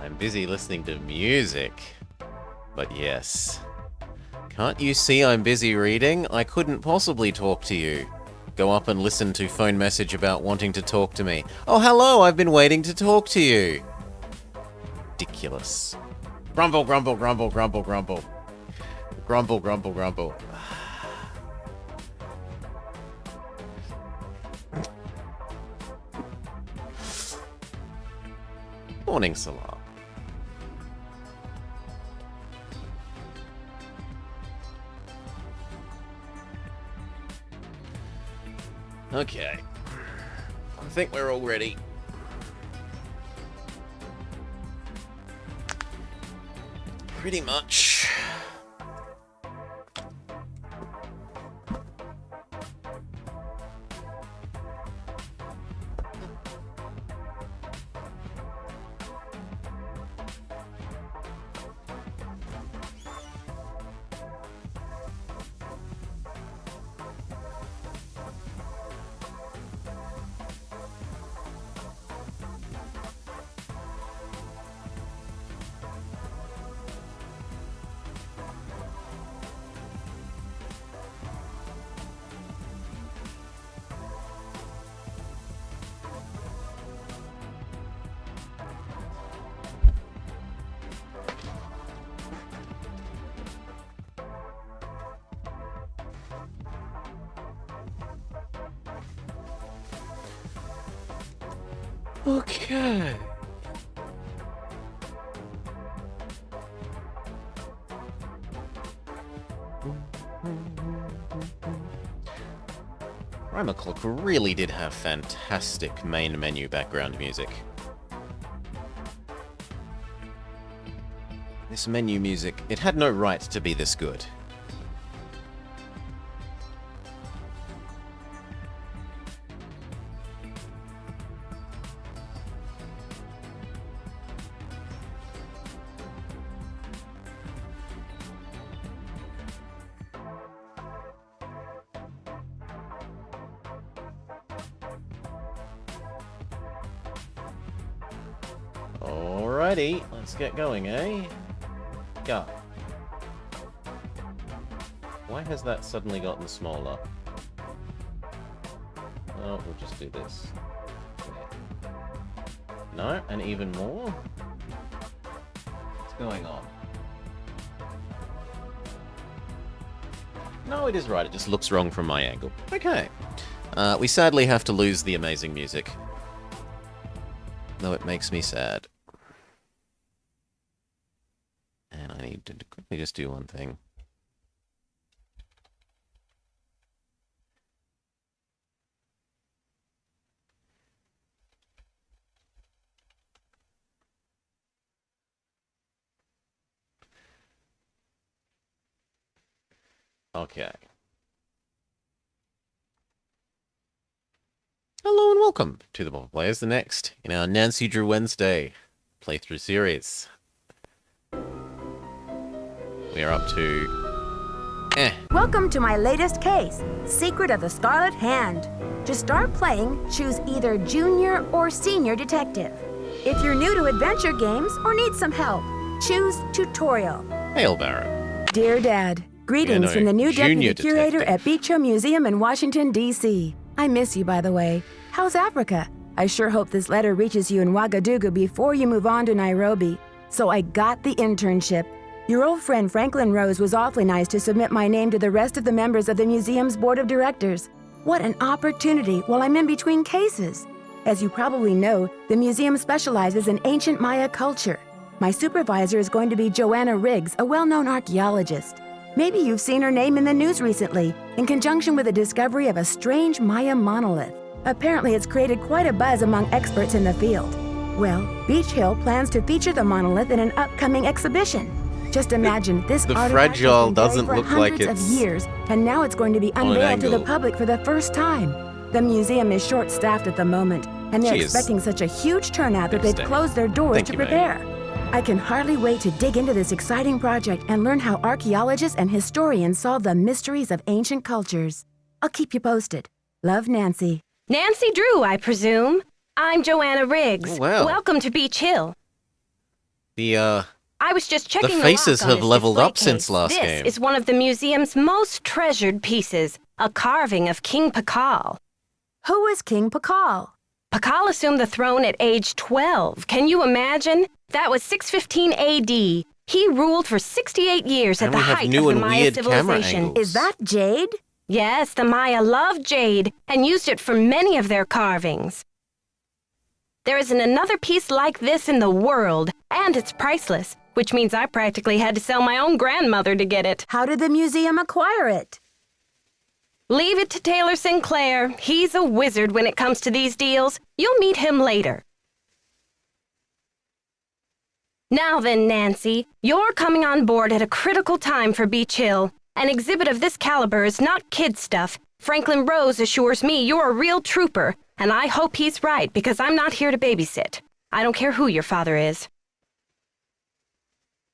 I'm busy listening to music. But yes. Can't you see I'm busy reading? I couldn't possibly talk to you. Go up and listen to phone message about wanting to talk to me. Oh, hello, I've been waiting to talk to you. Ridiculous. Grumble, grumble, grumble, grumble, grumble. Grumble, grumble, grumble. Morning, Salah. Okay. I think we're all ready. Pretty much. Okay. Rhyme O'Clock really did have fantastic main menu background music. This menu music, it had no right to be this good. Alrighty, let's get going, eh? Go. Why has that suddenly gotten smaller? Oh, we'll just do this. Okay. No, and even more? What's going on? No, it is right, it just looks wrong from my angle. Okay. We sadly have to lose the amazing music. Though it makes me sad. And I need to quickly just do one thing. Okay. Hello and welcome to the Bubble Players, the next in our Nancy Drew Wednesday playthrough series. We are up to... Welcome to my latest case, Secret of the Scarlet Hand. To start playing, choose either Junior or Senior Detective. If you're new to adventure games or need some help, choose Tutorial. Hail, Baron. Dear Dad, greetings from the new Junior Deputy Curator Detective. at Beach Museum in Washington, D.C. I miss you, by the way. How's Africa? I sure hope this letter reaches you in Ouagadougou before you move on to Nairobi. So I got the internship. Your old friend Franklin Rose was awfully nice to submit my name to the rest of the members of the museum's board of directors. What an opportunity while I'm in between cases. As you probably know, the museum specializes in ancient Maya culture. My supervisor is going to be Joanna Riggs, a well-known archaeologist. Maybe you've seen her name in the news recently, in conjunction with the discovery of a strange Maya monolith. Apparently, it's created quite a buzz among experts in the field. Well, Beach Hill plans to feature the monolith in an upcoming exhibition. Just imagine this The artifact fragile has been buried doesn't for look like hundreds of it's years, and now it's going to be on an unveiled to the angle. public for the first time. The museum is short-staffed at the moment, and they're Jeez. expecting such a huge turnout that Thanks, they've Dave. closed their doors Thank to you, mate. prepare. I can hardly wait to dig into this exciting project and learn how archaeologists and historians solve the mysteries of ancient cultures. I'll keep you posted. Love, Nancy. Nancy Drew, I presume. I'm Joanna Riggs. Oh, wow. Welcome to Beach Hill. I was just checking the faces lock on have this leveled display up since case. last this game. is one of the museum's most treasured pieces, a carving of King Pakal. Who was King Pakal? Pakal assumed the throne at age 12. Can you imagine? That was 615 AD. He ruled for 68 years And at the we have height new of the and Maya weird camera civilization. angles. Is that Jade? Yes, the Maya loved jade and used it for many of their carvings. There isn't another piece like this in the world, and it's priceless, which means I practically had to sell my own grandmother to get it. How did the museum acquire it? Leave it to Taylor Sinclair. He's a wizard when it comes to these deals. You'll meet him later. Now then, Nancy, you're coming on board at a critical time for Beach Hill. An exhibit of this caliber is not kid stuff. Franklin Rose assures me you're a real trooper, and I hope he's right because I'm not here to babysit. I don't care who your father is.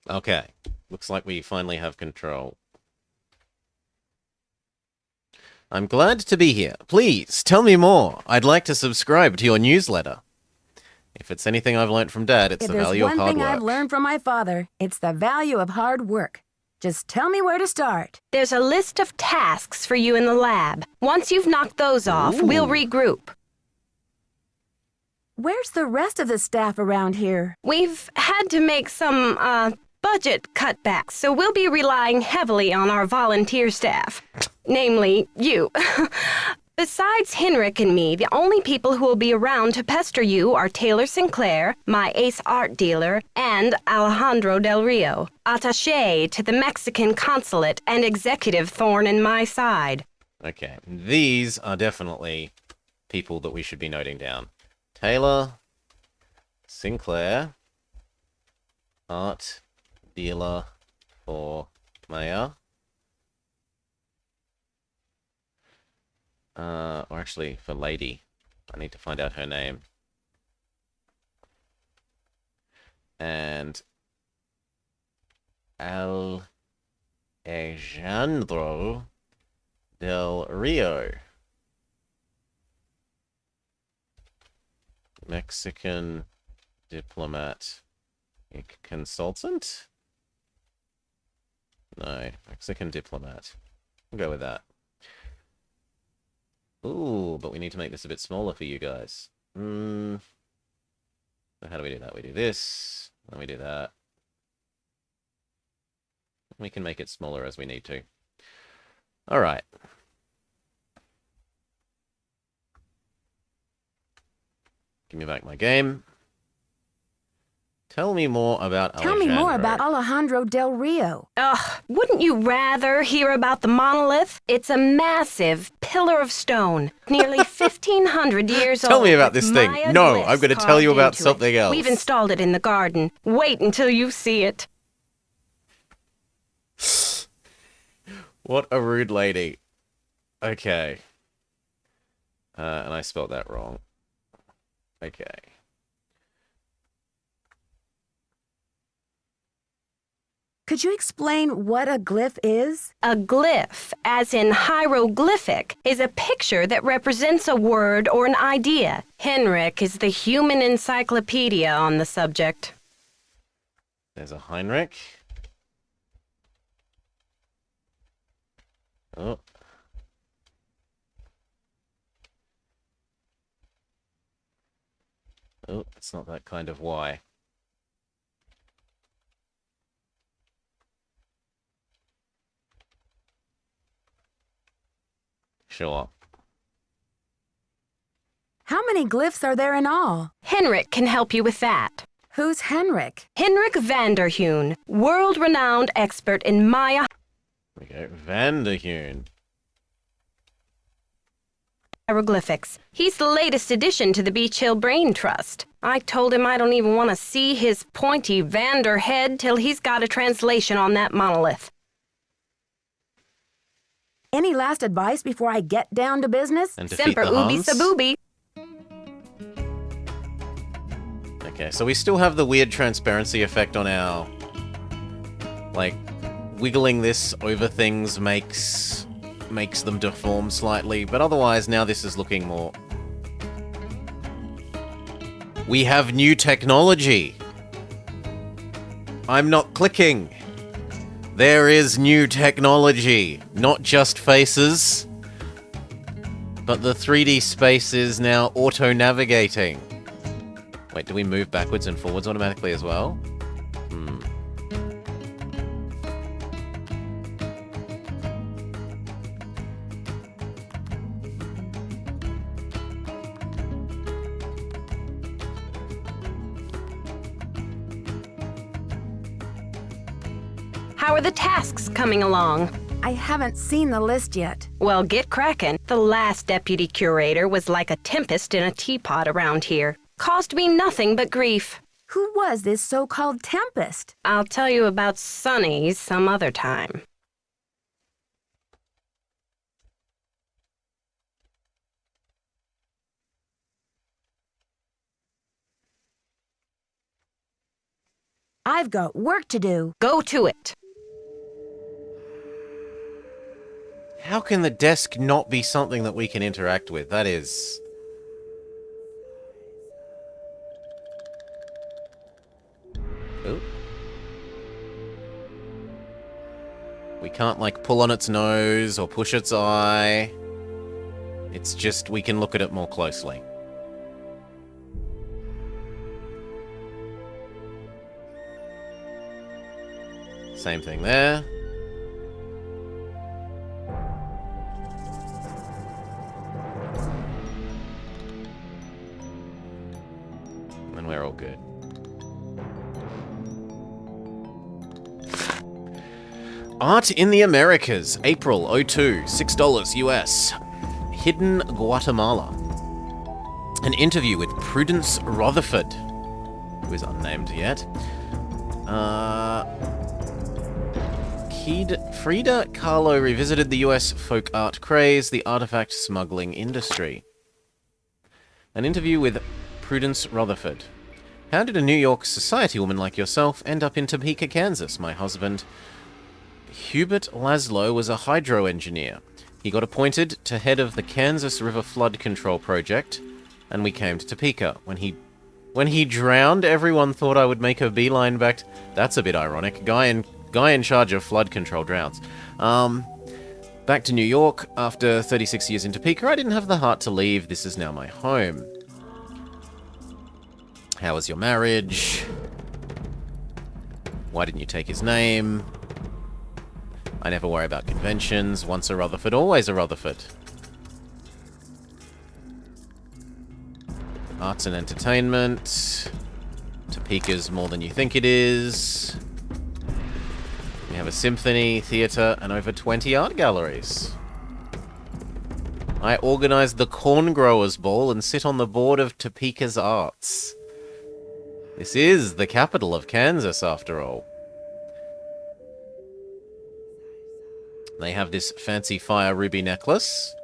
Okay. Looks like we finally have control. I'm glad to be here. Please, tell me more. I'd like to subscribe to your newsletter. If it's anything I've learned from Dad, it's If the there's value of one hard thing work. I've learned from my father, it's the value of hard work. Just tell me where to start. There's a list of tasks for you in the lab. Once you've knocked those off, we'll regroup. Where's the rest of the staff around here? We've had to make some, budget cutbacks, so we'll be relying heavily on our volunteer staff. Namely, you. Besides Henrik and me, the only people who will be around to pester you are Taylor Sinclair, my ace art dealer, and Alejandro Del Rio, attaché to the Mexican consulate and executive thorn in my side. Okay, these are definitely people that we should be noting down. Taylor, Sinclair, art dealer for Maya. Or actually, for lady. I need to find out her name. And Alejandro Del Rio. Mexican diplomat. Consultant? No, Mexican diplomat. We'll go with that. Ooh, but we need to make this a bit smaller for you guys. So how do we do that? We do this, then we do that. We can make it smaller as we need to. Alright. Give me back my game. Tell me more about Tell me more Alejandro. about Alejandro Del Rio. Ugh, wouldn't you rather hear about the monolith? It's a massive pillar of stone, nearly 1,500 years old. Tell me about with this thing. Maya No, glyphs I'm going to tell you carved about into it. something else. We've installed it in the garden. Wait until you see it. What a rude lady. Okay. And I spelled that wrong. Okay. Could you explain what a glyph is? A glyph, as in hieroglyphic, is a picture that represents a word or an idea. Henrik is the human encyclopedia on the subject. There's a Heinrich. Oh. Oh, it's not that kind of Y. Sure. How many glyphs are there in all? Henrik can help you with that. Who's Henrik? Henrik Vanderheun, world-renowned expert in Maya There we go. Vanderheun. hieroglyphics. He's the latest addition to the Beach Hill Brain Trust. I told him I don't even want to see his pointy Vander head till he's got a translation on that monolith. Any last advice before I get down to business? And defeat Semper the ubi Huns. saboobi. Okay, so we still have the weird transparency effect on our... Like, wiggling this over things makes them deform slightly, but otherwise now this is looking more... We have new technology! I'm not clicking! There is new technology! Not just faces, but the 3D space is now auto-navigating. Wait, do we move backwards and forwards automatically as well? How are the tasks coming along? I haven't seen the list yet. Well, get cracking. The last deputy curator was like a tempest in a teapot around here. Caused me nothing but grief. Who was this so-called Tempest? I'll tell you about Sonny some other time. I've got work to do. Go to it. How can the desk not be something that we can interact with? That is... Ooh. We can't, like, pull on its nose or push its eye. It's just we can look at it more closely. Same thing there. And we're all good. Art in the Americas, April 02, $6 US. Hidden Guatemala. An interview with Prudence Rutherford, who is unnamed yet. Frida Kahlo revisited the US folk art craze, the artifact smuggling industry. An interview with Prudence Rutherford. How did a New York society woman like yourself end up in Topeka, Kansas? My husband, Hubert Laszlo, was a hydro engineer. He got appointed to head of the Kansas River Flood Control Project, and we came to Topeka. When he drowned, everyone thought I would make a beeline back. That's a bit ironic. Guy in charge of flood control drowns. Back to New York. After 36 years in Topeka, I didn't have the heart to leave. This is now my home. How was your marriage? Why didn't you take his name? I never worry about conventions. Once a Rutherford, always a Rutherford. Arts and entertainment. Topeka's more than you think it is. We have a symphony, theatre, and over 20 art galleries. I organised the Corn Growers Ball and sit on the board of Topeka's Arts. This is the capital of Kansas, after all. They have this fancy fire ruby necklace.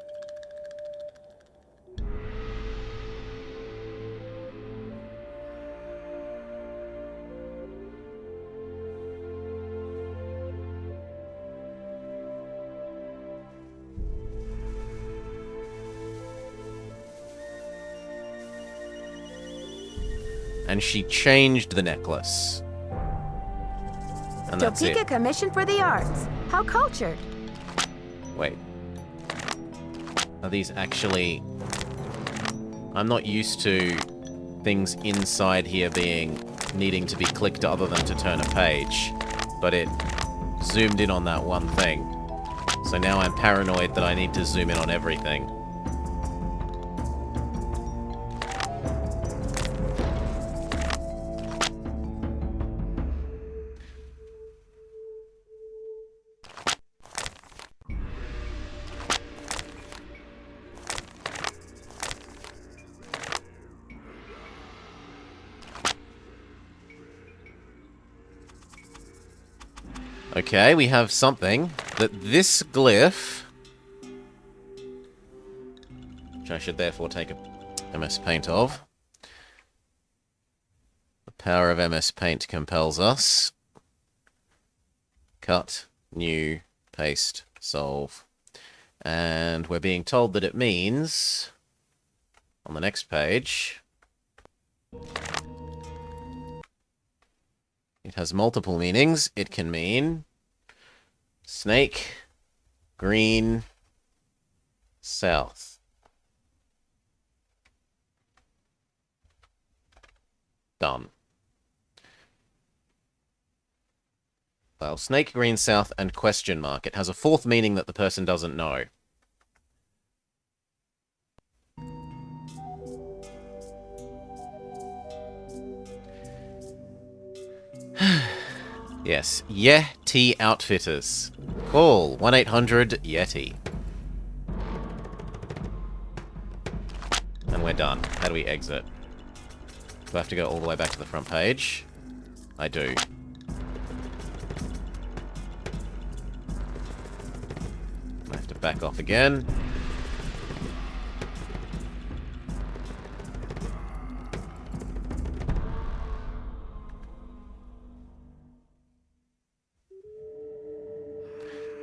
And she changed the necklace. And that's Topeka it. Commission for the Arts. How cultured. Wait. Are these actually... I'm not used to things inside here needing to be clicked other than to turn a page. But it zoomed in on that one thing. So now I'm paranoid that I need to zoom in on everything. Okay, we have something that this glyph, which I should therefore take a MS Paint of. The power of MS Paint compels us. Cut, new, paste, solve. And we're being told that it means, on the next page, it has multiple meanings. It can mean snake, green, south. Done. Well, snake, green, south, and question mark. It has a fourth meaning that the person doesn't know. Yes, Yeti Outfitters. Call 1-800-YETI. And we're done. How do we exit? Do I have to go all the way back to the front page? I do. I have to back off again.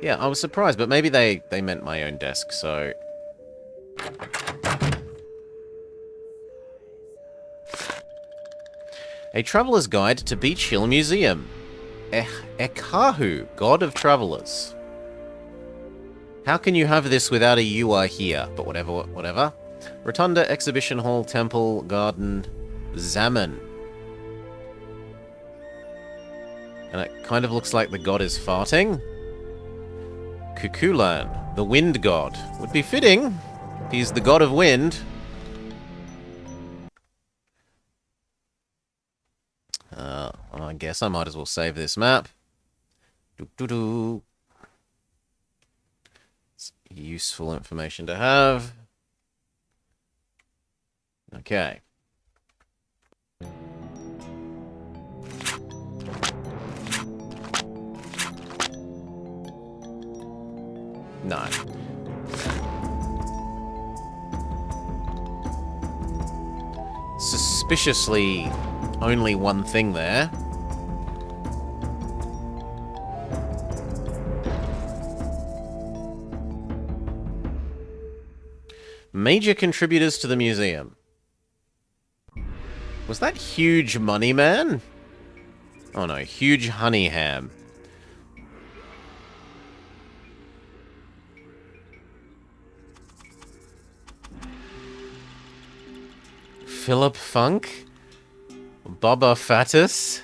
Yeah, I was surprised, but maybe they meant my own desk, so... A Traveller's Guide to Beach Hill Museum. Ekahu, God of Travelers. How can you have this without a "you are here"? But whatever. Rotunda, Exhibition Hall, Temple, Garden, Zaman. And it kind of looks like the god is farting. Kukulan, the wind god. Would be fitting. He's the god of wind. I guess I might as well save this map. It's useful information to have. Okay. No. Suspiciously, only one thing there. Major contributors to the museum. Was that Huge Money Man? Oh no, Huge Honey Ham. Philip Funk? Baba Fatus?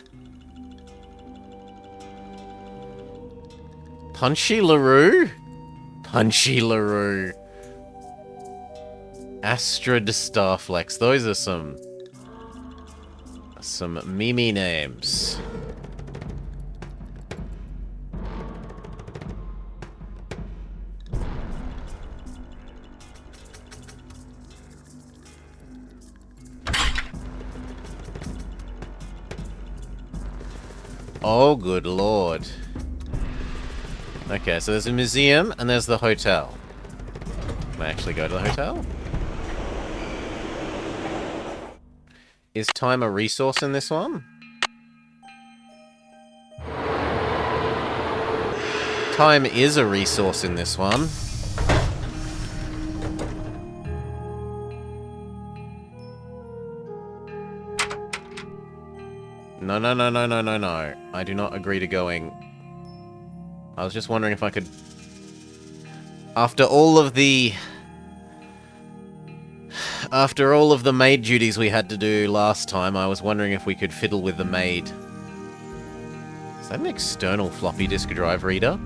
Punchy LaRue? Punchy LaRue. Astrid Starflex. Those are some meme names. Oh, good lord. Okay, so there's a museum and there's the hotel. Can I actually go to the hotel? Is time a resource in this one? Time is a resource in this one. No, no, no, no, no, no, no. I do not agree to going. I was just wondering if I could... After all of the maid duties we had to do last time, I was wondering if we could fiddle with the maid. Is that an external floppy disk drive reader?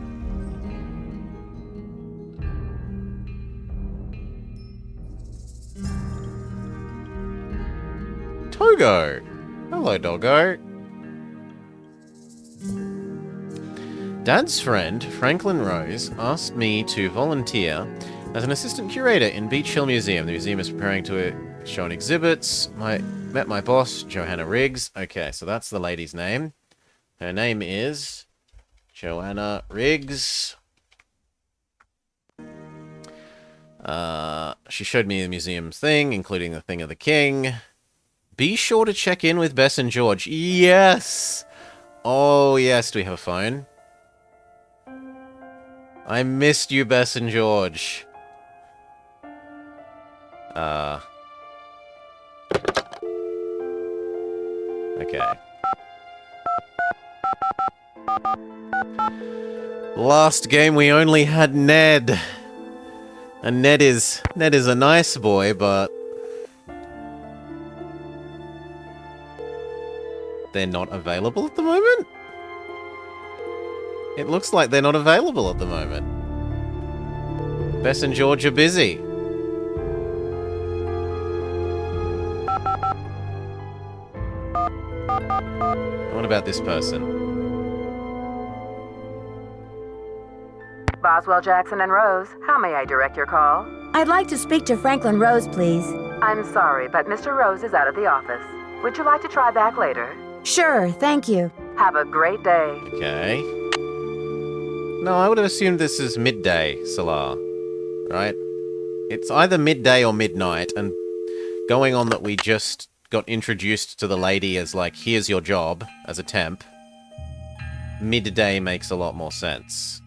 Pogo. Hello, doggo. Dad's friend, Franklin Rose, asked me to volunteer as an assistant curator in Beach Hill Museum. The museum is preparing to show an exhibits. Met my boss, Johanna Riggs. Okay, so that's the lady's name. Her name is Joanna Riggs. She showed me the museum's thing, including the Thing of the King. Be sure to check in with Bess and George. Yes! Oh, yes. Do we have a phone? I missed you, Bess and George. Okay. Last game we only had Ned. And Ned is a nice boy, but they're not available at the moment? It looks like they're not available at the moment. Bess and George are busy. What about this person? Boswell, Jackson, and Rose, how may I direct your call? I'd like to speak to Franklin Rose, please. I'm sorry, but Mr. Rose is out of the office. Would you like to try back later? Sure, thank you. Have a great day. Okay. No, I would have assumed this is midday, Salar. Right? It's either midday or midnight, and going on that we just got introduced to the lady as like, here's your job as a temp, midday makes a lot more sense.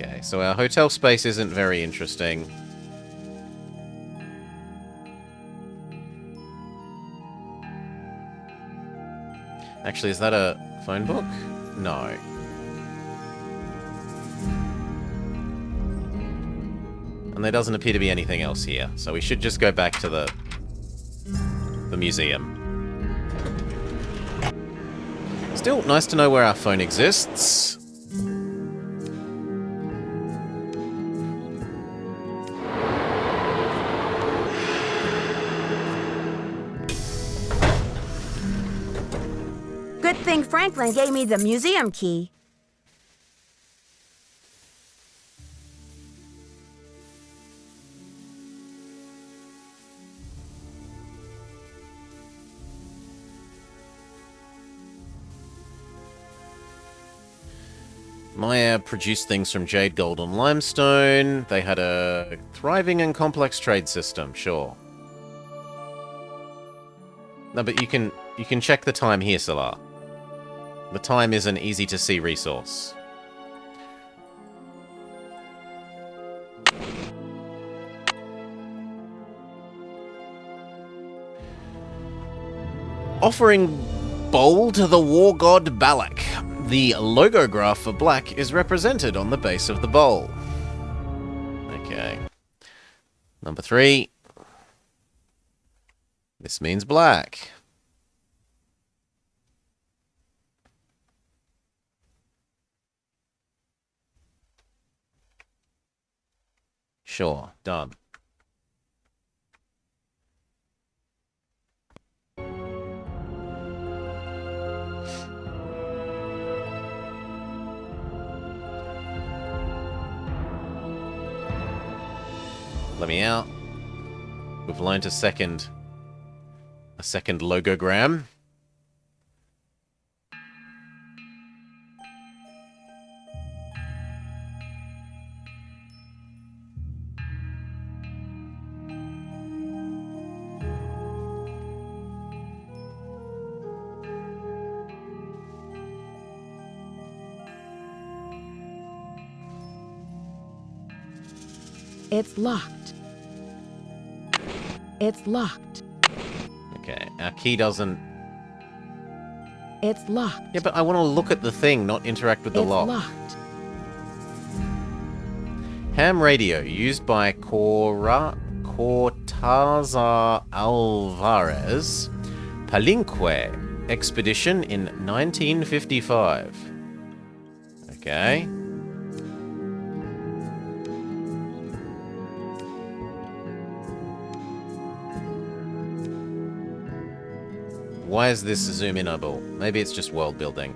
Okay, so our hotel space isn't very interesting. Actually, is that a phone book? No. And there doesn't appear to be anything else here, so we should just go back to the museum. Still, nice to know where our phone exists. Good thing Franklin gave me the museum key. Maya produced things from jade, gold, and limestone. They had a thriving and complex trade system, sure. No, but you can check the time here, Salar. The time is an easy-to-see resource. Offering bowl to the war god Balak. The logograph for black is represented on the base of the bowl. Okay. Number 3. This means black. Sure, done. Let me out. We've learnt a second logogram. It's locked. It's locked. Okay, our key doesn't... It's locked. Yeah, but I want to look at the thing, not interact with the lock. It's locked. Ham radio, used by Cortázar Alvarez, Palinque, expedition in 1955. Okay. Why is this zoom inable? Maybe it's just world building.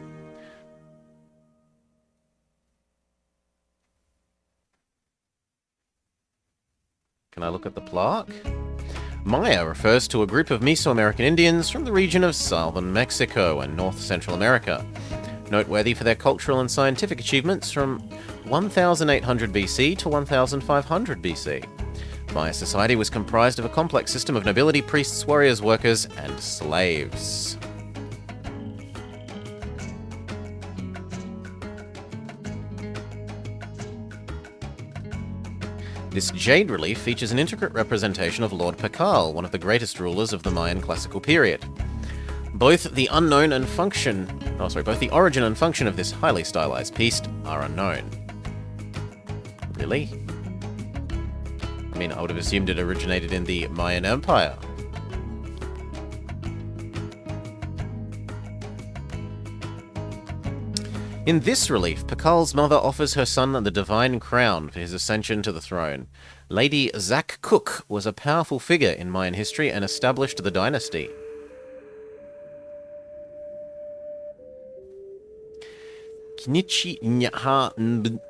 Can I look at the plaque? Maya refers to a group of Mesoamerican Indians from the region of southern Mexico and North Central America, noteworthy for their cultural and scientific achievements from 1800 BC to 1500 BC. Maya society was comprised of a complex system of nobility, priests, warriors, workers, and slaves. This jade relief features an intricate representation of Lord Pakal, one of the greatest rulers of the Mayan classical period. Both the origin and function of this highly stylized piece are unknown. Really? I mean, I would have assumed it originated in the Mayan Empire. In this relief, Pakal's mother offers her son the divine crown for his ascension to the throne. Lady Zak Cook was a powerful figure in Mayan history and established the dynasty. Knichi Nyaha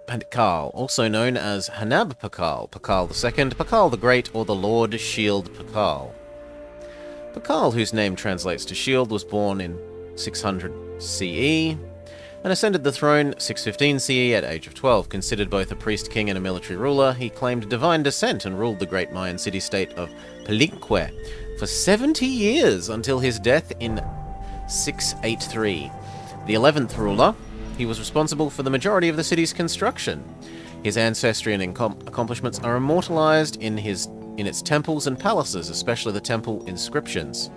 Pakal, also known as Hanab Pakal, Pakal II, Pakal the Great, or the Lord Shield Pakal. Pakal, whose name translates to shield, was born in 600 CE and ascended the throne 615 CE at age of 12. Considered both a priest king and a military ruler, he claimed divine descent and ruled the great Mayan city-state of Palenque for 70 years until his death in 683. The 11th ruler, he was responsible for the majority of the city's construction. His ancestry and accomplishments are immortalized in its temples and palaces, especially the temple inscriptions,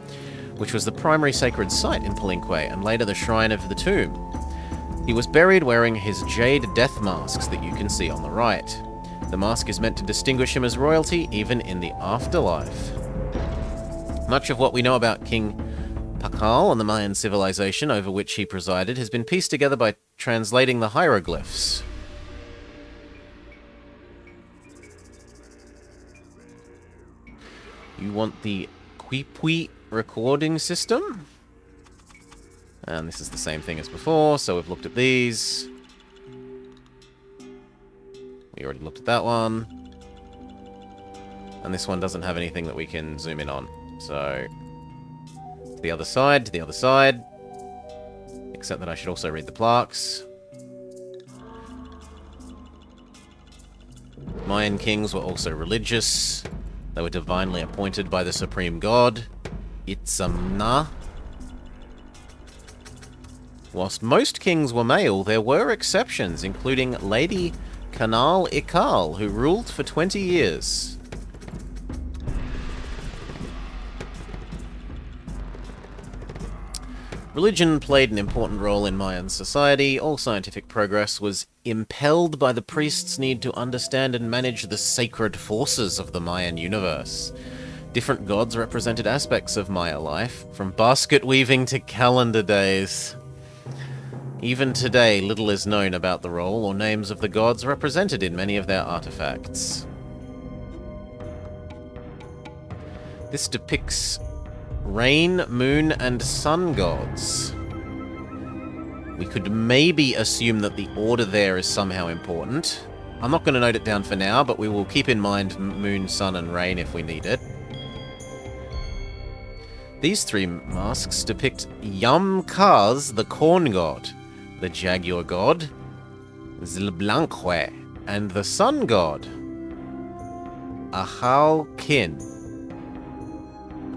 which was the primary sacred site in Palenque and later the shrine of the tomb. He was buried wearing his jade death masks that you can see on the right. The mask is meant to distinguish him as royalty even in the afterlife. Much of what we know about King Pakal and the Mayan civilization over which he presided has been pieced together by translating the hieroglyphs. You want the Quipui recording system? And this is the same thing as before, so we've looked at these. We already looked at that one. And this one doesn't have anything that we can zoom in on. So, to the other side, except that I should also read the plaques. Mayan kings were also religious. They were divinely appointed by the supreme god, Itzamna. Whilst most kings were male, there were exceptions, including Lady Kanal Ikal, who ruled for 20 years. Religion played an important role in Mayan society. All scientific progress was impelled by the priests' need to understand and manage the sacred forces of the Mayan universe. Different gods represented aspects of Maya life, from basket weaving to calendar days. Even today, little is known about the role or names of the gods represented in many of their artifacts. This depicts rain, moon, and sun gods. We could maybe assume that the order there is somehow important. I'm not going to note it down for now, but we will keep in mind moon, sun, and rain if we need it. These three masks depict Yam Kaz, the corn god, the jaguar god, Zlblanque, and the sun god, Ahal Kin.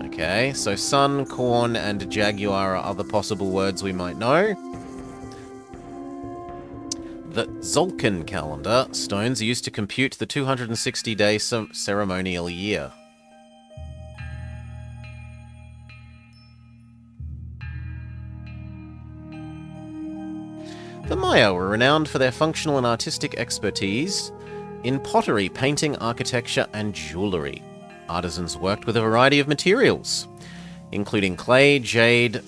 Okay, so sun, corn, and jaguar are other possible words we might know. The Zolkin calendar stones are used to compute the 260-day ceremonial year. The Maya were renowned for their functional and artistic expertise in pottery, painting, architecture, and jewellery. Artisans worked with a variety of materials, including clay, jade,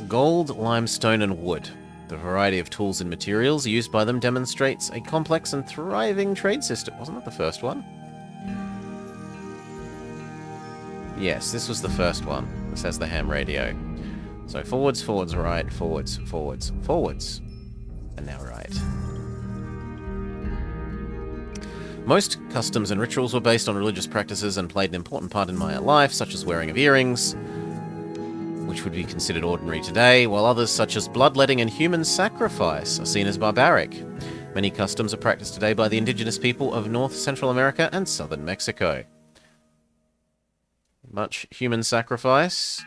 gold, limestone, and wood. The variety of tools and materials used by them demonstrates a complex and thriving trade system. Wasn't that the first one? Yes, this was the first one. This has the ham radio. So forwards, forwards, right, forwards, forwards, forwards. And now right. Most customs and rituals were based on religious practices and played an important part in Maya life, such as wearing of earrings, which would be considered ordinary today, while others, such as bloodletting and human sacrifice, are seen as barbaric. Many customs are practiced today by the indigenous people of North Central America and southern Mexico. Much human sacrifice.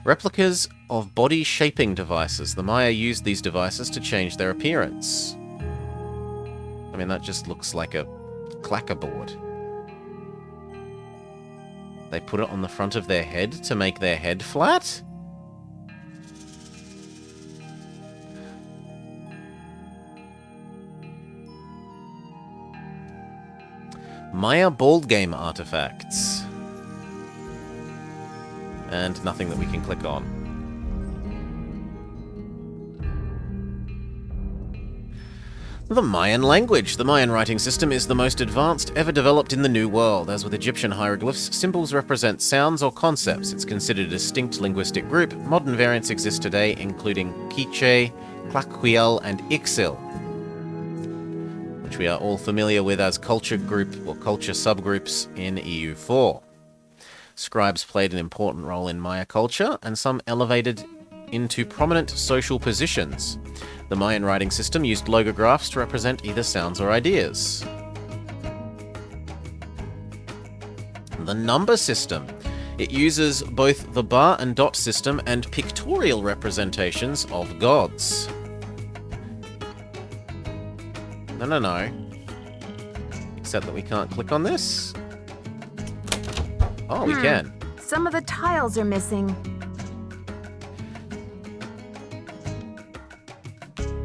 Replicas of body-shaping devices. The Maya used these devices to change their appearance. I mean, that just looks like a clackerboard. They put it on the front of their head to make their head flat? Maya board game artifacts. And nothing that we can click on. The Mayan language. The Mayan writing system is the most advanced ever developed in the New World. As with Egyptian hieroglyphs, symbols represent sounds or concepts. It's considered a distinct linguistic group. Modern variants exist today, including Quiche, Tlacuil, and Ixil, which we are all familiar with as culture group or culture subgroups in EU4. Scribes played an important role in Maya culture, and some elevated into prominent social positions. The Mayan writing system used logographs to represent either sounds or ideas. The number system. It uses both the bar and dot system and pictorial representations of gods. No. Except that we can't click on this. Oh, we can. Some of the tiles are missing.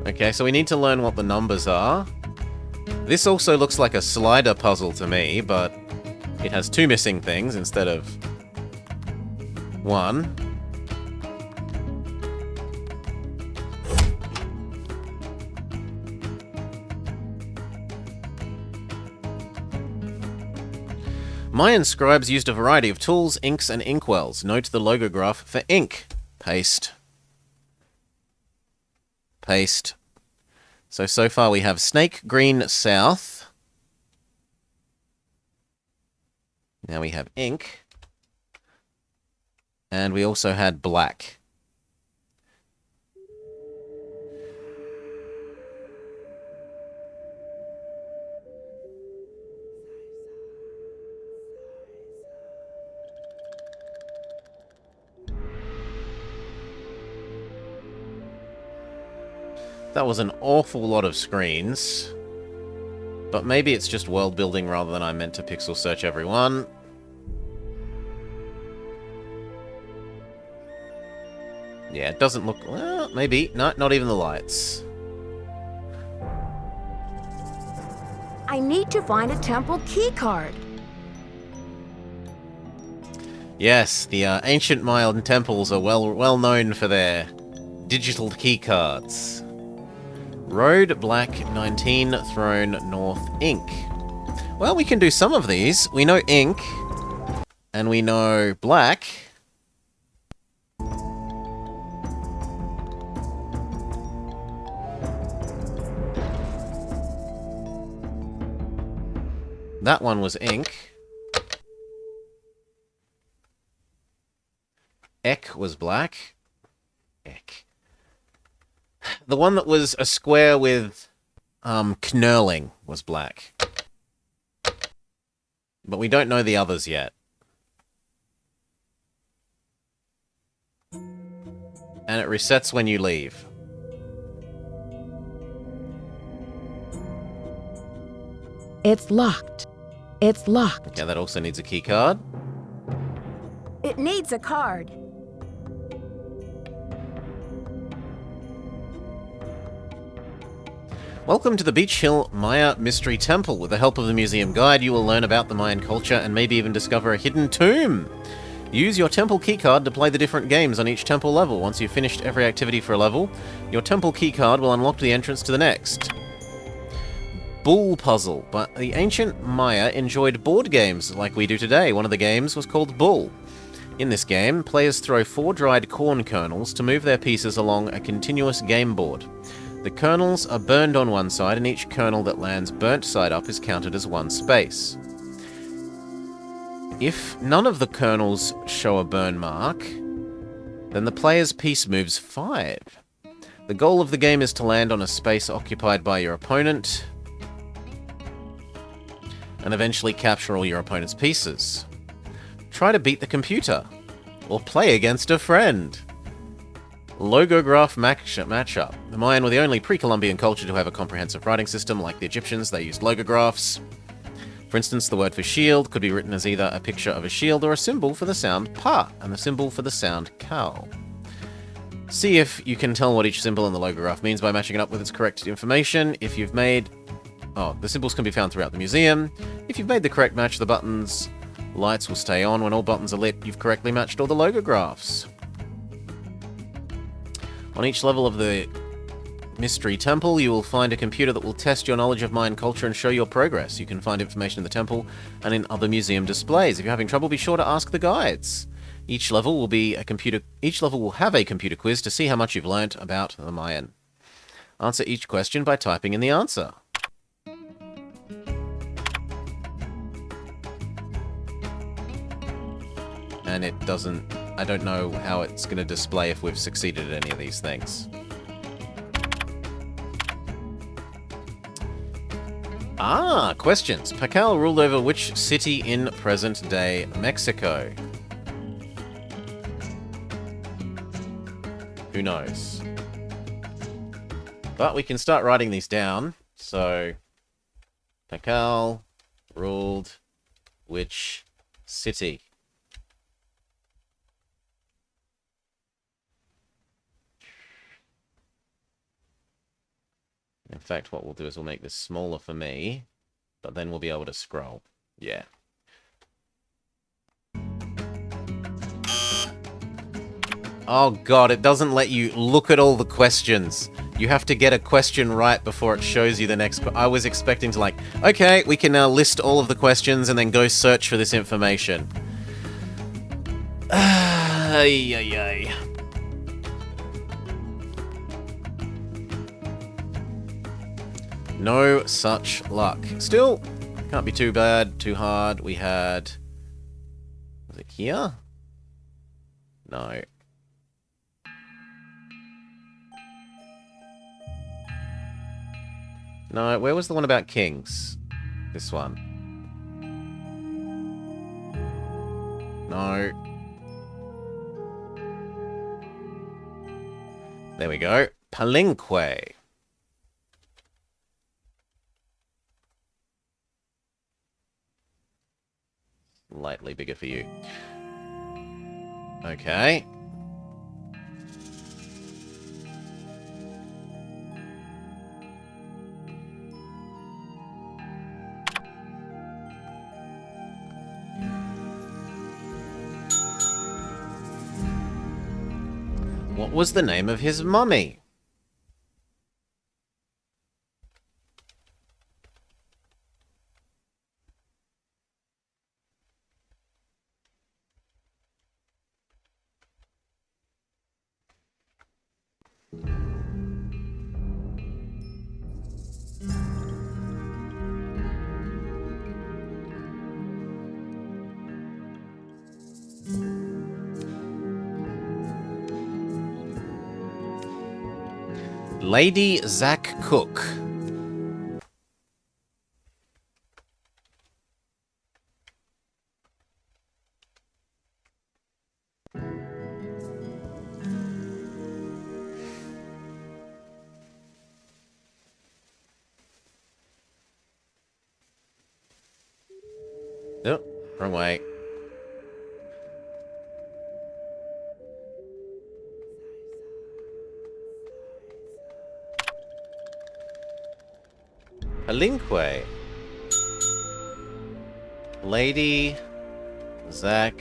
Okay, so we need to learn what the numbers are. This also looks like a slider puzzle to me, but it has two missing things instead of one. Mayan scribes used a variety of tools, inks, and inkwells. Note the logograph for ink. Paste. Paste. So far we have snake, green, south. Now we have ink. And we also had black. That was an awful lot of screens. But maybe it's just world building rather than I meant to pixel search every one. Yeah, it doesn't look... Well, maybe. No, not even the lights. I need to find a temple key card. Yes, the ancient Mayan temples are well known for their digital key cards. Road, black, 19, throne, north, ink. Well, we can do some of these. We know ink, and we know black. That one was ink. Ek was black. Ek. The one that was a square with knurling was black. But we don't know the others yet. And it resets when you leave. It's locked. It's locked. Okay, that also needs a key card. It needs a card. Welcome to the Beach Hill Maya Mystery Temple. With the help of the museum guide, you will learn about the Mayan culture and maybe even discover a hidden tomb. Use your temple keycard to play the different games on each temple level. Once you've finished every activity for a level, your temple keycard will unlock the entrance to the next. Bull Puzzle. But the ancient Maya enjoyed board games like we do today. One of the games was called Bull. In this game, players throw 4 dried corn kernels to move their pieces along a continuous game board. The kernels are burned on one side, and each kernel that lands burnt side up is counted as 1 space. If none of the kernels show a burn mark, then the player's piece moves 5. The goal of the game is to land on a space occupied by your opponent, and eventually capture all your opponent's pieces. Try to beat the computer, or play against a friend. Logograph matchup. The Mayan were the only pre-Columbian culture to have a comprehensive writing system. Like the Egyptians, they used logographs. For instance, the word for shield could be written as either a picture of a shield or a symbol for the sound pa, and the symbol for the sound cow. See if you can tell what each symbol in the logograph means by matching it up with its correct information. If you've made... Oh, the symbols can be found throughout the museum. If you've made the correct match, the buttons' lights will stay on. When all buttons are lit, you've correctly matched all the logographs. On each level of the Mystery Temple, you will find a computer that will test your knowledge of Mayan culture and show your progress. You can find information in the temple and in other museum displays. If you're having trouble, be sure to ask the guides. Each level will have a computer quiz to see how much you've learnt about the Mayan. Answer each question by typing in the answer. And it doesn't... I don't know how it's going to display if we've succeeded at any of these things. Ah, questions. Pacal ruled over which city in present-day Mexico? Who knows? But we can start writing these down. So, Pacal ruled which city? In fact, what we'll do is we'll make this smaller for me, but then we'll be able to scroll. Yeah. Oh god, it doesn't let you look at all the questions. You have to get a question right before it shows you the next... I was expecting to like, okay, we can now list all of the questions and then go search for this information. Ay, ay, ay. No such luck. Still, can't be too bad, too hard. We had... Was it here? No. No, where was the one about kings? This one. No. There we go. Palenque. Slightly bigger for you. Okay. What was the name of his mummy? Lady Zach Cook. Oh, wrong way. Palenque. Lady Zach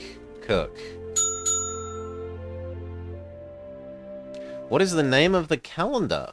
Cook. What is the name of the calendar?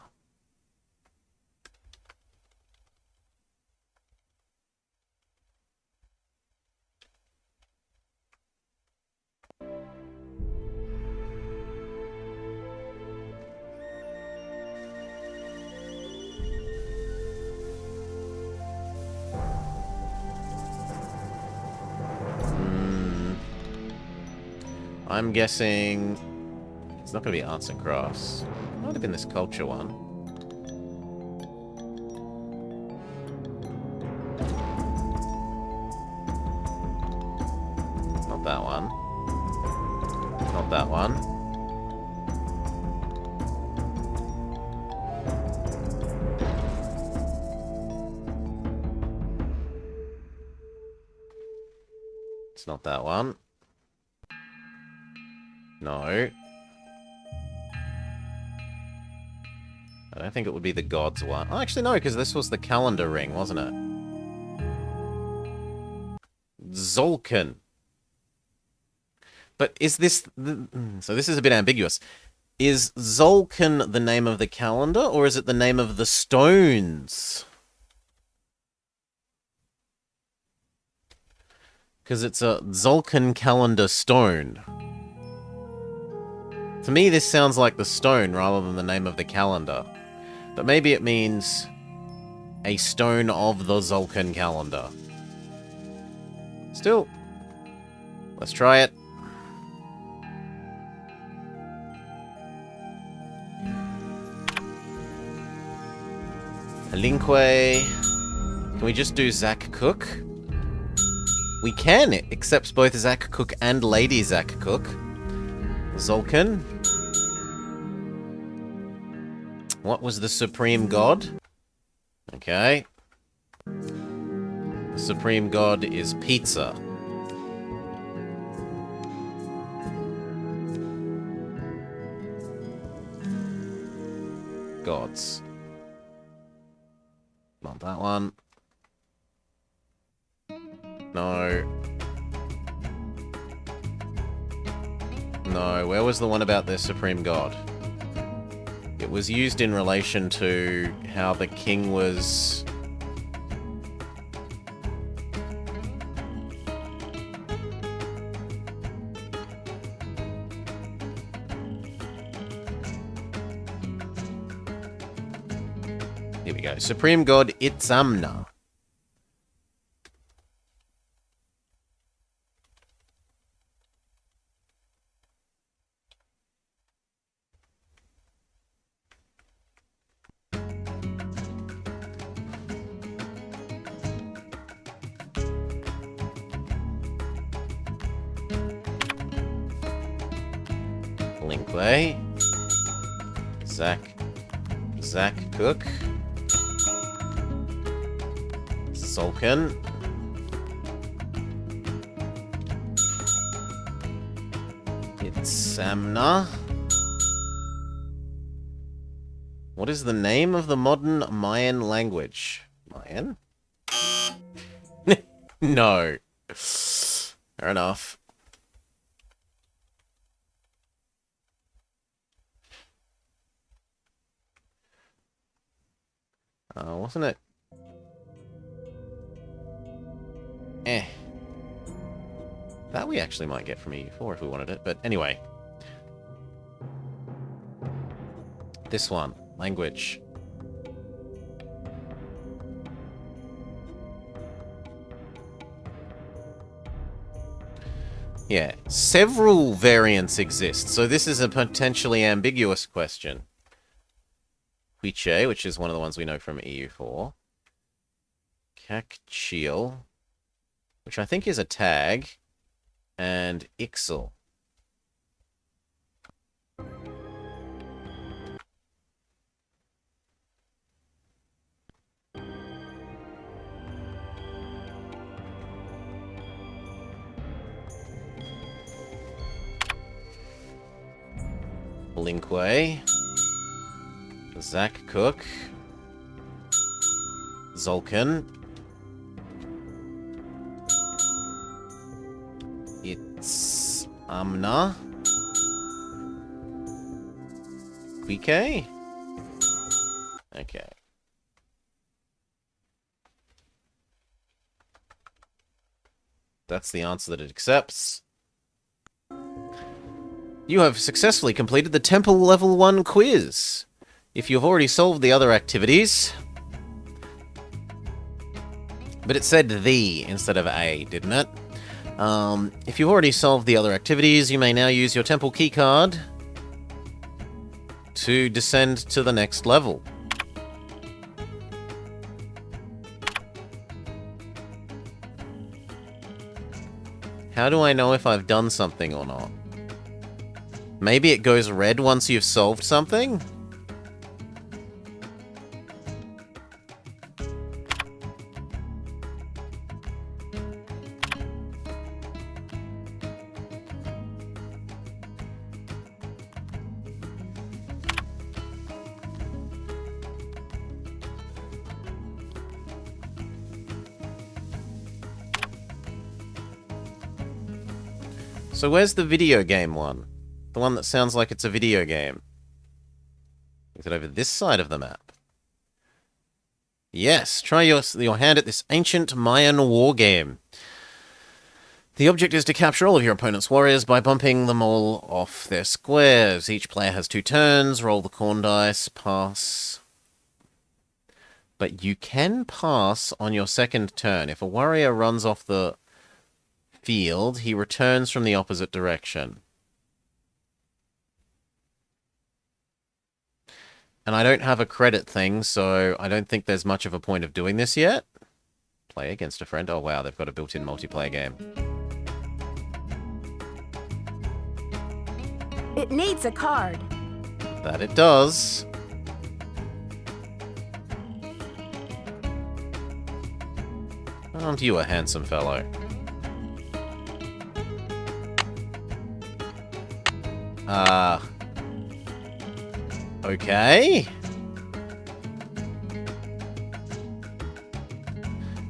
I'm guessing it's not going to be arts and crafts. Might have been this culture one. It's not that one. It's not that one. It's not that one. No. I don't think it would be the gods one. Oh, actually, no, because this was the calendar ring, wasn't it? Zolkin. But is this... So this is a bit ambiguous. Is Zolkin the name of the calendar, or is it the name of the stones? Because it's a Zolkin calendar stone. To me, this sounds like the stone rather than the name of the calendar. But maybe it means a stone of the Zolkin calendar. Still, let's try it. Linque. Can we just do Zach Cook? We can. It accepts both Zach Cook and Lady Zach Cook. Zolkin. What was the supreme god? Okay. The supreme god is pizza. Gods. Not that one. No. No, where was the one about the supreme god? It was used in relation to how the king was... Here we go. Supreme god Itzamna. Linque. Zach Cook. Zolkin. Itzamna. What is the name of the modern Mayan language? Mayan? No. Fair enough. Wasn't it? That we actually might get from EU4 if we wanted it, but anyway. This one. Language. Yeah, several variants exist, so this is a potentially ambiguous question. Quiche, which is one of the ones we know from EU4. Kakchiel, which I think is a tag. And Ixel. Linque. Zach Cook. Zolkin. It's Amna. Quike? Okay. That's the answer that it accepts. You have successfully completed the Temple Level 1 quiz. If you've already solved the other activities... But it said the instead of a, didn't it? If you've already solved the other activities, you may now use your temple keycard to descend to the next level. How do I know if I've done something or not? Maybe it goes red once you've solved something? So where's the video game one? The one that sounds like it's a video game. Is it over this side of the map? Yes, try your hand at this ancient Mayan war game. The object is to capture all of your opponent's warriors by bumping them all off their squares. Each player has 2 turns, roll the corn dice, pass. But you can pass on your second turn. If a warrior runs off the field, he returns from the opposite direction. And I don't have a credit thing, so I don't think there's much of a point of doing this yet. Play against a friend. Oh wow, they've got a built-in multiplayer game. It needs a card. That it does. Aren't you a handsome fellow? Okay.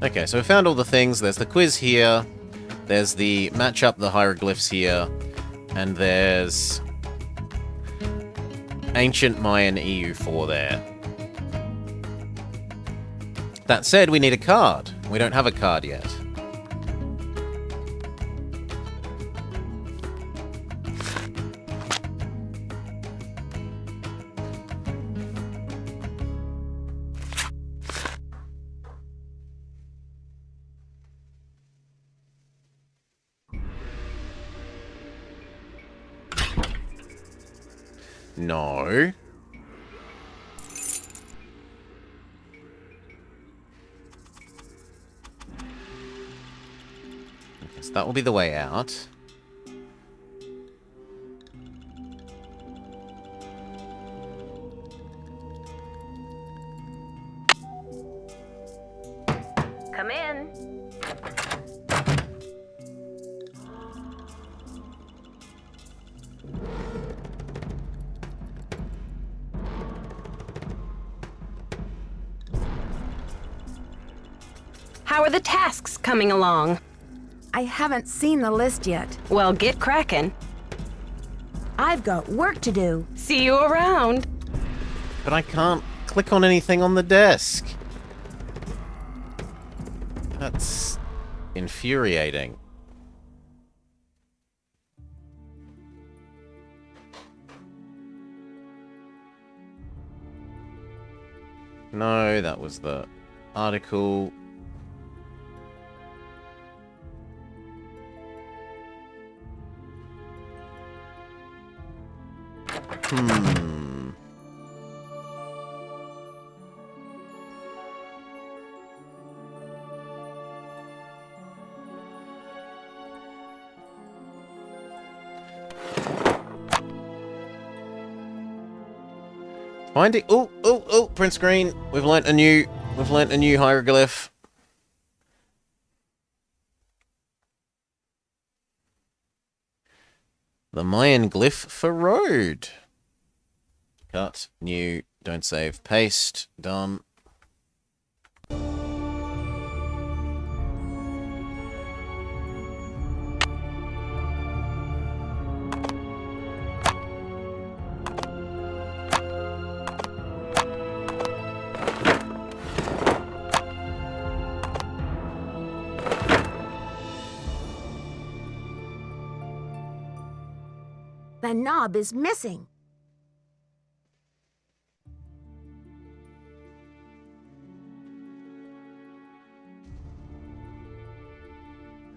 Okay, so we found all the things. There's the quiz here. There's the match up the hieroglyphs here. And there's ancient Mayan EU4 there. That said, we need a card. We don't have a card yet. No. Okay, so that will be the way out. Come in. How are the tasks coming along? I haven't seen the list yet. Well, get cracking. I've got work to do. See you around. But I can't click on anything on the desk. That's infuriating. No, that was the article. Finding. Oh, Prince Green. We've learnt a new hieroglyph. The Mayan glyph for road. Cut, new, don't save, paste, done. The knob is missing.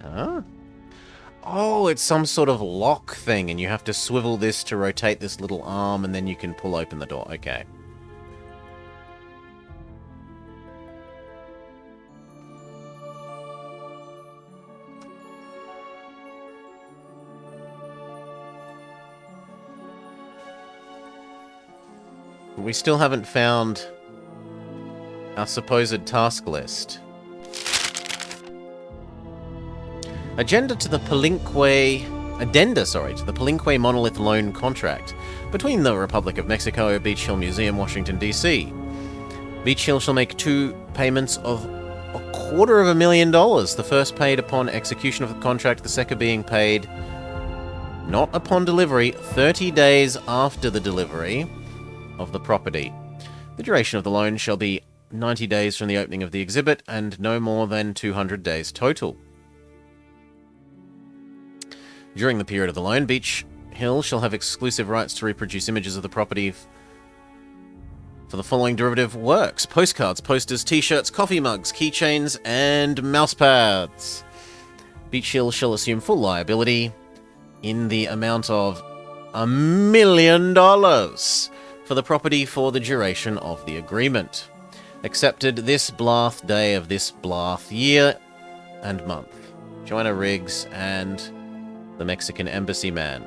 Huh? Oh, it's some sort of lock thing, and you have to swivel this to rotate this little arm, and then you can pull open the door. Okay. We still haven't found our supposed task list. Addenda to the Palinque Monolith Loan Contract between the Republic of Mexico, Beach Hill Museum, Washington, D.C. Beach Hill shall make 2 payments of $250,000. The first paid upon execution of the contract, the second being paid not upon delivery, 30 days after the delivery of the property. The duration of the loan shall be 90 days from the opening of the exhibit and no more than 200 days total. During the period of the loan, Beach Hill shall have exclusive rights to reproduce images of the property for the following derivative works: postcards, posters, t-shirts, coffee mugs, keychains, and mousepads. Beach Hill shall assume full liability in the amount of $1 million for the property for the duration of the agreement. Accepted this Blath day of this Blath year and month. Joanna Riggs and the Mexican Embassy man.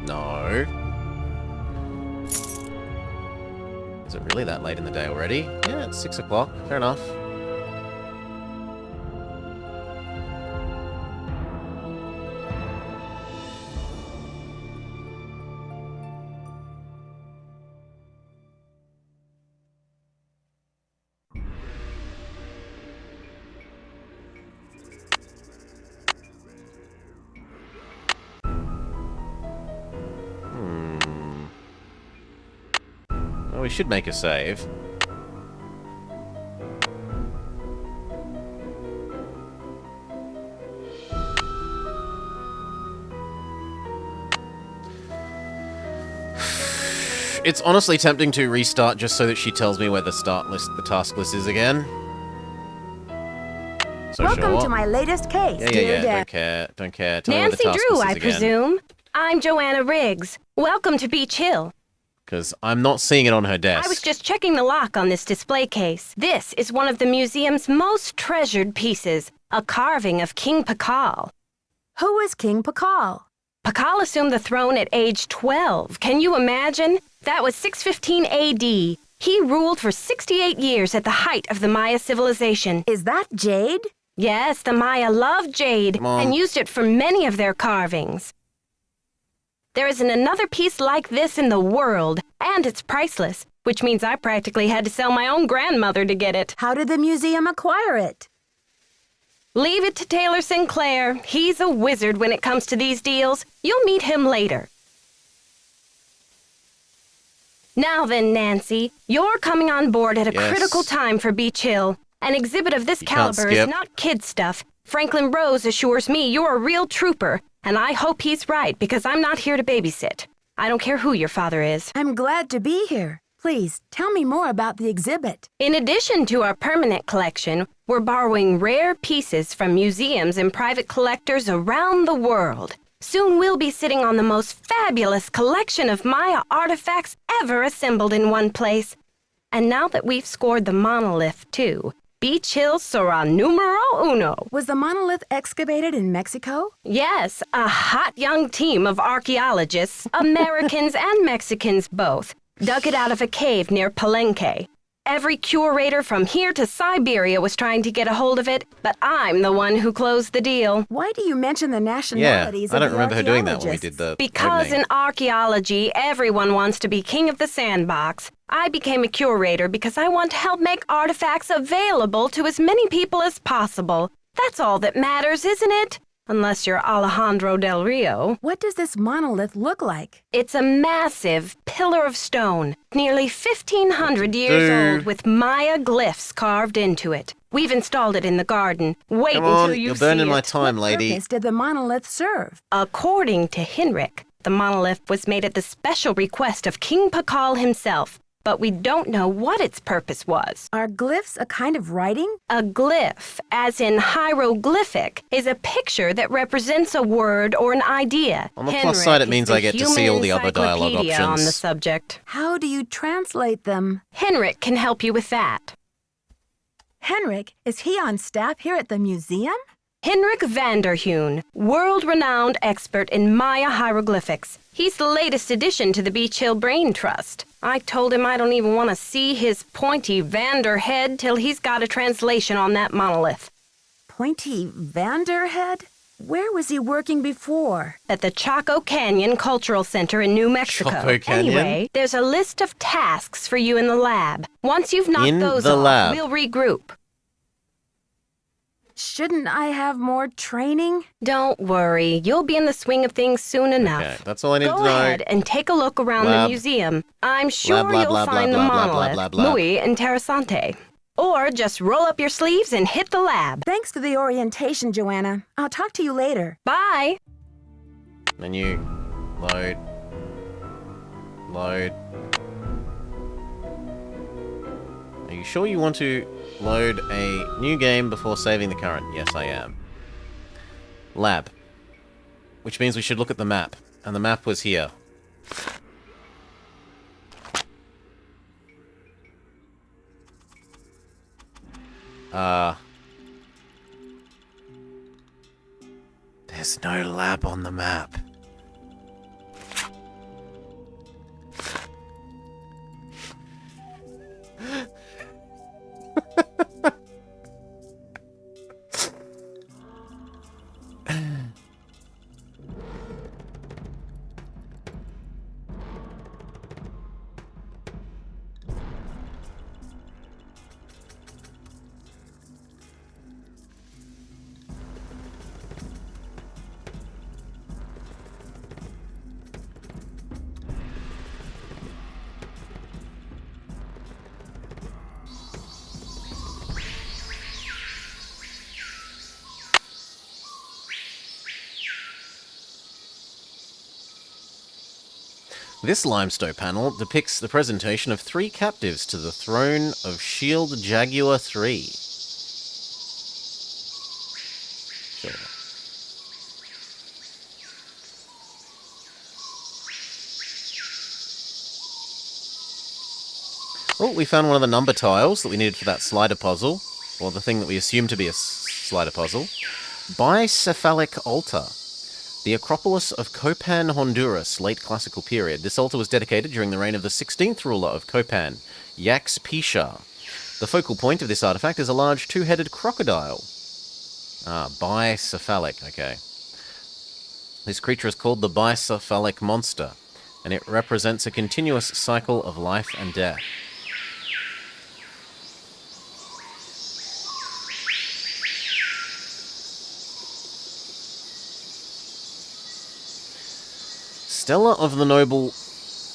No. Is it really that late in the day already? Yeah, it's 6 o'clock. Fair enough. Well, we should make a save. It's honestly tempting to restart just so that she tells me where the task list is again. So Welcome sure. to my latest case, dear Dad. Don't care. Tell me where the Nancy task Drew, list is I again. presume. I'm Joanna Riggs. Welcome to Beach Hill. Because I'm not seeing it on her desk. I was just checking the lock on this display case. This is one of the museum's most treasured pieces, a carving of King Pakal. Who is King Pakal? Pakal assumed the throne at age 12. Can you imagine? That was 615 A.D. He ruled for 68 years at the height of the Maya civilization. Is that jade? Yes, the Maya loved jade and used it for many of their carvings. There isn't another piece like this in the world, and it's priceless, which means I practically had to sell my own grandmother to get it. How did the museum acquire it? Leave it to Taylor Sinclair. He's a wizard when it comes to these deals. You'll meet him later. Now then, Nancy, you're coming on board at a critical time for Beach Hill. An exhibit of this caliber is not kid stuff. Franklin Rose assures me you're a real trooper, and I hope he's right because I'm not here to babysit. I don't care who your father is. I'm glad to be here. Please, tell me more about the exhibit. In addition to our permanent collection, we're borrowing rare pieces from museums and private collectors around the world. Soon we'll be sitting on the most fabulous collection of Maya artifacts ever assembled in one place. And now that we've scored the monolith, too, Beach Hill sera numero uno. Was the monolith excavated in Mexico? Yes, a hot young team of archaeologists, Americans and Mexicans both, dug it out of a cave near Palenque. Every curator from here to Siberia was trying to get a hold of it, but I'm the one who closed the deal. Why do you mention the nationalities I of don't the remember her doing that when we archaeologists? did the Because opening. in archaeology, everyone wants to be king of the sandbox. I became a curator because I want to help make artifacts available to as many people as possible. That's all that matters, isn't it? unless you're Alejandro Del Rio. What does this monolith look like? It's a massive pillar of stone, nearly 1,500 years old, with Maya glyphs carved into it. We've installed it in the garden. Wait Come until on, you you're see burning my it. time, What lady. purpose did the monolith serve? According to Henrik, the monolith was made at the special request of King Pakal himself, but we don't know what its purpose was. Are glyphs a kind of writing? A glyph, as in hieroglyphic, is a picture that represents a word or an idea. On the plus side, it means I get to see all the other dialogue Henrik is the human encyclopedia on the options. subject. How do you translate them? Henrik can help you with that. Henrik, is he on staff here at the museum? Henrik Vanderheun, world-renowned expert in Maya hieroglyphics. He's the latest addition to the Beach Hill Brain Trust. I told him I don't even want to see his pointy Vander head till he's got a translation on that monolith. Pointy Vanderhead? Where was he working before? At the Chaco Canyon Cultural Center in New Mexico. Chaco Canyon? Anyway, there's a list of tasks for you in the lab. Once you've knocked In those the off, lab. we'll regroup. Shouldn't I have more training? Don't worry, you'll be in the swing of things soon enough. Okay, that's all I need Go to know. ahead and take a look around Lab. the museum. I'm sure blah, you'll blah, find blah, the blah, blah, monolith blah, blah, blah. muy interesante. Or just roll up your sleeves and hit the lab. Thanks for the orientation, Joanna. I'll talk to you later. Bye. Menu. Load. Load. Are you sure you want to load a new game before saving the current? Yes, I am. Lab. Which means we should look at the map. And the map was here. There's no lab on the map. This limestone panel depicts the presentation of 3 captives to the throne of Shield Jaguar 3. Sure. Oh, we found one of the number tiles that we needed for that slider puzzle, or the thing that we assume to be a slider puzzle. Bicephalic altar. The Acropolis of Copan, Honduras, late classical period. This altar was dedicated during the reign of the 16th ruler of Copan, Yax Pisha. The focal point of this artifact is a large 2-headed crocodile. Ah, bicephalic, okay. This creature is called the bicephalic monster, and it represents a continuous cycle of life and death. Stella of the Noble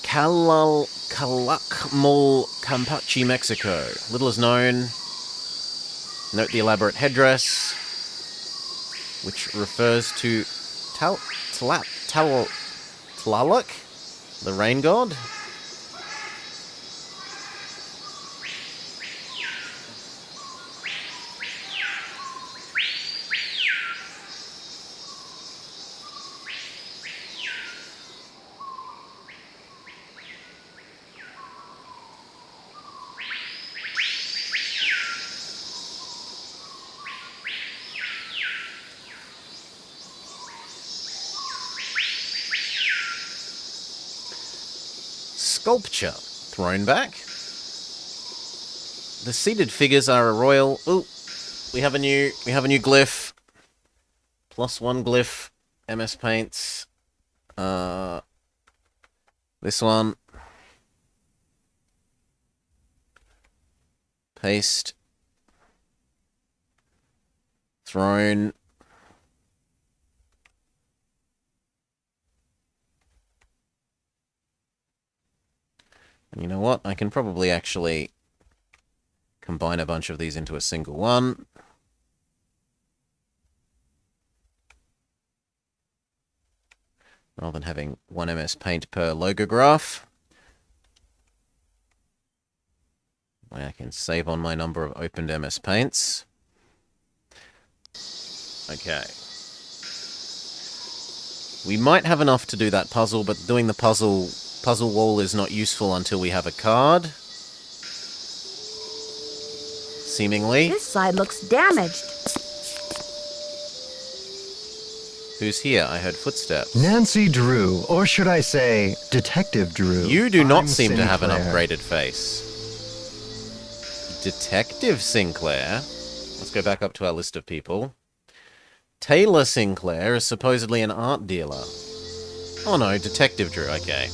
Calakmul, Campeche, Mexico. Little is known. Note the elaborate headdress, which refers to Tlaloc, the rain god. Sculpture thrown back. The seated figures are a royal. Ooh, we have a new glyph. +1 glyph. MS Paints. This one. Paste. Throne. You know what? I can probably actually combine a bunch of these into a single one. Rather than having one MS Paint per logograph. I can save on my number of opened MS Paints. Okay. We might have enough to do that puzzle, but doing the puzzle wall is not useful until we have a card. Seemingly. This side looks damaged. Who's here? I heard footsteps. Nancy Drew, or should I say, Detective Drew. You do not I'm seem to have an Sinclair. upgraded face. Detective Sinclair. Let's go back up to our list of people. Taylor Sinclair is supposedly an art dealer. Oh no, Detective Drew, okay.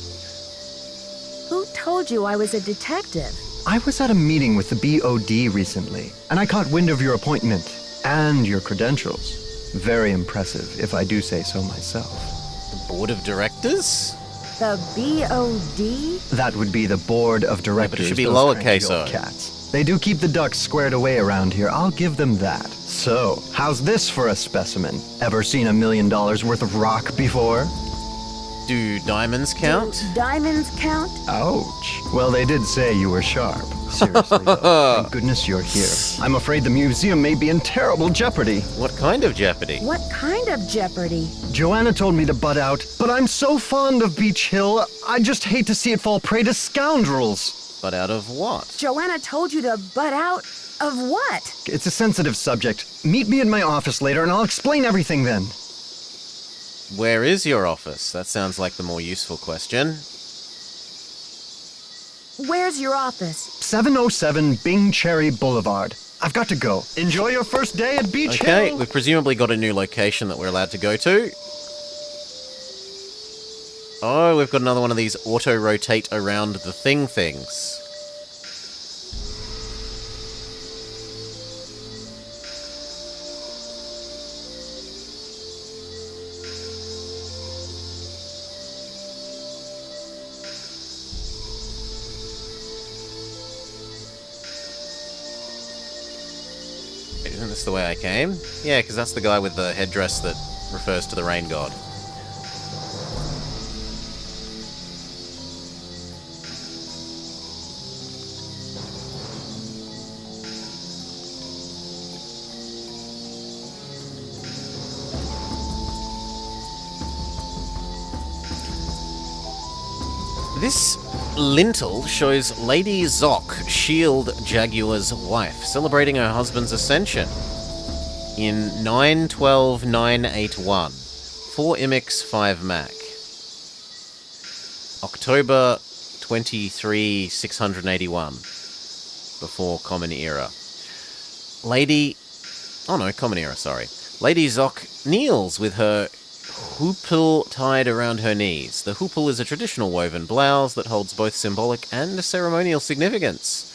Who told you I was a detective? I was at a meeting with the BOD recently, and I caught wind of your appointment and your credentials. Very impressive, if I do say so myself. The board of directors? The BOD? That would be the board of directors. it should be those lowercase cranky old o. cats. They do keep the ducks squared away around here, I'll give them that. So, how's this for a specimen? Ever seen $1 million worth of rock before? Do diamonds count? Diamonds count? Ouch. Well, they did say you were sharp. Seriously, though. Thank goodness you're here. I'm afraid the museum may be in terrible jeopardy. What kind of jeopardy? What kind of jeopardy? Joanna told me to butt out, but I'm so fond of Beach Hill, I just hate to see it fall prey to scoundrels. But out of what? Joanna told you to butt out of what? It's a sensitive subject. Meet me in my office later and I'll explain everything then. Where is your office? That sounds like the more useful question. Where's your office? 707 Bing Cherry Boulevard. I've got to go. Enjoy your first day at Beach Okay, Hill. we've presumably got a new location that we're allowed to go to. Oh, we've got another one of these auto-rotate around the things. Isn't this the way I came? Yeah, because that's the guy with the headdress that refers to the rain god. This lintel shows Lady Zoc, Shield Jaguar's wife, celebrating her husband's ascension in 9/12/981. 4 Imix 5 Mac. October 23, 681. Before Common Era. Lady Zoc kneels with her hoopel tied around her knees. The hoopel is a traditional woven blouse that holds both symbolic and ceremonial significance.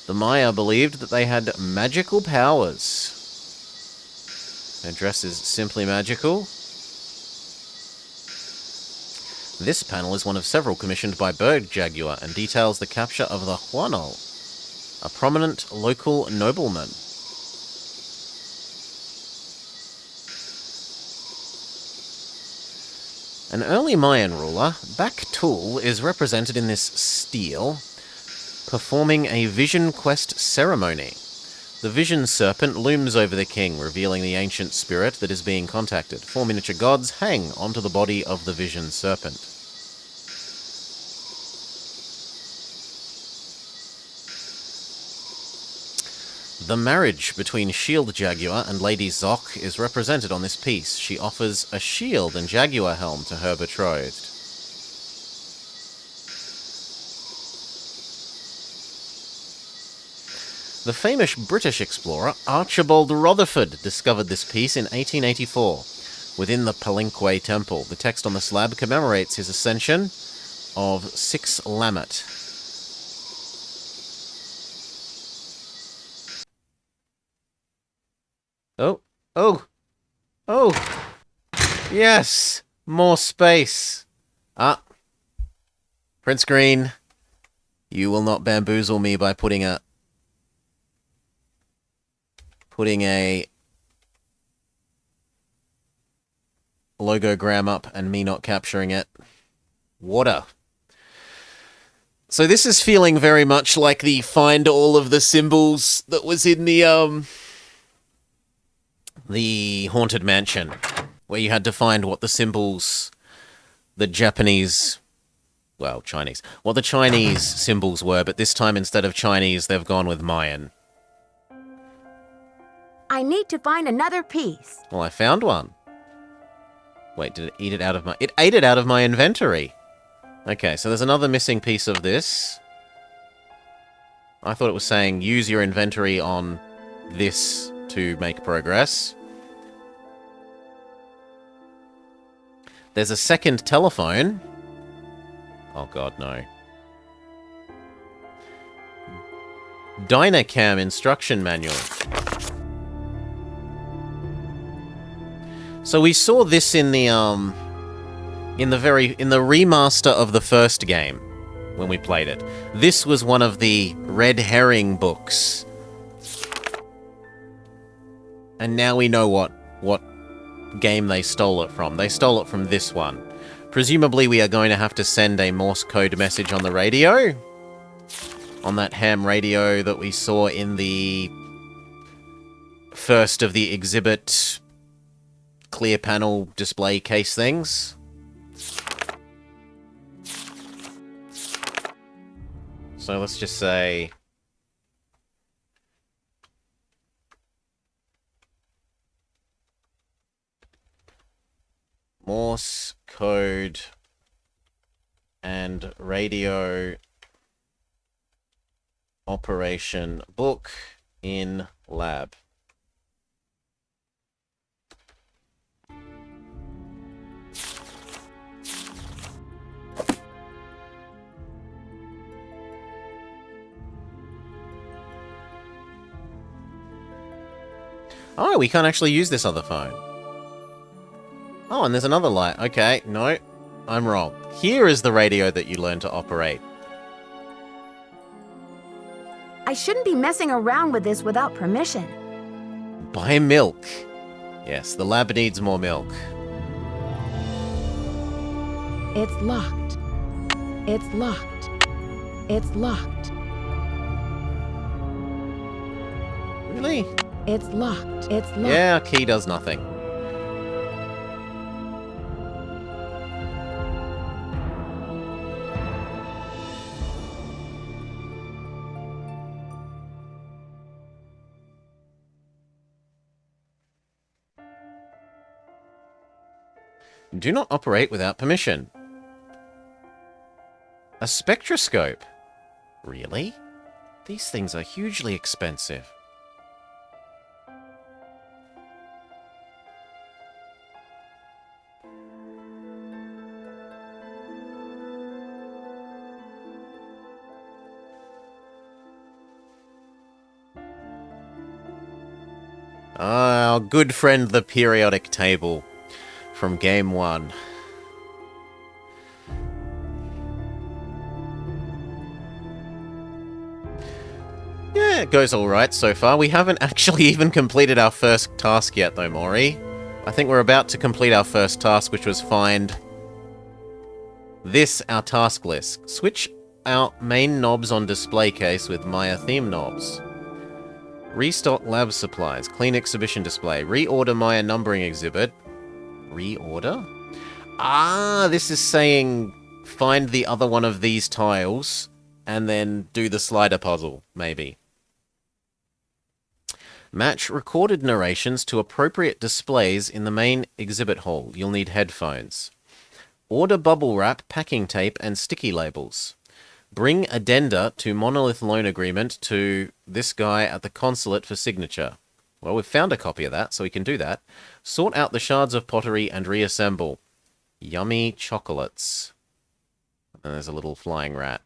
The Maya believed that they had magical powers. Her dress is simply magical. This panel is one of several commissioned by Bird Jaguar and details the capture of the Huanol, a prominent local nobleman. An early Mayan ruler, Baktul, is represented in this stele, performing a vision quest ceremony. The vision serpent looms over the king, revealing the ancient spirit that is being contacted. 4 miniature gods hang onto the body of the vision serpent. The marriage between Shield Jaguar and Lady Zoc is represented on this piece. She offers a shield and jaguar helm to her betrothed. The famous British explorer Archibald Rutherford discovered this piece in 1884 within the Palenque Temple. The text on the slab commemorates his ascension of 6 Lamet. Oh! Yes! More space! Ah. Prince Green. You will not bamboozle me by putting a logogram up and me not capturing it. Water. So this is feeling very much like the find all of the symbols that was in the Haunted Mansion, where you had to find what the symbols, the Japanese, well, Chinese, what the Chinese symbols were, but this time instead of Chinese, they've gone with Mayan. I need to find another piece. Well, I found one. Wait, did it eat it out of my... It ate it out of my inventory. Okay, so there's another missing piece of this. I thought it was saying use your inventory on this to make progress. There's a second telephone. Oh god, no. Dynacam instruction manual. So we saw this in the remaster of the first game when we played it. This was one of the red herring books. And now we know what game they stole it from. They stole it from this one. Presumably we are going to have to send a Morse code message on the radio. On that ham radio that we saw in the first of the exhibit clear panel display case things. So let's just say Morse code and radio operation book in lab. Oh, we can't actually use this other phone. Oh, and there's another light. Okay, no, I'm wrong. Here is the radio that you learn to operate. I shouldn't be messing around with this without permission. Buy milk. Yes, the lab needs more milk. It's locked. It's locked. It's locked. Really? It's locked. It's locked. Yeah, key does nothing. Do not operate without permission. A spectroscope? Really? These things are hugely expensive. Our good friend the periodic table from game 1. Yeah, it goes alright so far. We haven't actually even completed our first task yet though, Maury. I think we're about to complete our first task, which was find this, our task list. Switch out main knobs on display case with Maya theme knobs. Restock lab supplies. Clean exhibition display. Reorder Maya numbering exhibit. Reorder? Ah, this is saying find the other one of these tiles and then do the slider puzzle, maybe. Match recorded narrations to appropriate displays in the main exhibit hall. You'll need headphones. Order bubble wrap, packing tape, and sticky labels. Bring addenda to Monolith Loan Agreement to this guy at the consulate for signature. Well, we've found a copy of that, so we can do that. Sort out the shards of pottery and reassemble. Yummy chocolates. And there's a little flying rat.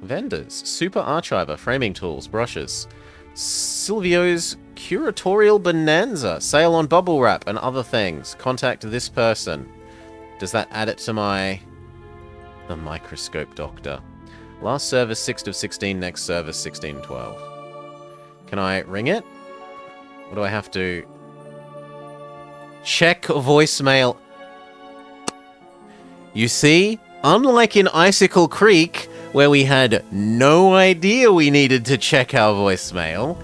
Vendors. Super Archiver, framing tools, brushes. Silvio's Curatorial Bonanza. Sale on bubble wrap and other things. Contact this person. Does that add it to my The microscope doctor. Last service 6th of 16, next service 16/12. Can I ring it? What do I have to... Check voicemail. You see, unlike in Icicle Creek, where we had no idea we needed to check our voicemail,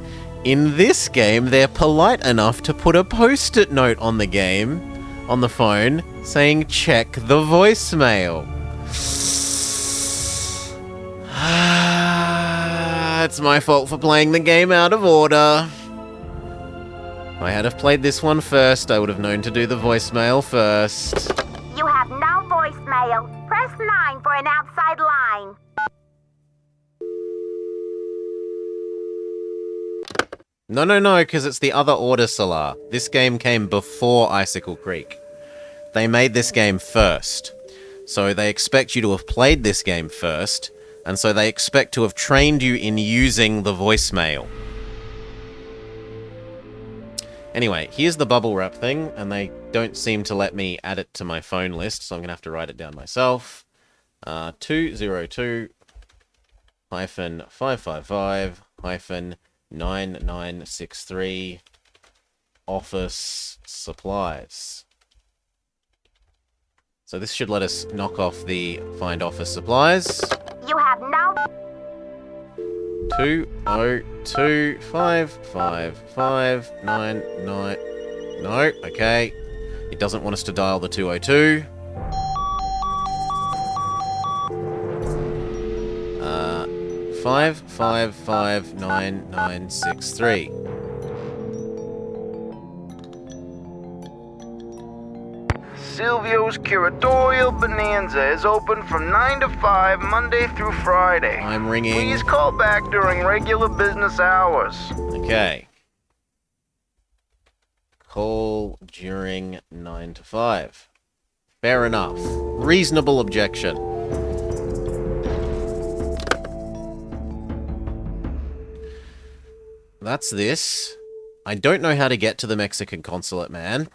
in this game they're polite enough to put a post-it note on the phone, saying check the voicemail. It's my fault for playing the game out of order. If I had have played this one first, I would have known to do the voicemail first. You have no voicemail. Press 9 for an outside line. No, because it's the other order, Solar. This game came before Icicle Creek. They made this game first. So they expect you to have played this game first, and so they expect to have trained you in using the voicemail. Anyway, here's the bubble wrap thing, and they don't seem to let me add it to my phone list, so I'm going to have to write it down myself. 202-555-9963 office supplies. So this should let us knock off the find office supplies. You have no... 202-555-99... No, okay. It doesn't want us to dial the 202. 555-9963. Silvio's Curatorial Bonanza is open from 9 to 5 Monday through Friday. I'm ringing. Please call back during regular business hours. Okay. Call during 9 to 5. Fair enough. Reasonable objection. That's this. I don't know how to get to the Mexican consulate, man.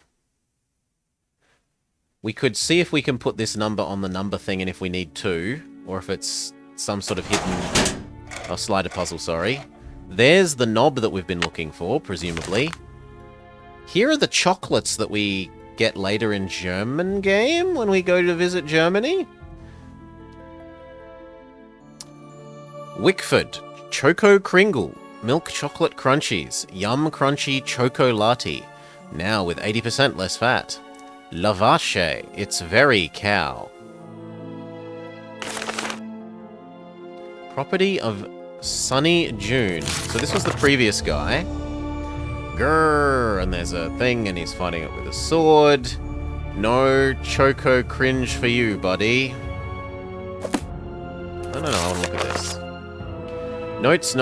We could see if we can put this number on the number thing and if we need to, or if it's some sort of hidden... Oh, slider puzzle, sorry. There's the knob that we've been looking for, presumably. Here are the chocolates that we get later in German game when we go to visit Germany. Wickford, Choco Kringle, Milk Chocolate Crunchies, Yum Crunchy Choco Latte, now with 80% less fat. Lavache, it's very cow. Property of Sunny June. So this was the previous guy. Grrr, and there's a thing and he's fighting it with a sword. No Choco cringe for you, buddy. No, I want to look at this. Notes.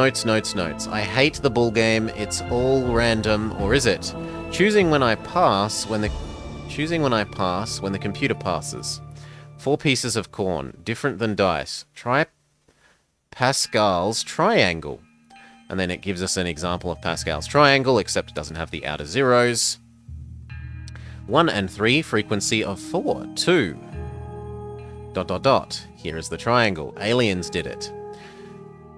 I hate the bull game. It's all random, or is it? Choosing when I pass when the computer passes. 4 pieces of corn, different than dice. Try Pascal's triangle. And then it gives us an example of Pascal's triangle, except it doesn't have the outer zeros. 1 and 3, frequency of 4. 2. ... Here is the triangle. Aliens did it.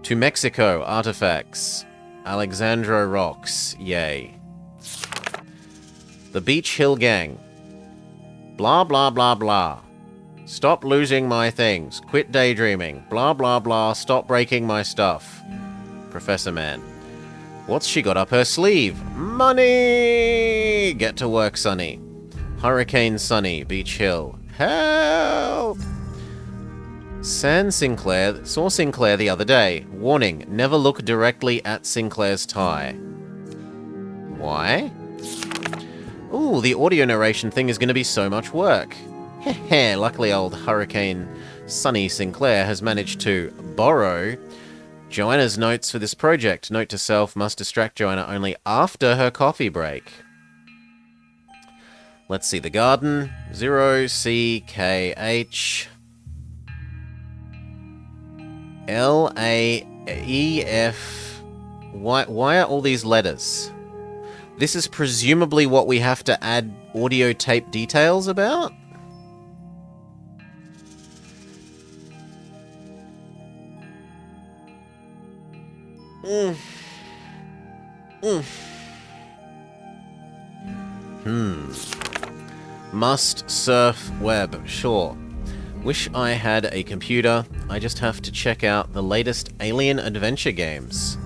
To Mexico, artifacts. Alexandro rocks. Yay. The Beach Hill Gang. Blah, blah, blah, blah. Stop losing my things. Quit daydreaming. Blah, blah, blah. Stop breaking my stuff. Professor Man. What's she got up her sleeve? Money! Get to work, Sonny. Hurricane Sunny, Beach Hill. Help! Saw Sinclair the other day. Warning, never look directly at Sinclair's tie. Why? Ooh, the audio narration thing is going to be so much work. Heh, luckily old Hurricane Sunny Sinclair has managed to borrow Joanna's notes for this project. Note to self, must distract Joanna only after her coffee break. Let's see, the garden. 0CKH LAEF. Why are all these letters? This is presumably what we have to add audio tape details about? Must surf web, sure. Wish I had a computer. I just have to check out the latest alien adventure games.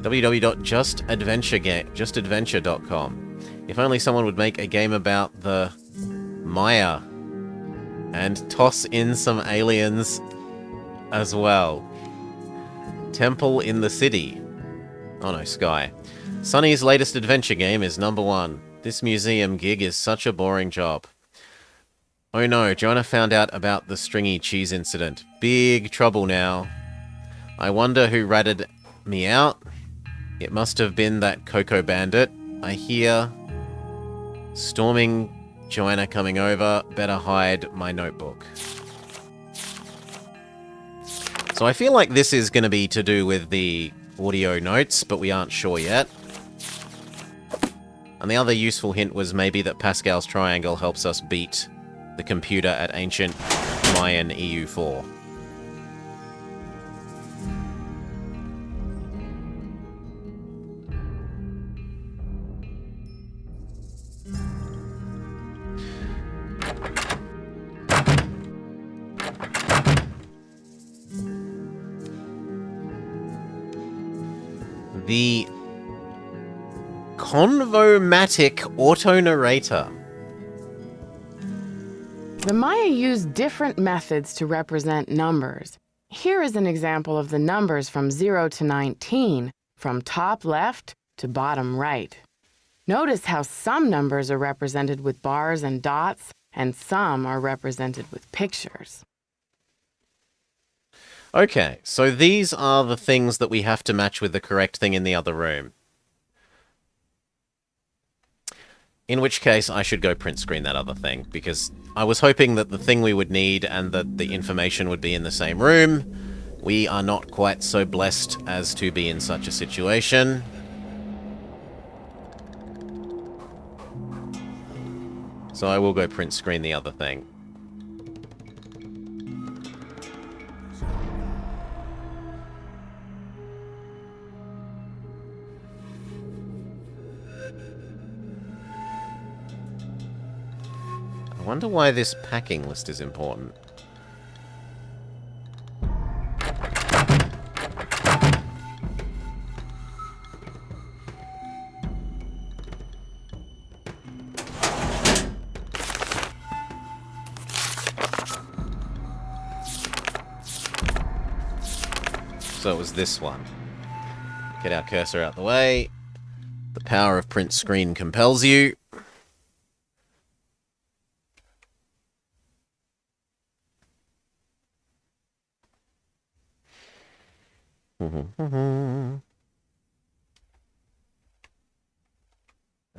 www.justadventure.com. If only someone would make a game about the Maya and toss in some aliens as well. Temple in the City. Oh no, Sky. Sunny's latest adventure game is #1. This museum gig is such a boring job. Oh no, Joanna found out about the stringy cheese incident. Big trouble now. I wonder who ratted me out. It must have been that Coco Bandit. I hear storming Joanna coming over. Better hide my notebook. So I feel like this is going to be to do with the audio notes, but we aren't sure yet. And the other useful hint was maybe that Pascal's triangle helps us beat the computer at ancient Mayan EU4. The Convomatic Auto-Narrator. The Maya used different methods to represent numbers. Here is an example of the numbers from 0 to 19, from top left to bottom right. Notice how some numbers are represented with bars and dots, and some are represented with pictures. Okay, so these are the things that we have to match with the correct thing in the other room. In which case, I should go print screen that other thing, because I was hoping that the thing we would need and that the information would be in the same room. We are not quite so blessed as to be in such a situation. So I will go print screen the other thing. I wonder why this packing list is important. So it was this one. Get our cursor out the way. The power of print screen compels you.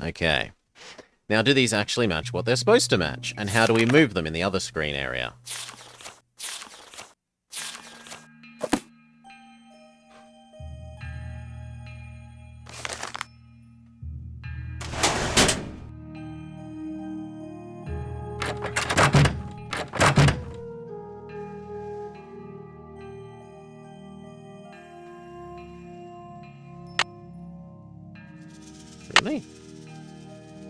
Okay. Now, do these actually match what they're supposed to match? And how do we move them in the other screen area? Really?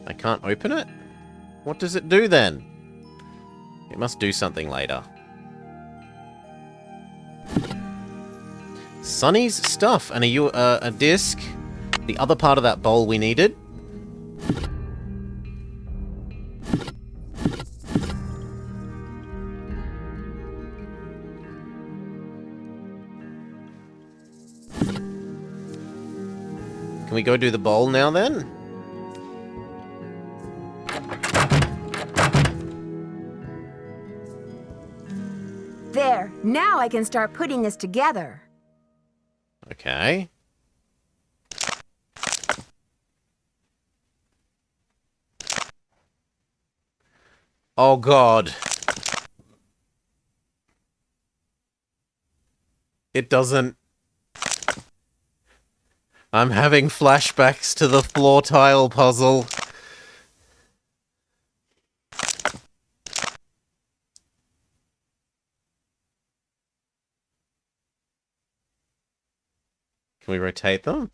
I can't open it? What does it do then? It must do something later. Sunny's stuff and a disc. The other part of that bowl we needed. Can we go do the bowl now then? There, now I can start putting this together. Okay. Oh God. It doesn't... I'm having flashbacks to the floor tile puzzle. Can we rotate them?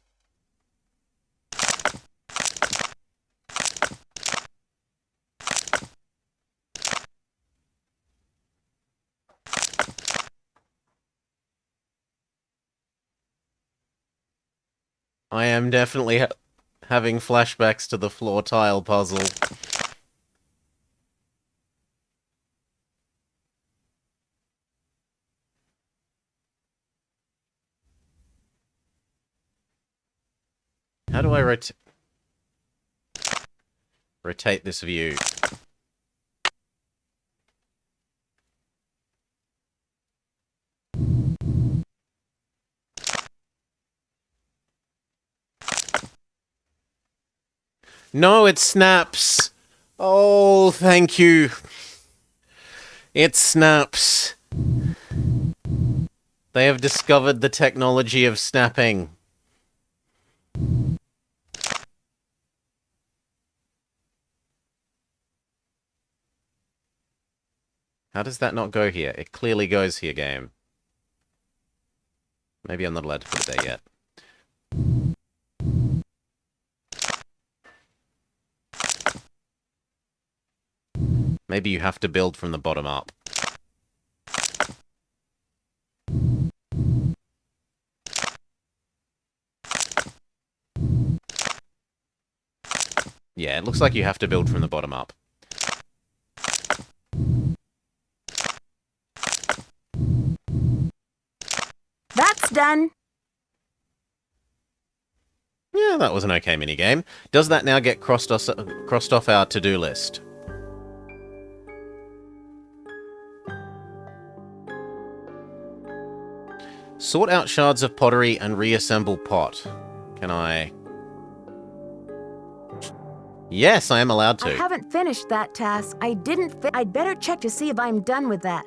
I am definitely having flashbacks to the floor tile puzzle. How do I rotate this view? No, it snaps. Oh, thank you. It snaps. They have discovered the technology of snapping. How does that not go here? It clearly goes here, game. Maybe I'm not allowed to put it there yet. Maybe you have to build from the bottom up. Yeah, it looks like you have to build from the bottom up. That's done. Yeah, that was an okay minigame. Does that now get crossed off our to-do list? Sort out shards of pottery and reassemble pot. Can I... Yes, I am allowed to. I haven't finished that task. I'd better check to see if I'm done with that.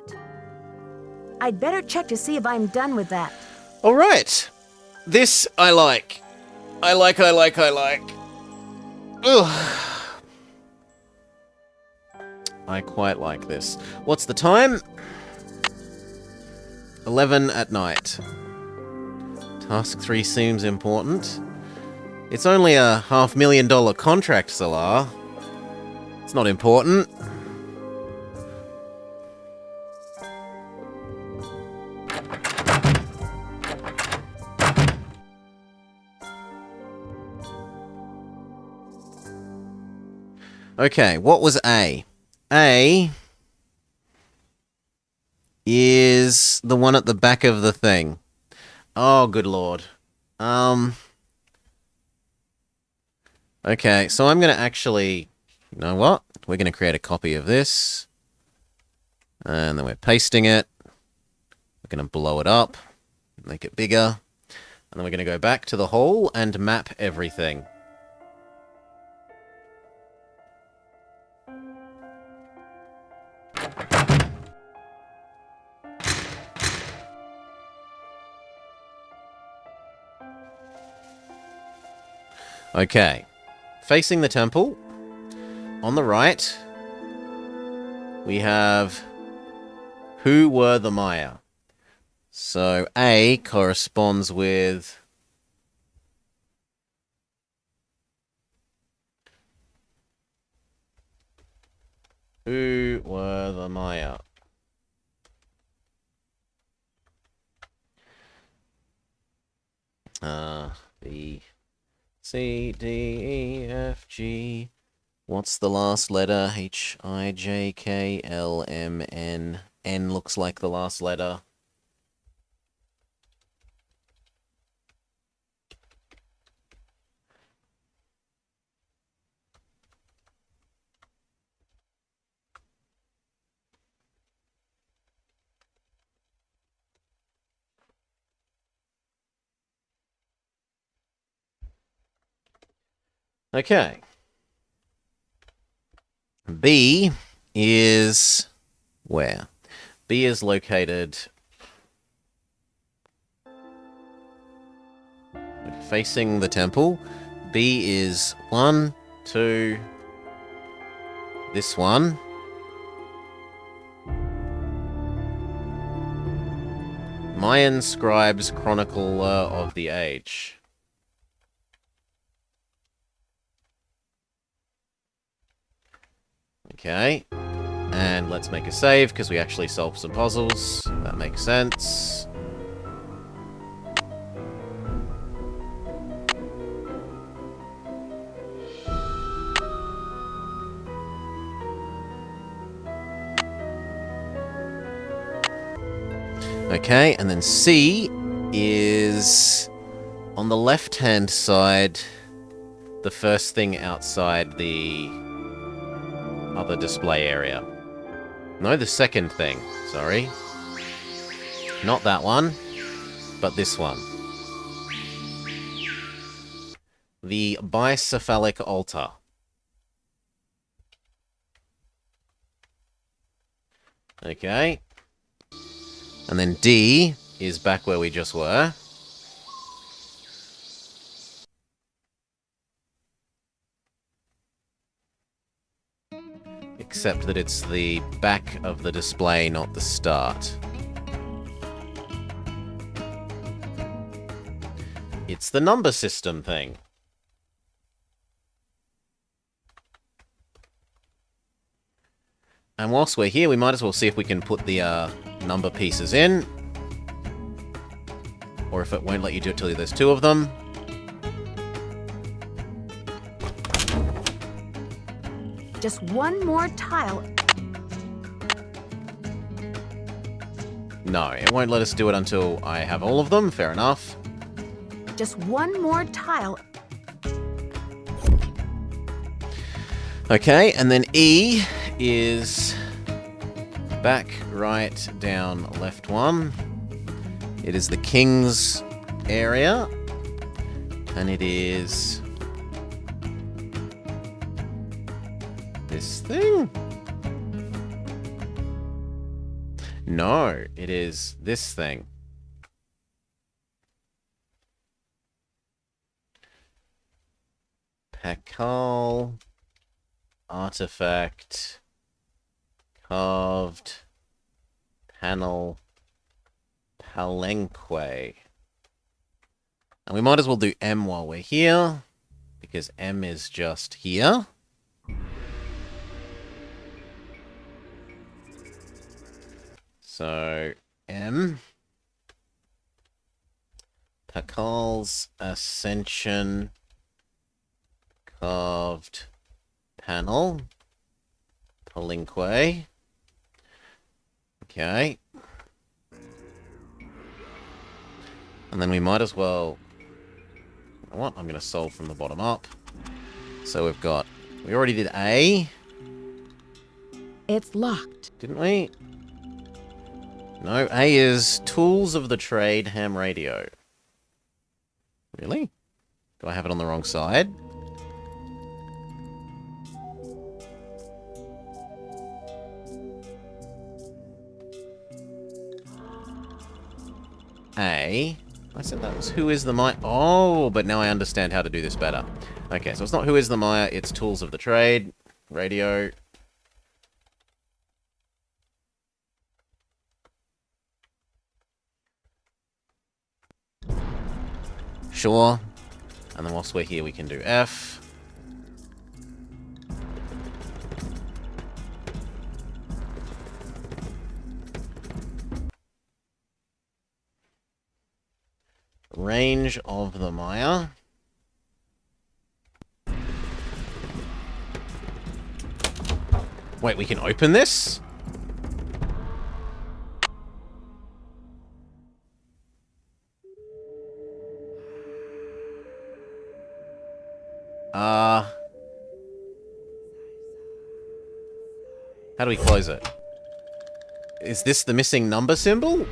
All right. This I like. I like. Ugh. I quite like this. What's the time? 11 at night. Task 3 seems important. It's only a $500,000 contract, Salar. It's not important. Okay, what was A? A is the one at the back of the thing. Oh, good lord. Okay, so I'm going to actually... You know what? We're going to create a copy of this. And then we're pasting it. We're going to blow it up. Make it bigger. And then we're going to go back to the hole and map everything. Okay. Facing the temple, on the right, we have who were the Maya. So A corresponds with who were the Maya. B, C, D, E, F, G. What's the last letter? H, I, J, K, L, M, N. N looks like the last letter. Okay. B is where? B is located facing the temple. B is 1, 2, this one. Mayan scribes chronicler of the age. Okay. And let's make a save, because we actually solved some puzzles. That makes sense. Okay, and then C is on the left-hand side, the first thing outside the other display area. No, the second thing, sorry. Not that one, but this one. The bicephalic altar. Okay. And then D is back where we just were. Except that it's the back of the display, not the start. It's the number system thing. And whilst we're here, we might as well see if we can put the number pieces in. Or if it won't let you do it till there's two of them. Just one more tile. No, it won't let us do it until I have all of them. Fair enough. Just one more tile. Okay, and then E is back, right, down, left one. It is the king's area. And it is this thing? No, it is this thing. Pakal, artifact, carved, panel, palenque. And we might as well do M while we're here, because M is just here. So, M. Pakal's Ascension. Carved panel. Palenque. Okay. And then we might as well... You know what? I'm going to solve from the bottom up. So we've got... We already did A. It's locked. Didn't we? No, A is Tools of the Trade Ham Radio. Really? Do I have it on the wrong side? A. I said that was Who is the Maya. Oh, but now I understand how to do this better. Okay, so it's not Who is the Maya, it's Tools of the Trade Radio. Sure. And then whilst we're here, we can do F. Range of the Maya. Wait, we can open this? How do we close it? Is this the missing number symbol?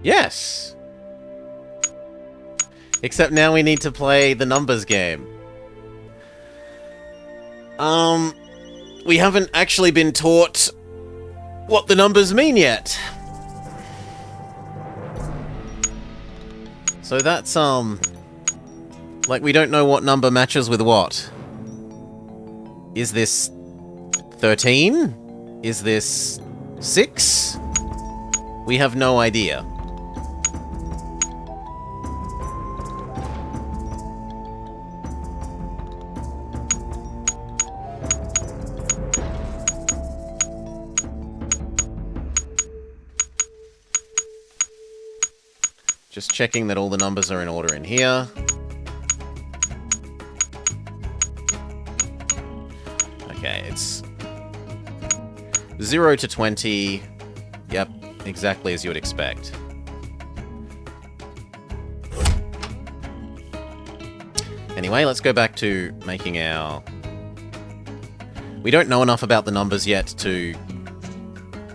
Yes! Except now we need to play the numbers game. We haven't actually been taught what the numbers mean yet. So that's, like, we don't know what number matches with what. Is this 13? Is this 6? We have no idea. Just checking that all the numbers are in order in here. Okay, it's 0 to 20. Yep, exactly as you would expect. Anyway, let's go back to making our... We don't know enough about the numbers yet to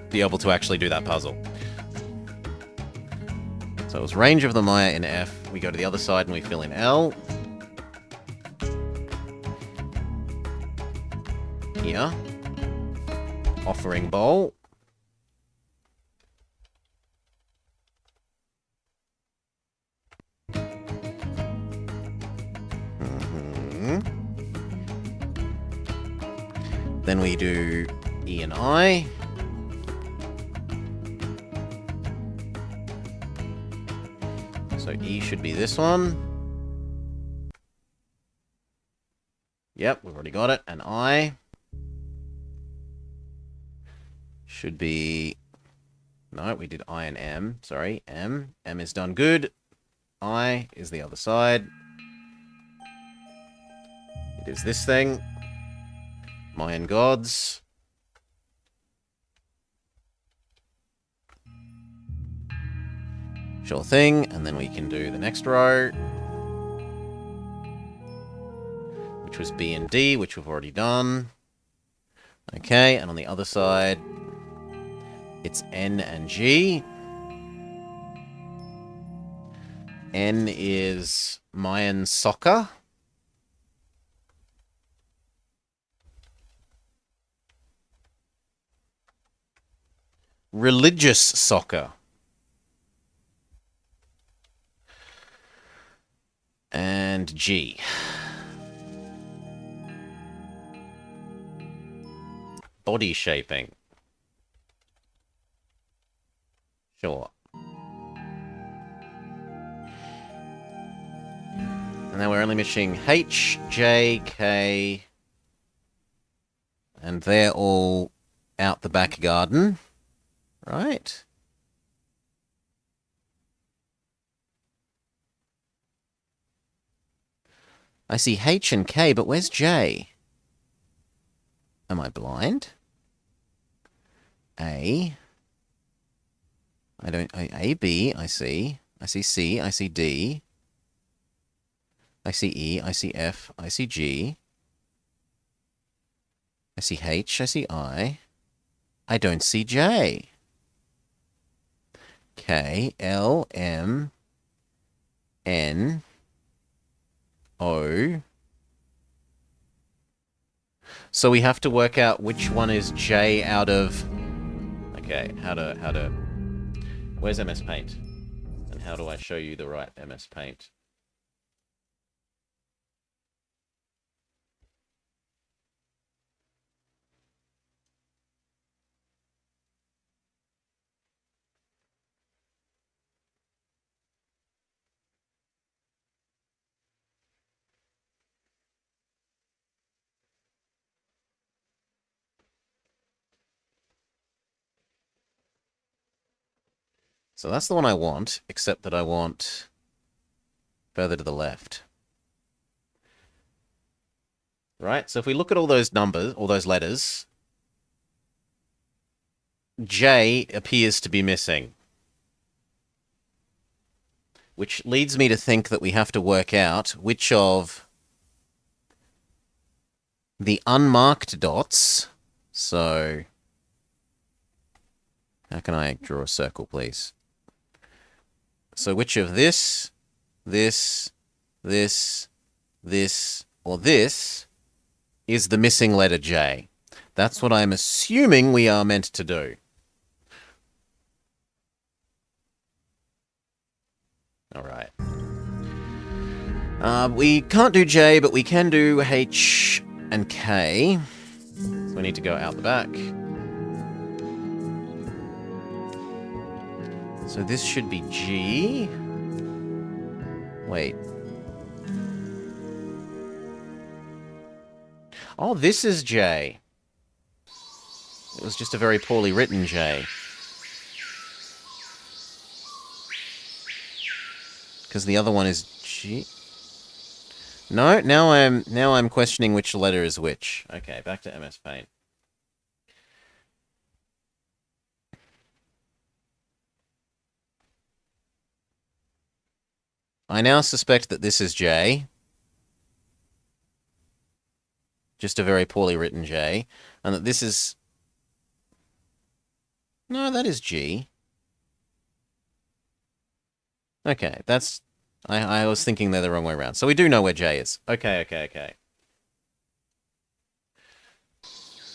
be able to actually do that puzzle. So it was range of the Maya in F. We go to the other side and we fill in L. Here. Offering bowl. Then we do E and I. So E should be this one. Yep, we've already got it. And I should be... No, we did I and M. Sorry, M. M is done good. I is the other side. It is this thing. Mayan gods. Sure thing. And then we can do the next row, which was B and D, which we've already done. Okay, and on the other side, it's N and G. N is Mayan soccer. Religious soccer. And G. Body shaping. Sure. And now we're only missing H, J, K, and they're all out the back garden. Right. I see H and K, but where's J? Am I blind? A. A, B, I see. I see C, I see D. I see E, I see F, I see G. I see H, I see I. I don't see J. K, L, M, N, O. So we have to work out which one is J out of... Okay, how to... Where's MS Paint? And how do I show you the right MS Paint? So that's the one I want, except that I want further to the left. Right, so if we look at all those numbers, all those letters, J appears to be missing. Which leads me to think that we have to work out which of the unmarked dots, so how can I draw a circle, please? So which of this, or this is the missing letter J? That's what I'm assuming we are meant to do. All right. We can't do J, but we can do H and K. So we need to go out the back. So this should be G. Wait. Oh, this is J. It was just a very poorly written J. Because the other one is G. No, now I'm questioning which letter is which. Okay, back to MS Paint. I now suspect that this is J. Just a very poorly written J. And that this is... No, that is G. Okay, that's... I was thinking they're the wrong way around. So we do know where J is. Okay.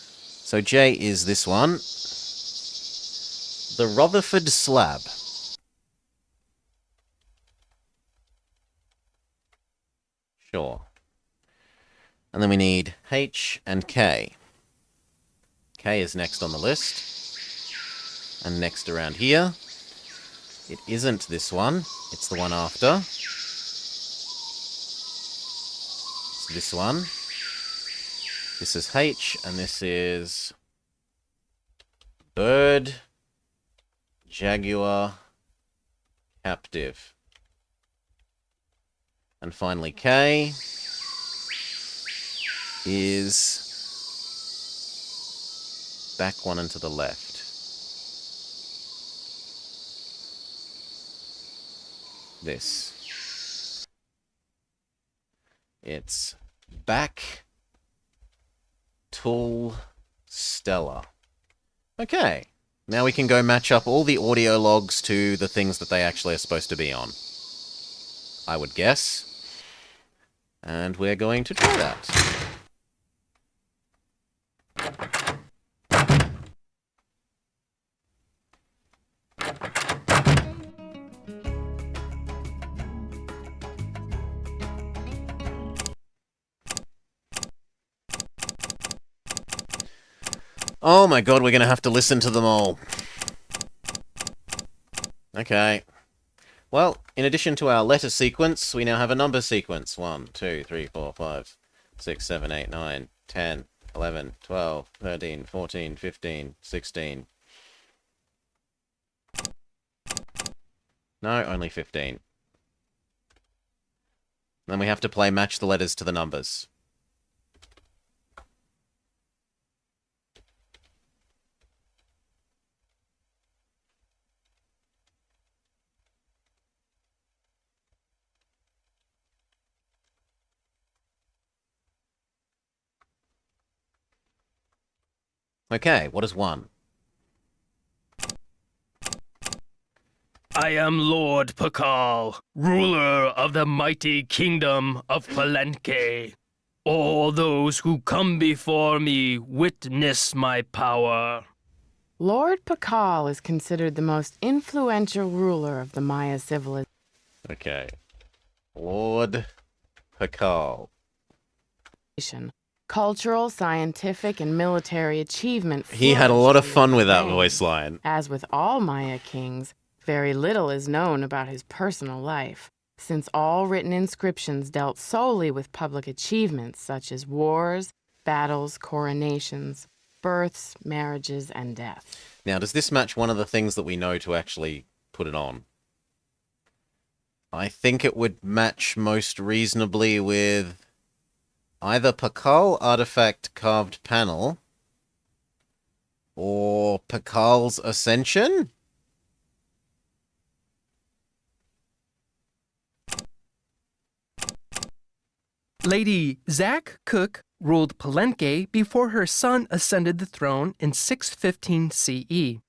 So J is this one. The Rutherford slab. Sure. And then we need H and K. K is next on the list. And next around here. It isn't this one. It's the one after. It's this one. This is H, and this is... Bird, Jaguar, Captive. And finally K is... back one and to the left. This. It's back tool Stella. Okay. Now we can go match up all the audio logs to the things that they actually are supposed to be on. I would guess. And we're going to try that. Oh my god, we're going to have to listen to them all. Okay. Well, in addition to our letter sequence, we now have a number sequence. 1, 2, 3, 4, 5, 6, 7, 8, 9, 10, 11, 12, 13, 14, 15, 16. No, only 15. Then we have to play match the letters to the numbers. Okay, what is 1? I am Lord Pakal, ruler of the mighty kingdom of Palenque. All those who come before me witness my power. Lord Pakal is considered the most influential ruler of the Maya civilization. Okay. Lord Pakal. Cultural, scientific, and military achievement. He had a lot of flourished fun in with that his reign. voice line. As with all Maya kings, very little is known about his personal life, since all written inscriptions dealt solely with public achievements such as wars, battles, coronations, births, marriages, and deaths. Now, does this match one of the things that we know to actually put it on? I think it would match most reasonably with either Pakal artifact carved panel or Pakal's Ascension? Lady Zack Cook ruled Palenque before her son ascended the throne in 615 CE.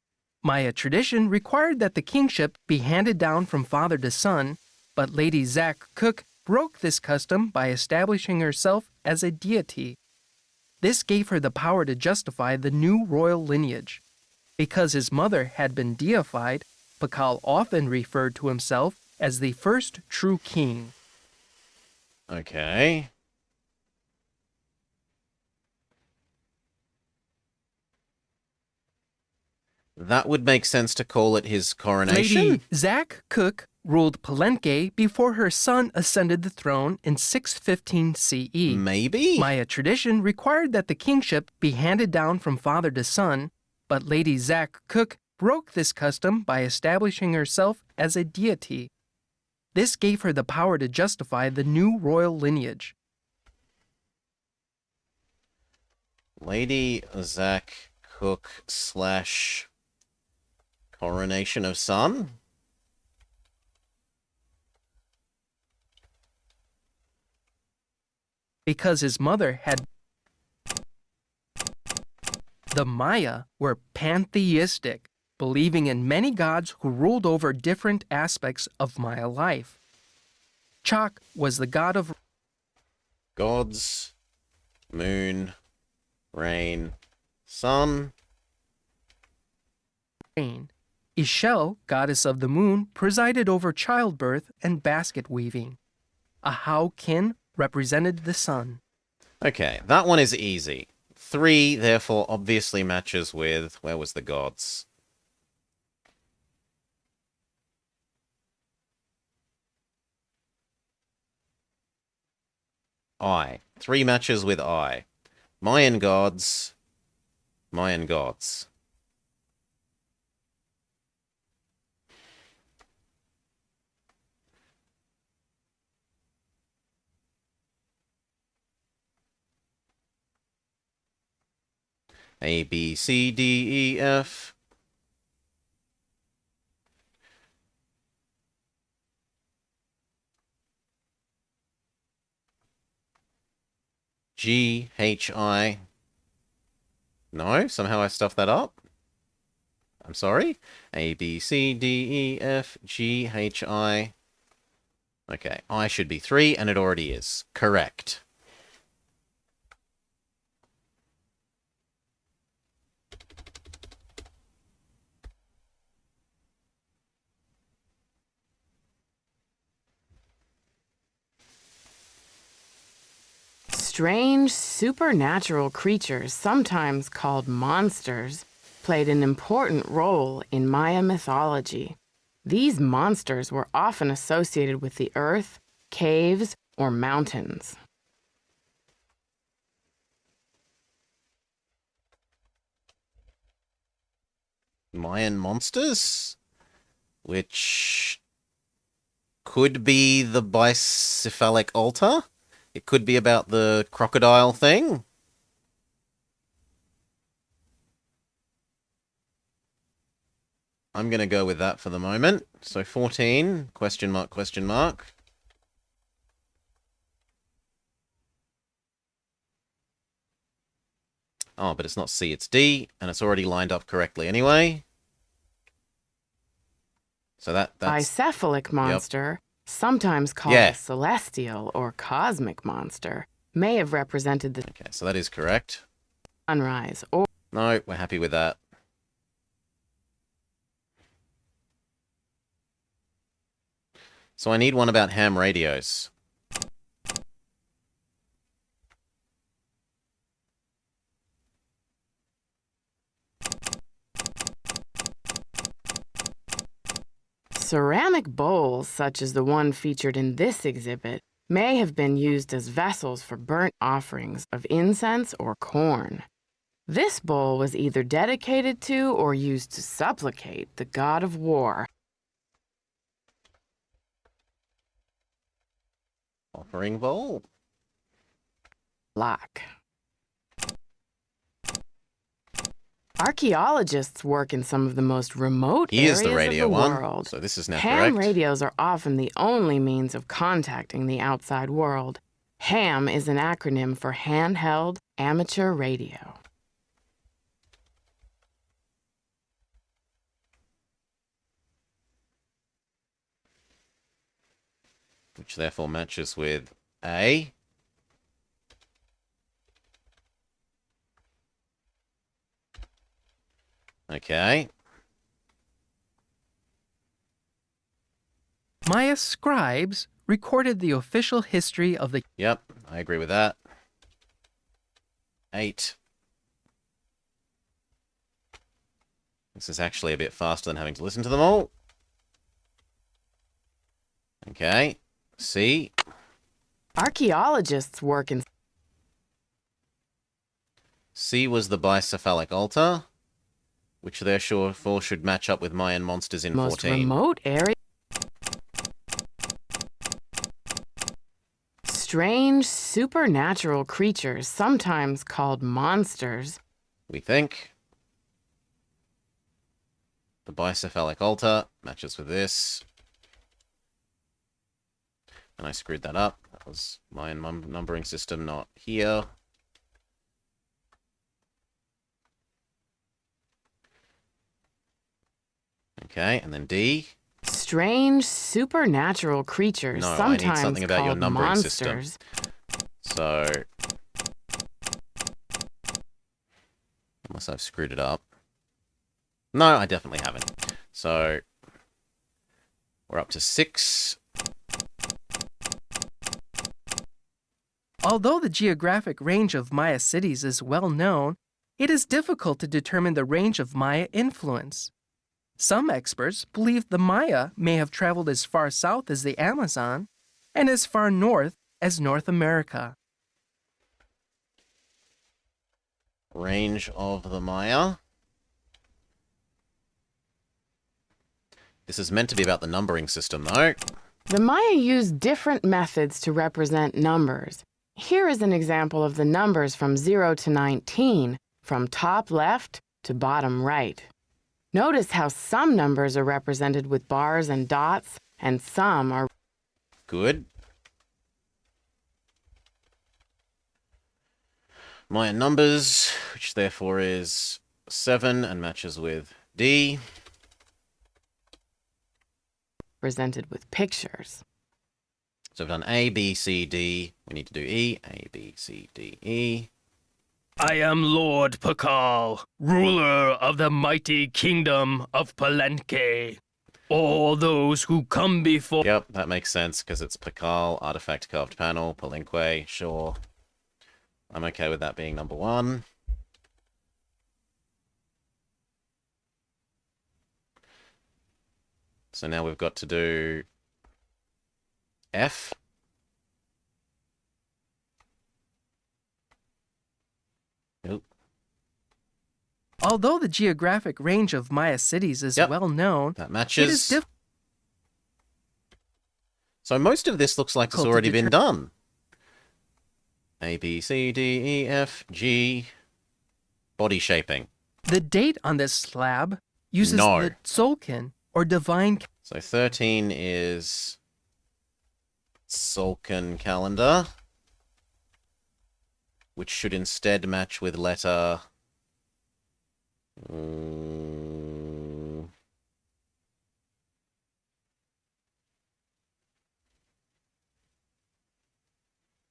Maya tradition required that the kingship be handed down from father to son, but Lady Zack Cook broke this custom by establishing herself as a deity. This gave her the power to justify the new royal lineage. Because his mother had been deified, Pakal often referred to himself as the first true king. Okay. That would make sense to call it his coronation. Lady Zach Cook ruled Palenque before her son ascended the throne in 615 CE. Maybe? Maya tradition required that the kingship be handed down from father to son, but Lady Zach Cook broke this custom by establishing herself as a deity. This gave her the power to justify the new royal lineage. Lady Zach Cook / coronation of son? Because his mother had... The Maya were pantheistic, believing in many gods who ruled over different aspects of Maya life. Chak was the god of Gods, moon, rain, sun. rain. Ishel, goddess of the moon, presided over childbirth and basket weaving. Ahau Kin represented the sun. Okay, that one is easy. 3, therefore, obviously matches with... Where was the gods? I. 3 matches with I. Mayan gods. Mayan gods. A, B, C, D, E, F. G, H, I. No, somehow I stuffed that up. I'm sorry. A, B, C, D, E, F, G, H, I. Okay, I should be 3, and it already is. Correct. Strange supernatural creatures, sometimes called monsters, played an important role in Maya mythology. These monsters were often associated with the earth, caves, or mountains. Mayan monsters? Which could be the bicephalic altar? It could be about the crocodile thing? I'm going to go with that for the moment. So 14, question mark, question mark. Oh, but it's not C, it's D, and it's already lined up correctly anyway. So that's... Bicephalic monster, sometimes called a celestial or cosmic monster, may have represented the Okay, so that is correct. sunrise or... No, we're happy with that. So I need one about ham radios. Ceramic bowls, such as the one featured in this exhibit, may have been used as vessels for burnt offerings of incense or corn. This bowl was either dedicated to or used to supplicate the god of war. Offering bowl. Lock. Archaeologists work in some of the most remote Here's areas the radio of the one. world. So this is now Ham correct. radios are often the only means of contacting the outside world. HAM is an acronym for Handheld Amateur Radio. Which therefore matches with A. Okay. Maya scribes recorded the official history of the... Yep, I agree with that. 8. This is actually a bit faster than having to listen to them all. Okay. C. Archaeologists work in C was the bicephalic altar, which therefore should match up with Mayan monsters in most 14. remote area. Strange supernatural creatures, sometimes called monsters. We think. The bicephalic altar matches with this. And I screwed that up. That was Mayan numbering system, not here. Okay, and then D. Strange supernatural creatures, No, I sometimes need something about your called numbering system. monsters. So, unless I've screwed it up. No, I definitely haven't. So, we're up to 6. Although the geographic range of Maya cities is well known, it is difficult to determine the range of Maya influence. Some experts believe the Maya may have traveled as far south as the Amazon and as far north as North America. Range of the Maya. This is meant to be about the numbering system, though. The Maya used different methods to represent numbers. Here is an example of the numbers from 0 to 19, from top left to bottom right. Notice how some numbers are represented with bars and dots, and some are... Good. Mayan numbers, which therefore is 7 and matches with D. represented with pictures. So I've done A, B, C, D. We need to do E. A, B, C, D, E. I am Lord Pakal, ruler of the mighty kingdom of Palenque. All those who come before... Yep, that makes sense, because it's Pakal, Artifact Carved Panel, Palenque, sure. I'm okay with that being number 1. So now we've got to do F. Nope. Although the geographic range of Maya cities is Yep. well known, That it is matches. difficult So most of this looks like it's to already been determine. done. A, B, C, D, E, F, G. Body shaping. The date on this slab uses No. the Tzolk'in, or divine... So 13 is Tzolk'in calendar, which should instead match with letter...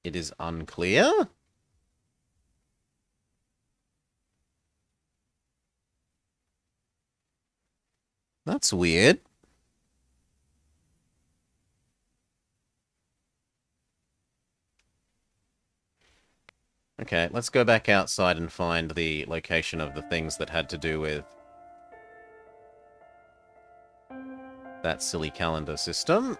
It is unclear. That's weird. Okay, let's go back outside and find the location of the things that had to do with that silly calendar system.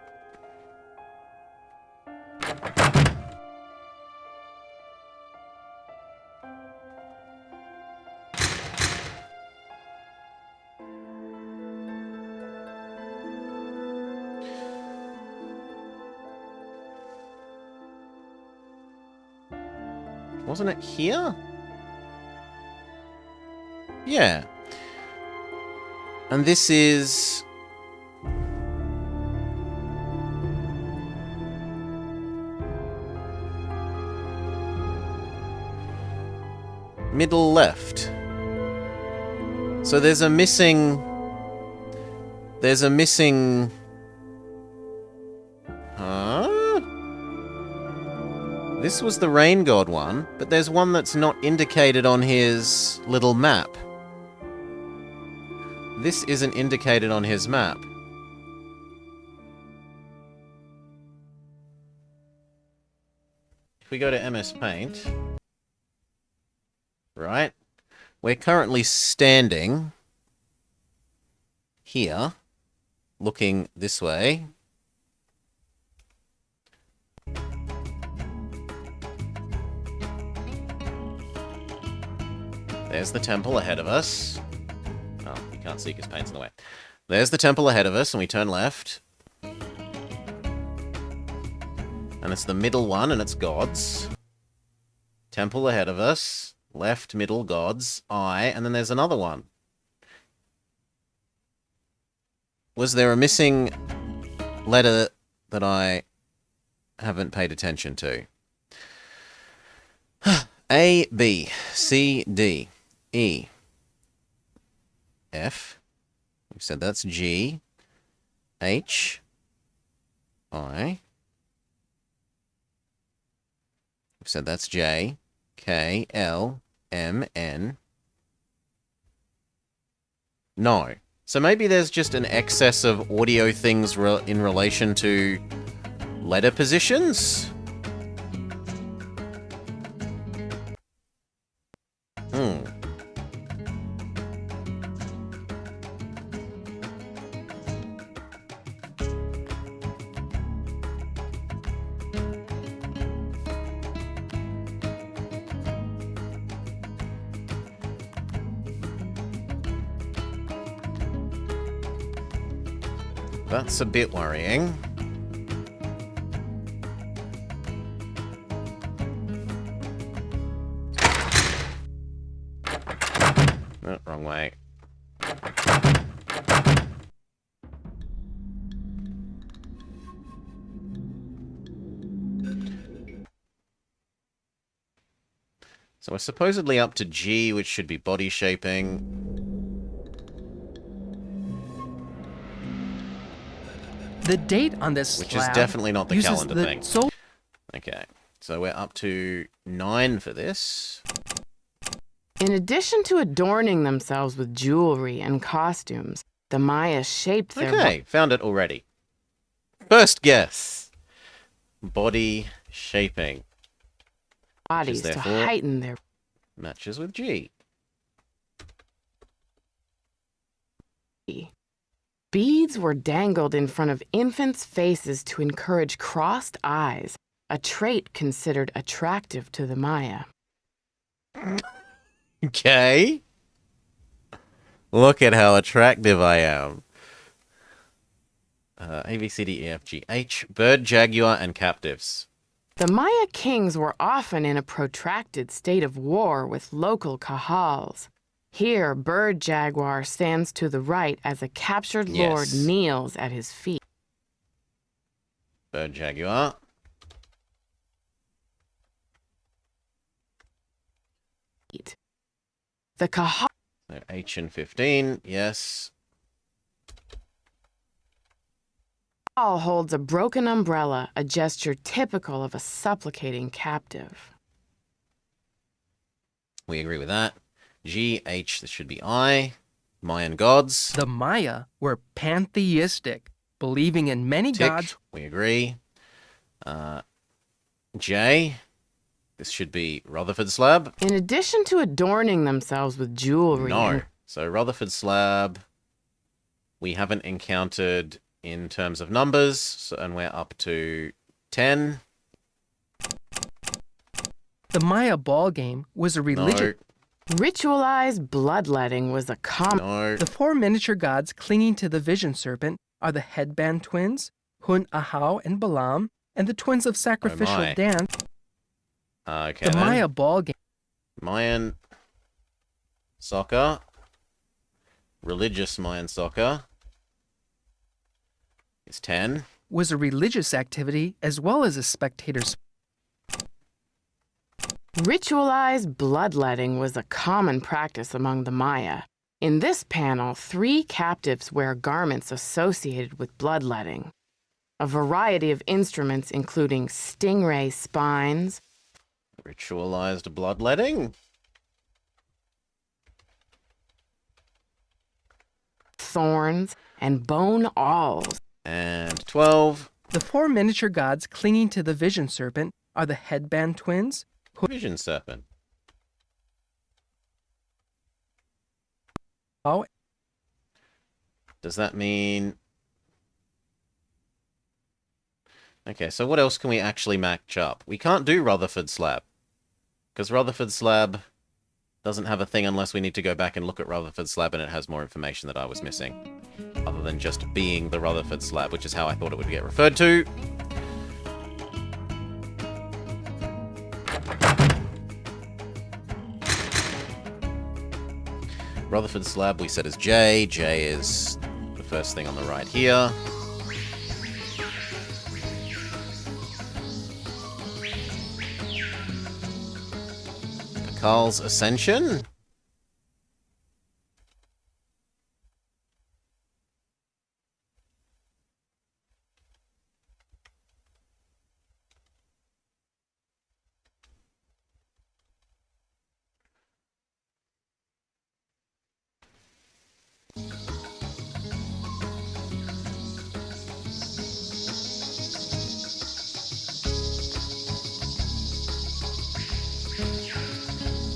Wasn't it here? Yeah. And this is... middle left. So there's a missing... Huh? This was the rain god one, but there's one that's not indicated on his little map. This isn't indicated on his map. If we go to MS Paint, right, we're currently standing here, looking this way. There's the temple ahead of us. Oh, you can't see because paint's in the way. There's the temple ahead of us, and we turn left. And it's the middle one, and it's gods. Temple ahead of us. Left, middle, gods, eye, and then there's another one. Was there a missing letter that I haven't paid attention to? A, B, C, D, E, F. We've said that's G, H, I. We've said that's J, K, L, M, N. No. So maybe there's just an excess of audio things in relation to letter positions? That's a bit worrying. Oh, wrong way. So we're supposedly up to G, which should be body shaping. The date on this Which slab is definitely not the uses calendar the thing. Okay, so we're up to 9 for this. In addition to adorning themselves with jewelry and costumes, the Maya shaped their Okay, found it already. First guess. Body shaping. bodies to therefore- heighten their Matches with G. beauty. Beads were dangled in front of infants' faces to encourage crossed eyes, a trait considered attractive to the Maya. Okay. Look at how attractive I am. A, B, C, D, E, F, G, H. Bird, jaguar, and captives. The Maya kings were often in a protracted state of war with local kahals. Here, bird jaguar stands to the right as a captured lord Yes. kneels at his feet. Bird, jaguar. The kahal So H and 15, yes. holds a broken umbrella, a gesture typical of a supplicating captive. We agree with that. G, H, this should be I. Mayan gods. The Maya were pantheistic, believing in many Tick, gods. we agree. J, this should be Rutherford slab. In addition to adorning themselves with jewelry, No. and So Rutherford slab, we haven't encountered in terms of numbers, so, and we're up to 10. The Maya ball game was a religion. ritualized bloodletting was a common. No. The 4 miniature gods clinging to the vision serpent are the headband twins, Hun, Ahau, and Balaam, and the twins of sacrificial my. dance. Okay, The then. Maya ball game Mayan soccer. Religious Mayan soccer. It's 10. was a religious activity as well as a spectator sport. Ritualized bloodletting was a common practice among the Maya. In this panel, 3 captives wear garments associated with bloodletting. A variety of instruments including stingray spines, Ritualized bloodletting. thorns, and bone awls. And 12. The 4 miniature gods clinging to the vision serpent are the headband twins, Vision serpent. Ahau, Does that mean... Okay, so what else can we actually match up? We can't do Rutherford Slab. Because Rutherford Slab doesn't have a thing unless we need to go back and look at Rutherford Slab and it has more information that I was missing. Other than just being the Rutherford Slab, which is how I thought it would get referred to. Rutherford Slab we said is J. J is the first thing on the right here. Carl's Ascension?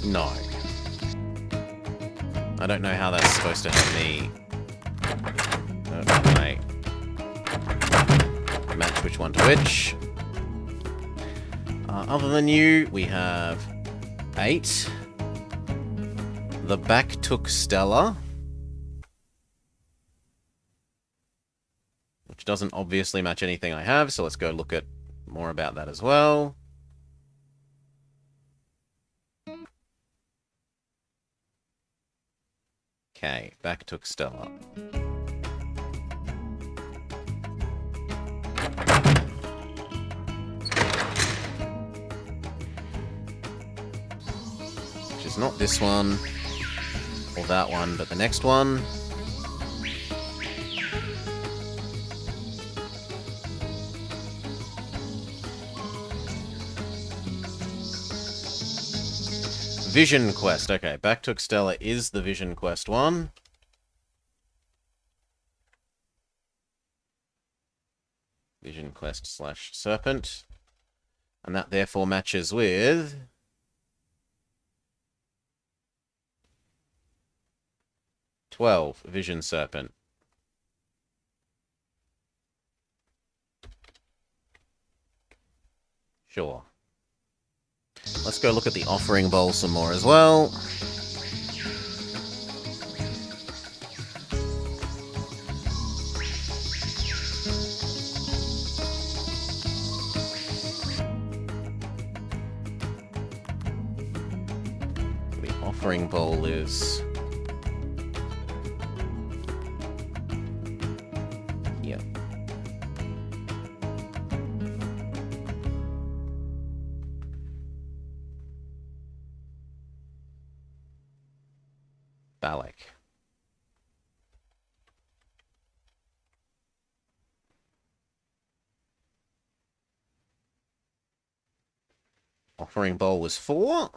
No. I don't know how that's supposed to help me. Right. Match which one to which. Other than you, we have 8. The back took Stella. Which doesn't obviously match anything I have, so let's go look at more about that as well. Okay, back took Stella. Which is not this one, or that one, but the next one. Vision Quest. Okay, back took Stella is the Vision Quest one. Vision Quest / Serpent. And that therefore matches with... Vision Serpent. Sure. Let's go look at the offering bowl some more as well. The offering bowl is... Yep. Balak. Offering bowl was 4.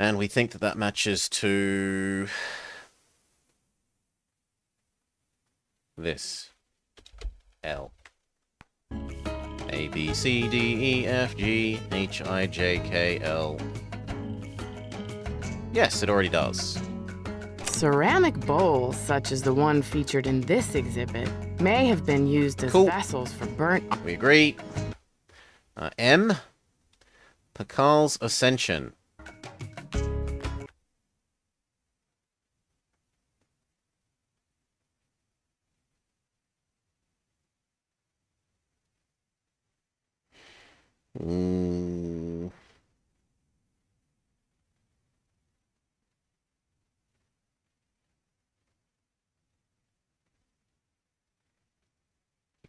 And we think that that matches to this. L. A, B, C, D, E, F, G, H, I, J, K, L. Yes, it already does. Ceramic bowls, such as the one featured in this exhibit, may have been used as vessels for burnt... We agree. M. Pakal's Ascension.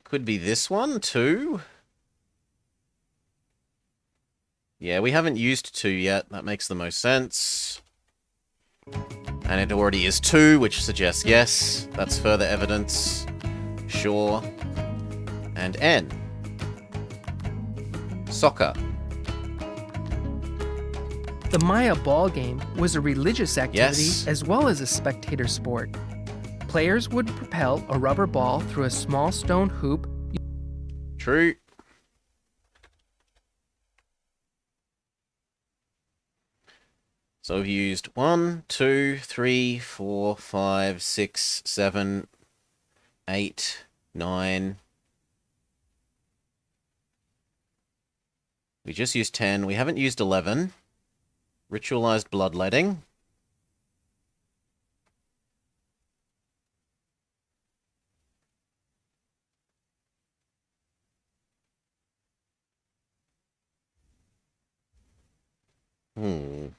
Could be this one, too. Yeah, we haven't used 2 yet. That makes the most sense. And it already is 2, which suggests yes. That's further evidence. Sure. And N. Soccer. The Maya ball game was a religious activity Yes. as well as a spectator sport. Players would propel a rubber ball through a small stone hoop. True. So we've used 1, 2, 3, 4, 5, 6, 7, 8, 9. We just used 10. We haven't used 11. Ritualized bloodletting. Hmm.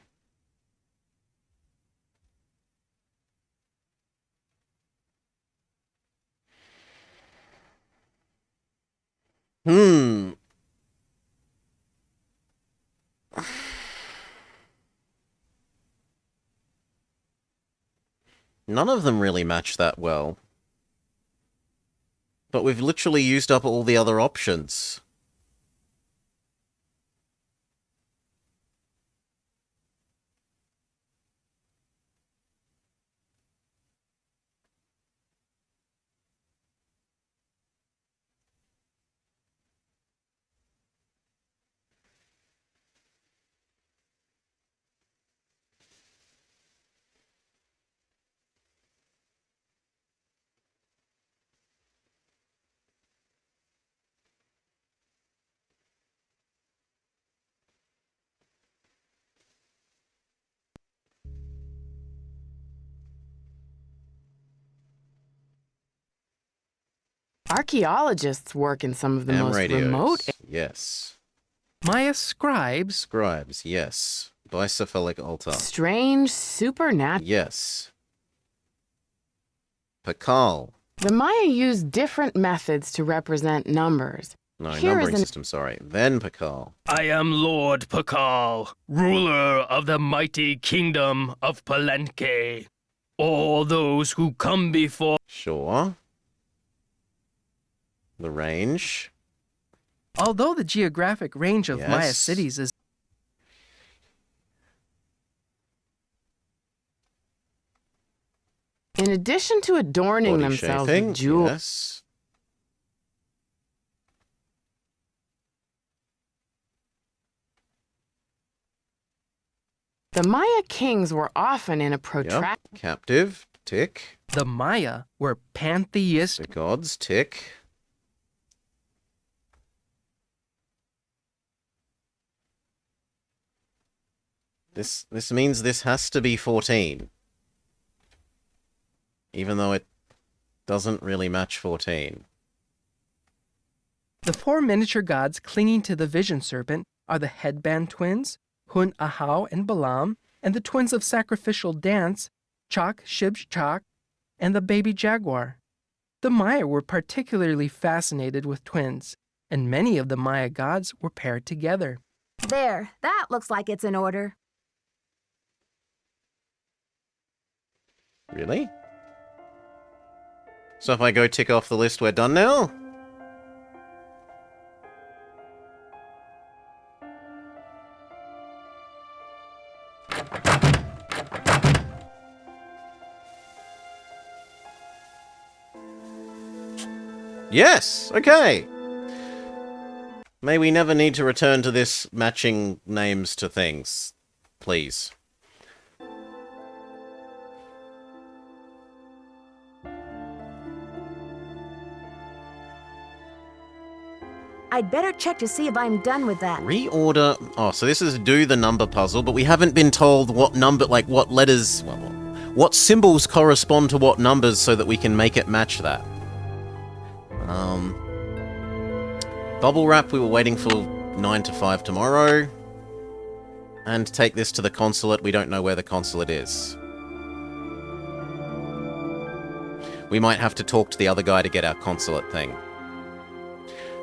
Hmm. None of them really match that well. But we've literally used up all the other options. Archaeologists work in some of the Ham most radios. remote. Yes. Maya scribes Scribes. Yes. Bicephalic altar. Strange, supernatural. Yes. Pakal. The Maya used different methods to represent numbers. No, Here is numbering an- system, sorry. Then Pakal. I am Lord Pakal, ruler of the mighty kingdom of Palenque. All those who come before. Sure. The range. Although the geographic range of Maya Yes. cities is In addition to adorning Body themselves shaping. with jewels, Yes. the Maya kings were often in a Yep. protracted. Captive. Tick. the Maya were pantheistic. The gods. Tick. This means this has to be 14. Even though it doesn't really match 14. The four miniature gods clinging to the vision serpent are the headband twins, Hun Ahau and Balaam, and the twins of sacrificial dance, Chak Shibj Chak, and the baby jaguar. The Maya were particularly fascinated with twins, and many of the Maya gods were paired together. There, that looks like it's in order. Really? So if I go tick off the list, we're done now? Yes! Okay! May we never need to return to this matching names to things. Please. I'd better check to see if I'm done with that. Reorder... Oh, so this is do the number puzzle, but we haven't been told what number, like what letters... what symbols correspond to what numbers so that we can make it match that. Bubble wrap, we were waiting for 9 to 5 tomorrow. And take this to the consulate. We don't know where the consulate is. We might have to talk to the other guy to get our consulate thing.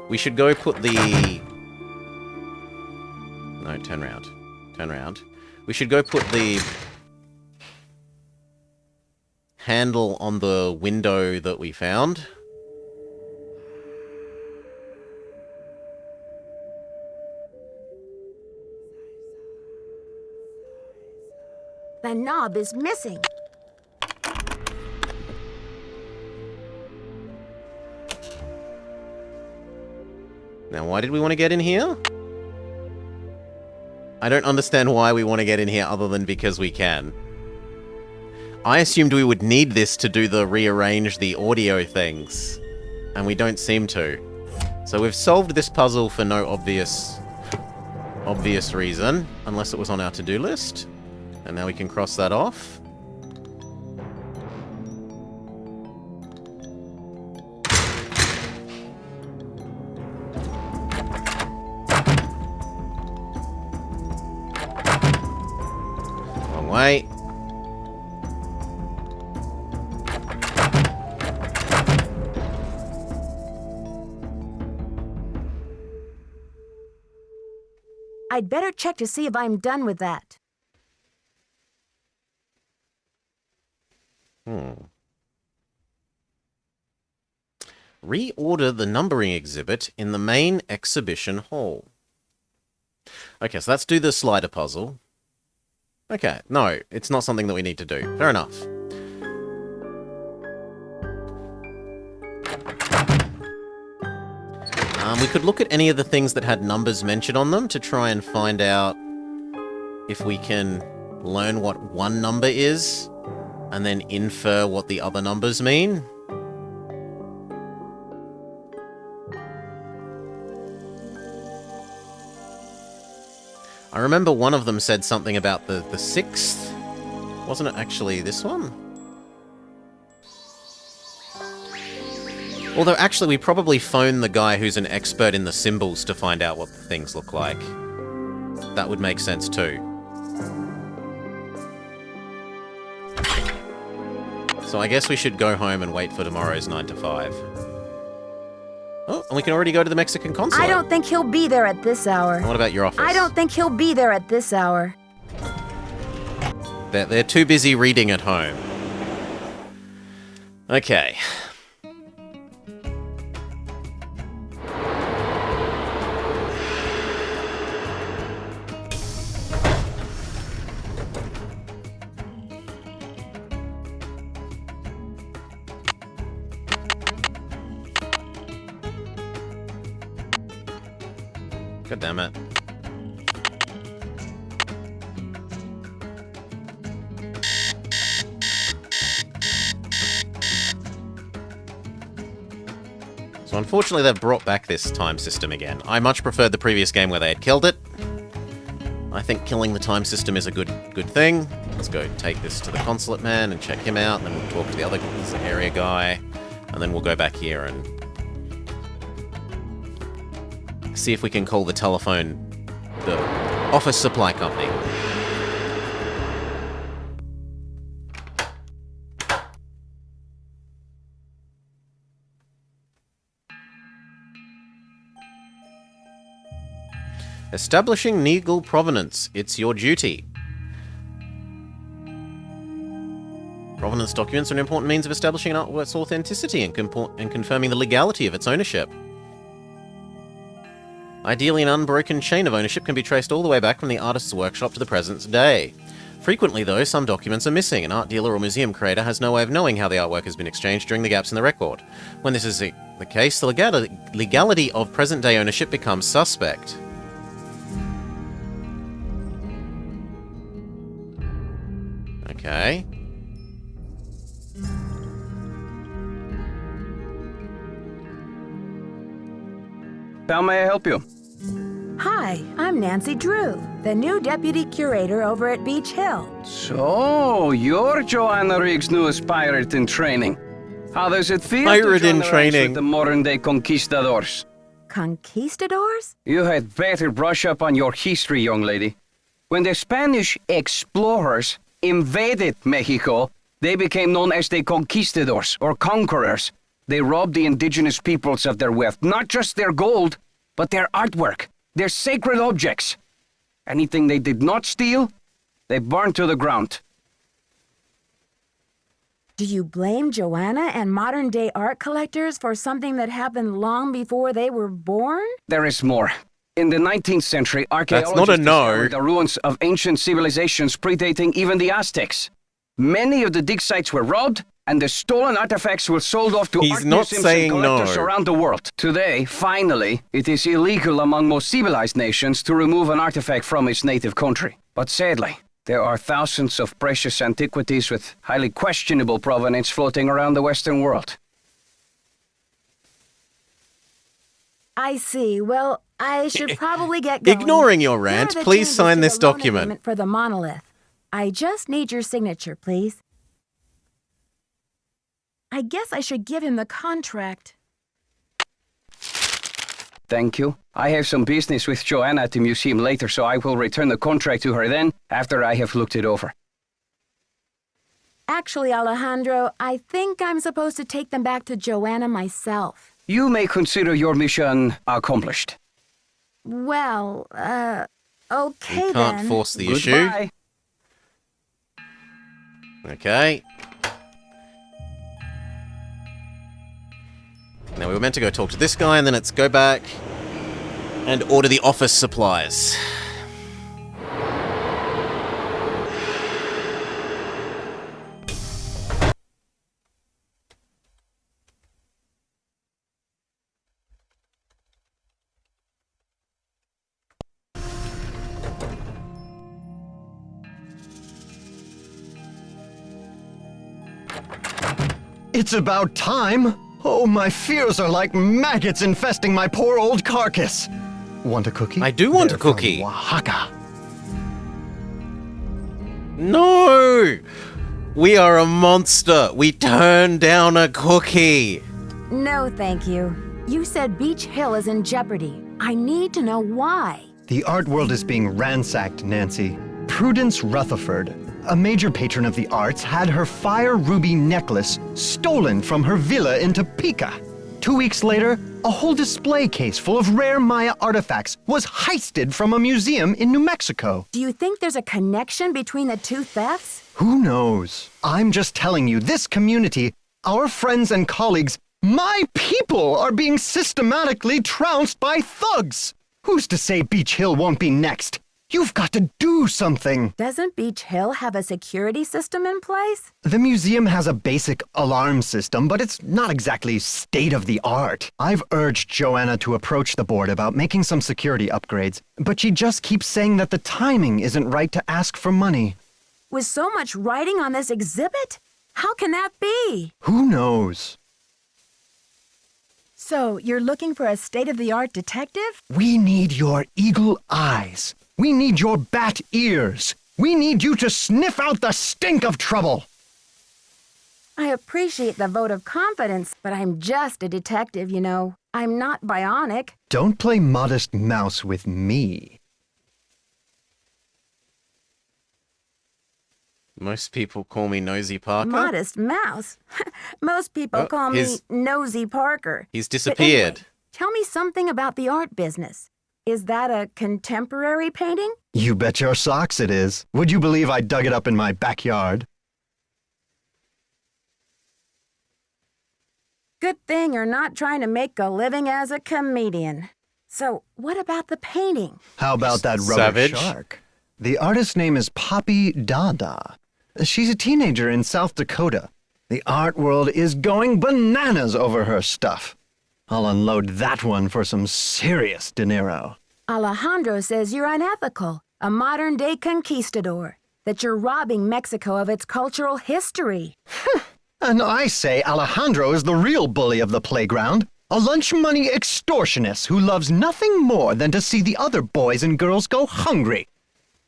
We should go put the... No, turn round. Turn round. We should go put the handle on the window that we found. The knob is missing. Now, why did we want to get in here? I don't understand why we want to get in here other than because we can. I assumed we would need this to do the rearrange the audio things, and we don't seem to. So we've solved this puzzle for no obvious reason, unless it was on our to-do list. And now we can cross that off. Wrong way. I'd better check to see if I'm done with that. Reorder the numbering exhibit in the main exhibition hall. Okay, so let's do the slider puzzle. Okay, no, it's not something that we need to do. Fair enough. We could look at any of the things that had numbers mentioned on them to try and find out if we can learn what one number is and then infer what the other numbers mean. I remember one of them said something about the 6th. Wasn't it actually this one? Although, actually, we probably phone the guy who's an expert in the symbols to find out what the things look like. That would make sense, too. So I guess we should go home and wait for tomorrow's 9 to 5. Oh, and we can already go to the Mexican consulate. I don't think he'll be there at this hour. And what about your office? I don't think he'll be there at this hour. They're too busy reading at home. Okay. God damn it. So unfortunately they've brought back this time system again. I much preferred the previous game where they had killed it. I think killing the time system is a good thing. Let's go take this to the consulate man and check him out, and then we'll talk to the other area guy, and then we'll go back here and see if we can call the office supply company. Establishing legal provenance. It's your duty. Provenance documents are an important means of establishing an artwork's authenticity and confirming the legality of its ownership. Ideally, an unbroken chain of ownership can be traced all the way back from the artist's workshop to the present day. Frequently, though, some documents are missing. An art dealer or museum creator has no way of knowing how the artwork has been exchanged during the gaps in the record. When this is the case, the legality of present-day ownership becomes suspect. Okay. How may I help you? Hi, I'm Nancy Drew, the new deputy curator over at Beach Hill. So, you're Joanna Riggs' newest pirate in training. How does it feel Pirate to join in the ranks training. with the modern-day conquistadors? Conquistadors? You had better brush up on your history, young lady. When the Spanish explorers invaded Mexico, they became known as the conquistadors, or conquerors. They robbed the indigenous peoples of their wealth, not just their gold, but their artwork, their sacred objects. Anything they did not steal, they burned to the ground. Do you blame Joanna and modern-day art collectors for something that happened long before they were born? There is more. In the 19th century, not a archaeologists no. discovered the ruins of ancient civilizations predating even the Aztecs. Many of the dig sites were robbed, and the stolen artifacts were sold off to He's art not museums saying and collectors no. around the world. Today, finally, it is illegal among most civilized nations to remove an artifact from its native country. But sadly, there are thousands of precious antiquities with highly questionable provenance floating around the Western world. I see. Well, I should probably get going. Ignoring your Here rant, are the please changes sign to this the loan document. agreement for the monolith. I just need your signature, please. I guess I should give him the contract. Thank you. I have some business with Joanna at the museum later, so I will return the contract to her then, after I have looked it over. Actually, Alejandro, I think I'm supposed to take them back to Joanna myself. You may consider your mission accomplished. Well, okay We then. can't force the issue. Goodbye. Okay. Now we were meant to go talk to this guy, and then it's go back and order the office supplies. It's about time! Oh, my fears are like maggots infesting my poor old carcass. Want a cookie? I do want They're a cookie. From Oaxaca. No! We are a monster. We turned down a cookie. No, thank you. You said Beach Hill is in jeopardy. I need to know why. The art world is being ransacked, Nancy. Prudence Rutherford, a major patron of the arts, had her fire ruby necklace stolen from her villa in Topeka. 2 weeks later, a whole display case full of rare Maya artifacts was heisted from a museum in New Mexico. Do you think there's a connection between the two thefts? Who knows? I'm just telling you, this community, our friends and colleagues, my people are being systematically trounced by thugs. Who's to say Beach Hill won't be next? You've got to do something. Doesn't Beach Hill have a security system in place? The museum has a basic alarm system, but it's not exactly state-of-the-art. I've urged Joanna to approach the board about making some security upgrades, but she just keeps saying that the timing isn't right to ask for money. With so much writing on this exhibit? How can that be? Who knows? So, you're looking for a state-of-the-art detective? We need your eagle eyes. We need your bat ears. We need you to sniff out the stink of trouble. I appreciate the vote of confidence, but I'm just a detective, you know. I'm not bionic. Don't play modest mouse with me. Most people call me Nosy Parker. Modest mouse? Most people Oh, call me Nosy Parker. He's But disappeared. anyway, tell me something about the art business. Is that a contemporary painting? You bet your socks it is. Would you believe I dug it up in my backyard? Good thing you're not trying to make a living as a comedian. So, what about the painting? How about that rubber Savage. shark? The artist's name is Poppy Dada. She's a teenager in South Dakota. The art world is going bananas over her stuff. I'll unload that one for some serious dinero. Alejandro says you're unethical, a modern-day conquistador, that you're robbing Mexico of its cultural history. And I say Alejandro is the real bully of the playground, a lunch money extortionist who loves nothing more than to see the other boys and girls go hungry.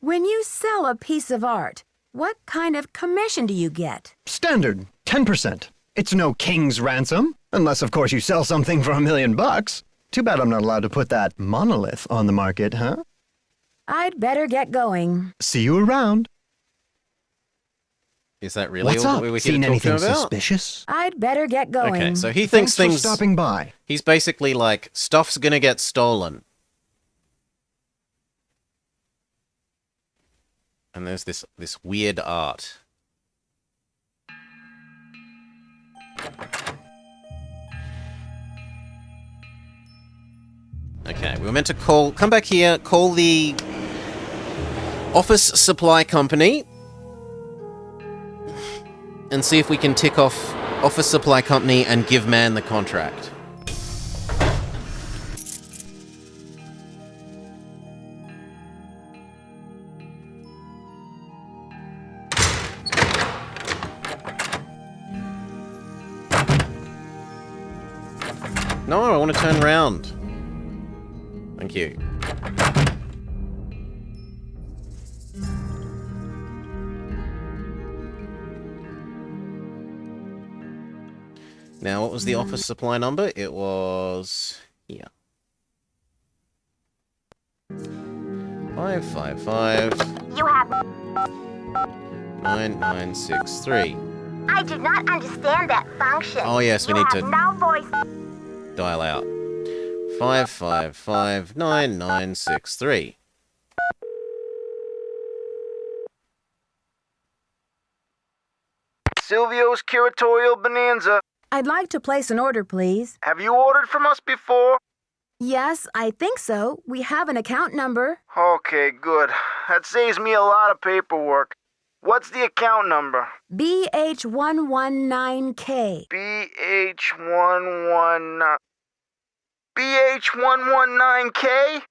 When you sell a piece of art, what kind of commission do you get? Standard, 10%. It's no king's ransom, unless of course you sell something for $1 million. Too bad I'm not allowed to put that monolith on the market, huh? I'd better get going. See you around. Is that really What's all up? that we were here Seen to talk to anything about? suspicious? I'd better get going. Okay, so he Thanks thinks for things. stopping by. He's basically like, stuff's gonna get stolen. And there's this weird art. Okay, we were meant to come back here, call the office supply company. and see if we can tick off Office Supply Company and give Man the contract. No, I want to turn around. Thank you. Now, what was the office supply number? It was here. 555 You have. 9963. I do not understand that function. Oh yes, we You need have to no voice. dial out. 555 9963. Silvio's Curatorial Bonanza. I'd like to place an order, please. Have you ordered from us before? Yes, I think so. We have an account number. Okay, good. That saves me a lot of paperwork. What's the account number? BH119K. BH119... BH119K?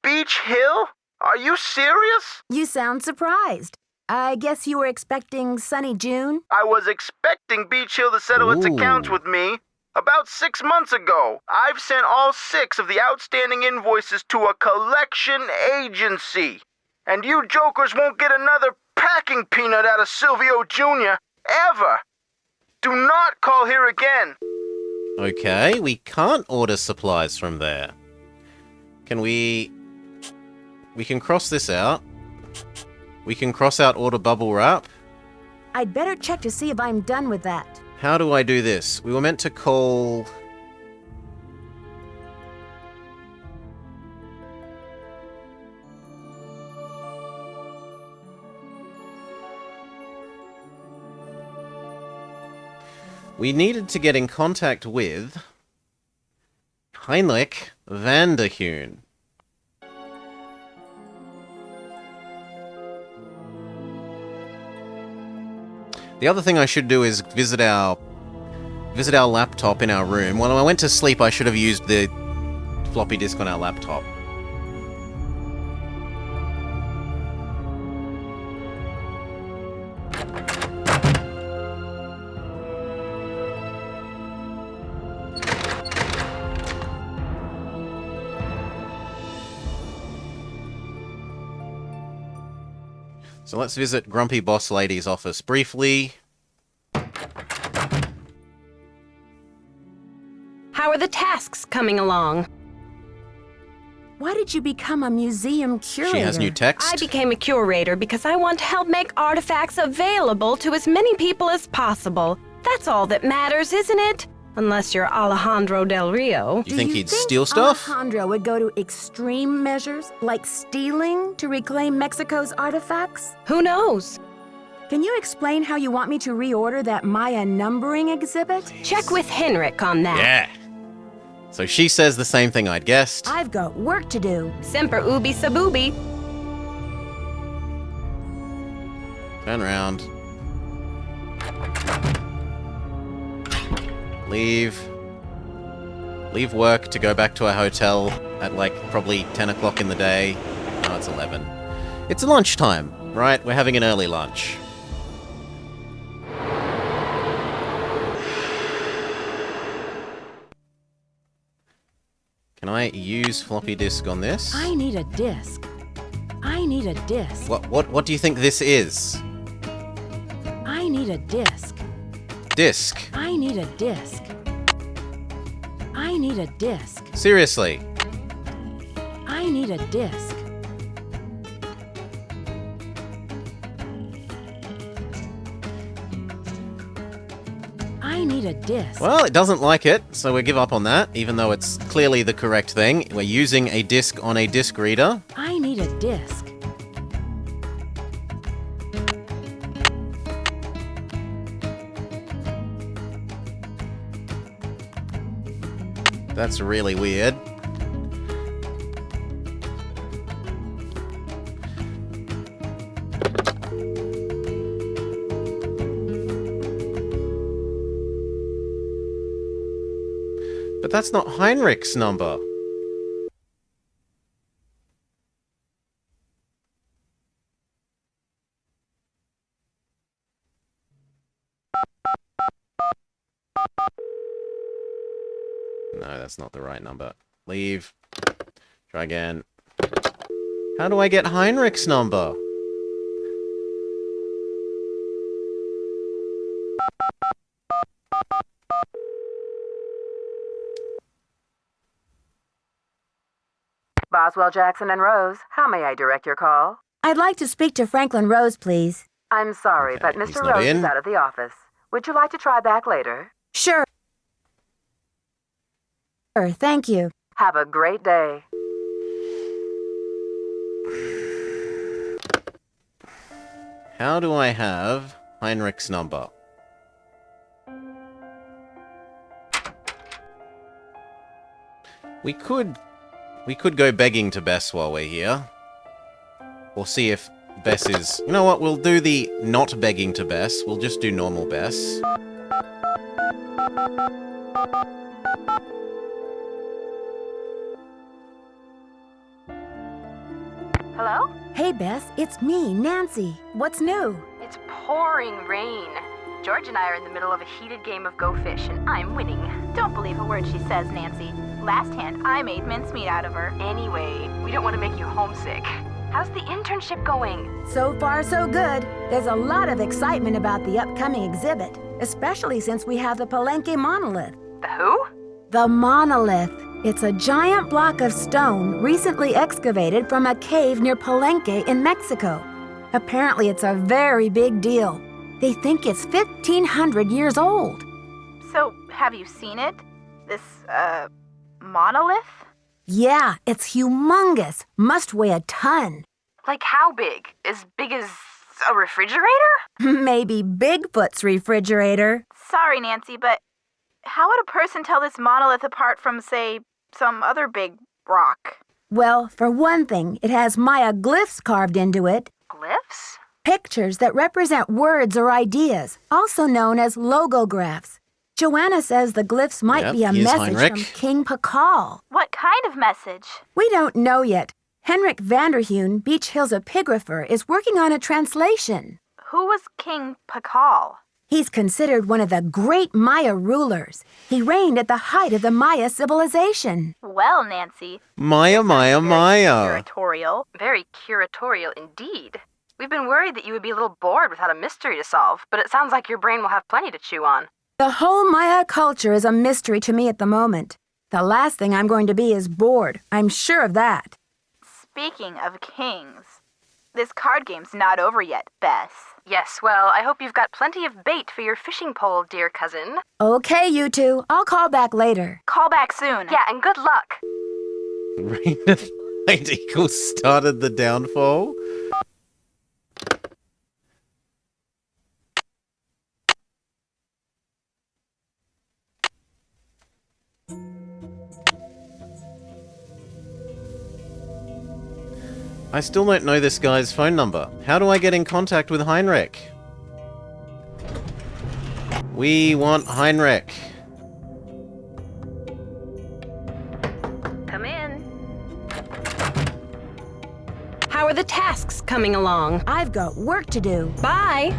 Beach Hill? Are you serious? You sound surprised. I guess you were expecting Sunny June? I was expecting Beach Hill to settle its accounts with me about 6 months ago. I've sent all 6 of the outstanding invoices to a collection agency. And you jokers won't get another packing peanut out of Silvio Jr. ever. Do not call here again. Okay, we can't order supplies from there. Can we... We can cross this out. We can cross out order bubble wrap. I'd better check to see if I'm done with that. How do I do this? We were meant to call... We needed to get in contact with Heinrich van der Hoon. The other thing I should do is visit our laptop in our room. When I went to sleep, I should have used the floppy disk on our laptop. So let's visit Grumpy Boss Lady's office briefly. How are the tasks coming along? Why did you become a museum curator? She has new text. I became a curator because I want to help make artifacts available to as many people as possible. That's all that matters, isn't it? Unless you're Alejandro Del Rio. Do you think he'd steal stuff? Alejandro would go to extreme measures, like stealing, to reclaim Mexico's artifacts? Who knows? Can you explain how you want me to reorder that Maya numbering exhibit? Check with Henrik on that. Yeah. So she says the same thing I'd guessed. I've got work to do. Semper ubi sub ubi. Turn around. Leave work to go back to a hotel at like probably 10 o'clock in the day. No, it's 11. It's lunchtime, right? We're having an early lunch. Can I use floppy disk on this? I need a disc. I need a disc. What do you think this is? I need a disc. Disc. I need a disc. I need a disc. Seriously. I need a disc. I need a disc. Well, it doesn't like it, so we give up on that, even though it's clearly the correct thing. We're using a disc on a disc reader. I need a disc. That's really weird. But that's not Heinrich's number. No, that's not the right number. Leave. Try again. How do I get Heinrich's number? Boswell, Jackson, and Rose, how may I direct your call? I'd like to speak to Franklin Rose, please. I'm sorry, Okay, but he's Mr. not Rose in. is out of the office. Would you like to try back later? Sure. Thank you. Have a great day. How do I have Heinrich's number? We could go begging to Bess while we're here. Or see if Bess is... You know what, we'll do the not begging to Bess. We'll just do normal Bess. Hello? Hey, Bess, it's me, Nancy. What's new? It's pouring rain. George and I are in the middle of a heated game of Go Fish, and I'm winning. Don't believe a word she says, Nancy. Last hand, I made mincemeat out of her. Anyway, we don't want to make you homesick. How's the internship going? So far, so good. There's a lot of excitement about the upcoming exhibit, especially since we have the Palenque monolith. The who? The monolith. It's a giant block of stone recently excavated from a cave near Palenque in Mexico. Apparently, it's a very big deal. They think it's 1,500 years old. So, have you seen it? This, monolith? Yeah, it's humongous. Must weigh a ton. Like how big? As big as a refrigerator? Maybe Bigfoot's refrigerator. Sorry, Nancy, but how would a person tell this monolith apart from, say, some other big rock? Well, for one thing, it has Maya glyphs carved into it. Glyphs? Pictures that represent words or ideas, also known as logographs. Joanna says the glyphs might Yep, be a here's message Heinrich. from King Pakal. What kind of message? We don't know yet. Henrik Vanderheun, Beach Hill's epigrapher, is working on a translation. Who was King Pakal? He's considered one of the great Maya rulers. He reigned at the height of the Maya civilization. Well, Nancy. Maya. Curatorial. Very curatorial indeed. We've been worried that you would be a little bored without a mystery to solve, but it sounds like your brain will have plenty to chew on. The whole Maya culture is a mystery to me at the moment. The last thing I'm going to be is bored. I'm sure of that. Speaking of kings, this card game's not over yet, Bess. Yes, well, I hope you've got plenty of bait for your fishing pole, dear cousin. Okay, you two. I'll call back later. Call back soon. Yeah, and good luck. Rain of Light Eagles started the downfall. I still don't know this guy's phone number. How do I get in contact with Heinrich? We want Heinrich. Come in. How are the tasks coming along? I've got work to do. Bye.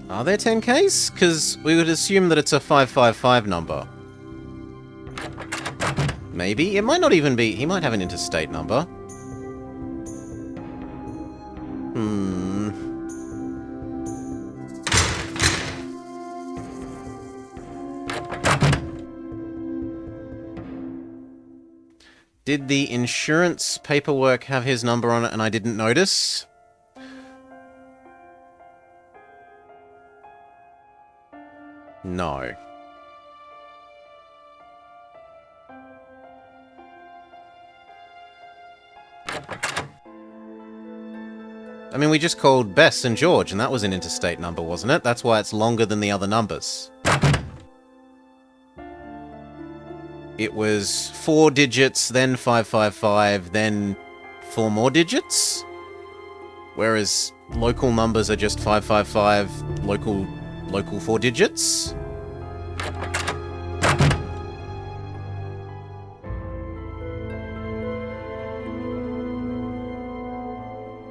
Are there 10Ks? Because we would assume that it's a 555 number. Maybe. It might not even be. He might have an interstate number. Did the insurance paperwork have his number on it and I didn't notice? No. I mean, we just called Bess and George, and that was an interstate number, wasn't it? That's why it's longer than the other numbers. it was 4 digits, then 555, then 4 more digits. Whereas local numbers are just 555, local 4 digits.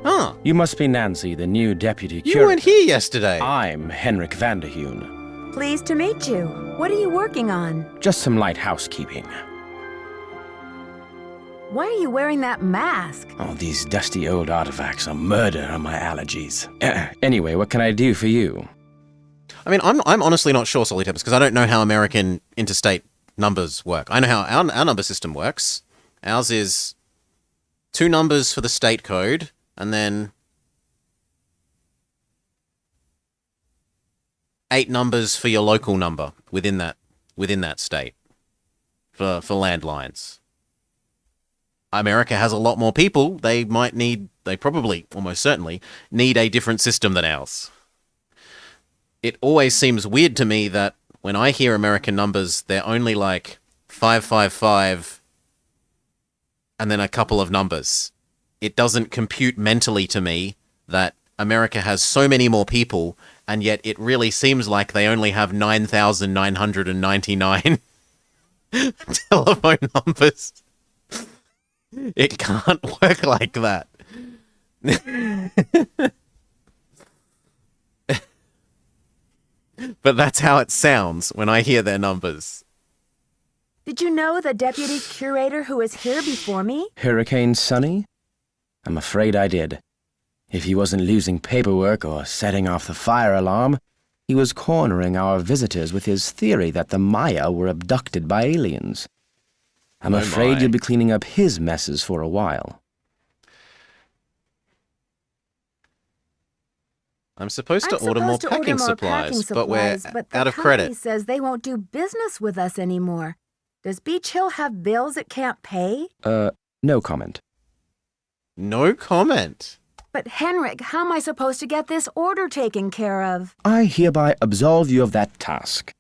Huh. You must be Nancy, the new deputy You curator. weren't here yesterday. I'm Henrik Vanderheun. Pleased to meet you. What are you working on? Just some light housekeeping. Why are you wearing that mask? Oh, these dusty old artifacts are murder on my allergies. Anyway, what can I do for you? I mean, I'm honestly not sure, Solitempus, because I don't know how American interstate numbers work. I know how our number system works. Ours is 2 numbers for the state code, and then 8 numbers for your local number within that state for landlines. America has a lot more people. They probably, almost certainly, need a different system than ours. It always seems weird to me that when I hear American numbers, they're only like 555 and then a couple of numbers. It doesn't compute mentally to me that America has so many more people, and yet it really seems like they only have 9,999 telephone numbers. It can't work like that. But that's how it sounds when I hear their numbers. Did you know the deputy curator who was here before me? Hurricane Sunny? I'm afraid I did. If he wasn't losing paperwork or setting off the fire alarm, he was cornering our visitors with his theory that the Maya were abducted by aliens. I'm afraid you'll be cleaning up his messes for a while. I'm supposed to order more packing supplies, but we're out of credit. The company says they won't do business with us anymore. Does Beach Hill have bills it can't pay? No comment. No comment? But Henrik, how am I supposed to get this order taken care of? I hereby absolve you of that task.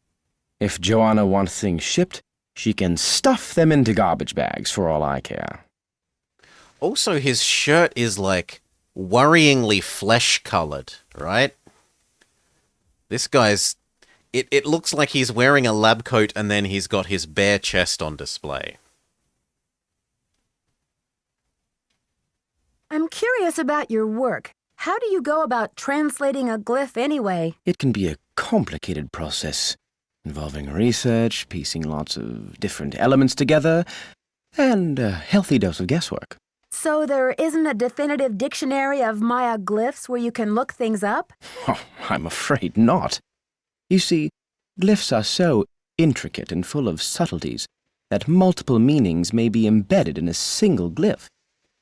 If Joanna wants things shipped, she can stuff them into garbage bags for all I care. Also, his shirt is like worryingly flesh-colored, right? This guy's... It looks like he's wearing a lab coat and then he's got his bare chest on display. I'm curious about your work. How do you go about translating a glyph anyway? It can be a complicated process, involving research, piecing lots of different elements together, and a healthy dose of guesswork. So there isn't a definitive dictionary of Maya glyphs where you can look things up? Oh, I'm afraid not. You see, glyphs are so intricate and full of subtleties that multiple meanings may be embedded in a single glyph.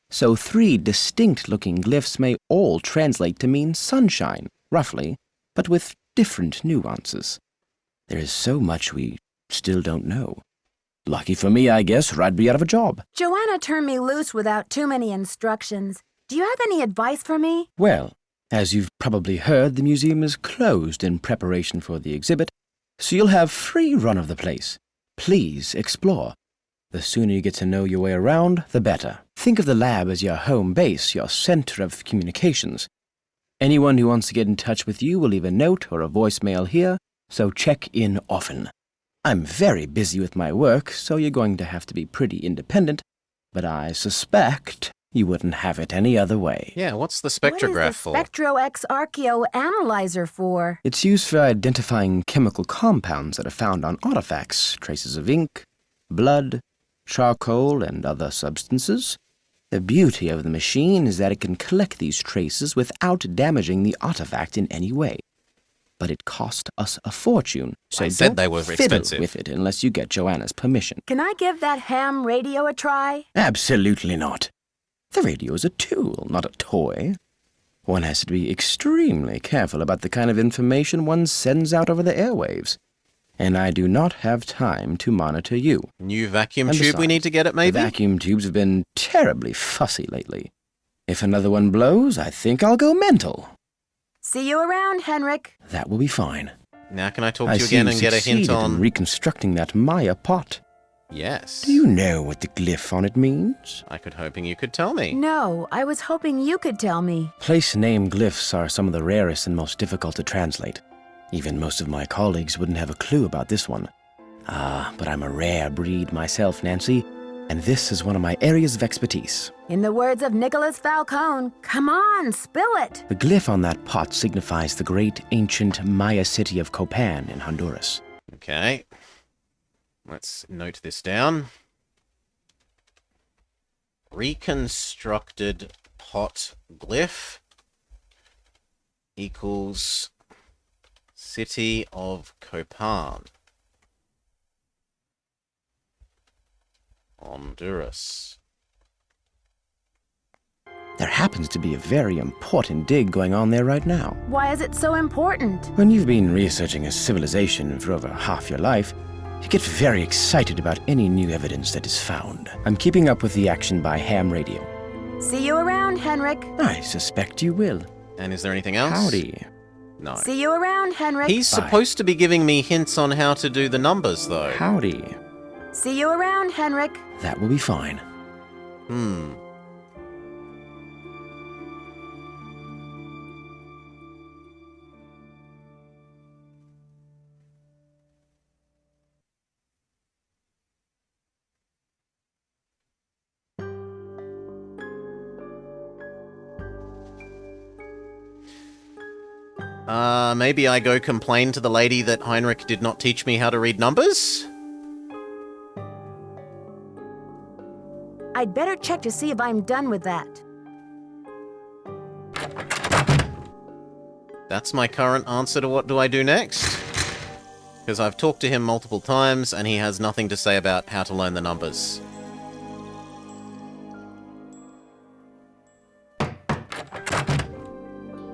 So 3 distinct-looking glyphs may all translate to mean sunshine, roughly, but with different nuances. There is so much we still don't know. Lucky for me, I guess, or I'd be out of a job. Joanna turned me loose without too many instructions. Do you have any advice for me? Well, as you've probably heard, the museum is closed in preparation for the exhibit, so you'll have free run of the place. Please explore. The sooner you get to know your way around, the better. Think of the lab as your home base, your center of communications. Anyone who wants to get in touch with you will leave a note or a voicemail here, so check in often. I'm very busy with my work, so you're going to have to be pretty independent, but I suspect you wouldn't have it any other way. Yeah, what's the spectrograph for? What is the SpectroX-Archeo analyzer for? It's used for identifying chemical compounds that are found on artifacts, traces of ink, blood, charcoal, and other substances. The beauty of the machine is that it can collect these traces without damaging the artifact in any way. But it cost us a fortune, so I said don't they were fiddle expensive. with it unless you get Joanna's permission. Can I give that ham radio a try? Absolutely not. The radio is a tool, not a toy. One has to be extremely careful about the kind of information one sends out over the airwaves. And I do not have time to monitor you. New vacuum And tube we besides, need to get it, maybe? The vacuum tubes have been terribly fussy lately. If another one blows, I think I'll go mental. See you around, Henrik. That will be fine. Now can I talk I to you see again you and get a hint succeeded on... in reconstructing that Maya pot. Yes. Do you know what the glyph on it means? I could hoping you could tell me. No, I was hoping you could tell me. Place name glyphs are some of the rarest and most difficult to translate. Even most of my colleagues wouldn't have a clue about this one. But I'm a rare breed myself, Nancy, and this is one of my areas of expertise. In the words of Nicholas Falcone, come on, spill it. The glyph on that pot signifies the great ancient Maya city of Copan in Honduras. Okay. Let's note this down. Reconstructed pot glyph equals city of Copan, Honduras. There happens to be a very important dig going on there right now. Why is it so important? When you've been researching a civilization for over half your life, you get very excited about any new evidence that is found. I'm keeping up with the action by ham radio. See you around, Henrik. I suspect you will. And is there anything else? Howdy. No. See you around, Henrik. He's supposed to be giving me hints on how to do the numbers, though. Howdy. See you around, Henrik. That will be fine. Maybe I go complain to the lady that Heinrich did not teach me how to read numbers? I'd better check to see if I'm done with that. That's my current answer to what do I do next? Because I've talked to him multiple times and he has nothing to say about how to learn the numbers.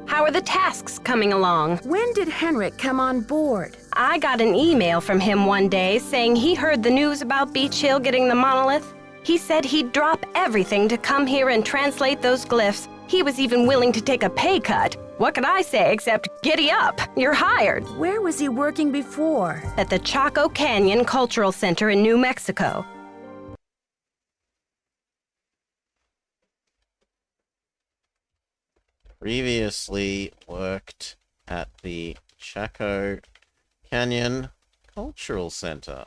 How are the tasks coming along? When did Henrik come on board? I got an email from him one day saying he heard the news about Beach Hill getting the monolith. He said he'd drop everything to come here and translate those glyphs. He was even willing to take a pay cut. What could I say except giddy up? You're hired. Where was he working before? At the Chaco Canyon Cultural Center in New Mexico. Previously worked at the Chaco Canyon Cultural Center.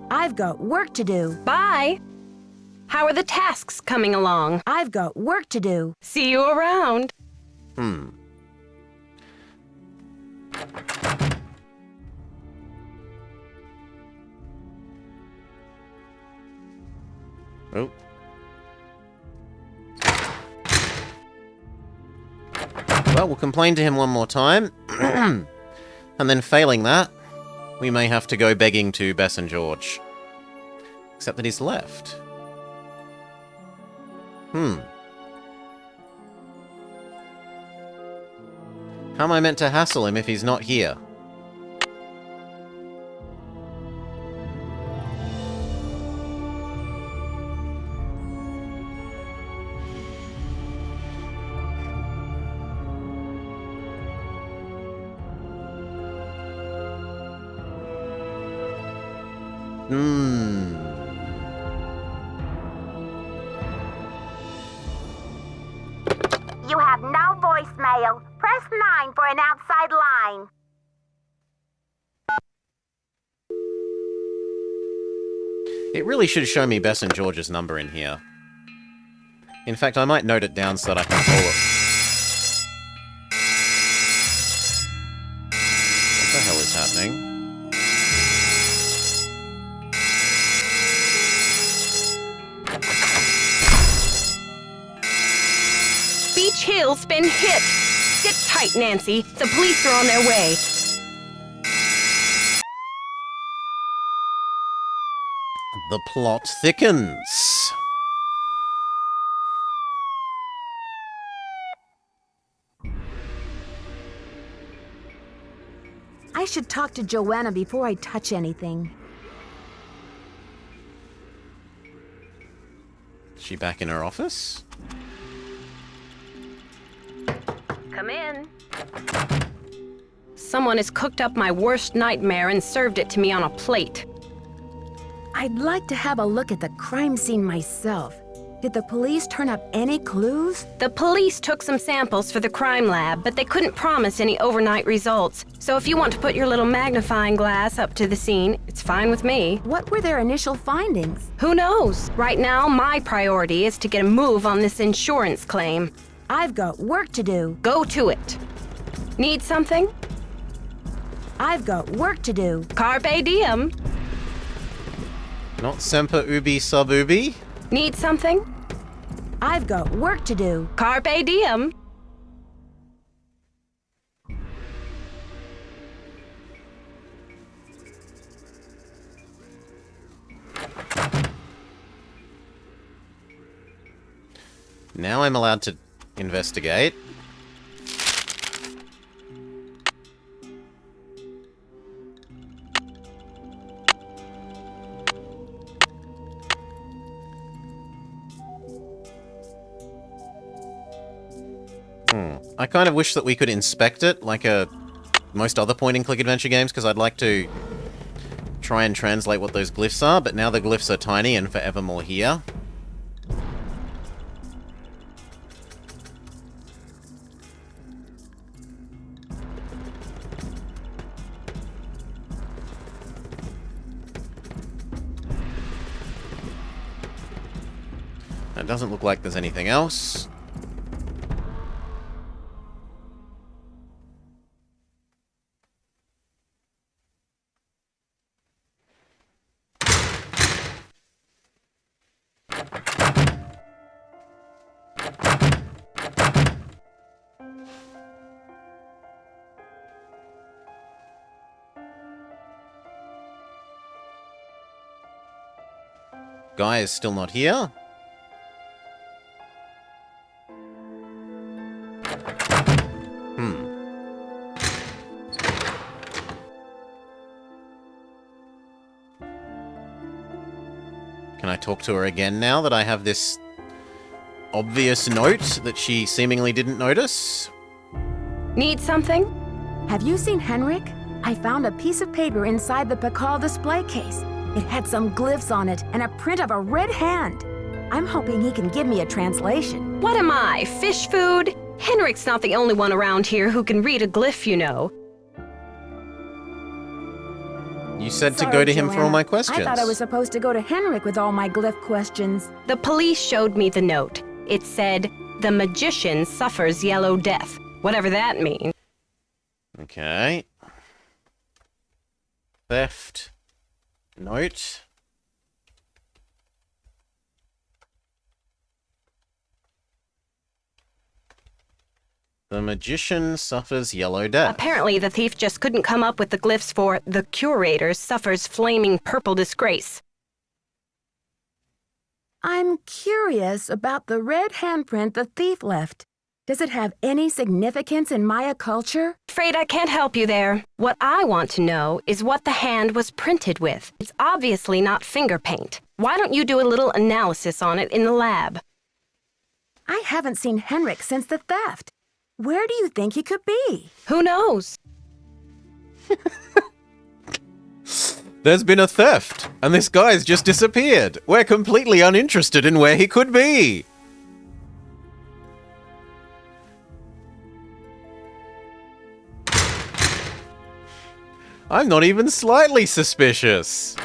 I've got work to do. Bye. How are the tasks coming along? I've got work to do. See you around. Oh. Well, we'll complain to him one more time. And then failing that, we may have to go begging to Bess and George. Except that he's left. How am I meant to hassle him if he's not here? You have no voicemail. Press 9 for an outside line. It really should show me Bess and George's number in here. In fact, I might note it down so that I can call it. What the hell is happening? Beach Hill's been hit. Sit tight, Nancy. The police are on their way. The plot thickens. I should talk to Joanna before I touch anything. Is she back in her office? Come in. someone has cooked up my worst nightmare and served it to me on a plate. I'd like to have a look at the crime scene myself. Did the police turn up any clues? The police took some samples for the crime lab, but they couldn't promise any overnight results. So if you want to put your little magnifying glass up to the scene, it's fine with me. What were their initial findings? Who knows? Right now, my priority is to get a move on this insurance claim. I've got work to do. Go to it. Need something? I've got work to do. Carpe diem. Not semper ubi sub ubi? Need something? I've got work to do. Carpe diem. Now I'm allowed to investigate. I kind of wish that we could inspect it like most other point-and-click adventure games, because I'd like to try and translate what those glyphs are, but now the glyphs are tiny and forevermore here. It doesn't look like there's anything else. Guy is still not here. Can I talk to her again now that I have this obvious note that she seemingly didn't notice? Need something? Have you seen Henrik? I found a piece of paper inside the Pakal display case. It had some glyphs on it and a print of a red hand. I'm hoping he can give me a translation. What am I, fish food? Henrik's not the only one around here who can read a glyph, you know. You said Sorry, to go to him for all Joanna. my questions. I thought I was supposed to go to Henrik with all my glyph questions. The police showed me the note. It said, "The magician suffers yellow death," whatever that means. Okay. Theft. Note. The magician suffers yellow death. Apparently, the thief just couldn't come up with the glyphs for "the curator suffers flaming purple disgrace." I'm curious about the red handprint the thief left. Does it have any significance in Maya culture? Afraid I can't help you there. What I want to know is what the hand was printed with. It's obviously not finger paint. Why don't you do a little analysis on it in the lab? I haven't seen Henrik since the theft. Where do you think he could be? Who knows? There's been a theft, and this guy's just disappeared. We're completely uninterested in where he could be. I'm not even slightly suspicious.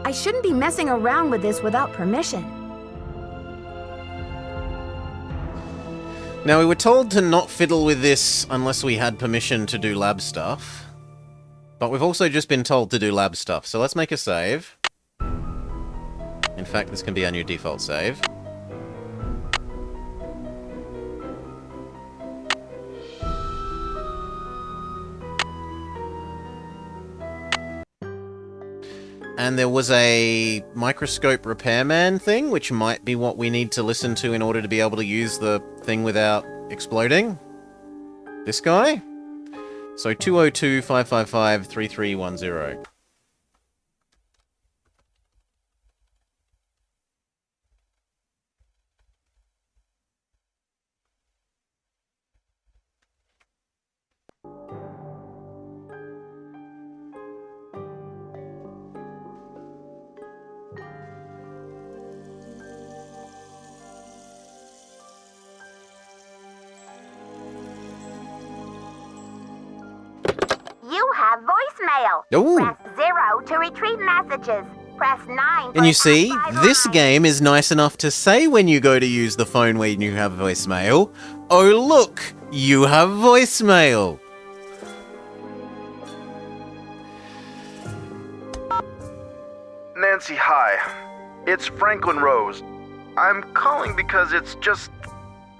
I shouldn't be messing around with this without permission. Now, we were told to not fiddle with this unless we had permission to do lab stuff. But we've also just been told to do lab stuff, so let's make a save. In fact, this can be our new default save. and there was a microscope repairman thing, which might be what we need to listen to in order to be able to use the thing without exploding. This guy? So 202-555-3310. You have voicemail. Ooh. Press 0 to retrieve messages. Press 9 for And you see, outside this line. game is nice enough to say when you go to use the phone when you have voicemail, oh look, you have voicemail. Nancy, hi. It's Franklin Rose. I'm calling because it's just...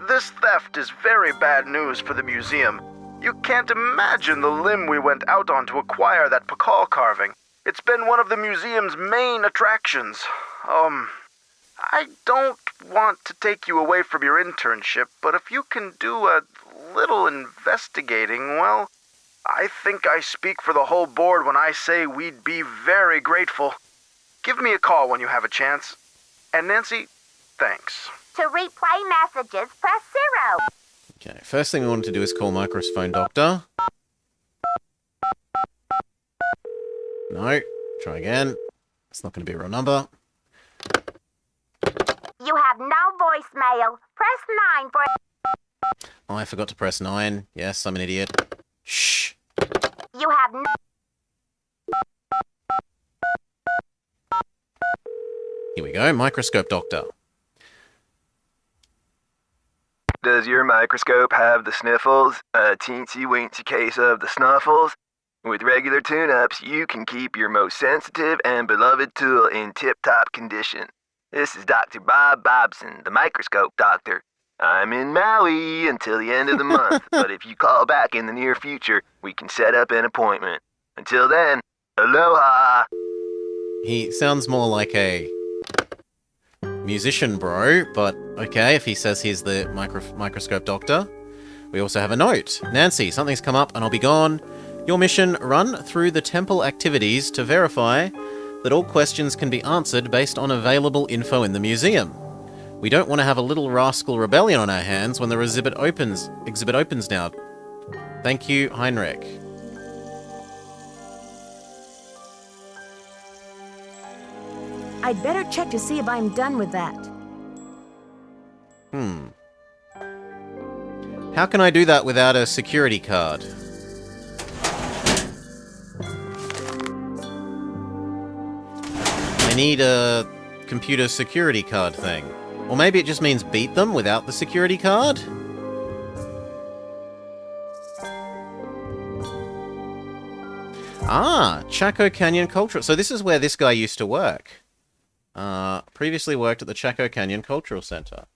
This theft is very bad news for the museum. You can't imagine the limb we went out on to acquire that Pakal carving. It's been one of the museum's main attractions. I don't want to take you away from your internship, but if you can do a little investigating, well, I think I speak for the whole board when I say we'd be very grateful. Give me a call when you have a chance. And Nancy, thanks. To replay messages, press 0. Okay, first thing we want to do is call Microphone Doctor. No, try again. It's not going to be a real number. You have no voicemail. Press 9 for... Oh, I forgot to press 9. Yes, I'm an idiot. Shh. You have no... Here we go, Microscope Doctor. Does your microscope have the sniffles? A teensy-weensy case of the snuffles? With regular tune-ups, you can keep your most sensitive and beloved tool in tip-top condition. This is Dr. Bob Bobson, the microscope doctor. I'm in Maui until the end of the month, but if you call back in the near future, we can set up an appointment. Until then, aloha! He sounds more like a musician bro, but okay, if he says he's the microscope doctor. We also have a note. Nancy, something's come up and I'll be gone. Your mission, run through the temple activities to verify that all questions can be answered based on available info in the museum. We don't want to have a little rascal rebellion on our hands when the exhibit opens now. Thank you, Heinrich. I'd better check to see if I'm done with that. How can I do that without a security card? I need a computer security card thing. Or maybe it just means beat them without the security card? Ah, Chaco Canyon Cultural. So this is where this guy used to work. Previously worked at the Chaco Canyon Cultural Center.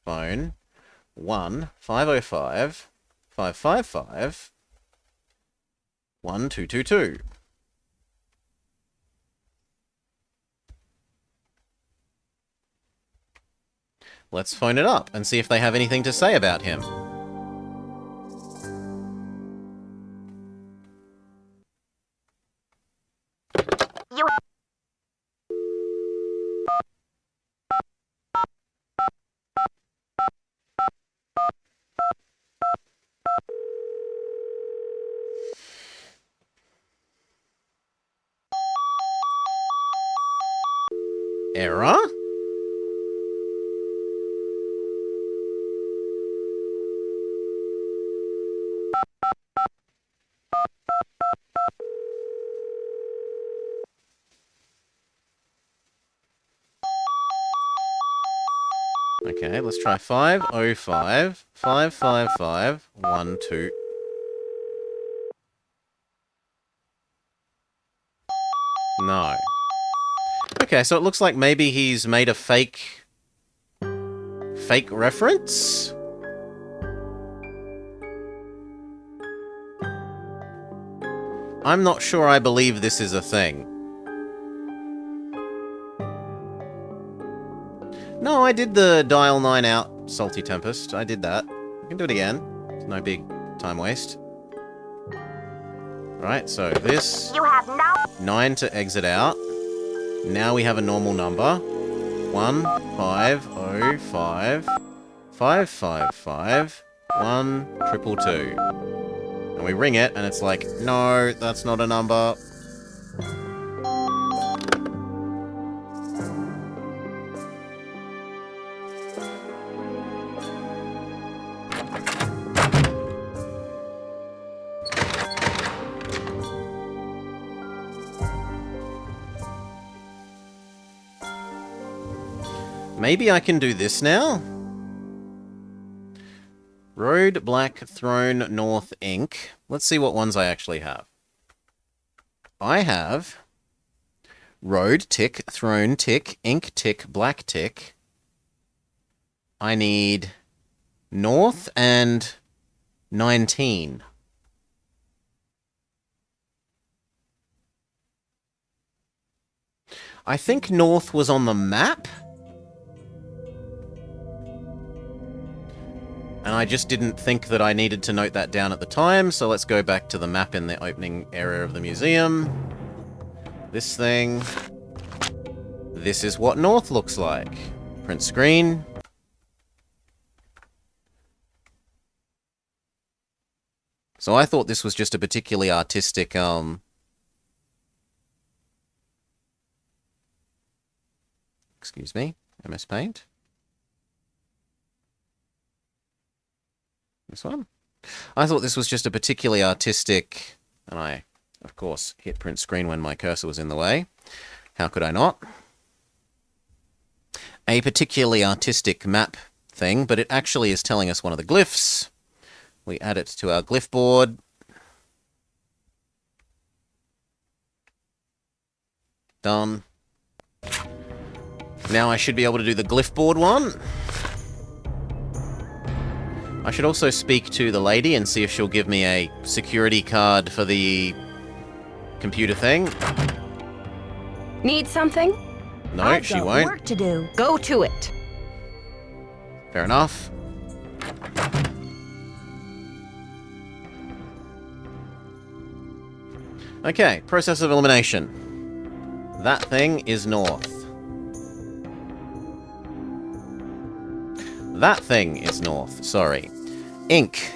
Phone 1-505-555-1222. Let's phone it up and see if they have anything to say about him. You... Error? Okay, let's try 505-555-12. No. Okay, so it looks like maybe he's made a fake reference? I'm not sure I believe this is a thing. no, I did the dial 9 out, Salty Tempest. I did that. I can do it again. It's no big time waste. Right, so this... You have no... 9 to exit out. Now we have a normal number. 1505 555 1222. And we ring it, and it's like, no, that's not a number. Maybe I can do this now? Road, Black, Throne, North, Ink. Let's see what ones I actually have. I have Road, tick, Throne, tick, Ink, tick, Black, tick. I need North and 19. I think North was on the map. And I just didn't think that I needed to note that down at the time, so let's go back to the map in the opening area of the museum. This thing. This is what North looks like. Print screen. So I thought this was just a particularly artistic, excuse me, MS Paint. This one. I thought this was just a particularly artistic, and I, of course, hit print screen when my cursor was in the way. How could I not? A particularly artistic map thing, but it actually is telling us one of the glyphs. We add it to our glyph board. Done. Now I should be able to do the glyph board one. I should also speak to the lady and see if she'll give me a security card for the computer thing. Need something? No, I've she got won't. work to do. Go to it. Fair enough. Okay, process of elimination. That thing is North. That thing is North, sorry. Ink.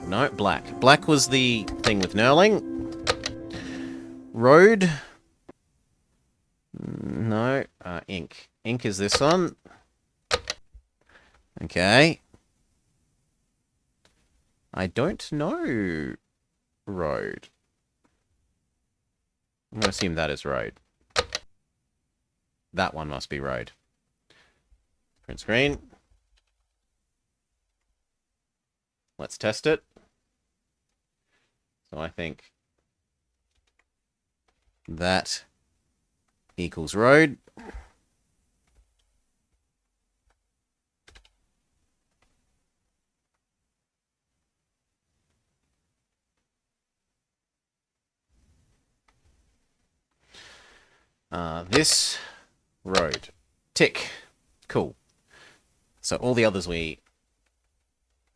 No, Black. Black was the thing with knurling. Road. No, Ink. Ink is this one. Okay. I don't know Road. I'm going to assume that is Road. That one must be Road. Print screen. Let's test it. So I think that equals Road. This Road. Tick. Cool. So all the others we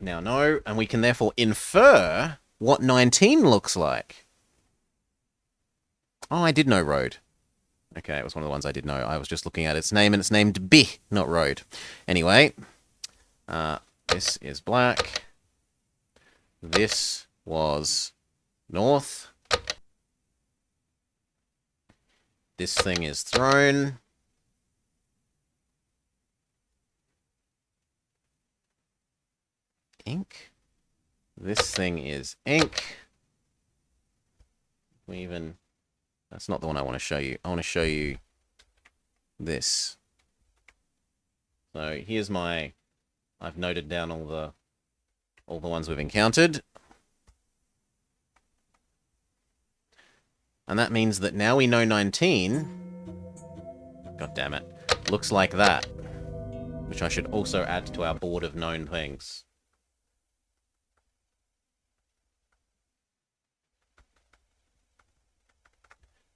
now know, and we can therefore infer what 19 looks like. Oh, I did know Road. Okay, it was one of the ones I did know. I was just looking at its name, and it's named B, not Road. Anyway, this is Black. This was North. This thing is Throne. Ink. This thing is Ink. That's not the one I want to show you. I want to show you this. So here's I've noted down all the ones we've encountered. And that means that now we know 19, god damn it, looks like that. Which I should also add to our board of known things.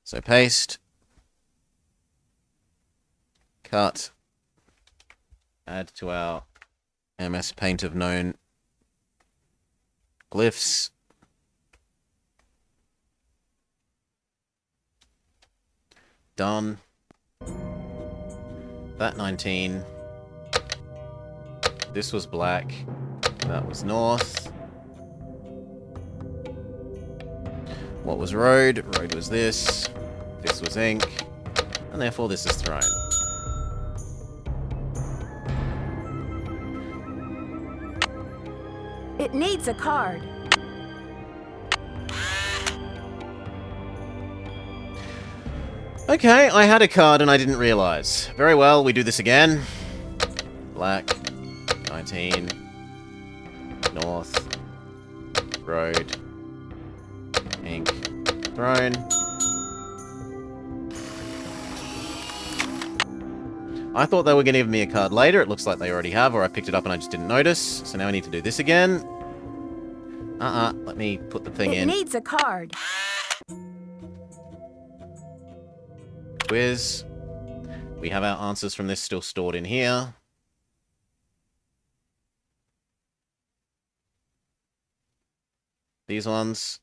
So paste, cut, Add to our MS Paint of known glyphs. Done. That 19. This was black. That was north. What was road? Road was this. This was ink. And therefore this is throne. It needs a card. Okay, I had a card and I didn't realize. Very well, we do this again. Black. 19. North. Road. Ink. Throne. I thought they were going to give me a card later. It looks like they already have, or I picked it up and I just didn't notice. So now I need to do this again. Let me put the thing in. It needs a card. Quiz. We have our answers from this still stored in here. These ones.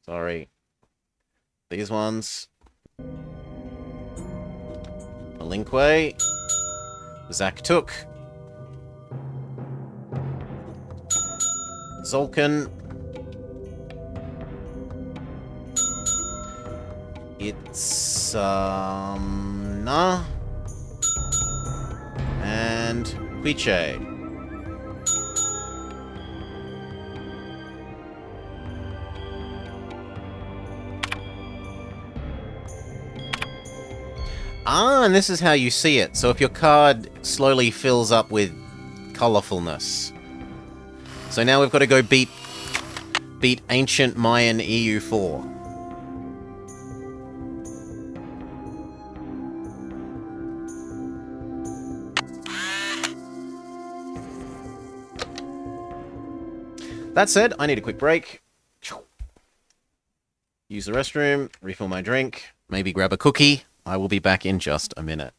Sorry. These ones. Malinque. Zach took. Zolkin. It's, nah. And Quiche. And this is how you see it. So if your card slowly fills up with colorfulness. So now we've got to go beat ancient Mayan EU4. That said, I need a quick break. Use the restroom, refill my drink, maybe grab a cookie. I will be back in just a minute.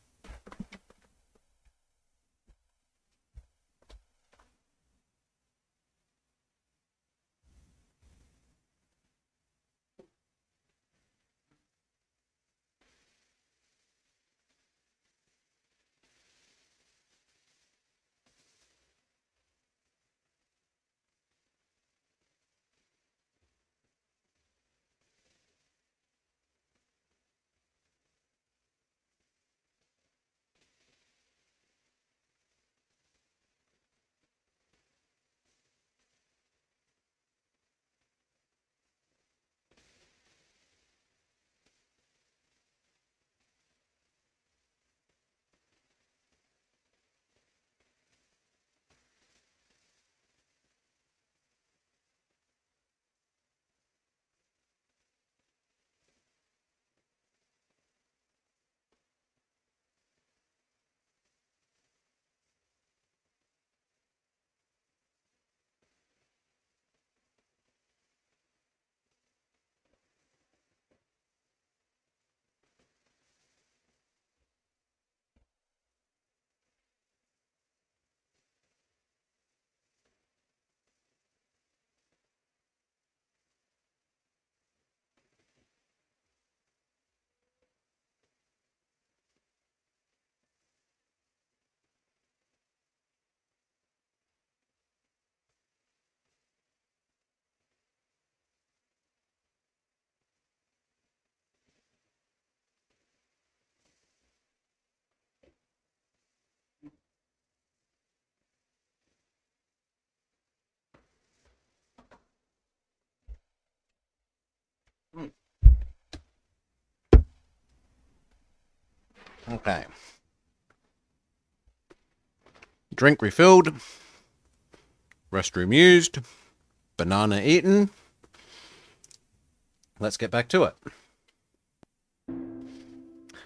Okay. Drink refilled. Restroom used. Banana eaten. Let's get back to it.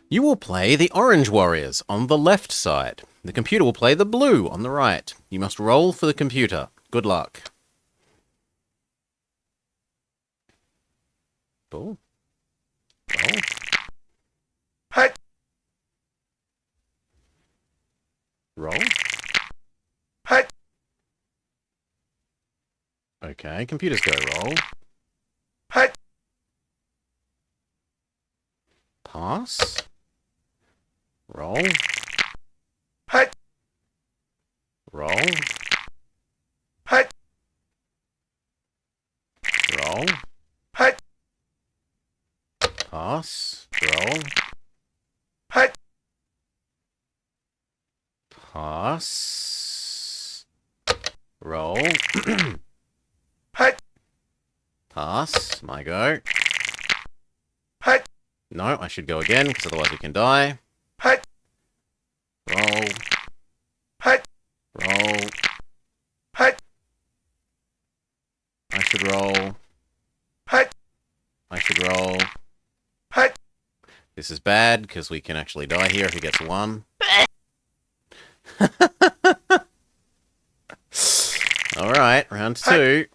You will play the orange warriors on the left side. The computer will play the blue on the right. You must roll for the computer. Good luck. Cool. Roll. Hey. Roll. Okay, computers go roll. Pass. Roll. Roll. Roll. Pass. Roll. Pass. Roll. Pass. My go. No, I should go again, because otherwise we can die. Roll. Roll. I should roll. I should roll. This is bad, because we can actually die here if he gets 1. Alright, round 2.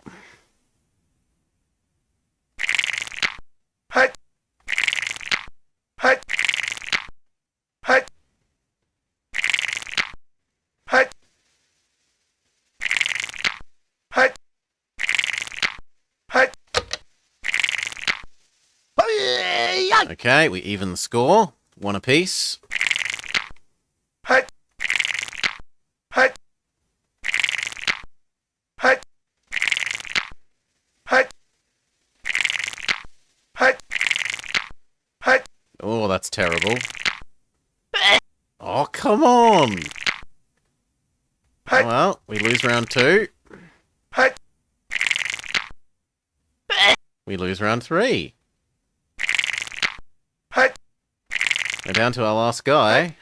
Okay, we even the score. 1 apiece. Oh, that's terrible. Oh, come on! Oh, well, we lose round 2. We lose round 3. We're down to our last guy.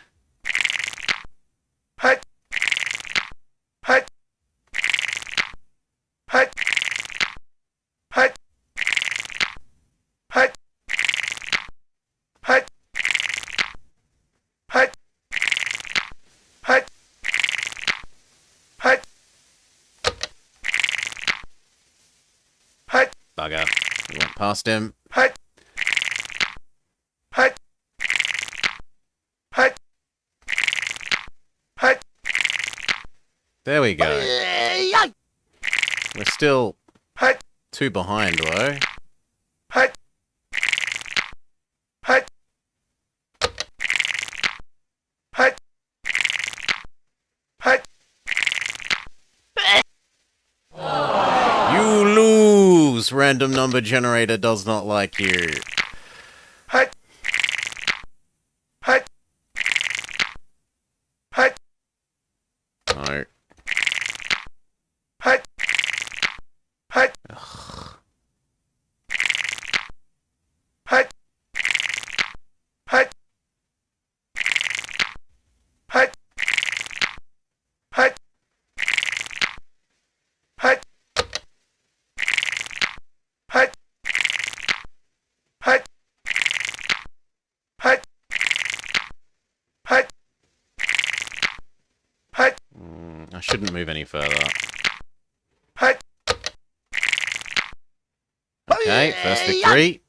Bugger. We went past him. There we go. We're still 2 behind, though. You lose! Random number generator does not like you. No. I shouldn't move any further. Okay, first victory.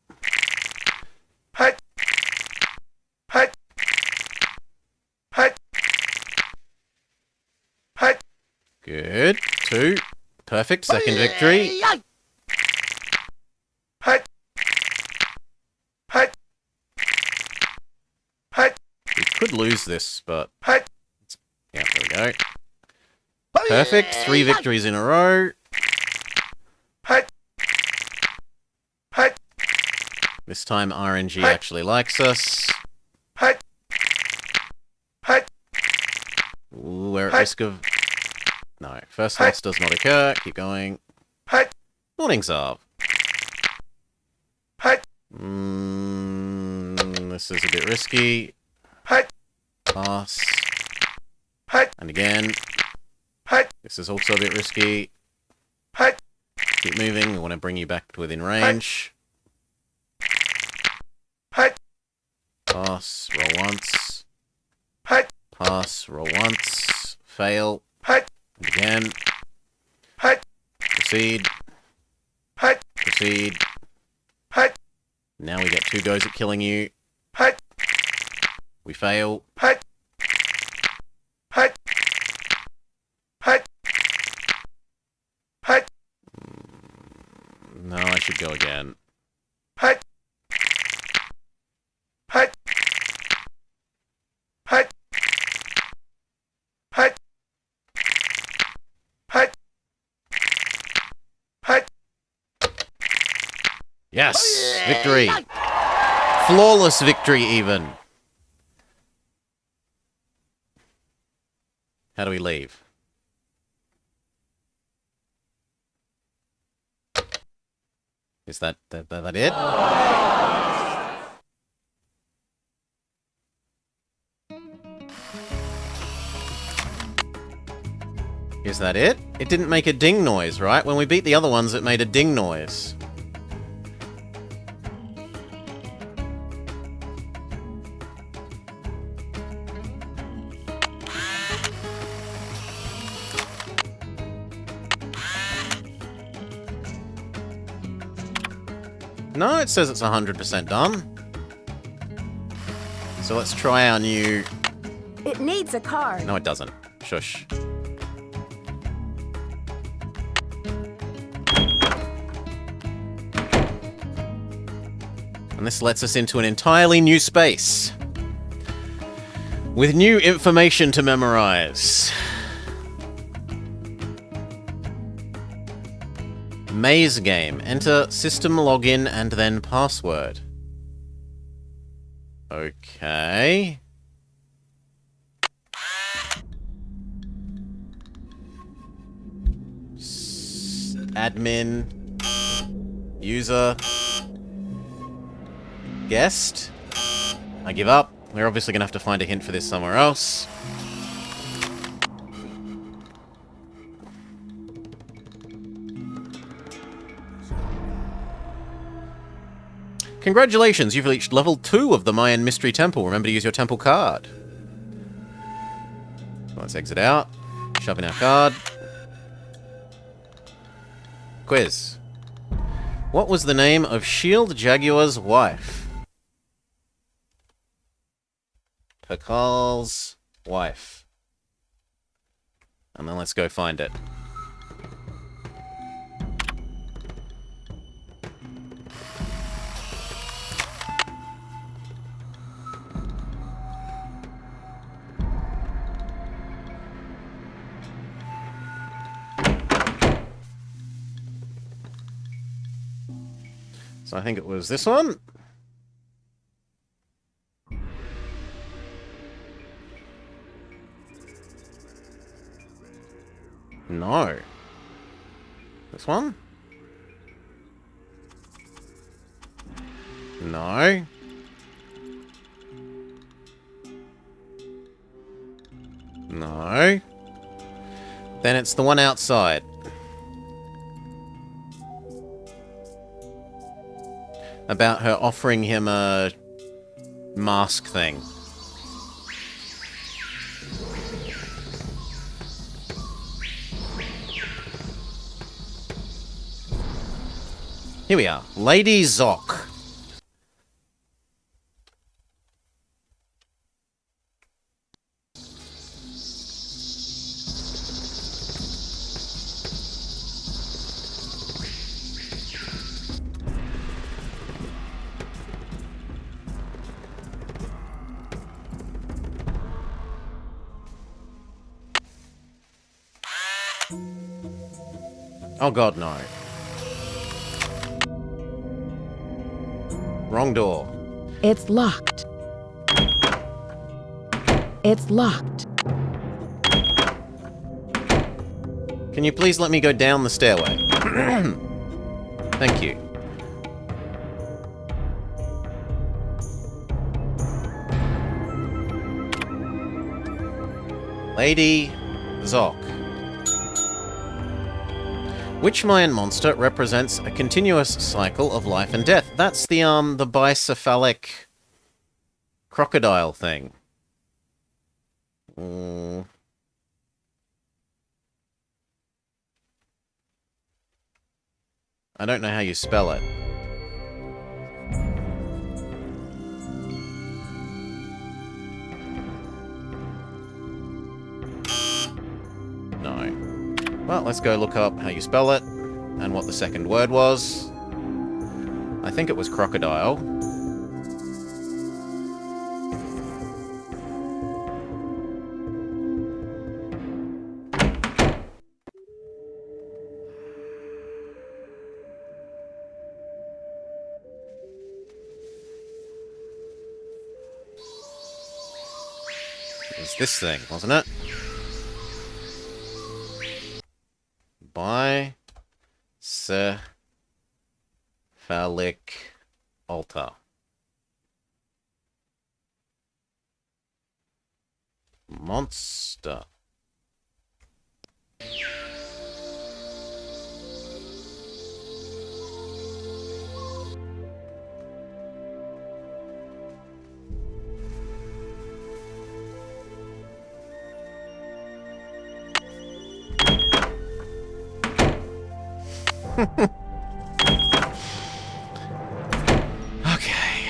Good. 2. Perfect. Second victory. We could lose this, but... Yeah, there we go. Perfect. 3 victories in a row. This time RNG actually likes us. Ooh, we're at risk of... No, first loss does not occur. Keep going. Morning, Zarv. This is a bit risky. Pass. And again. This is also a bit risky. Keep moving. We want to bring you back to within range. Pass. Roll once. Pass. Roll once. Fail. And again. Proceed. Proceed. Now we get 2 goes at killing you. should go again. Hut. Hut. Hut. Hut. Hut. Hut. Yes! Victory! Flawless victory, even. How do we leave? Is that it? Is that it? It didn't make a ding noise, right? When we beat the other ones, it made a ding noise. No, it says it's 100% done. So let's try our new... It needs a card. No, it doesn't. Shush. And this lets us into an entirely new space. With new information to memorize. Maze game. Enter system login and then password. Okay. Admin. User. Guest. I give up. We're obviously going to have to find a hint for this somewhere else. Congratulations, you've reached level 2 of the Mayan Mystery Temple. Remember to use your temple card. Let's exit out. Shove in our card. Quiz. What was the name of Shield Jaguar's wife? Pakal's wife. And then let's go find it. So I think it was this one. No. This one? No. No. Then it's the one outside. About her offering him a mask thing. Here we are. Lady Zoc. Oh god, no. Wrong door. It's locked. It's locked. Can you please let me go down the stairway? Thank you. Lady Zoc. Which Mayan monster represents a continuous cycle of life and death? That's the bicephalic crocodile thing. I don't know how you spell it. No. Well, let's go look up how you spell it and what the second word was. I think it was crocodile. It was this thing, wasn't it? Bicephalic altar. Monster. Okay.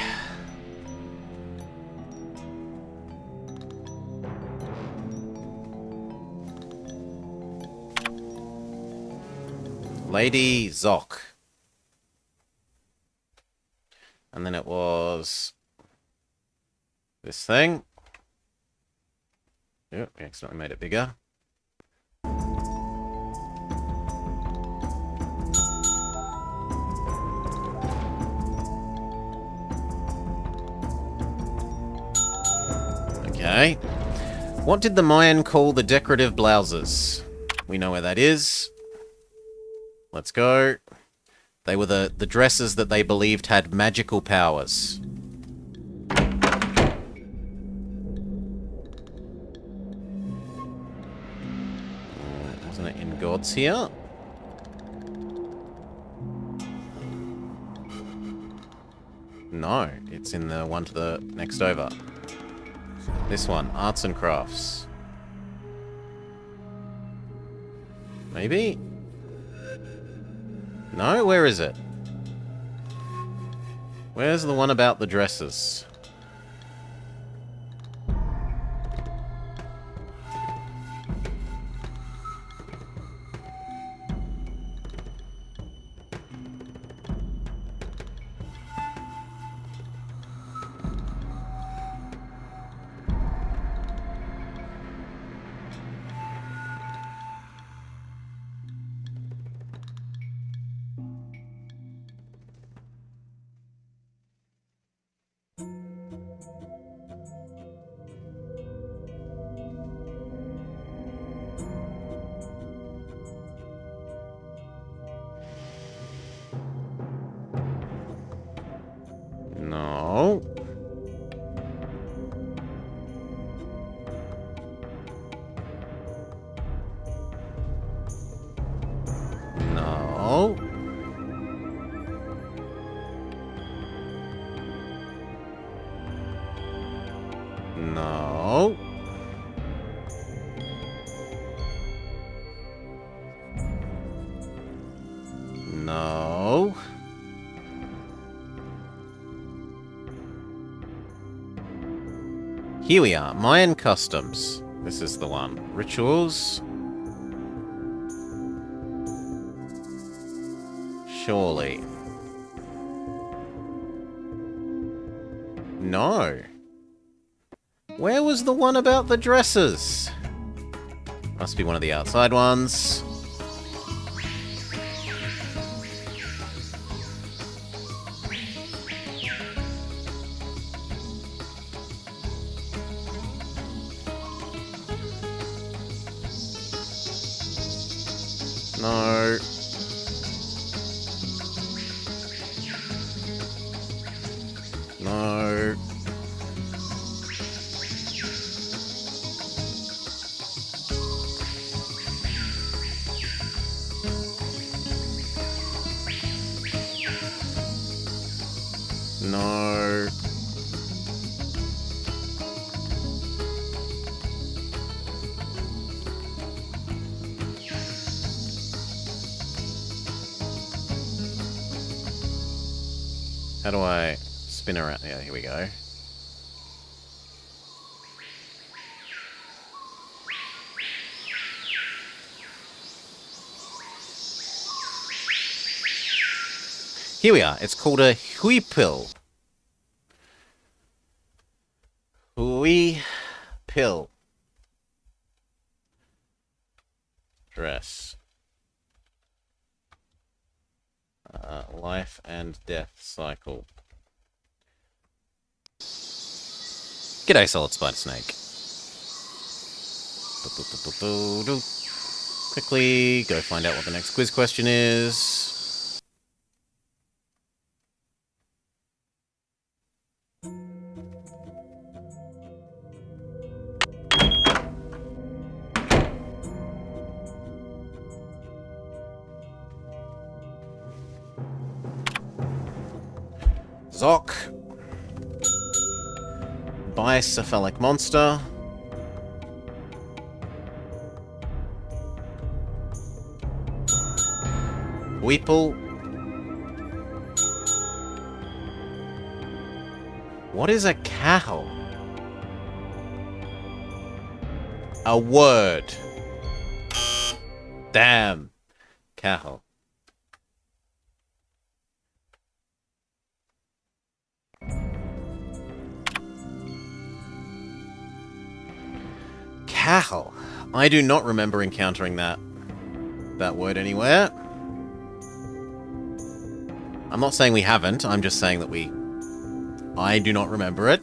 Lady Zoc. And then it was this thing. Yep, we accidentally made it bigger. Okay. What did the Mayan call the decorative blouses? We know where that is. Let's go. They were the dresses that they believed had magical powers. Wasn't it in God's here? No, it's in the one to the next over. This one, arts and crafts. Maybe? No, where is it? Where's the one about the dresses? No. No. No. No. Here we are, Mayan customs. This is the one. Rituals. Surely. No. Where was the one about the dresses? Must be one of the outside ones. No. No. No. How do I spin around? Yeah, here we go. Here we are. It's called a huipil. Huipil. Dress. Life and death cycle. G'day, Solid Spider Snake. Quickly go find out what the next quiz question is. Zoc. Bicephalic monster. Weeple. What is a cow? A word. Damn. Cow. Cow. I do not remember encountering that word anywhere. I'm not saying we haven't, I'm just saying that I do not remember it.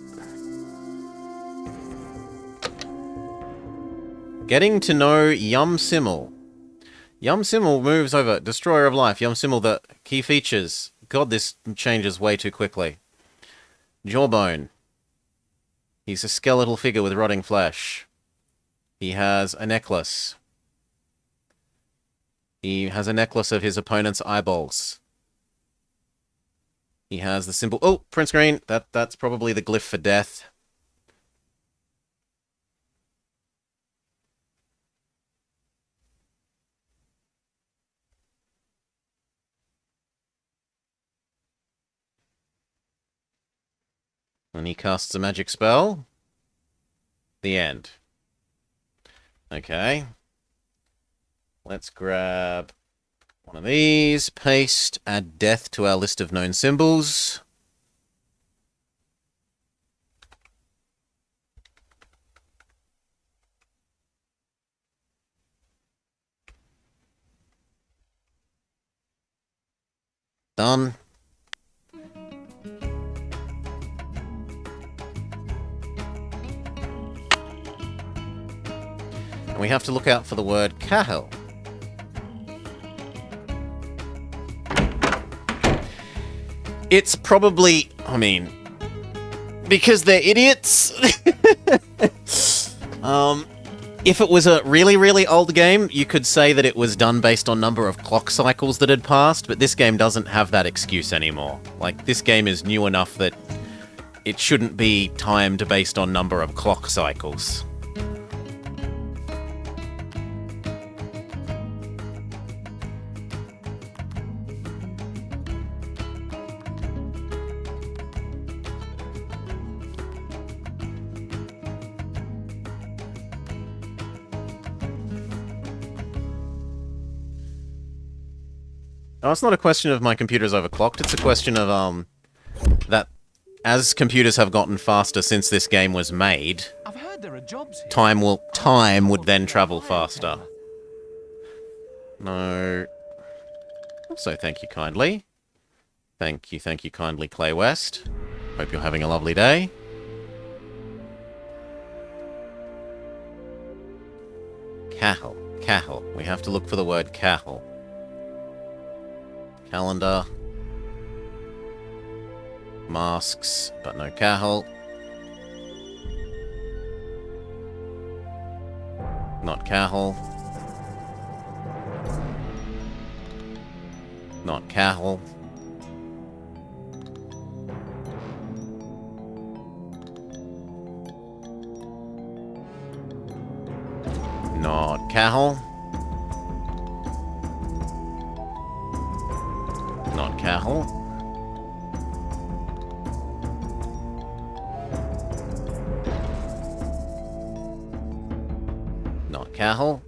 Getting to know Yum Simmel. Yum Simmel moves over. Destroyer of Life. Yum Simmel, the key features. God, this changes way too quickly. Jawbone. He's a skeletal figure with rotting flesh. He has a necklace. He has a necklace of his opponent's eyeballs. He has the symbol... Oh, print screen. That's probably the glyph for death. And he casts a magic spell. The end. Okay. Let's grab one of these. Paste. Add death to our list of known symbols. Done. And we have to look out for the word Cahel. It's probably, I mean, because they're idiots. If it was a really, really old game, you could say that it was done based on number of clock cycles that had passed, but this game doesn't have that excuse anymore. Like, this game is new enough that it shouldn't be timed based on number of clock cycles. Oh, it's not a question of my computer's overclocked, it's a question of, that as computers have gotten faster since this game was made, I've heard there are jobs here. time would then travel faster. No. Also, thank you kindly. Thank you kindly, Clay West. Hope you're having a lovely day. Cahel. Cahel. We have to look for the word Cahel. Calendar. Masks, but no Cahel. Not Cahel. Not Cahel. Not Cahel. Not Cahel. Not Cahel.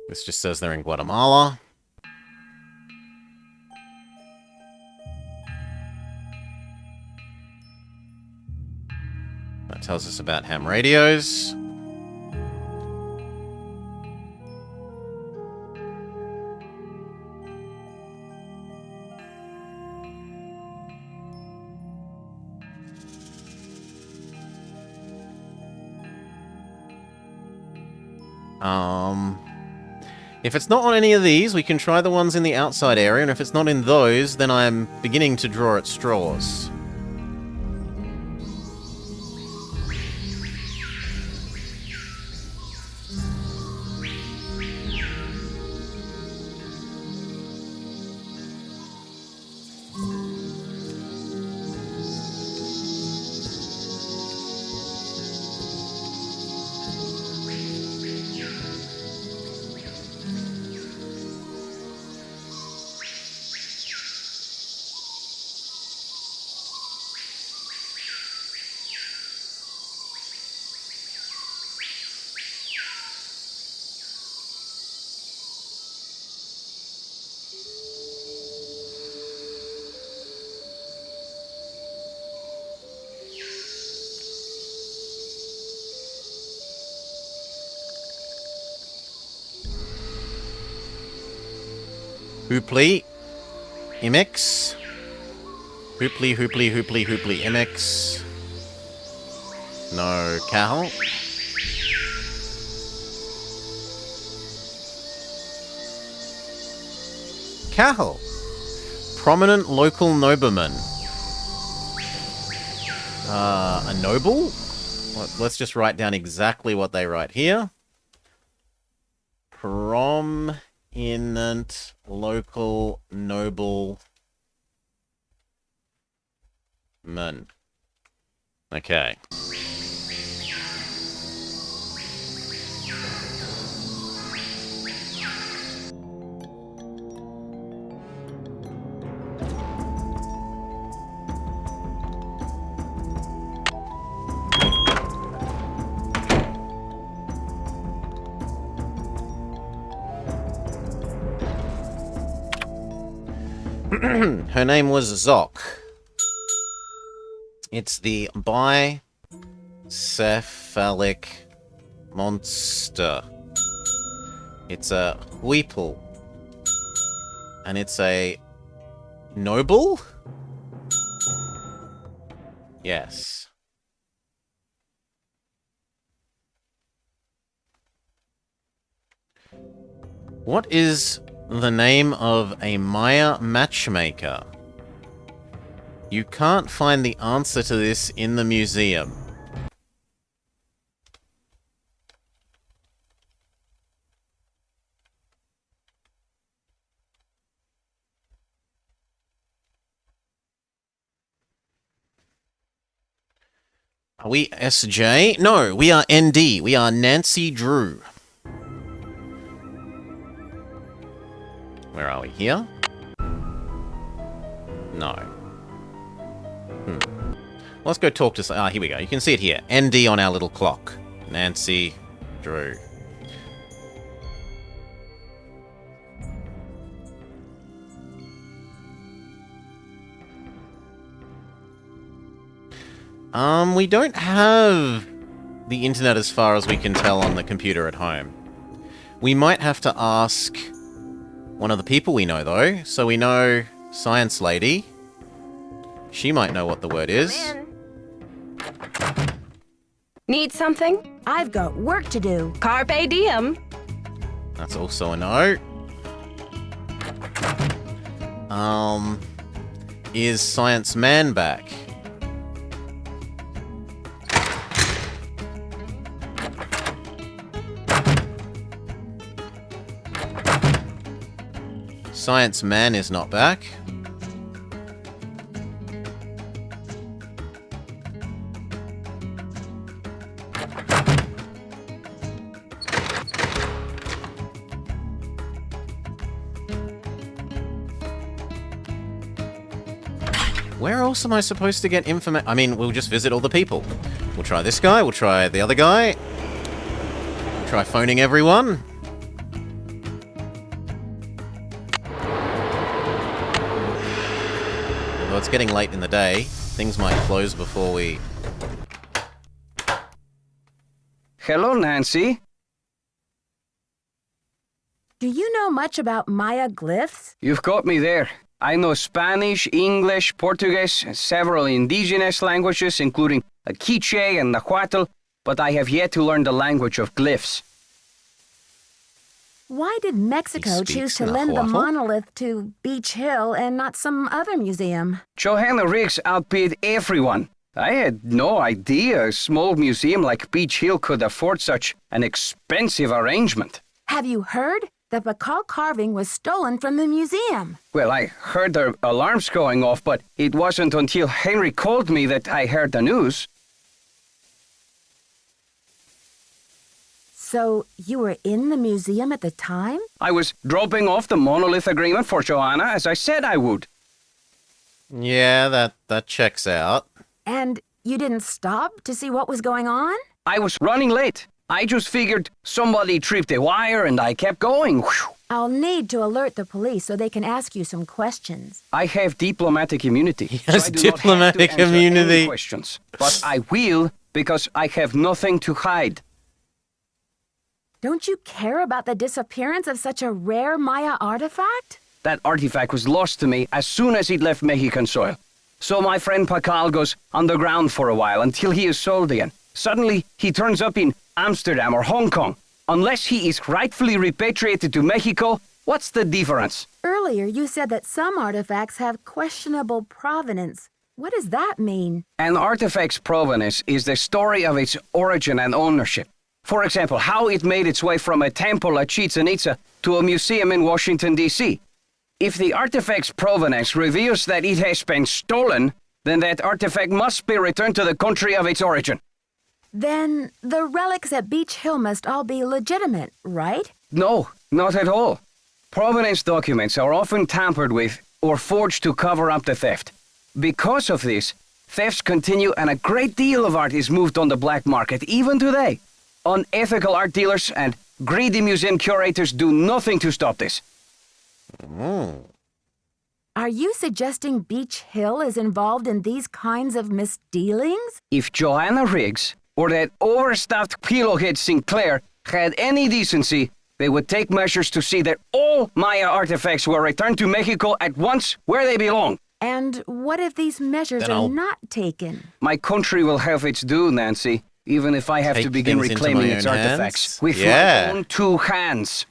This just says they're in Guatemala. tells us about ham radios. If it's not on any of these, we can try the ones in the outside area, and if it's not in those, then I'm beginning to draw at straws. Hooply, MX. Hooply, Hooply, Hooply, Hooply, MX. No, Cal. Cal. Prominent local nobleman. A noble? Let's just write down exactly what they write here. Prominent local nobleman. Okay. Her name was Zoc. It's the bicephalic monster. It's a Weeple. And it's a noble? Yes. What is the name of a Maya matchmaker? You can't find the answer to this in the museum. Are we SJ? No, we are ND. We are Nancy Drew. Where are we? Here? No. Let's go talk to... here we go. You can see it here. ND on our little clock. Nancy Drew. We don't have the internet as far as we can tell on the computer at home. We might have to ask one of the people we know, though. So we know Science Lady. She might know what the word is. Need something? I've got work to do. Carpe diem. That's also a no. Is Science Man back? Science Man is not back. Where else am I supposed to get information? I mean, we'll just visit all the people. We'll try this guy, we'll try the other guy. We'll try phoning everyone. Although it's getting late in the day, things might close before we Hello, Nancy. Do you know much about Maya glyphs? You've got me there. I know Spanish, English, Portuguese, and several indigenous languages, including Quiche and Nahuatl, but I have yet to learn the language of glyphs. Why did Mexico choose to lend the monolith to Beach Hill and not some other museum? Johanna Riggs outbid everyone. I had no idea a small museum like Beach Hill could afford such an expensive arrangement. Have you heard? The Pakal carving was stolen from the museum. Well, I heard the alarms going off, but it wasn't until Henry called me that I heard the news. So you were in the museum at the time? I was dropping off the monolith agreement for Joanna, as I said I would. Yeah, that checks out. And you didn't stop to see what was going on? I was running late. I just figured somebody tripped a wire and I kept going. Whew. I'll need to alert the police so they can ask you some questions. I have diplomatic immunity. He has so I do diplomatic not have to answer immunity. any questions. But I will because I have nothing to hide. Don't you care about the disappearance of such a rare Maya artifact? That artifact was lost to me as soon as it left Mexican soil. So my friend Pakal goes underground for a while until he is sold again. Suddenly, he turns up in Amsterdam or Hong Kong. Unless he is rightfully repatriated to Mexico, what's the difference? Earlier, you said that some artifacts have questionable provenance. What does that mean? An artifact's provenance is the story of its origin and ownership. For example, how it made its way from a temple at Chichen Itza to a museum in Washington, D.C. If the artifact's provenance reveals that it has been stolen, then that artifact must be returned to the country of its origin. Then the relics at Beach Hill must all be legitimate, right? No, not at all. Provenance documents are often tampered with or forged to cover up the theft. Because of this, thefts continue and a great deal of art is moved on the black market, even today. Unethical art dealers and greedy museum curators do nothing to stop this. Are you suggesting Beach Hill is involved in these kinds of misdealings? If Joanna Riggs or that overstuffed pillowhead Sinclair had any decency, they would take measures to see that all Maya artifacts were returned to Mexico at once where they belong. And what if these measures are not taken? My country will have its due, Nancy, even if I have to begin reclaiming its artifacts with my own two hands.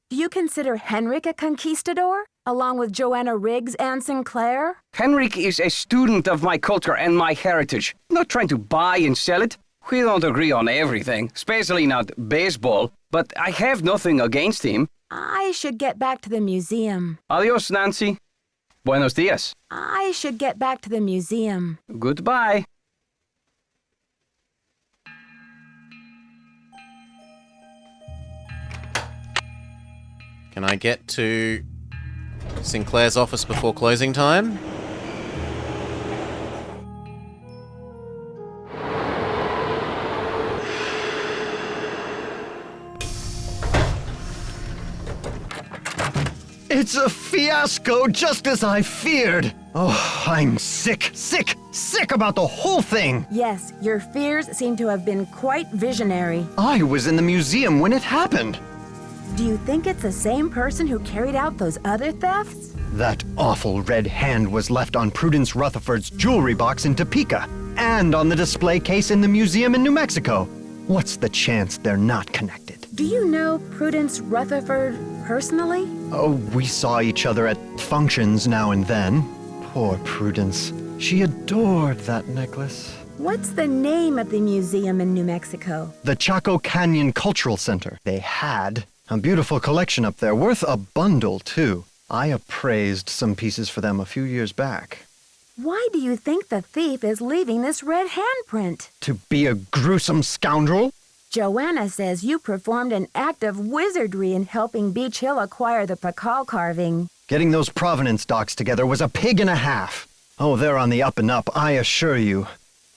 Do you consider Henrik a conquistador, along with Joanna Riggs and Sinclair? Henrik is a student of my culture and my heritage, not trying to buy and sell it. We don't agree on everything, especially not baseball, but I have nothing against him. I should get back to the museum. Adios, Nancy. Buenos dias. I should get back to the museum. Goodbye. Can I get to Sinclair's office before closing time? It's a fiasco, just as I feared. Oh, I'm sick about the whole thing. Yes, your fears seem to have been quite visionary. I was in the museum when it happened. Do you think it's the same person who carried out those other thefts? That awful red hand was left on Prudence Rutherford's jewelry box in Topeka, and on the display case in the museum in New Mexico. What's the chance they're not connected? Do you know Prudence Rutherford personally? Oh, we saw each other at functions now and then. Poor Prudence. She adored that necklace. What's the name of the museum in New Mexico? The Chaco Canyon Cultural Center. They had a beautiful collection up there, worth a bundle, too. I appraised some pieces for them a few years back. Why do you think the thief is leaving this red handprint? To be a gruesome scoundrel? Joanna says you performed an act of wizardry in helping Beach Hill acquire the Pakal carving. Getting those provenance docs together was a pig and a half. Oh, they're on the up and up, I assure you.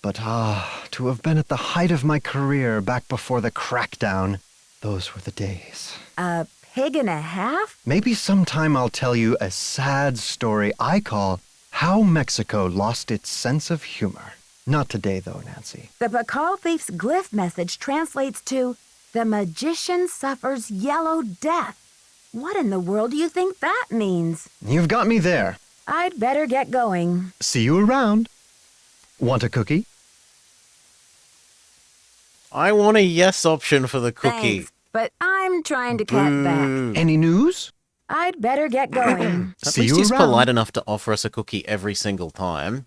But to have been at the height of my career back before the crackdown, those were the days. A pig and a half? Maybe sometime I'll tell you a sad story I call How Mexico Lost Its Sense of Humor. Not today, though, Nancy. The Pakal thief's glyph message translates to, "The magician suffers yellow death." What in the world do you think that means? You've got me there. I'd better get going. See you around. Want a cookie? I want a yes option for the cookie. Thanks, but I'm trying to cut back. Any news? I'd better get going. At See least you he's around. polite enough to offer us a cookie every single time.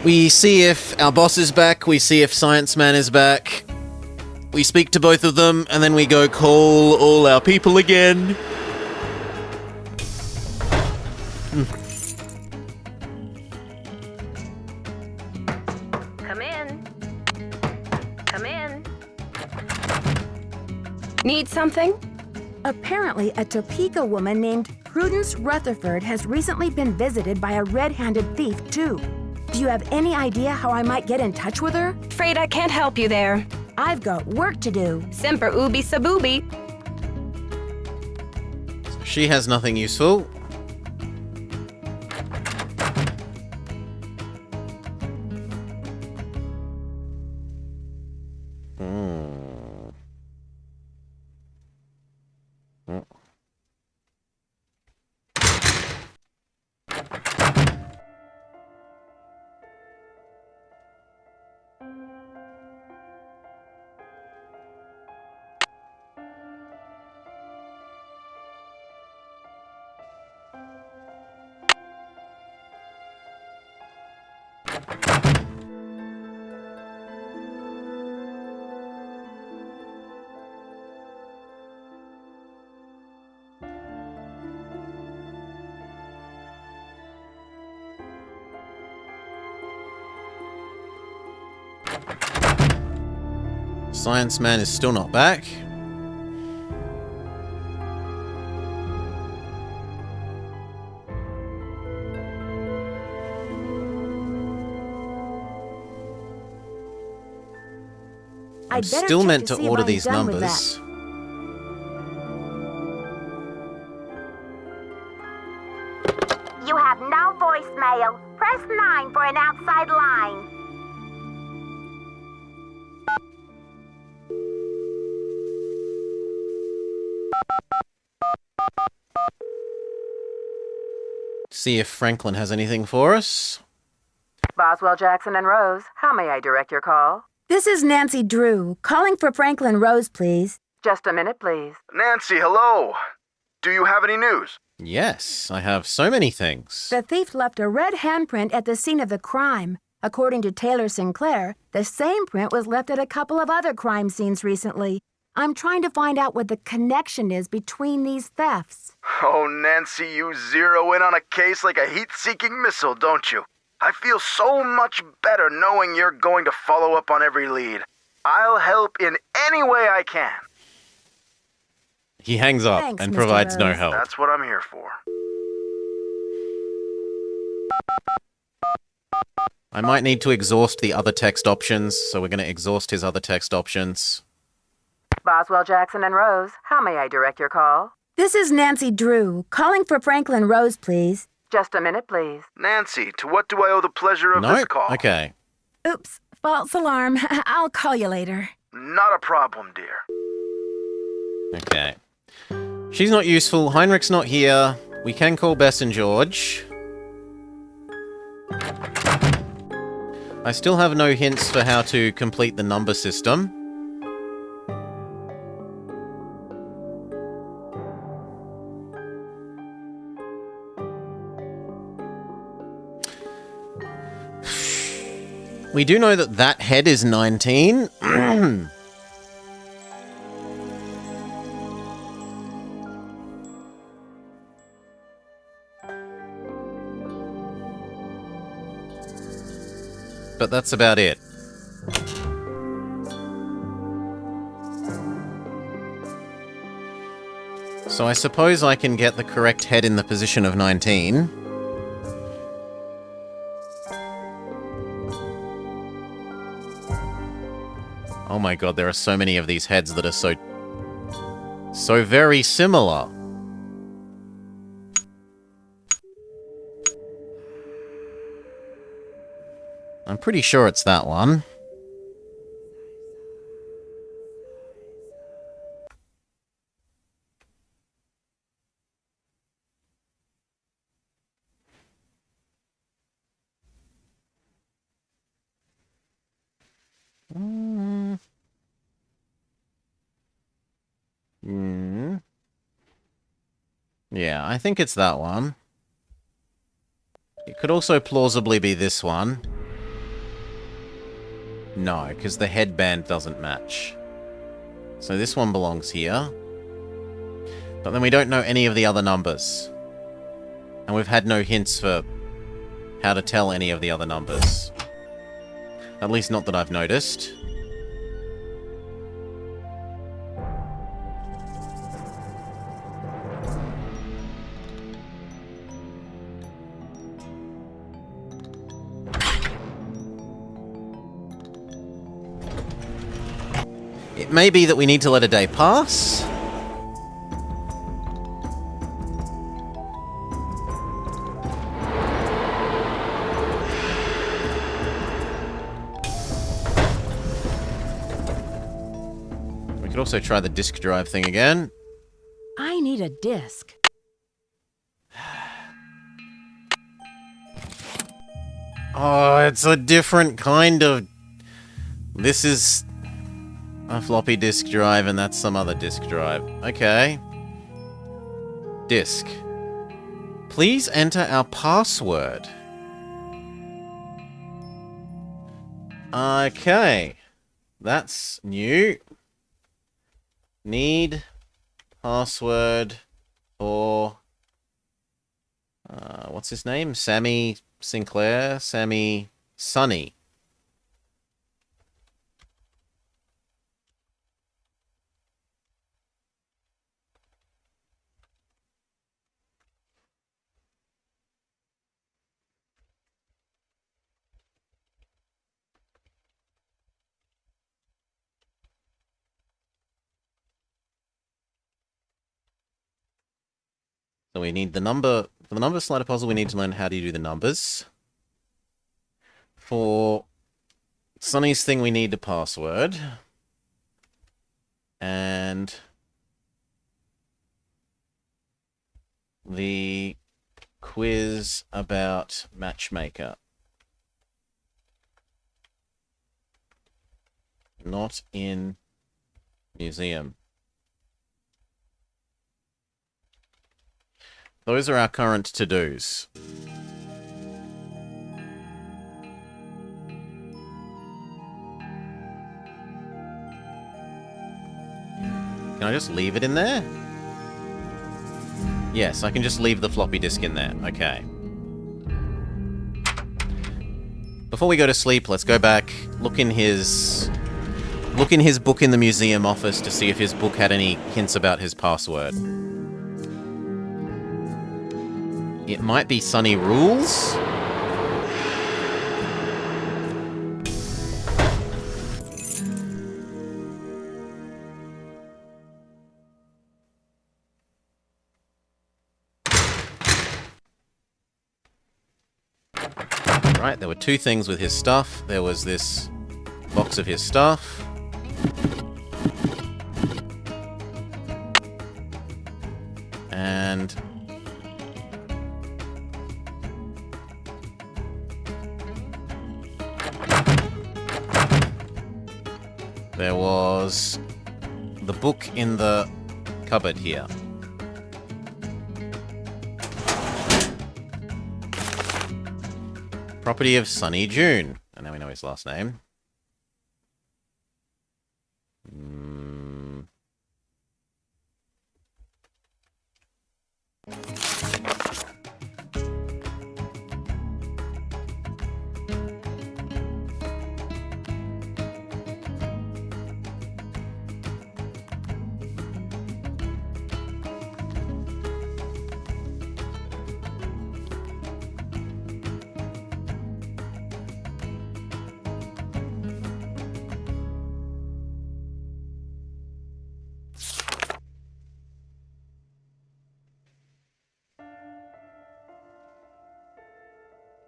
We see if our boss is back, we see if Science Man is back. We speak to both of them, and then we go call all our people again. Come in. Come in. Need something? Apparently, a Topeka woman named Prudence Rutherford has recently been visited by a red-handed thief, too. Do you have any idea how I might get in touch with her? Afraid I can't help you there. I've got work to do. Semper ubi sub ubi. She has nothing useful. Science Man is still not back. I'm I'd better still check meant to see if order I'm these done with numbers. You have no voicemail. Press 9 for an outside line. See if Franklin has anything for us. Boswell, Jackson, and Rose, how may I direct your call? This is Nancy Drew, calling for Franklin Rose, please. Just a minute, please. Nancy, hello. Do you have any news? Yes, I have so many things. The thief left a red handprint at the scene of the crime. According to Taylor Sinclair, the same print was left at a couple of other crime scenes recently. I'm trying to find out what the connection is between these thefts. Oh, Nancy, you zero in on a case like a heat-seeking missile, don't you? I feel so much better knowing you're going to follow up on every lead. I'll help in any way I can. He hangs up Thanks, and Mr. provides no Rose. help. That's what I'm here for. I might need to exhaust the other text options, so we're going to exhaust his other text options. Boswell, Jackson, and Rose, how may I direct your call? This is Nancy Drew, calling for Franklin Rose, please. Just a minute, please. Nancy, to what do I owe the pleasure of this Nope. call? Okay. Oops, false alarm. I'll call you later. Not a problem, dear. Okay. She's not useful. Heinrich's not here. We can call Bess and George. I still have no hints for how to complete the number system. We do know that that head is 19. But that's about it. So I suppose I can get the correct head in the position of 19. Oh my god, there are so many of these heads that are so So very similar. I'm pretty sure it's that one. Yeah, I think it's that one. It could also plausibly be this one. No, because the headband doesn't match. So this one belongs here. But then we don't know any of the other numbers. And we've had no hints for how to tell any of the other numbers. At least not that I've noticed. It may be that we need to let a day pass. We could also try the disk drive thing again. I need a disc. Oh, it's a different kind of... This is a floppy disk drive, and that's some other disk drive. Okay. Disk. Please enter our password. Okay. That's new. Need password for... what's his name? Sammy Sinclair? Sammy Sonny. So we need the number... For the number slider puzzle, we need to learn how to do the numbers. For Sonny's thing, we need the password. And the quiz about Matchmaker. Not in museum. Those are our current to-dos. Can I just leave it in there? Yes, I can just leave the floppy disk in there. Okay. Before we go to sleep, let's go back, look in his book in the museum office to see if his book had any hints about his password. It might be Sunny Rules. Right, there were two things with his stuff. There was this box of his stuff. And there was the book in the cupboard here. Property of Sunny June. And now we know his last name.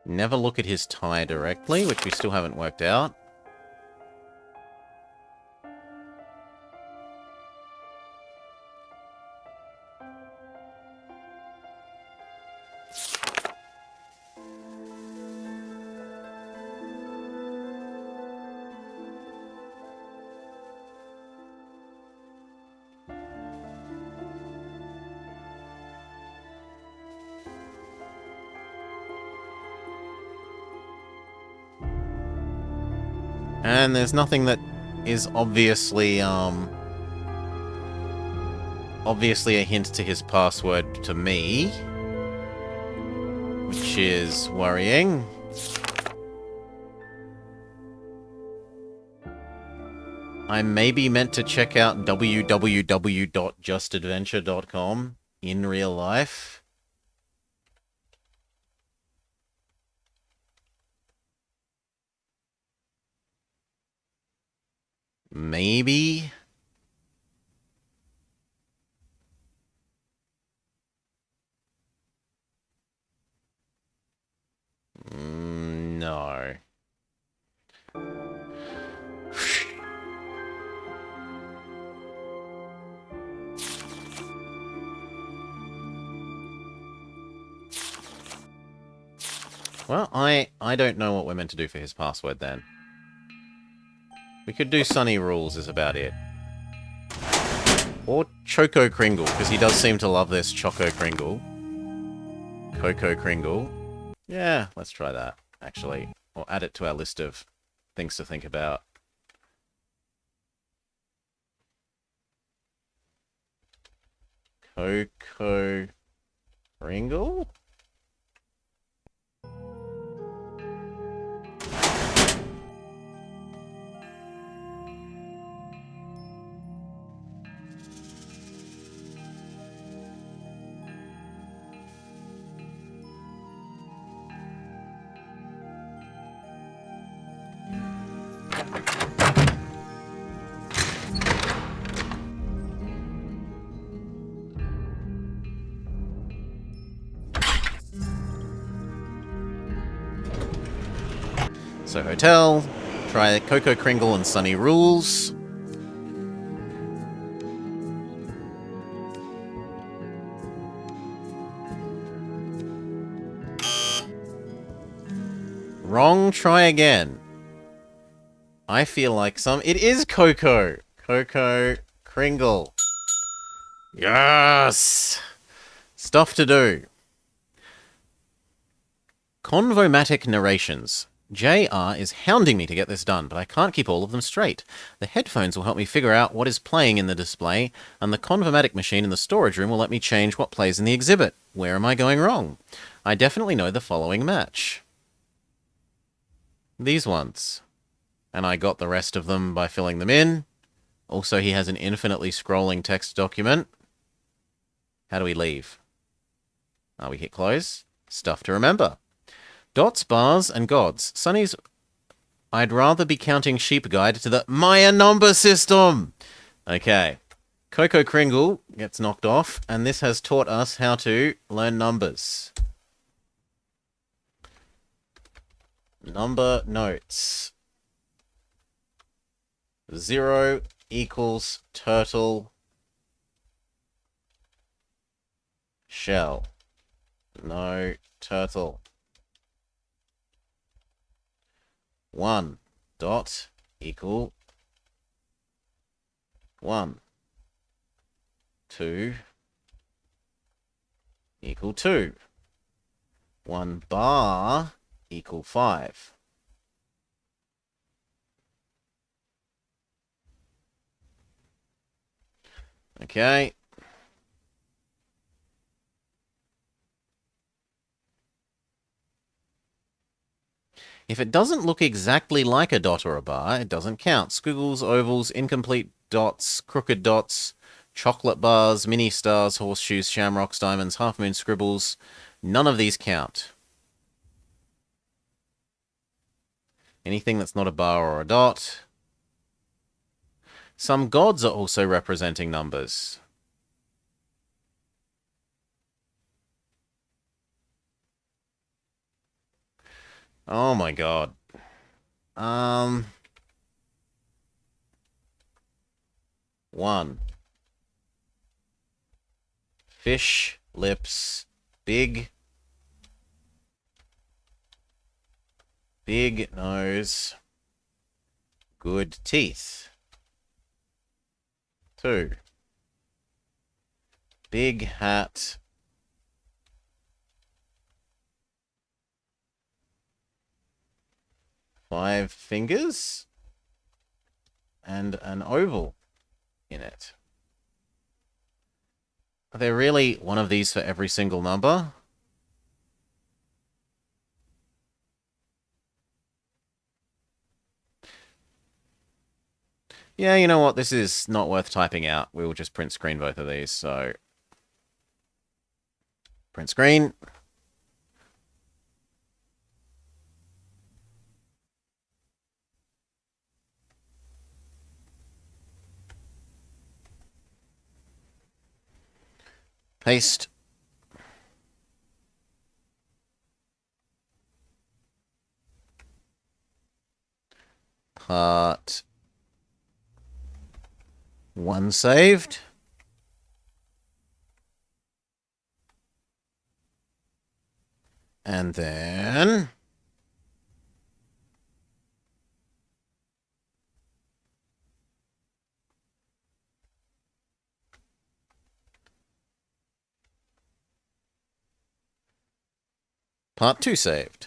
Never look at his tie directly, which we still haven't worked out. And there's nothing that is obviously a hint to his password to me, which is worrying. I maybe meant to check out www.justadventure.com in real life. Maybe. No. Well, I don't know what we're meant to do for his password then. We could do Sunny Rules is about it. Or Choco Kringle, because he does seem to love this Choco Kringle. Coco Kringle. Yeah, let's try that, actually. Or add it to our list of things to think about. Coco Kringle? So hotel, try Coco Kringle and Sunny Rules. Wrong, try again. I feel like it is Coco. Coco Kringle. Yes! Stuff to do. Convomatic narrations. JR is hounding me to get this done, but I can't keep all of them straight. The headphones will help me figure out what is playing in the display, and the convomatic machine in the storage room will let me change what plays in the exhibit. Where am I going wrong? I definitely know the following match. These ones. And I got the rest of them by filling them in. Also, he has an infinitely scrolling text document. How do we leave? We hit close. Stuff to remember. Dots, bars, and gods. Sunny's I'd rather be counting sheep guide to the Maya number system. Okay. Coco Kringle gets knocked off, and this has taught us how to learn numbers. Number notes. 0 equals turtle shell. No turtle. 1 dot equal 1. 2 equal 2. 1 bar equal 5. Okay. If it doesn't look exactly like a dot or a bar, it doesn't count. Squiggles, ovals, incomplete dots, crooked dots, chocolate bars, mini stars, horseshoes, shamrocks, diamonds, half moon scribbles. None of these count. Anything that's not a bar or a dot. Some gods are also representing numbers. Oh my god. One. Fish, lips, big nose, good teeth. 2. Big hat, 5 fingers, and an oval in it. Are there really one of these for every single number? Yeah, you know what? This is not worth typing out. We will just print screen both of these, so... Print screen. Paste. Part 1 saved. And then... Part 2 saved.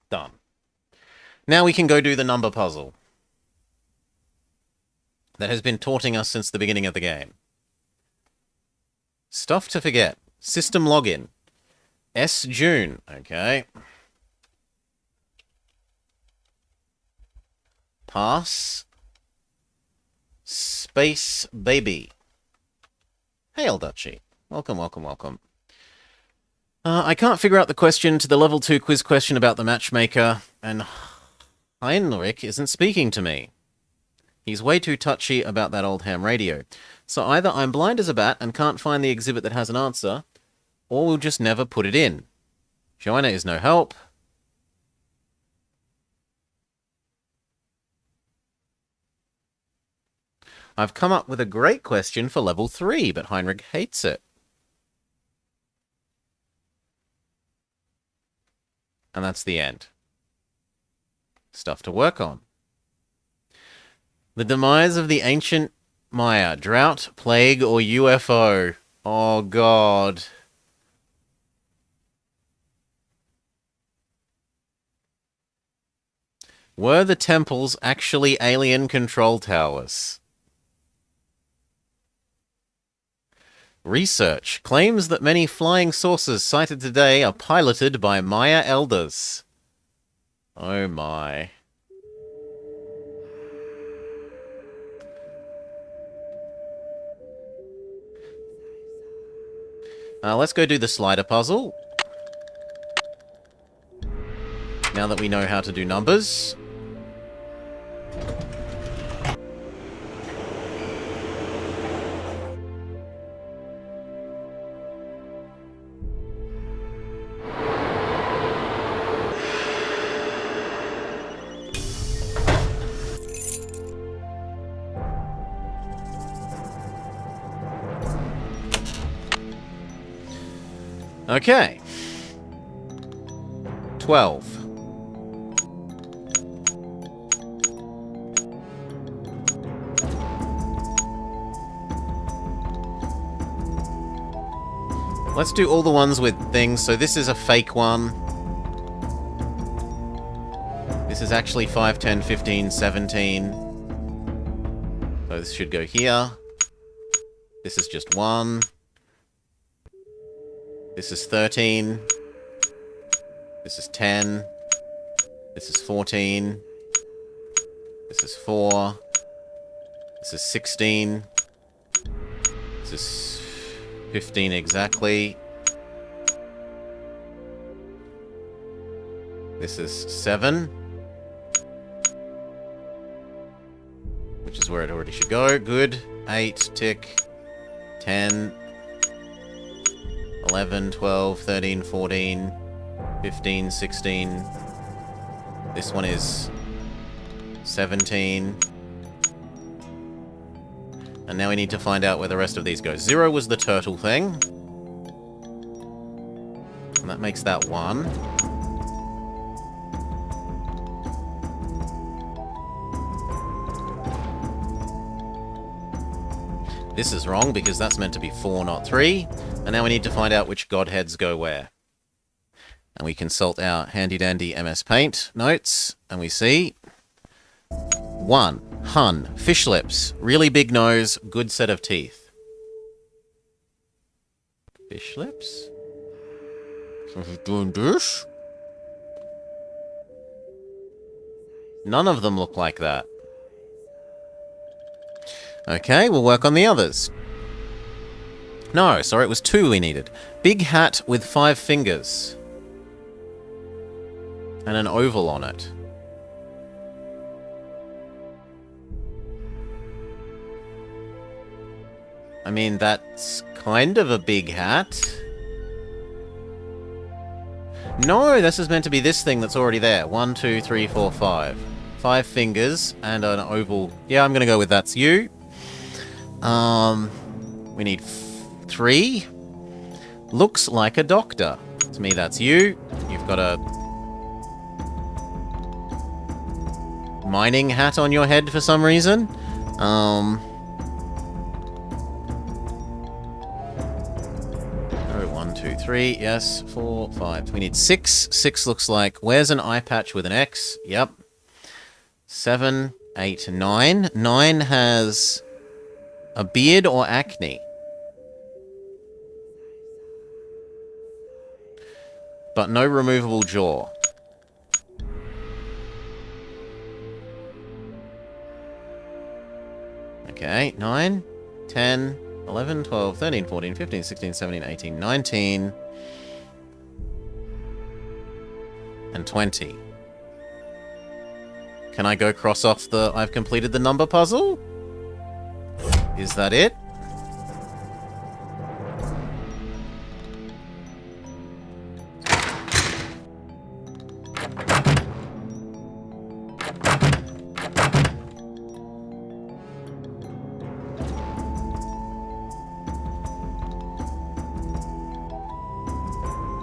Done. Now we can go do the number puzzle that has been taunting us since the beginning of the game. Stuff to forget. System login. S. June. Okay. Pass. Space baby. Hail, Dutchie. Welcome, welcome, welcome. I can't figure out the question to the level 2 quiz question about the matchmaker, and Heinrich isn't speaking to me. He's way too touchy about that old ham radio. So either I'm blind as a bat and can't find the exhibit that has an answer, or we'll just never put it in. Joanna is no help. I've come up with a great question for level 3, but Heinrich hates it. And that's the end. Stuff to work on. The demise of the ancient Maya. Drought, plague, or UFO? Oh, God. Were the temples actually alien control towers? Research claims that many flying saucers sighted today are piloted by Maya elders. Oh my. Let's go do the slider puzzle. Now that we know how to do numbers. Okay. 12. Let's do all the ones with things. So this is a fake one. This is actually 5, 10, 15, 17. So this should go here. This is just 1. This is 13. This is 10. This is 14. This is 4. This is 16. This is 15 exactly. This is 7. Which is where it already should go. Good. 8, tick. 10, 11, 12, 13, 14, 15, 16. This one is 17. And now we need to find out where the rest of these go. 0 was the turtle thing. And that makes that 1. This is wrong because that's meant to be 4, not 3. And now we need to find out which godheads go where. And we consult our handy-dandy MS Paint notes, and we see 1. Hun. Fish lips. Really big nose. Good set of teeth. Fish lips? So he's doing this? None of them look like that. Okay, we'll work on the others. No, sorry, it was 2 we needed. Big hat with 5 fingers. And an oval on it. I mean, that's kind of a big hat. No, this is meant to be this thing that's already there. 1, 2, 3, 4, 5. 5 fingers and an oval. Yeah, I'm gonna go with that's you. We need 3. Looks like a doctor. To me, that's you. You've got a mining hat on your head for some reason. 1, 2, 3. Yes, 4, 5. We need 6. 6 looks like... Where's an eye patch with an X? Yep. 7, 8, 9. 9 has a beard or acne. But no removable jaw. Okay, 9, 10, 11, 12, 13, 14, 15, 16, 17, 18, 19, and 20. Can I go cross off the I've completed the number puzzle? Is that it?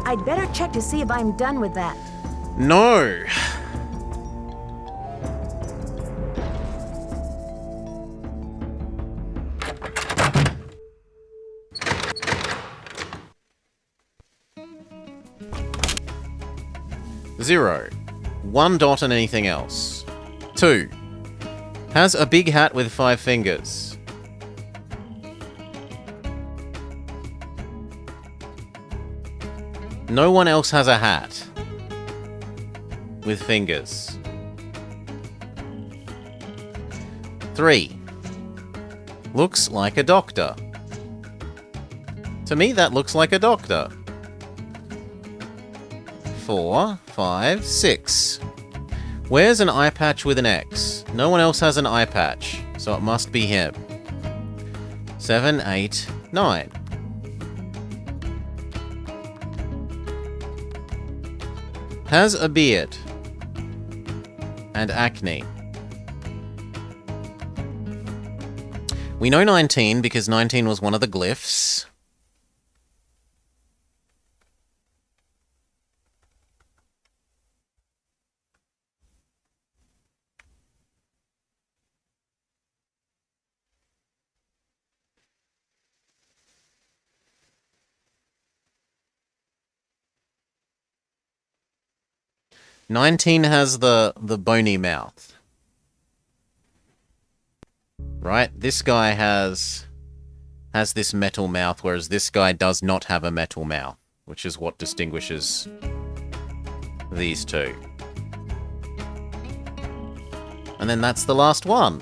I'd better check to see if I'm done with that. No. Zero. 1 dot on anything else. 2. Has a big hat with 5 fingers. No one else has a hat with fingers. 3. Looks like a doctor. To me, that looks like a doctor. 4, 5, 6. Where's an eye patch with an X? No one else has an eye patch, so it must be him. 7, 8, 9. Has a beard and acne. We know 19 because 19 was one of the glyphs. "19 has the bony mouth. Right? This guy has this metal mouth, whereas this guy does not have a metal mouth, which is what distinguishes these two. And then that's the last one.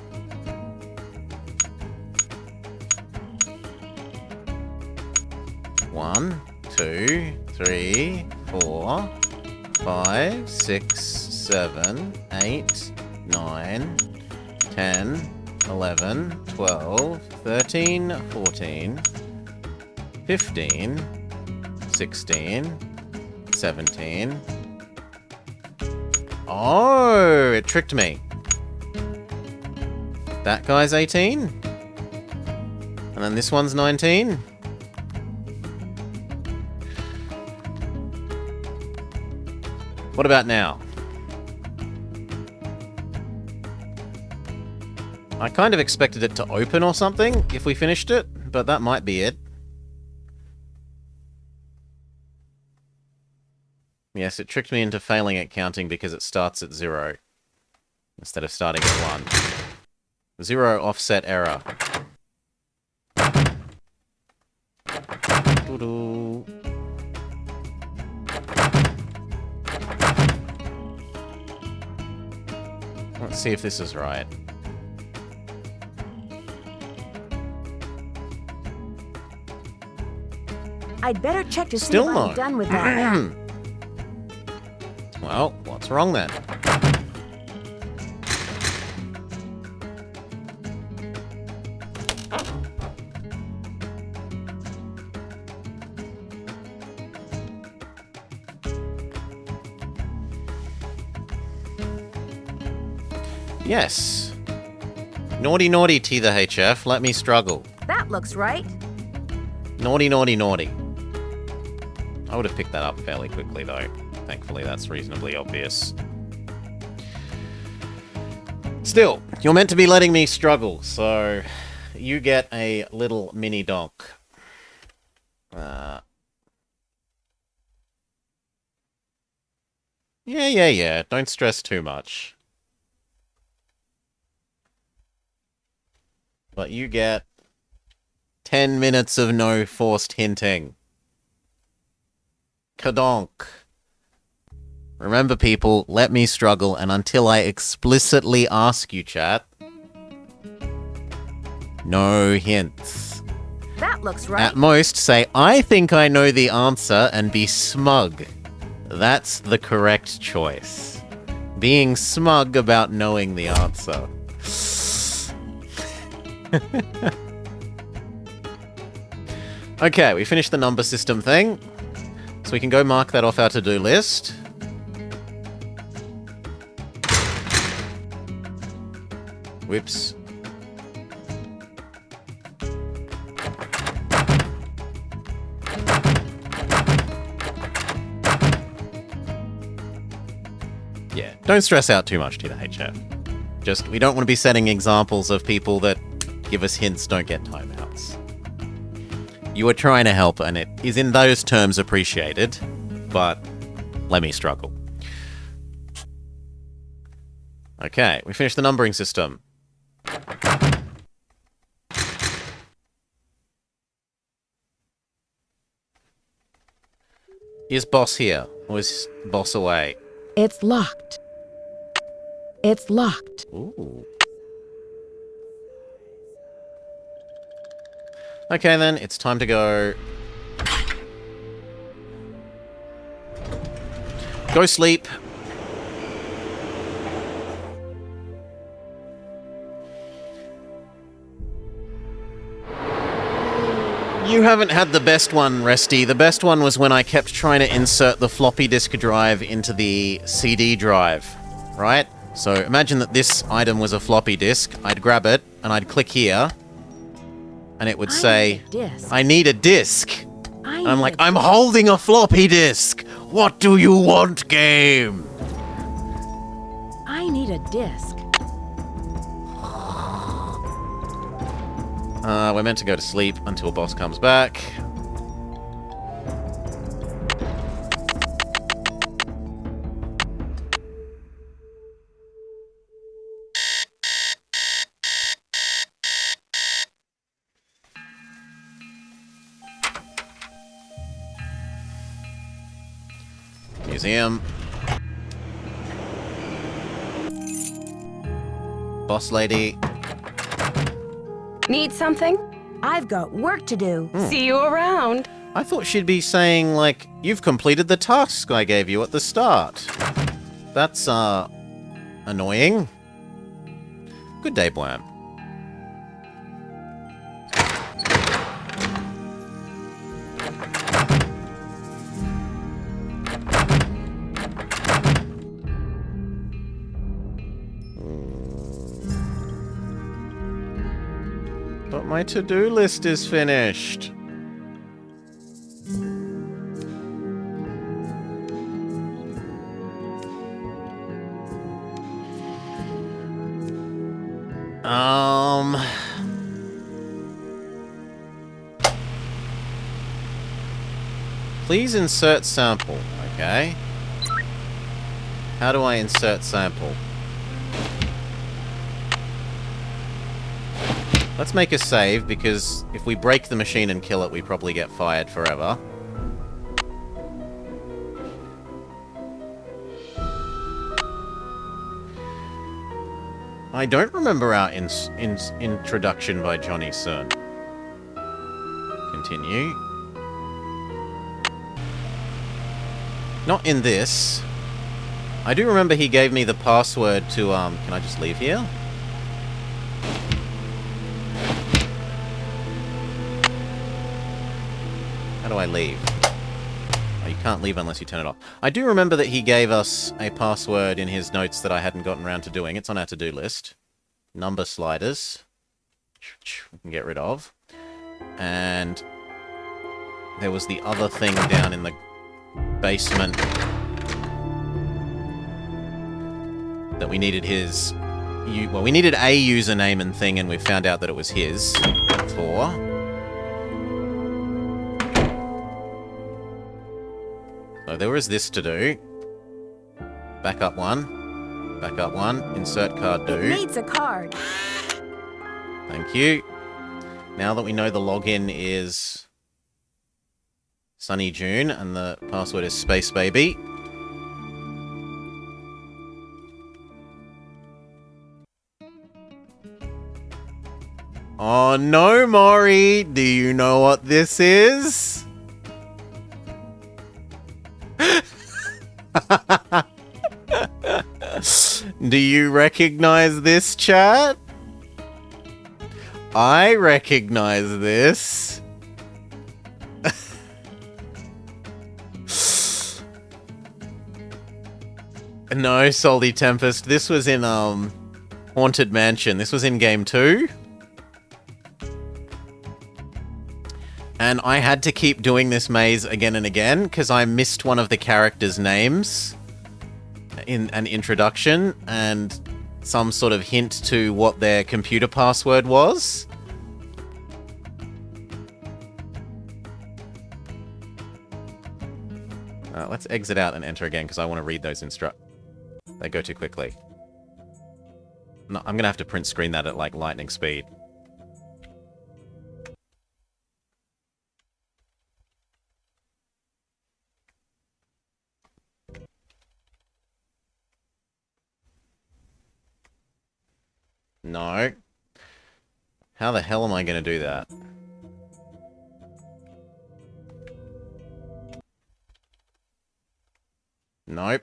One, 2, 3, 4, 5, 6, 7, 8, 9, 10, 11, 12, 13, 14, 15, 16, 17. Oh, it tricked me. That guy's 18. And then this one's 19. What about now? I kind of expected it to open or something if we finished it, but that might be it. Yes, it tricked me into failing at counting because it starts at 0 instead of starting at 1. 0 offset error. Doo-doo. Let's see if this is right. I'd better check to see Still if no. I'm done with that. Well, what's wrong then? Yes. Naughty, naughty, T the HF. Let me struggle. That looks right. Naughty, naughty, naughty. I would have picked that up fairly quickly, though. Thankfully, that's reasonably obvious. Still, you're meant to be letting me struggle, so you get a little mini donk. Yeah. Don't stress too much. But you get 10 minutes of no forced hinting. Kadonk. Remember, people, let me struggle, and until I explicitly ask you, chat, no hints. That looks right. At most, say, I think I know the answer, and be smug. That's the correct choice. Being smug about knowing the answer. Okay, we finished the number system thing. So we can go mark that off our to-do list. Whoops. Yeah, don't stress out too much, THF. Just, we don't want to be setting examples of people that give us hints, don't get timeouts. You are trying to help, and it is in those terms appreciated, but let me struggle. Okay, we finished the numbering system. Is boss here, or is boss away? It's locked. It's locked. Ooh. Okay then, it's time to go. Go sleep. You haven't had the best one, Resty. The best one was when I kept trying to insert the floppy disk drive into the CD drive, right? So imagine that this item was a floppy disk. I'd grab it, and I'd click here, and it would say, I need a disc. And I'm like, I'm holding a floppy disk. What do you want, game? I need a disc. We're meant to go to sleep until boss comes back. Museum. Boss lady. Need something? I've got work to do. See you around. I thought she'd be saying, like, you've completed the task I gave you at the start. That's, annoying. Good day, Blam. My to-do list is finished. Please insert sample, okay? How do I insert sample? Let's make a save, because if we break the machine and kill it, we probably get fired forever. I don't remember our introduction by Johnny Sun. Continue. Not in this. I do remember he gave me the password to, can I just leave here? How do I leave? Oh, you can't leave unless you turn it off. I do remember that he gave us a password in his notes that I hadn't gotten around to doing. It's on our to-do list. Number sliders. We can get rid of. And there was the other thing down in the basement that we needed his... Well, we needed a username and thing, and we found out that it was his. For... So there was this to do. Backup one. Backup one. Insert card do. It needs a card. Thank you. Now that we know the login is Sunny June and the password is Space Baby. Oh no, Maury! Do you know what this is? Do you recognize this, chat? I recognize this. No, Salty Tempest. This was in, Haunted Mansion. This was in Game 2. And I had to keep doing this maze again and again, because I missed one of the characters' names in an introduction, and some sort of hint to what their computer password was. Let's exit out and enter again, because I want to read those They go too quickly. No, I'm going to have to print screen that at, like, lightning speed. No. How the hell am I going to do that? Nope.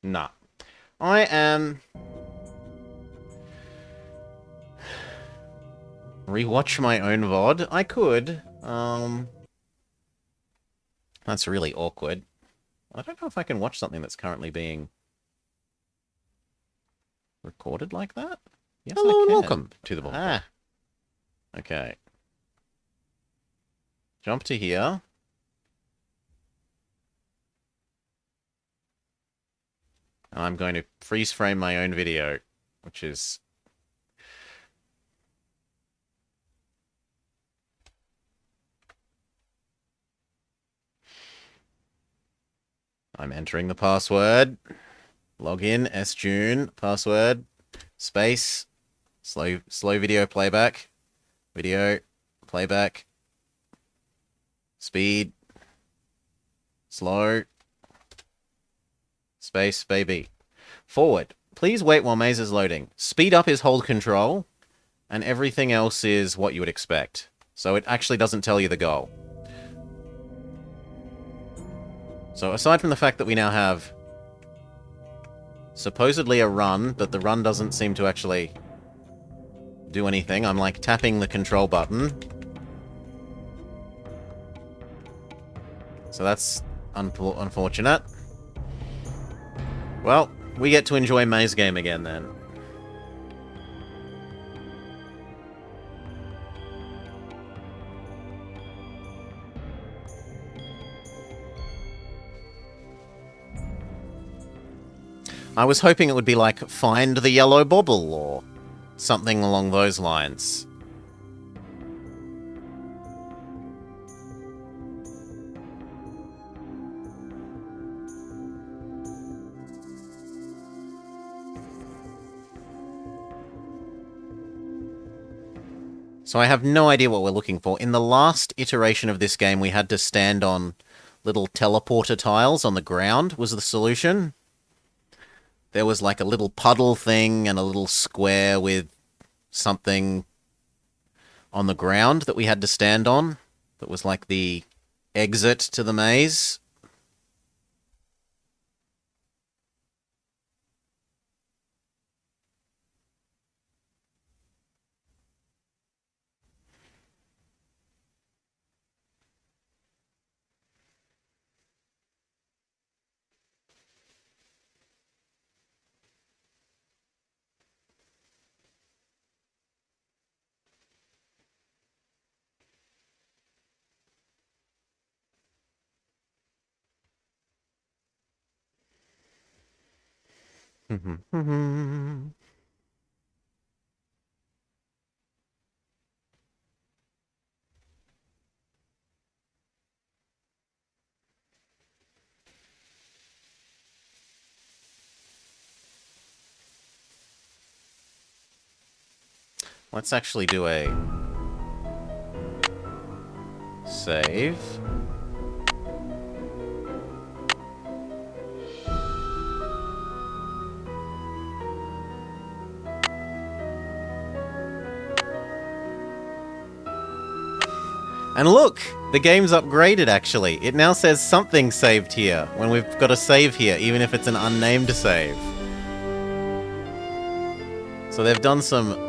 Nah. I am... Rewatch my own VOD? I could. That's really awkward. I don't know if I can watch something that's currently being recorded like that. Yes, hello and welcome to the vault. Okay. Jump to here. And I'm going to freeze frame my own video, which is... I'm entering the password. Login, sjune, password, space, slow video playback, video, playback, speed, slow, space, baby. Forward. Please wait while maze is loading. Speed up is hold control, and everything else is what you would expect. So it actually doesn't tell you the goal. So aside from the fact that we now have supposedly a run, but the run doesn't seem to actually do anything. I'm like tapping the control button. So that's unfortunate. Well, we get to enjoy Maze Game again then. I was hoping it would be like, find the yellow bauble, or something along those lines. So I have no idea what we're looking for. In the last iteration of this game, we had to stand on little teleporter tiles on the ground, was the solution. There was like a little puddle thing and a little square with something on the ground that we had to stand on. That was like the exit to the maze. Let's actually do a save. And look, the game's upgraded actually. It now says something saved here when we've got a save here, even if it's an unnamed save. So they've done some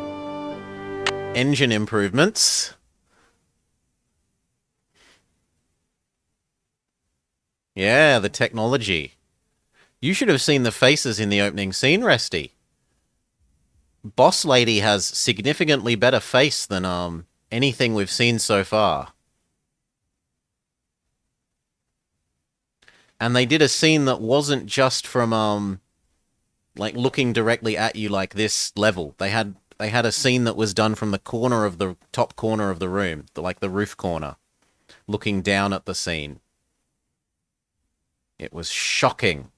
engine improvements. Yeah, the technology. You should have seen the faces in the opening scene, Resty. Boss Lady has significantly better face than anything we've seen so far. And they did a scene that wasn't just from like looking directly at you like this level. They had a scene that was done from the corner of the top corner of the room, like the roof corner, looking down at the scene. It was shocking.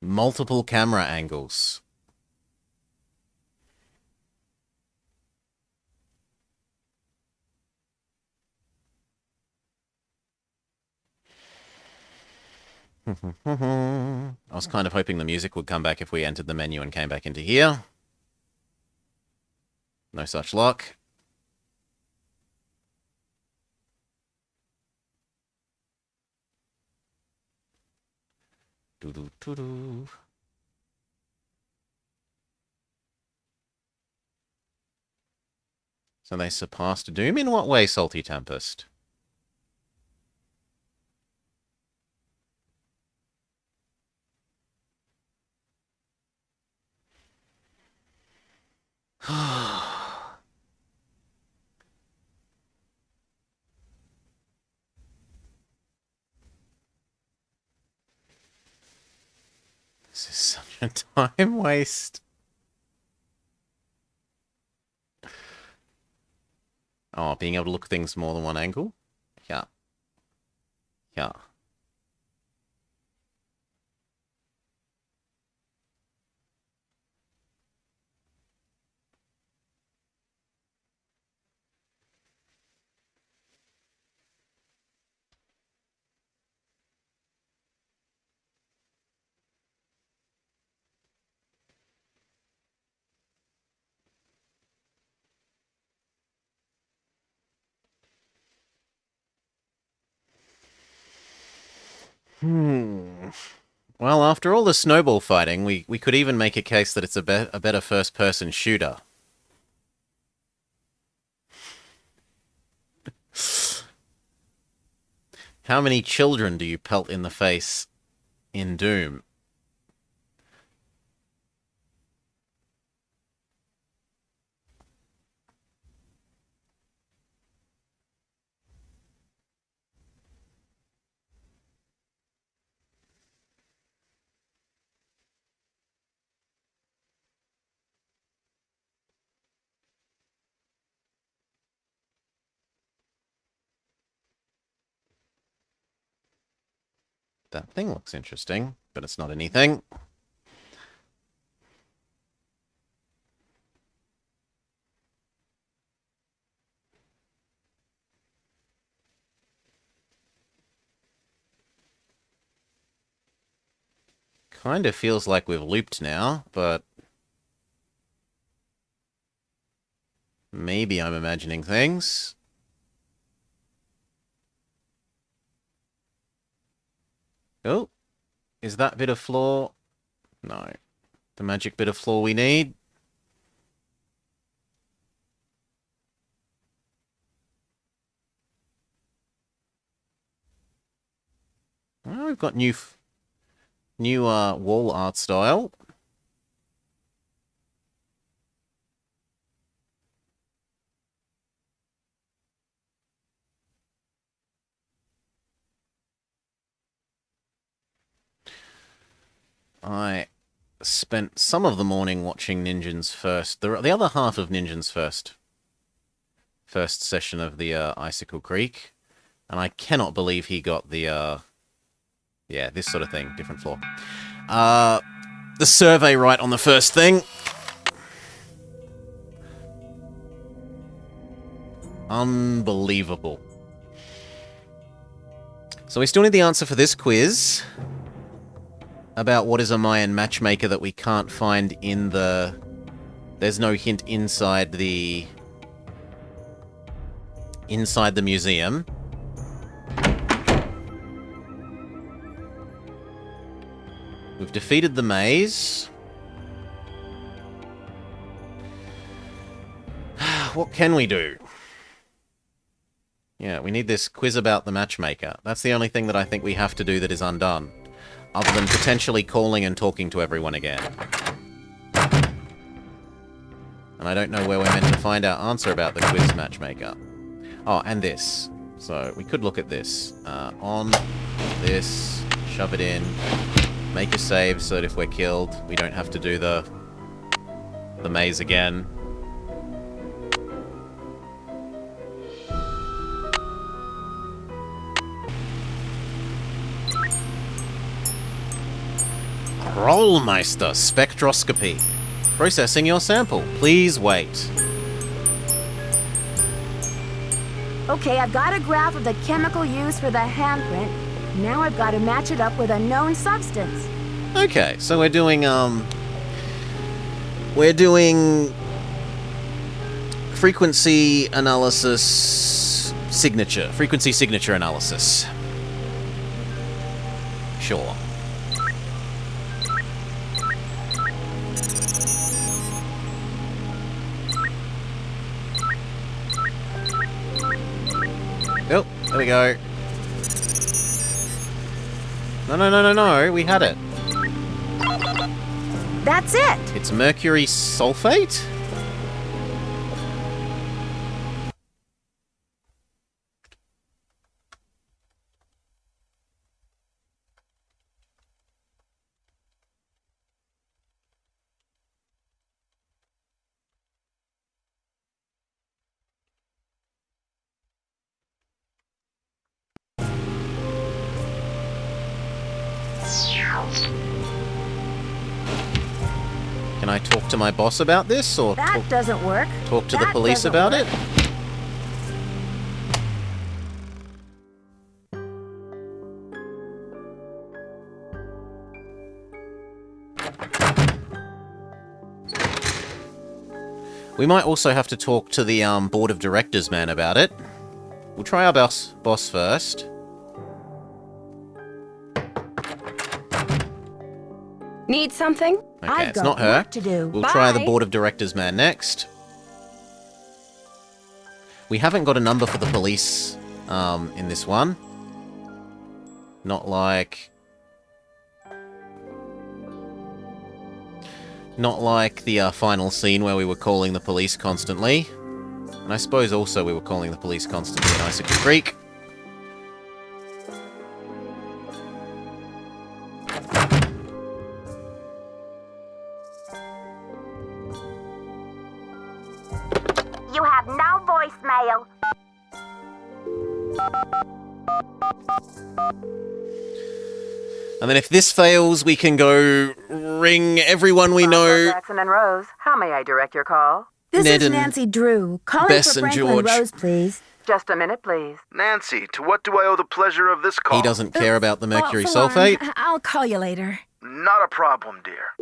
Multiple camera angles. I was kind of hoping the music would come back if we entered the menu and came back into here. No such luck. Doo-doo-doo-doo. So they surpassed Doom in what way, Salty Tempest? This is such a time waste. Oh, being able to look at things more than one angle? Yeah. Yeah. Well, after all the snowball fighting, we could even make a case that it's a better first-person shooter. How many children do you pelt in the face in Doom? That thing looks interesting, but it's not anything. Kind of feels like we've looped now, but maybe I'm imagining things. Oh, is that bit of floor? No. The magic bit of floor we need? Well, we've got new wall art style. I spent some of the morning watching Ninjin's the other half of Ninjin's first session of the Icicle Creek, and I cannot believe he got the yeah, this sort of thing, different floor. The survey right on the first thing. Unbelievable. So we still need the answer for this quiz about what is a Mayan matchmaker that we can't find in the... There's no hint inside the museum. We've defeated the maze. What can we do? Yeah, we need this quiz about the matchmaker. That's the only thing that I think we have to do that is undone. Other than potentially calling and talking to everyone again. And I don't know where we're meant to find our answer about the quiz matchmaker. Oh, and this. So, we could look at this. On this, shove it in, make a save so that if we're killed, we don't have to do the maze again. Rollmeister spectroscopy. Processing your sample. Please wait. Okay, I've got a graph of the chemical used for the handprint. Now I've got to match it up with a known substance. Okay, so we're doing frequency analysis signature. Frequency signature analysis. Sure. Oh, there we go. No, we had it. That's it! It's mercury sulfate? Can I talk to my boss about this, or that doesn't work. Talk to the police about it? We might also have to talk to the board of directors man about it. We'll try our boss first. Need something? Okay, I've it's got not her. work to do. We'll try the Bye. board of directors man next. We haven't got a number for the police in this one. Not like the final scene where we were calling the police constantly. And I suppose also we were calling the police constantly in Icicle Creek. You have no voicemail. And then if this fails, we can go ring everyone we know. Jackson and Rose, how may I direct your call? This Ned is and Nancy Drew. Calling Bess for and Franklin George. Rose, please. Just a minute, please. Nancy, to what do I owe the pleasure of this call? He doesn't care about the mercury False alarm. sulfate. I'll call you later. Not a problem, dear.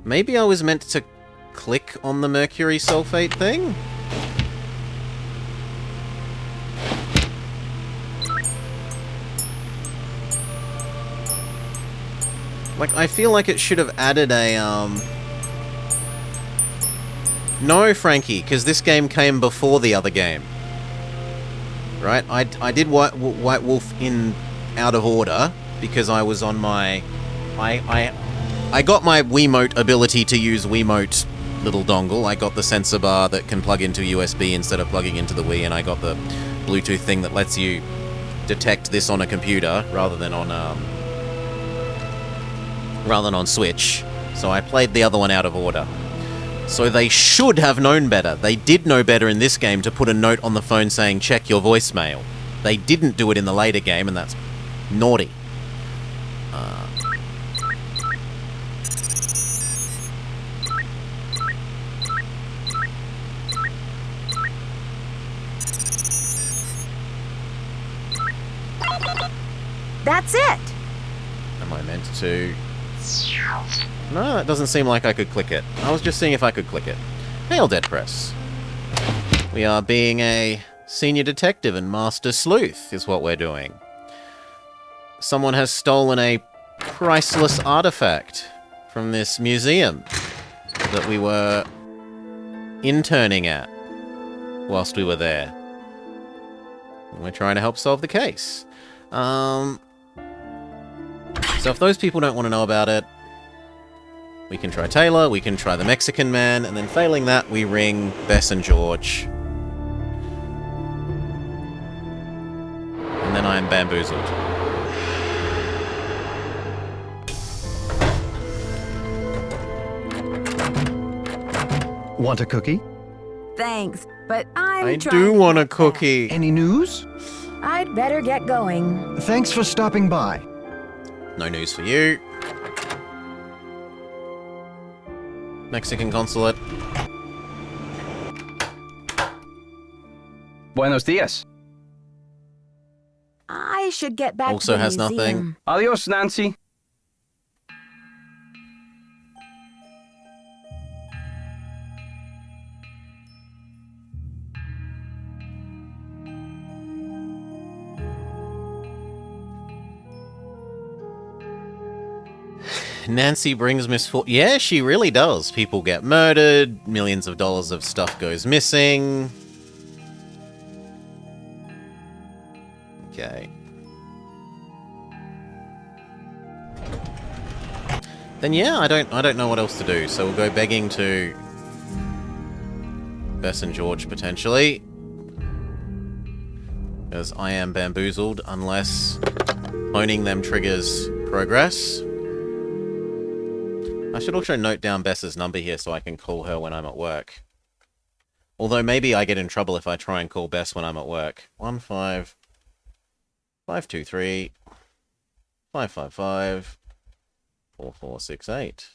Maybe I was meant to click on the mercury sulfate thing? Like, I feel like it should have added a, No, Frankie, because this game came before the other game. Right? I did White Wolf in out of order, because I was on my... I got my Wiimote ability to use Wiimote little dongle. I got the sensor bar that can plug into USB instead of plugging into the Wii, and I got the Bluetooth thing that lets you detect this on a computer rather than on Switch. So I played the other one out of order. So they should have known better. They did know better in this game to put a note on the phone saying, check your voicemail. They didn't do it in the later game, and that's naughty. That's it. Am I meant to... No, that doesn't seem like I could click it. I was just seeing if I could click it. Hail, Dead Press. We are being a senior detective and master sleuth, is what we're doing. Someone has stolen a priceless artifact from this museum that we were interning at whilst we were there. And we're trying to help solve the case. So if those people don't want to know about it, we can try Taylor, we can try the Mexican man, and then failing that, we ring Bess and George. And then I am bamboozled. Want a cookie? Thanks, but I'm I trying do to want a get back. cookie. Any news? I'd better get going. Thanks for stopping by. No news for you. Mexican consulate. Buenos dias. I should get back Also to the has nothing. museum. Adios, Nancy. Nancy brings misfortune. Yeah, she really does. People get murdered, millions of dollars of stuff goes missing. Okay. Then yeah, I don't know what else to do, so we'll go begging to Bess and George potentially. Because I am bamboozled unless owning them triggers progress. I should also note down Bess's number here so I can call her when I'm at work. Although maybe I get in trouble if I try and call Bess when I'm at work. 15523 555 4468.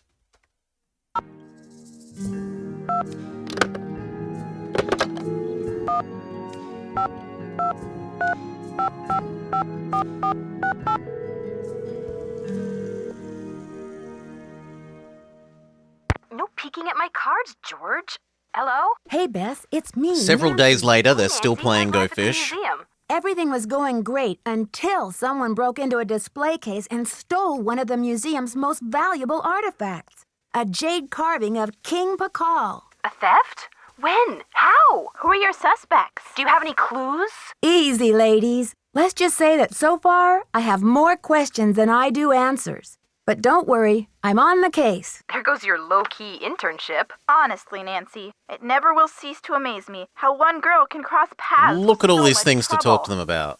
No peeking at my cards, George. Hello? Hey, Bess, it's me. Several Nancy. days later, they're still Nancy, playing I'm Go live at the Fish. museum. Everything was going great until someone broke into a display case and stole one of the museum's most valuable artifacts, a jade carving of King Pakal. A theft? When? How? Who are your suspects? Do you have any clues? Easy, ladies. Let's just say that so far, I have more questions than I do answers. But don't worry, I'm on the case. There goes your low-key internship. Honestly, Nancy, it never will cease to amaze me how one girl can cross paths. Look at all so these much things to trouble. talk to them about.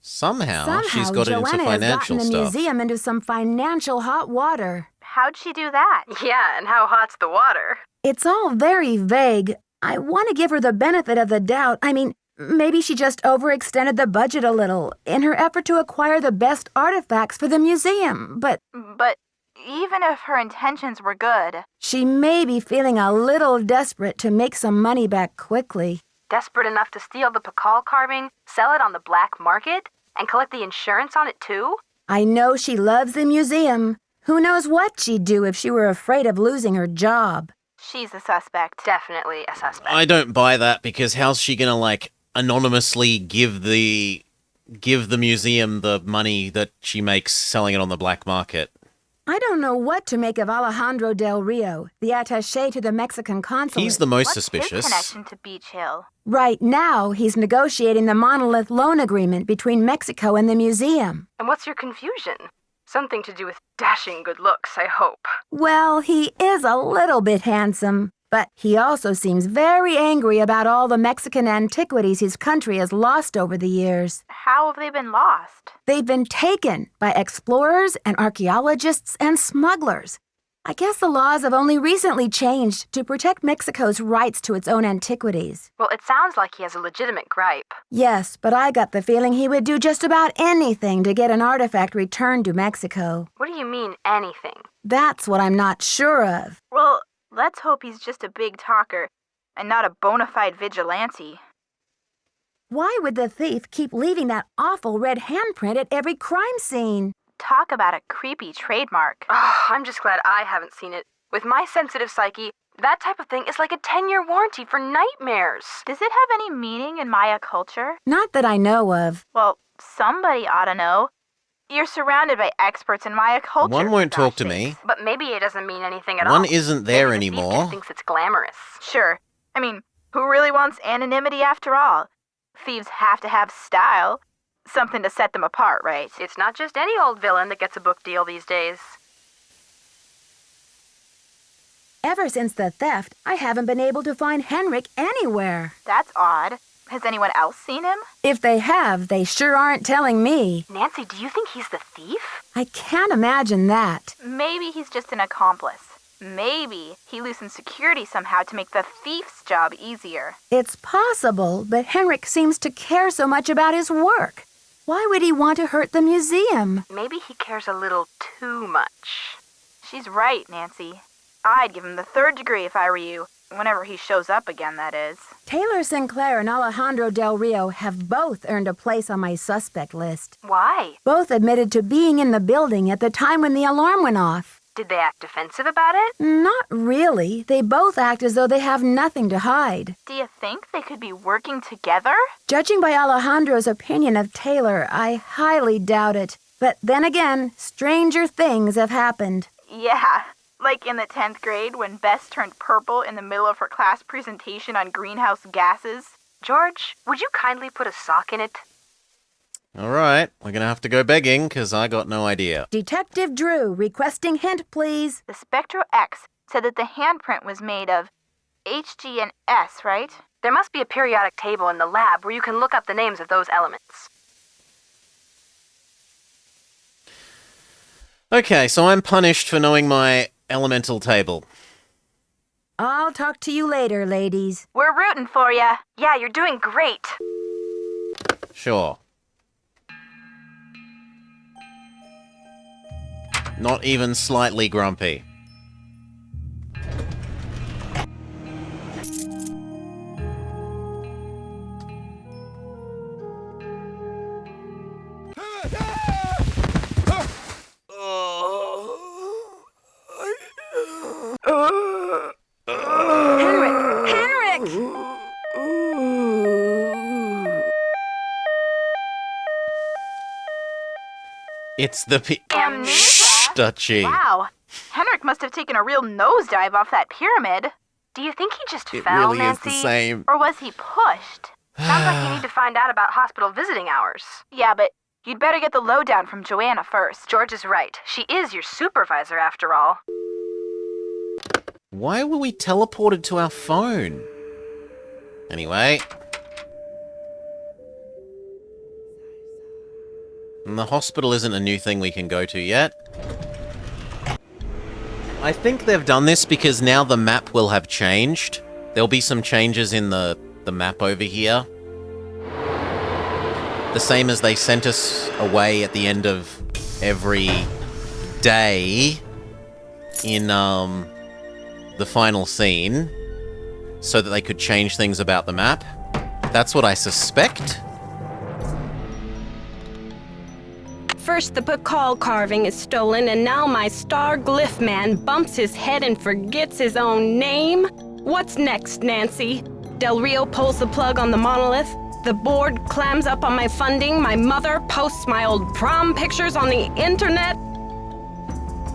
Somehow she's got Joanna into has financial gotten the stuff. museum into some financial hot water. How'd she do that? Yeah, and how hot's the water? It's all very vague. I want to give her the benefit of the doubt. I mean, maybe she just overextended the budget a little in her effort to acquire the best artifacts for the museum, but But even if her intentions were good, she may be feeling a little desperate to make some money back quickly. Desperate enough to steal the Pakal carving, sell it on the black market, and collect the insurance on it too? I know she loves the museum. Who knows what she'd do if she were afraid of losing her job? she's a suspect. Definitely a suspect. I don't buy that, because how's she gonna, like, anonymously give the museum the money that she makes selling it on the black market? I don't know what to make of Alejandro Del Rio, the attaché to the Mexican consulate. He's the most What's suspicious. his connection to Beach Hill? Right now, he's negotiating the monolith loan agreement between Mexico and the museum. And what's your confusion? Something to do with dashing good looks, I hope. Well, he is a little bit handsome, but he also seems very angry about all the Mexican antiquities his country has lost over the years. How have they been lost? They've been taken by explorers and archaeologists and smugglers. I guess the laws have only recently changed to protect Mexico's rights to its own antiquities. Well, it sounds like he has a legitimate gripe. Yes, but I got the feeling he would do just about anything to get an artifact returned to Mexico. What do you mean, anything? That's what I'm not sure of. Well, let's hope he's just a big talker and not a bona fide vigilante. Why would the thief keep leaving that awful red handprint at every crime scene? Talk about a creepy trademark. Oh, I'm just glad I haven't seen it. With my sensitive psyche, that type of thing is like a 10-year warranty for nightmares. Does it have any meaning in Maya culture? Not that I know of. Well, somebody ought to know. You're surrounded by experts in Maya culture. One won't for talk gosh to sakes. me. But maybe it doesn't mean anything at all. One isn't there Maybe the thief anymore. just thinks it's glamorous. Sure. I mean, who really wants anonymity after all? Thieves have to have style. Something to set them apart, right? It's not just any old villain that gets a book deal these days. Ever since the theft, I haven't been able to find Henrik anywhere. That's odd. Has anyone else seen him? If they have, they sure aren't telling me. Nancy, do you think he's the thief? I can't imagine that. Maybe he's just an accomplice. Maybe he loosened security somehow to make the thief's job easier. It's possible, but Henrik seems to care so much about his work. Why would he want to hurt the museum? Maybe he cares a little too much. She's right, Nancy. I'd give him the 3rd degree if I were you. Whenever he shows up again, that is. Taylor Sinclair and Alejandro Del Rio have both earned a place on my suspect list. Why? Both admitted to being in the building at the time when the alarm went off. Did they act defensive about it? Not really. They both act as though they have nothing to hide. Do you think they could be working together? Judging by Alejandro's opinion of Taylor, I highly doubt it. But then again, stranger things have happened. Yeah. Like in the 10th grade when Bess turned purple in the middle of her class presentation on greenhouse gases. George, would you kindly put a sock in it? Alright, we're gonna have to go begging, because I got no idea. Detective Drew, requesting hint, please. The Spectro X said that the handprint was made of Hg and S, right? There must be a periodic table in the lab where you can look up the names of those elements. Okay, so I'm punished for knowing my elemental table. I'll talk to you later, ladies. We're rooting for ya. Yeah, you're doing great. Sure. Not even slightly grumpy. It's the Amnesia? Shh, Dutchie. Wow. Henrik must have taken a real nosedive off that pyramid. Do you think he just It fell, really is Nancy? the same. Or was he pushed? Sounds like you need to find out about hospital visiting hours. Yeah, but you'd better get the lowdown from Joanna first. George is right. She is your supervisor, after all. Why were we teleported to our phone? Anyway. And the hospital isn't a new thing we can go to yet. I think they've done this because now the map will have changed. There'll be some changes in the map over here. The same as they sent us away at the end of every day in the final scene so that they could change things about the map. That's what I suspect. First the Pakal carving is stolen, and now my star glyph man bumps his head and forgets his own name? What's next, Nancy? Del Rio pulls the plug on the monolith, the board clams up on my funding, my mother posts my old prom pictures on the internet.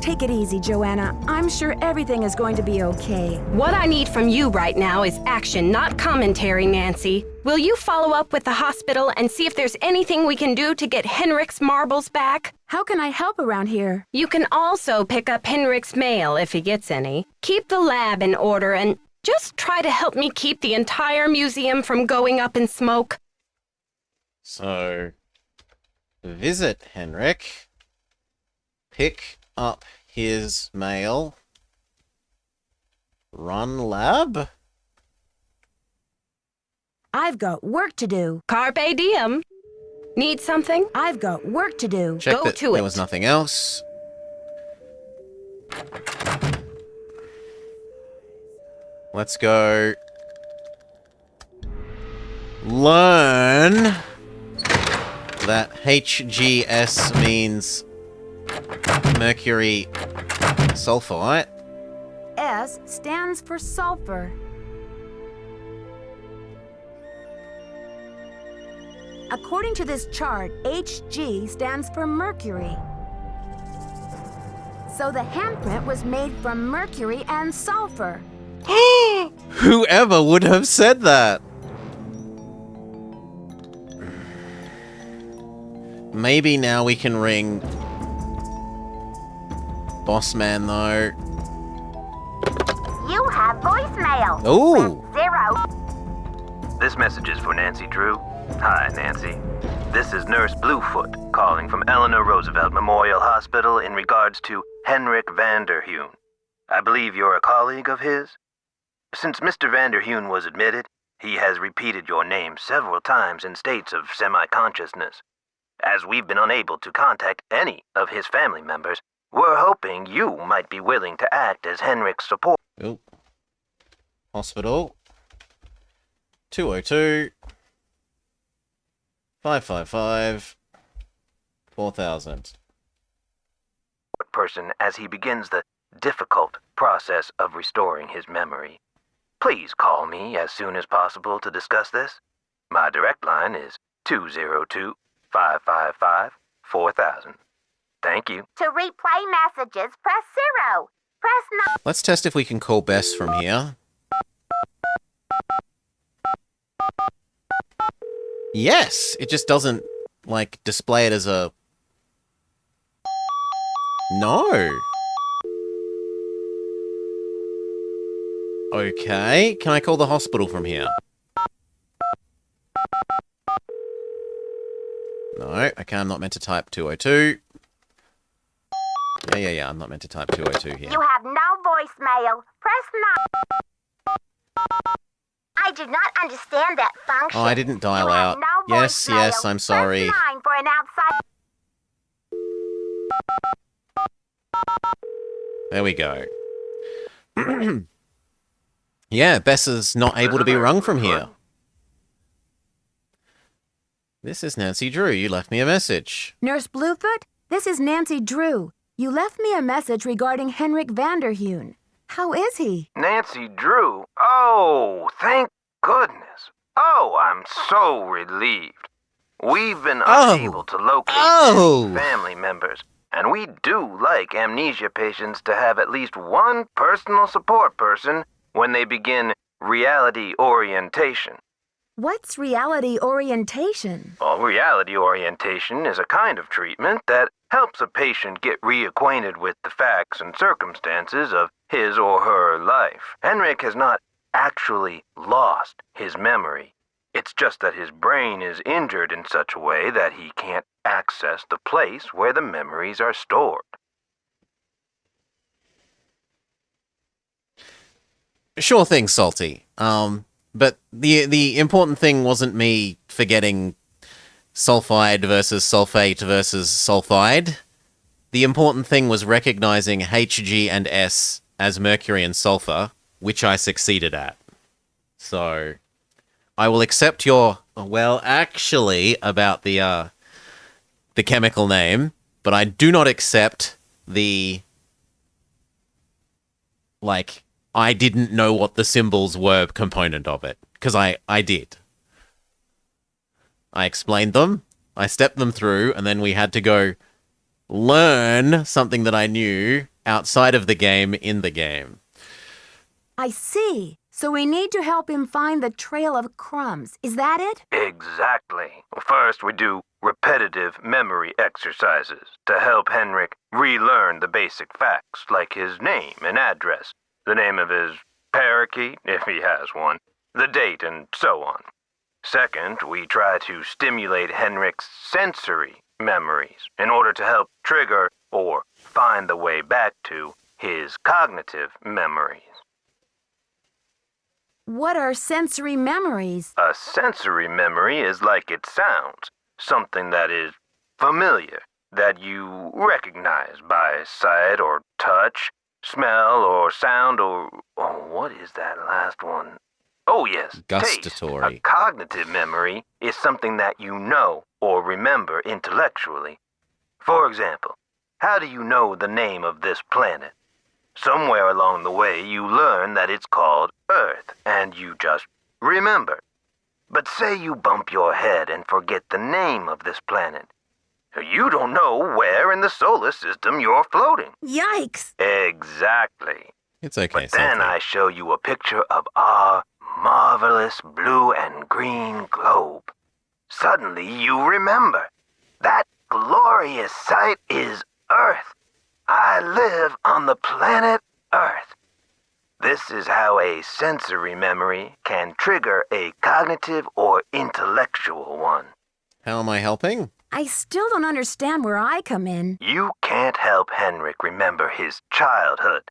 Take it easy, Joanna. I'm sure everything is going to be okay. What I need from you right now is action, not commentary, Nancy. Will you follow up with the hospital and see if there's anything we can do to get Henrik's marbles back? How can I help around here? You can also pick up Henrik's mail if he gets any. Keep the lab in order and just try to help me keep the entire museum from going up in smoke. So, visit Henrik. Pick up his mail. Run lab? I've got work to do. Carpe diem. Need something? I've got work to do. Check Go that to there it. was nothing else. Let's go learn that HGS means mercury sulfite. S stands for sulfur. According to this chart, HG stands for mercury. So the handprint was made from mercury and sulfur. Whoever would have said that? Maybe now we can ring Boss Man, though. You have voicemail. Ooh. 0. This message is for Nancy Drew. Hi, Nancy. This is Nurse Bluefoot calling from Eleanor Roosevelt Memorial Hospital in regards to Henrik Vanderheun. I believe you're a colleague of his? Since Mr. Vanderheun was admitted, he has repeated your name several times in states of semi-consciousness. As we've been unable to contact any of his family members, we're hoping you might be willing to act as Henrik's support. Ooh. Hospital. 202 555 4000. Person as he begins the difficult process of restoring his memory. Please call me as soon as possible to discuss this. My direct line is 202-555-4000. Thank you. To replay messages, press 0. Press 9. Let's test if we can call Bess from here. Yes! It just doesn't, like, display it as a... No! Okay, can I call the hospital from here? No, okay, I'm not meant to type 202. Yeah, I'm not meant to type 202 here. You have no voicemail. Press 9. I do not understand that function. Oh, I didn't dial You have out. no Yes, voicemail. I'm sorry. Press 9 for an outside... There we go. Yeah, Bess is not able to be rung from here. This is Nancy Drew. You left me a message. Nurse Bluefoot, this is Nancy Drew. You left me a message regarding Henrik Vanderheun. How is he? Nancy Drew? Oh, thank goodness. Oh, I'm so relieved. We've been unable to locate any family members, and we do like amnesia patients to have at least one personal support person when they begin reality orientation. What's reality orientation? Well, reality orientation is a kind of treatment that helps a patient get reacquainted with the facts and circumstances of his or her life. Henrik has not actually lost his memory. It's just that his brain is injured in such a way that he can't access the place where the memories are stored. Sure thing, Salty. But the important thing wasn't me forgetting sulfide versus sulfate versus sulfide. The important thing was recognizing Hg and S as mercury and sulfur, which I succeeded at. So I will accept your, well, actually, about the chemical name, but I do not accept the, like, I didn't know what the symbols were component of it, because I did. I explained them, I stepped them through, and then we had to go learn something that I knew outside of the game in the game. I see. So we need to help him find the trail of crumbs. Is that it? Exactly. First, we do repetitive memory exercises to help Henrik relearn the basic facts, like his name and address, the name of his parakeet, if he has one, the date, and so on. Second, we try to stimulate Henrik's sensory memories in order to help trigger or find the way back to his cognitive memories. What are sensory memories? A sensory memory is like it sounds, something that is familiar, that you recognize by sight or touch, smell or sound or... Oh, what is that last one? Oh, yes, gustatory. Taste. A cognitive memory is something that you know or remember intellectually. For example, how do you know the name of this planet? Somewhere along the way, you learn that it's called Earth, and you just remember. But say you bump your head and forget the name of this planet. You don't know where in the solar system you're floating. Yikes! Exactly. It's okay, But then I show you a picture of our marvelous blue and green globe. Suddenly you remember. That glorious sight is Earth. I live on the planet Earth. This is how a sensory memory can trigger a cognitive or intellectual one. How am I helping? I still don't understand where I come in. You can't help Henrik remember his childhood,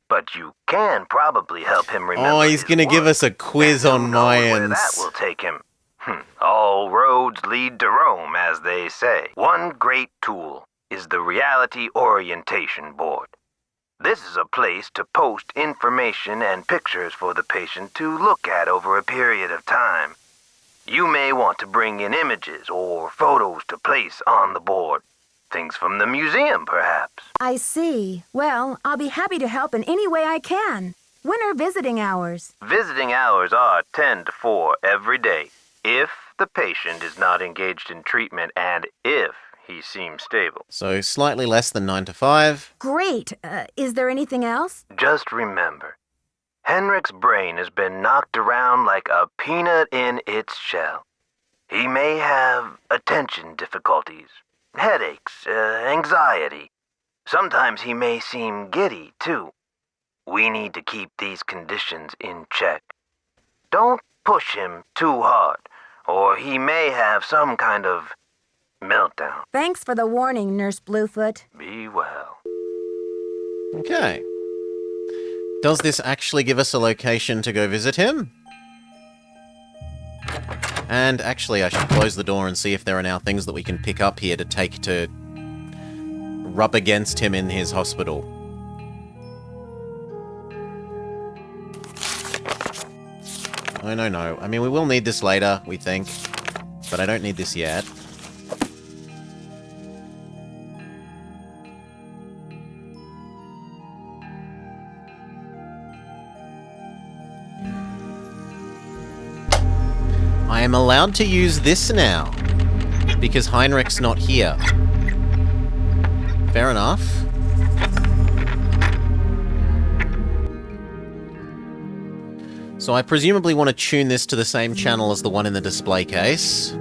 but you can probably help him remember. Oh, he's going to give us a quiz on Mayans. That will take him. All roads lead to Rome, as they say. One great tool is the Reality Orientation Board. This is a place to post information and pictures for the patient to look at over a period of time. You may want to bring in images or photos to place on the board. Things from the museum, perhaps. I see. Well, I'll be happy to help in any way I can. When are visiting hours? Visiting hours are 10 to 4 every day, if the patient is not engaged in treatment and if he seems stable. So slightly less than 9 to 5. Great. Is there anything else? Just remember, Henrik's brain has been knocked around like a peanut in its shell. He may have attention difficulties, headaches, anxiety. Sometimes he may seem giddy, too. We need to keep these conditions in check. Don't push him too hard, or he may have some kind of meltdown. Thanks for the warning, Nurse Bluefoot. Be well. Okay. Does this actually give us a location to go visit him? And actually, I should close the door and see if there are now things that we can pick up here to take to rub against him in his hospital. Oh, no. I mean, we will need this later, we think. But I don't need this yet. I am allowed to use this now. because Heinrich's not here. Fair enough. So I presumably want to tune this to the same channel as the one in the display case.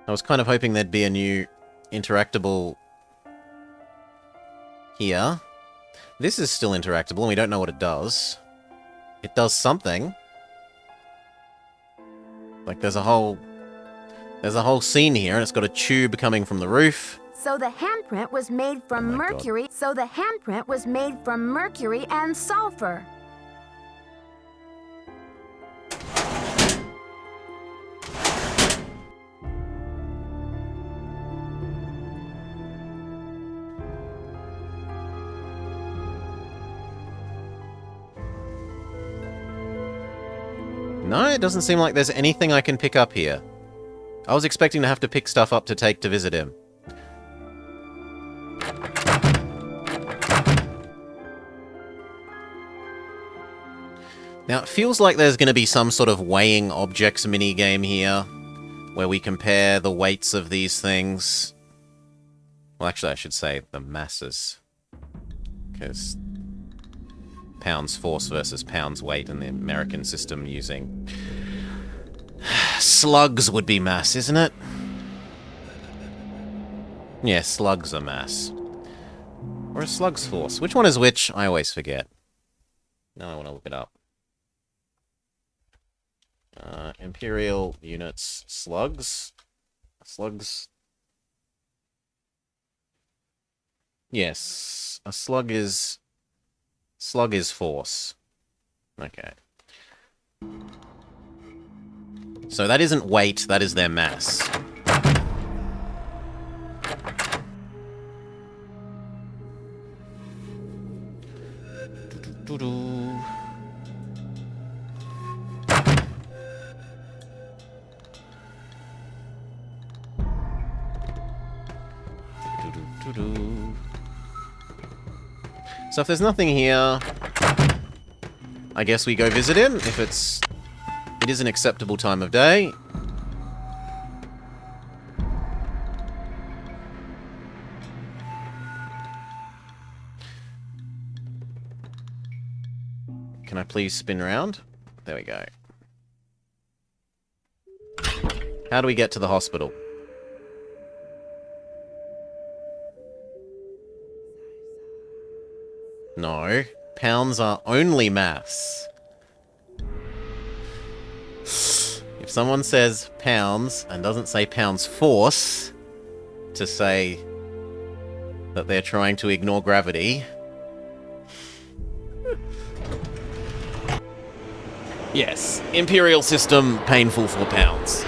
I was kind of hoping there'd be a new interactable here. This is still interactable, and we don't know what it does. It does something. Like there's a whole scene here, and it's got a tube coming from the roof. So the handprint was made from mercury. God. So the handprint was made from mercury and sulfur. No, it doesn't seem like there's anything I can pick up here. I was expecting to have to pick stuff up to take to visit him. Now, it feels like there's going to be some sort of weighing objects minigame here, where we compare the weights of these things. Well, actually, I should say the masses. Because pounds force versus pounds weight in the American system using slugs would be mass, isn't it? Yeah, slugs are mass. Or is slugs force? Which one is which? I always forget. Now I want to look it up. Imperial units, slugs. Slugs. Yes, a slug is force. Okay. So that isn't weight, that is their mass. So if there's nothing here, I guess we go visit him, if it is an acceptable time of day. Can I please spin around? There we go. How do we get to the hospital? No, pounds are only mass. If someone says pounds and doesn't say pounds force to say that they're trying to ignore gravity. Yes, Imperial system, painful for pounds.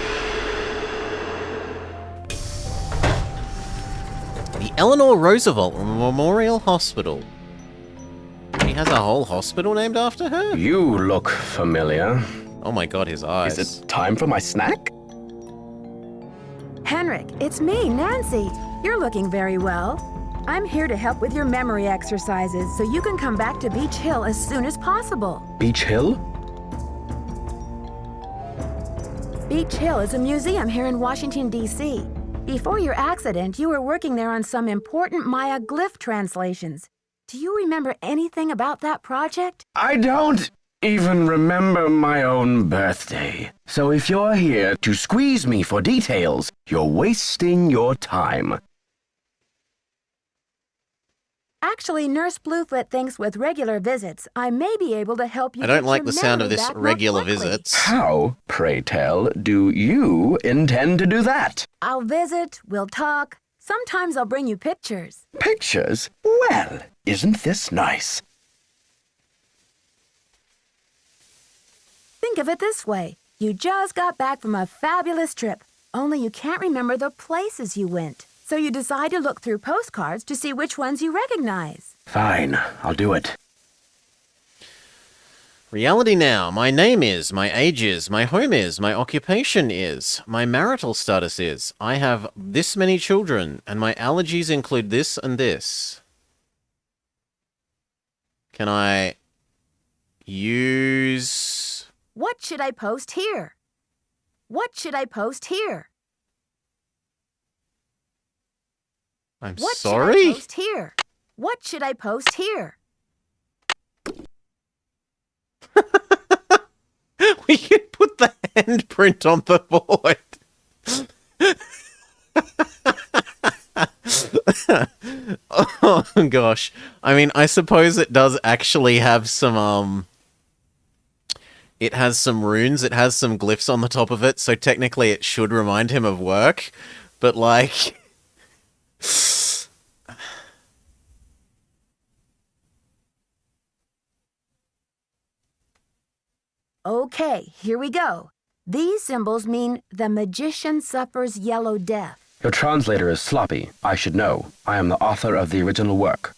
The Eleanor Roosevelt Memorial Hospital. He has a whole hospital named after her? You look familiar. Oh my god, his eyes. Is it time for my snack? Henrik, it's me, Nancy. You're looking very well. I'm here to help with your memory exercises so you can come back to Beach Hill as soon as possible. Beach Hill? Beach Hill is a museum here in Washington, D.C. Before your accident, you were working there on some important Maya glyph translations. Do you remember anything about that project? I don't even remember my own birthday. So if you're here to squeeze me for details, you're wasting your time. Actually, Nurse Bluefoot thinks with regular visits, I may be able to help you. I don't get like your the sound of memory this back more regular quickly. visits. How, pray tell, do you intend to do that? I'll visit, we'll talk. Sometimes I'll bring you pictures. Pictures? Well, isn't this nice? Think of it this way. You just got back from a fabulous trip, only you can't remember the places you went. So you decide to look through postcards to see which ones you recognize. Fine, I'll do it. Reality now. My name is, my age is, my home is, my occupation is, my marital status is. I have this many children, and my allergies include this and this. Can I use... What should I post here? What should I post here? I'm What sorry? should I post here? What should I post here? We can put the handprint on the board. Oh gosh. I mean, I suppose it does actually have some it has some runes, it has some glyphs on the top of it, so technically it should remind him of work, but like Okay, here we go. These symbols mean the magician suffers yellow death. Your translator is sloppy. I should know. I am the author of the original work.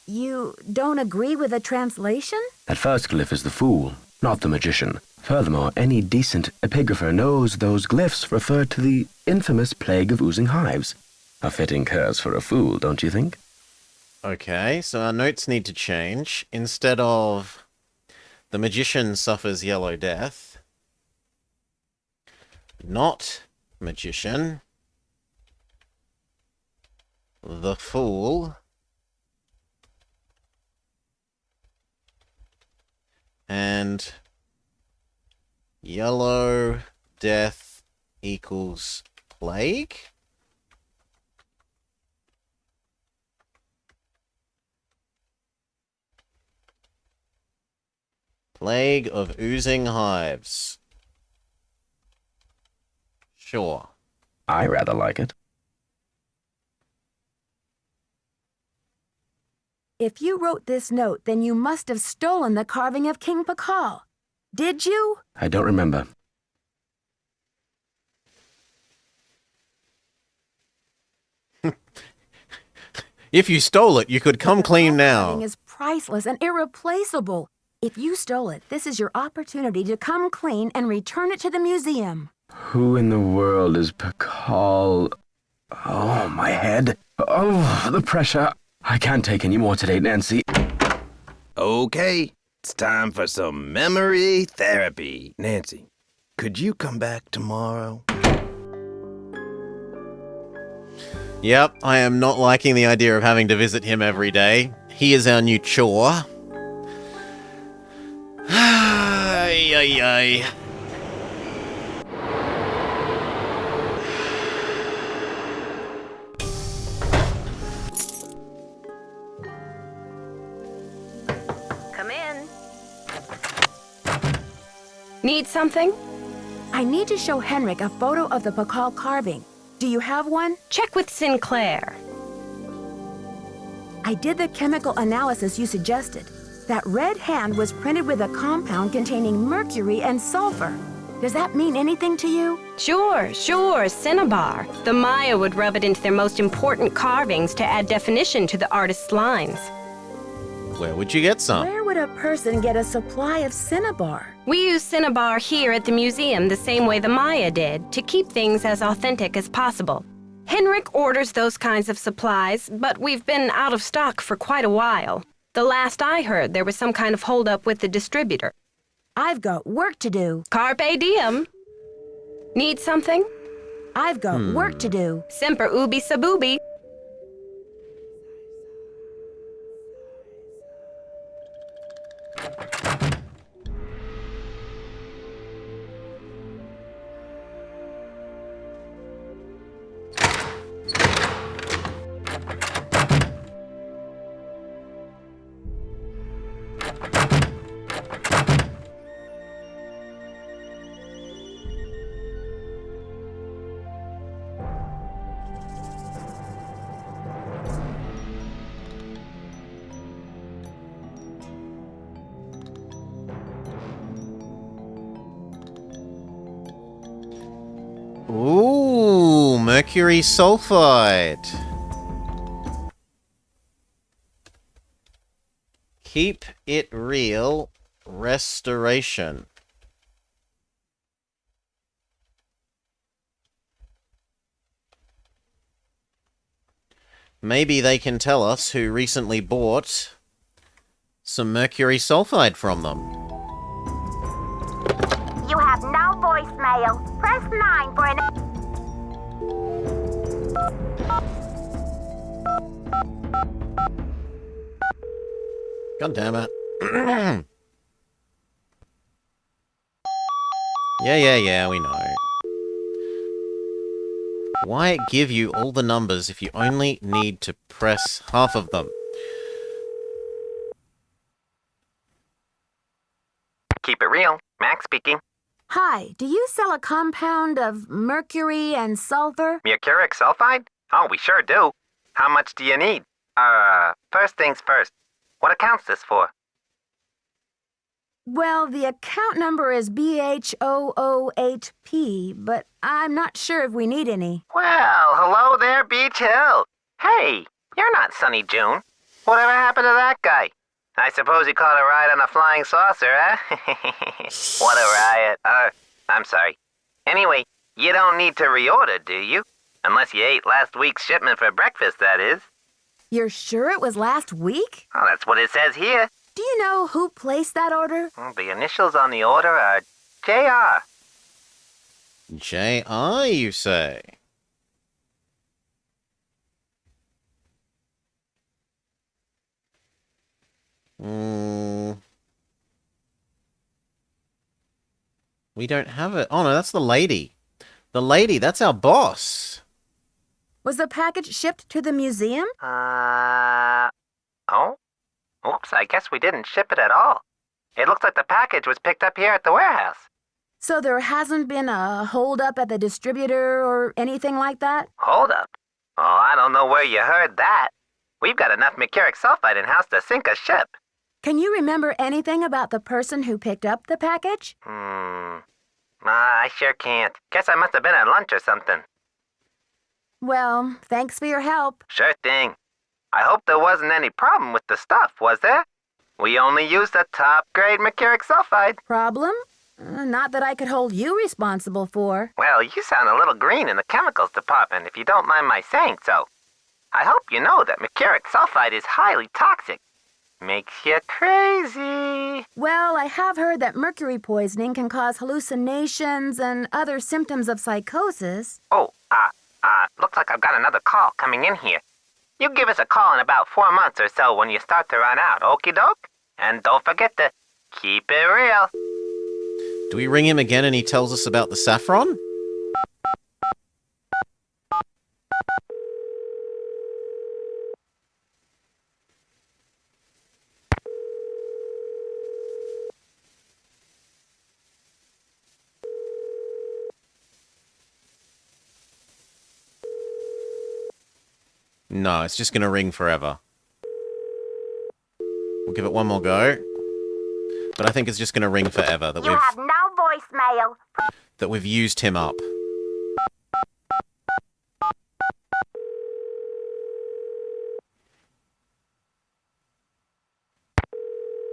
You don't agree with the translation? That first glyph is the fool, not the magician. Furthermore, any decent epigrapher knows those glyphs refer to the infamous plague of oozing hives. A fitting curse for a fool, don't you think? okay, so our notes need to change. Instead of the magician suffers yellow death, not magician, the fool, and yellow death equals plague. Plague of oozing hives. Sure. I rather like it. If you wrote this note, then you must have stolen the carving of King Pakal. Did you? I don't remember. If you stole it, you could come clean now. Carving is priceless and irreplaceable. If you stole it, this is your opportunity to come clean and return it to the museum. Who in the world is Pakal? Oh, my head. Oh, the pressure. I can't take any more today, Nancy. Okay, it's time for some memory therapy. Nancy, could you come back tomorrow? Yep, I am not liking the idea of having to visit him every day. He is our new chore. Ay, ay, ay. Come in. Need something? I need to show Henrik a photo of the Pakal carving. Do you have one? Check with Sinclair. I did the chemical analysis you suggested. That red hand was printed with a compound containing mercury and sulfur. Does that mean anything to you? Sure, cinnabar. The Maya would rub it into their most important carvings to add definition to the artist's lines. Where would you get some? Where would a person get a supply of cinnabar? We use cinnabar here at the museum the same way the Maya did, to keep things as authentic as possible. Henrik orders those kinds of supplies, but we've been out of stock for quite a while. The last I heard, there was some kind of holdup with the distributor. I've got work to do. Carpe diem. Need something? I've got work to do. Semper ubi sub ubi. Ooh, mercury sulfide. Keep it real. Restoration. Maybe they can tell us who recently bought some mercury sulfide from them. You have no voicemail. Press 9 for an... God damn it. Yeah, we know. Why give you all the numbers if you only need to press half of them? Keep it real. Max speaking. Hi, do you sell a compound of mercury and sulfur? Mercuric sulfide? Oh, we sure do. How much do you need? First things first. What account's this for? Well, the account number is BH008P, but I'm not sure if we need any. Well, hello there, Beach Hill. Hey, you're not Sunny June. Whatever happened to that guy? I suppose he caught a ride on a flying saucer, huh? What a riot. I'm sorry. Anyway, you don't need to reorder, do you? Unless you ate last week's shipment for breakfast, that is. You're sure it was last week? Oh, that's what it says here. Do you know who placed that order? The initials on the order are JR. JR, you say? We don't have it. Oh, no, that's the lady. The lady, that's our boss. Was the package shipped to the museum? Oh? Oops, I guess we didn't ship it at all. It looks like the package was picked up here at the warehouse. So there hasn't been a hold-up at the distributor or anything like that? Hold up? Oh, I don't know where you heard that. We've got enough mercuric sulfide in-house to sink a ship. Can you remember anything about the person who picked up the package? I sure can't. Guess I must have been at lunch or something. Well, thanks for your help. Sure thing. I hope there wasn't any problem with the stuff, was there? We only used the top-grade mercuric sulfide. Problem? Not that I could hold you responsible for. Well, you sound a little green in the chemicals department, if you don't mind my saying so. I hope you know that mercuric sulfide is highly toxic. Makes you crazy. Well, I have heard that mercury poisoning can cause hallucinations and other symptoms of psychosis. Oh, looks like I've got another call coming in here. You give us a call in about 4 months or so when you start to run out, okie doke? And don't forget to keep it real. Do we ring him again and he tells us about the saffron? No, it's just going to ring forever. We'll give it one more go. But I think it's just going to ring forever. You have no voicemail. That we've used him up.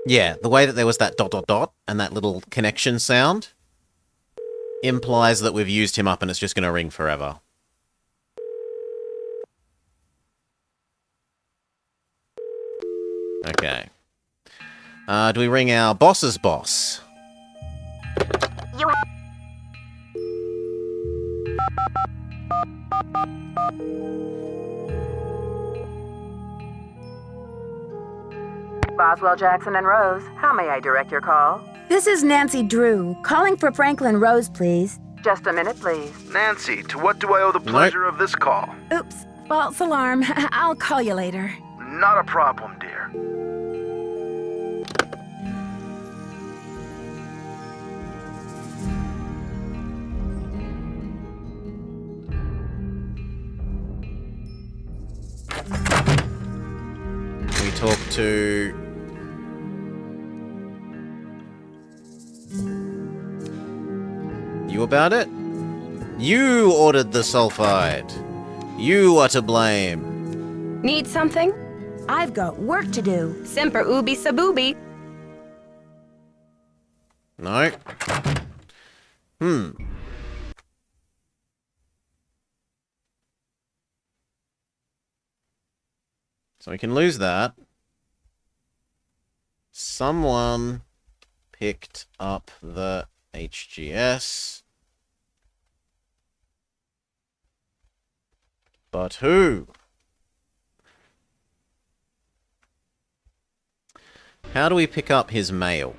Yeah, the way that there was that ... and that little connection sound implies that we've used him up and it's just going to ring forever. Okay. Do we ring our boss's boss? Boswell, Jackson, and Rose, how may I direct your call? This is Nancy Drew, calling for Franklin Rose, please. Just a minute, please. Nancy, to what do I owe the pleasure of this call? Oops, false alarm. I'll call you later. Not a problem, dear. We talk to... you about it? You ordered the sulfide. You are to blame. Need something? I've got work to do. Semper ubi sub ubi. No. So we can lose that. Someone picked up the HGS. But who? How do we pick up his mail?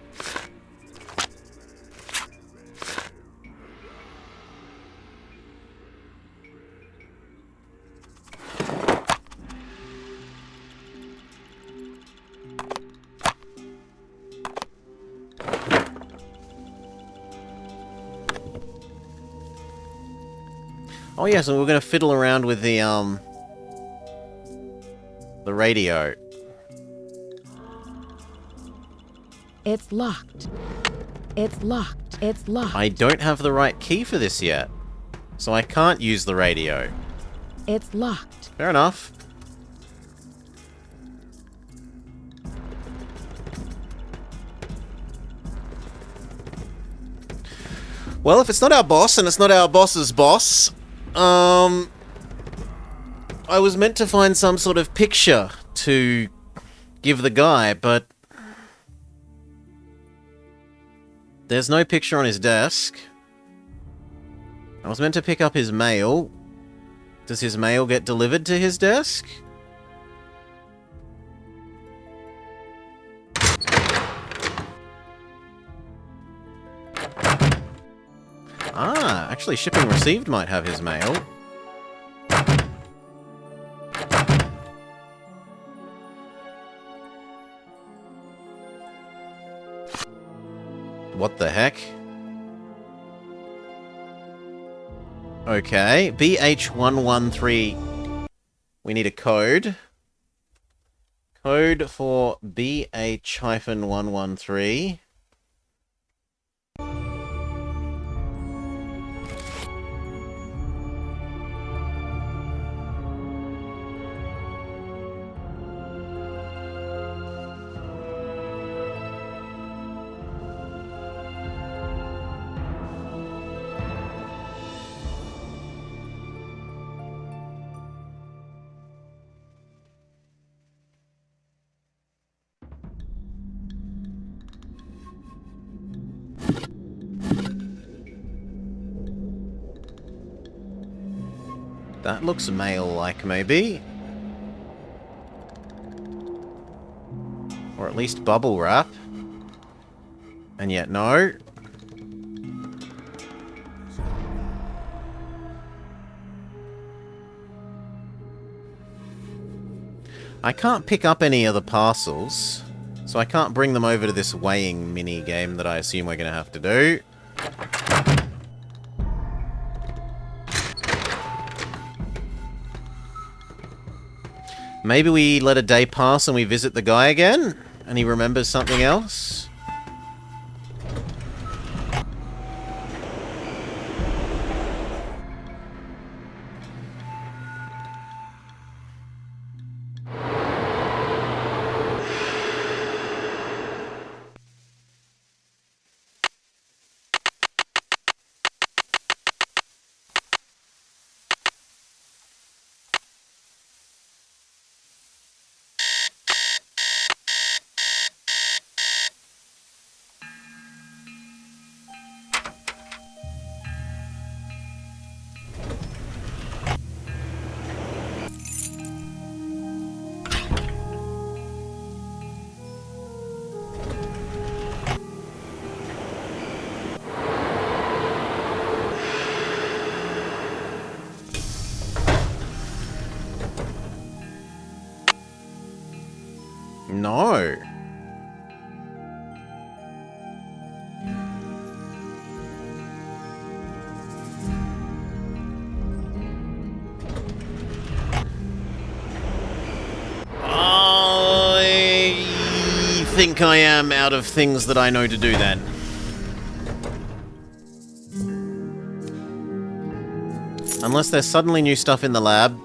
Oh yes, and we're gonna fiddle around with the radio. It's locked. It's locked. It's locked. I don't have the right key for this yet, so I can't use the radio. It's locked. Fair enough. Well, if it's not our boss, and it's not our boss's boss, I was meant to find some sort of picture to give the guy, but there's no picture on his desk. I was meant to pick up his mail. Does his mail get delivered to his desk? Ah, actually shipping received might have his mail. What the heck? Okay, BH113. We need a code. Code for BH-113. That looks mail-like, maybe. Or at least bubble wrap. And yet, no. I can't pick up any other parcels, so I can't bring them over to this weighing mini-game that I assume we're going to have to do. Maybe we let a day pass and we visit the guy again, and he remembers something else? No. I think I am out of things that I know to do then. Unless there's suddenly new stuff in the lab.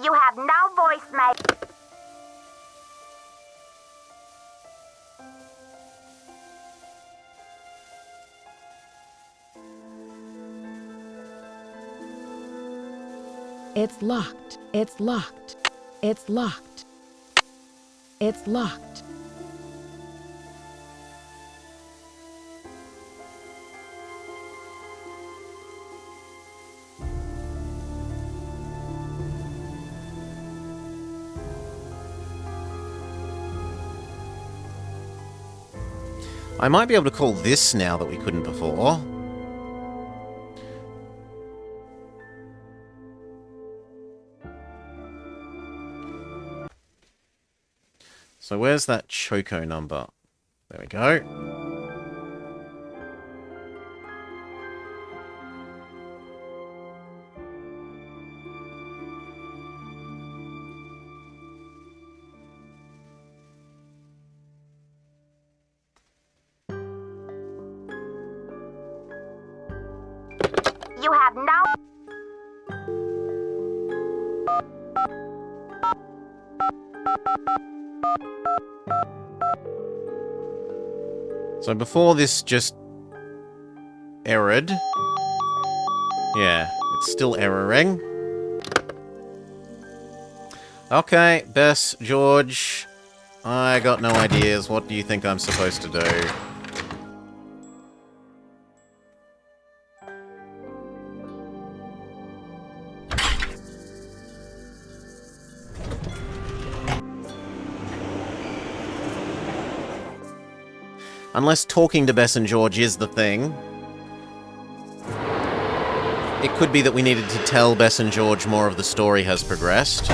You have no voicemail. It's locked. It's locked. It's locked. It's locked. I might be able to call this now that we couldn't before. So where's that Choco number? There we go. You have no... So before this just errored. Yeah, it's still erroring. Okay, Bess, George, I got no ideas. What do you think I'm supposed to do? Unless talking to Bess and George is the thing. It could be that we needed to tell Bess and George more of the story has progressed.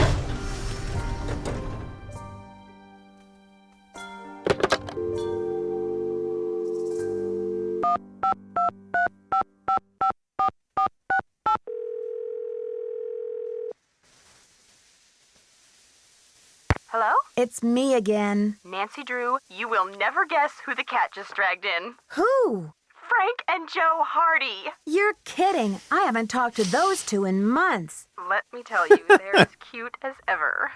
Hello? It's me again. Nancy Drew, you will never guess who the cat just dragged in. Who? Frank and Joe Hardy. You're kidding. I haven't talked to those two in months. Let me tell you, they're as cute as ever.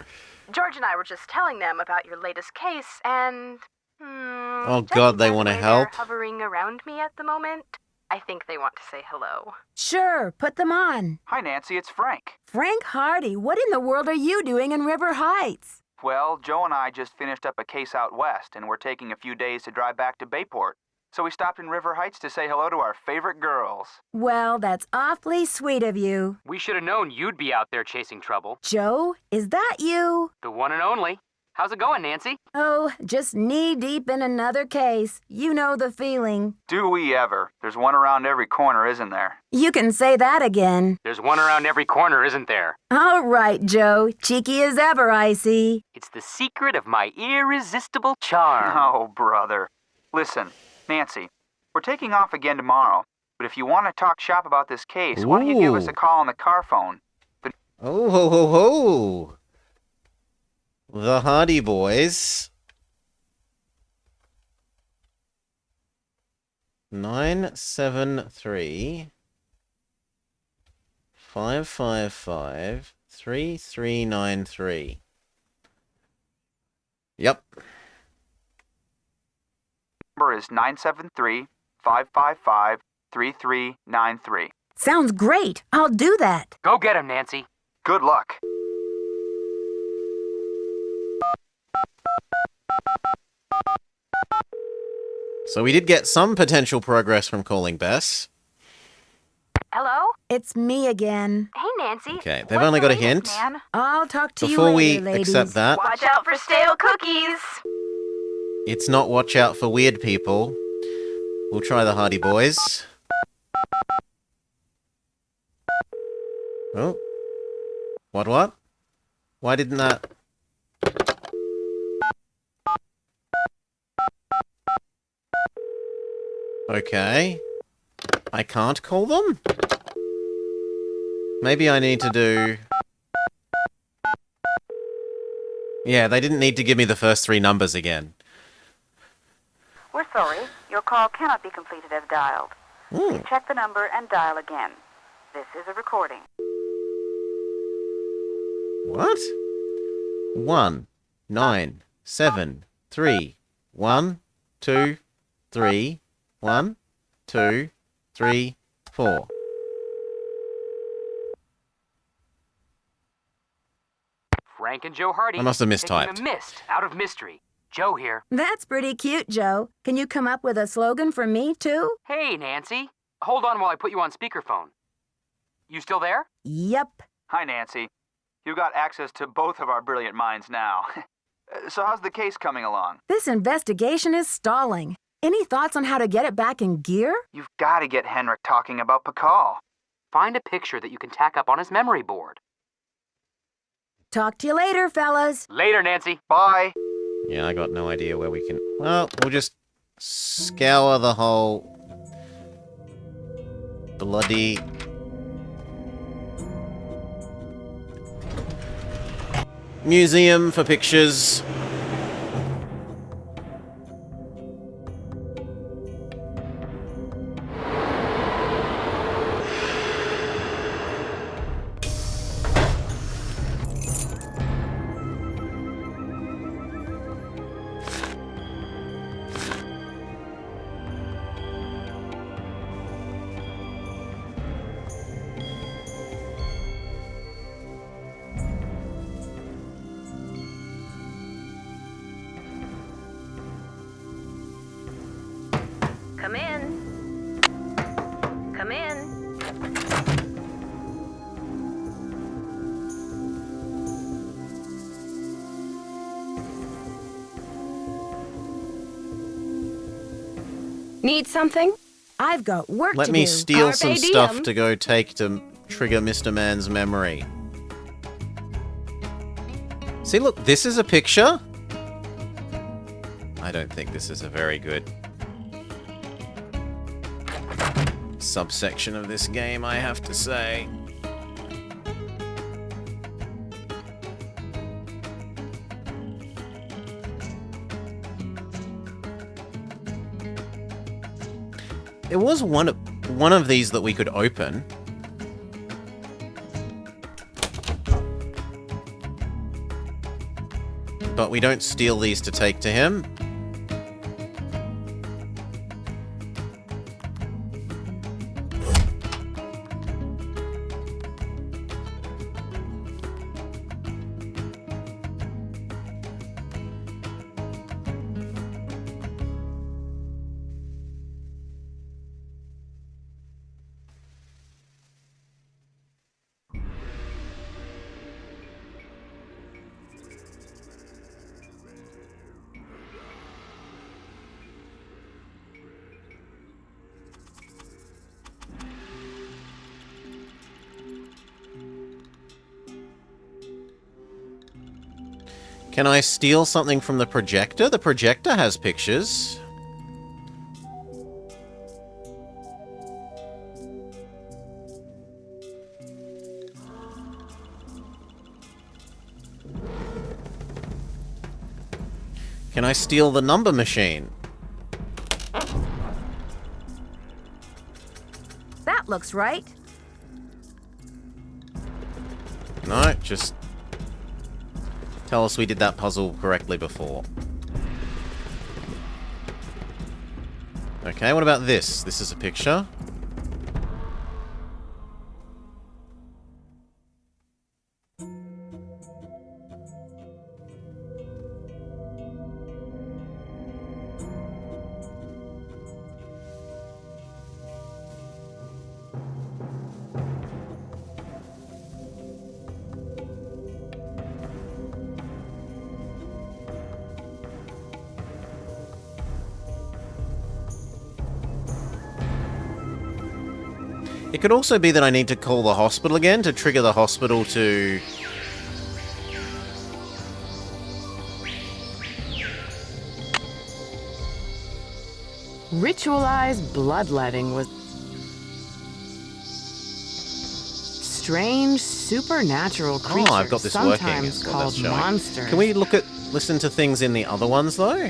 George and I were just telling them about your latest case, and... Oh God, they want to help? They're hovering around me at the moment. I think they want to say hello. Sure, put them on. Hi, Nancy, it's Frank. Frank Hardy, what in the world are you doing in River Heights? Well, Joe and I just finished up a case out west, and we're taking a few days to drive back to Bayport. So we stopped in River Heights to say hello to our favorite girls. Well, that's awfully sweet of you. We should have known you'd be out there chasing trouble. Joe, is that you? The one and only. How's it going, Nancy? Oh, just knee-deep in another case. You know the feeling. Do we ever? There's one around every corner, isn't there? You can say that again. There's one around every corner, isn't there? All right, Joe. Cheeky as ever, I see. It's the secret of my irresistible charm. Oh, brother. Listen, Nancy, we're taking off again tomorrow, but if you want to talk shop about this case, why don't you give us a call on the car phone? Oh, ho, ho, ho! The Hardy Boys. 973 555 3393. Yep. Number is 973-555-3393. Sounds great. I'll do that. Go get him, Nancy. Good luck. So we did get some potential progress from calling Bess. Hello? It's me again. Hey, Nancy. Okay, they've only got a hint. Man? I'll talk to Before you we later, ladies. accept that, Watch out for stale cookies. it's not watch out for weird people. We'll try the Hardy Boys. Oh. What? Why didn't that... Okay. I can't call them? Maybe I need to do... Yeah, they didn't need to give me the first three numbers again. We're sorry. Your call cannot be completed as dialed. Please check the number and dial again. This is a recording. What? 1, 9, 7, 3, 1, 2, 3, 1, 2, 3, 4. Frank and Joe Hardy. I must have taking mistyped. the mist out of mystery. Joe here. That's pretty cute, Joe. Can you come up with a slogan for me, too? Hey, Nancy. Hold on while I put you on speakerphone. You still there? Yep. Hi, Nancy. You got access to both of our brilliant minds now. So how's the case coming along? This investigation is stalling. Any thoughts on how to get it back in gear? You've got to get Henrik talking about Pakal. Find a picture that you can tack up on his memory board. Talk to you later, fellas. Later, Nancy. Bye. Yeah, I got no idea where we can... Well, we'll just scour the whole... bloody... museum for pictures. Come in. Come in. Need something? I've got work Let to me do. steal Carpe some stuff diem. to go take to trigger Mr. Man's memory. See, look, this is a picture. I don't think this is a very good subsection of this game, I have to say. There was one of these that we could open. But we don't steal these to take to him. Can I steal something from the projector? The projector has pictures. Can I steal the number machine? That looks right. No, just tell us we did that puzzle correctly before. Okay, what about this? This is a picture. It could also be that I need to call the hospital again to trigger the hospital to... Ritualized bloodletting was strange supernatural creatures, Oh, I've got this working. sometimes That's what called that's showing. monsters. Can we listen to things in the other ones though?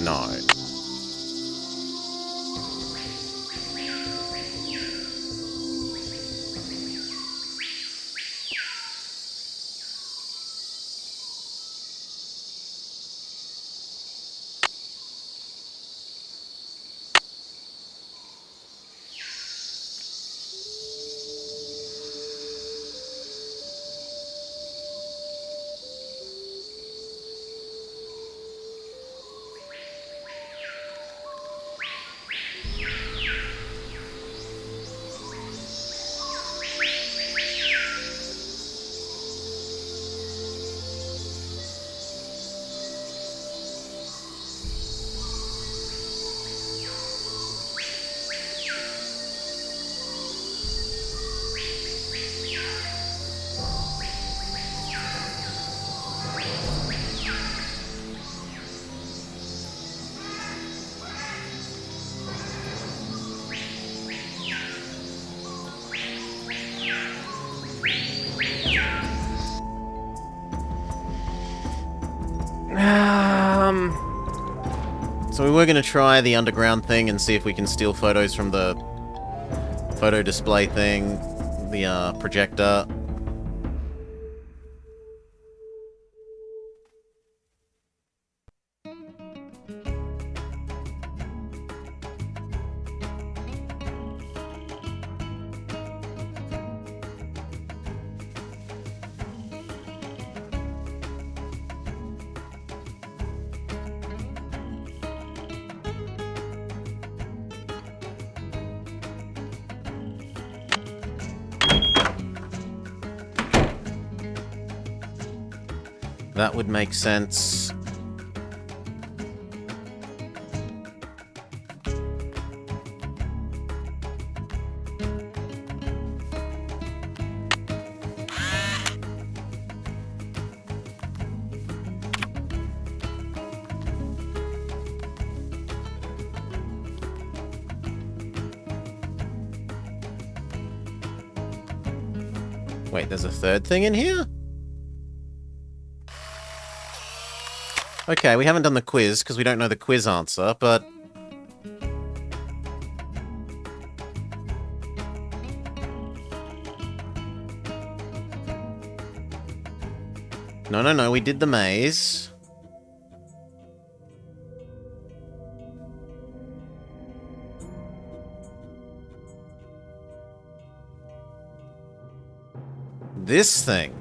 No. So we were going to try the underground thing and see if we can steal photos from the photo display thing, the projector. That would make sense. Wait, there's a third thing in here? Okay, we haven't done the quiz because we don't know the quiz answer, but... No, we did the maze. This thing.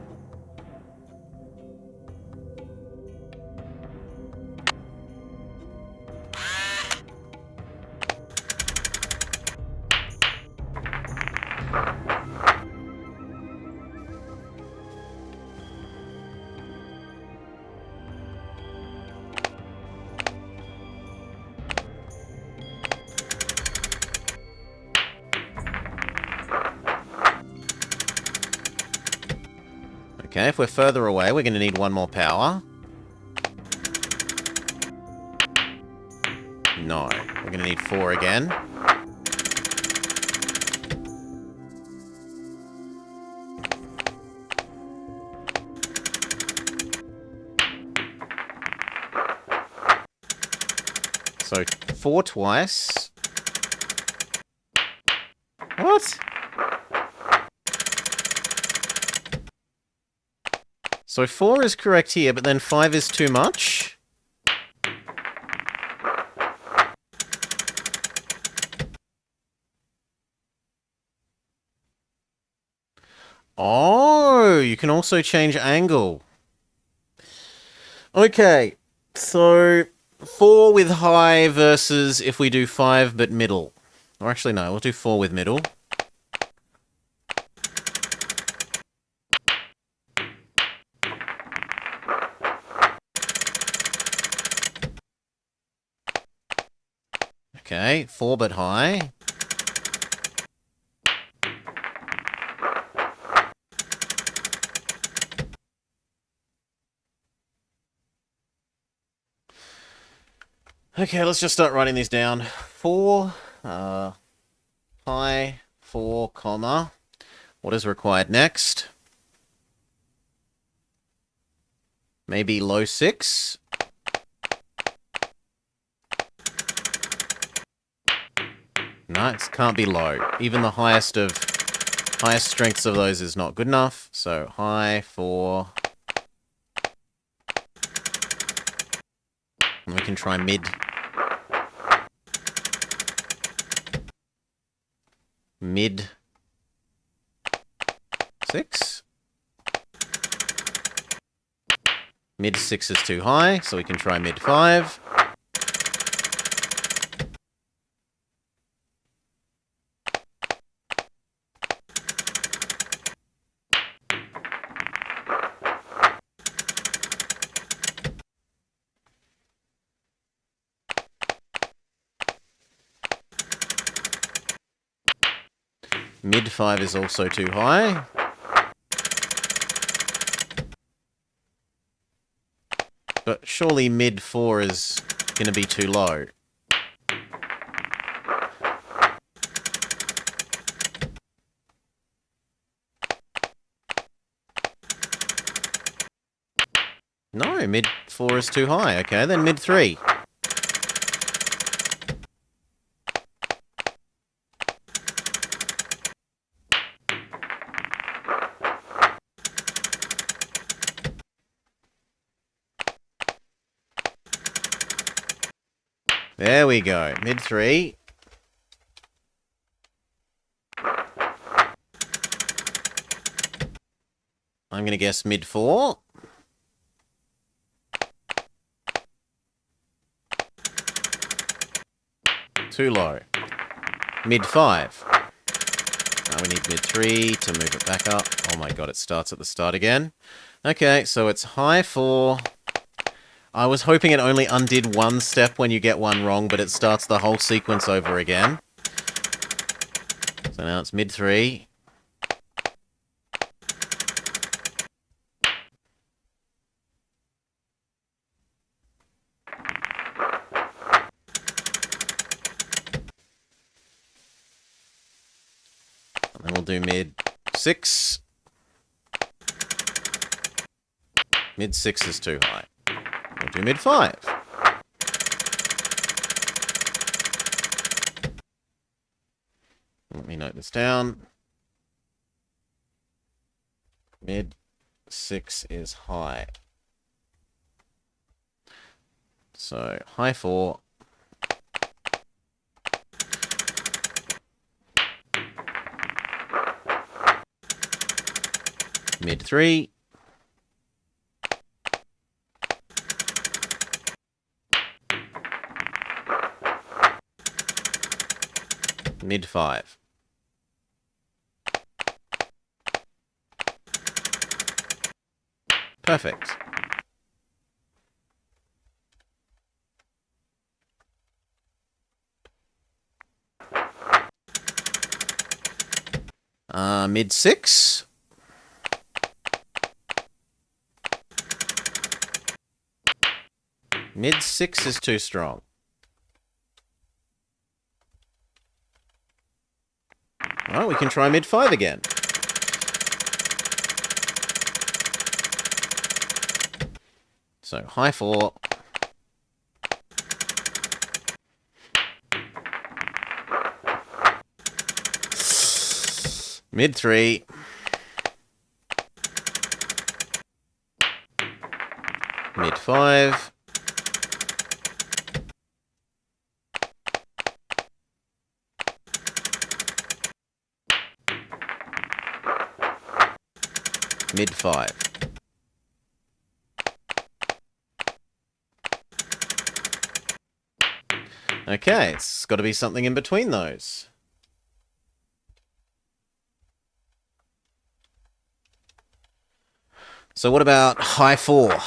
Okay, if we're further away, we're going to need one more power. No, we're going to need 4 again. So, 4 twice. What? So 4 is correct here, but then 5 is too much? Oh, you can also change angle. Okay, so 4 with high versus if we do 5 but middle. Or actually, no, we'll do 4 with middle. Okay, 4 but high. Okay, let's just start writing these down. 4, high, 4, comma. What is required next? Maybe low 6. No, it can't be low. Even the highest strengths of those is not good enough. So high, 4. And we can try mid. Mid 6. Mid 6 is too high, so we can try mid 5. Mid 5 is also too high. But surely mid 4 is going to be too low. No, mid 4 is too high. Okay, then mid 3. There we go. Mid 3. I'm going to guess mid 4. Too low. Mid 5. Now we need mid 3 to move it back up. Oh my god, it starts at the start again. Okay, so it's high 4. I was hoping it only undid one step when you get one wrong, but it starts the whole sequence over again. So now it's mid 3. And then we'll do mid 6. Mid 6 is too high. We'll do mid 5. Let me note this down. Mid 6 is high. So high 4. Mid 3. Mid 5. Perfect. Mid 6. Mid 6 is too strong. Alright, we can try mid 5 again. So, high 4. Mid 3. Mid 5. Mid 5. Okay, it's got to be something in between those. So what about high 4?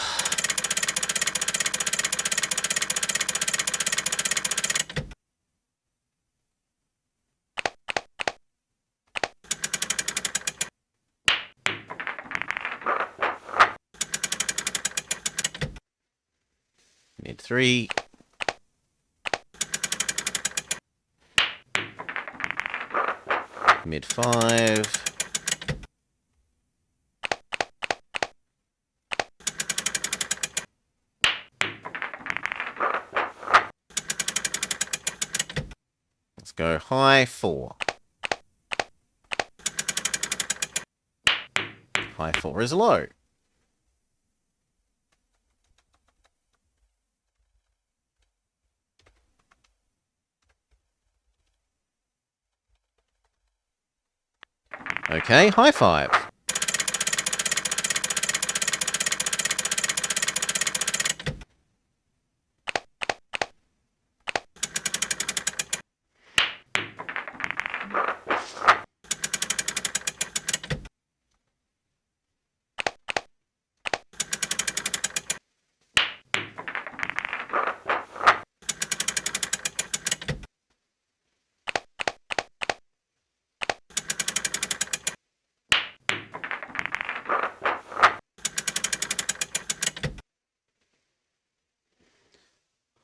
Mid 3. Mid 5. Let's go high 4. High 4 is low. Okay, high 5.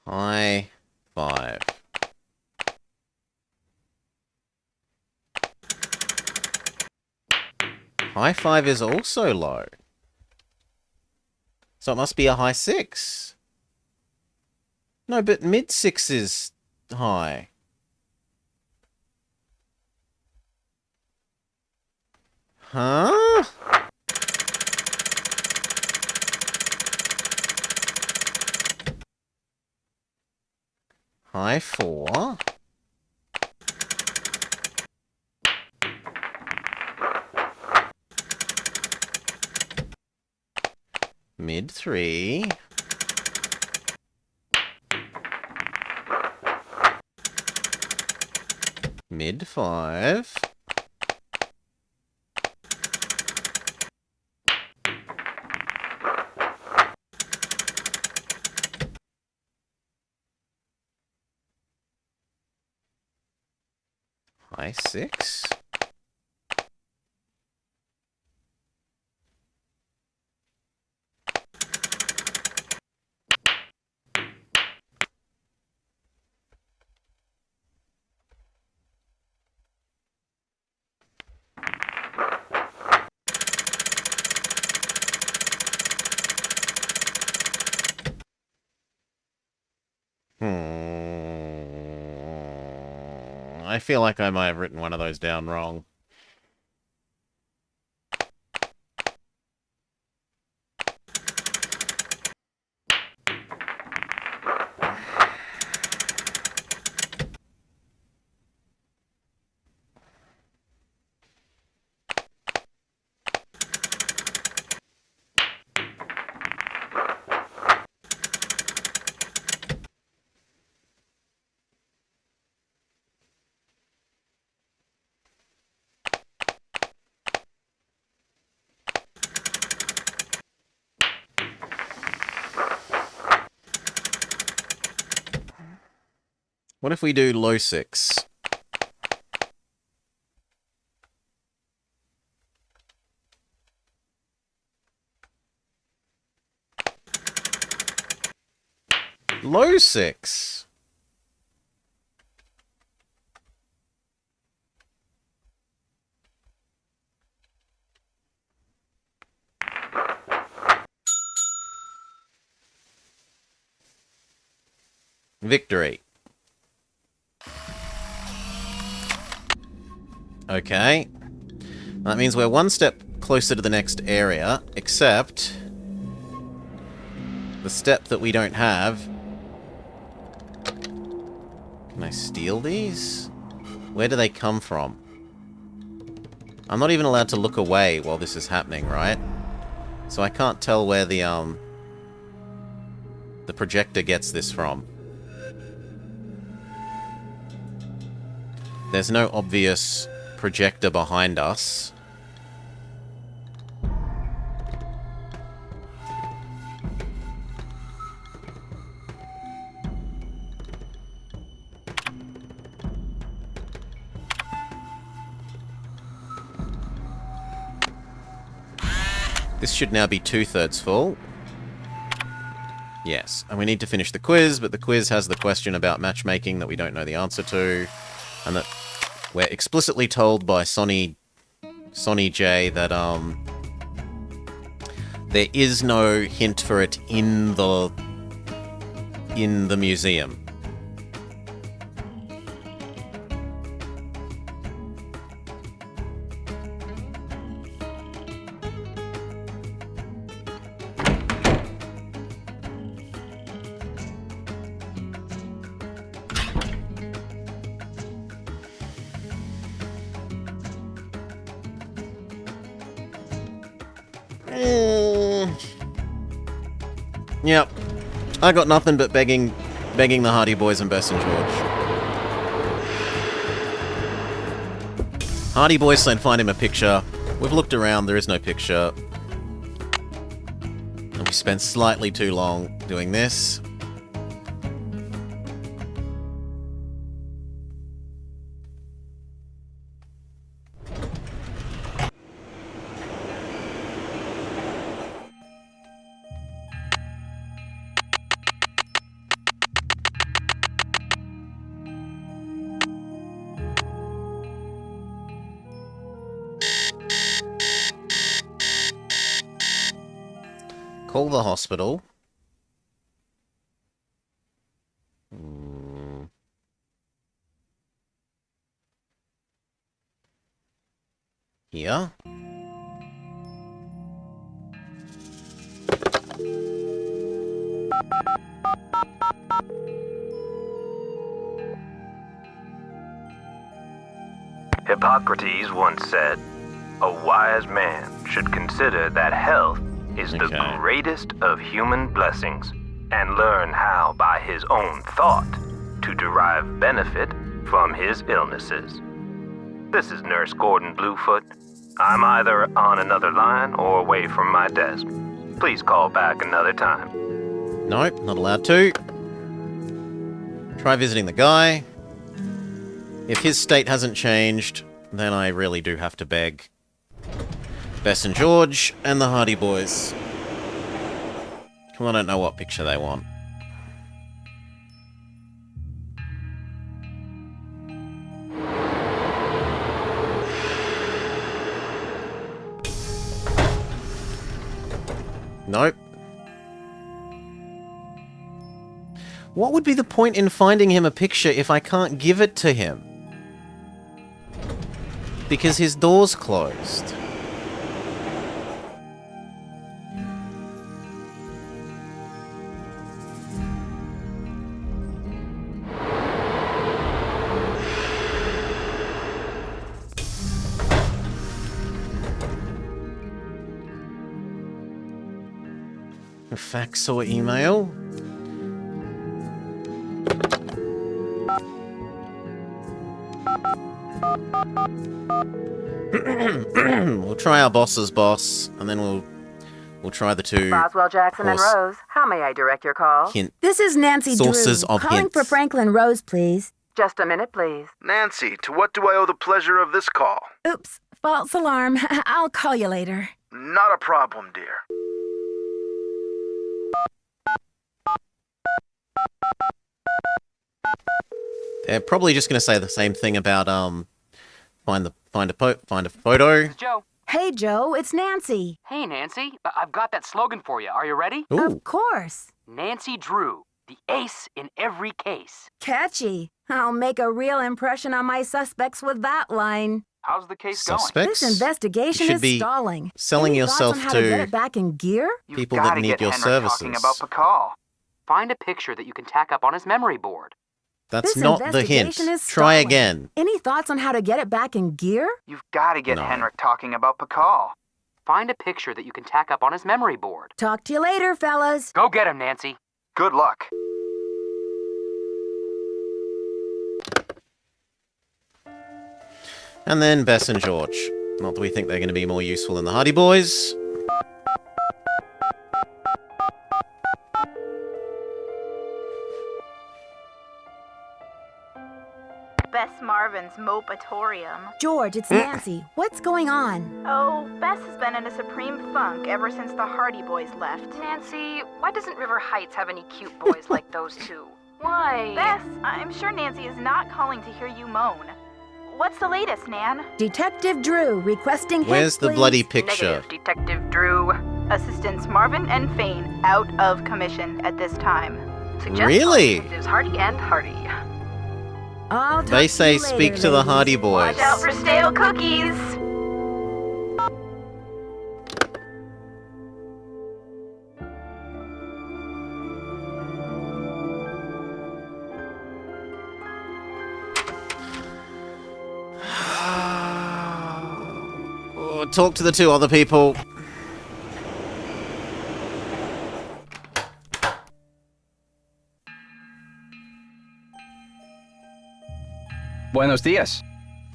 High 5. High 5 is also low. So it must be a high 6. No, but mid 6 is high. Huh? High 4. Mid 3. Mid 5. High 6. I feel like I might have written one of those down wrong. What if we do low 6? Low 6. Victory. Okay. That means we're one step closer to the next area, except the step that we don't have. Can I steal these? Where do they come from? I'm not even allowed to look away while this is happening, right? So I can't tell where the projector gets this from. There's no obvious projector behind us. This should now be 2/3 full. Yes, and we need to finish the quiz, but the quiz has the question about matchmaking that we don't know the answer to, and that we're explicitly told by Sonny J that there is no hint for it in the museum. Yep. I got nothing but begging the Hardy Boys and Bess and George. Hardy Boys said find him a picture. We've looked around, there is no picture. And we spent slightly too long doing this. Call the hospital. Here. Hippocrates once said, "A wise man should consider that health is the greatest of human blessings, and learn how by his own thought to derive benefit from his illnesses." This is Nurse Gordon Bluefoot. I'm either on another line or away from my desk. Please call back another time. Nope, not allowed to. Try visiting the guy. If his state hasn't changed, then I really do have to beg Bess and George and the Hardy Boys. Well, I don't know what picture they want. Nope. What would be the point in finding him a picture if I can't give it to him? Because his door's closed. A fax or email? We'll try our boss's boss, and then we'll try the two. Boswell, Jackson, and horse Rose. How may I direct your call? hint. This is Nancy Sources Drew, of calling hints. for Franklin Rose, please. Just a minute, please. Nancy, to what do I owe the pleasure of this call? Oops, false alarm. I'll call you later. Not a problem, dear. They're probably just going to say the same thing about find a photo. This is Joe. Hey, Joe, it's Nancy. Hey, Nancy. I've got that slogan for you. Are you ready? Ooh. Of course. Nancy Drew, the ace in every case. Catchy. I'll make a real impression on my suspects with that line. How's the case Suspects? This investigation You should is be stalling. selling Any yourself thoughts on how to get to it back in gear? people that Gotta need get your Henrik services. talking about Pakal. Find a picture that you can tack up on his memory board. That's This not the hint. investigation is Try stalling. again. Any thoughts on how to get it back in gear? You've got to get No. Henrik talking about Pakal. Find a picture that you can tack up on his memory board. Talk to you later, fellas. Go get him, Nancy. Good luck. And then Bess and George. Not that we think they're going to be more useful than the Hardy Boys. Bess Marvin's Mopatorium. George, it's Nancy. What's going on? Oh, Bess has been in a supreme funk ever since the Hardy Boys left. Nancy, why doesn't River Heights have any cute boys like those two? Why? Bess, I'm sure Nancy is not calling to hear you moan. What's the latest, Nan? Detective Drew requesting Where's hints, the please. bloody picture? Negative, Detective Drew. Assistants Marvin and Fane out of commission at this time. Suggest Really? Detectives Hardy and Hardy. I'll talk They to say you speak later, to the ladies. Hardy Boys. Watch out for stale cookies. Oh, talk to the two other people. Buenos dias.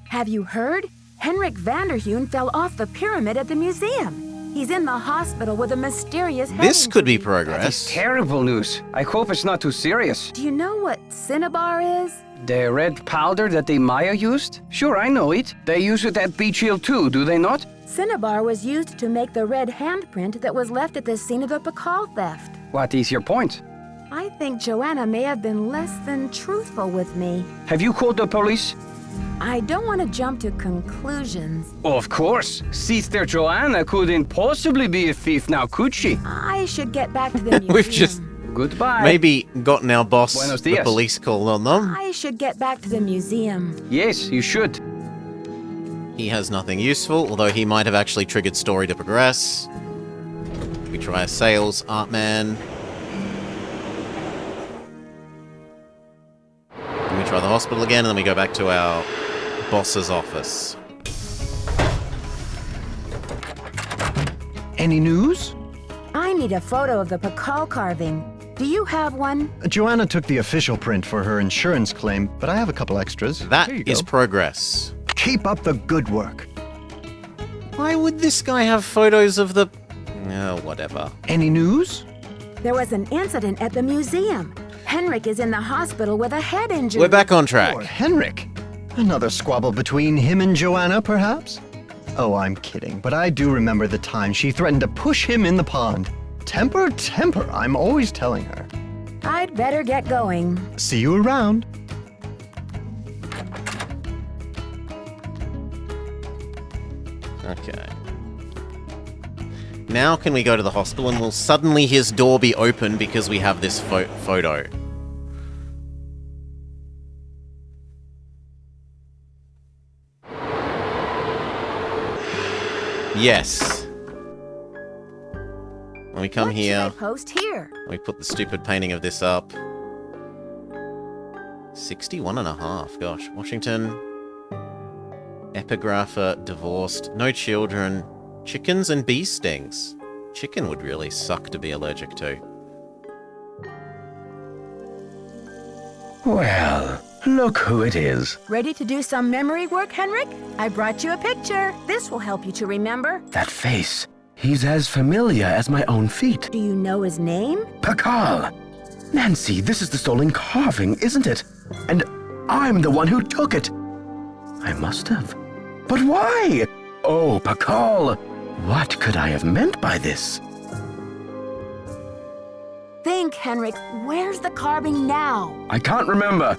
Have you heard? Henrik Vanderheun fell off the pyramid at the museum. He's in the hospital with a mysterious head This could be injury. progress. That's terrible news. I hope it's not too serious. Do you know what Cinnabar is? The red powder that the Maya used? Sure, I know it. They use it at Beach Hill too, do they not? Cinnabar was used to make the red handprint that was left at the scene of the Pakal theft. What is your point? I think Joanna may have been less than truthful with me. Have you called the police? I don't want to jump to conclusions. Of course. Sister Joanna couldn't possibly be a thief now, could she? I should get back to the museum. We've just Goodbye. maybe gotten our boss Buenos the dias. police call on them. I should get back to the museum. Yes, you should. He has nothing useful, although he might have actually triggered story to progress. We try a sales, art man. Then we try the hospital again, and then we go back to our boss's office. Any news? I need a photo of the Pakal carving. Do you have one? Joanna took the official print for her insurance claim, but I have a couple extras. That is progress. Keep up the good work. Why would this guy have photos of the... Oh, whatever. Any news? There was an incident at the museum. Henrik is in the hospital with a head injury. We're back on track. Poor Henrik. Another squabble between him and Joanna, perhaps? Oh, I'm kidding, but I do remember the time she threatened to push him in the pond. Temper, temper, I'm always telling her. I'd better get going. See you around. Okay. Now can we go to the hospital and will suddenly his door be open because we have this photo? Yes. When we come What here, should I post here? we put the stupid painting of this up. 61.5, gosh. Washington. Epigrapher, divorced, no children, chickens and bee stings. Chicken would really suck to be allergic to. Well, look who it is. Ready to do some memory work, Henrik? I brought you a picture. This will help you to remember. That face. He's as familiar as my own feet. Do you know his name? Pakal! Nancy, this is the stolen carving, isn't it? And I'm the one who took it. I must have. But why? Oh, Pakal! What could I have meant by this? Think, Henrik. Where's the carving now? I can't remember.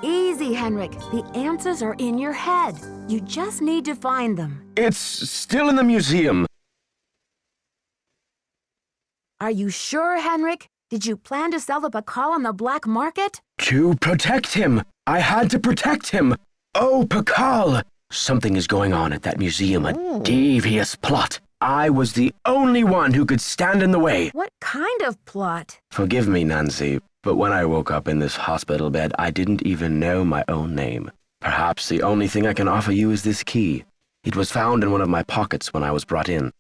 Easy, Henrik. The answers are in your head. You just need to find them. It's still in the museum. Are you sure, Henrik? Did you plan to sell the Pakal on the black market? To protect him. I had to protect him. Oh, Pakal! Something is going on at that museum, a devious plot. I was the only one who could stand in the way. What kind of plot? Forgive me, Nancy, but when I woke up in this hospital bed, I didn't even know my own name. Perhaps the only thing I can offer you is this key. It was found in one of my pockets when I was brought in.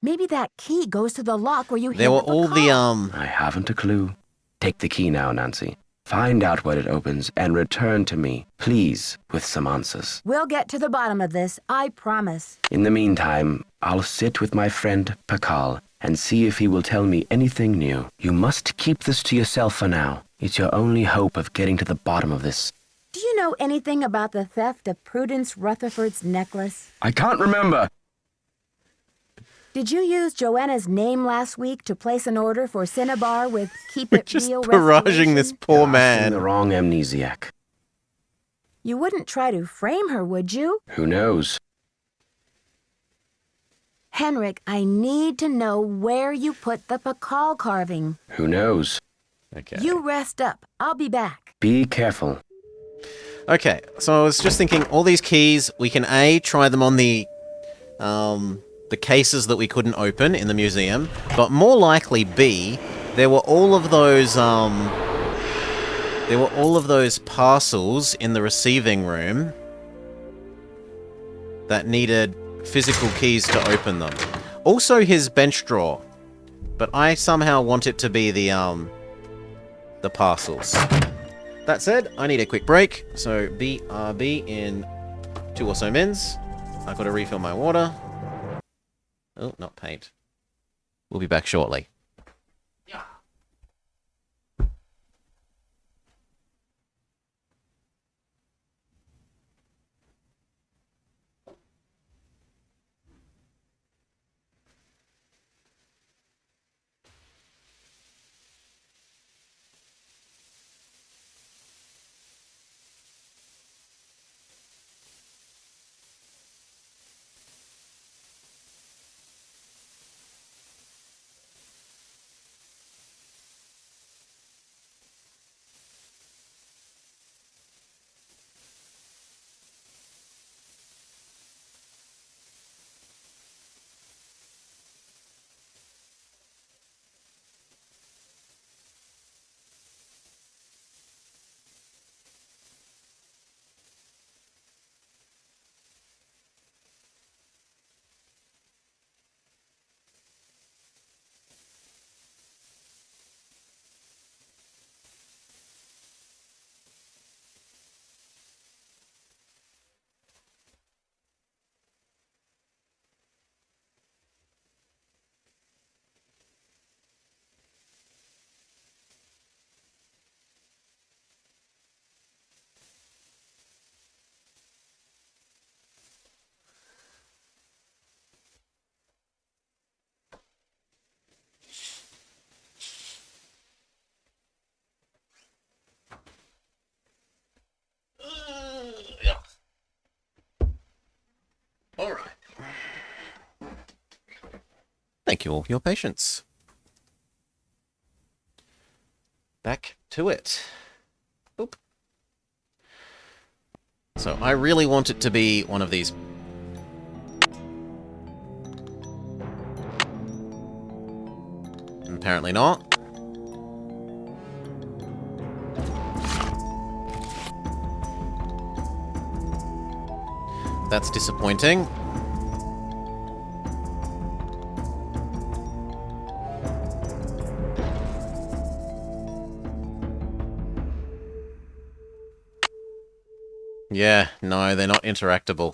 Maybe that key goes to the lock where you hid There were the all the, Pakal. I haven't a clue. Take the key now, Nancy. Find out what it opens and return to me, please, with some answers. We'll get to the bottom of this, I promise. In the meantime, I'll sit with my friend Pakal and see if he will tell me anything new. You must keep this to yourself for now. It's your only hope of getting to the bottom of this. Do you know anything about the theft of Prudence Rutherford's necklace? I can't remember. Did you use Joanna's name last week to place an order for Cinnabar with Keep We're It just Real barraging restoration? this poor man. The wrong amnesiac. You wouldn't try to frame her, would you? Who knows? Henrik, I need to know where you put the Pakal carving. Who knows? Okay. You rest up. I'll be back. Be careful. Okay, so I was just thinking, all these keys, we can A, try them on the cases that we couldn't open in the museum, but more likely B, there were all of those parcels in the receiving room that needed physical keys to open them. Also his bench drawer, but I somehow want it to be the parcels. That said, I need a quick break, so BRB in 2 or so mins. I've got to refill my water. Oh, not paint. We'll be back shortly. Thank you all for your patience. Back to it. Oop. So I really want it to be one of these. Apparently not. That's disappointing. Yeah, no, they're not interactable.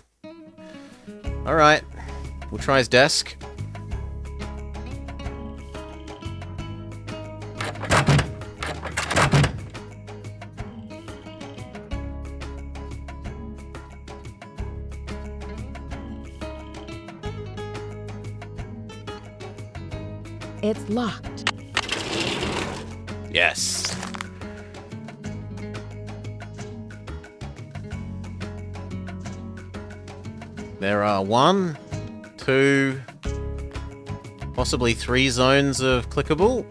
Alright, we'll try his desk. It's locked. Yes. There are 1, 2, possibly 3 zones of clickable.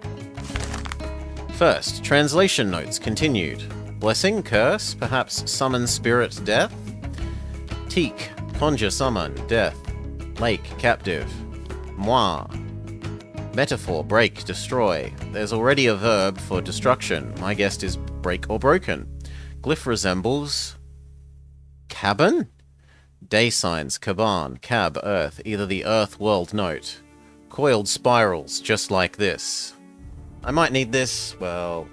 First, translation notes continued. Blessing, curse, perhaps summon spirit, death. Teak, conjure, summon, death. Lake, captive. Moi. Metaphor, break, destroy. There's already a verb for destruction. My guess is break or broken. Glyph resembles cabin? Day signs, Kaban, Cab, Earth, either the Earth world note. Coiled spirals, just like this. I might need this, well...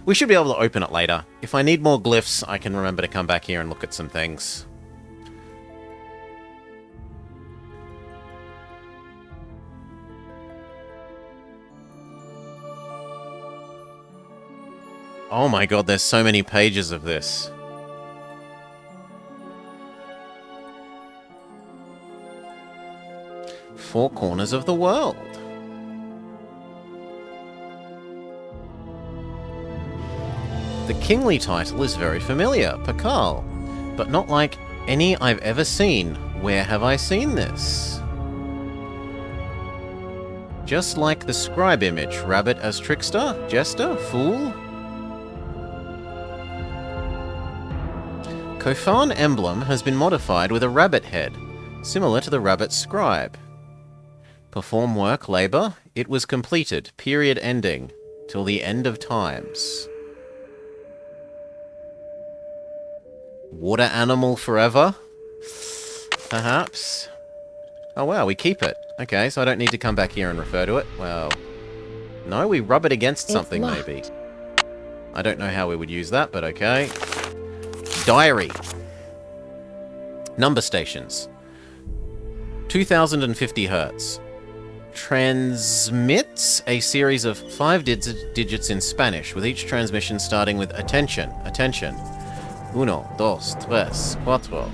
We should be able to open it later. If I need more glyphs, I can remember to come back here and look at some things. Oh my god, there's so many pages of this. Four corners of the world. The kingly title is very familiar, Pakal, but not like any I've ever seen. Where have I seen this? Just like the scribe image, rabbit as trickster, jester, fool. Kofan emblem has been modified with a rabbit head, similar to the rabbit scribe. Perform work, labor. It was completed, period ending, till the end of times. Water animal forever? Perhaps? Oh wow, we keep it. Okay, so I don't need to come back here and refer to it. Well, no, we rub it against something maybe. I don't know how we would use that, but okay. Diary. Number stations. 2050 Hertz. Transmits a series of 5 digits in Spanish, with each transmission starting with attention, attention. 1, 2, 3, 4, 5,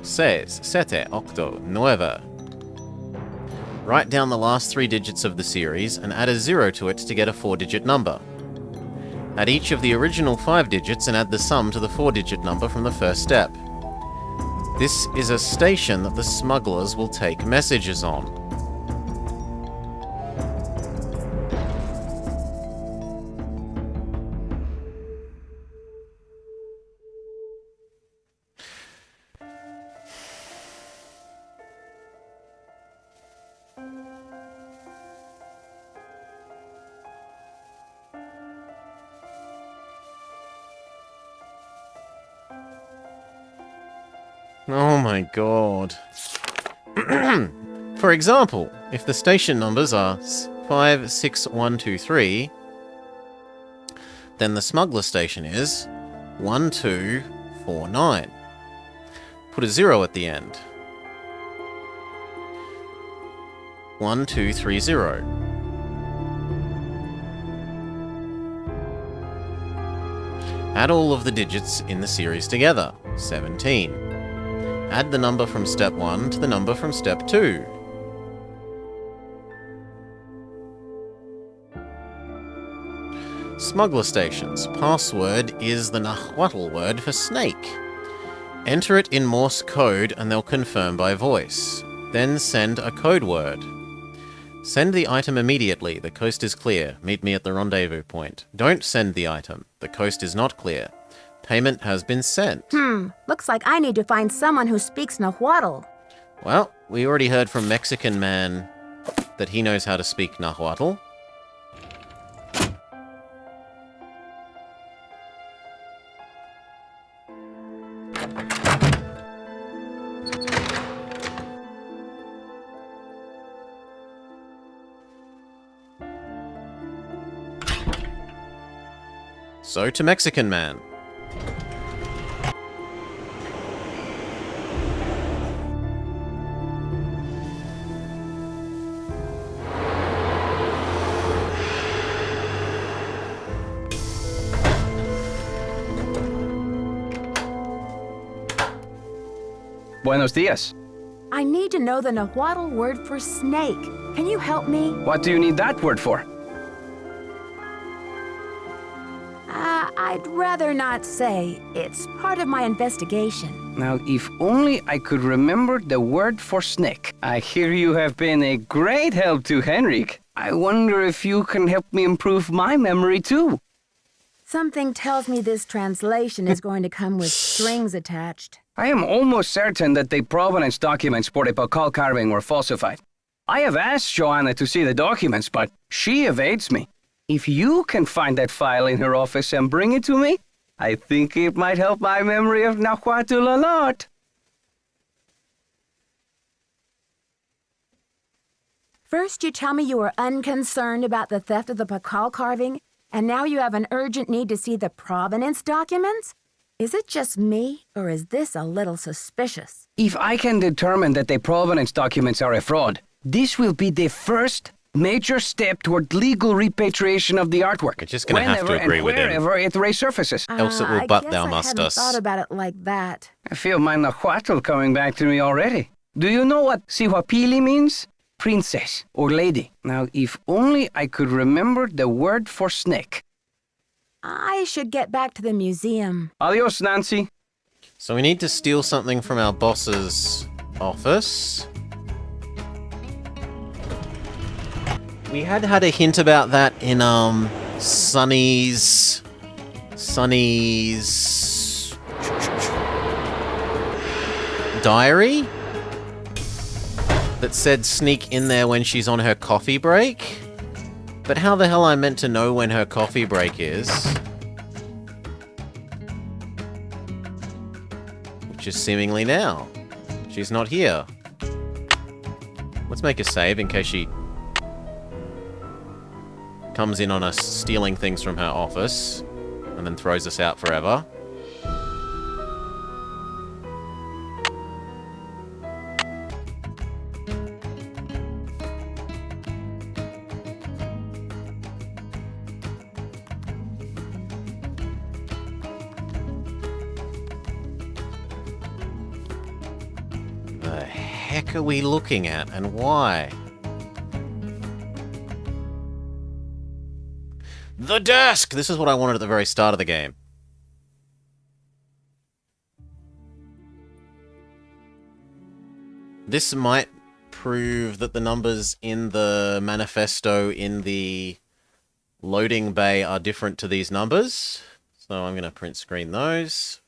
6, 7, 8, 9. Write down the last 3 digits of the series and add a 0 to it to get a 4-digit number. Add each of the original 5 digits and add the sum to the 4-digit number from the first step. This is a station that the smugglers will take messages on. Oh my god. For example, if the station numbers are 56123, then the smuggler station is 1249. Put a 0 at the end. 1230. Add all of the digits in the series together. 17. Add the number from step 1 to the number from step 2. Smuggler stations. Password is the Nahuatl word for snake. Enter it in Morse code and they'll confirm by voice. Then send a code word. Send the item immediately. The coast is clear. Meet me at the rendezvous point. Don't send the item. The coast is not clear. Payment has been sent. Looks like I need to find someone who speaks Nahuatl. Well, we already heard from Mexican Man that he knows how to speak Nahuatl. So to Mexican Man. Buenos dias. I need to know the Nahuatl word for snake. Can you help me? What do you need that word for? I'd rather not say. It's part of my investigation. Now, if only I could remember the word for snake. I hear you have been a great help to Henrik. I wonder if you can help me improve my memory too. Something tells me this translation is going to come with strings attached. I am almost certain that the provenance documents for the Pakal carving were falsified. I have asked Joanna to see the documents, but she evades me. If you can find that file in her office and bring it to me, I think it might help my memory of Nahuatl a lot. First, you tell me you were unconcerned about the theft of the Pakal carving, and now you have an urgent need to see the provenance documents? Is it just me, or is this a little suspicious? If I can determine that the provenance documents are a fraud, this will be the first major step toward legal repatriation of the artwork. We're just going to have to agree with him. Wherever it resurfaces. Else it will butt thou must I hadn't us. thought about it like that. I feel my Nahuatl coming back to me already. Do you know what Sihuapili means? Princess or lady. Now, if only I could remember the word for snake. I should get back to the museum. Adios, Nancy. So we need to steal something from our boss's office. We had a hint about that in, Sunny's diary that said sneak in there when she's on her coffee break. But how the hell I'm meant to know when her coffee break is? Which is seemingly now. She's not here. Let's make a save in case she comes in on us stealing things from her office and then throws us out forever. The heck are we looking at and why? The desk! This is what I wanted at the very start of the game. This might prove that the numbers in the manifesto in the loading bay are different to these numbers. So I'm going to print screen those.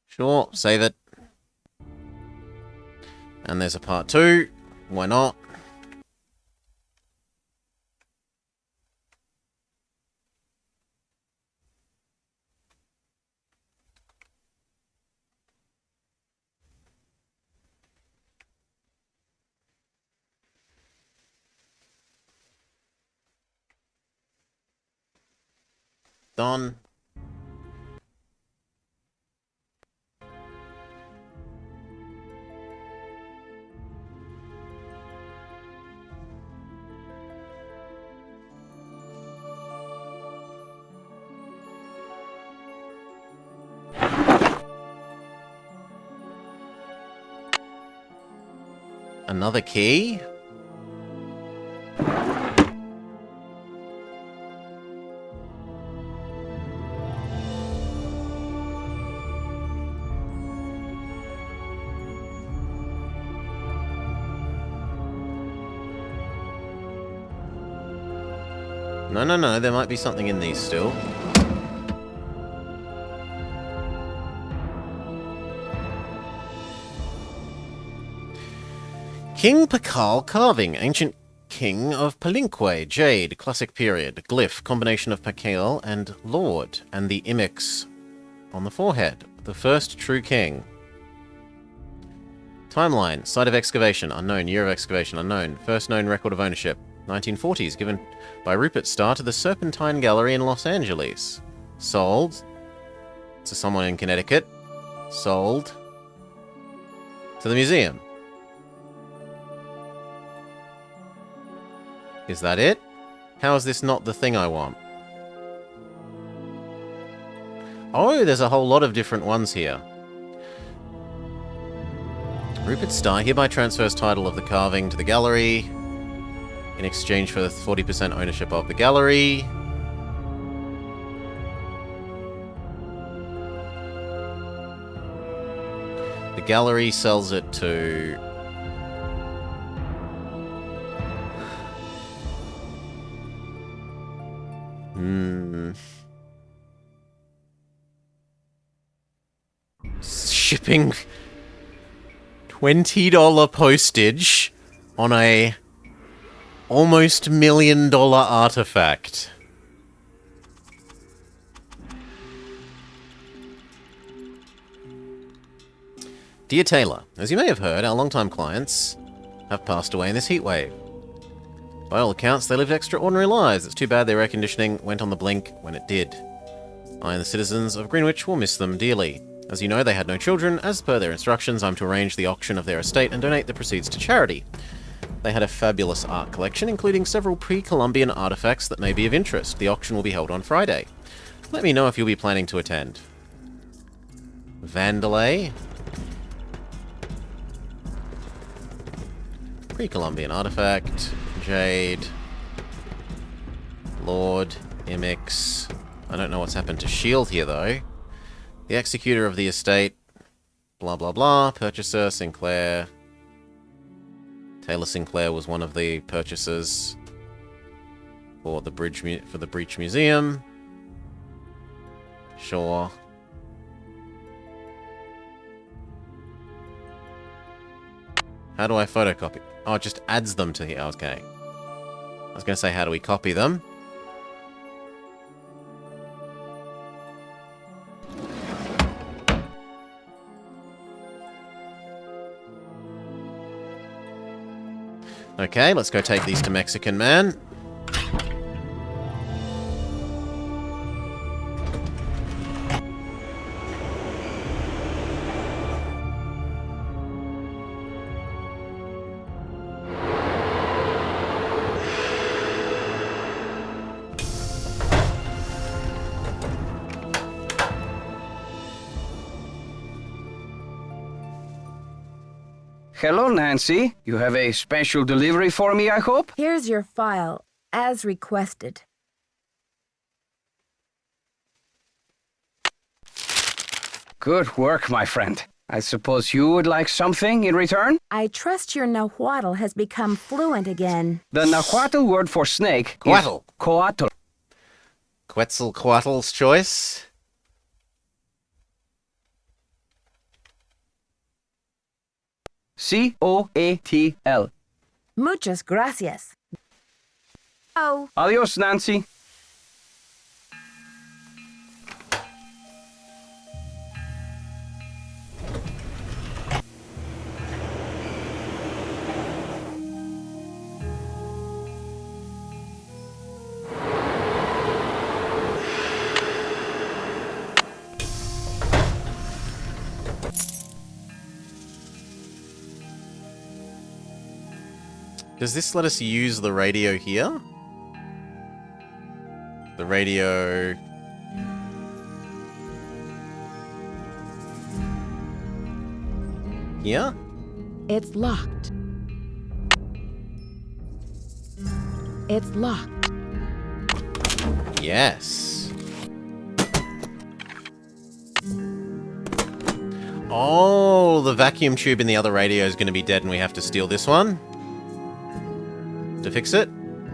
Sure, save it. And there's a part 2. Why not? Done. Another key? No, there might be something in these still. King Pakal carving, ancient king of Palinque, jade, classic period, glyph, combination of Pakal and lord, and the imix on the forehead, the first true king. Timeline, site of excavation, unknown, year of excavation, unknown, first known record of ownership, 1940s, given by Rupert Starr to the Serpentine Gallery in Los Angeles. Sold to someone in Connecticut. Sold to the museum. Is that it? How is this not the thing I want? Oh, there's a whole lot of different ones here. Rupert Starr hereby transfers title of the carving to the gallery in exchange for 40% ownership of the gallery. The gallery sells it to... Shipping $20 postage on a almost $1 million artifact. Dear Taylor, as you may have heard, our longtime clients have passed away in this heatwave. By all accounts, they lived extraordinary lives. It's too bad their air conditioning went on the blink when it did. I and the citizens of Greenwich will miss them dearly. As you know, they had no children. As per their instructions, I'm to arrange the auction of their estate and donate the proceeds to charity. They had a fabulous art collection, including several pre-Columbian artifacts that may be of interest. The auction will be held on Friday. Let me know if you'll be planning to attend. Vandalay. Pre-Columbian artifact. Jade. Lord. Imix. I don't know what's happened to Shield here, though. The executor of the estate. Blah, blah, blah. Purchaser, Sinclair. Taylor Sinclair was one of the purchasers for the Breach Museum. Sure. How do I photocopy? Oh, it just adds them to here. Okay. I was going to say, how do we copy them? Okay, let's go take these to Mexican Man. Hello, Nancy. You have a special delivery for me, I hope? Here's your file, as requested. Good work, my friend. I suppose you would like something in return? I trust your Nahuatl has become fluent again. The Nahuatl word for snake Coatl. is coatl. Quetzalcoatl's choice. C-O-A-T-L. Muchas gracias. Oh. Adios, Nancy. Does this let us use the radio here? The radio... Here? It's locked. It's locked. Yes. Oh, the vacuum tube in the other radio is going to be dead and we have to steal this one? To fix it?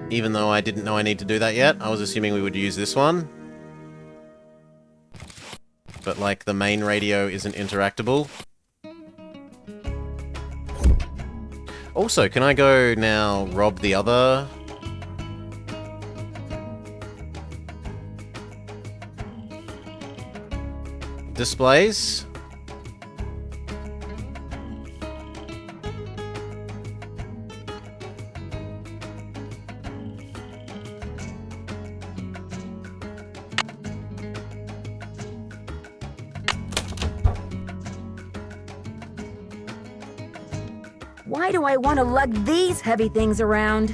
even though I didn't know I need to do that yet. I was assuming we would use this one. But, like, the main radio isn't interactable. Also, can I go now rob the other... displays? Why do I want to lug these heavy things around?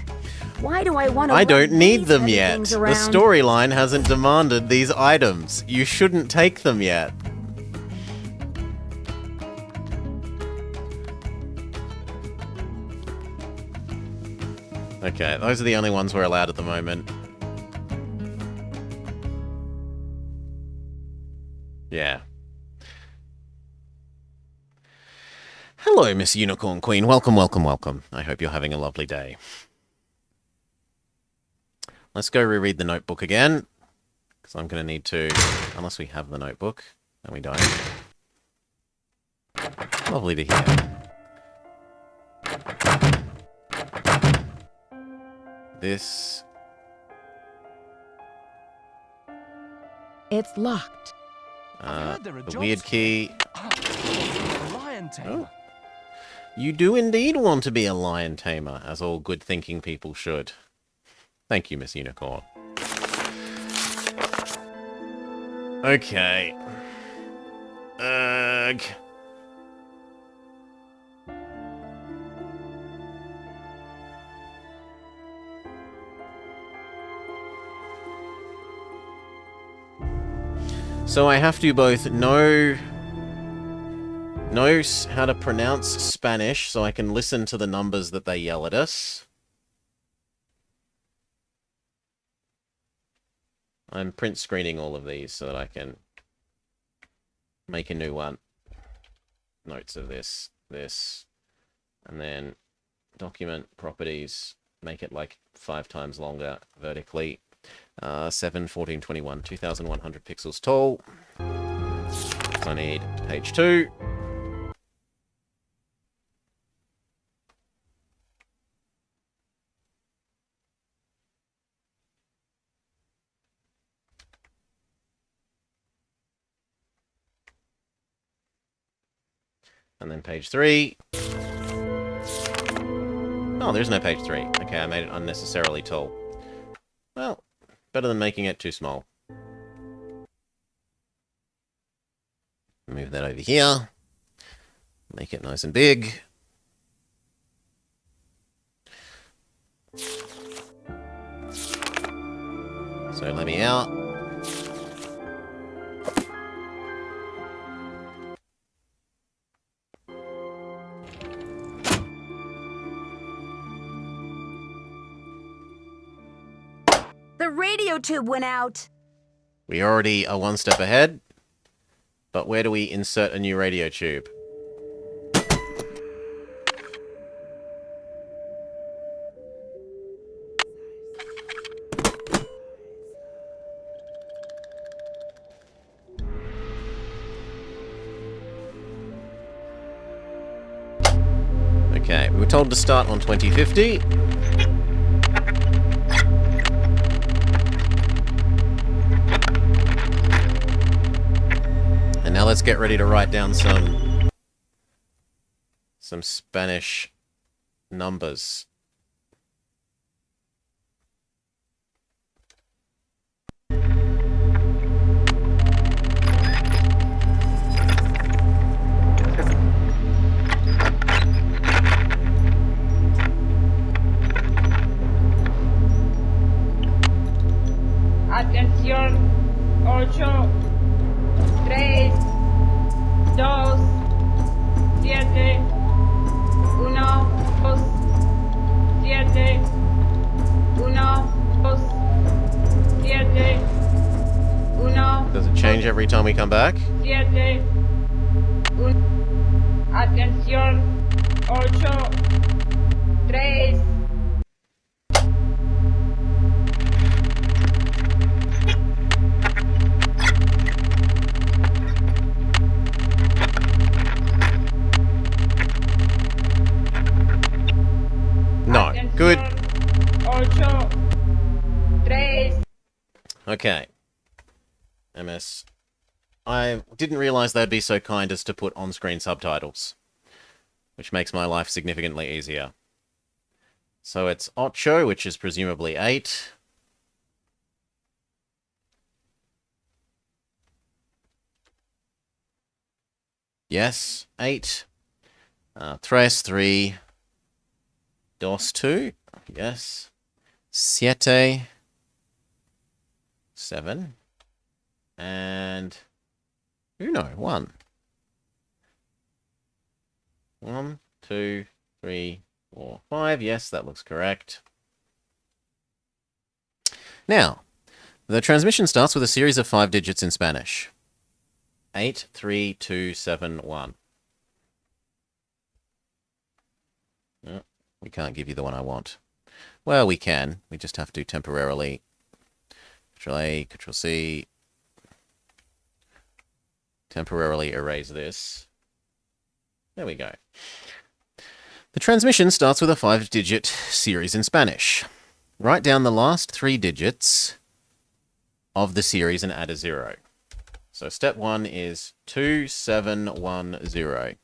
Why do I want to I lug don't need these them heavy yet. things The around? storyline hasn't demanded these items. You shouldn't take them yet. Okay, those are the only ones we're allowed at the moment. Yeah. Hello, Miss Unicorn Queen. Welcome, welcome, welcome. I hope you're having a lovely day. Let's go reread the notebook again. Because I'm going to need to... Unless we have the notebook. And we don't. Lovely to hear. This... It's locked. the weird key... Oh. You do indeed want to be a lion tamer, as all good-thinking people should. Thank you, Miss Unicorn. Okay. Ugh. So I have to both know how to pronounce Spanish so I can listen to the numbers that they yell at us. I'm print screening all of these so that I can make a new one. Notes of this, and then document properties, make it like 5 times longer vertically. 7, 14, 21, 2100 pixels tall. So I need page 2. And then page 3. Oh, there's no page 3. Okay, I made it unnecessarily tall. Well, better than making it too small. Move that over here. Make it nice and big. So let me out. The radio tube went out. We already are one step ahead. But where do we insert a new radio tube? Okay, we were told to start on 2050. And now let's get ready to write down some Spanish numbers. Atención, 8, 3, 2, 7, 1, 2, 7, 1, 2, 7, 1. Does it change every time we come back? 7, 1. Atención, 8, 3, Okay. MS. I didn't realize they'd be so kind as to put on-screen subtitles, which makes my life significantly easier. So it's ocho, which is presumably 8. Yes, 8. Tres, 3. Dos, 2. Yes. Siete. 7. And uno, 1. 1, 2, 3, 4, 5. Yes, that looks correct. Now, the transmission starts with a series of 5 digits in Spanish. 8, 3, 2, 7, 1. No, we can't give you the one I want. Well, we can. We just have to temporarily Control-A, Control-C. Temporarily erase this. There we go. The transmission starts with a 5-digit series in Spanish. Write down the last 3 digits of the series and add a 0. So step 1 is 2710.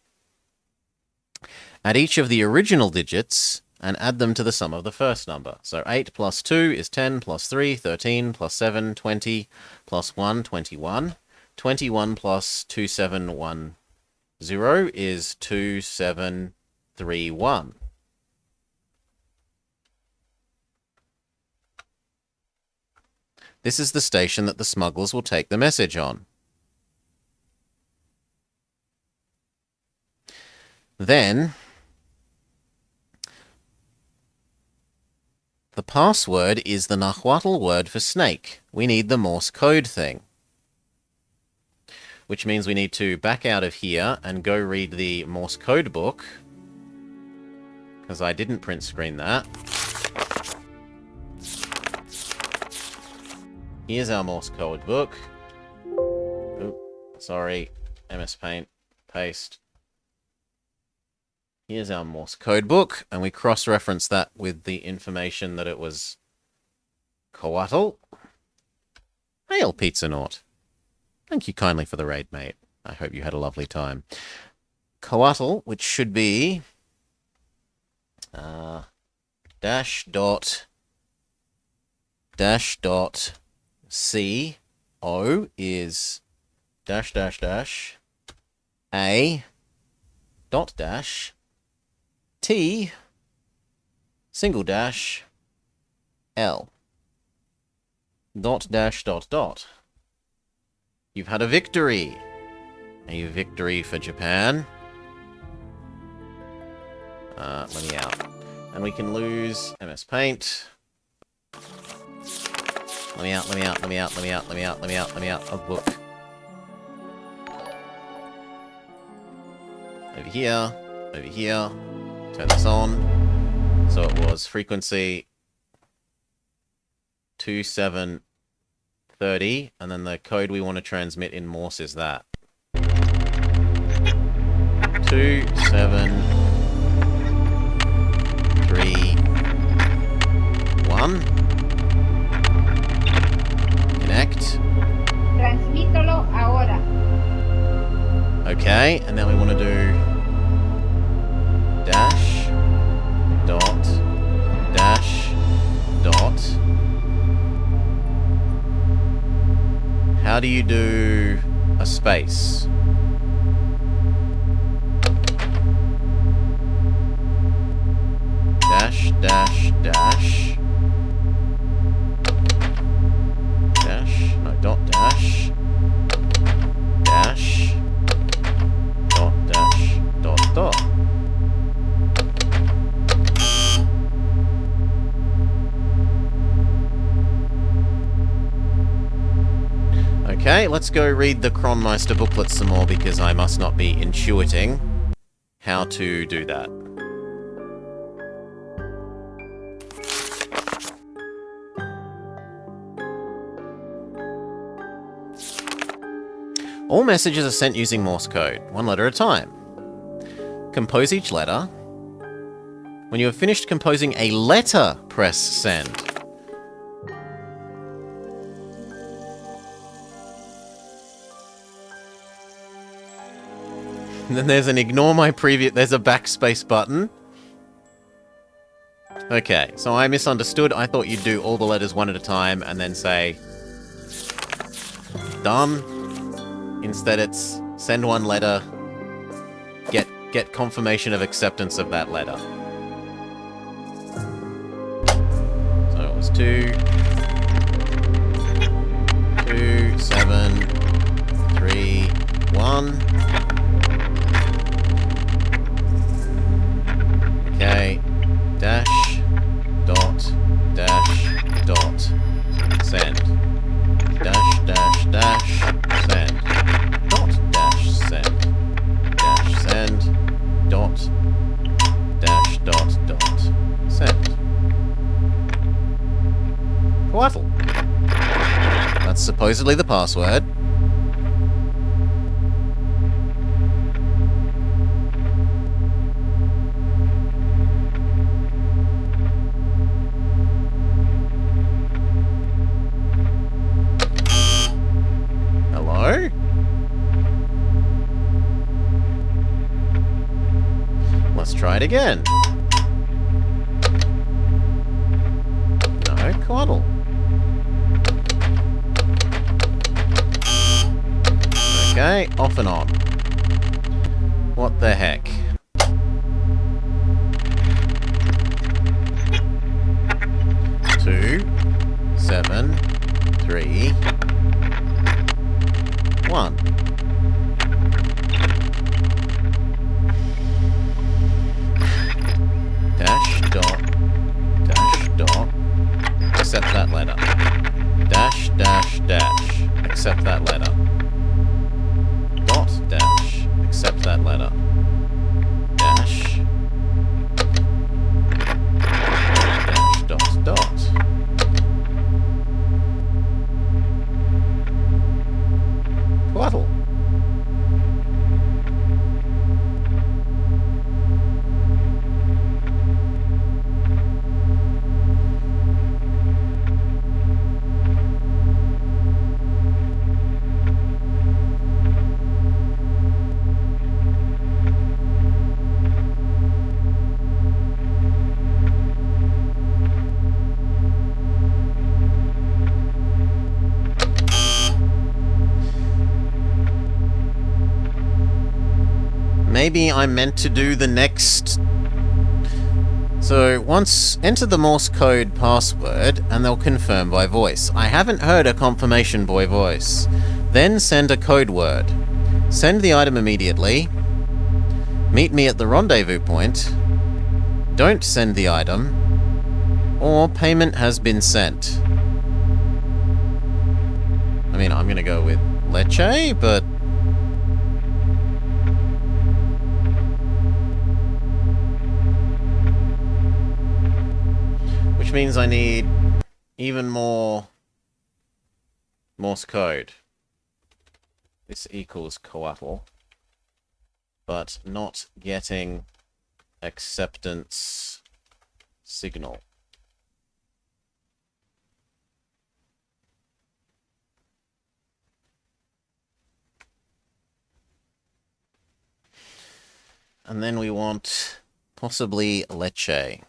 Add each of the original digits and add them to the sum of the first number. So 8 plus 2 is 10, plus 3, 13, plus 7, 20, plus 1, 21. 21 plus 2710 is 2731. This is the station that the smugglers will take the message on. Then, the password is the Nahuatl word for snake. We need the Morse code thing. Which means we need to back out of here and go read the Morse code book. Because I didn't print screen that. Here's our Morse code book. Oop, sorry. MS Paint. Paste. Here's our Morse code book. And we cross-reference that with the information that it was Coatl. Hail, Pizza Naut. Thank you kindly for the raid, mate. I hope you had a lovely time. Coatl, which should be dash dot C O is dash dash dash A dot dash T single dash L dot dash dot dot. You've had a victory. A victory for Japan. Let me out. And we can lose MS Paint. Let me out, let me out, let me out, let me out, let me out, let me out, let me out. A book. Over here. Over here. Turn this on. So it was frequency 2730, and then the code we want to transmit in Morse is that. 2731. Connect. Transmítalo ahora. Okay, and then we want to do dash dot dash dot. How do you do a space? Dash, dash, dash. Dash, no, dot, dash. Dash. Dot, dash, dot, dot. Okay, let's go read the Cronmeister booklet some more because I must not be intuiting how to do that. All messages are sent using Morse code, 1 letter at a time. Compose each letter. When you have finished composing a letter, press send. And then there's an ignore my previous... There's a backspace button. Okay, so I misunderstood. I thought you'd do all the letters one at a time and then say... done. Instead it's send one letter, get confirmation of acceptance of that letter. So it was 2, 7, 3, 1. Okay. Dash, dot, send. Dash, dash, dash, send. Dot, dash, send. Dash, send. Dot, dash, dot, send. Coatl. That's supposedly the password. Hello? Let's try it again. No, Coatl. Okay, off and on. What the heck? Two, 7, 3, 1. Dash, dot, accept that letter. Dash, dash, dash, accept that letter. Dot, dash, accept that letter. Dash, dot. Coatl. Maybe I'm meant to do the next... So, once enter the Morse code password, and they'll confirm by voice. I haven't heard a confirmation by voice. Then send a code word. Send the item immediately. Meet me at the rendezvous point. Don't send the item. Or payment has been sent. I mean, I'm gonna go with leche, but... Which means I need even more Morse code. This equals Coatl, but not getting acceptance signal. And then we want possibly leche.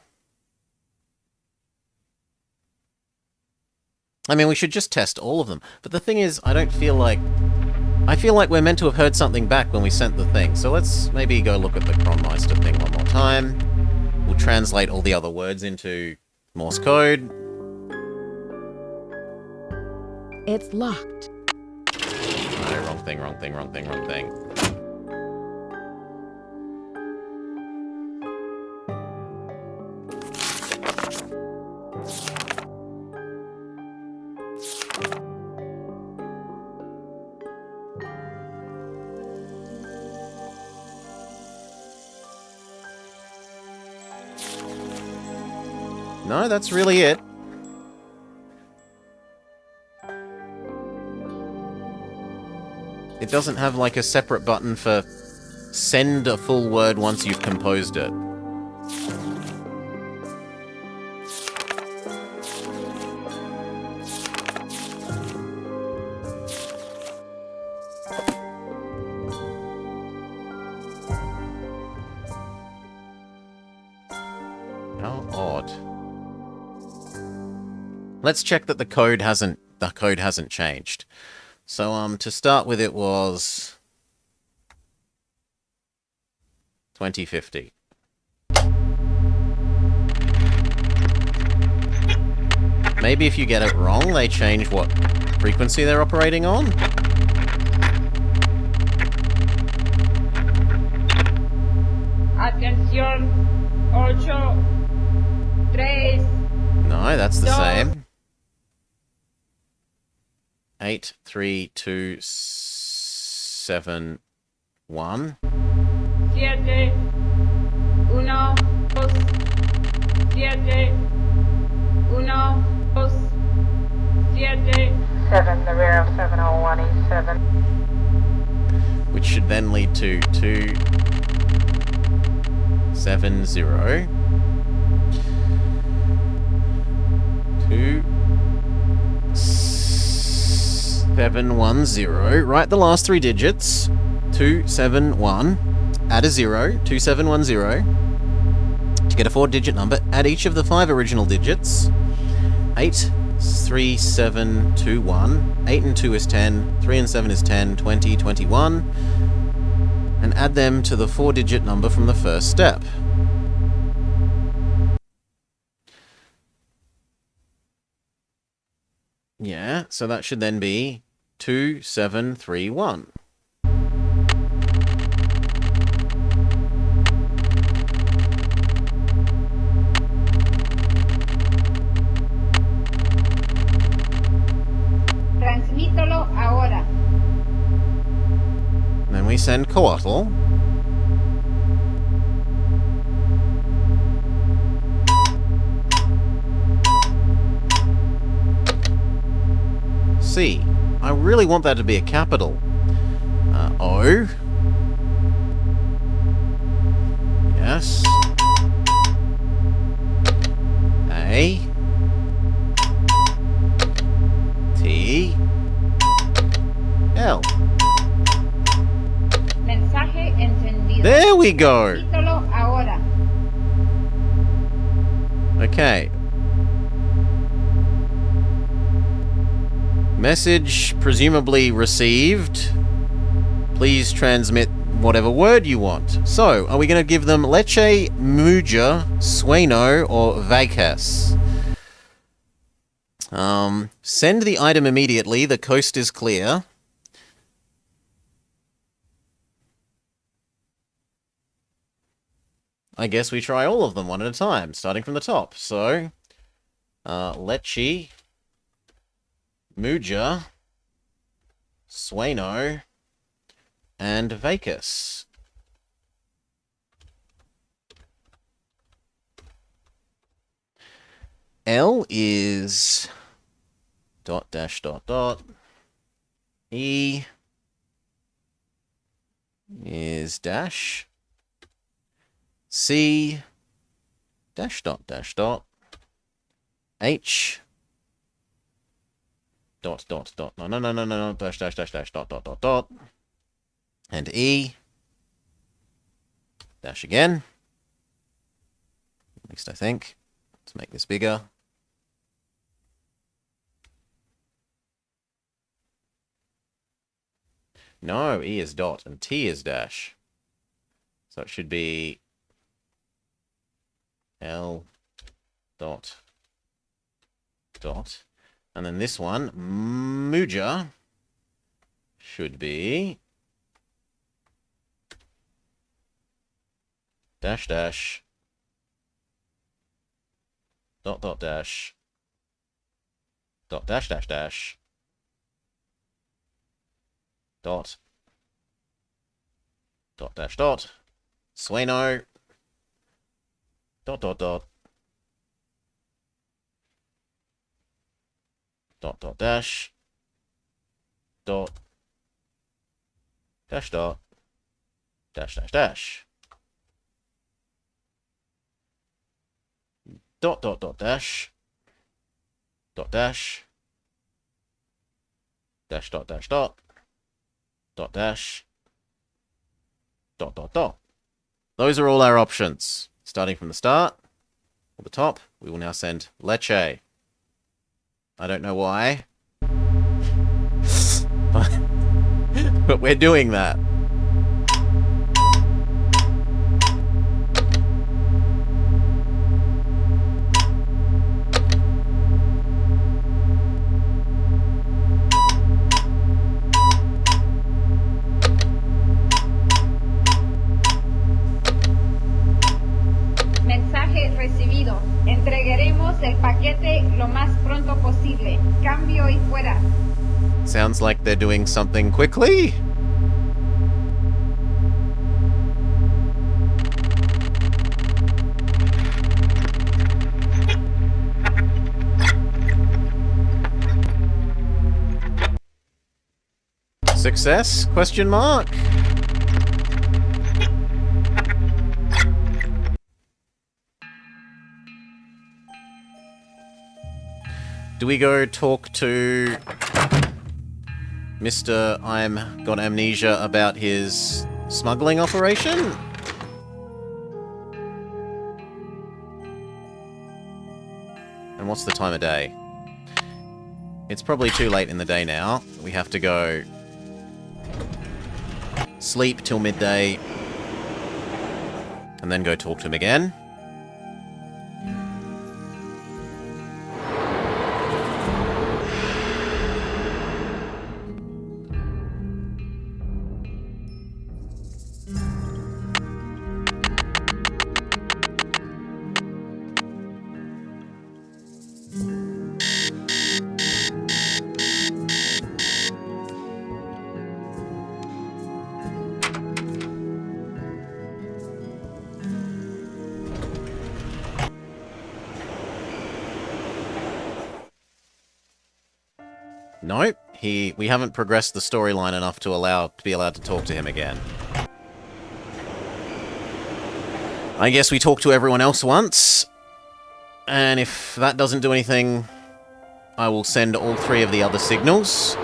I mean, we should just test all of them. But the thing is, I feel like we're meant to have heard something back when we sent the thing. So let's maybe go look at the Kronmeister thing one more time. We'll translate all the other words into Morse code. It's locked. No, wrong thing. No, that's really it. It doesn't have like a separate button for send a full word once you've composed it. How odd. Let's check that the code hasn't changed. So to start with, it was 2050. Maybe if you get it wrong, they change what frequency they're operating on. Atención. 8, 3. No, that's the same. 8, 3, 2, 7, 1. 7, 1, 2, 7, 1, 2, 7. 7, the rear of 701E7. Which should then lead to 2, 7, 0. 2, 7, 1, 0. Write the last 3 digits. 2, 7, 1. Add a 0. 2, 7, 1, 0. To get a 4-digit number, add each of the 5 original digits. 8, 3, 7, 2, 1. 8 and 2 is 10. 3 and 7 is 10. 20, 21. And add them to the 4-digit number from the first step. Yeah, so that should then be 2, 7, 3, 1. Transmítalo ahora. Then we send coatl. C. I really want that to be a capital. O. Yes. A. T. L. Mensaje encendido. There we go. Transmítalo ahora. Okay. Message presumably received. Please transmit whatever word you want. So, are we going to give them leche, muja, sueno, or vacas? Send the item immediately. The coast is clear. I guess we try all of them one at a time, starting from the top. So, leche, muja, sueno, and vacas. L is dot dash dot dot. E is dash. C dash dot dash dot. H dot dot dot. No. Dash dash dash dash dot dot dot dot. And E dash again. At least I think. Let's make this bigger. No, E is dot and T is dash. So it should be L dot dot. And then this one, muja, should be dash dash dot dot dash dot dash dash dash dot dot dash dot sueno dot dot dot dot dot dash dot dash dot dash dash dash dot dot dot dash dot dash dash dot dash dot dot dash dot dot dot. Those are all our options. Starting from the start, the top. We will now send Leche. I don't know why. But we're doing that. Mensaje recibido. Entregaremos el paquete lo más pronto posible. Cambio y fuera. Sounds like they're doing something quickly. Success? Question mark. Do we go talk to Mr. I'm got amnesia about his smuggling operation? And what's the time of day? It's probably too late in the day now. We have to go sleep till midday and then go talk to him again. Nope, we haven't progressed the storyline enough to be allowed to talk to him again. I guess we talk to everyone else once, and if that doesn't do anything, I will send all 3 of the other signals.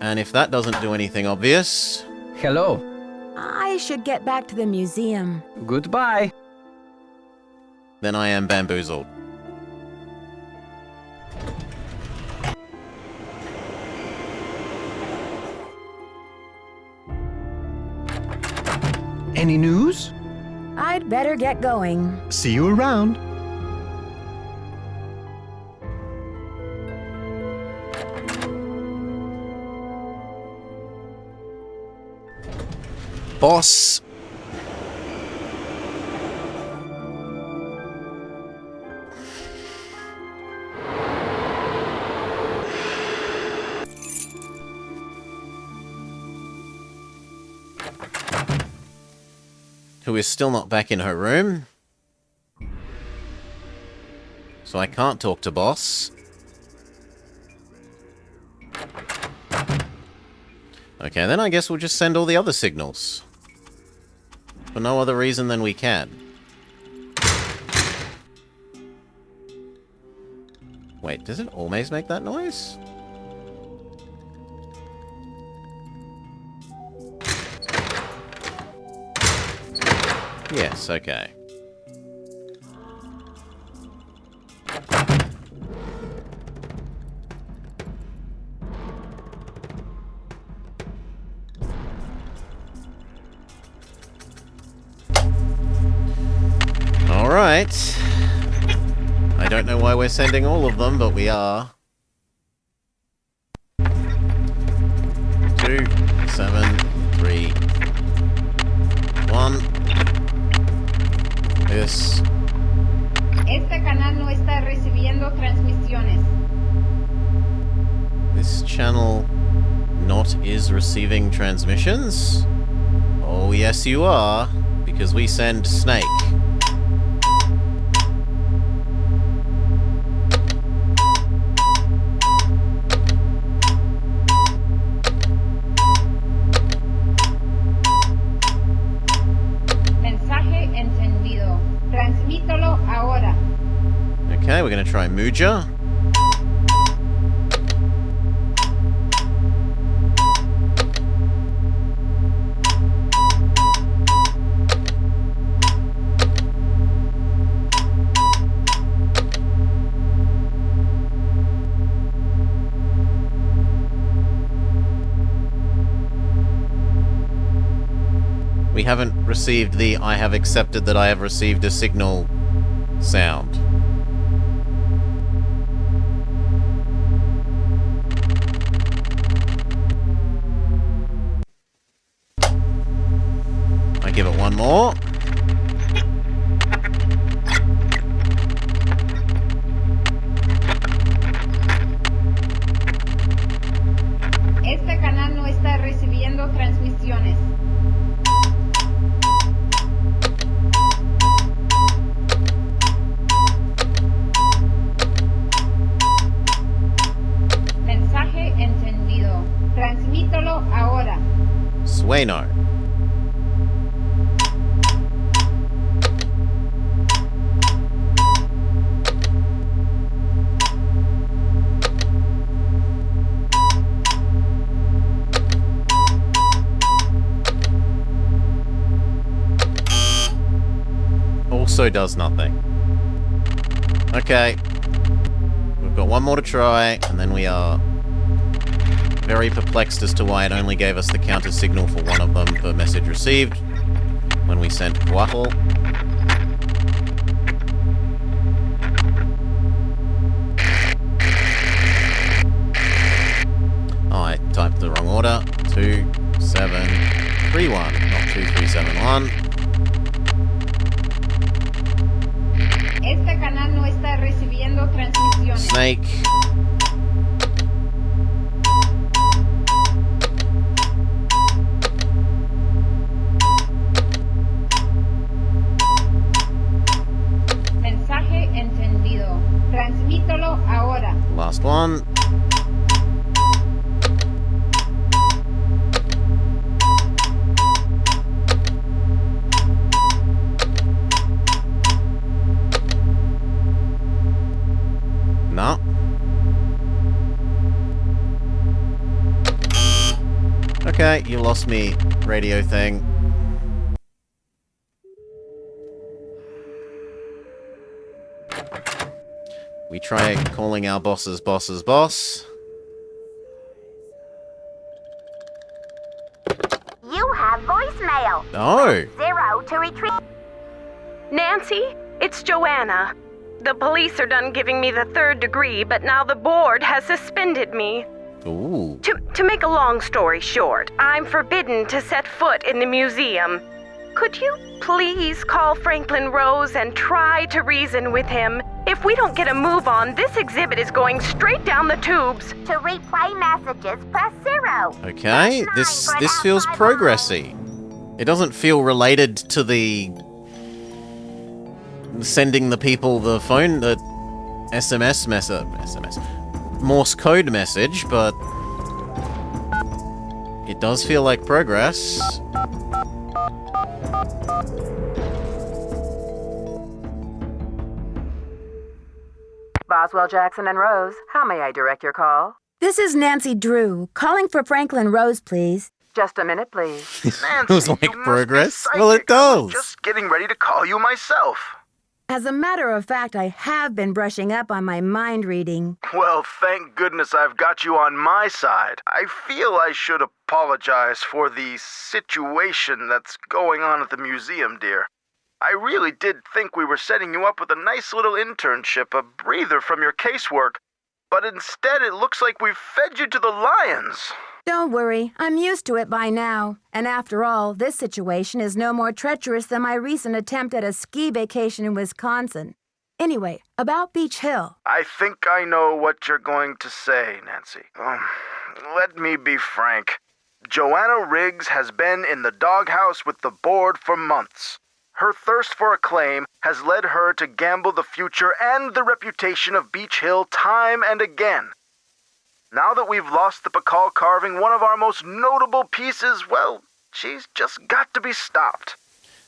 And if that doesn't do anything obvious... Hello. I should get back to the museum. Goodbye. Then I am bamboozled. Any news? I'd better get going. See you around. Boss. Who is still not back in her room. So I can't talk to boss. Okay, then I guess we'll just send all the other signals. For no other reason than we can. Wait, does it always make that noise? Yes, okay. Alright. I don't know why we're sending all of them, but we are. 2, 7, 3, 1. This. Este canal no está recibiendo transmisiones. This channel not is receiving transmissions? Oh yes you are, because we send Snake. Transmítalo ahora. Okay, we're going to try Muja. We haven't received the I have accepted that I have received a signal sound. I give it one more. Este canal no está recibiendo transmisiones. Mensaje entendido. Transmítelo ahora. Sueno. Also does nothing. Okay. We've got one more to try, and then we are very perplexed as to why it only gave us the counter signal for one of them per message received when we sent Quackle. Oh, I typed the wrong order. 2731, not 2371. Este canal no está recibiendo transmisiones. Snake. Mensaje entendido. Transmítelo ahora. Last one. No. Okay, you lost me, radio thing. We try calling our boss's boss's boss. You have voicemail. Oh. 0 to retrieve. Nancy, it's Joanna. The police are done giving me the 3rd degree, but now the board has suspended me. Ooh. To make a long story short, I'm forbidden to set foot in the museum. Could you please call Franklin Rose and try to reason with him? If we don't get a move on, this exhibit is going straight down the tubes. To replay messages, press 0. Okay, this feels progressy. It doesn't feel related to the sending the people the phone, the SMS Morse code message, but it does feel like progress. Boswell, Jackson, and Rose, how may I direct your call? This is Nancy Drew, calling for Franklin Rose, please. Just a minute, please. Nancy, Feels like you must progress. be psychic. Well, it I was does. just getting ready to call you myself. As a matter of fact, I have been brushing up on my mind reading. Well, thank goodness I've got you on my side. I feel I should apologize for the situation that's going on at the museum, dear. I really did think we were setting you up with a nice little internship, a breather from your casework, but instead it looks like we've fed you to the lions. Don't worry, I'm used to it by now. And after all, this situation is no more treacherous than my recent attempt at a ski vacation in Wisconsin. Anyway, about Beach Hill. I think I know what you're going to say, Nancy. Let me be frank. Joanna Riggs has been in the doghouse with the board for months. Her thirst for acclaim has led her to gamble the future and the reputation of Beach Hill time and again. Now that we've lost the Pakal carving, one of our most notable pieces, well, she's just got to be stopped.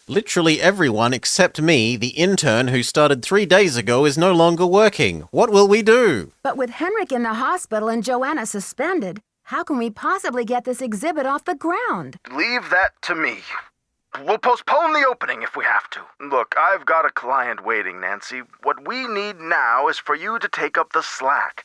Literally everyone except me, the intern who started 3 days ago, is no longer working. What will we do? But with Henrik in the hospital and Joanna suspended, how can we possibly get this exhibit off the ground? Leave that to me. We'll postpone the opening if we have to. Look, I've got a client waiting, Nancy. What we need now is for you to take up the slack.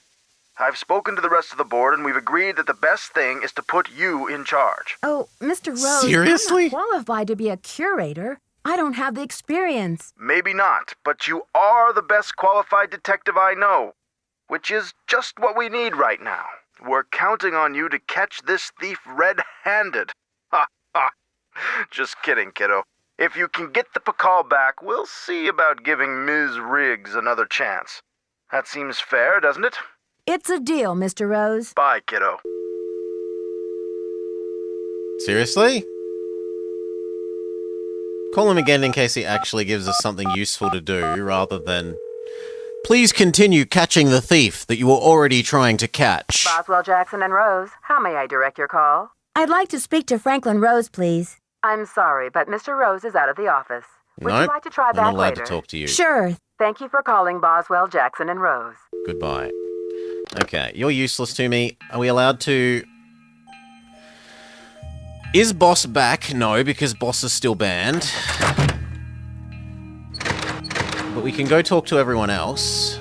I've spoken to the rest of the board, and we've agreed that the best thing is to put you in charge. Oh, Mr. Rose, Seriously? I'm not qualified to be a curator. I don't have the experience. Maybe not, but you are the best qualified detective I know, which is just what we need right now. We're counting on you to catch this thief red-handed. Ha ha. Just kidding, kiddo. If you can get the Pakal back, we'll see about giving Ms. Riggs another chance. That seems fair, doesn't it? It's a deal, Mr. Rose. Bye, kiddo. Seriously? Call him again in case he actually gives us something useful to do, rather than... Please continue catching the thief that you were already trying to catch. Boswell, Jackson, and Rose, how may I direct your call? I'd like to speak to Franklin Rose, please. I'm sorry, but Mr. Rose is out of the office. Would you Nope, like to try I'm back not allowed later? to talk to you. Sure. Thank you for calling Boswell, Jackson, and Rose. Goodbye. Okay, you're useless to me. Are we allowed to... Is Boss back? No, because Boss is still banned. But we can go talk to everyone else.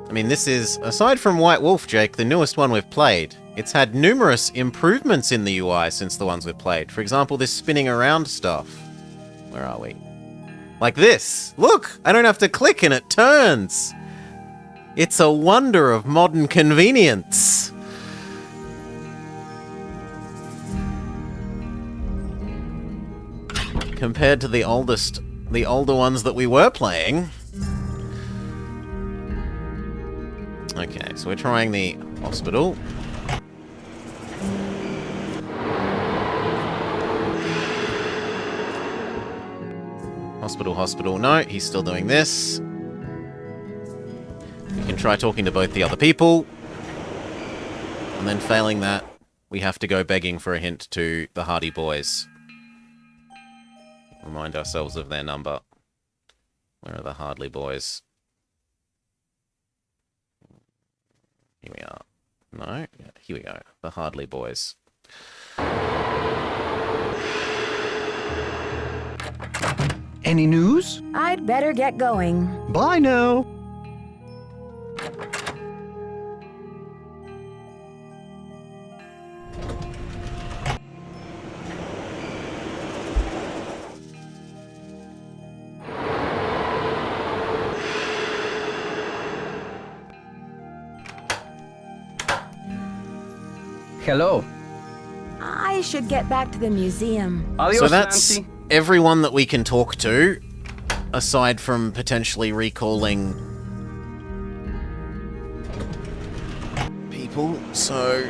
I mean, this is, aside from White Wolf, Jake, the newest one we've played. It's had numerous improvements in the UI since the ones we've played. For example, this spinning around stuff. Where are we? Like this. Look, I don't have to click and it turns. It's a wonder of modern convenience. Compared to the older ones that we were playing. Okay, so we're trying the hospital. Hospital. No, he's still doing this. We can try talking to both the other people. And then failing that, we have to go begging for a hint to the Hardy Boys. Remind ourselves of their number. Where are the Hardly Boys? Here we are. No? Yeah, here we go. The Hardly Boys. Any news? I'd better get going. Bye now. Hello. I should get back to the museum. Adios, So that's Nancy. everyone that we can talk to, aside from potentially recalling people. So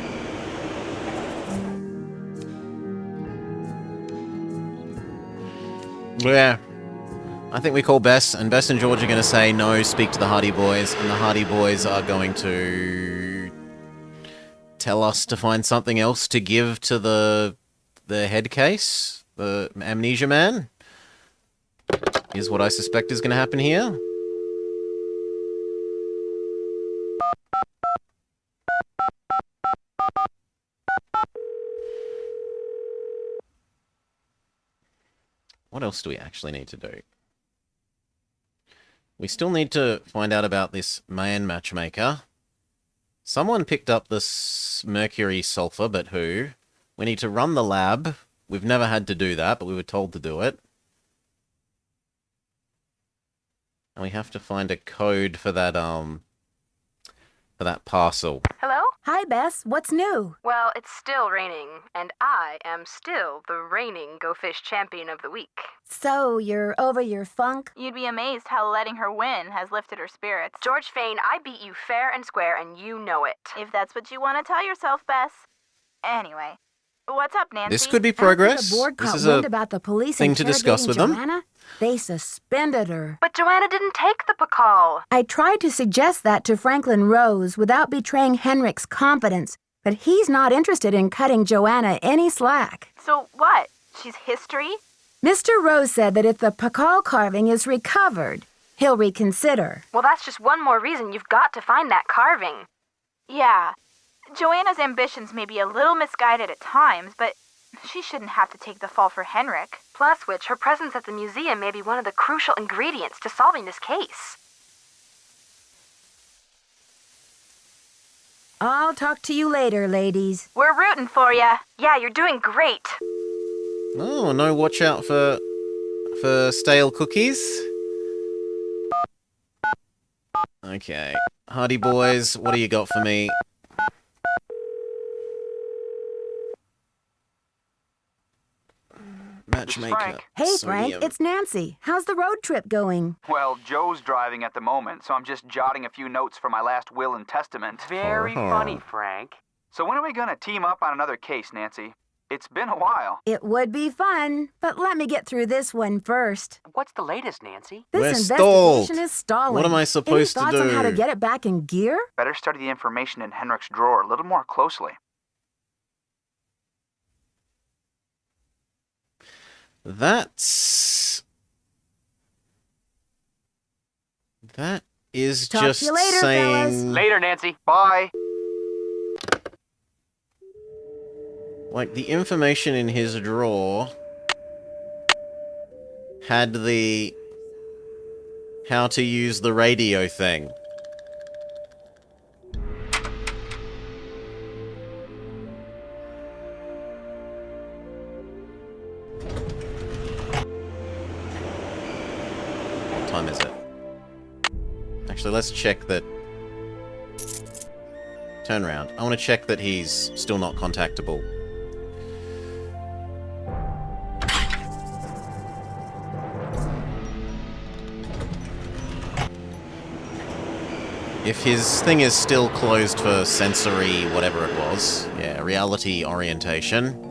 yeah, I think we call Bess, and Bess and George are going to say no, speak to the Hardy Boys, and the Hardy Boys are going to tell us to find something else to give to the head case, the amnesia man, is what I suspect is going to happen here. What else do we actually need to do? We still need to find out about this man matchmaker. Someone picked up this mercury sulfur, but who? We need to run the lab. We've never had to do that, but we were told to do it. And we have to find a code for that parcel. Hello? Hi, Bess. What's new? Well, it's still raining, and I am still the reigning Go Fish champion of the week. So, you're over your funk? You'd be amazed how letting her win has lifted her spirits. George Fane, I beat you fair and square, and you know it. If that's what you want to tell yourself, Bess. Anyway, what's up, Nancy? This could be After progress. the board This caught is wind a about the police thing to discuss with them. Joanna, they suspended her. But Joanna didn't take the Pakal. I tried to suggest that to Franklin Rose without betraying Henrik's confidence, but he's not interested in cutting Joanna any slack. So what? She's history? Mr. Rose said that if the Pakal carving is recovered, he'll reconsider. Well, that's just one more reason you've got to find that carving. Yeah. Joanna's ambitions may be a little misguided at times, but she shouldn't have to take the fall for Henrik. Plus which, her presence at the museum may be one of the crucial ingredients to solving this case. I'll talk to you later, ladies. We're rooting for ya. Yeah, you're doing great. Oh, no watch out for stale cookies? Okay. Hardy boys, what do you got for me? Matchmaker. Hey, Frank, it's Nancy. How's the road trip going? Well, Joe's driving at the moment, so I'm just jotting a few notes for my last will and testament. Very funny, Frank. So when are we going to team up on another case, Nancy? It's been a while. It would be fun, but let me get through this one first. What's the latest, Nancy? This We're investigation stalled. is stalling. What am I supposed to Any thoughts on how to do? get it back in gear? Better study the information in Henrik's drawer a little more closely. That is Talk to just you later, saying... fellas. Later, Nancy. Bye. Like, the information in his drawer had the how to use the radio thing. What time is it? Actually, let's check that... Turn around. I want to check that he's still not contactable. If his thing is still closed for sensory, whatever it was, yeah, reality orientation.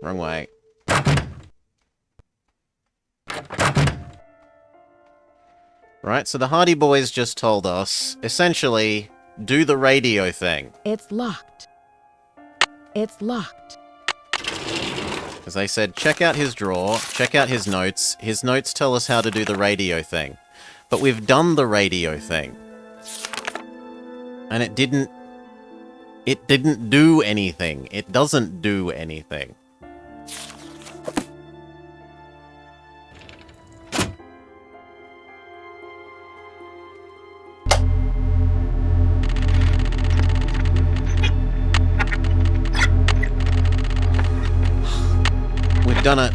Wrong way. Right, so the Hardy Boys just told us, essentially, do the radio thing. It's locked. It's locked. As they said, check out his drawer, check out his notes. His notes tell us how to do the radio thing. But we've done the radio thing. And it didn't do anything. It doesn't do anything. We've done it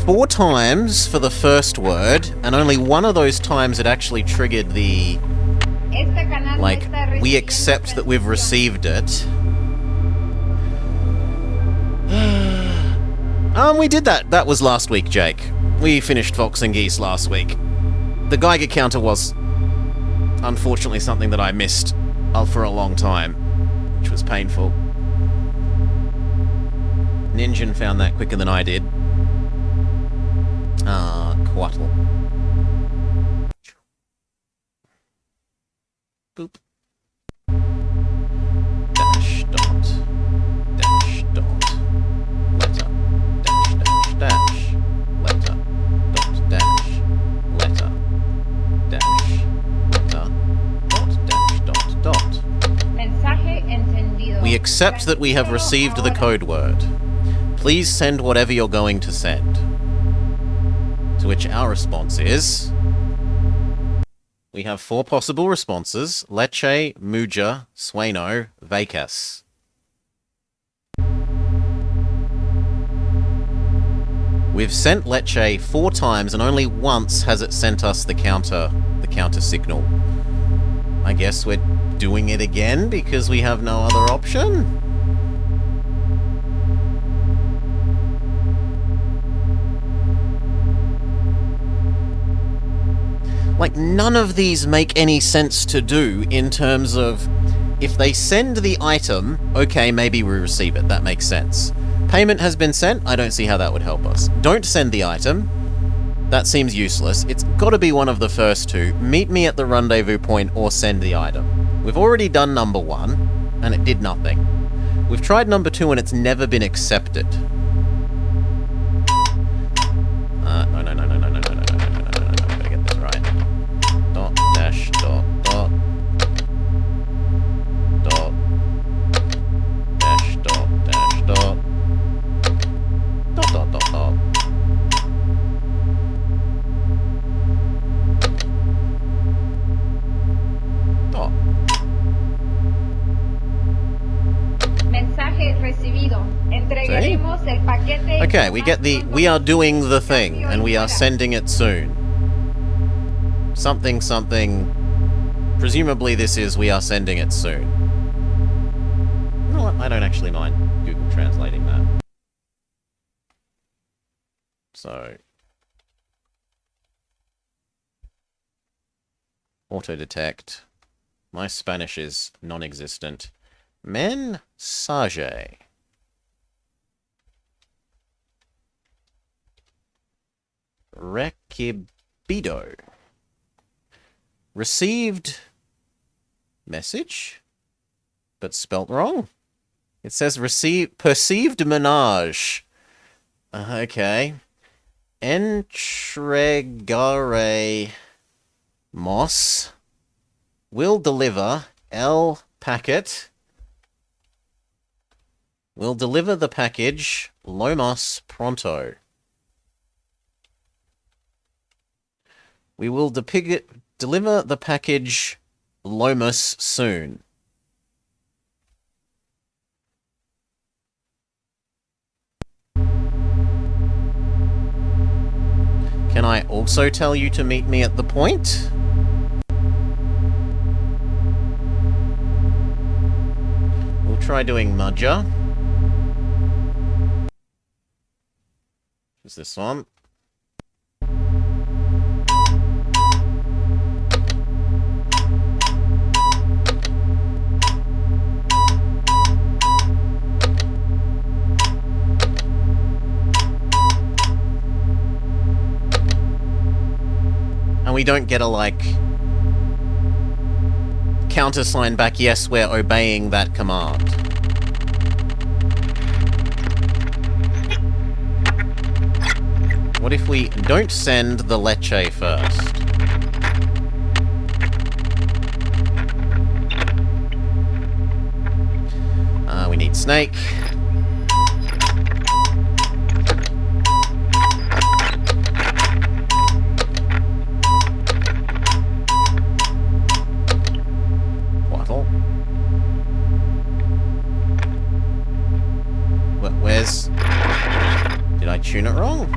4 times for the first word, and only one of those times it actually triggered the... Like, we accept that we've received it. We did that. That was last week, Jake. We finished Fox and Geese last week. The Geiger counter was, unfortunately, something that I missed for a long time, which was painful. Ninjan found that quicker than I did. Quattle. Boop. Dash dot. Dash dot. Letter. Dash dash dash. Letter. Dot dash. Letter. Dash. Letter. Dot dash dot dot. Mensaje encendido. We accept that we have received the code word. Please send whatever you're going to send. To which our response is... We have 4 possible responses. Lecce, Muja, Sueno, Vacas. We've sent Lecce 4 times and only once has it sent us the counter signal. I guess we're doing it again because we have no other option? Like, none of these make any sense to do in terms of, if they send the item, okay, maybe we receive it, that makes sense. Payment has been sent, I don't see how that would help us. Don't send the item, that seems useless. It's got to be one of the first 2. Meet me at the rendezvous point or send the item. We've already done number 1, and it did nothing. We've tried number 2 and it's never been accepted. No. Gotta get this right. Dot dash Okay, we get the we are doing the thing, and we are sending it soon. Something, something. Presumably this is we are sending it soon. You know what? I don't actually mind Google translating that. So. Auto detect. My Spanish is non-existent. Mensaje. Recibido. Received message, but spelt wrong. It says perceived menage. Okay. Entregare Moss will deliver el packet. Will deliver the package lo más pronto. We will deliver the package lo más soon. Can I also tell you to meet me at the point? We'll try doing Mudja. Is this one? And we don't get a, like, countersign back, yes, we're obeying that command. What if we don't send the leche first? We need snake. Where's... Did I tune it wrong?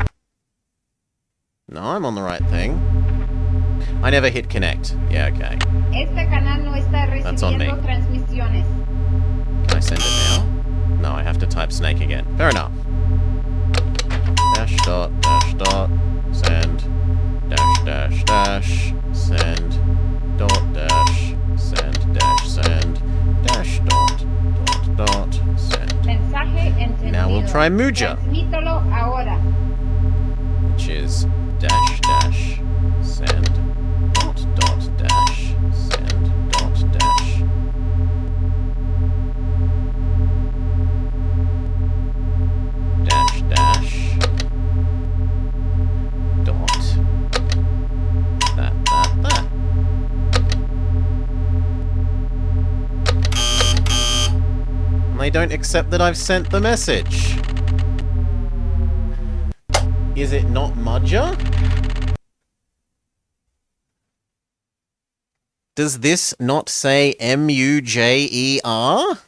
No, I'm on the right thing. I never hit connect. Yeah, okay. That's on me. Can I send it now? No, I have to type snake again. Fair enough. Dash dot, send, dash dash dash, send, dot dash, send, dash send, dash dot, send. Now we'll try Muja, which is dash dash send dot dash send dot dash. Dash dash dot that. And they don't accept that I've sent the message. Is it not Mudja? Does this not say M-U-J-E-R?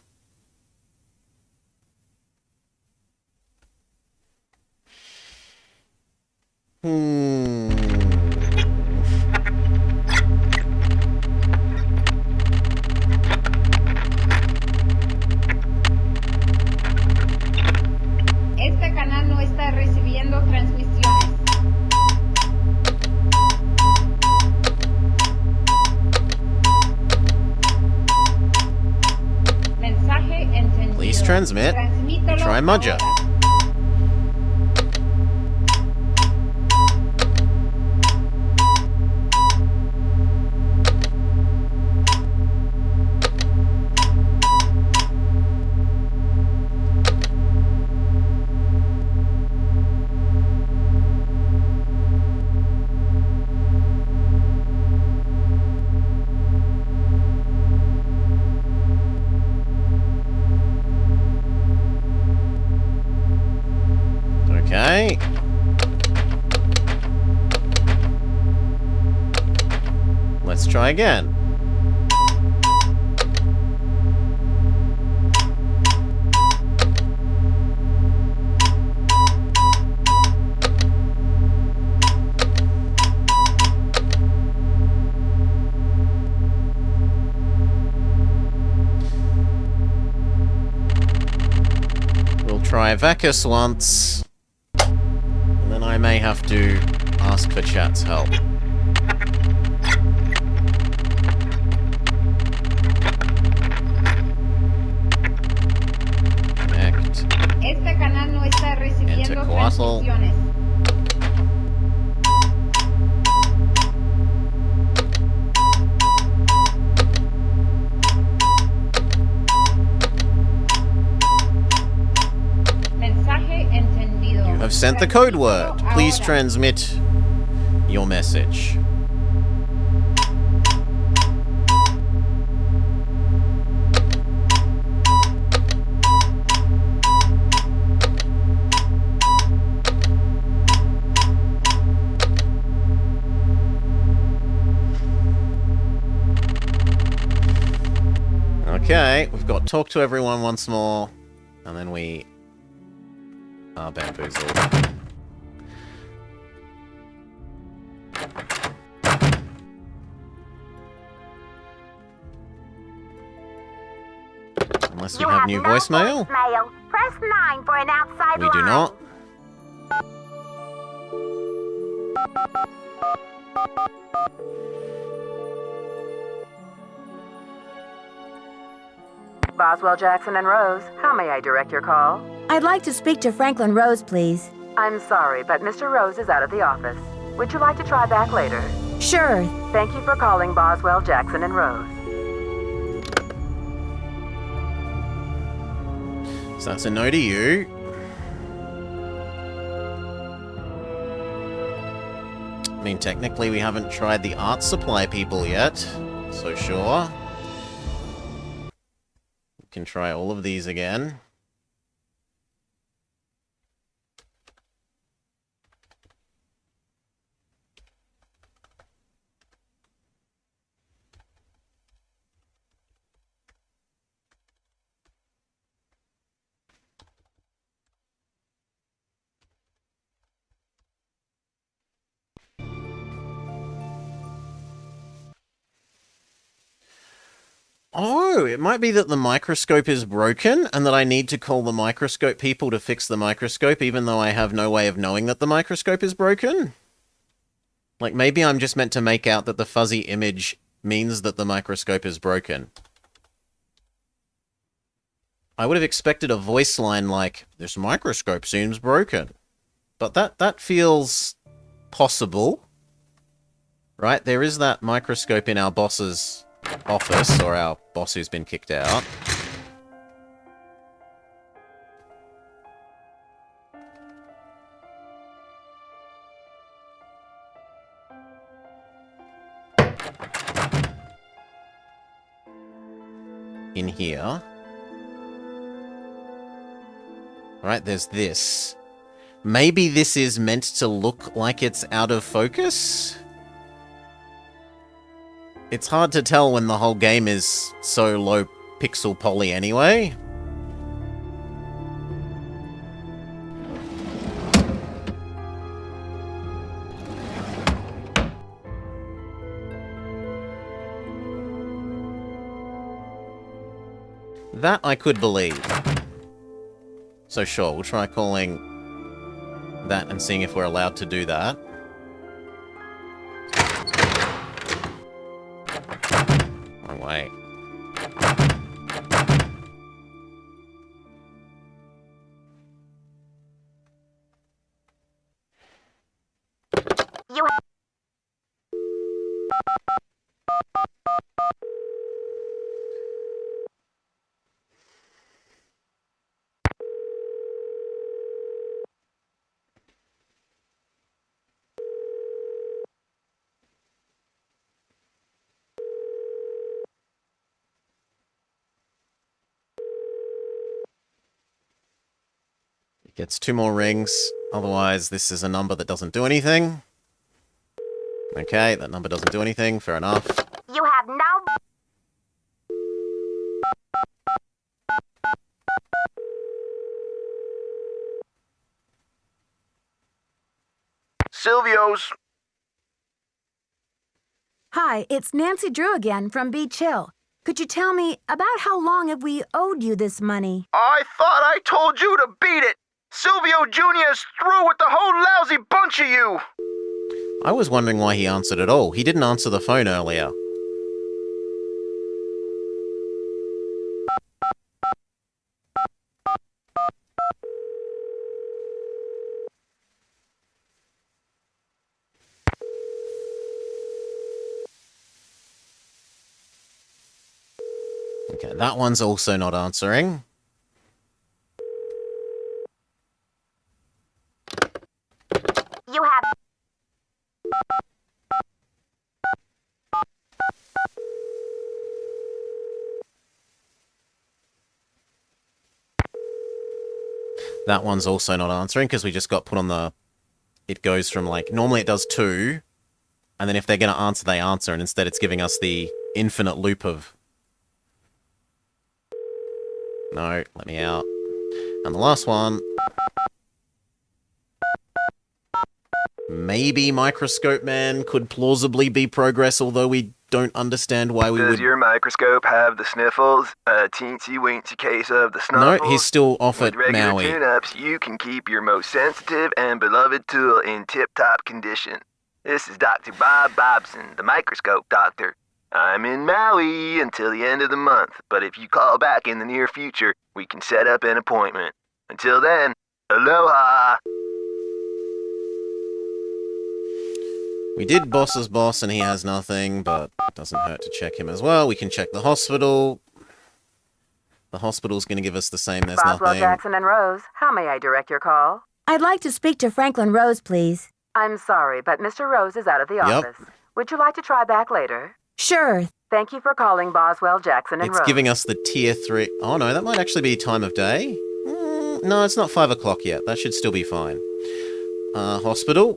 Este canal no está recibiendo transmisiones. Mensaje entendido. Please transmit. Try Mudja. Okay. Let's try again. try Vacus once, and then I may have to ask for chat's help. Connect. Este canal no está recibiendo Enter Coatl. transmisiones. Mensaje entendido. You have sent the code word. Please transmit your message. Okay, we've got talk to everyone once more, and then we are bamboozled. Unless we have new voicemail. Press 9 for an outside We do not. Boswell, Jackson, and Rose, how may I direct your call? I'd like to speak to Franklin Rose, please. I'm sorry, but Mr. Rose is out of the office. Would you like to try back later? Sure. Thank you for calling Boswell, Jackson, and Rose. So that's a no to you. I mean, technically we haven't tried the art supply people yet, so sure. We can try all of these again. Oh, it might be that the microscope is broken and that I need to call the microscope people to fix the microscope even though I have no way of knowing that the microscope is broken. Like, maybe I'm just meant to make out that the fuzzy image means that the microscope is broken. I would have expected a voice line like, "This microscope seems broken." But that feels possible. Right? There is that microscope in our boss's office, or our boss who's been kicked out. In here. Right, there's this. Maybe this is meant to look like it's out of focus? It's hard to tell when the whole game is so low pixel poly anyway. That I could believe. So sure, we'll try calling that and seeing if we're allowed to do that. Wrong way. Gets 2 more rings. Otherwise, this is a number that doesn't do anything. Okay, that number doesn't do anything. Fair enough. You have no... Silvio's. Hi, it's Nancy Drew again from Beach Hill. Could you tell me about how long have we owed you this money? I thought I told you to beat it! Silvio Jr. is through with the whole lousy bunch of you! I was wondering why he answered at all. He didn't answer the phone earlier. Okay, that one's also not answering. You have... That one's also not answering because we just got put on the... It goes from like... Normally it does 2. And then if they're going to answer, they answer. And instead it's giving us the infinite loop of... No, let me out. And the last one... Maybe Microscope Man could plausibly be progress, although we don't understand why we would... Does your microscope have the sniffles? A teensy-weensy case of the snuffles? No, he's still off at With regular Maui. tune-ups, you can keep your most sensitive and beloved tool in tip-top condition. This is Dr. Bob Bobson, the microscope doctor. I'm in Maui until the end of the month, but if you call back in the near future, we can set up an appointment. Until then, aloha! We did Boss's boss and he has nothing, but it doesn't hurt to check him as well. We can check the hospital. The hospital's going to give us the same, there's Boswell, nothing. Jackson, and Rose, how may I direct your call? I'd like to speak to Franklin Rose, please. I'm sorry, but Mr. Rose is out of the Yep. office. Would you like to try back later? Sure. Thank you for calling Boswell, Jackson, and It's Rose. giving us the tier 3... Oh no, that might actually be time of day. No, it's not 5 o'clock yet. That should still be fine. Hospital.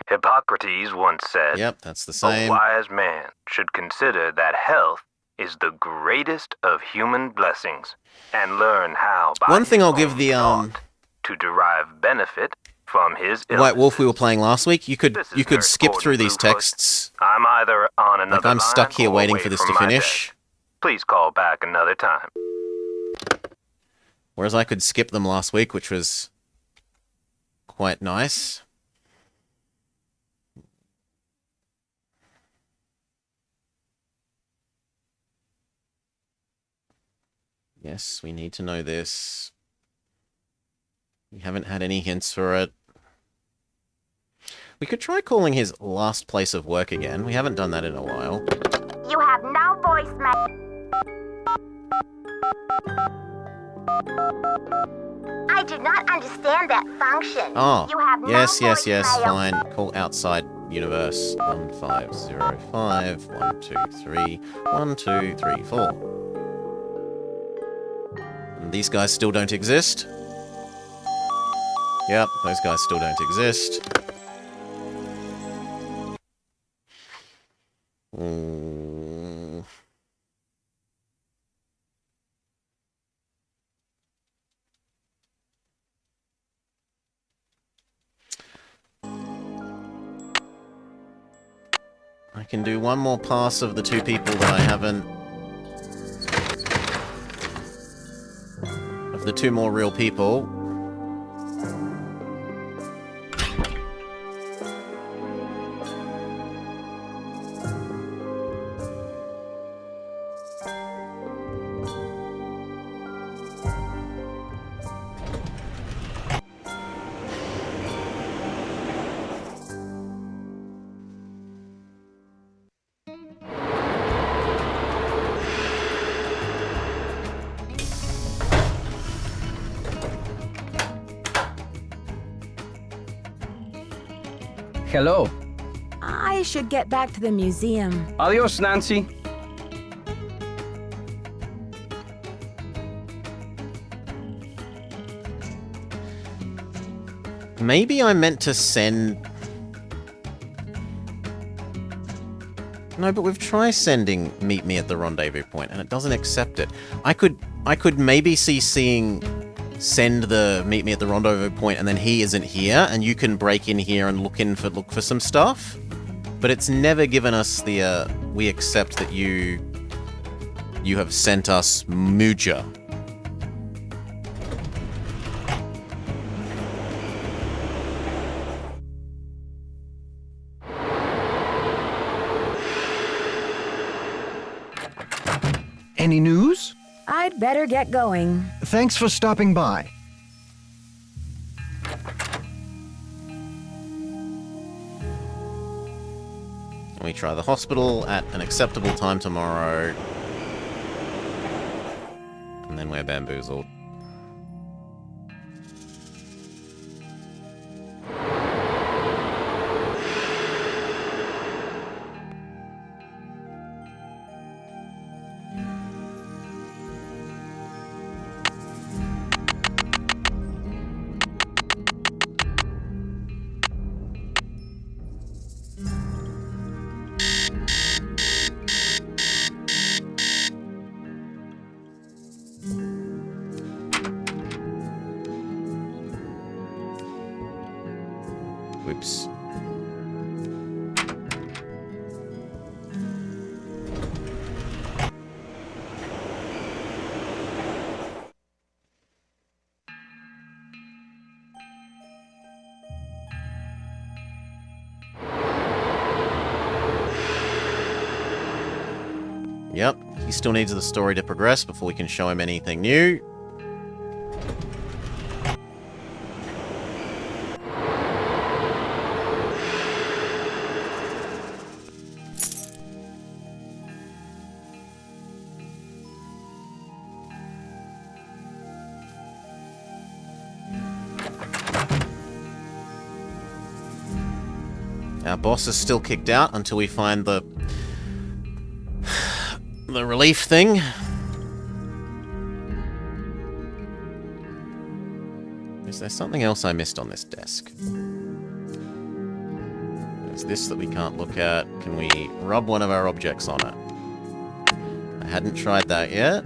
Hippocrates once said, Yep, that's the same. A wise man should consider that health is the greatest of human blessings, and learn how by One thing I'll give the to derive benefit from his illness. White Wolf we were playing last week, you could skip through these texts. I'm either on another Like I'm stuck here line or waiting away for this from to my finish. desk. Please call back another time. Whereas I could skip them last week, which was quite nice. Yes, we need to know this. We haven't had any hints for it. We could try calling his last place of work again. We haven't done that in a while. You have no voicemail. I do not understand that function. Oh, You have no yes, voicemail. fine. Call outside universe 1505 123 1234. And these guys still don't exist. Yep, those guys still don't exist. Mm. I can do one more pass of the 2 people that I haven't... Of the 2 more real people. Hello. I should get back to the museum. Adios, Nancy. Maybe I meant to send... No, but we've tried sending Meet Me at the Rendezvous Point, and it doesn't accept it. I could maybe see seeing send the meet me at the rendezvous point and then he isn't here, and you can break in here and look for some stuff. But it's never given us the we accept that you have sent us Muja. Any news? I'd better get going. Thanks for stopping by. We try the hospital at an acceptable time tomorrow. And then we're bamboozled. Whoops. Yep, he still needs the story to progress before we can show him anything new. Our boss is still kicked out until we find the relief thing. Is there something else I missed on this desk? Is this that we can't look at? Can we rub one of our objects on it? I hadn't tried that yet.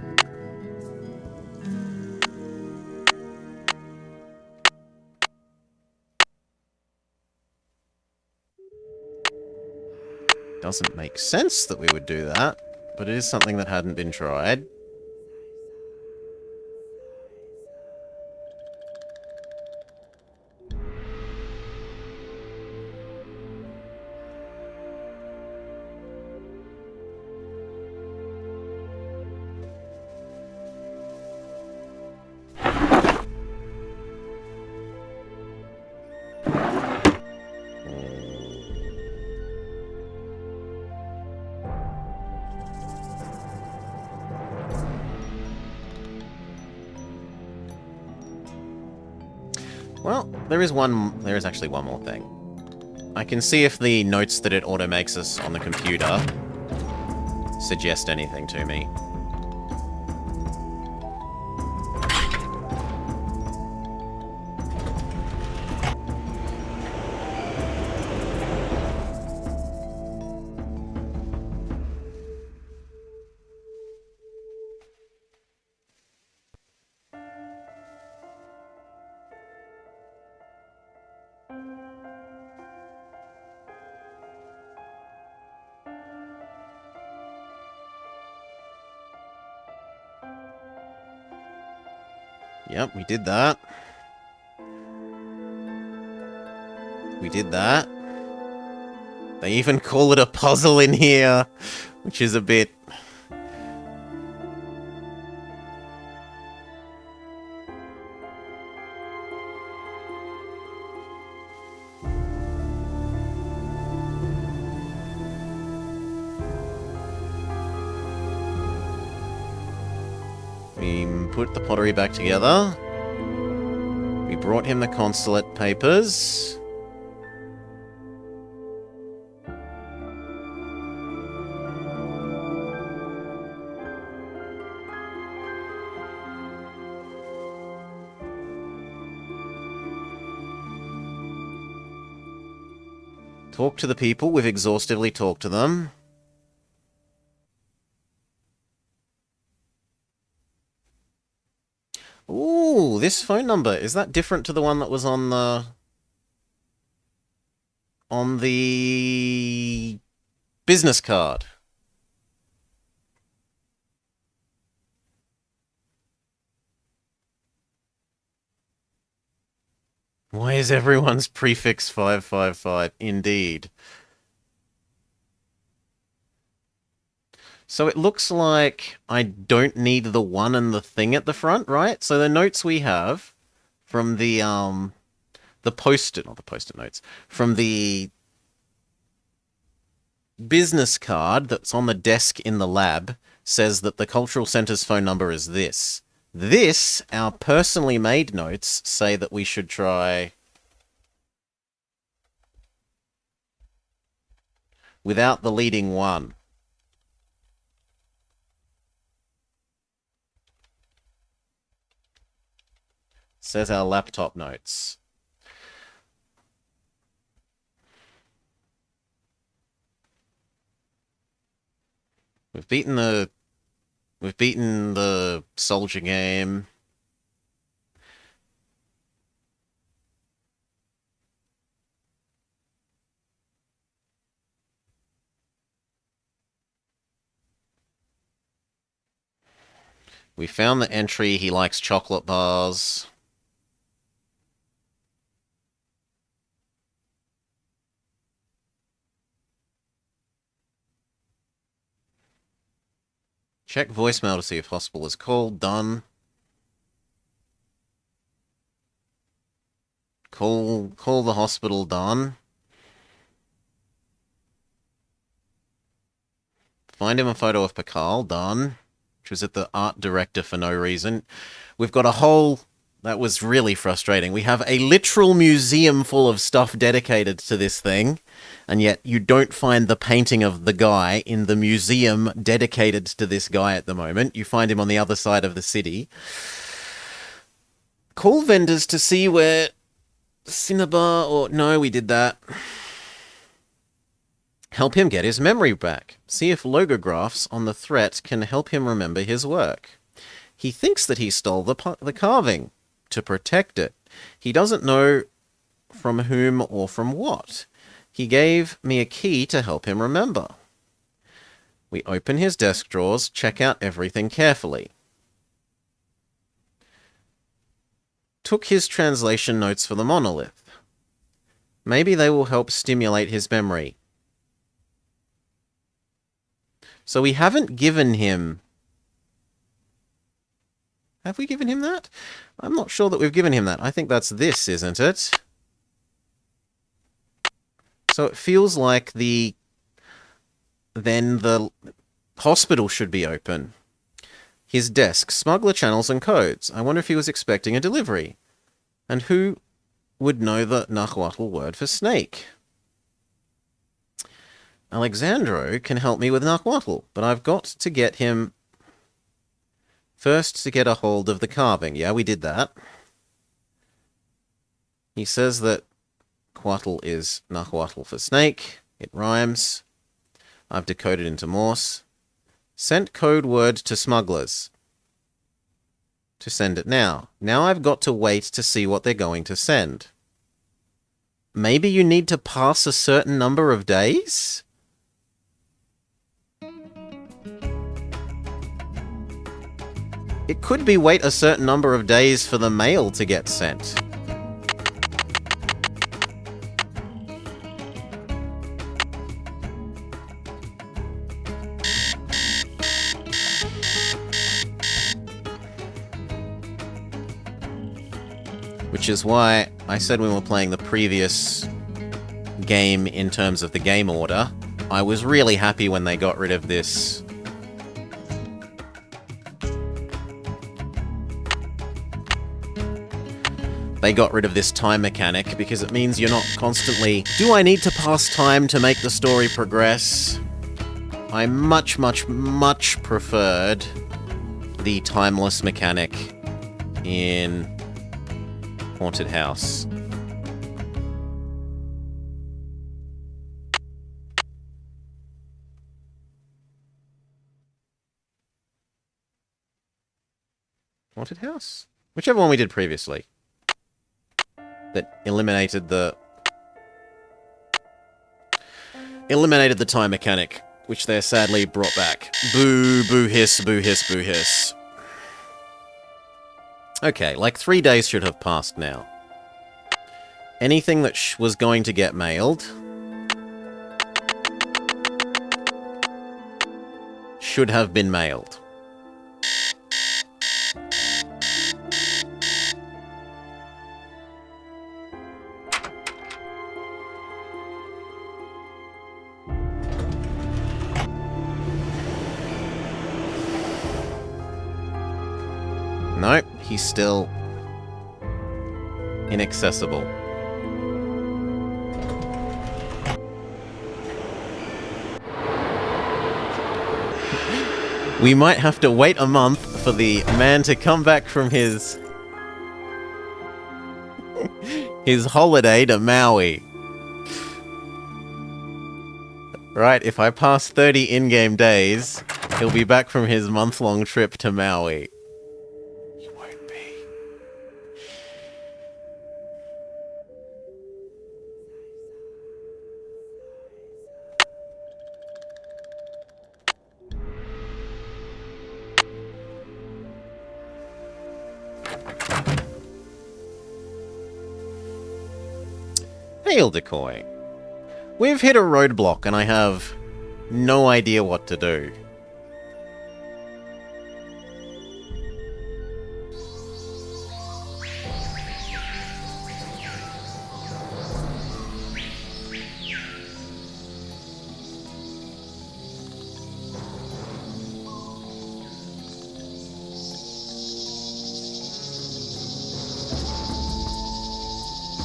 Doesn't make sense that we would do that, but it is something that hadn't been tried. Well, there is actually one more thing. I can see if the notes that it auto-makes us on the computer suggest anything to me. Yep, we did that. We did that. They even call it a puzzle in here, which is a bit... We put the pottery back together. We brought him the consulate papers. Talk to the people. We've exhaustively talked to them. Ooh, this phone number, is that different to the one that was on the business card? Why is everyone's prefix 555? Indeed. So it looks like I don't need the one and the thing at the front, right? So the notes we have from the post-it, not the post-it notes, from the business card that's on the desk in the lab says that the cultural center's phone number is this. This, our personally made notes, say that we should try without the leading one. Says our laptop notes. We've beaten the soldier game. We found the entry, he likes chocolate bars. Check voicemail to see if hospital is called. Done. Call the hospital. Done. Find him a photo of Pakal. Done. Which was at the art director for no reason. We've got a whole... That was really frustrating. We have a literal museum full of stuff dedicated to this thing, and yet you don't find the painting of the guy in the museum dedicated to this guy at the moment. You find him on the other side of the city. Call vendors to see where Cinnabar or... No, we did that. Help him get his memory back. See if logographs on the threat can help him remember his work. He thinks that he stole the carving to protect it. He doesn't know from whom or from what. He gave me a key to help him remember. We open his desk drawers, check out everything carefully. Took his translation notes for the monolith. Maybe they will help stimulate his memory. So we haven't given him... Have we given him that? I'm not sure that we've given him that. I think that's this, isn't it? So it feels like then the hospital should be open. His desk, smuggler channels and codes. I wonder if he was expecting a delivery. And who would know the Nahuatl word for snake? Alexandro can help me with Nahuatl, but I've got to get him first to get a hold of the carving. Yeah, we did that. He says that Quatl is Nahuatl for snake. It rhymes. I've decoded into Morse. Sent code word to smugglers. To send it now. Now I've got to wait to see what they're going to send. Maybe you need to pass a certain number of days? It could be wait a certain number of days for the mail to get sent. Which is why I said when we were playing the previous game in terms of the game order, I was really happy when they got rid of this. They got rid of this time mechanic because it means you're not constantly, do I need to pass time to make the story progress? I much, much, much preferred the timeless mechanic in Haunted House. Haunted House? Whichever one we did previously. That eliminated the time mechanic, which they're sadly brought back. Boo, boo hiss, boo hiss, boo hiss. Okay, like 3 days should have passed now. Anything that was going to get mailed should have been mailed. Nope, he's still inaccessible. We might have to wait a month for the man to come back from his holiday to Maui. Right, if I pass 30 in-game days, he'll be back from his month-long trip to Maui. He won't be. Hail, Decoy. We've hit a roadblock and I have no idea what to do.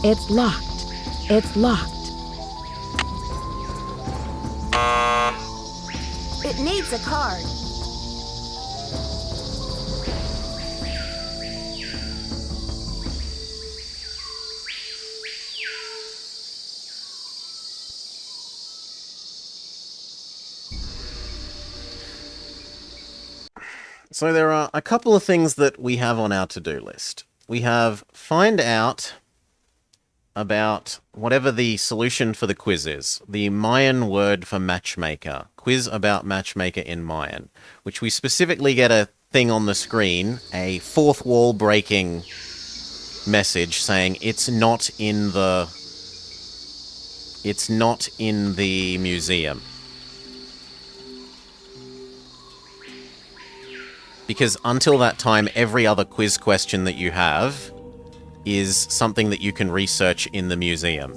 It's locked. It's locked. It needs a card. So there are a couple of things that we have on our to-do list. We have find out about whatever the solution for the quiz is. The Mayan word for matchmaker. Quiz about matchmaker in Mayan. Which we specifically get a thing on the screen, a fourth wall breaking message saying it's not in the museum. Because until that time, every other quiz question that you have is something that you can research in the museum.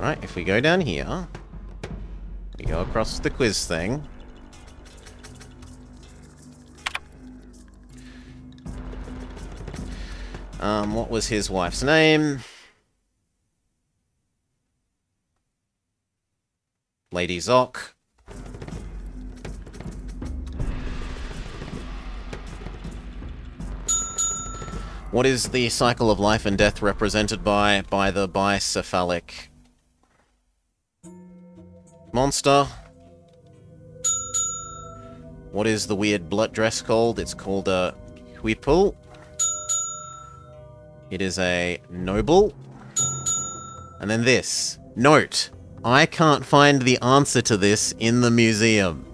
Right, if we go down here, we go across the quiz thing. What was his wife's name? Lady Zoc. What is the cycle of life and death represented by the bicephalic monster? What is the weird blood dress called? It's called a huipul. It is a noble. And then this. Note. I can't find the answer to this in the museum.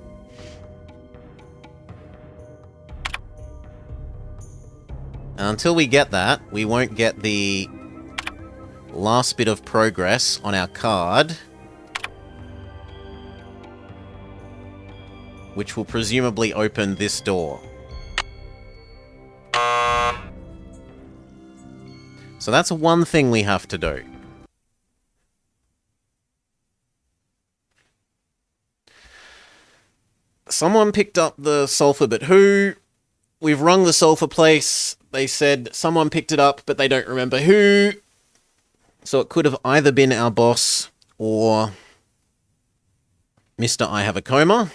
Until we get that, we won't get the last bit of progress on our card, which will presumably open this door. So that's one thing we have to do. Someone picked up the sulfur, but who? We've rung the sulfur place. They said someone picked it up, but they don't remember who. So it could have either been our boss or Mr. I Have a Coma.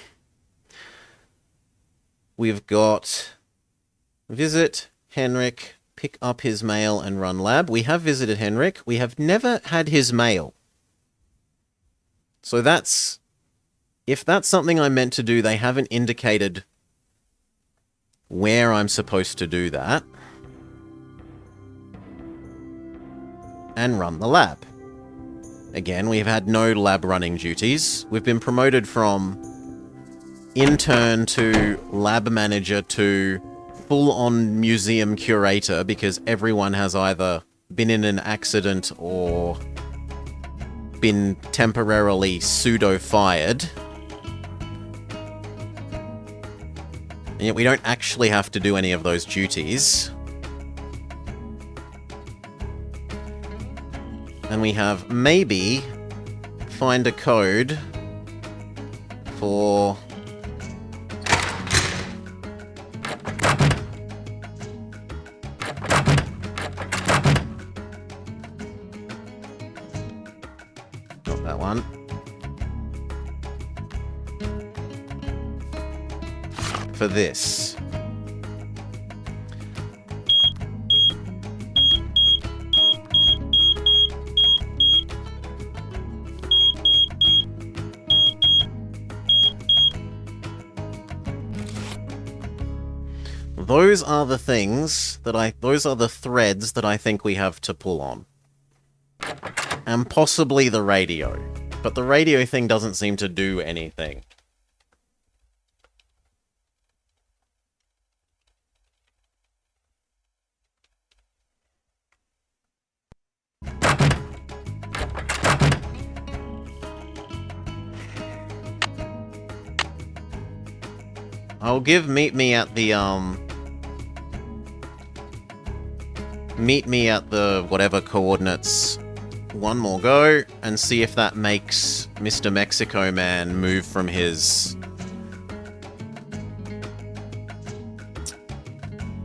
We've got visit Henrik pick up his mail and run lab. We have visited Henrik. We have never had his mail. So that's... If that's something I'm meant to do, they haven't indicated where I'm supposed to do that. And run the lab. Again, we've had no lab running duties. We've been promoted from intern to lab manager to full-on museum curator because everyone has either been in an accident or been temporarily pseudo-fired. And yet we don't actually have to do any of those duties. And we have maybe find a code for... Not that one. For this. Those are the things that those are the threads that I think we have to pull on. And possibly the radio. But the radio thing doesn't seem to do anything. I'll give meet me at the whatever coordinates one more go and see if that makes Mr. Mexico Man move from his...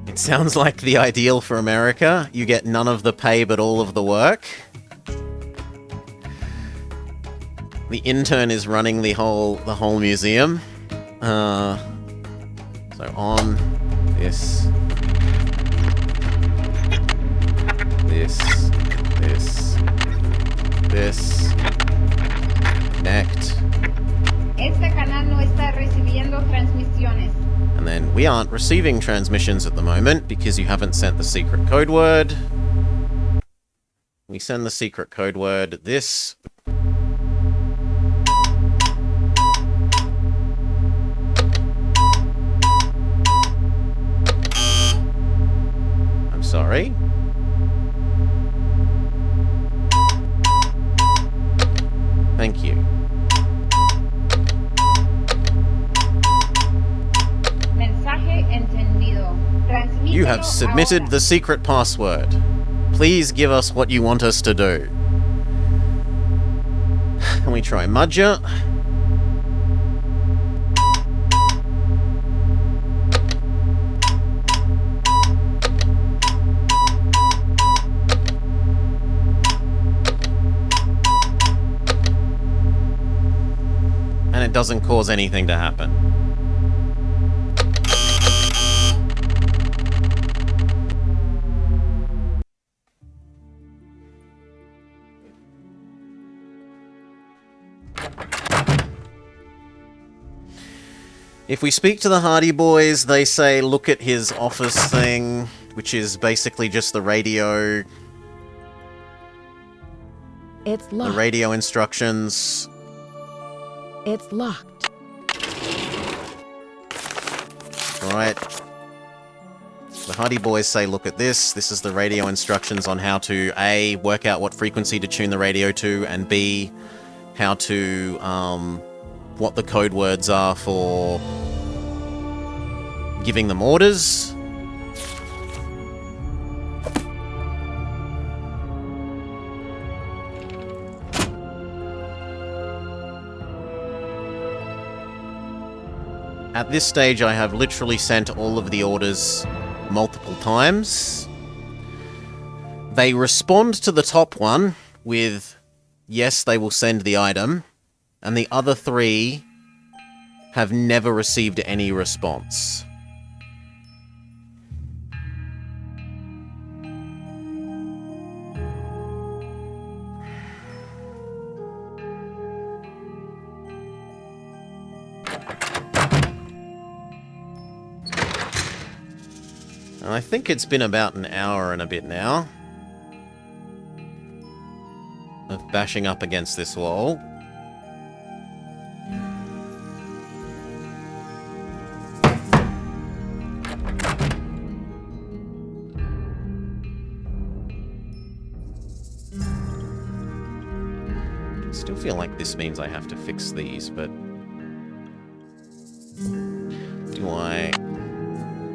It sounds like the ideal for America. You get none of the pay but all of the work. The intern is running the whole museum. So on this, connect. Este canal no está recibiendo transmisiones. And then we aren't receiving transmissions at the moment because you haven't sent the secret code word. We send the secret code word. This. Sorry. Thank you. Mensaje entendido. You have submitted the secret password. Please give us what you want us to do. Can we try Mudger? It doesn't cause anything to happen. If we speak to the Hardy Boys, they say look at his office thing, which is basically just the radio. It's locked. The radio instructions. It's locked. Alright. The Hardy Boys say, look at this. This is the radio instructions on how to, A, work out what frequency to tune the radio to, and B, how to, what the code words are for giving them orders. At this stage, I have literally sent all of the orders multiple times. They respond to the top one with, yes, they will send the item, and the other three have never received any response. And I think it's been about an hour and a bit now of bashing up against this wall. Still feel like this means I have to fix these, but do I?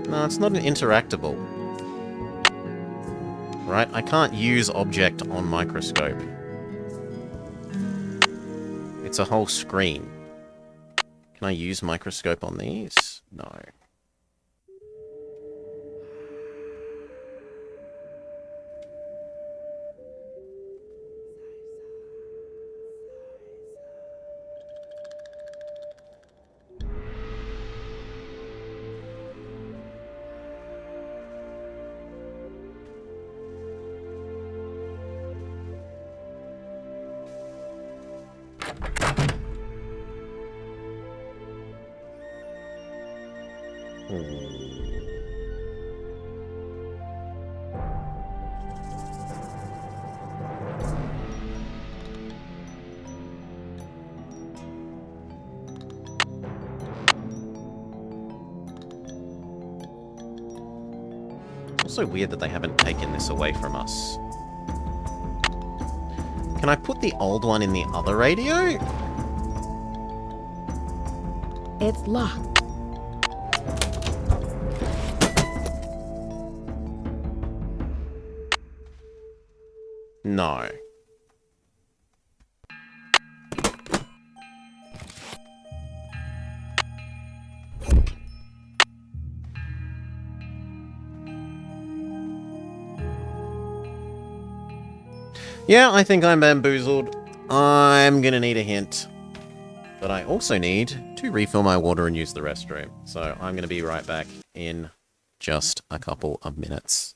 No, it's not an interactable. Right, I can't use object on microscope. It's a whole screen. Can I use microscope on these? No. Also weird that they haven't taken this away from us. Can I put the old one in the other radio? It's locked. No. Yeah, I think I'm bamboozled. I'm gonna need a hint. But I also need to refill my water and use the restroom. So I'm gonna be right back in just a couple of minutes.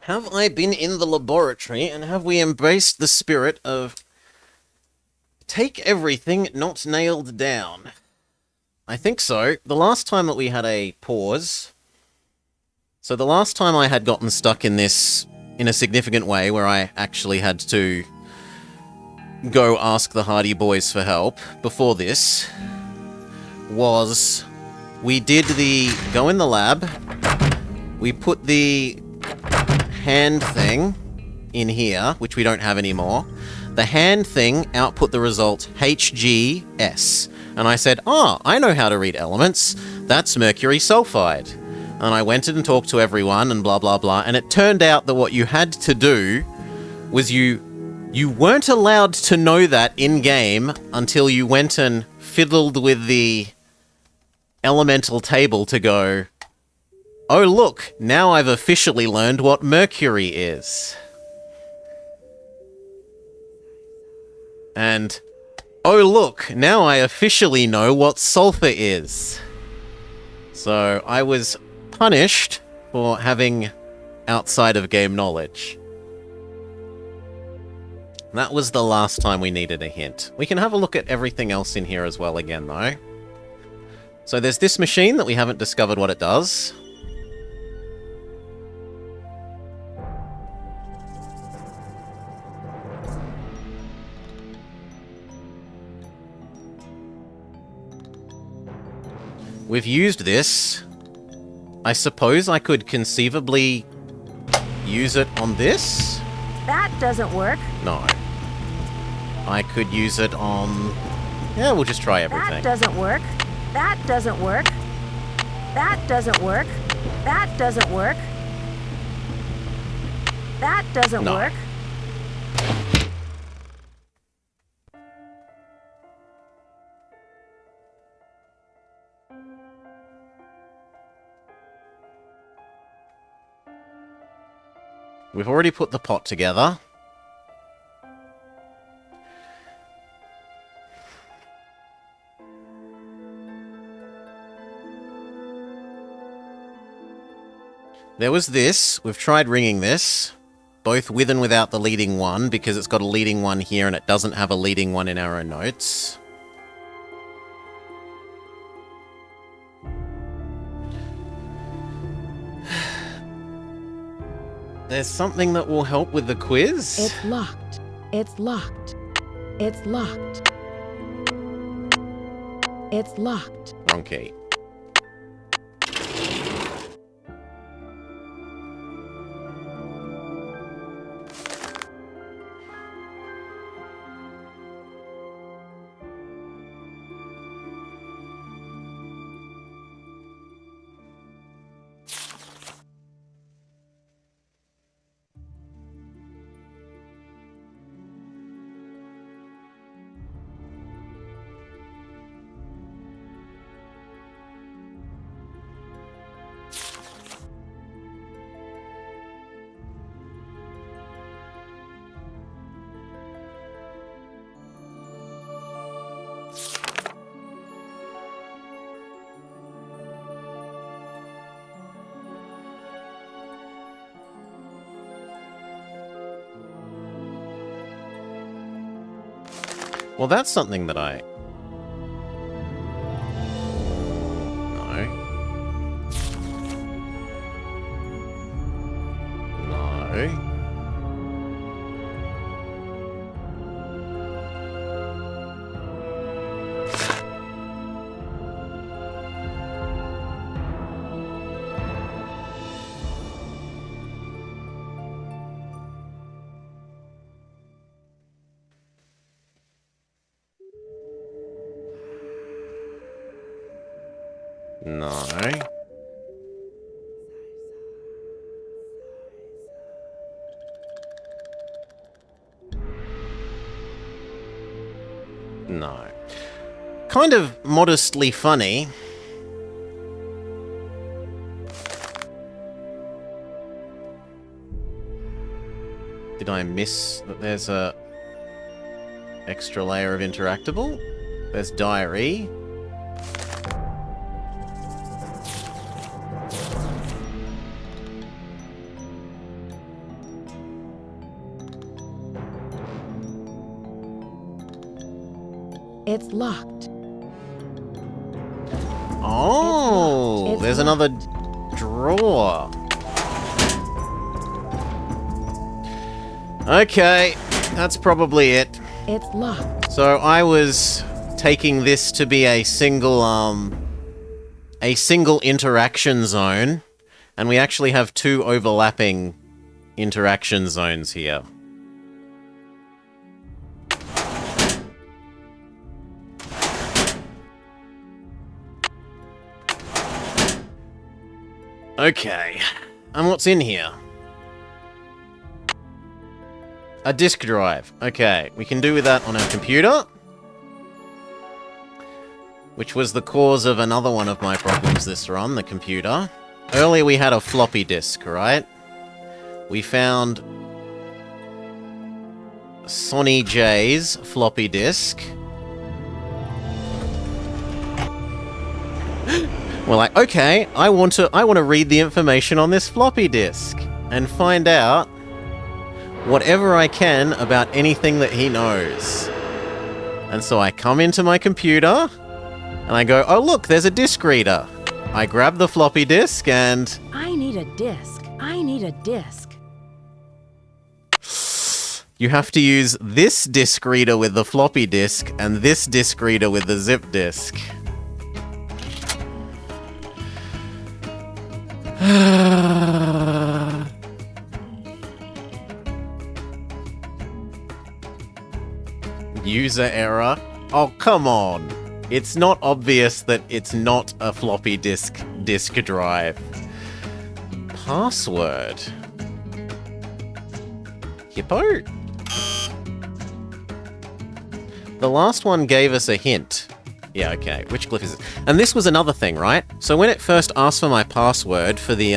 Have I been in the laboratory and have we embraced the spirit of take everything not nailed down? I think so. The last time that we had a pause... So the last time I had gotten stuck in this in a significant way where I actually had to go ask the Hardy Boys for help before this was we did the go in the lab, we put the hand thing in here, which we don't have anymore. The hand thing output the result HGS. And I said, oh, I know how to read elements. That's mercury sulfide. And I went in and talked to everyone and blah, blah, blah. And it turned out that what you had to do was you weren't allowed to know that in-game until you went and fiddled with the elemental table to go, Oh look, now I've officially learned what mercury is. And, oh look, now I officially know what sulfur is. So, I was punished for having outside of game knowledge. That was the last time we needed a hint. We can have a look at everything else in here as well again, though. So there's this machine that we haven't discovered what it does. We've used this. I suppose I could conceivably use it on this? That doesn't work. No. I could use it on... Yeah, we'll just try everything. That doesn't work. That doesn't work. That doesn't work. That doesn't work. That doesn't work. We've already put the pot together. There was this. We've tried ringing this, both with and without the leading one, because it's got a leading one here and it doesn't have a leading one in our own notes. There's something that will help with the quiz. It's locked. It's locked. It's locked. It's locked. Wrong key. Well, that's something that I... No. No. No. No. Kind of modestly funny. Did I miss that there's a extra layer of interactable? There's diary. It's locked. Oh, there's another drawer. Okay, that's probably it. It's locked. So I was taking this to be a single interaction zone, and we actually have two overlapping interaction zones here. Okay, and what's in here? A disk drive. Okay, we can do with that on our computer. Which was the cause of another one of my problems this run, the computer. earlier we had a floppy disk, right? We found Sonny J's floppy disk. We're like, okay, I want to read the information on this floppy disk and find out whatever I can about anything that he knows. And so I come into my computer and I go, oh look, there's a disk reader. I grab the floppy disk and... I need a disk. I need a disk. You have to use this disk reader with the floppy disk and this disk reader with the zip disk. User error. Oh, come on. It's not obvious that it's not a floppy disk drive. Password. Hippo? The last one gave us a hint. Yeah, okay. Which glyph is it? And this was another thing, right? So when it first asked for my password for the,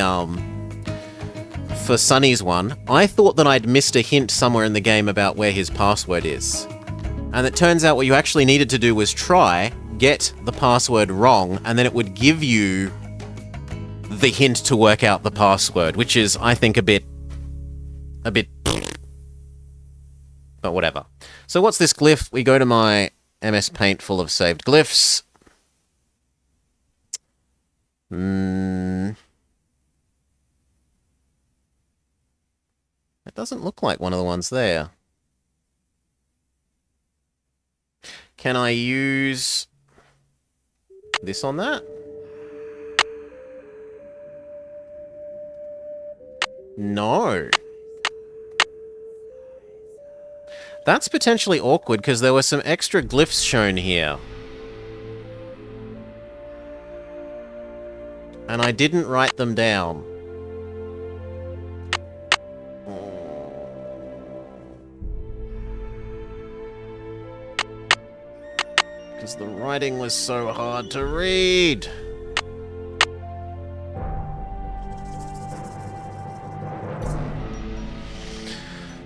for Sunny's one, I thought that I'd missed a hint somewhere in the game about where his password is. And it turns out what you actually needed to do was try, get the password wrong, and then it would give you the hint to work out the password, which is, I think, a bit... But whatever. So what's this glyph? We go to my MS Paint full of saved glyphs. It doesn't look like one of the ones there. Can I use this on that? No. That's potentially awkward because there were some extra glyphs shown here. And I didn't write them down. Because the writing was so hard to read.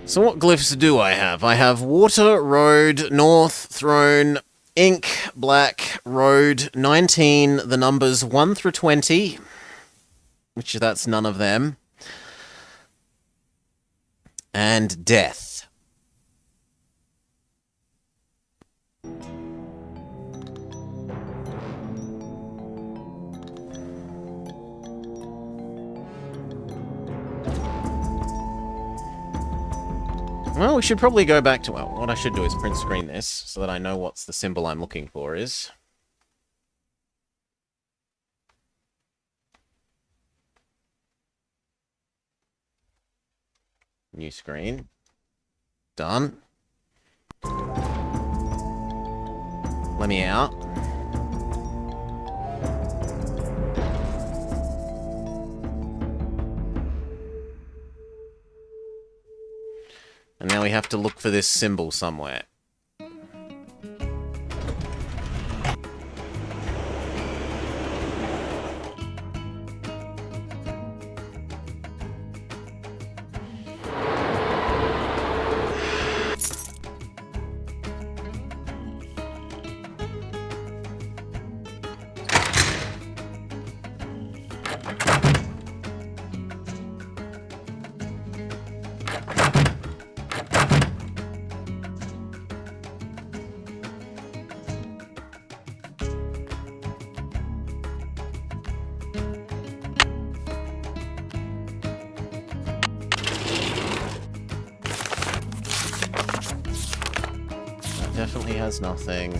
So what glyphs do I have? I have water, road, north, throne, ink, black, road, 19, the numbers 1 through 20, which that's none of them, and death. Well, we should probably go back to... Well, what I should do is print screen this, so that I know what's the symbol I'm looking for is. New screen. Done. Let me out. And now we have to look for this symbol somewhere. Definitely has nothing.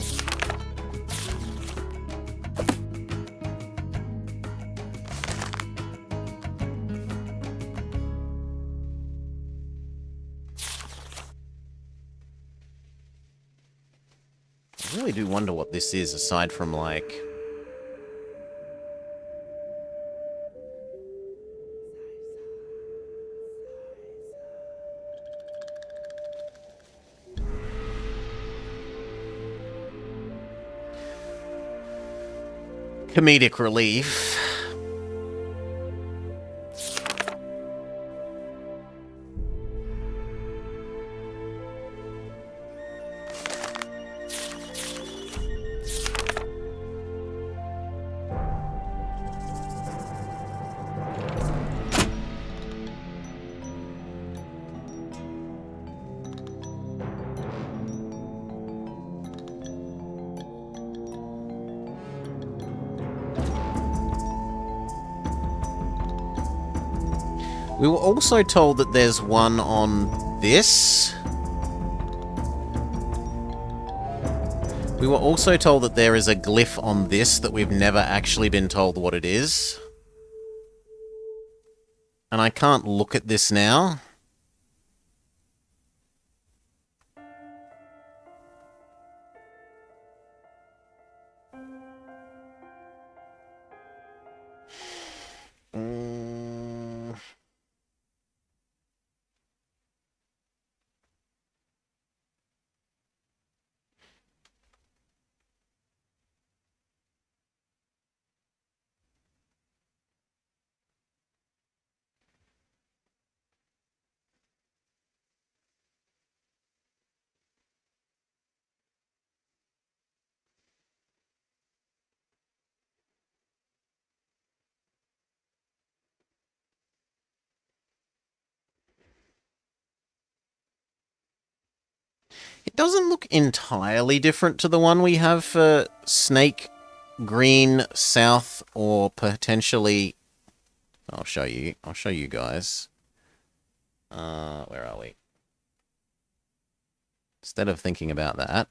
I really do wonder what this is, aside from, like... comedic relief. We were also told that there's one on this. We were also told that there is a glyph on this that we've never actually been told what it is. And I can't look at this now. It doesn't look entirely different to the one we have for Snake, Green, South, or potentially... I'll show you guys. Where are we? Instead of thinking about that...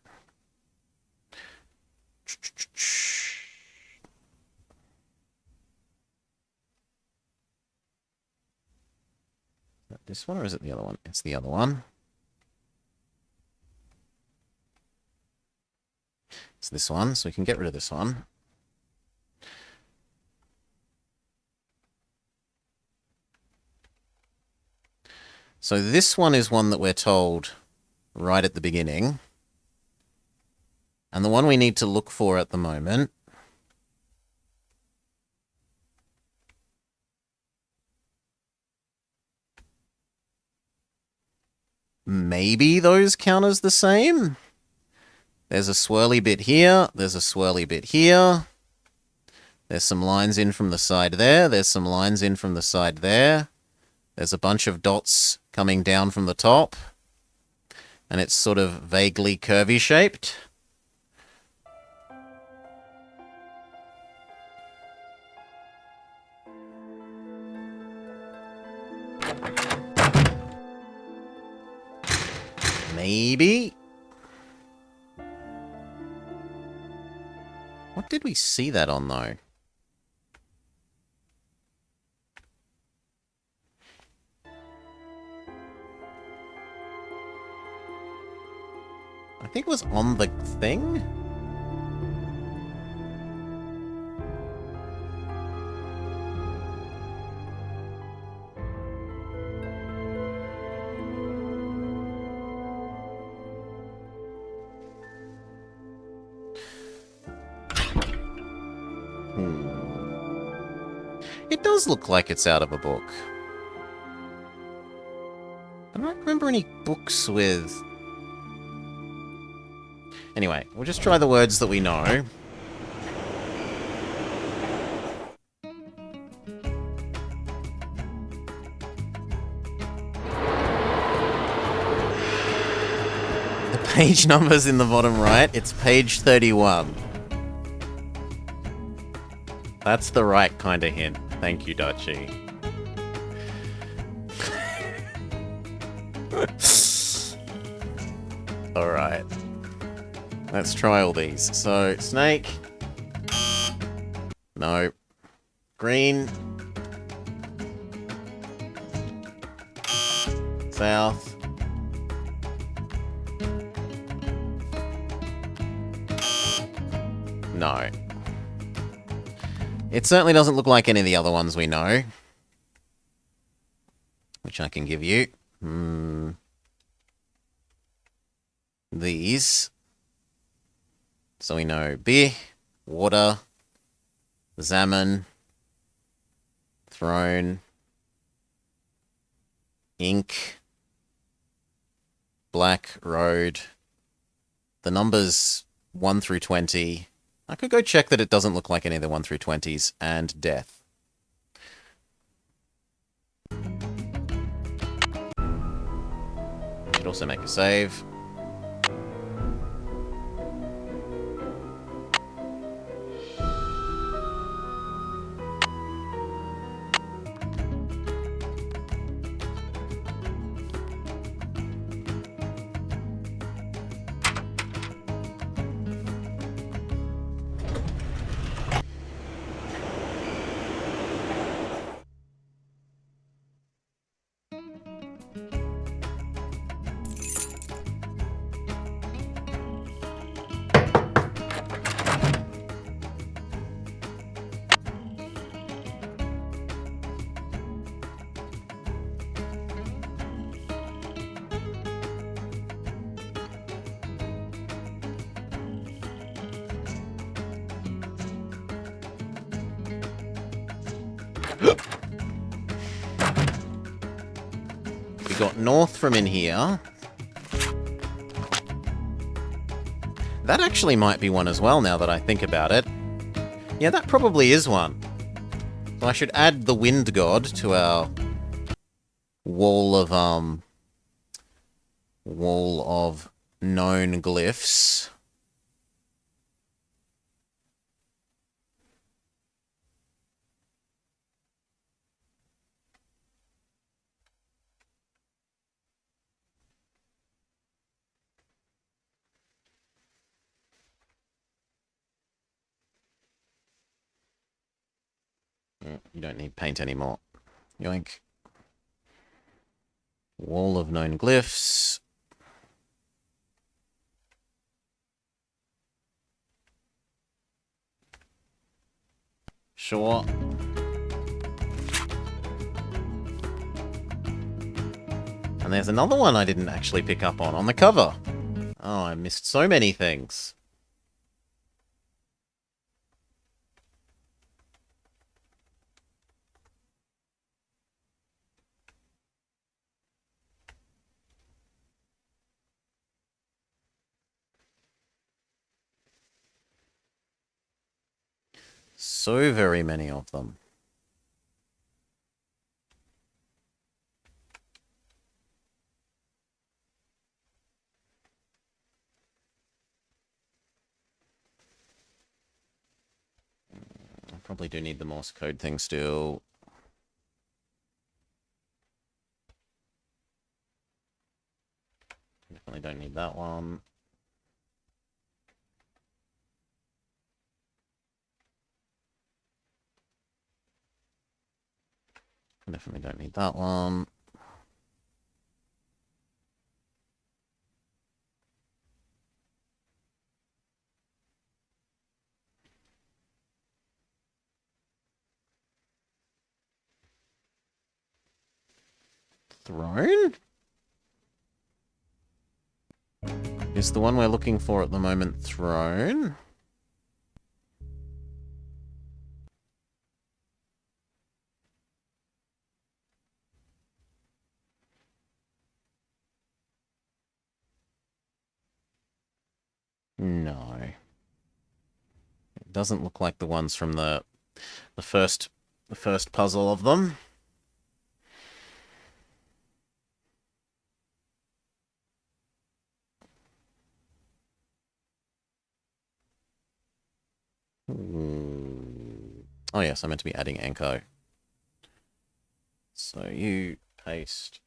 Is that this one or is it the other one? It's the other one. It's this one, so we can get rid of this one. So this one is one that we're told right at the beginning. And the one we need to look for at the moment maybe those count as the same. There's a swirly bit here. There's a swirly bit here. There's some lines in from the side there. There's some lines in from the side there. There's a bunch of dots coming down from the top. And it's sort of vaguely curvy shaped. Maybe. What did we see that on, though? I think it was on the thing? It does look like it's out of a book. I don't remember any books with... Anyway, we'll just try the words that we know. The page number's in the bottom right. It's page 31. That's the right kind of hint. Thank you, Dutchie. Alright. Let's try all these. So, snake. No. Green. South. No. It certainly doesn't look like any of the other ones we know. Which I can give you. These. So we know beer, water, salmon, throne, ink, black, road. The numbers 1 through 20. I could go check that it doesn't look like any of the 1 through 20s, and death. Should also make a save. We got north from in here. That actually might be one as well, now that I think about it. Yeah, that probably is one. So I should add the wind god to our wall of known glyphs. You don't need paint anymore. Yoink. Wall of known glyphs. Sure. And there's another one I didn't actually pick up on the cover. Oh, I missed so many things. So very many of them. I probably do need the Morse code thing still. Definitely don't need that one. Definitely don't need that one. Throne? Is the one we're looking for at the moment throne? No. It doesn't look like the ones from the first puzzle of them. Oh yes, I meant to be adding Anko. So you paste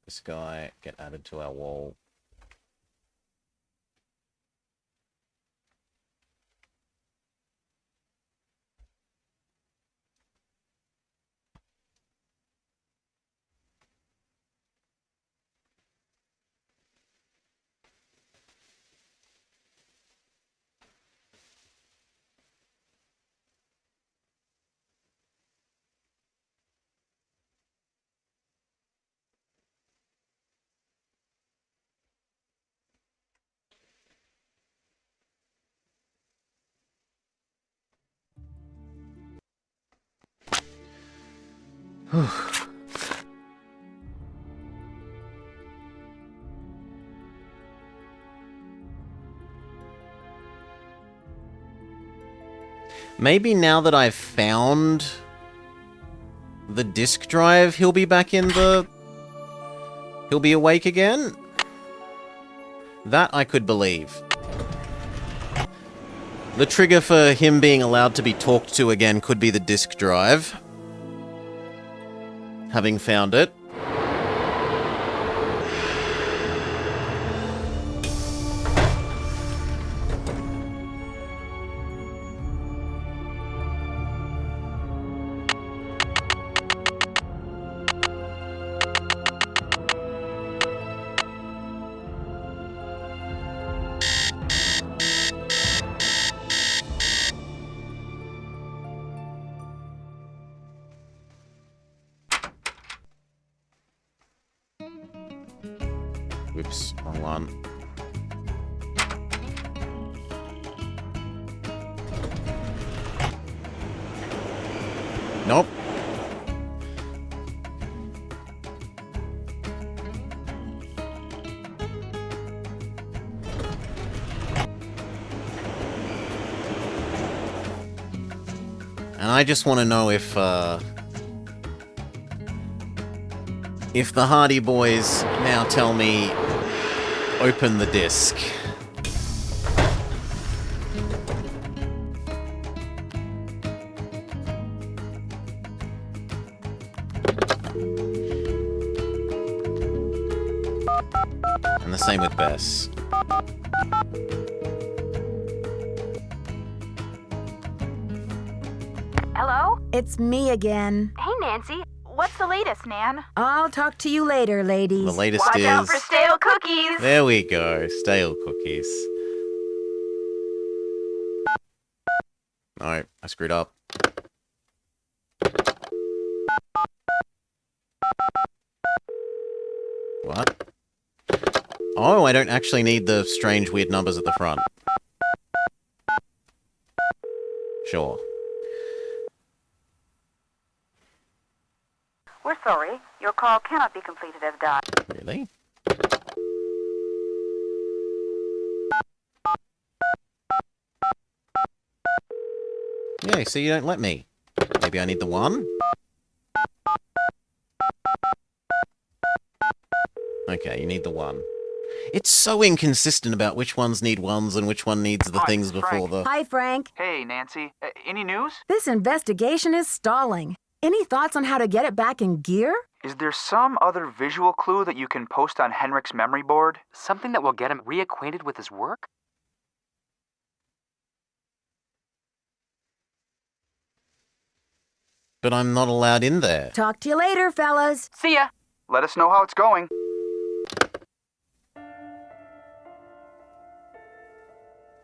this guy, get added to our wall. Maybe now that I've found the disk drive, he'll be back in the... He'll be awake again? That I could believe. The trigger for him being allowed to be talked to again could be the disk drive. Having found it. Whoops, wrong one. Nope. And I just want to know if the Hardy Boys now tell me, open the disc. And the same with Bess. Hello? It's me again. Hey, Nancy. What's the latest, Nan? I'll talk to you later, ladies. The latest Watch is... out for stale cookies! There we go, stale cookies. No, I screwed up. What? Oh, I don't actually need the strange, weird numbers at the front. Sure. We're sorry. Your call cannot be completed as dialed. Really? Yeah, so you don't let me. Maybe I need the 1? Okay, you need the 1. It's so inconsistent about which ones need 1s and which one needs the things before the... Hi, Frank. Hey, Nancy. Any news? This investigation is stalling. Any thoughts on how to get it back in gear? Is there some other visual clue that you can post on Henrik's memory board? Something that will get him reacquainted with his work? But I'm not allowed in there. Talk to you later, fellas. See ya. Let us know how it's going.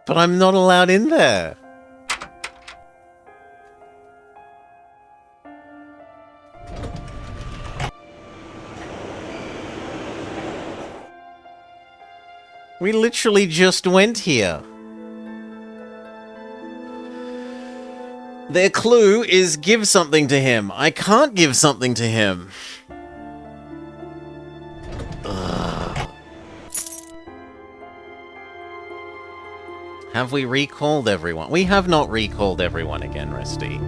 But I'm not allowed in there. We literally just went here. Their clue is give something to him. I can't give something to him. Ugh. Have we recalled everyone? We have not recalled everyone again, Resty.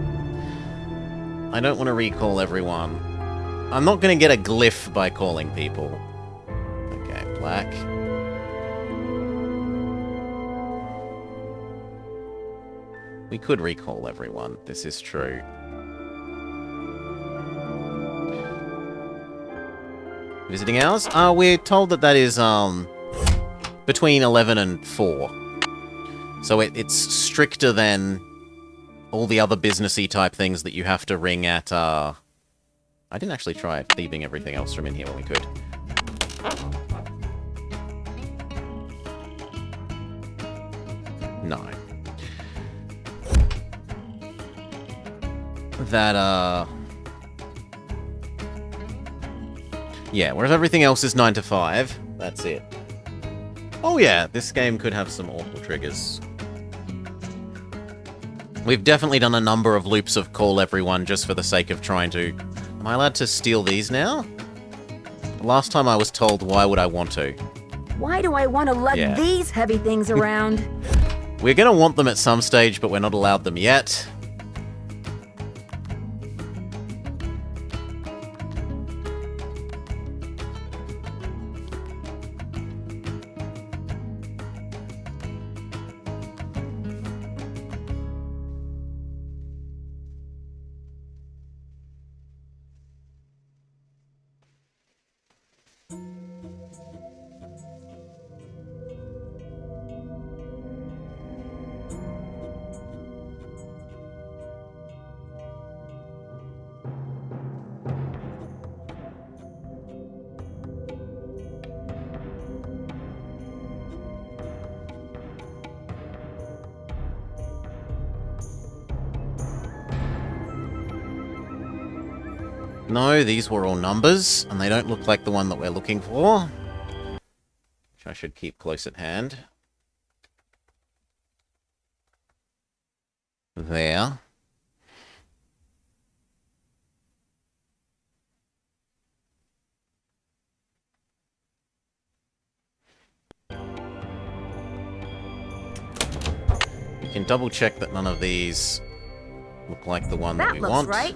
I don't want to recall everyone. I'm not going to get a glyph by calling people. Okay, black. We could recall everyone, this is true. Visiting hours? We're told that that is, between 11 and 4. So it's stricter than all the other businessy type things that you have to ring at, I didn't actually try thieving everything else from in here when we could. No. That, yeah, whereas everything else is 9 to 5, that's it. Oh yeah, this game could have some awful triggers. We've definitely done a number of loops of call everyone just for the sake of trying to... Am I allowed to steal these now? Last time I was told, why would I want to? Why do I want to lug these heavy things around? We're gonna want them at some stage, but we're not allowed them yet. No, these were all numbers, and they don't look like the one that we're looking for. Which I should keep close at hand. There. You can double check that none of these Look like the one that we looks want. right.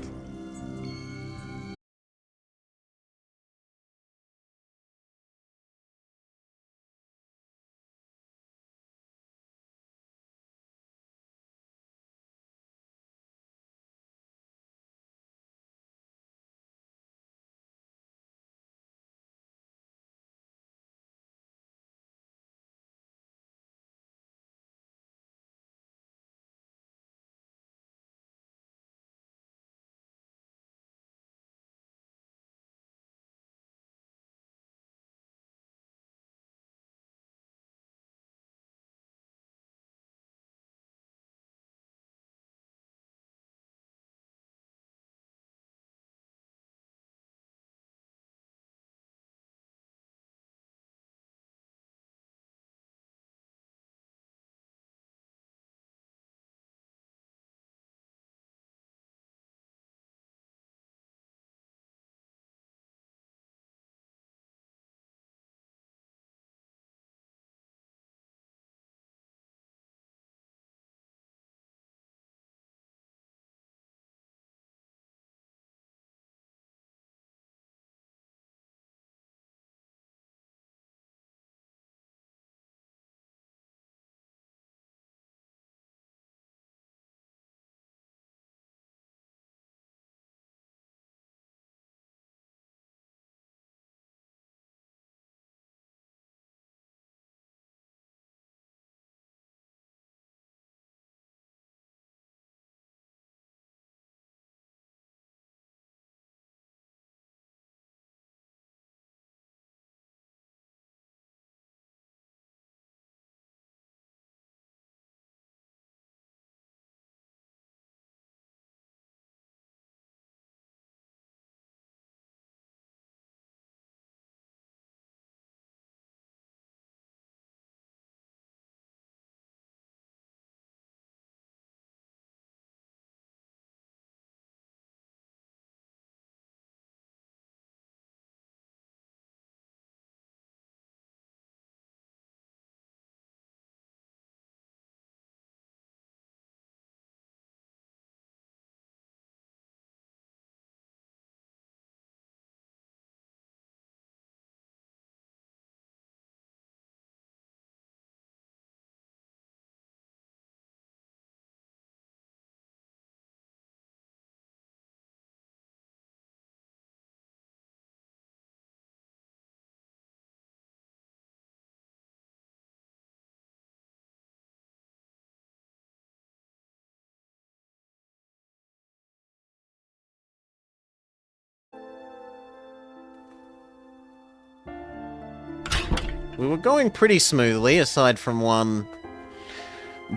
We were going pretty smoothly, aside from one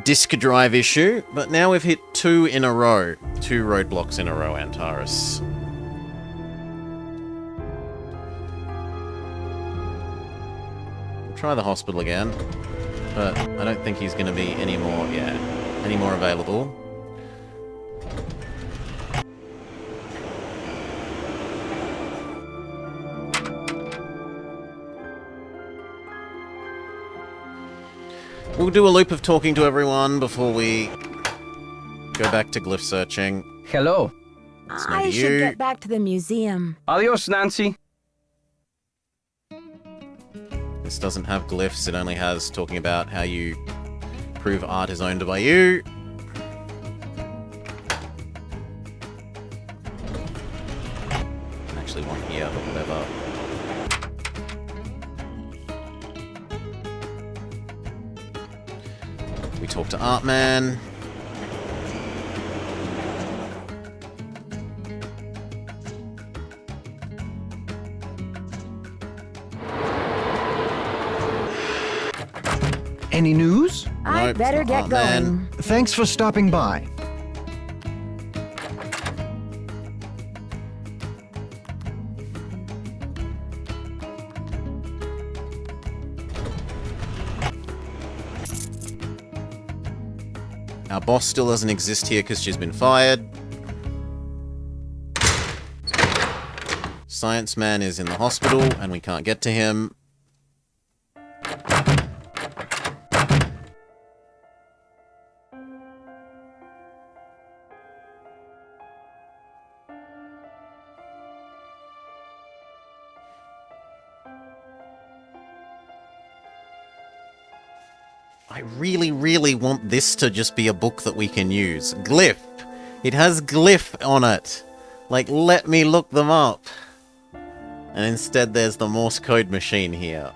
disk drive issue, but now we've hit 2 in a row. 2 roadblocks in a row, Antares. We'll try the hospital again, but I don't think he's going to be any more available. We'll do a loop of talking to everyone before we go back to glyph searching. Hello. It's no I to should you. get back to the museum. Adios, Nancy. This doesn't have glyphs, it only has talking about how you prove art is owned by you. Actually one here, but whatever. We talk to Artman. Any news? I Nope, better it's not get going. Artman. Thanks for stopping by. Our boss still doesn't exist here because she's been fired. Science Man is in the hospital and we can't get to him. I really, really want this to just be a book that we can use. Glyph. It has glyph on it. Like, let me look them up. And instead there's the Morse code machine here.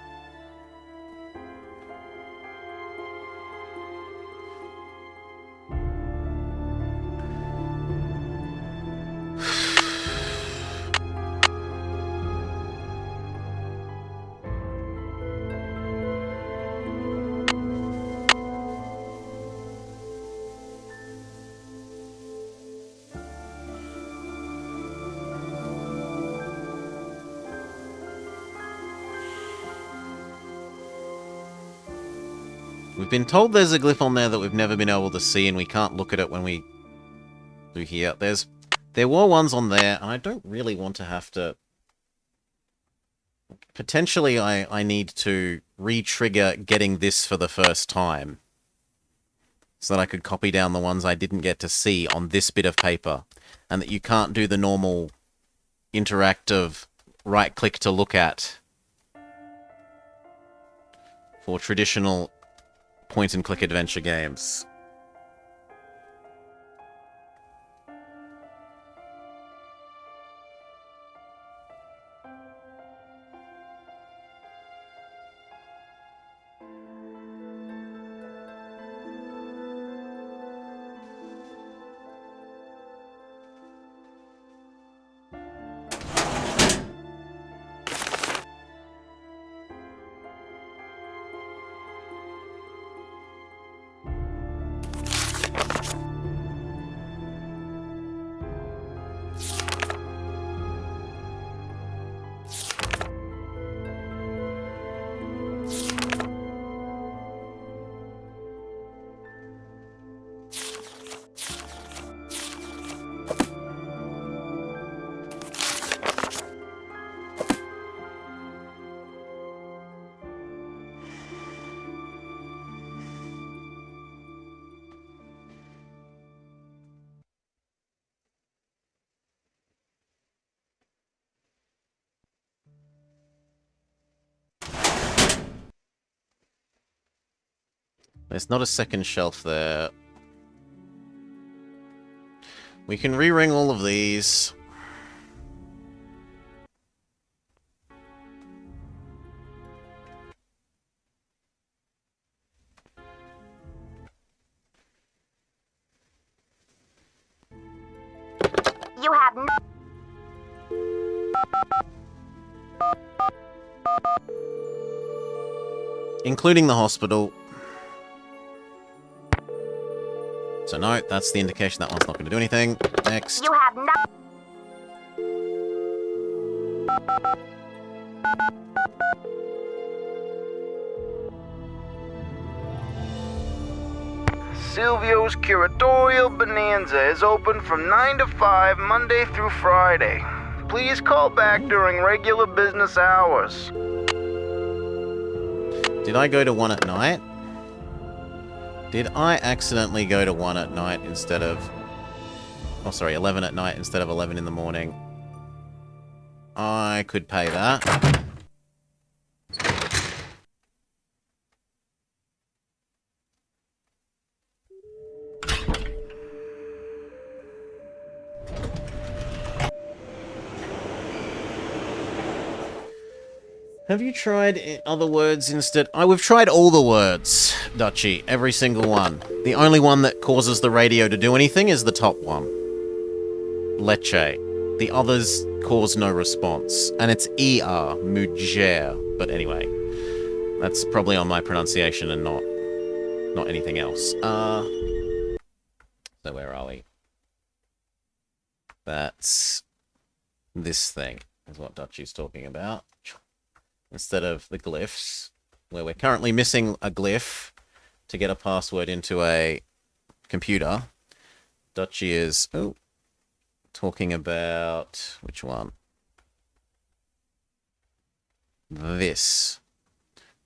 We've been told there's a glyph on there that we've never been able to see, and we can't look at it when we do here. There were ones on there, and I don't really want to have to... Potentially, I need to re-trigger getting this for the first time, so that I could copy down the ones I didn't get to see on this bit of paper, and that you can't do the normal interactive right-click to look at for traditional point-and-click adventure games. There's not a second shelf there. We can re-ring all of these. You have no... Including the hospital. So no, that's the indication that one's not going to do anything. Next. You have no... Silvio's Curatorial Bonanza is open from 9 to 5 Monday through Friday. Please call back during regular business hours. Did I go to 1 at night? Did I accidentally go to 1 at night instead of... Oh, sorry, 11 at night instead of 11 in the morning? I could pay that. Have you tried other words instead? We've tried all the words, Dutchie. Every single one. The only one that causes the radio to do anything is the top one. Leche. The others cause no response. And it's ER, mujer. But anyway, that's probably on my pronunciation and not anything else. So where are we? That's this thing, is what Dutchie's talking about. Instead of the glyphs, where we're currently missing a glyph to get a password into a computer. Dutchie is talking about which one? This,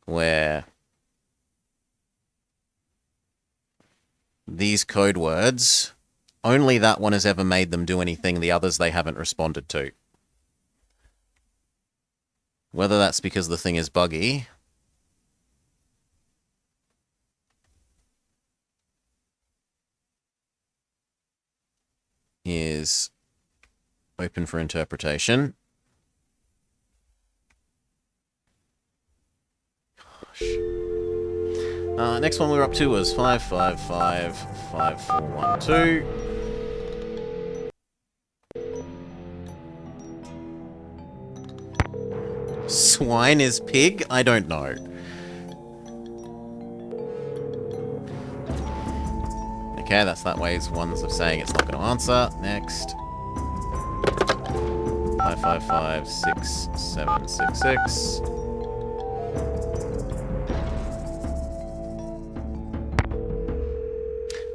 where these code words, only that one has ever made them do anything, the others they haven't responded to. Whether that's because the thing is buggy, is open for interpretation. Gosh. Next one we were up to was 5555412. Swine is pig? I don't know. Okay, that's that way's ones of saying it's not going to answer. Next. 5556766.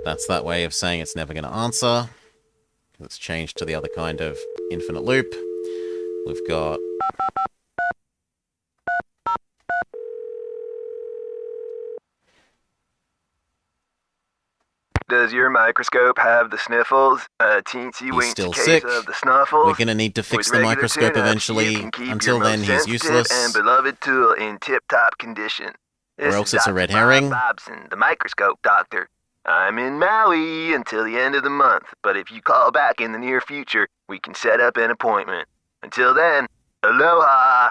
That's that way of saying it's never going to answer. It's changed to the other kind of infinite loop. We've got... Does your microscope have the sniffles? A teensy He's still weensy case sick. of the snuffles? We're going to need to fix the microscope eventually. Until then, he's useless. And beloved tool in tip-top condition. Or else it's a red herring. Bobson, the microscope doctor. I'm in Maui until the end of the month, but if you call back in the near future, we can set up an appointment. Until then, aloha!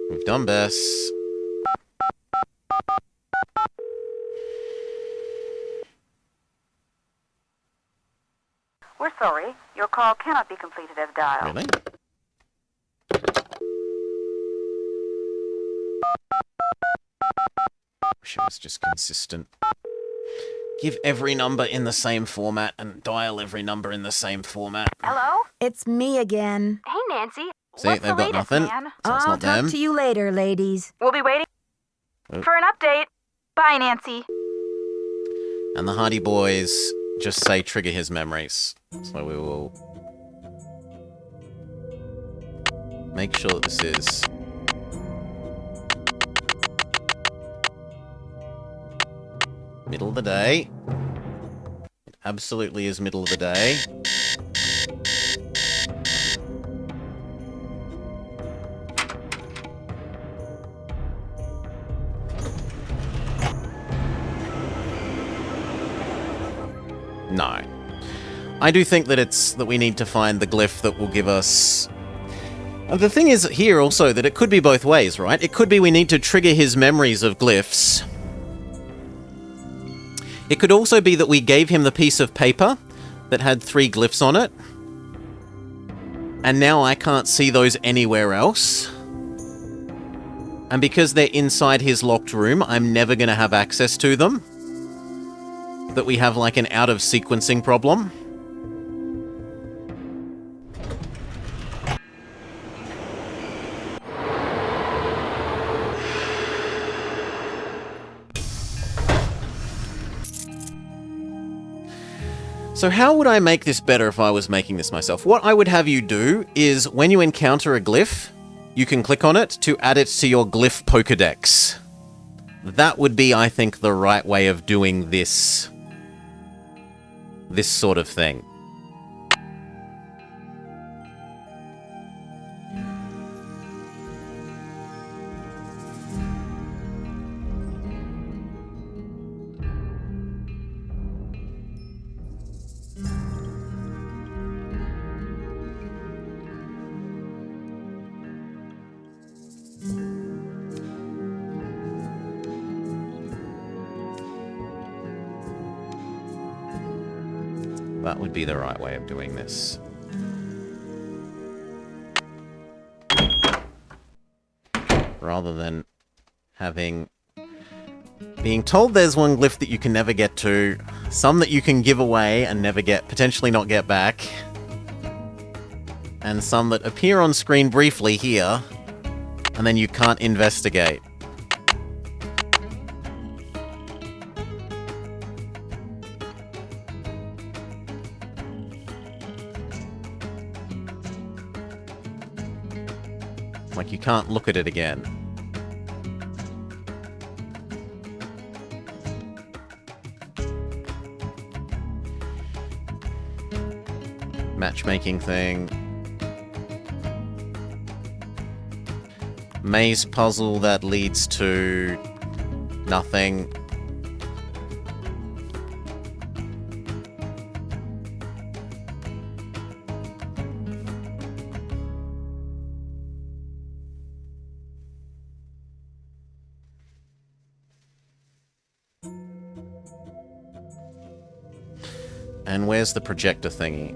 We've done best. We're sorry. Your call cannot be completed as dialed. Really? Wish it was just consistent. Give every number in the same format and dial every number in the same format. Hello? It's me again. Hey, Nancy. See, What's they've the got latest, nothing. man? So it's I'll not talk them. to you later, ladies. We'll be waiting Oh. for an update. Bye, Nancy. And the Hardy Boys just say trigger his memories. So we will make sure that this is middle of the day. It absolutely is middle of the day. No. I do think that it's that we need to find the glyph that will give us... The thing is here also that it could be both ways, right? It could be we need to trigger his memories of glyphs. It could also be that we gave him the piece of paper that had 3 glyphs on it. And now I can't see those anywhere else. And because they're inside his locked room, I'm never going to have access to them. That we have like an out of sequencing problem. So how would I make this better if I was making this myself? What I would have you do is when you encounter a glyph, you can click on it to add it to your glyph Pokedex. That would be, I think, the right way of doing this sort of thing. That would be the right way of doing this. Rather than being told there's one glyph that you can never get to, some that you can give away and never potentially not get back, and some that appear on screen briefly here, and then you can't investigate. Like, you can't look at it again. Matchmaking thing. Maze puzzle that leads to nothing. And where's the projector thingy?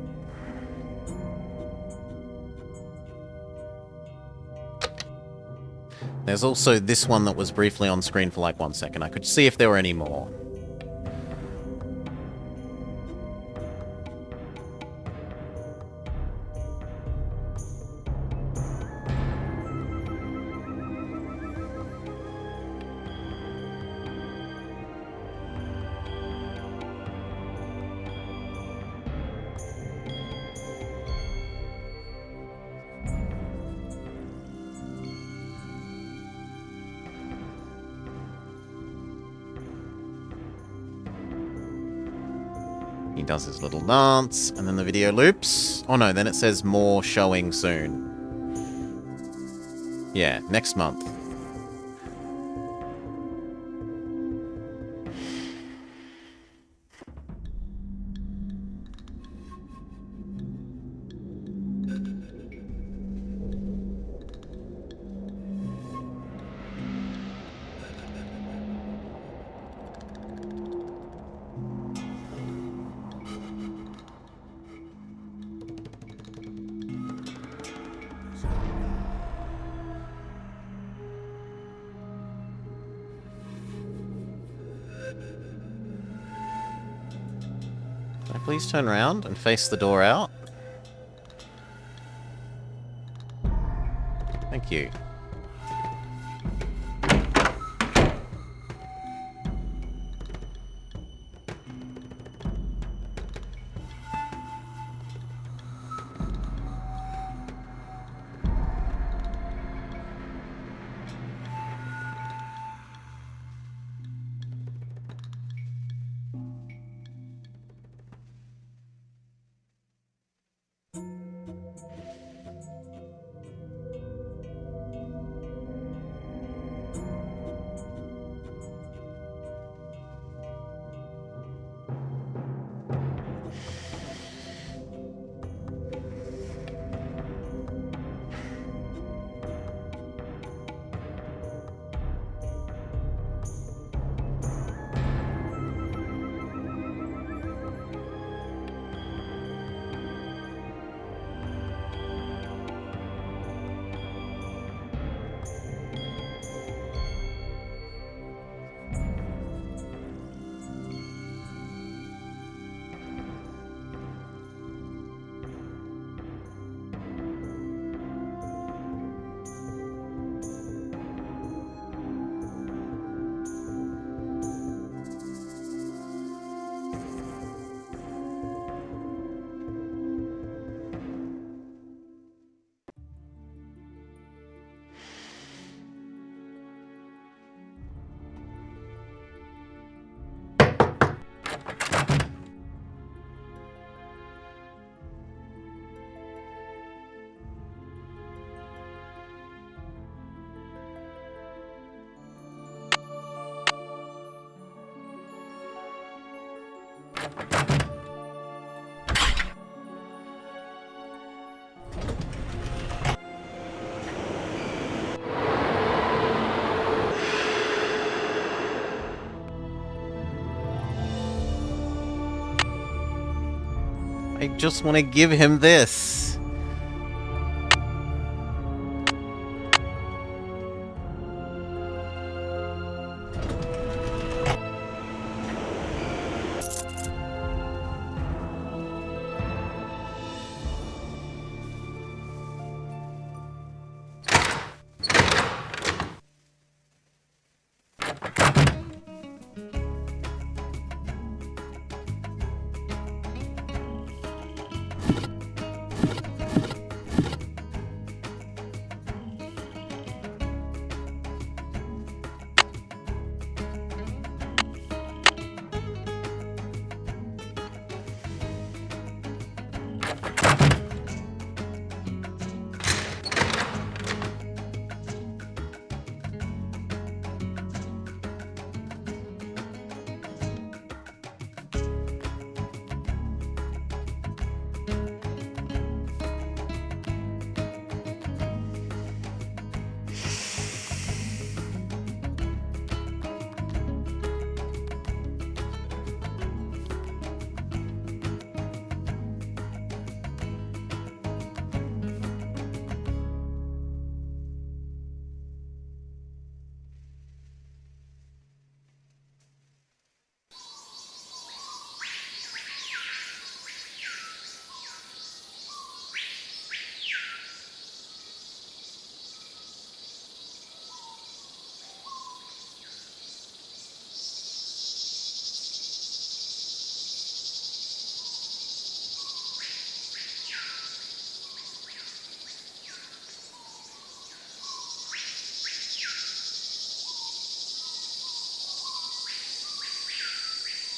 There's also this one that was briefly on screen for like 1 second. I could see if there were any more. He does his little dance, and then the video loops. Oh no, then it says more showing soon. Yeah, next month. Please turn around and face the door out. Thank you. I just want to give him this.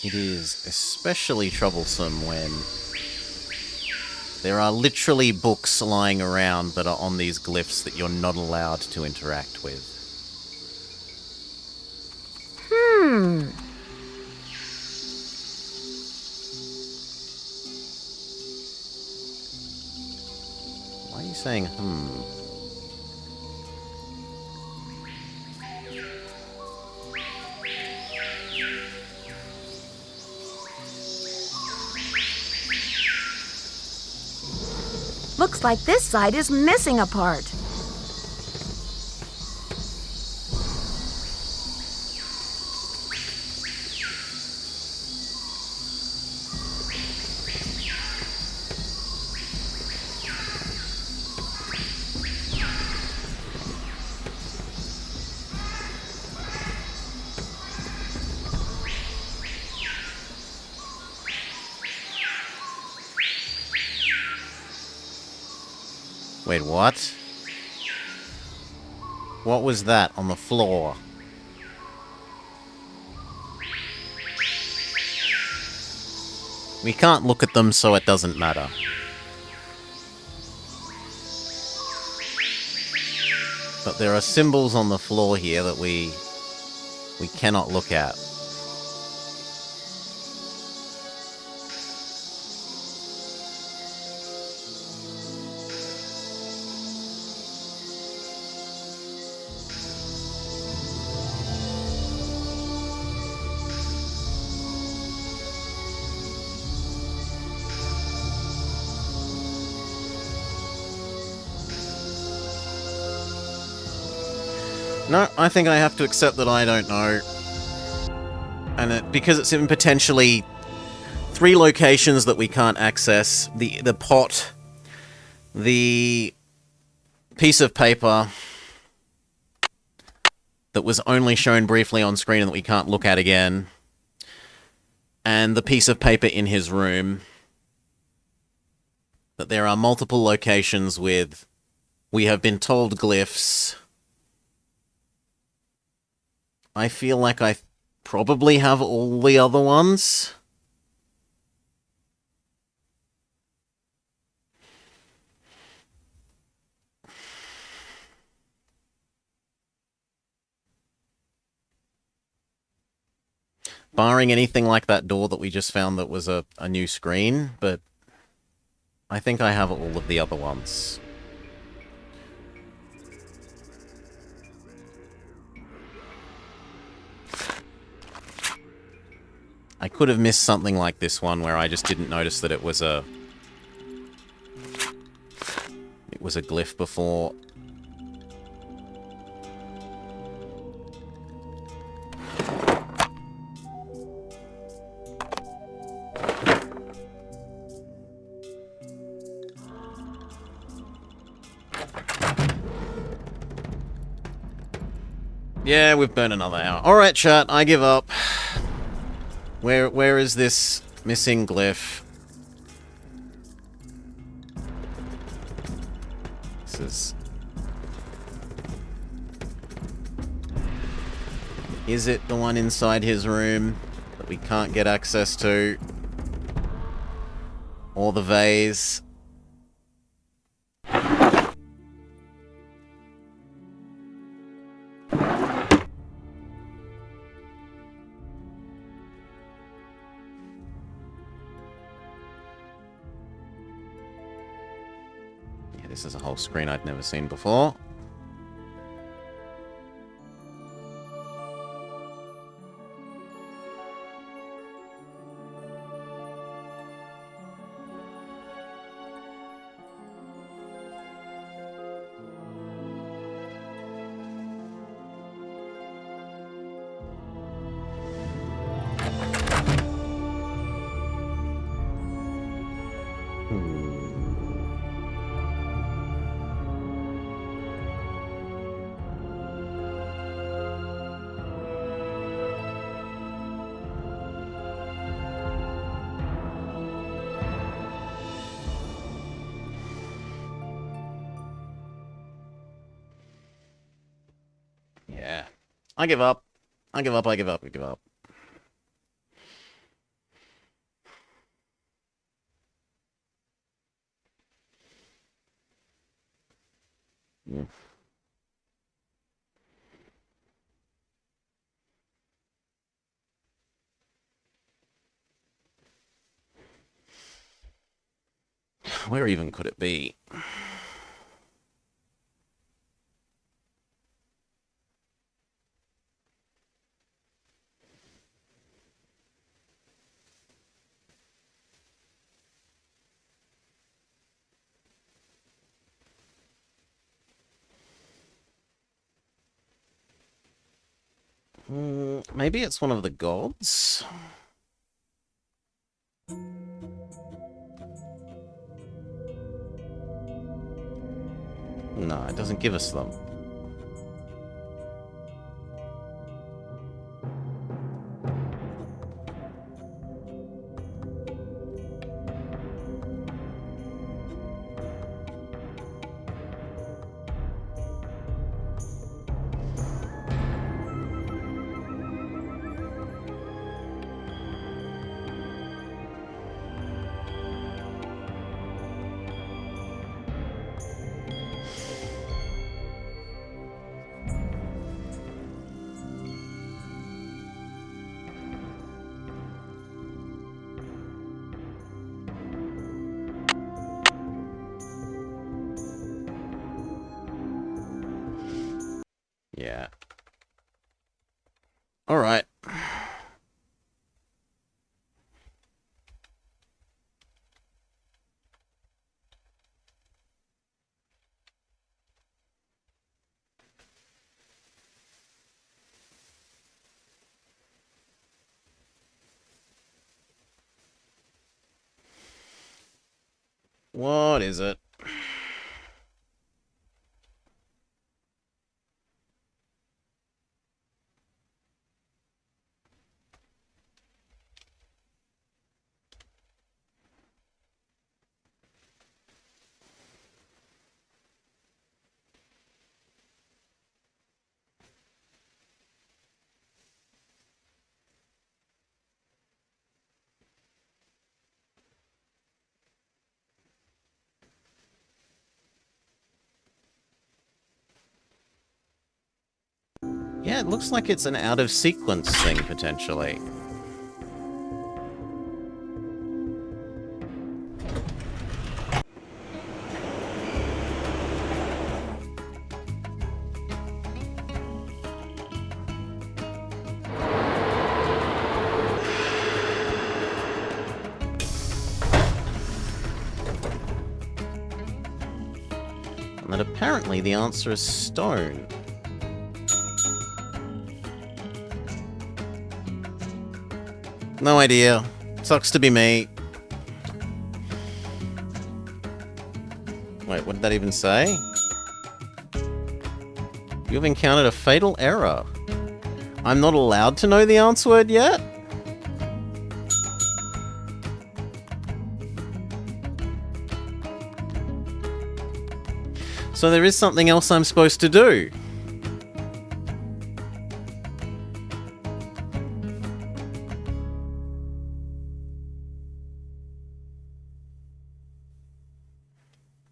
It is especially troublesome when there are literally books lying around that are on these glyphs that you're not allowed to interact with. Why are you saying Looks like this side is missing a part. Wait, what? What was that on the floor? We can't look at them, so it doesn't matter. But there are symbols on the floor here that we cannot look at. No, I think I have to accept that I don't know. And because it's in potentially 3 locations that we can't access, the pot, the piece of paper that was only shown briefly on screen and that we can't look at again, and the piece of paper in his room, that there are multiple locations with, we have been told, glyphs. I feel like I probably have all the other ones. Barring anything like that door that we just found that was a new screen, but I think I have all of the other ones. I could have missed something like this one where I just didn't notice that it was a glyph before. Yeah, we've burned another hour. Alright, chat, I give up. Where is this missing glyph? This is... Is it the one inside his room that we can't get access to? Or the vase? This is a whole screen I'd never seen before. I give up. I give up, I give up, I give up. Where even could it be? Maybe it's one of the gods? No, it doesn't give us them. Yeah. All right. What is it? Yeah, it looks like it's an out-of-sequence thing, potentially. And that apparently the answer is stone. No idea. Sucks to be me. Wait, what did that even say? You've encountered a fatal error. I'm not allowed to know the answer word yet? So there is something else I'm supposed to do.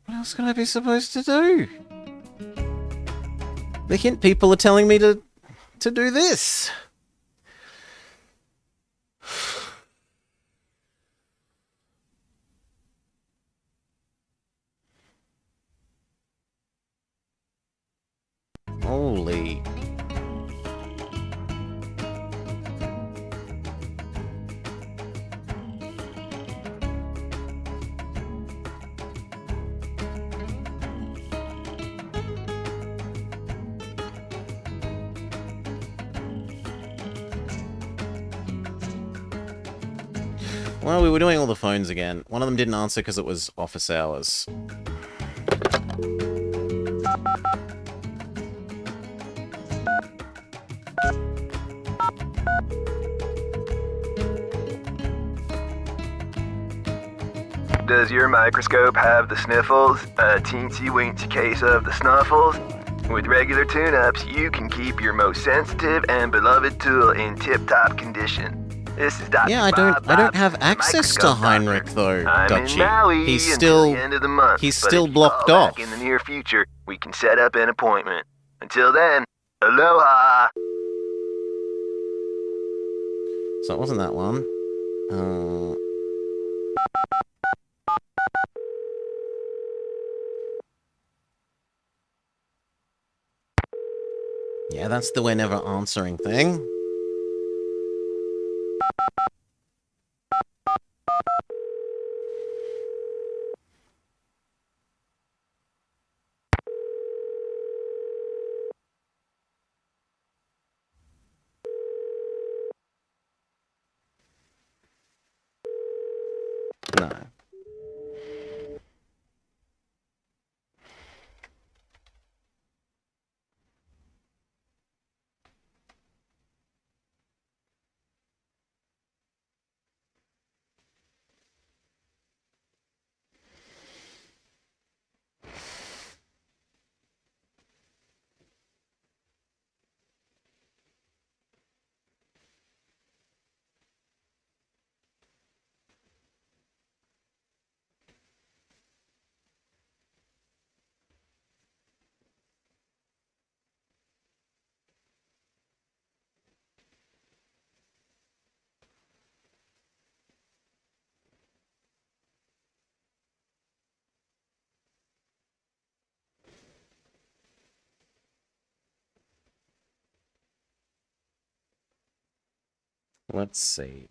What else could I be supposed to do? The hint people are telling me to do this. Holy. Well, we were doing all the phones again. One of them didn't answer because it was office hours. Does your microscope have the sniffles? A teensy-weensy case of the snuffles? With regular tune-ups, you can keep your most sensitive and beloved tool in tip-top condition. This is Dr. Yeah, I don't have access to Heinrich though, I'm in Dutchie. Maui He's until still the end of the month. he's but still if you blocked call off. back in the near future, we can set up an appointment. Until then, aloha. So it wasn't that one. Yeah, that's the we're never answering thing. No. Let's see.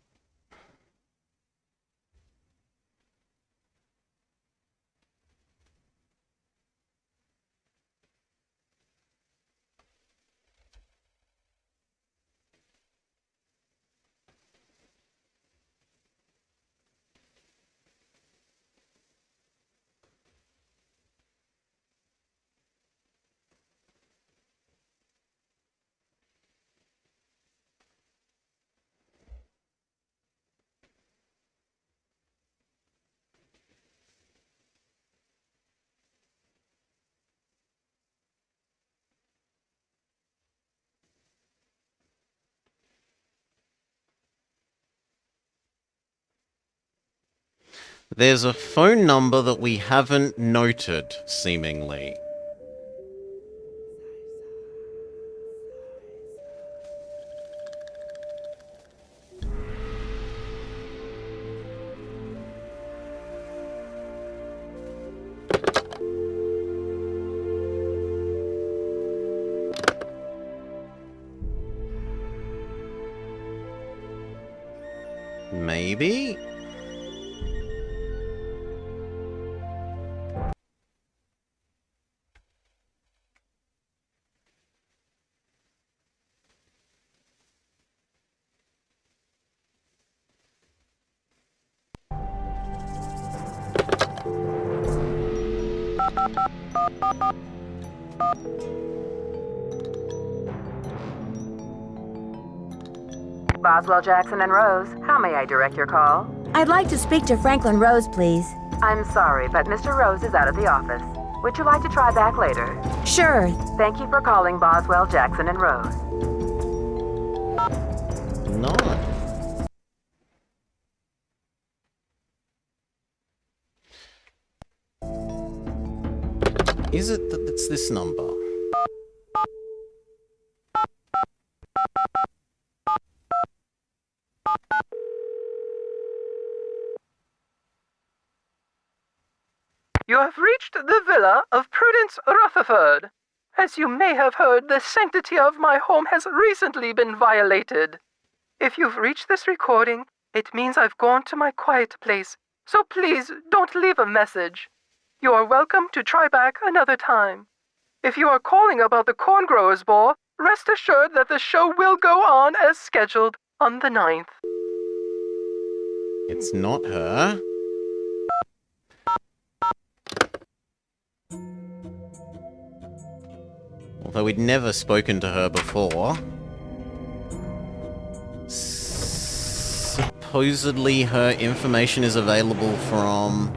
There's a phone number that we haven't noted, seemingly. Maybe? Boswell, Jackson, and Rose, how may I direct your call? I'd like to speak to Franklin Rose, please. I'm sorry, but Mr. Rose is out of the office. Would you like to try back later? Sure. Thank you for calling Boswell, Jackson, and Rose. No. Is it that it's this number? You have reached the villa of Prudence Rutherford. As you may have heard, the sanctity of my home has recently been violated. If you've reached this recording, it means I've gone to my quiet place, so please don't leave a message. You are welcome to try back another time. If you are calling about the Corn Growers Ball, rest assured that the show will go on as scheduled on the 9th. It's not her. Although we'd never spoken to her before. Supposedly her information is available from...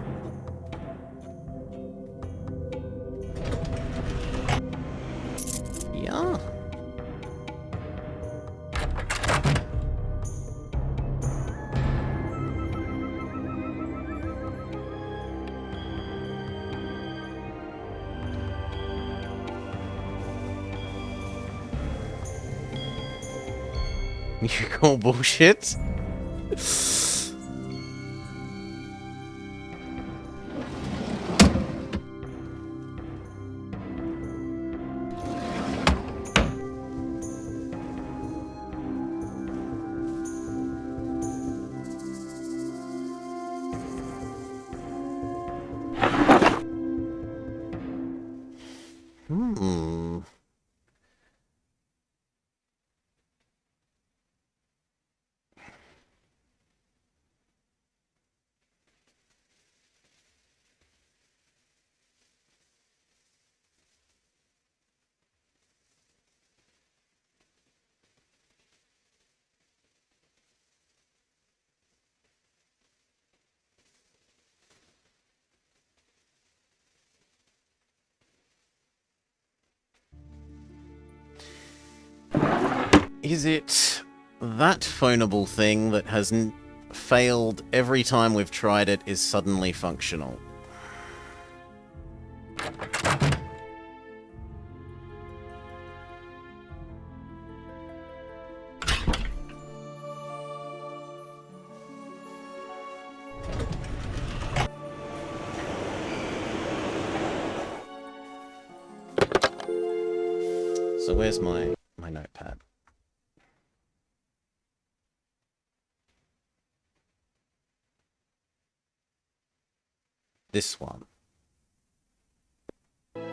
Yeah. You call bullshit? Is it that phoneable thing that has failed every time we've tried it is suddenly functional? So where's my notepad? This one. No.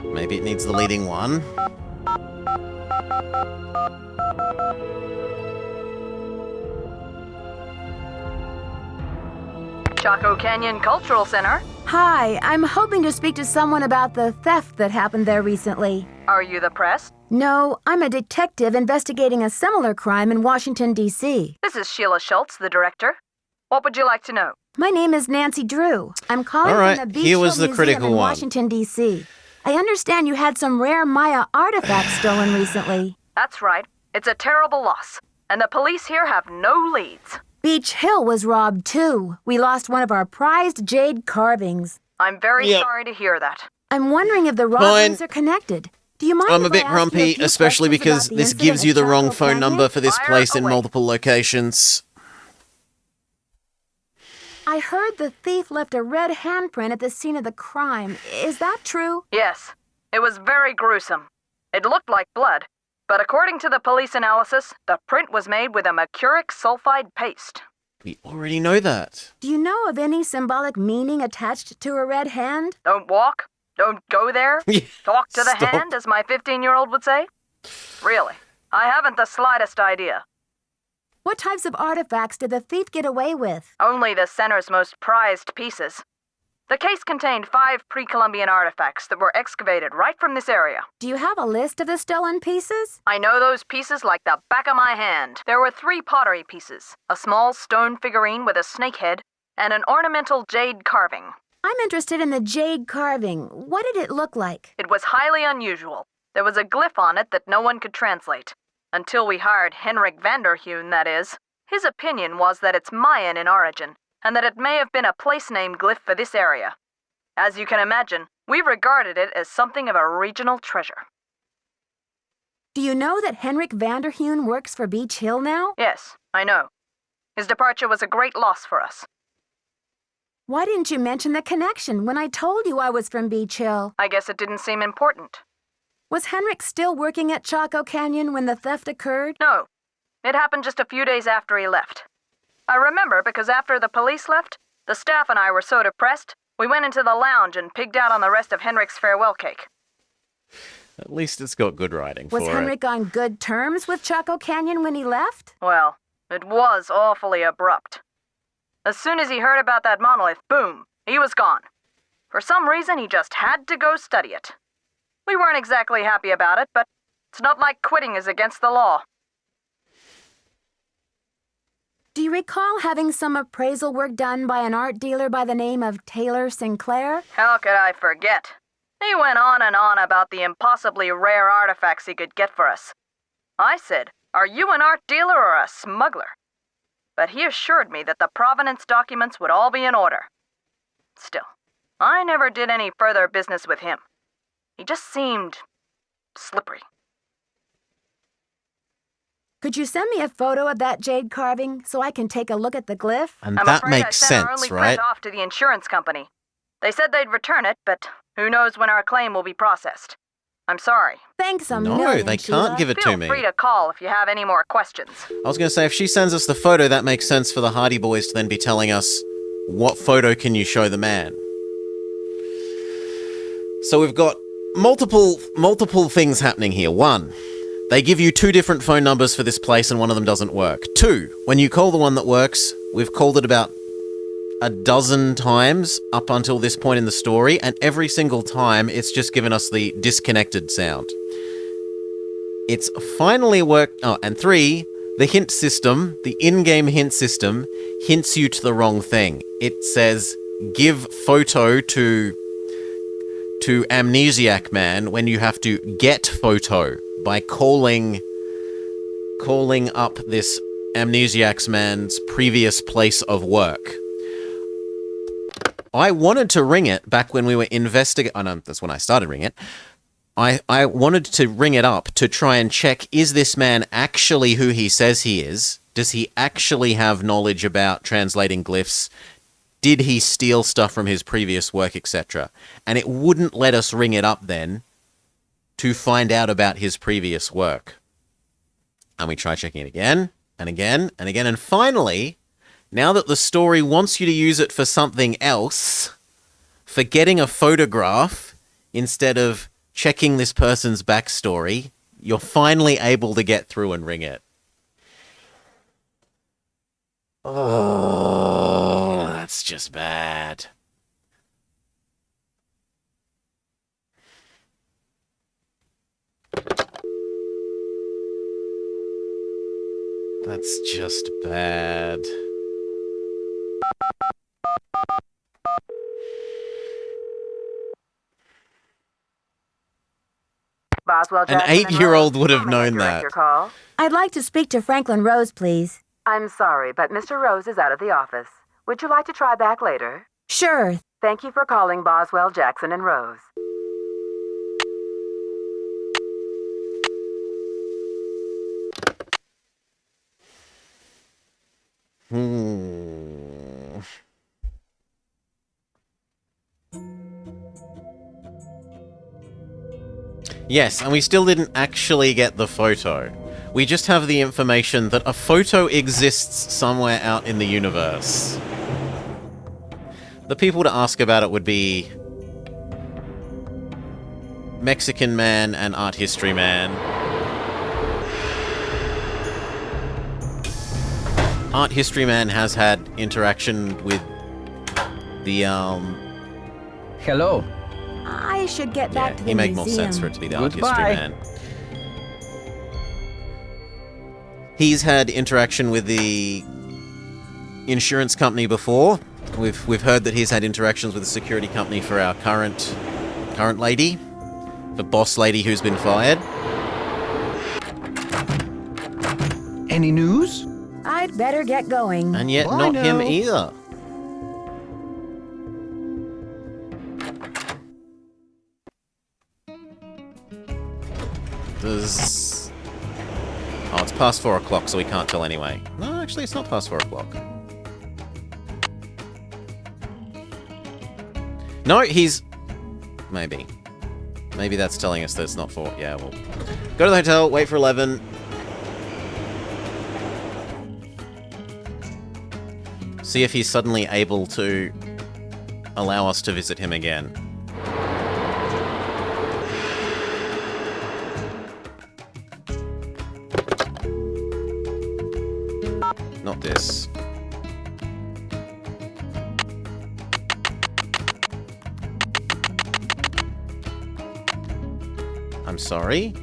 Maybe it needs the leading one. Chaco Canyon Cultural Center. Hi, I'm hoping to speak to someone about the theft that happened there recently. Are you the press? No, I'm a detective investigating a similar crime in Washington, D.C. This is Sheila Schultz, the director. What would you like to know? My name is Nancy Drew. I'm calling All from the right, here was the Museum critical in one. Washington, D.C. I understand you had some rare Maya artifacts stolen recently. That's right. It's a terrible loss. And the police here have no leads. Beach Hill was robbed, too. We lost one of our prized jade carvings. I'm very sorry to hear that. I'm wondering if the robberies are connected. Do you mind I'm a if bit I ask you grumpy, few especially questions because about the this incident gives you at the wrong Chaco phone Canyon? number for this Fire place in away. multiple locations. I heard the thief left a red handprint at the scene of the crime. Is that true? Yes. It was very gruesome. It looked like blood, but according to the police analysis, the print was made with a mercuric sulfide paste. We already know that. Do you know of any symbolic meaning attached to a red hand? Don't walk. Don't go there. Talk to the Stop. hand, as my 15-year-old would say. Really, I haven't the slightest idea. What types of artifacts did the thief get away with? Only the center's most prized pieces. The case contained 5 pre-Columbian artifacts that were excavated right from this area. Do you have a list of the stolen pieces? I know those pieces like the back of my hand. There were 3 pottery pieces, a small stone figurine with a snake head, and an ornamental jade carving. I'm interested in the jade carving. What did it look like? It was highly unusual. There was a glyph on it that no one could translate. Until we hired Henrik Vanderheun, that is. His opinion was that it's Mayan in origin, and that it may have been a place-name glyph for this area. As you can imagine, we regarded it as something of a regional treasure. Do you know that Henrik Vanderheun works for Beach Hill now? Yes, I know. His departure was a great loss for us. Why didn't you mention the connection when I told you I was from Beach Hill? I guess it didn't seem important. Was Henrik still working at Chaco Canyon when the theft occurred? No. It happened just a few days after he left. I remember because after the police left, the staff and I were so depressed, we went into the lounge and pigged out on the rest of Henrik's farewell cake. At least it's got good writing for Was it. Henrik on good terms with Chaco Canyon when he left? Well, it was awfully abrupt. As soon as he heard about that monolith, boom, he was gone. For some reason, he just had to go study it. We weren't exactly happy about it, but it's not like quitting is against the law. Do you recall having some appraisal work done by an art dealer by the name of Taylor Sinclair? How could I forget? He went on and on about the impossibly rare artifacts he could get for us. I said, "Are you an art dealer or a smuggler?" but he assured me that the provenance documents would all be in order. Still, I never did any further business with him. He just seemed slippery. Could you send me a photo of that jade carving so I can take a look at the glyph? And I'm that afraid makes I sent our sense, only right? print off to the insurance company. They said they'd return it, but who knows when our claim will be processed. I'm sorry. Thanks a No, million, they Sheila. can't give it to Feel me. free to call if you have any more questions. I was going to say, if she sends us the photo, that makes sense for the Hardy Boys to then be telling us, what photo can you show the man? So we've got multiple things happening here. One, they give you 2 different phone numbers for this place and one of them doesn't work. 2, when you call the one that works, we've called it about a dozen times up until this point in the story, and every single time it's just given us the disconnected sound. It's finally worked. Oh, and 3, the hint system, the in-game hint system, hints you to the wrong thing. It says, give photo to Amnesiac Man when you have to get photo by calling up this Amnesiac Man's previous place of work. I wanted to ring it back when we were investigating. Oh, no, that's when I started ringing it. I wanted to ring it up to try and check, is this man actually who he says he is? Does he actually have knowledge about translating glyphs? Did he steal stuff from his previous work, etc.? And it wouldn't let us ring it up then to find out about his previous work. And we try checking it again, and again, and again, and finally, now that the story wants you to use it for something else, for getting a photograph instead of checking this person's backstory, you're finally able to get through and ring it. Oh, that's just bad. That's just bad. Boswell An Jackson and 8-year-old Rose, would have how may I known direct that. Your call? I'd like to speak to Franklin Rose, please. I'm sorry, but Mr. Rose is out of the office. Would you like to try back later? Sure. Thank you for calling Boswell, Jackson, and Rose. Yes, and we still didn't actually get the photo. We just have the information that a photo exists somewhere out in the universe. The people to ask about it would be Mexican Man and Art History Man. Art History Man has had interaction with the, Hello. I should get back to the He'd make museum. more sense for it to be the Art History Goodbye. Man. He's had interaction with the insurance company before. We've heard that he's had interactions with the security company for our current lady, the boss lady who's been fired. Any news? I'd better get going. And yet Bye not him now. either. Does... Oh, it's past 4 o'clock, so we can't tell anyway. No, actually, it's not past 4 o'clock. No, he's... Maybe. Maybe that's telling us that it's not 4. Yeah, well... Go to the hotel, wait for 11. See if he's suddenly able to allow us to visit him again. Not this. I'm sorry?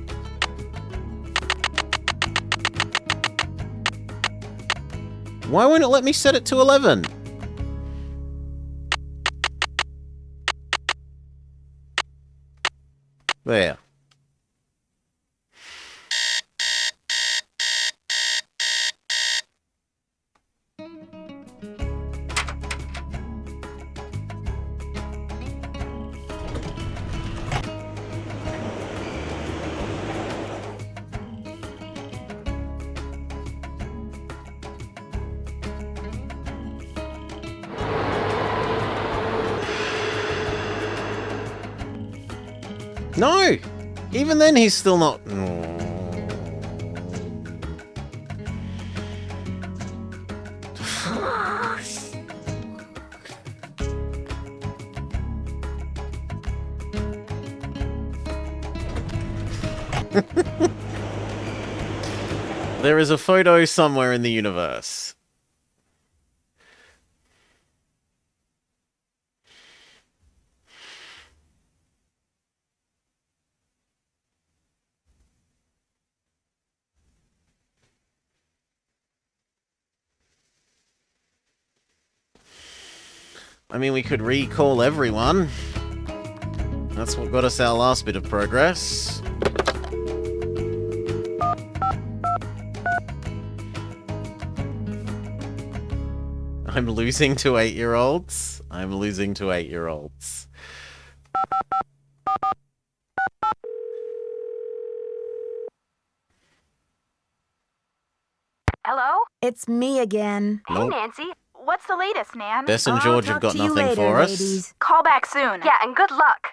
Why won't it let me set it to 11? There. No! Even then, he's still not... There is a photo somewhere in the universe. I mean, we could recall everyone. That's what got us our last bit of progress. I'm losing to 8-year-olds. I'm losing to 8-year-olds. Hello? It's me again. Hey, Nancy. What's the latest, Nan? Bess and George have got nothing for us. Call back soon. Yeah, and good luck.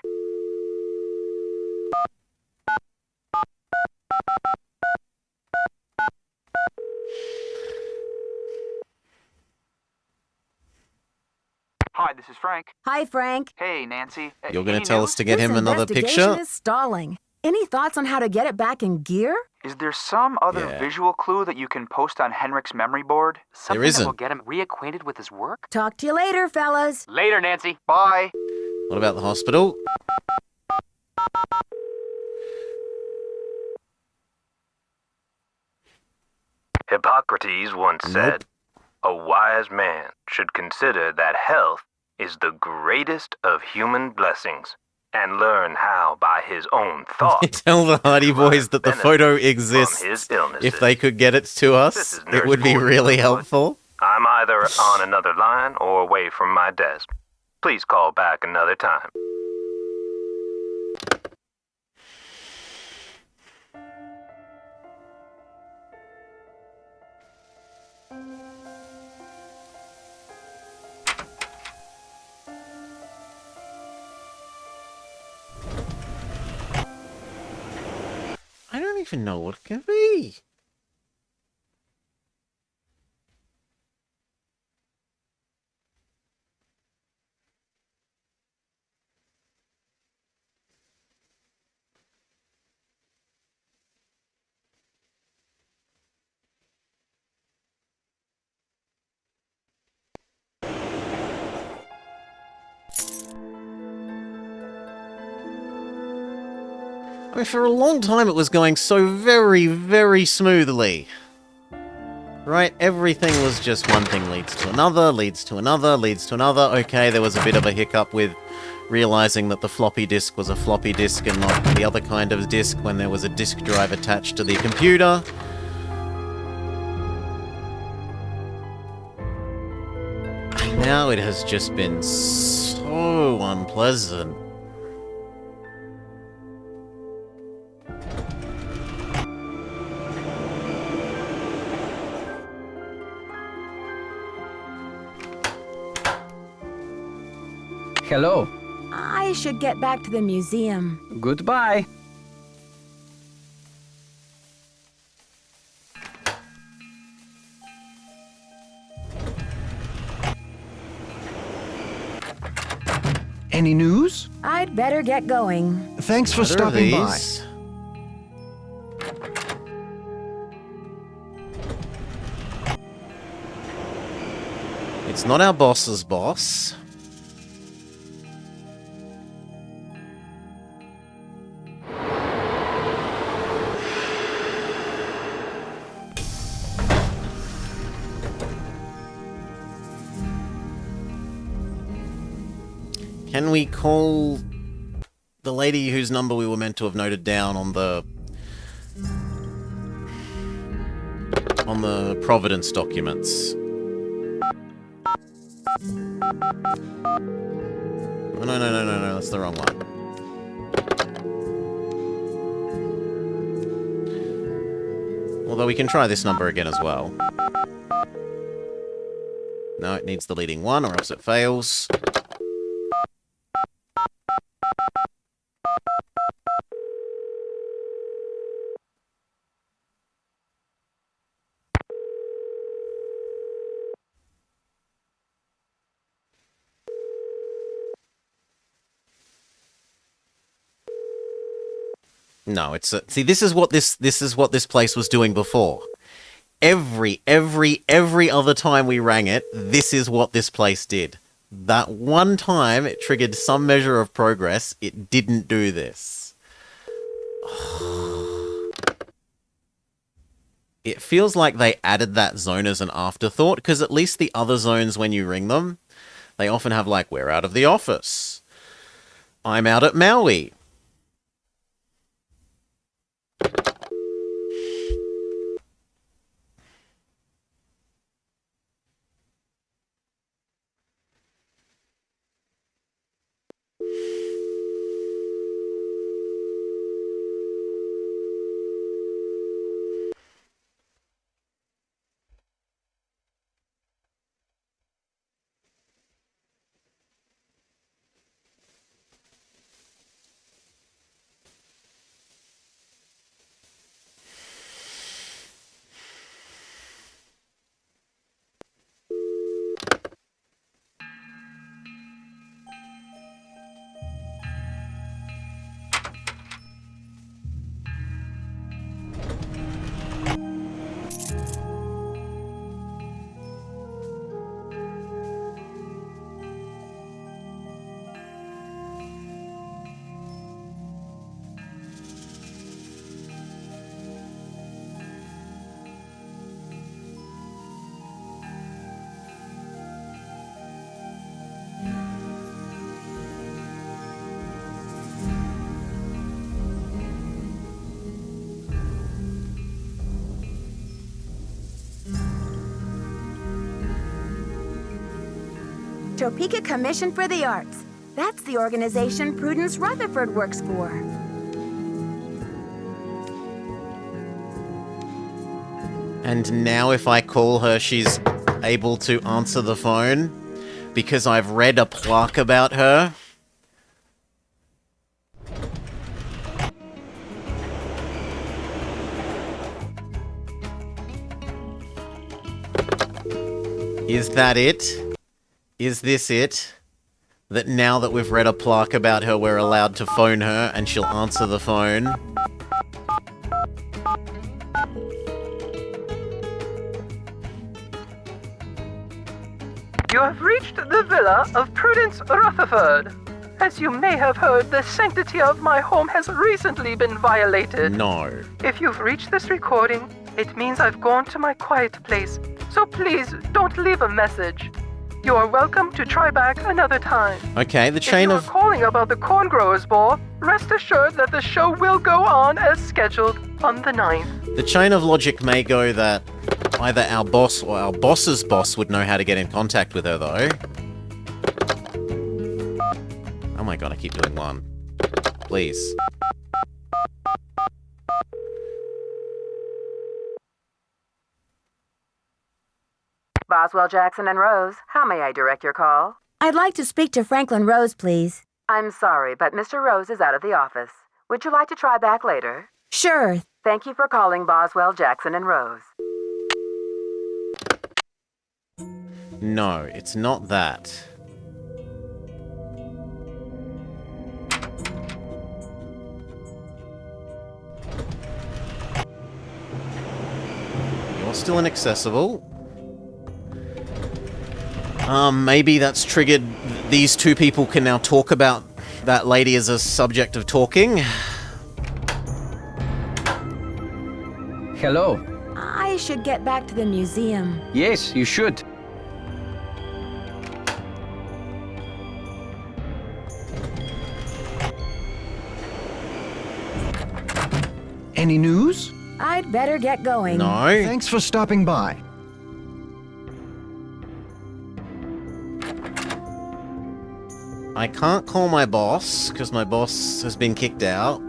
Hi, this is Frank. Hi, Frank. Hey, Nancy. You're going to any tell news? us to get him This another investigation picture? is stalling. Any thoughts on how to get it back in gear? Is there some other visual clue that you can post on Henrik's memory board? Something that will get him reacquainted with his work? Talk to you later, fellas. Later, Nancy. Bye. What about the hospital? Hippocrates once said, "A wise man should consider that health is the greatest of human blessings, and learn how by his own thought Tell the Hardy Boys that the photo exists. his illnesses." If they could get it to us, it would be really helpful. I'm either on another line or away from my desk. Please call back another time. I don't even know what it can be. I mean, for a long time it was going so very, very smoothly. Right? Everything was just one thing leads to another, leads to another, leads to another. Okay, there was a bit of a hiccup with realizing that the floppy disk was a floppy disk and not the other kind of disk when there was a disk drive attached to the computer. Now it has just been so unpleasant. Hello. I should get back to the museum. Goodbye. Any news? I'd better get going. Thanks for What are stopping by. these? It's not our boss's boss. Can we call the lady whose number we were meant to have noted down on the Providence documents? Oh, no, that's the wrong one. Although we can try this number again as well. No, it needs the leading one or else it fails. No, it's see. This is what this place was doing before. Every other time we rang it, this is what this place did. That one time it triggered some measure of progress. It didn't do this. It feels like they added that zone as an afterthought, because at least the other zones, when you ring them, they often have like, we're out of the office. I'm out at Maui. Topeka Commission for the Arts. That's the organization Prudence Rutherford works for. And now if I call her, she's able to answer the phone because I've read a plaque about her. Is that it? Is this it? That now that we've read a plaque about her, we're allowed to phone her and she'll answer the phone? You have reached the villa of Prudence Rutherford. As you may have heard, the sanctity of my home has recently been violated. No. If you've reached this recording, it means I've gone to my quiet place. So please, don't leave a message. You are welcome to try back another time. Okay, the chain If you are calling about the Corn Growers Ball, rest assured that the show will go on as scheduled on the 9th. The chain of logic may go that either our boss or our boss's boss would know how to get in contact with her, though. Oh my god, I keep doing one. Please. Boswell, Jackson, and Rose, how may I direct your call? I'd like to speak to Franklin Rose, please. I'm sorry, but Mr. Rose is out of the office. Would you like to try back later? Sure. Thank you for calling Boswell, Jackson, and Rose. No, it's not that. You're still inaccessible. Maybe that's triggered. These two people can now talk about that lady as a subject of talking. Hello. I should get back to the museum. Yes, you should. Any news? I'd better get going. No. Thanks for stopping by. I can't call my boss, because my boss has been kicked out.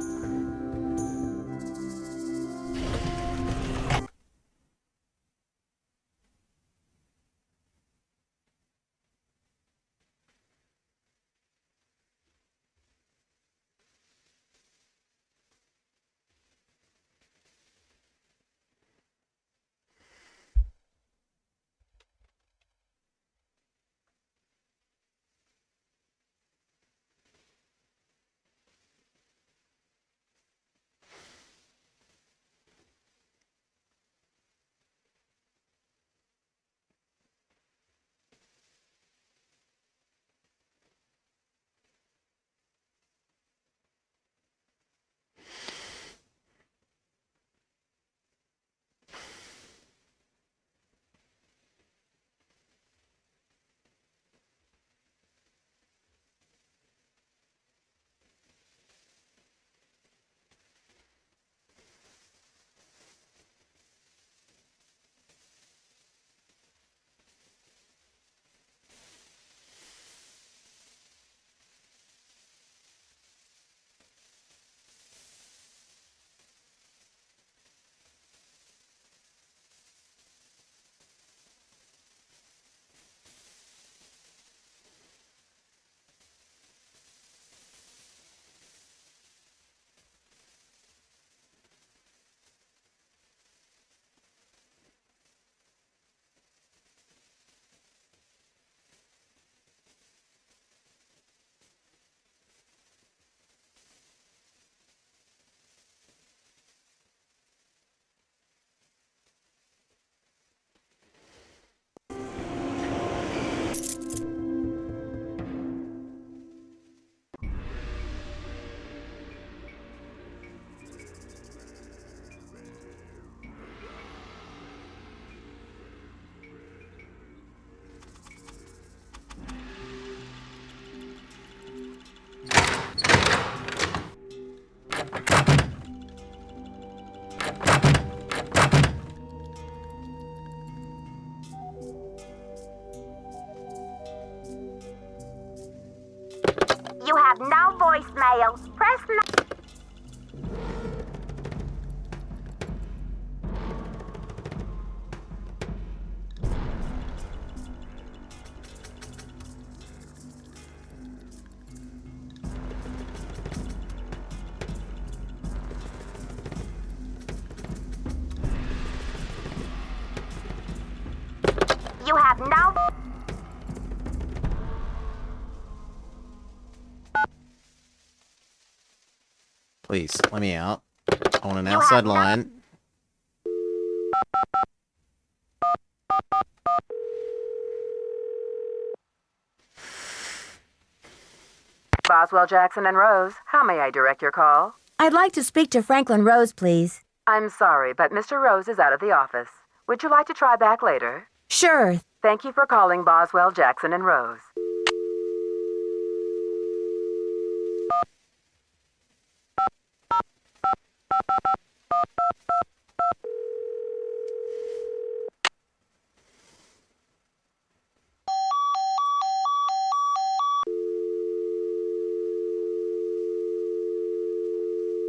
mail. Press 9. You have no... Please, let me out. I want an outside line. Boswell, Jackson, and Rose, how may I direct your call? I'd like to speak to Franklin Rose, please. I'm sorry, but Mr. Rose is out of the office. Would you like to try back later? Sure. Thank you for calling Boswell, Jackson, and Rose.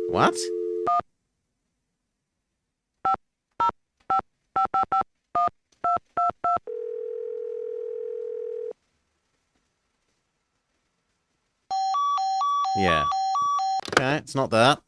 What? Yeah. Okay, it's not that.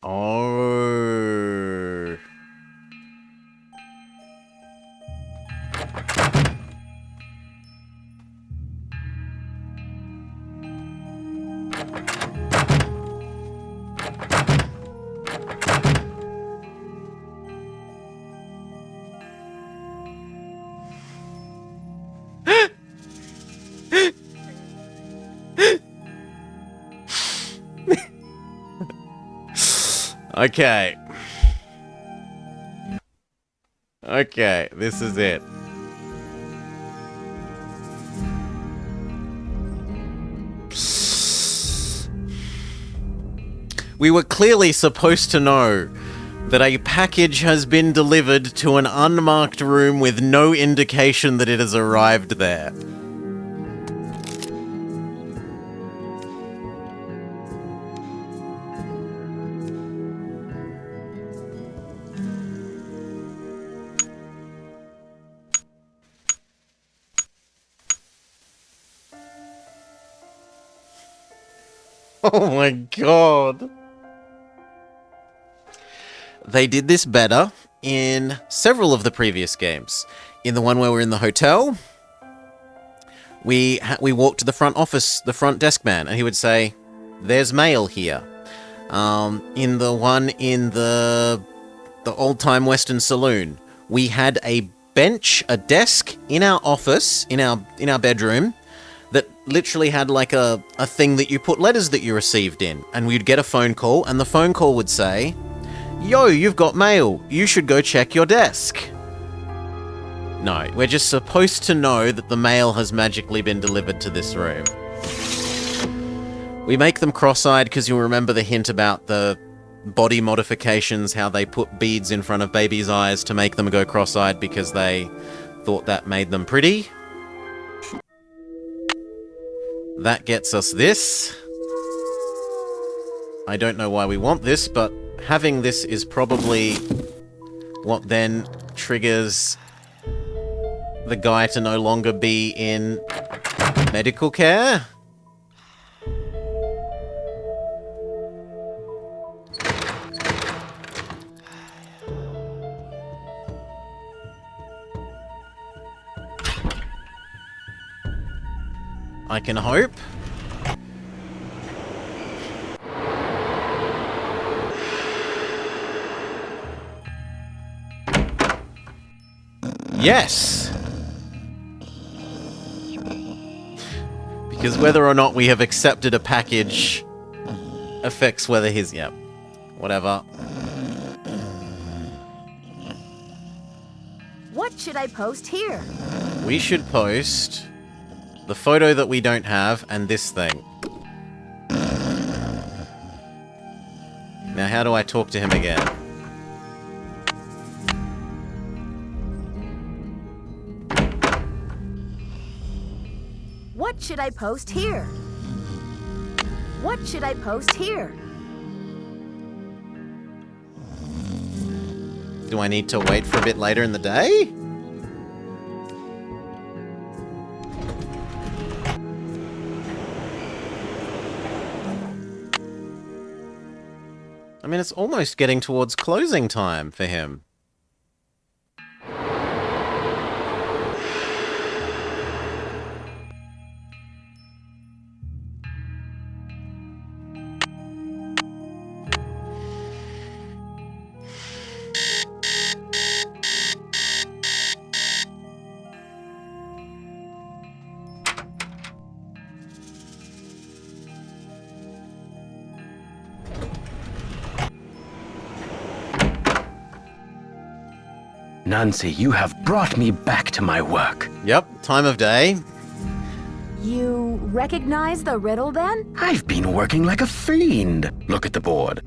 Oh. Okay. Okay, this is it. We were clearly supposed to know that a package has been delivered to an unmarked room with no indication that it has arrived there. Oh my god. They did this better in several of the previous games. In the one where we're in the hotel, we walked to the front office, the front desk man, and he would say, "There's mail here." In the one in the old-time Western Saloon, we had a bench, a desk in our office, in our bedroom, that literally had like a thing that you put letters that you received in, and we'd get a phone call, and the phone call would say, "Yo, you've got mail. You should go check your desk." No, we're just supposed to know that the mail has magically been delivered to this room. We make them cross-eyed because you'll remember the hint about the body modifications, how they put beads in front of babies' eyes to make them go cross-eyed because they thought that made them pretty. That gets us this. I don't know why we want this, but having this is probably what then triggers the guy to no longer be in medical care. I can hope. Yes! Because whether or not we have accepted a package affects whether his... Yep. Whatever. What should I post here? We should post the photo that we don't have and this thing. Now, how do I talk to him again? What should I post here? What should I post here? Do I need to wait for a bit later in the day? I mean, it's almost getting towards closing time for him. Nancy, you have brought me back to my work. Yep, time of day. You recognize the riddle then? I've been working like a fiend. Look at the board.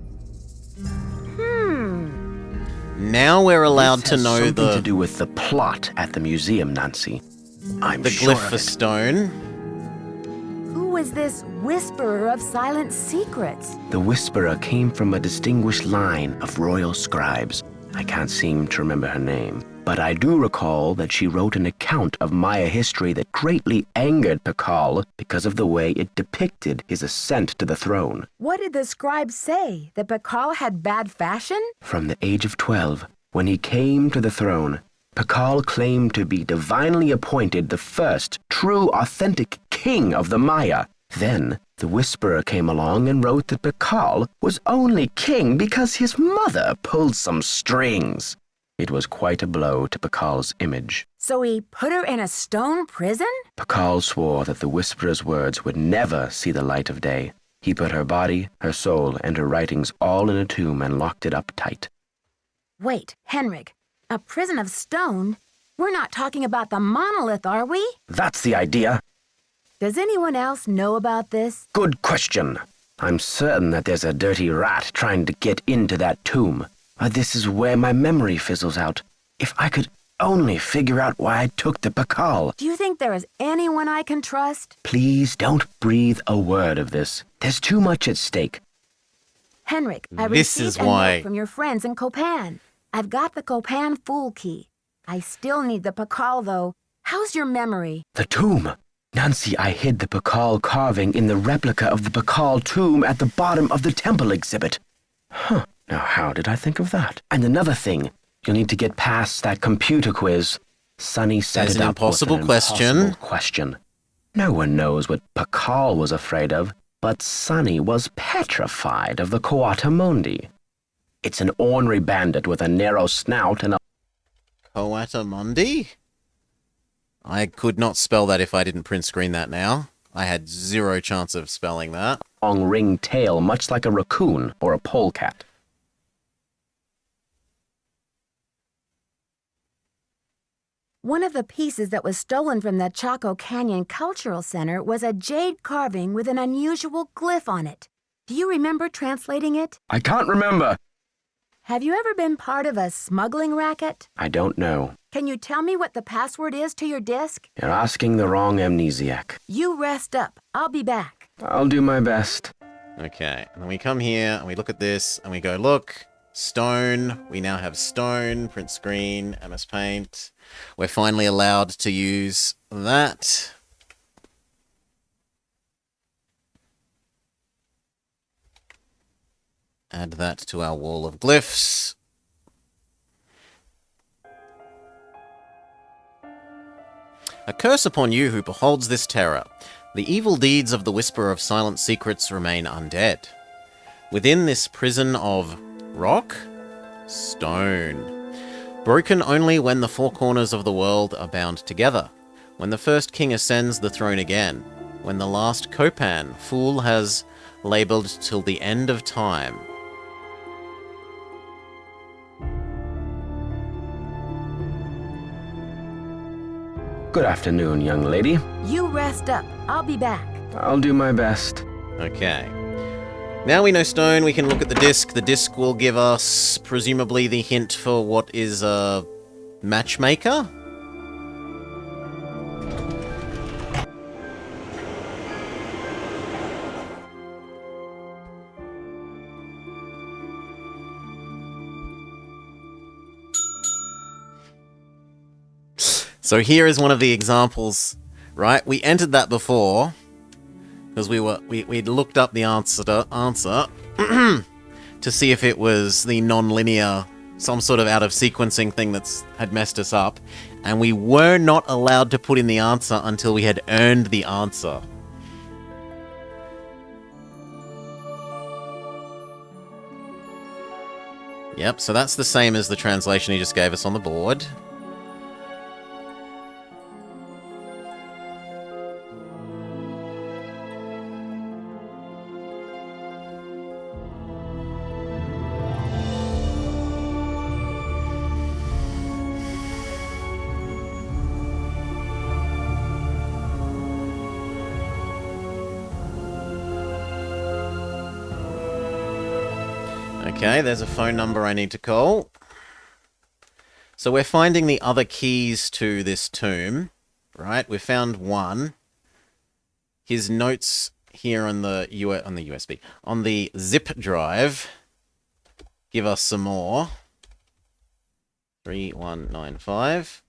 Now we're allowed This to has know something the to do with the plot at the museum, Nancy. I'm the sure glyph of for it. stone. Who is this whisperer of silent secrets? The Whisperer came from a distinguished line of royal scribes. I can't seem to remember her name, but I do recall that she wrote an account of Maya history that greatly angered Pakal because of the way it depicted his ascent to the throne. What did the scribe say? That Pakal had bad fashion? From the age of 12, when he came to the throne, Pakal claimed to be divinely appointed the first true authentic king of the Maya. Then, the Whisperer came along and wrote that Pakal was only king because his mother pulled some strings. It was quite a blow to Pakal's image. So he put her in a stone prison? Pakal swore that the Whisperer's words would never see the light of day. He put her body, her soul, and her writings all in a tomb and locked it up tight. Wait, Henrik, a prison of stone? We're not talking about the monolith, are we? That's the idea. Does anyone else know about this? Good question. I'm certain that there's a dirty rat trying to get into that tomb. This is where my memory fizzles out. If I could only figure out why I took the Pakal. Do you think there is anyone I can trust? Please don't breathe a word of this. There's too much at stake. Henrik, I This received is a why- note from your friends in Copan. I've got the Copan Fool Key. I still need the Pakal, though. How's your memory? The tomb. Nancy, I hid the Pakal carving in the replica of the Pakal tomb at the bottom of the temple exhibit. Huh. Now, how did I think of that? And another thing, you'll need to get past that computer quiz. Sonny set That's it an up impossible with an question. impossible question. No one knows what Pakal was afraid of, but Sonny was petrified of the Coatamundi. It's an ornery bandit with a narrow snout and a... Coatamundi? I could not spell that if I didn't print screen that now. I had zero chance of spelling that. long ringed tail, much like a raccoon or a polecat. One of the pieces that was stolen from the Chaco Canyon Cultural Center was a jade carving with an unusual glyph on it. Do you remember translating it? I can't remember. Have you ever been part of a smuggling racket? I don't know. Can you tell me what the password is to your disk? You're asking the wrong amnesiac. You rest up. I'll be back. I'll do my best. Okay, and we come here and we look at this and we go, look, stone. We now have stone, print screen, MS Paint. We're finally allowed to use that. Add that to our wall of glyphs. A curse upon you who beholds this terror. The evil deeds of the Whisperer of Silent Secrets remain undead. Within this prison of rock, stone, broken only when the four corners of the world are bound together, when the first king ascends the throne again, when the last Copan fool has labelled till the end of time. Good afternoon, young lady. You rest up. I'll be back. I'll do my best. Okay. Now we know stone, we can look at the disc. The disc will give us, presumably, the hint for what is a matchmaker? So here is one of the examples, right? We entered that before because we'd looked up the answer to see if it was the non-linear, some sort of out of sequencing thing that's had messed us up, and we were not allowed to put in the answer until we had earned the answer. Yep, so that's the same as the translation he just gave us on the board. Okay, there's a phone number I need to call. So we're finding the other keys to this tomb, right? We found one. His notes here on the USB, on the zip drive, give us some more. 3195.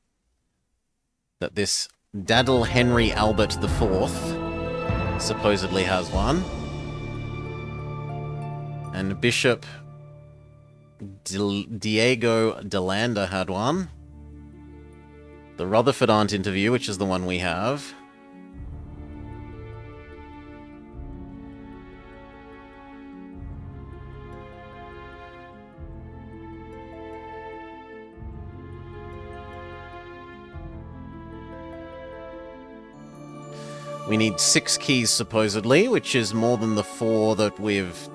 That this Daddle Henry Albert IV supposedly has one. And Bishop Diego DeLanda had one. The Rutherford Aunt interview, which is the one we have. We need 6 keys, supposedly, which is more than the 4 that we've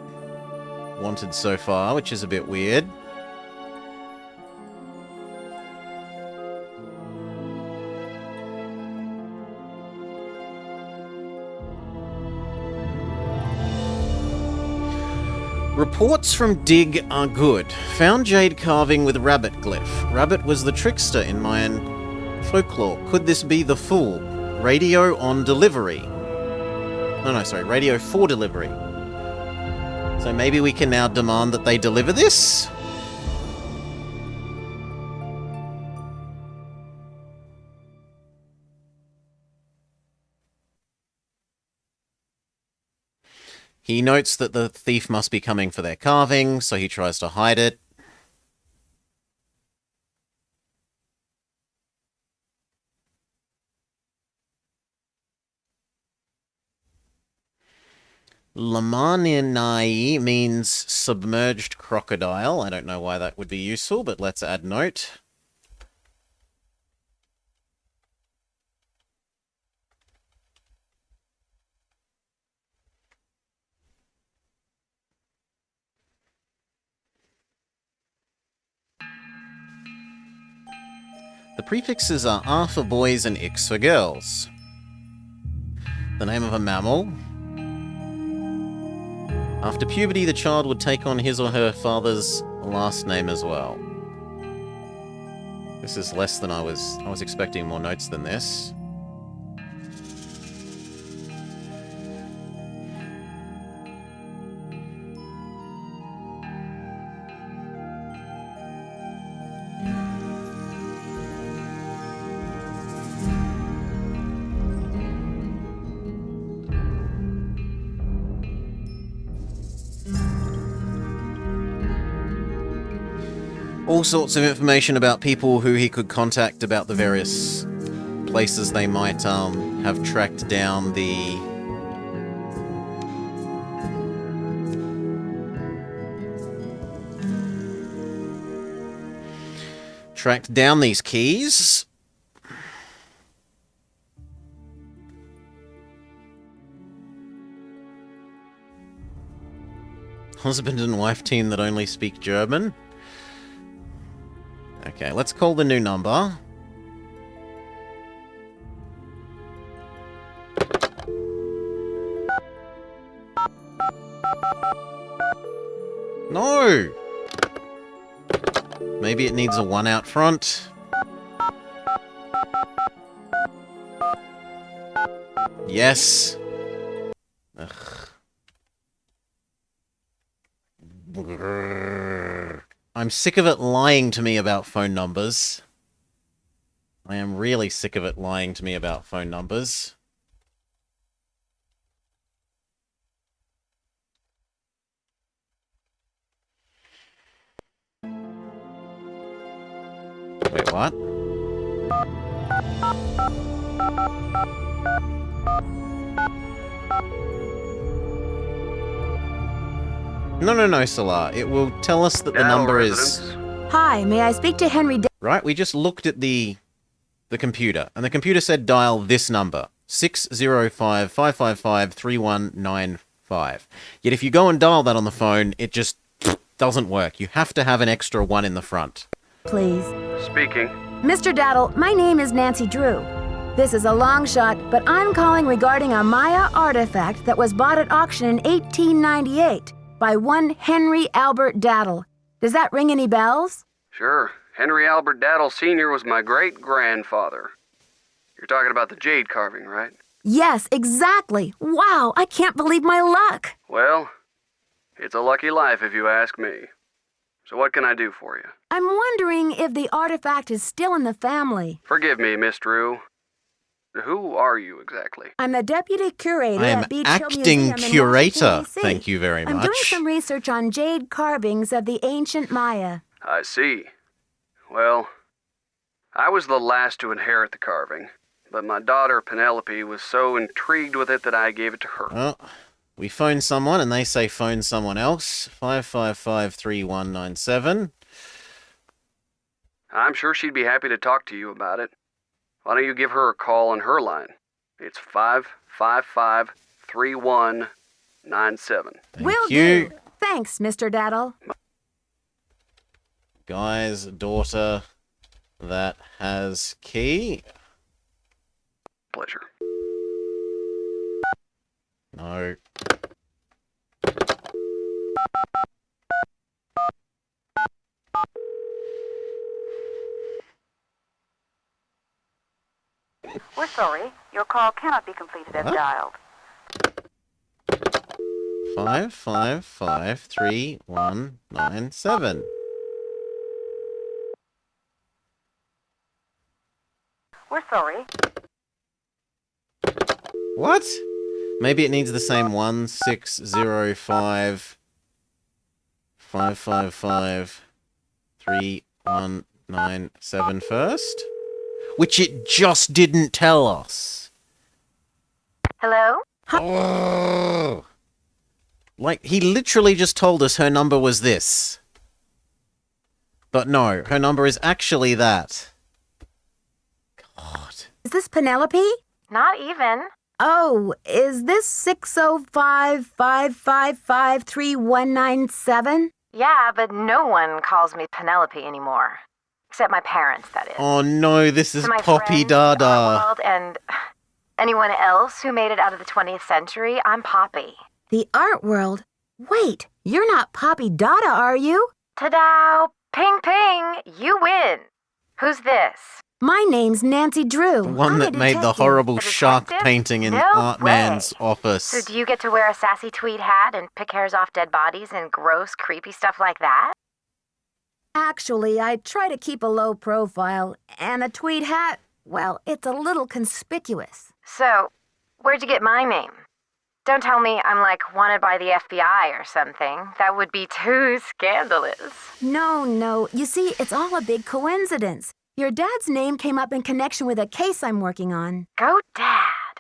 wanted so far, which is a bit weird. Reports from Dig are good. Found jade carving with rabbit glyph. Rabbit was the trickster in Mayan folklore. Could this be the fool? Radio on delivery. No, sorry, radio for delivery. So maybe we can now demand that they deliver this? He notes that the thief must be coming for their carving, so he tries to hide it. Lamaninai means submerged crocodile. I don't know why that would be useful, but let's add note. The prefixes are R for boys and X for girls. The name of a mammal. After puberty, the child would take on his or her father's last name as well. This is less than I was expecting more notes than this. All sorts of information about people who he could contact about the various places they might have tracked down the... tracked down these keys. Husband and wife team that only speak German. Okay, let's call the new number. No! Maybe it needs a 1 out front. Yes. Ugh. I'm sick of it lying to me about phone numbers. I am really sick of it lying to me about phone numbers. Wait, what? No, Salah. It will tell us that the number is... Hi, may I speak to Henry... Right, we just looked at the computer, and the computer said dial this number, 605-555-3195. Yet if you go and dial that on the phone, it just doesn't work. You have to have an extra 1 in the front. Please. Speaking. Mr. Daddle, my name is Nancy Drew. This is a long shot, but I'm calling regarding a Maya artifact that was bought at auction in 1898 by one Henry Albert Daddle. Does that ring any bells? Sure. Henry Albert Daddle Sr. was my great-grandfather. You're talking about the jade carving, right? Yes, exactly. Wow, I can't believe my luck. Well, it's a lucky life if you ask me. So what can I do for you? I'm wondering if the artifact is still in the family. Forgive me, Miss Drew. Who are you exactly? I'm the deputy curator I am at Beach Hill acting Museum in curator. Washington, D.C. Thank you very much. I'm doing some research on jade carvings of the ancient Maya. I see. Well, I was the last to inherit the carving, but my daughter Penelope was so intrigued with it that I gave it to her. Oh, we phone someone and they say phone someone else. 555-3197. I'm sure she'd be happy to talk to you about it. Why don't you give her a call on her line? It's 555-3197. Will do. Thanks, Mr. Daddle. Guy's daughter that has key. Pleasure. No. We're sorry. Your call cannot be completed as dialed. 555-3197. We're sorry. What? Maybe it needs the same 1605-555-3197 first? Which it just didn't tell us. Hello? Oh. Like, he literally just told us her number was this. But no, her number is actually that. God. Is this Penelope? Not even. Oh, is this 605-555-3197? Yeah, but no one calls me Penelope anymore. Except my parents, that is. Oh no, this is To my Poppy friends, Dada. World, and anyone else who made it out of the 20th century, I'm Poppy. The art world? Wait, you're not Poppy Dada, are you? Ta-da! Ping ping! You win! Who's this? My name's Nancy Drew. The one I'm a that made the detective. horrible A shark detective? painting in No Artman's way. office. So do you get to wear a sassy tweed hat and pick hairs off dead bodies and gross, creepy stuff like that? Actually, I try to keep a low profile, and a tweed hat, well, it's a little conspicuous. So, where'd you get my name? Don't tell me I'm like wanted by the FBI or something. That would be too scandalous. No. You see, it's all a big coincidence. Your dad's name came up in connection with a case I'm working on. Go Dad.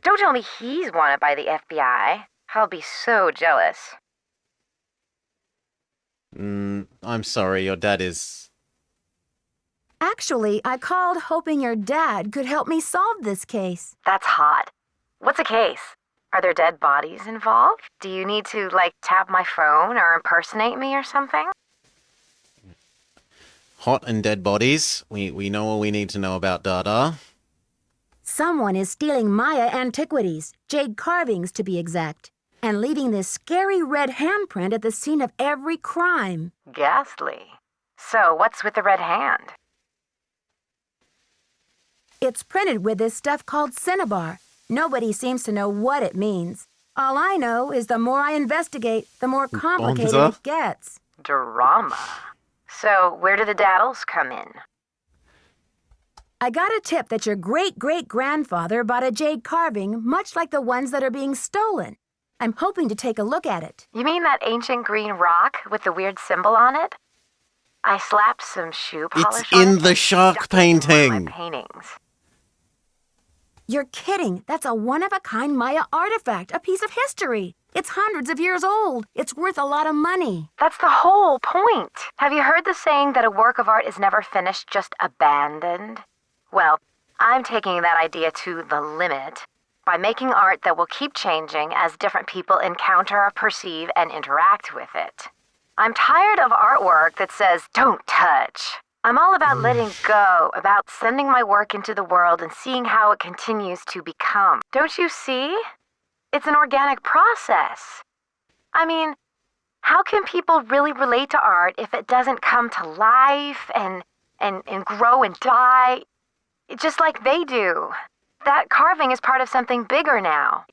Don't tell me he's wanted by the FBI. I'll be so jealous. I'm sorry, your dad is... Actually, I called hoping your dad could help me solve this case. That's hot. What's a case? Are there dead bodies involved? Do you need to, tap my phone or impersonate me or something? Hot and dead bodies. We know all we need to know about Dada. Someone is stealing Maya antiquities, jade carvings to be exact, and leaving this scary red handprint at the scene of every crime. Ghastly. So, what's with the red hand? It's printed with this stuff called cinnabar. Nobody seems to know what it means. All I know is the more I investigate, the more complicated it gets. Drama. So, where do the daddles come in? I got a tip that your great-great-grandfather bought a jade carving much like the ones that are being stolen. I'm hoping to take a look at it. You mean that ancient green rock with the weird symbol on it? I slapped some shoe polish It's on in it the and shark stuck it in one of painting. my paintings. You're kidding. That's a one-of-a-kind Maya artifact, a piece of history. It's hundreds of years old. It's worth a lot of money. That's the whole point. Have you heard the saying that a work of art is never finished, just abandoned? Well, I'm taking that idea to the limit by making art that will keep changing as different people encounter, perceive, and interact with it. I'm tired of artwork that says, "Don't touch." I'm all about letting go, about sending my work into the world and seeing how it continues to become. Don't you see? It's an organic process. I mean, how can people really relate to art if it doesn't come to life and grow and die just like they do? That carving is part of something bigger now.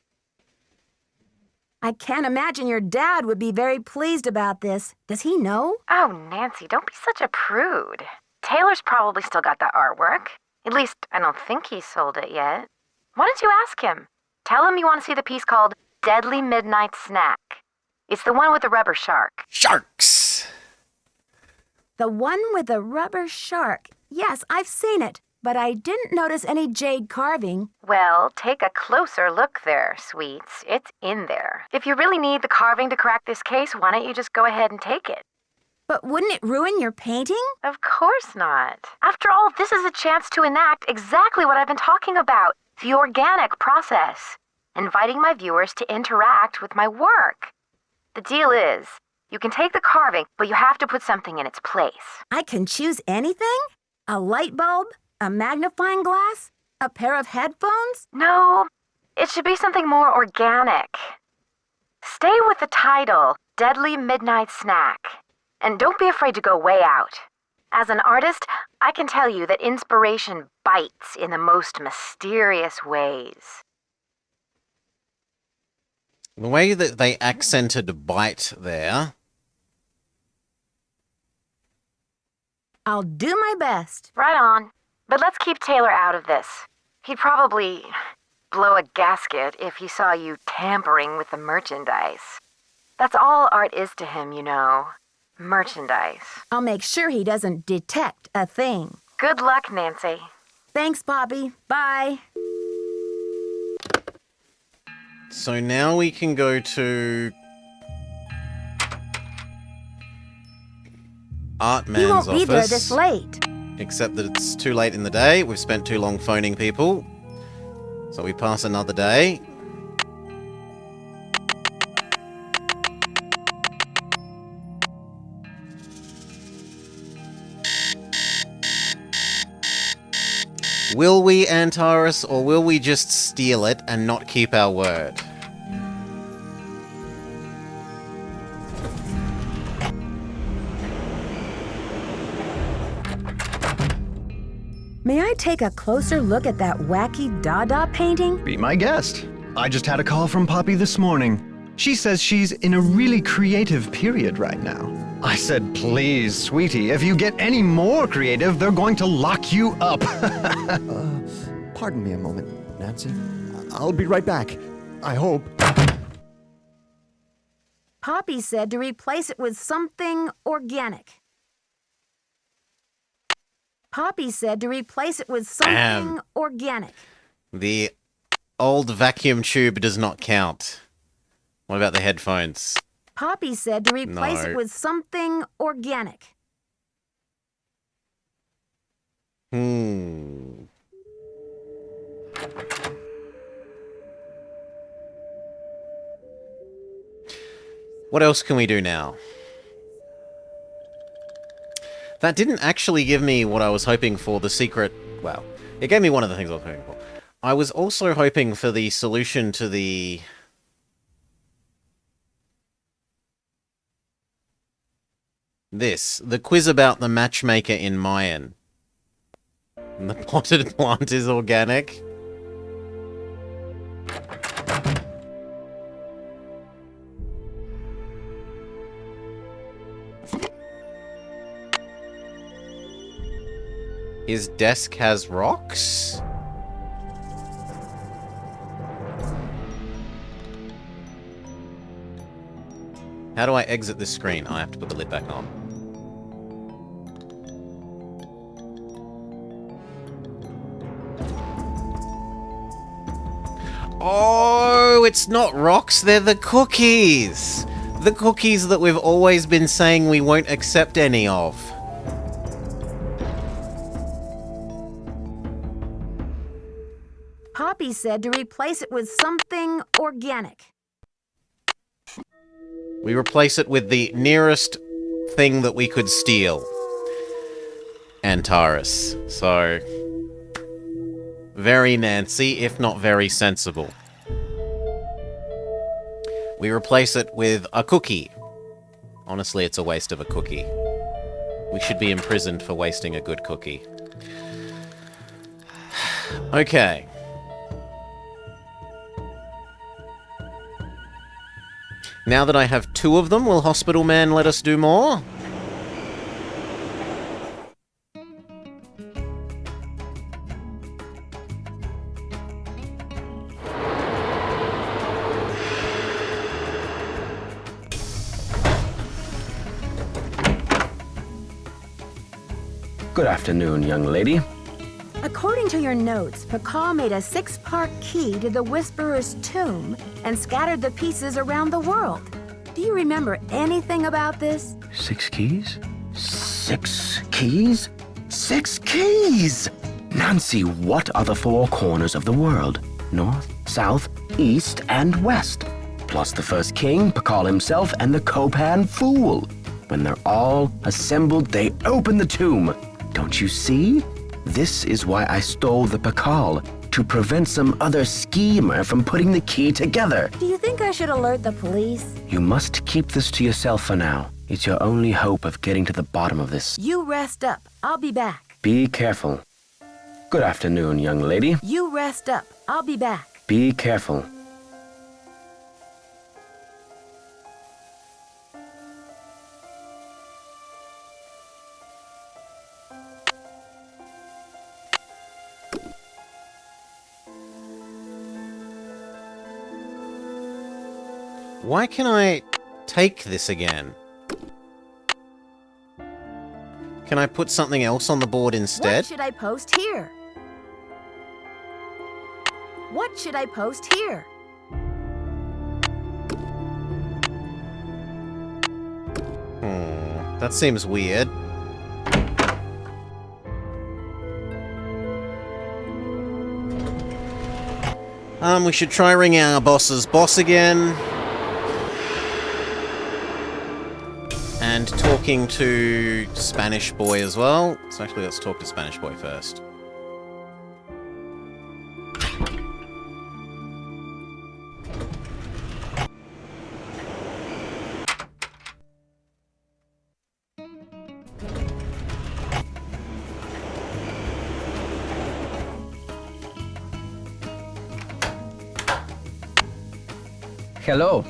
I can't imagine your dad would be very pleased about this. Does he know? Oh, Nancy, don't be such a prude. Taylor's probably still got that artwork. At least, I don't think he sold it yet. Why don't you ask him? Tell him you want to see the piece called Deadly Midnight Snack. It's the one with the rubber shark. Sharks! The one with the rubber shark. Yes, I've seen it, but I didn't notice any jade carving. Well, take a closer look there, sweets. It's in there. If you really need the carving to crack this case, why don't you just go ahead and take it? But wouldn't it ruin your painting? Of course not. After all, this is a chance to enact exactly what I've been talking about. The organic process. Inviting my viewers to interact with my work. The deal is, you can take the carving, but you have to put something in its place. I can choose anything? A light bulb? A magnifying glass? A pair of headphones? No, it should be something more organic. Stay with the title, Deadly Midnight Snack. And don't be afraid to go way out. As an artist, I can tell you that inspiration bites in the most mysterious ways. The way that they accented bite there... I'll do my best. Right on. But let's keep Taylor out of this. He'd probably blow a gasket if he saw you tampering with the merchandise. That's all art is to him, you know. Merchandise. I'll make sure he doesn't detect a thing. Good luck, Nancy. Thanks, Poppy. Bye. So now we can go to... Artman's He won't office. be there this late. Except that it's too late in the day. We've spent too long phoning people. So we pass another day. Will we, Antares, or will we just steal it and not keep our word? May I take a closer look at that wacky Dada painting? Be my guest. I just had a call from Poppy this morning. She says she's in a really creative period right now. I said, please, sweetie, if you get any more creative, they're going to lock you up. Pardon me a moment, Nancy. I'll be right back. I hope. Poppy said to replace it with something organic. Poppy said to replace it with something organic. The old vacuum tube does not count. What about the headphones? Poppy said to replace No. it with something organic. What else can we do now? That didn't actually give me what I was hoping for, the secret... Well, it gave me one of the things I was hoping for. I was also hoping for the solution to the... the quiz about the matchmaker in Mayan. And the potted plant is organic. His desk has rocks? How do I exit this screen? I have to put the lid back on. Oh, it's not rocks, they're the cookies! The cookies that we've always been saying we won't accept any of. Poppy said to replace it with something organic. We replace it with the nearest thing that we could steal. Antares. So... very Nancy, if not very sensible. We replace it with a cookie. Honestly, it's a waste of a cookie. We should be imprisoned for wasting a good cookie. Okay. Now that I have 2 of them, will Hospital Man let us do more? Good afternoon, young lady. According to your notes, Pakal made a 6-part key to the Whisperer's tomb and scattered the pieces around the world. Do you remember anything about this? 6 keys? 6 keys? 6 keys! Nancy, what are the 4 corners of the world? North, south, east, and west. Plus the first king, Pakal himself, and the Copan fool. When they're all assembled, they open the tomb. Don't you see? This is why I stole the Pakal, to prevent some other schemer from putting the key together. Do you think I should alert the police? You must keep this to yourself for now. It's your only hope of getting to the bottom of this. You rest up. I'll be back. Be careful. Good afternoon, young lady. You rest up. I'll be back. Be careful. Why can I take this again? Can I put something else on the board instead? What should I post here? What should I post here? That seems weird. We should try ringing our boss's boss again. And talking to Spanish Boy as well. So actually, let's talk to Spanish Boy first. Hello.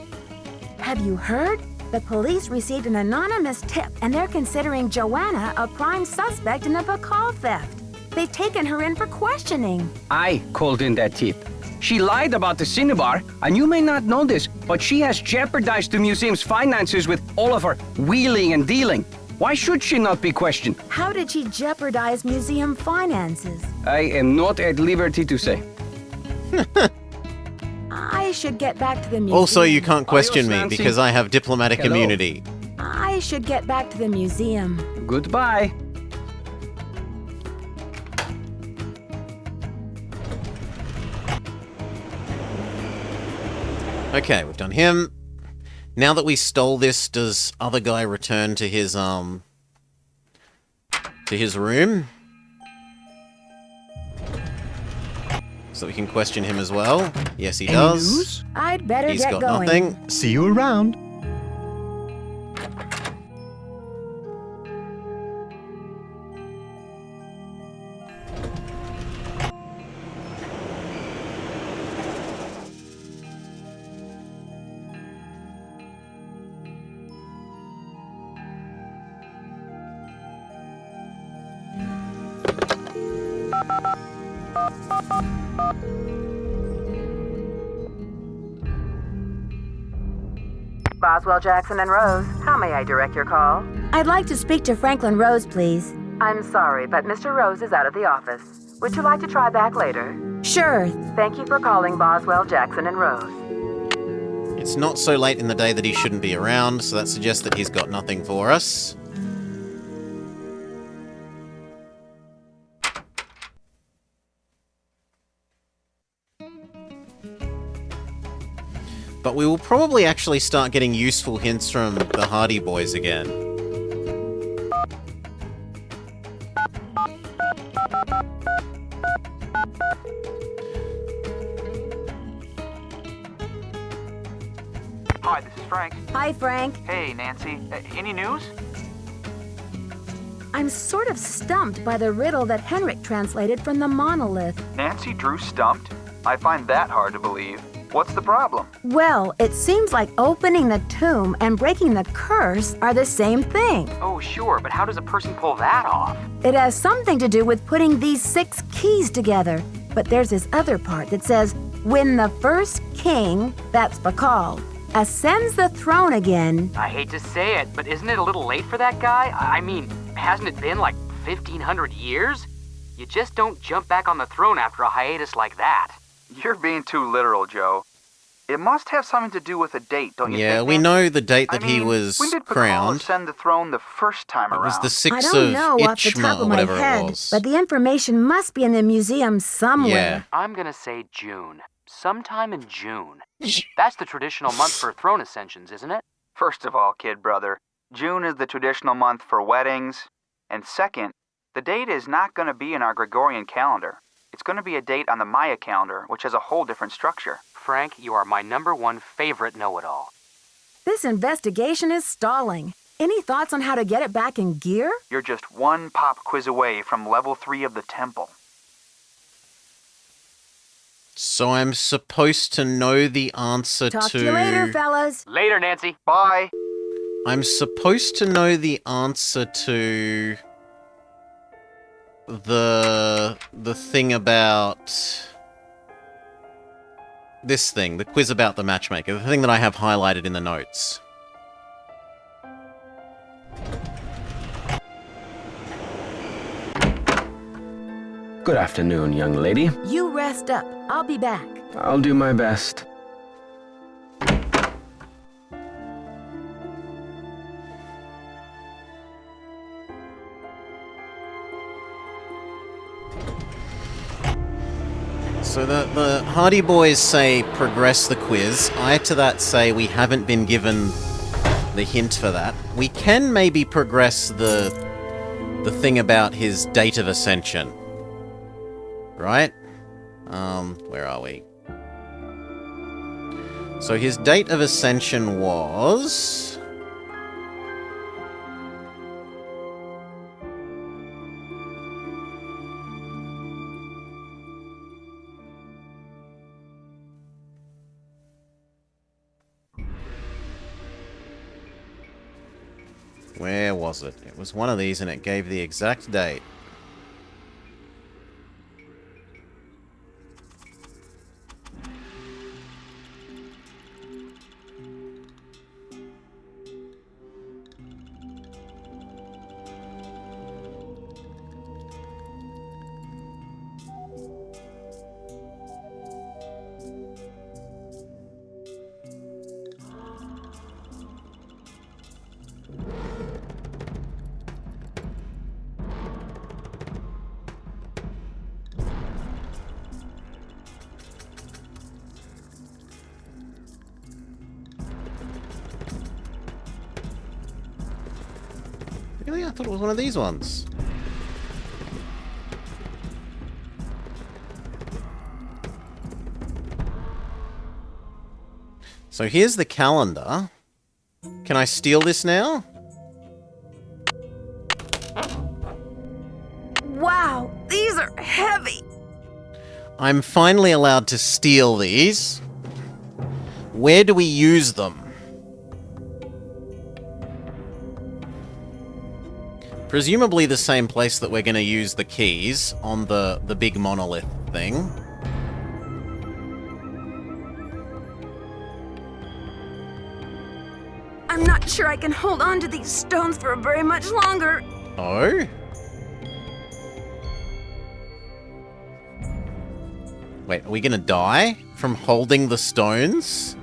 Have you heard? The police received an anonymous tip, and they're considering Joanna a prime suspect in the Pakal theft. They've taken her in for questioning. I called in that tip. She lied about the Cinnabar, and you may not know this, but she has jeopardized the museum's finances with all of her wheeling and dealing. Why should she not be questioned? How did she jeopardize museum finances? I am not at liberty to say. I should get back to the museum. Also, you can't question Adios, me Nancy. because I have diplomatic Hello. immunity. I should get back to the museum. Goodbye. Okay, we've done him. Now that we stole this, does other guy return to his room? So we can question him as well. Yes, he Any does. news? I'd better He's get got going. nothing. See you around. Boswell, Jackson, and Rose, how may I direct your call? I'd like to speak to Franklin Rose, please. I'm sorry, but Mr. Rose is out of the office. Would you like to try back later? Sure. Thank you for calling Boswell, Jackson, and Rose. It's not so late in the day that he shouldn't be around, so that suggests that he's got nothing for us. But we will probably actually start getting useful hints from the Hardy Boys again. Hi, this is Frank. Hi, Frank. Hey, Nancy. Any news? I'm sort of stumped by the riddle that Henrik translated from the monolith. Nancy Drew stumped? I find that hard to believe. What's the problem? Well, it seems like opening the tomb and breaking the curse are the same thing. Oh, sure, but how does a person pull that off? It has something to do with putting these 6 keys together. But there's this other part that says, when the first king, that's Bacall, ascends the throne again. I hate to say it, but isn't it a little late for that guy? I mean, hasn't it been like 1,500 years? You just don't jump back on the throne after a hiatus like that. You're being too literal, Joe. It must have something to do with a date, don't you think? Yeah, we know the date that I mean, he was when did Bacall crowned. ascend the throne the first time It around? was the 6th I don't know of off the top Ichma, of my whatever head, it was. but the information must be in the museum somewhere. Yeah. I'm gonna say June. Sometime in June. That's the traditional month for throne ascensions, isn't it? First of all, kid brother, June is the traditional month for weddings. And second, the date is not going to be in our Gregorian calendar. It's going to be a date on the Maya calendar, which has a whole different structure. Frank, you are my #1 favorite know-it-all. This investigation is stalling. Any thoughts on how to get it back in gear? You're just one pop quiz away from level 3 of the temple. So I'm supposed to know the answer Talk to... to you later, fellas. Later, Nancy. Bye. I'm supposed to know the answer to... the thing about... this thing, the quiz about the matchmaker, the thing that I have highlighted in the notes. Good afternoon, young lady. You rest up. I'll be back. I'll do my best. So the Hardy Boys say progress the quiz. I to that say we haven't been given the hint for that. We can maybe progress the thing about his date of ascension. Right? Where are we? So his date of ascension was... where was it? It was one of these and it gave the exact date. Really? I thought it was one of these ones. So here's the calendar. Can I steal this now? Wow, these are heavy. I'm finally allowed to steal these. Where do we use them? Presumably the same place that we're going to use the keys, on the big monolith thing. I'm not sure I can hold on to these stones for very much longer. Oh? Wait, are we going to die from holding the stones?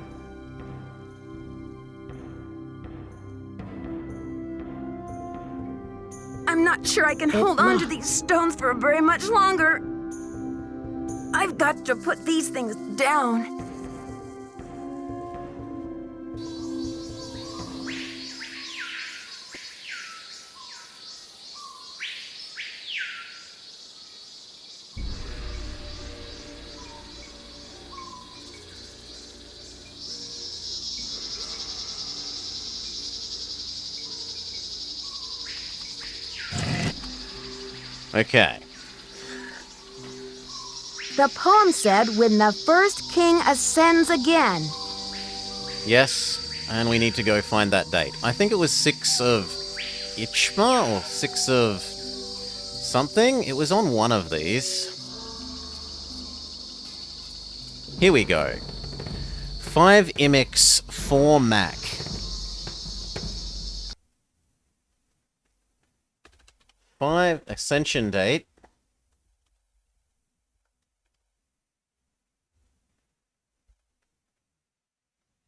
I'm not sure I can hold on to these stones for very much longer. I've got to put these things down. Okay. The poem said, when the first king ascends again. Yes, and we need to go find that date. I think it was 6 of Ichma, or 6 of something. It was on one of these. Here we go. 5 Imix, 4 Mac. 5 Ascension date.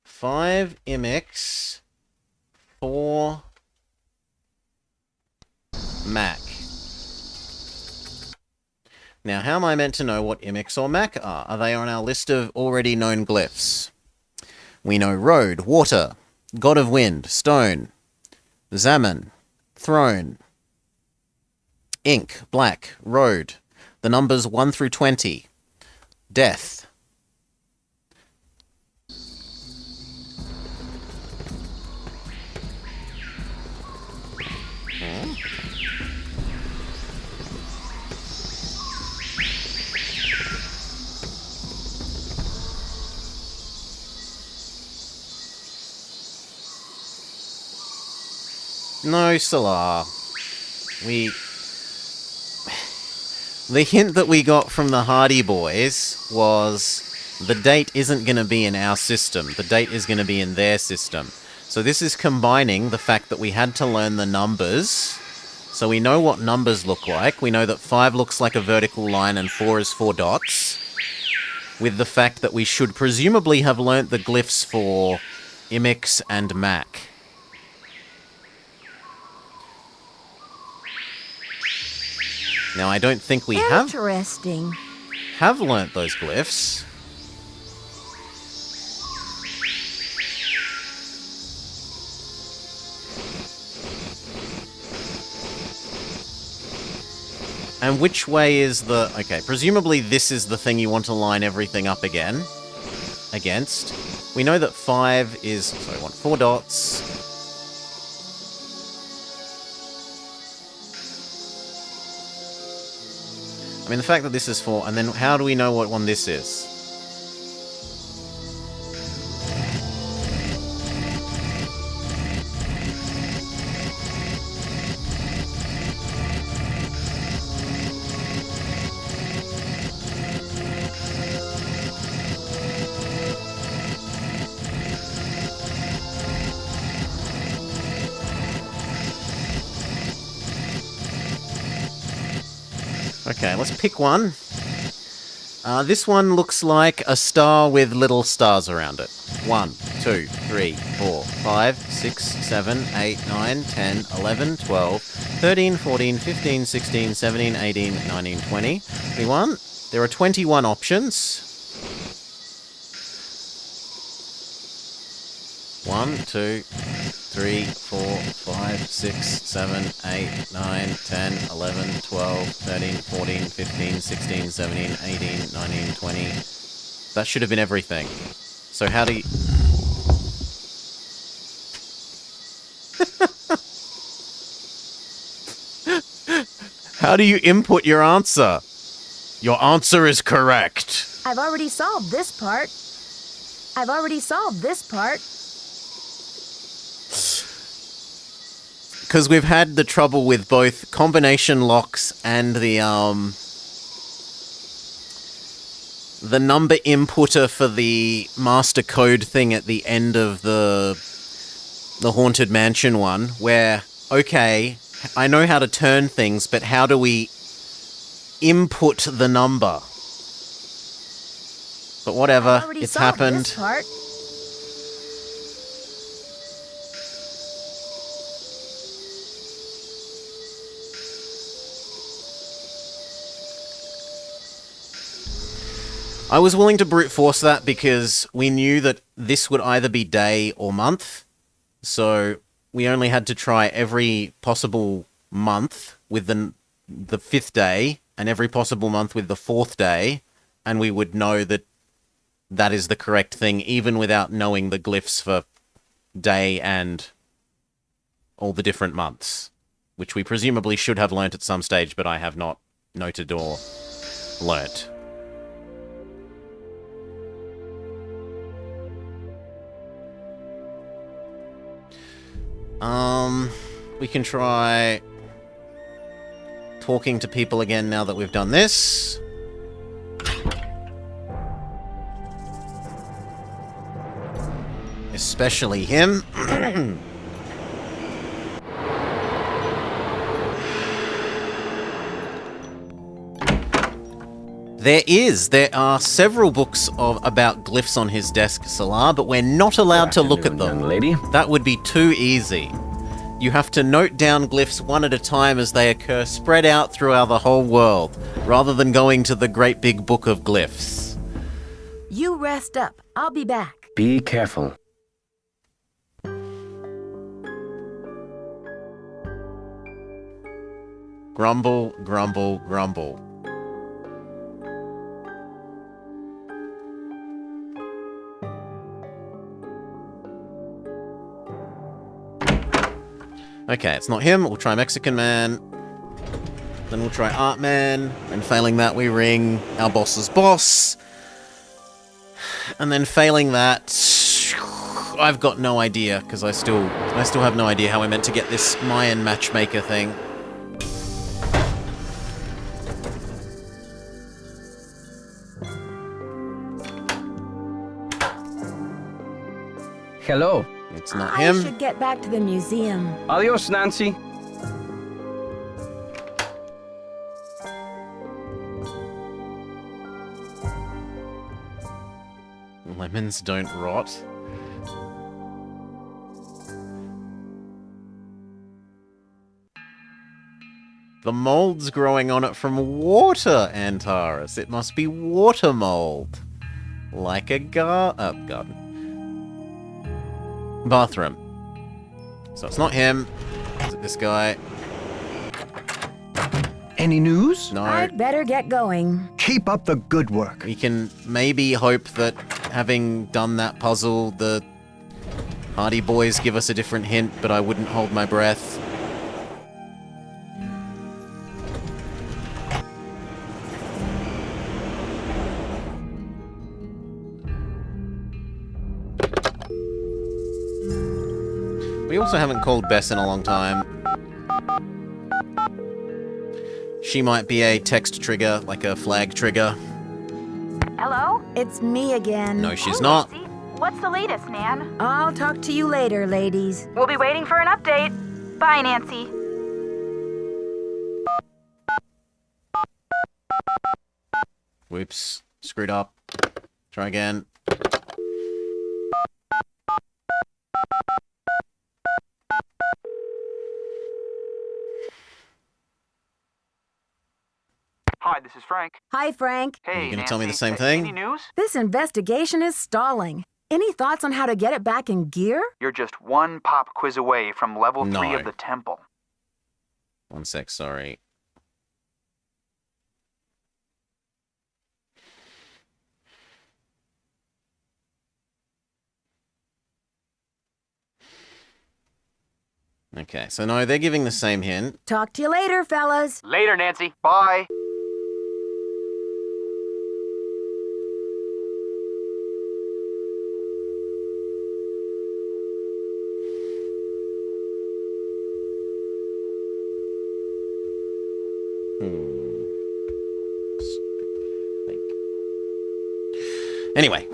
Five Imix, 4 Mac. Now, how am I meant to know what Imix or Mac are? Are they on our list of already known glyphs? We know road, water, god of wind, stone, Zaman, throne, ink, black, road, the numbers 1 through 20, death. No, Salah. The hint that we got from the Hardy Boys was the date isn't going to be in our system. The date is going to be in their system. So this is combining the fact that we had to learn the numbers. So we know what numbers look like. We know that 5 looks like a vertical line and 4 is 4 dots. With the fact that we should presumably have learnt the glyphs for Imix and Mac. Now, I don't think we have learnt those glyphs. And which way is the... Okay, presumably this is the thing you want to line everything up against. We know that 5 is... So I want 4 dots. I mean, the fact that this is 4, and then how do we know what one this is? Okay, let's pick one. This one looks like a star with little stars around it. 1, 2, 3, 4, 5, 6, 7, 8, 9, 10, 11, 12, 13, 14, 15, 16, 17, 18, 19, 20, 21. There are 21 options. 1, 2, 3, 4, 5, 6, 7, 8, 9, 10, 11, 12, 13, 14, 15, 16, 17, 18, 19, 20. That should have been everything. So how do you... How do you input your answer? Your answer is correct. I've already solved this part. Because we've had the trouble with both combination locks and the number inputter for the master code thing at the end of the Haunted Mansion one, where, okay, I know how to turn things, but how do we input the number? But whatever, it's happened. I was willing to brute force that because we knew that this would either be day or month. So we only had to try every possible month with the 5th day and every possible month with the 4th day. And we would know that that is the correct thing, even without knowing the glyphs for day and all the different months, which we presumably should have learnt at some stage, but I have not noted or learnt. We can try talking to people again now that we've done this. Especially him. There are several books about glyphs on his desk, Salar, but we're not allowed to look at them. Young lady. That would be too easy. You have to note down glyphs one at a time as they occur, spread out throughout the whole world, rather than going to the great big book of glyphs. You rest up. I'll be back. Be careful. Grumble, grumble, grumble. Okay, it's not him. We'll try Mexican Man. Then we'll try Art Man. And failing that, we ring our boss's boss. And then failing that, I've got no idea, because I still have no idea how we're meant to get this Mayan matchmaker thing. Hello. It's not I him. should get back to the museum. Adios, Nancy. Lemons don't rot. The mold's growing on it from water, Antares. It must be water mold. Like a garden. Bathroom. So it's not him. Is it this guy? Any news? No. I'd better get going. Keep up the good work. We can maybe hope that having done that puzzle, the Hardy Boys give us a different hint, but I wouldn't hold my breath. We also haven't called Bess in a long time. She might be a text trigger, like a flag trigger. Hello? It's me again. No, she's not. Nancy, what's the latest, Nan? I'll talk to you later, ladies. We'll be waiting for an update. Bye, Nancy. Whoops. Screwed up. Try again. Hi, this is Frank. Hi, Frank. Hey, Are you going to tell me the Nancy. same thing? Any news? This investigation is stalling. Any thoughts on how to get it back in gear? You're just one pop quiz away from level 3 No. of the temple. One sec, sorry. Okay, so no, they're giving the same hint. Talk to you later, fellas. Later, Nancy. Bye. Anyway.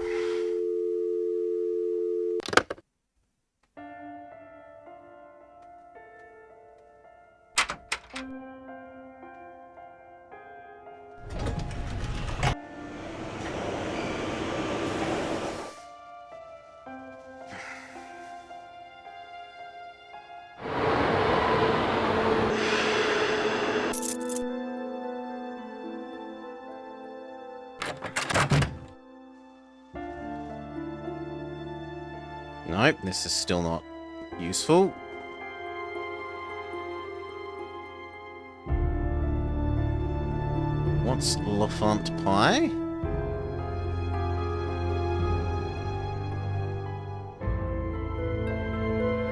Nope, this is still not useful. What's L'Enfant Pie?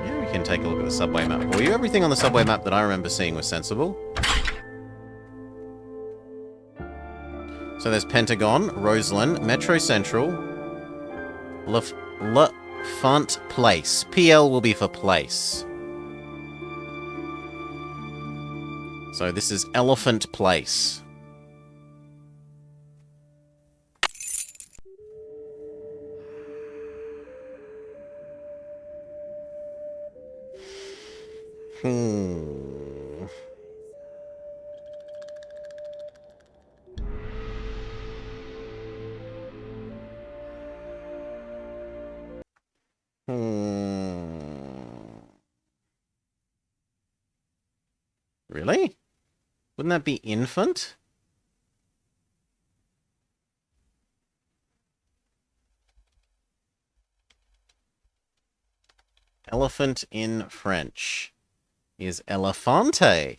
Yeah, we can take a look at the subway map for you. Everything on the subway map that I remember seeing was sensible. So there's Pentagon, Roseland, Metro Central, L'Enfant Place. PL will be for place. So this is Elephant Place. Really? Wouldn't that be infant? Elephant in French is elefante.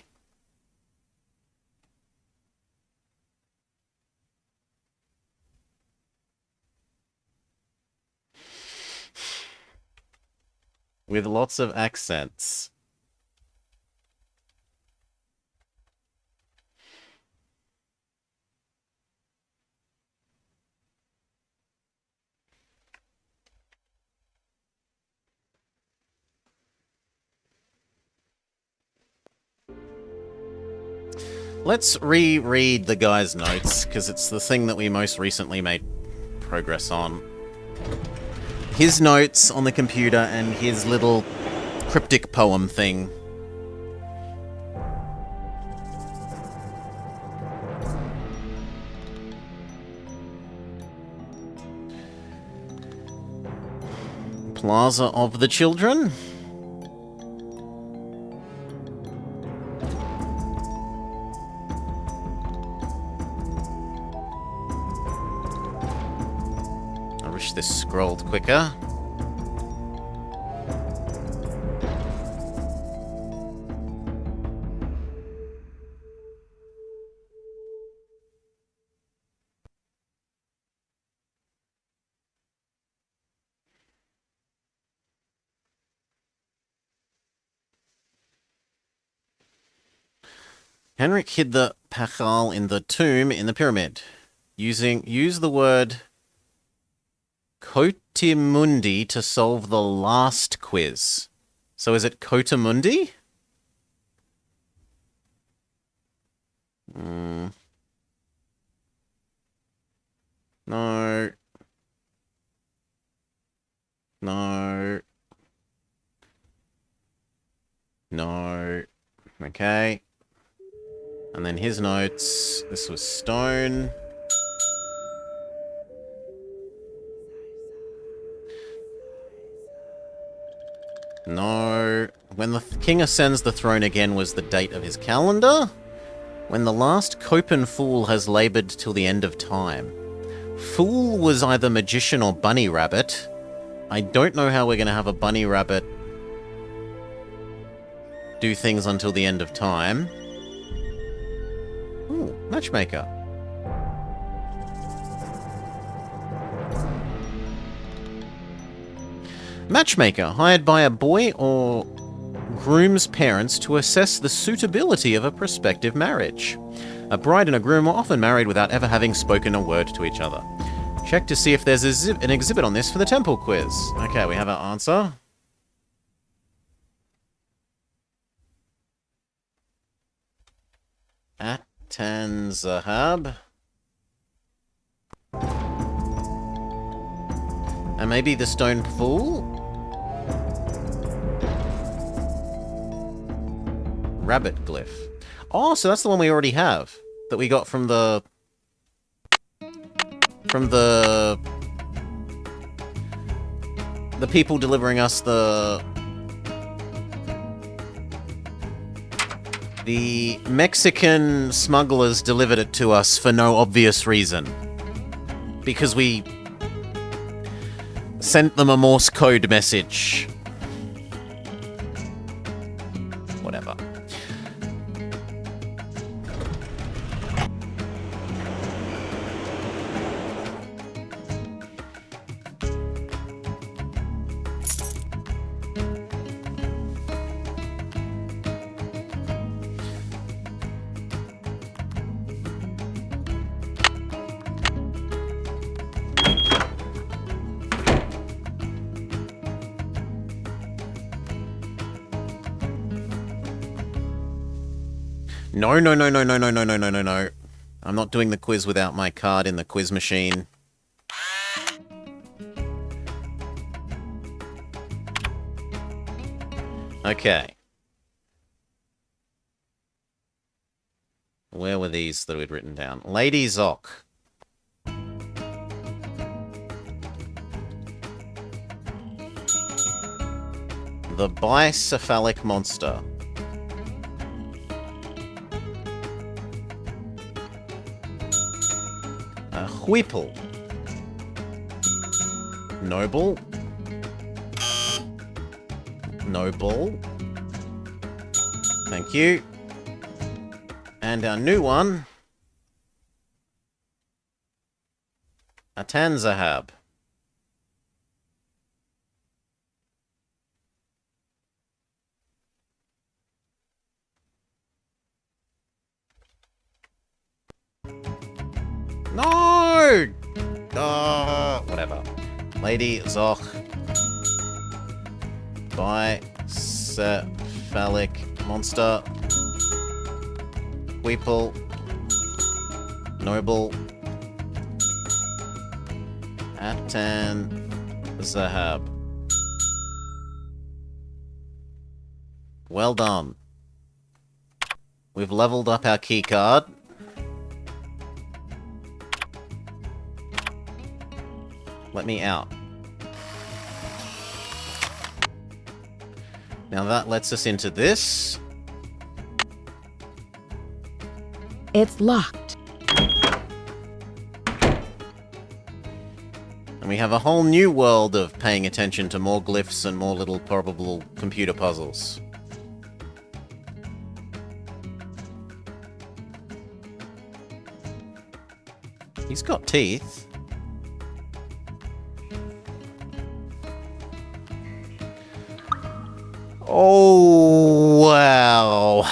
With lots of accents. Let's reread the guy's notes, because it's the thing that we most recently made progress on. His notes on the computer and his little cryptic poem thing. Plaza of the Children. This scrolled quicker. Henrik hid the pachal in the tomb in the pyramid. Use the word Cotimundi to solve the last quiz. So is it Cotimundi? No. No. No. Okay. And then his notes. This was stone. No. When the king ascends the throne again was the date of his calendar. When the last Copen fool has laboured till the end of time. Fool was either magician or bunny rabbit. I don't know how we're going to have a bunny rabbit do things until the end of time. Ooh, matchmaker. Matchmaker, hired by a boy or groom's parents to assess the suitability of a prospective marriage. A bride and a groom are often married without ever having spoken a word to each other. Check to see if there's an exhibit on this for the temple quiz. Okay, we have our answer. Atan Zahab. And maybe the stone fool? Rabbit glyph. Oh, so that's the one we already have. That we got from the... The people delivering us the Mexican smugglers delivered it to us for no obvious reason. Because we sent them a Morse code message. Whatever. No. I'm not doing the quiz without my card in the quiz machine. Okay. Where were these that we'd written down? Lady Zoc. The bicephalic monster. Whipple. Noble. Noble. Thank you. And our new one. Atan Zahab. No! Whatever. Lady Zoc. Bicephalic monster. Weeple. Noble. Atan Zahab. Well done. We've leveled up our keycard. Let me out. Now that lets us into this. It's locked. And we have a whole new world of paying attention to more glyphs and more little probable computer puzzles. He's got teeth. Oh, wow.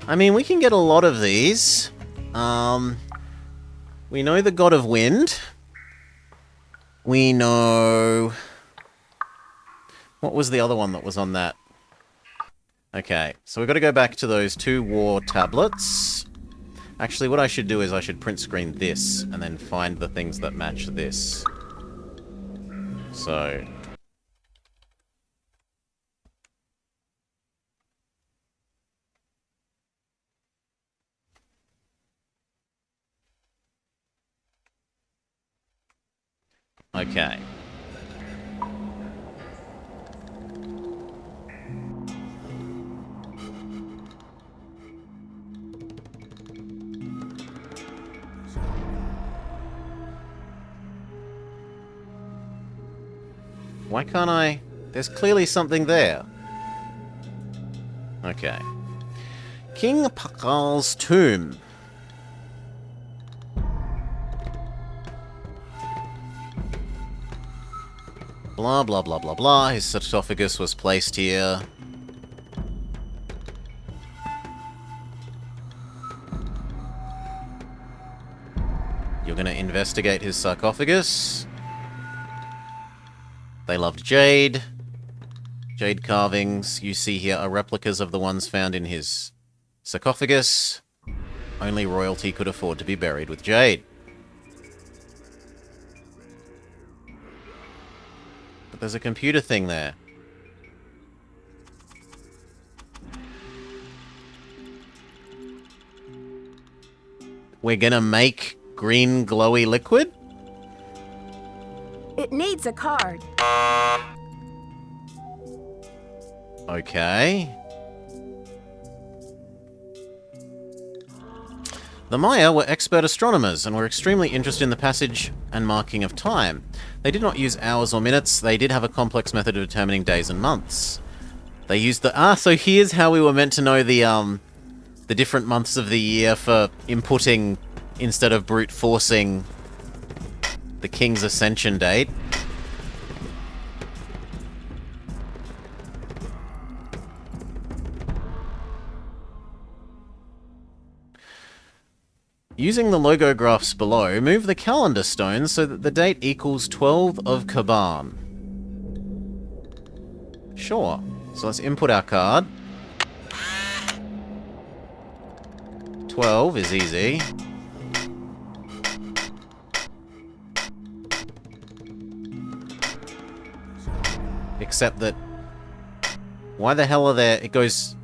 I mean, we can get a lot of these. We know the God of Wind. We know... What was the other one that was on that? Okay, so we've got to go back to those 2 war tablets. Actually, what I should do is I should print screen this, and then find the things that match this. So... Okay. Why can't I... There's clearly something there. Okay. King Pakal's tomb. Blah, blah, blah, blah, blah. His sarcophagus was placed here. You're gonna investigate his sarcophagus. They loved jade. Jade carvings you see here are replicas of the ones found in his sarcophagus. Only royalty could afford to be buried with jade. But there's a computer thing there. We're gonna make green glowy liquid? It needs a card. Okay. The Maya were expert astronomers and were extremely interested in the passage and marking of time. They did not use hours or minutes. They did have a complex method of determining days and months. They used the... so here's how we were meant to know the different months of the year for inputting instead of brute forcing the king's ascension date. Using the logo graphs below, move the calendar stones so that the date equals 12 of Kaban. Sure. So let's input our card. 12 is easy. Except that... Why the hell are there... It goes...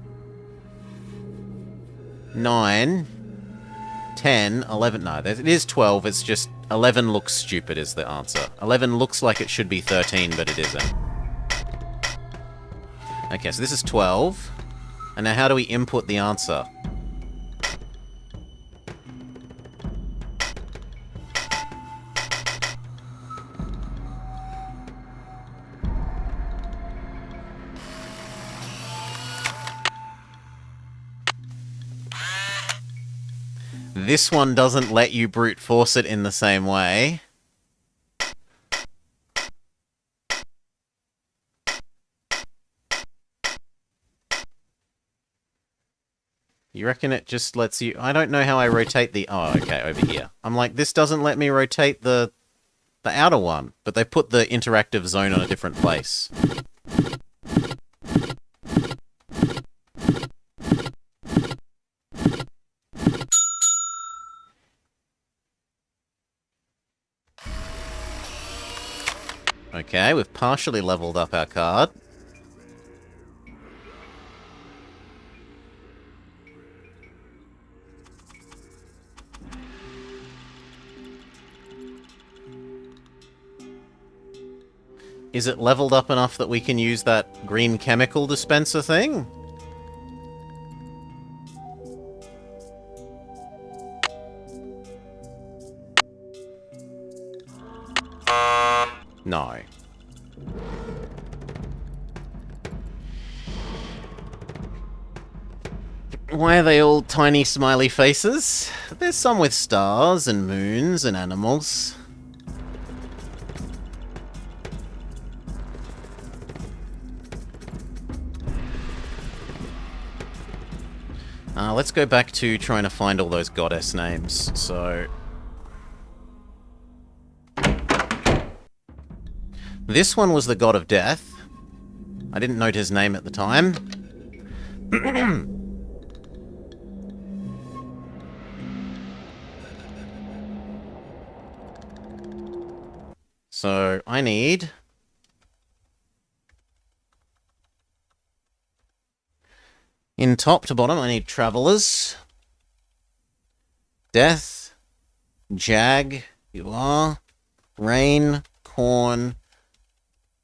9... 10, 11, no, it is 12, it's just 11 looks stupid is the answer. 11 looks like it should be 13, but it isn't. Okay, so this is 12. And now how do we input the answer? This one doesn't let you brute force it in the same way. You reckon it just lets you... I don't know how I rotate the... Oh, okay, over here. I'm like, this doesn't let me rotate the outer one, but they put the interactive zone on a different place. Okay, we've partially leveled up our card. Is it leveled up enough that we can use that green chemical dispenser thing? No. Why are they all tiny smiley faces? There's some with stars and moons and animals. Let's go back to trying to find all those goddess names. So... This one was the god of death. I didn't note his name at the time. So, I need... In top to bottom, I need travelers. Death. Jag. You are. Rain. Corn.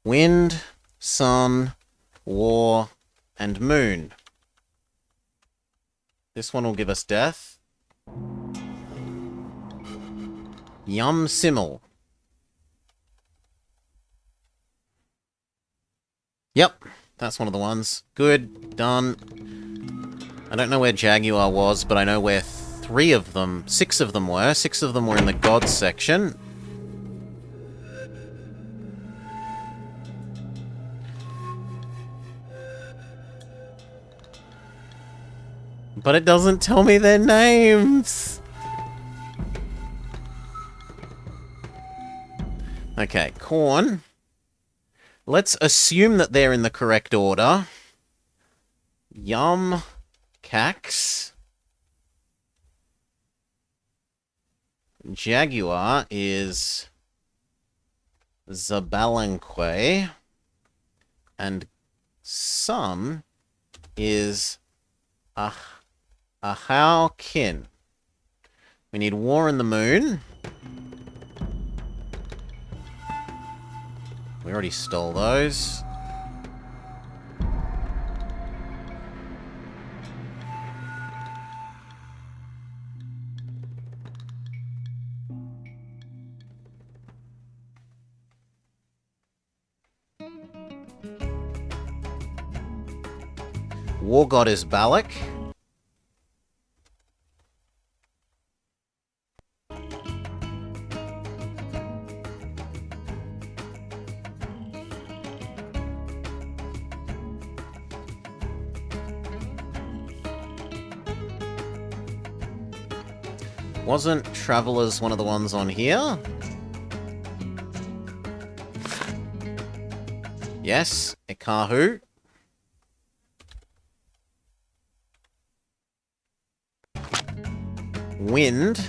Wind. Sun. War. And moon. This one will give us death. Yum Simmel. Yep, that's one of the ones. Good, done. I don't know where Jaguar was, but I know where six of them were. 6 of them were in the gods section. But it doesn't tell me their names! Okay, corn. Let's assume that they're in the correct order. Yum. Cax. Jaguar is Zabalanque. And Sun is Ahaukin. We need War in the Moon. We already stole those. War God is Balak. Wasn't Travelers one of the ones on here? Yes, Ikahu. Wind.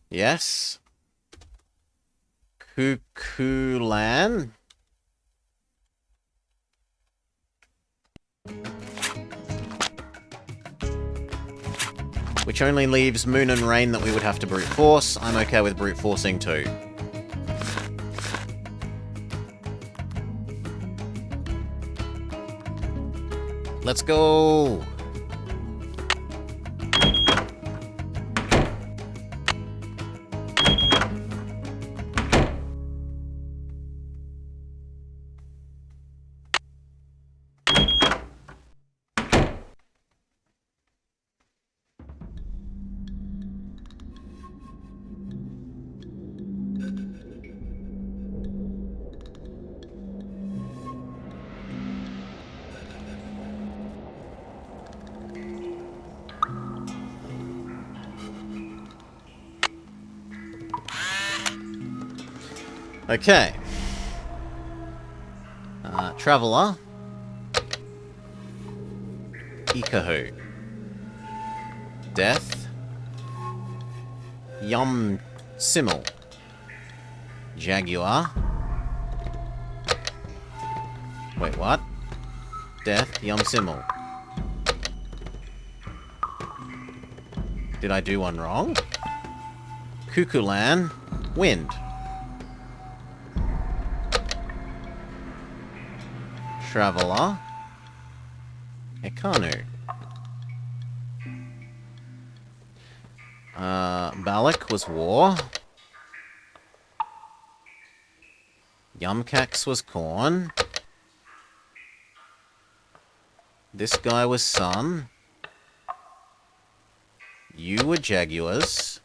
Yes. Kukulan. Which only leaves Moon and Rain that we would have to brute force. I'm okay with brute forcing too. Let's go! Okay. Traveler. Ikahu. Death. Yum Simmel. Jaguar. Wait, what? Death, Yum Simmel. Did I do one wrong? Kukulan. Wind. Traveler. Ekanu. Balak was war. Yumcax was corn. This guy was sun. You were jaguars.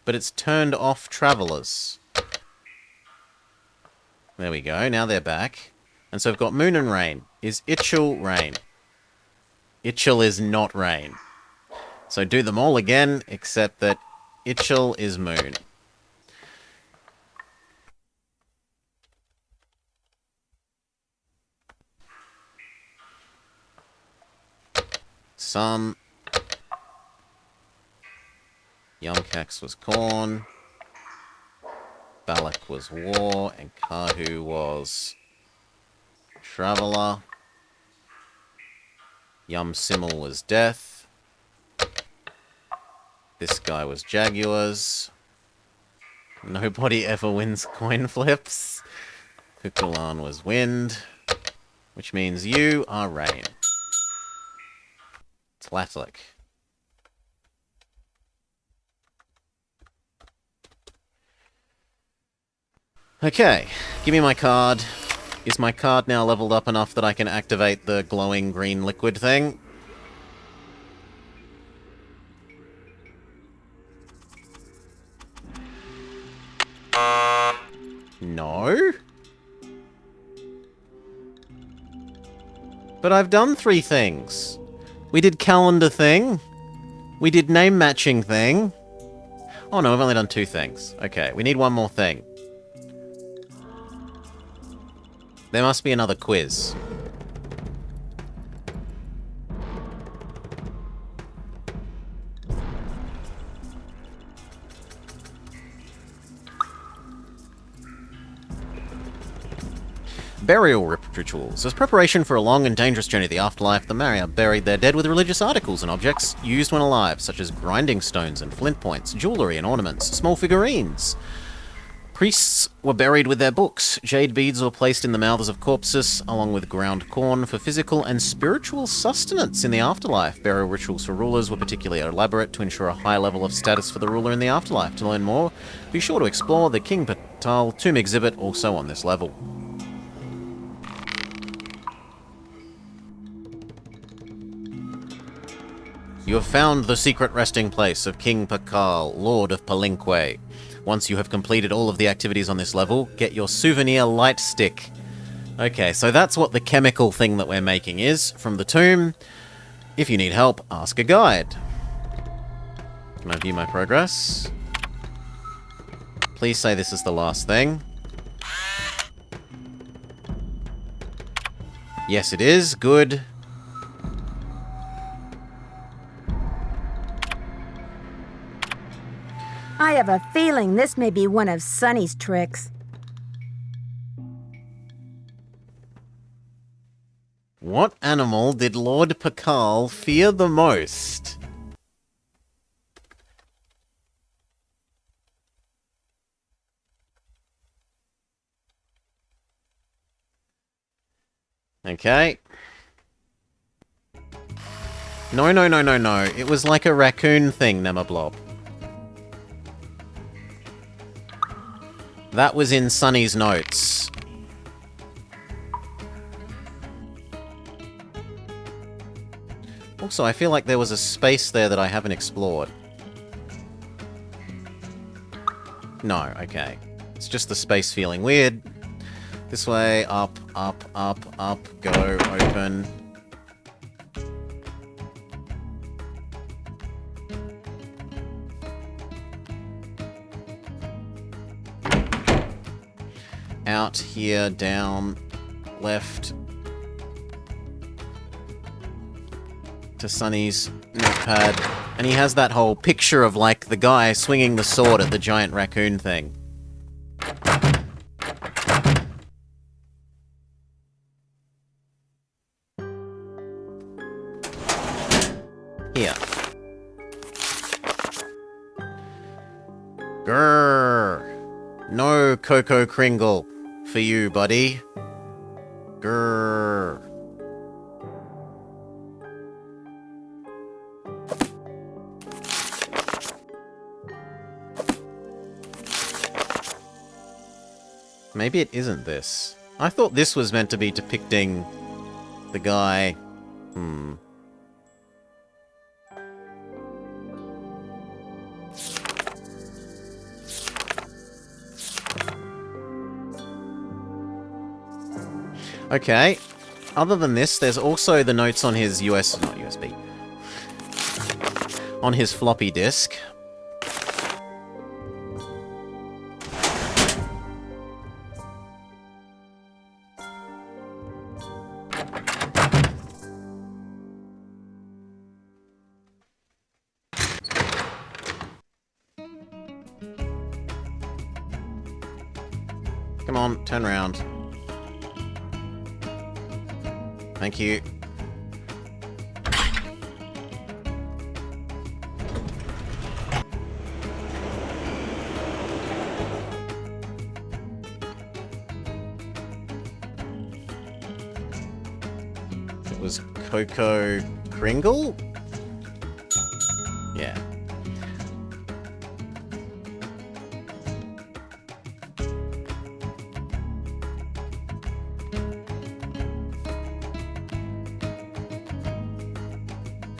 But it's turned off travelers. There we go, now they're back. And so I've got Moon and Rain. Is Itchel rain? Itchel is not rain. So do them all again, except that Itchel is moon. Sun. Yumcax was corn. Balak was war, and Kahu was traveler. Yum Simmel was death. This guy was jaguars. Nobody ever wins coin flips. Kukulan was wind, which means you are rain. Tlatlik. Okay, give me my card. Is my card now leveled up enough that I can activate the glowing green liquid thing? No? But I've done 3 things. We did calendar thing. We did name matching thing. Oh no, I've only done 2 things. Okay, we need one more thing. There must be another quiz. Burial rituals. As preparation for a long and dangerous journey to the afterlife, the Maya buried their dead with religious articles and objects used when alive, such as grinding stones and flint points, jewellery and ornaments, small figurines. Priests were buried with their books. Jade beads were placed in the mouths of corpses, along with ground corn for physical and spiritual sustenance in the afterlife. Burial rituals for rulers were particularly elaborate to ensure a high level of status for the ruler in the afterlife. To learn more, be sure to explore the King Patal tomb exhibit, also on this level. You have found the secret resting place of King Pakal, Lord of Palinque. Once you have completed all of the activities on this level, get your souvenir light stick. Okay, so that's what the chemical thing that we're making is from the tomb. If you need help, ask a guide. Can I view my progress? Please say this is the last thing. Yes, it is. Good. I have a feeling this may be one of Sonny's tricks. What animal did Lord Pakal fear the most? Okay. No. It was like a raccoon thing, Nemablob. That was in Sonny's notes. Also, I feel like there was a space there that I haven't explored. No, okay. It's just the space feeling weird. This way, up, go, open. Out here, down, left. To Sonny's notepad. And he has that whole picture of, like, the guy swinging the sword at the giant raccoon thing. Here. Grrr. No Cocoa Kringle for you, buddy. Grrr. Maybe it isn't this. I thought this was meant to be depicting the guy. Okay. Other than this, there's also the notes on his not USB. On his floppy disk. Come on, turn around. Thank you. It was Cocoa Kringle? Yeah.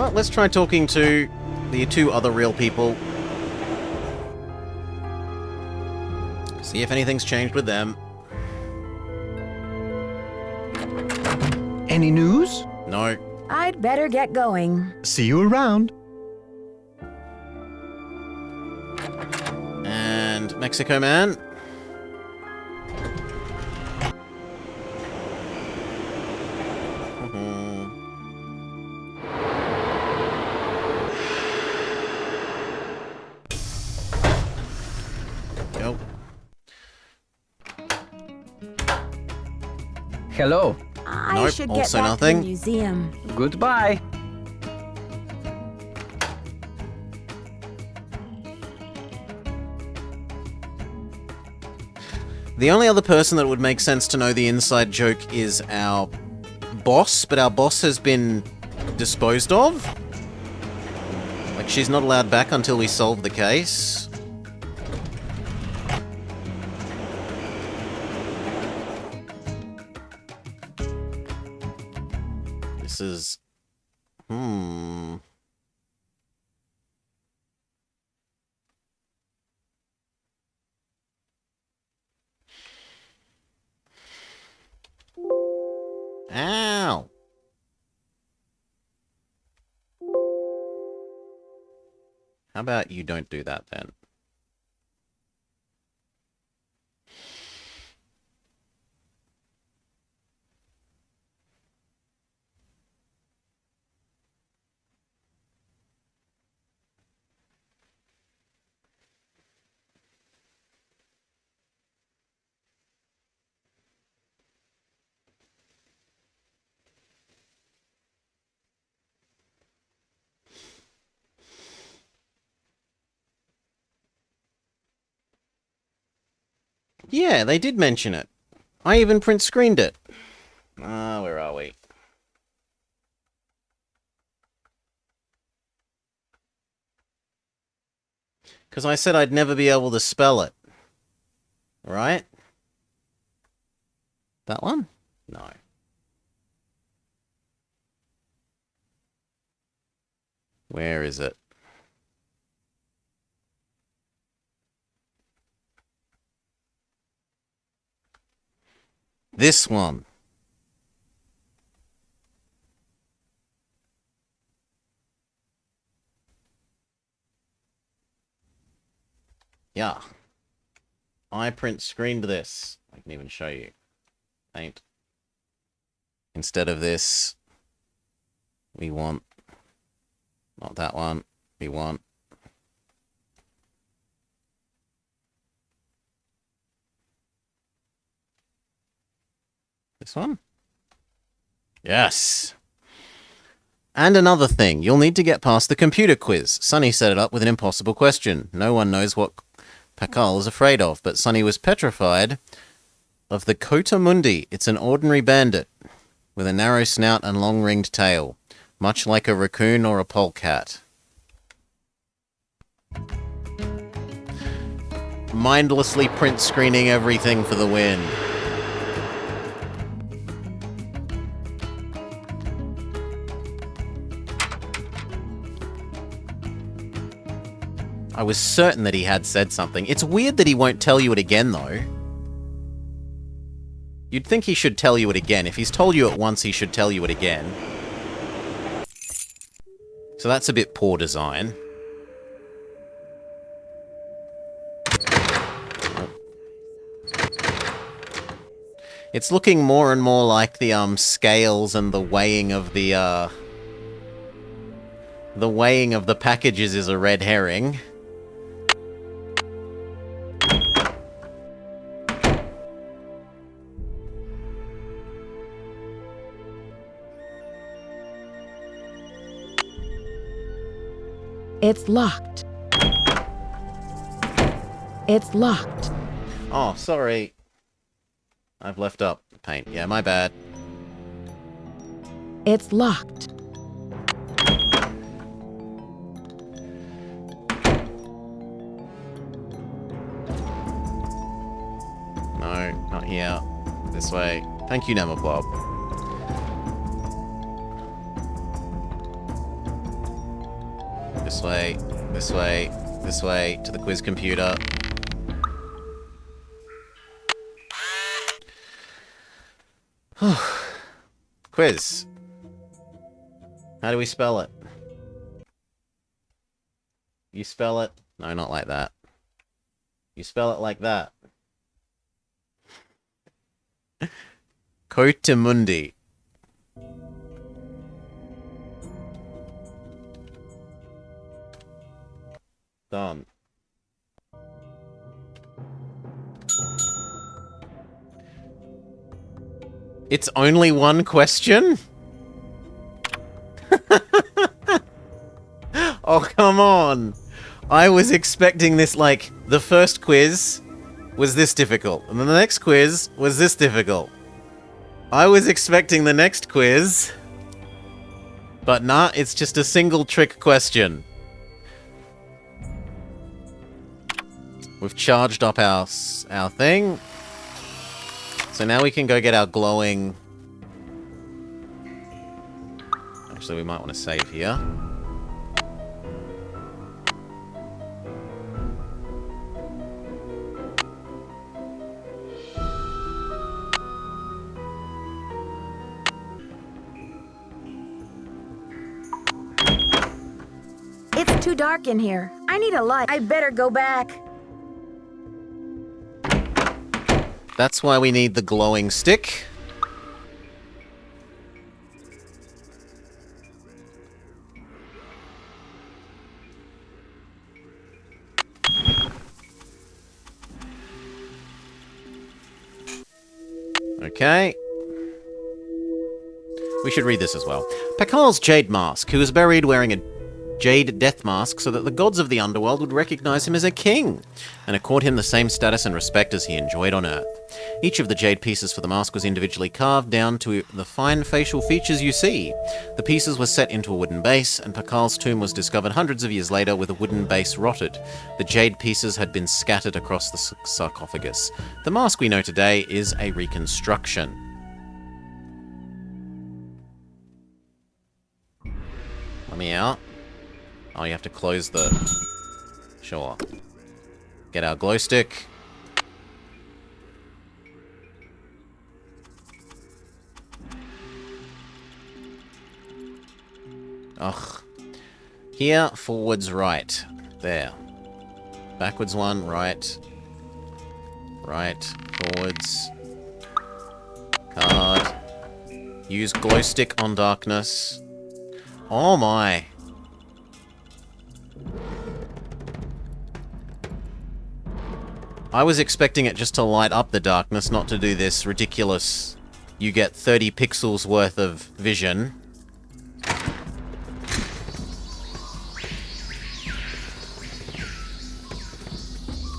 Well, let's try talking to the two other real people. See if anything's changed with them. Any news? No. I'd better get going. See you around. And Mexico Man. Go. Hello. I Nope, should get also back nothing. to the museum. Goodbye. The only other person that would make sense to know the inside joke is our boss, but our boss has been disposed of. Like, she's not allowed back until we solve the case. This is... Ow! How about you don't do that then? Yeah, they did mention it. I even print screened it. Where are we? Because I said I'd never be able to spell it. Right? That one? No. Where is it? This one. Yeah. I print screened this. I can even show you. Paint. Instead of this, we want... Not that one. We want... This one? Yes. And another thing, you'll need to get past the computer quiz. Sonny set it up with an impossible question. No one knows what Pakal is afraid of, but Sonny was petrified of the Cotamundi. It's an ordinary bandit with a narrow snout and long-ringed tail, much like a raccoon or a polecat. Mindlessly print screening everything for the win. I was certain that he had said something. It's weird that he won't tell you it again, though. You'd think he should tell you it again. If he's told you it once, he should tell you it again. So that's a bit poor design. It's looking more and more like the scales and the weighing of the packages is a red herring. It's locked. It's locked. Oh, sorry. I've left up the paint. Yeah, my bad. It's locked. No, not here. This way. Thank you, Nemo Bob. This way, this way, this way, to the quiz computer. Quiz. How do we spell it? You spell it? No, not like that. You spell it like that. Kotimundi. Done. It's only one question? Oh, come on. I was expecting this, like, the first quiz was this difficult, and then the next quiz was this difficult. I was expecting the next quiz, but nah, it's just a single trick question. We've charged up our thing. So now we can go get our glowing... Actually, we might want to save here. It's too dark in here. I need a light. I'd better go back. That's why we need the glowing stick. Okay. We should read this as well. Pakal's jade mask, who was buried wearing a jade death mask so that the gods of the underworld would recognize him as a king and accord him the same status and respect as he enjoyed on Earth. Each of the jade pieces for the mask was individually carved down to the fine facial features you see. The pieces were set into a wooden base, and Pakal's tomb was discovered hundreds of years later with a wooden base rotted. The jade pieces had been scattered across the sarcophagus. The mask we know today is a reconstruction. Let me out. Oh, you have to close the... Sure. Get our glow stick. Ugh. Here, forwards, right. There. Backwards one, right. Right, forwards. Card. Use glow stick on darkness. Oh my. I was expecting it just to light up the darkness, not to do this ridiculous... You get 30 pixels worth of vision.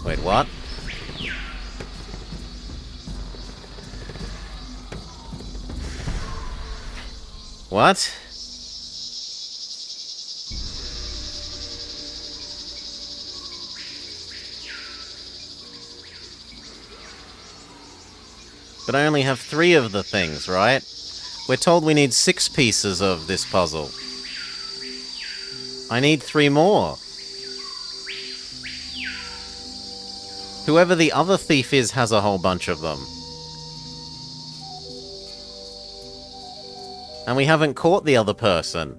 Wait, what? What? But I only have 3 of the things, right? We're told we need 6 pieces of this puzzle. I need 3 more. Whoever the other thief is has a whole bunch of them. And we haven't caught the other person.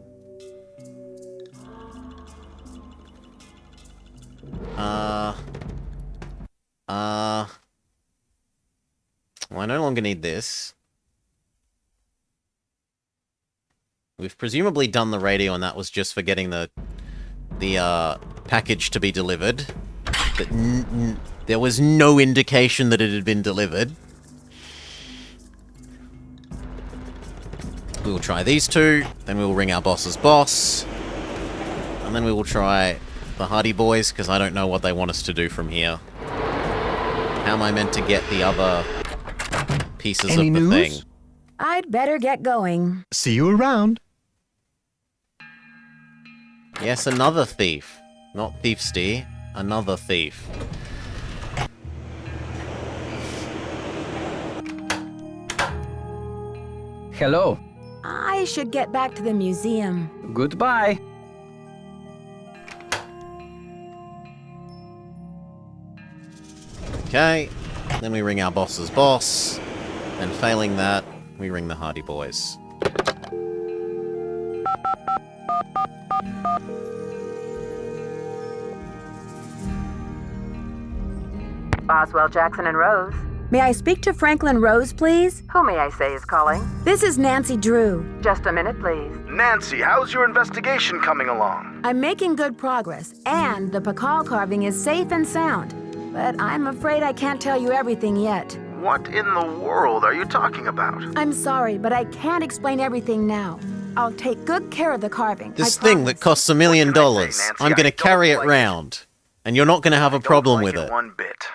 Well, I no longer need this. We've presumably done the radio, and that was just for getting the package to be delivered. But there was no indication that it had been delivered. We will try these 2, then we will ring our boss's boss, and then we will try the Hardy Boys, because I don't know what they want us to do from here. How am I meant to get the other pieces Any of the news? thing? I'd better get going. See you around. Yes, another thief. Not Thiefsty, another thief. Hello. I should get back to the museum. Goodbye. Okay. Then we ring our boss's boss. And failing that, we ring the Hardy Boys. Boswell, Jackson, and Rose. May I speak to Franklin Rose, please? Who may I say is calling? This is Nancy Drew. Just a minute, please. Nancy, how's your investigation coming along? I'm making good progress, and the Pakal carving is safe and sound. But I'm afraid I can't tell you everything yet. What in the world are you talking about? I'm sorry, but I can't explain everything now. I'll take good care of the carving. This thing that costs $1 million, I'm going to carry it round. And you're not going to have a problem with it. One bit.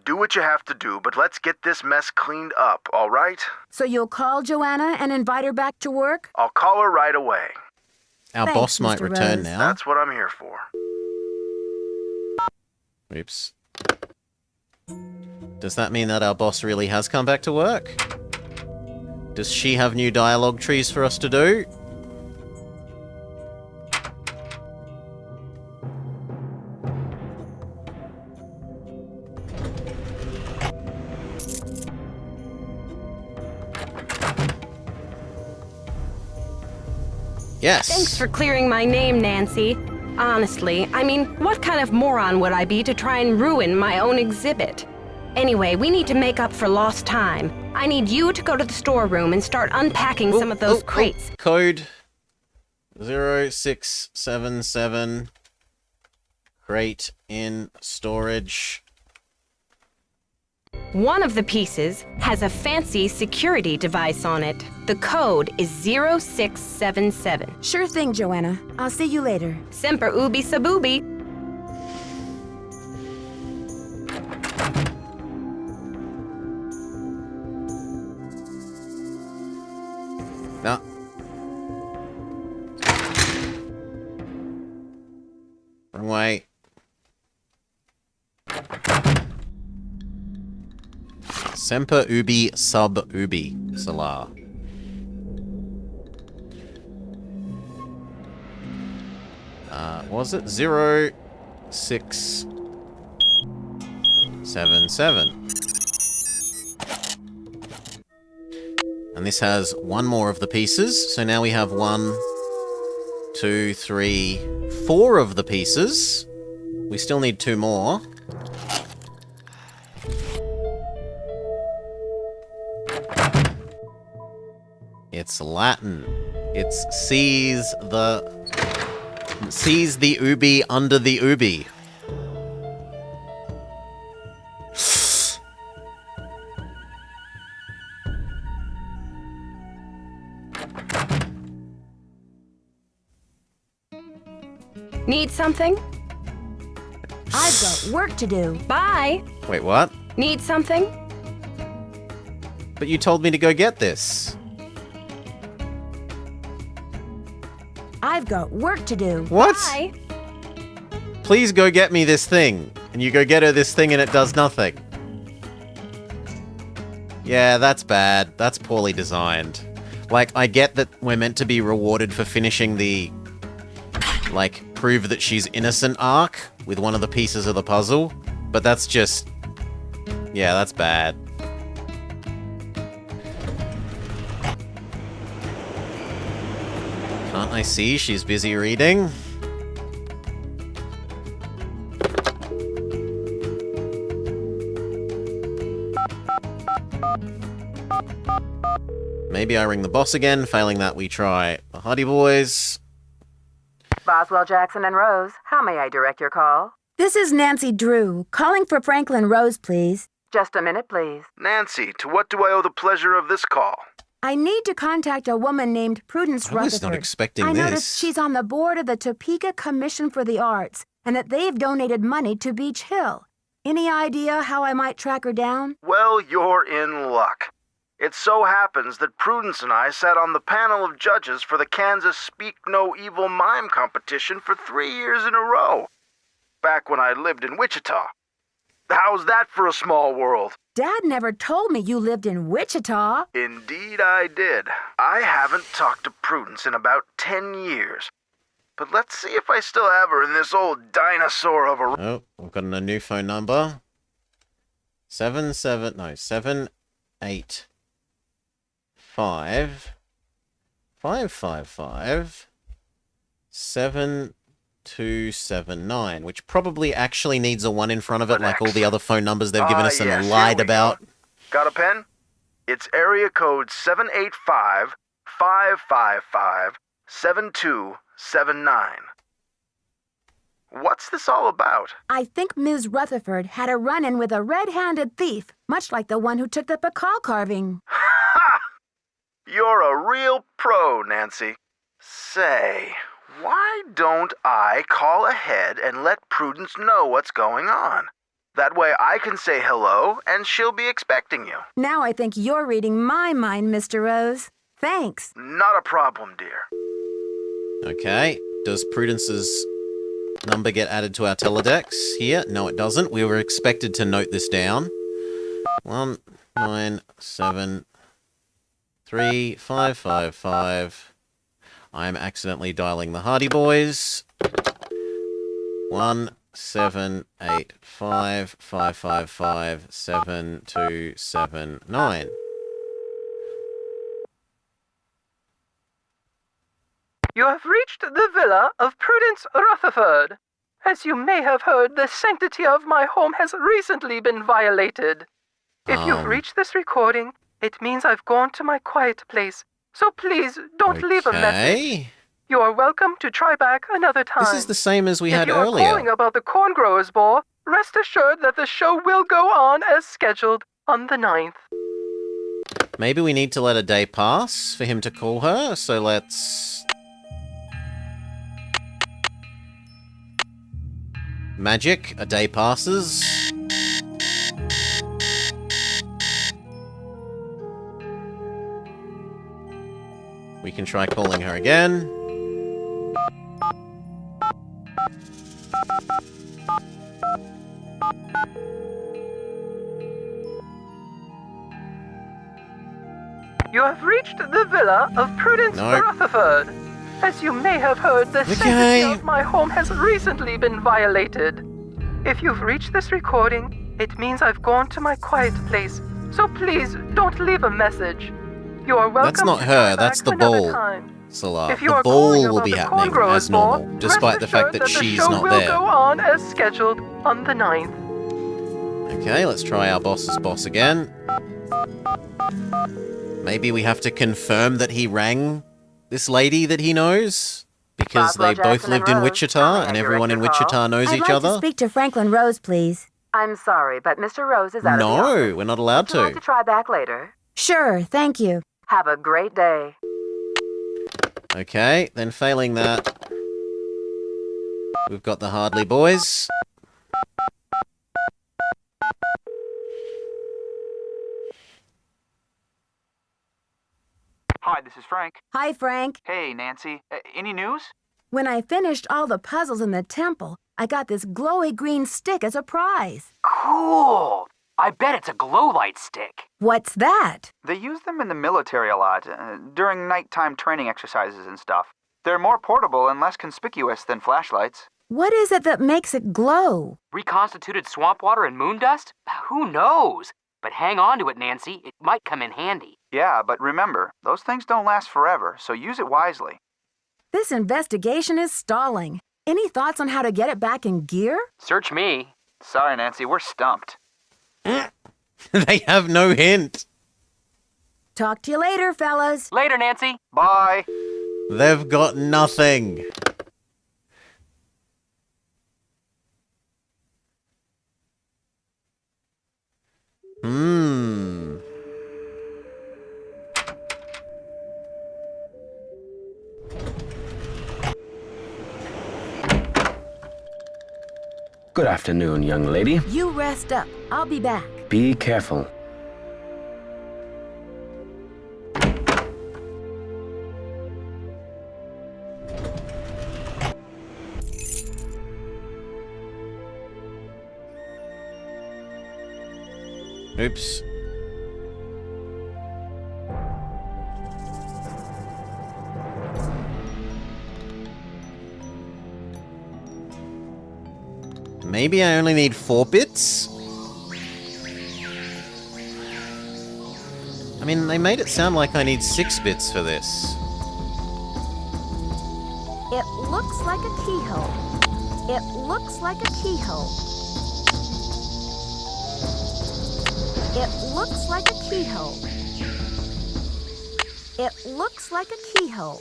Do what you have to do, but let's get this mess cleaned up, all right? So you'll call Joanna and invite her back to work? I'll call her right away. Our boss might return now. That's what I'm here for. Oops. Does that mean that our boss really has come back to work? Does she have new dialogue trees for us to do? Yes. Thanks for clearing my name, Nancy. Honestly, I mean, what kind of moron would I be to try and ruin my own exhibit? Anyway, we need to make up for lost time. I need you to go to the storeroom and start unpacking some of those crates. Code 0677. Crate in storage. One of the pieces has a fancy security device on it. The code is 0677. Sure thing, Joanna. I'll see you later. Semper ubi sabubi. No. Wrong way. Semper ubi sub ubi. Salah. Was it 0677? And this has one more of the pieces. So now we have 1, 2, 3, 4 of the pieces. We still need 2 more. It's Latin. It's seize the ubi under the ubi. Need something? I've got work to do. Bye. Wait, what? Need something? But you told me to go get this. I've got work to do. What? Bye. Please go get me this thing. And you go get her this thing and it does nothing. Yeah, that's bad. That's poorly designed. Like, I get that we're meant to be rewarded for finishing the, like, prove that she's innocent arc with one of the pieces of the puzzle. But that's just... yeah, that's bad. Can't I see she's busy reading? Maybe I ring the boss again. Failing that, we try the Hardy Boys. Boswell, Jackson, and Rose, how may I direct your call? This is Nancy Drew, calling for Franklin Rose, please. Just a minute, please. Nancy, to what do I owe the pleasure of this call? I need to contact a woman named Prudence Rutherford. I was not expecting I this. noticed she's on the board of the Topeka Commission for the Arts, and that they've donated money to Beach Hill. Any idea how I might track her down? Well, you're in luck. It so happens that Prudence and I sat on the panel of judges for the Kansas Speak No Evil Mime competition for 3 years in a row, back when I lived in Wichita. How's that for a small world? Dad never told me you lived in Wichita. Indeed I did. I haven't talked to Prudence in about 10 years. But let's see if I still have her in this old dinosaur of a... Oh, we've got a new phone number. 7, 8, 5, 5, 5, 5, 7, 2, 7, 9, which probably actually needs a 1 in front of it, like all the other phone numbers they've given us and lied about. Got a pen? It's area code 785-555-7279. What's this all about? I think Ms. Rutherford had a run-in with a red-handed thief, much like the one who took the Pakal carving. Ha! You're a real pro, Nancy. Say, why don't I call ahead and let Prudence know what's going on? That way I can say hello, and she'll be expecting you. Now I think you're reading my mind, Mr. Rose. Thanks. Not a problem, dear. Okay, does Prudence's number get added to our teledex here? No, it doesn't. We were expected to note this down. 1, 9, 7, 3, 5, 5, 5. I'm accidentally dialing the Hardy Boys. 1, 7, 8, 5, 5, 5, 5, 7, 2, 7, 9. You have reached the villa of Prudence Rutherford. As you may have heard, the sanctity of my home has recently been violated. If you've reached this recording, it means I've gone to my quiet place. So please, don't leave a message. You are welcome to try back another time. This is the same as we had If you are earlier. calling about the Corn Growers Ball, rest assured that the show will go on as scheduled on the 9th. Maybe we need to let a day pass for him to call her, so let's... Magic, a day passes. We can try calling her again. You have reached the villa of Prudence Rutherford. As you may have heard, the sanctity of my home has recently been violated. If you've reached this recording, it means I've gone to my quiet place. So please, don't leave a message. You are welcome. That's not her, that's the ball. Salah. The ball will be happening as normal, despite the fact that she's not will there. go on as scheduled on the 9th. Okay, let's try our boss's boss again. Maybe we have to confirm that he rang this lady that he knows? Because they both lived in Wichita, and everyone in Wichita knows each I'd like other? to speak to Franklin Rose, please. I'm sorry, but Mr. Rose is out of the office. No, we're not allowed Would you like to. to try back later? Sure, thank you. Have a great day. Okay, then failing that, we've got the Hardley boys. Hi, this is Frank. Hi, Frank. Hey, Nancy. Any news? When I finished all the puzzles in the temple, I got this glowy green stick as a prize. Cool! I bet it's a glow light stick. What's that? They use them in the military a lot, during nighttime training exercises and stuff. They're more portable and less conspicuous than flashlights. What is it that makes it glow? Reconstituted swamp water and moon dust? Who knows? But hang on to it, Nancy. It might come in handy. Yeah, but remember, those things don't last forever, so use it wisely. This investigation is stalling. Any thoughts on how to get it back in gear? Search me. Sorry, Nancy, we're stumped. They have no hint. Talk to you later, fellas. Later, Nancy. Bye. They've got nothing. Good afternoon, young lady. You rest up. I'll be back. Be careful. Oops. Maybe I only need 4 bits? mean, they made it sound like I need 6 bits for this. It looks like a keyhole. It looks like a keyhole. It looks like a keyhole. It looks like a keyhole.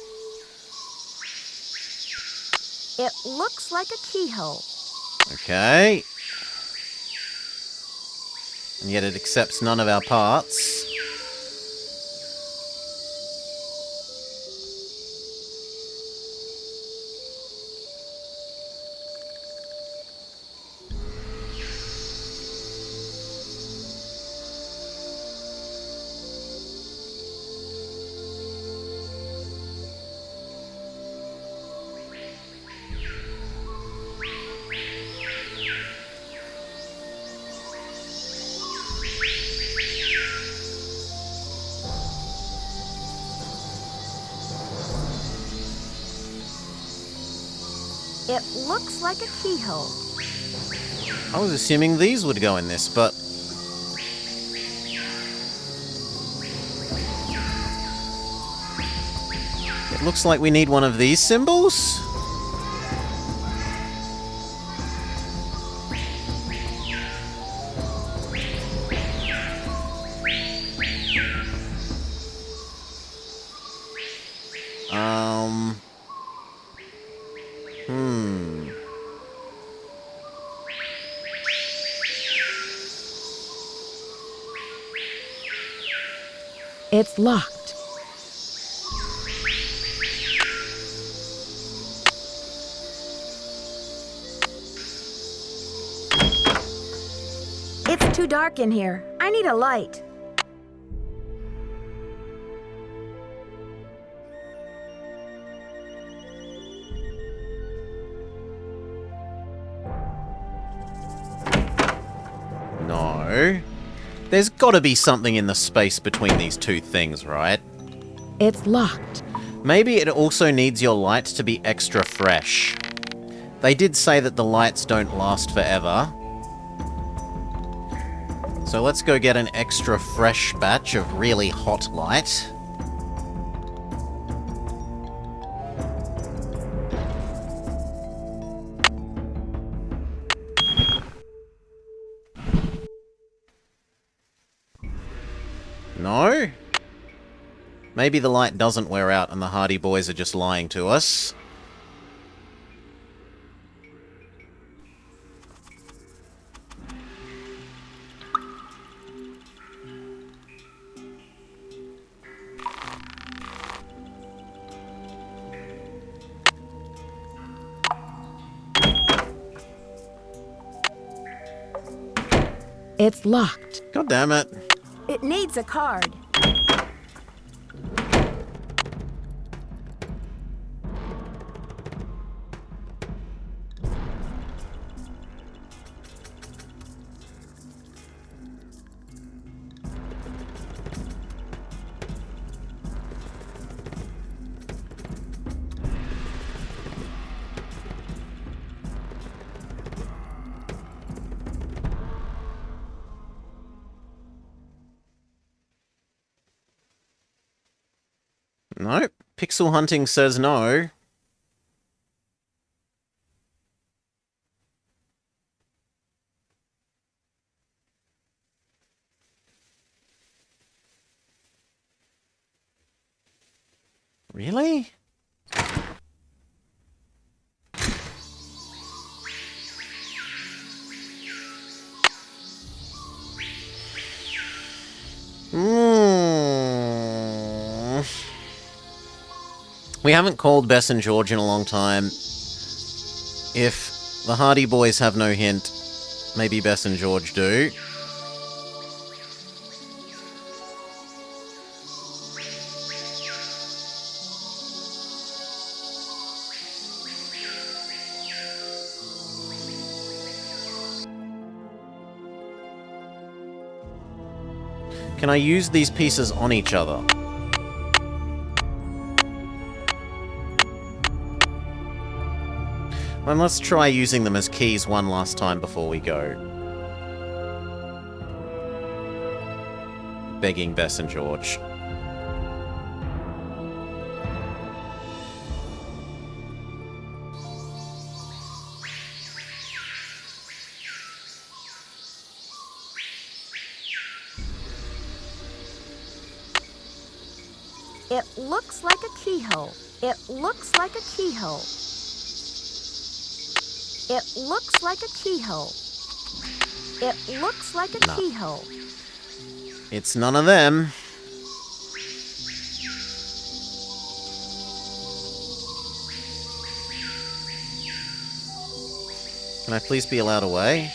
It looks like a keyhole. Okay. And yet it accepts none of our parts. It looks like a keyhole. I was assuming these would go in this, but... It looks like we need one of these symbols? It's locked. It's too dark in here. I need a light. No. There's gotta be something in the space between these two things, right? It's locked. Maybe it also needs your light to be extra fresh. They did say that the lights don't last forever. So let's go get an extra fresh batch of really hot light. No? Maybe the light doesn't wear out and the Hardy Boys are just lying to us. It's locked. God damn it. It needs a card. Nope. Pixel hunting says no. Really? We haven't called Bess and George in a long time. If the Hardy Boys have no hint, maybe Bess and George do. Can I use these pieces on each other? And let's try using them as keys one last time before we go. begging Bess and George. It looks like a keyhole. It looks like a keyhole. It looks like a keyhole. It looks like a keyhole. It's none of them. Can I please be allowed away?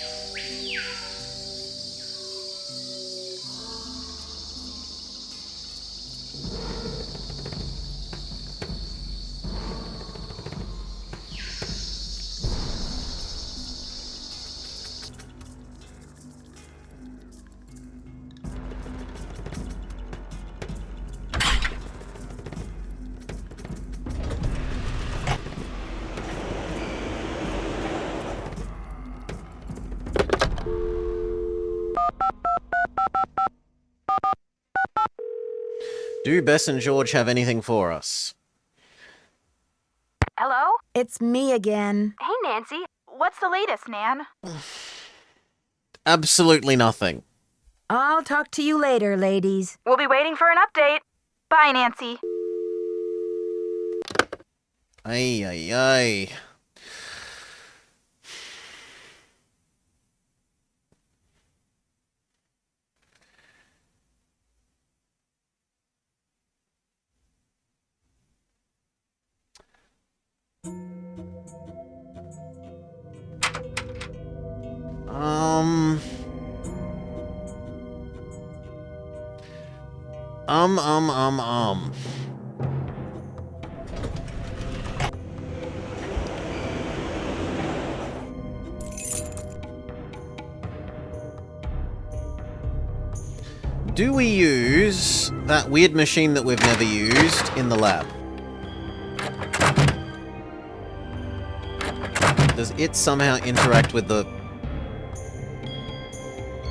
Do Bess and George have anything for us? Hello? It's me again. Hey, Nancy. What's the latest, Nan? Absolutely nothing. I'll talk to you later, ladies. We'll be waiting for an update. Bye, Nancy. Ay, ay, ay. Um. Do we use that weird machine that we've never used in the lab? Does it somehow interact with the...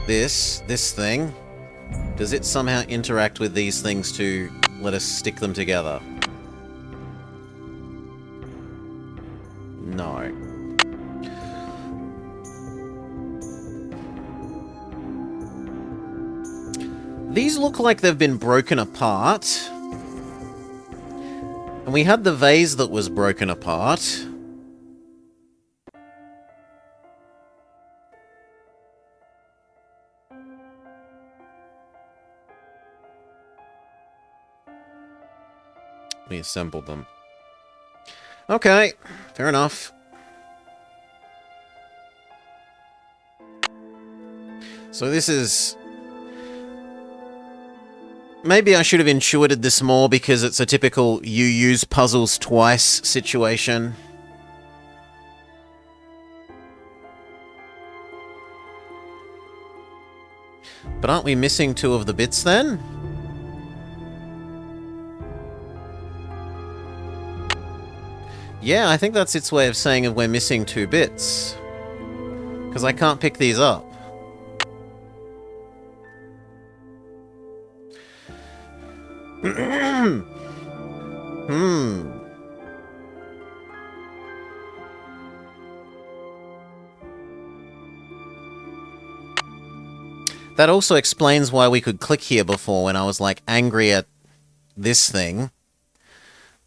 This thing? Does it somehow interact with these things to let us stick them together? No. These look like they've been broken apart. And we had the vase that was broken apart. We assembled them. Okay, fair enough. So this is... Maybe I should have intuited this more because it's a typical you use puzzles twice situation. But aren't we missing two of the bits then? Yeah, I think that's its way of saying we're missing two bits. Because I can't pick these up. That also explains why we could click here before when I was like angry at this thing.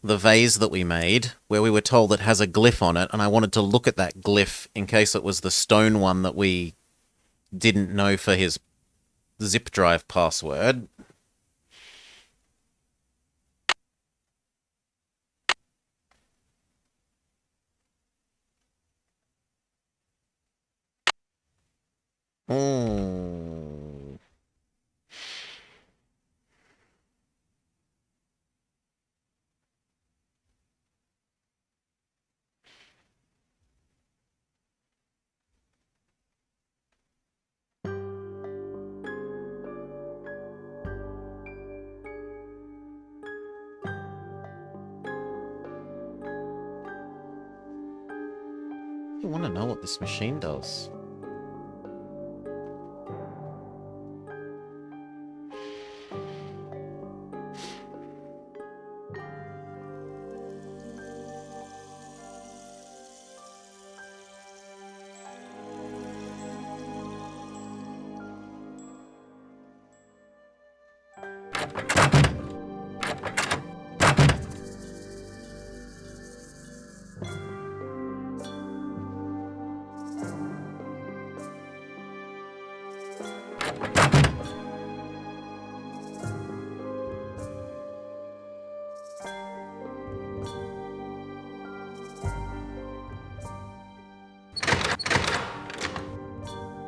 The vase that we made, where we were told it has a glyph on it, and I wanted to look at that glyph in case it was the stone one that we didn't know for his zip drive password. I want to know what this machine does.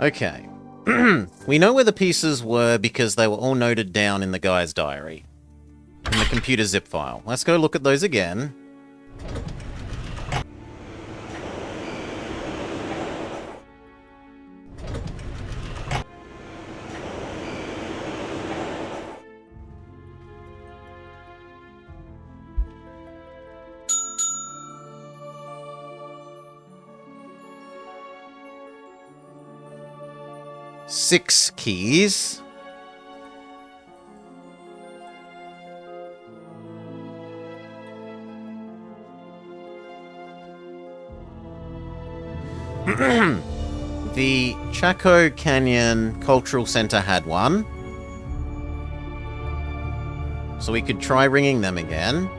Okay. We know where the pieces were because they were all noted down in the guy's diary. In the computer zip file. Let's go look at those again. Six keys. The Chaco Canyon Cultural Center had one. So we could try ringing them again.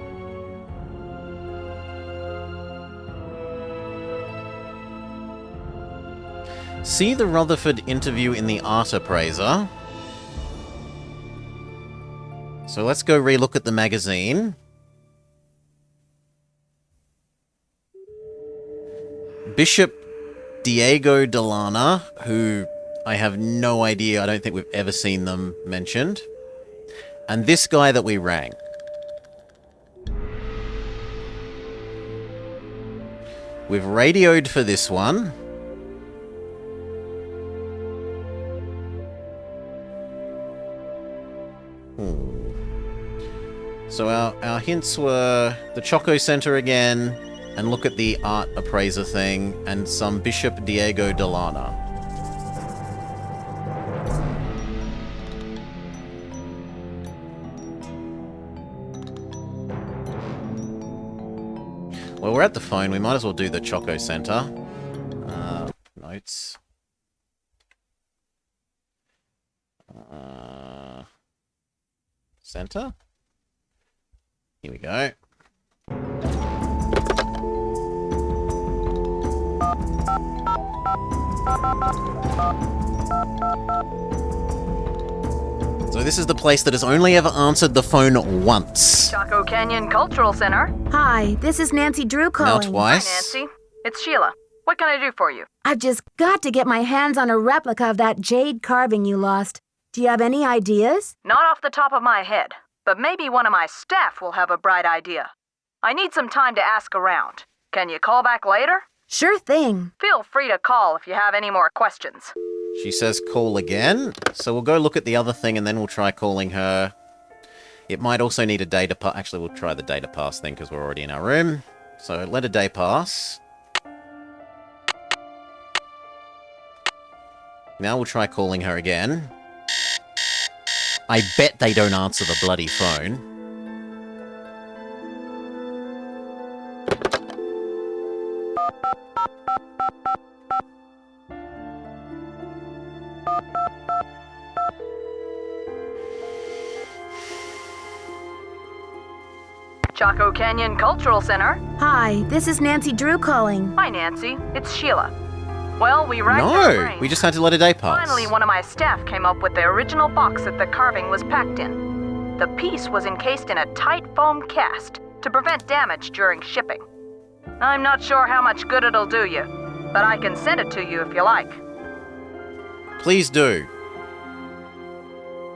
See the Rutherford interview in the Art Appraiser. So let's go relook at the magazine. Bishop Diego Delana, who I have no idea, I don't think we've ever seen them mentioned. And this guy that we rang. We've radioed for this one. So our hints were the Choco Center again, and look at the Art Appraiser thing, and some Bishop Diego Delana. Well, we're at the phone, we might as well do the Choco Center. Notes. Center? Here we go. So this is the place that has only ever answered the phone once. Chaco Canyon Cultural Center. Hi, this is Nancy Drew calling. Now twice. Hi, Nancy. It's Sheila. What can I do for you? I've just got to get my hands on a replica of that jade carving you lost. Do you have any ideas? Not off the top of my head, but maybe one of my staff will have a bright idea. I need some time to ask around. Can you call back later? Sure thing. Feel free to call if you have any more questions. She says call again. So we'll go look at the other thing and then we'll try calling her. It might also need a data pass. Actually, we'll try the data pass thing because we're already in our room. So let a day pass. Now we'll try calling her again. I bet they don't answer the bloody phone. Chaco Canyon Cultural Center. Hi, this is Nancy Drew calling. Hi, Nancy. It's Sheila. Well, we racked our brains. We just had to let a day pass. Finally, one of my staff came up with the original box that the carving was packed in. The piece was encased in a tight foam cast to prevent damage during shipping. I'm not sure how much good it'll do you, but I can send it to you if you like. Please do.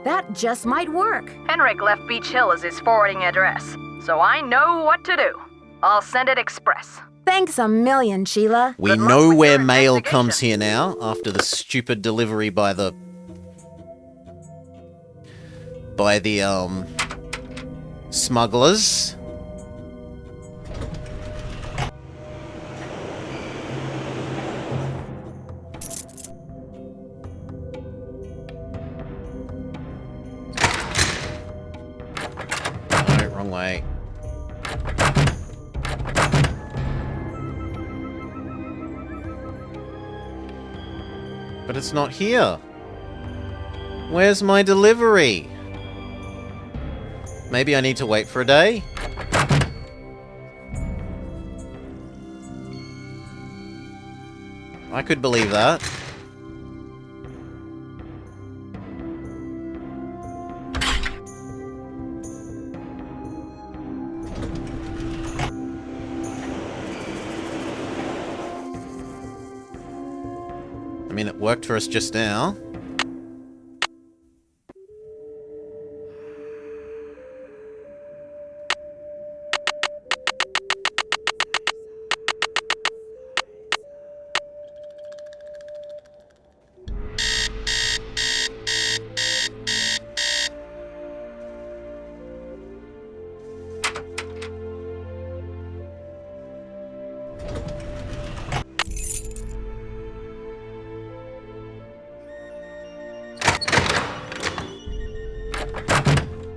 That just might work. Henrik left Beach Hill as his forwarding address, so I know what to do. I'll send it express. Thanks a million, Sheila. We know where mail comes here now, after the stupid delivery by the... smugglers. No, wrong way. But it's not here. Where's my delivery? Maybe I need to wait for a day? I could believe that. I mean, it worked for us just now.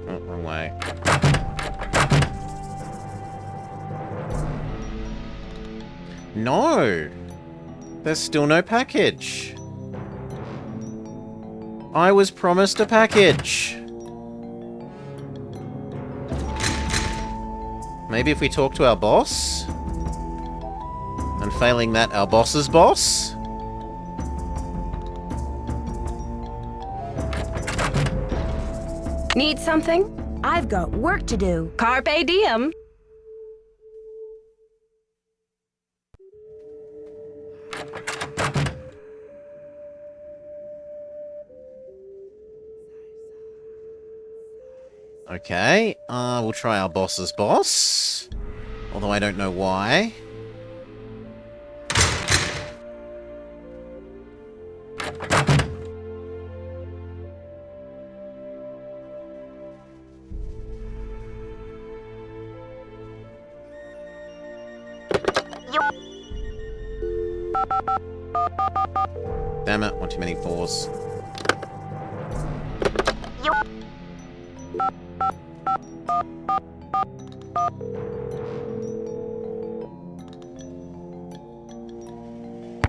Oh, wrong way. No! There's still no package. I was promised a package. Maybe if we talk to our boss? And failing that, our boss's boss? Need something? I've got work to do. Carpe diem. Okay, we'll try our boss's boss. Although I don't know why. Damn it, one too many fours.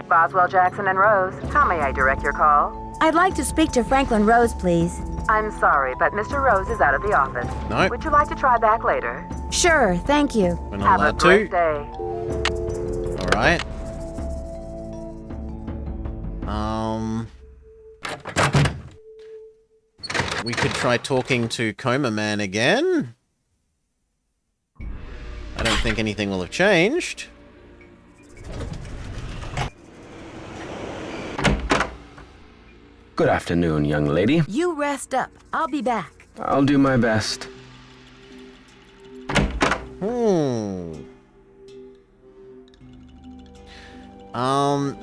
Boswell, Jackson, and Rose, how may I direct your call? I'd like to speak to Franklin Rose, please. I'm sorry, but Mr. Rose is out of the office. No. Would you like to try back later? Sure, thank you. We're not Have a allowed great to. day. Alright. We could try talking to Coma Man again. I don't think anything will have changed. Good afternoon, young lady. You rest up. I'll be back. I'll do my best.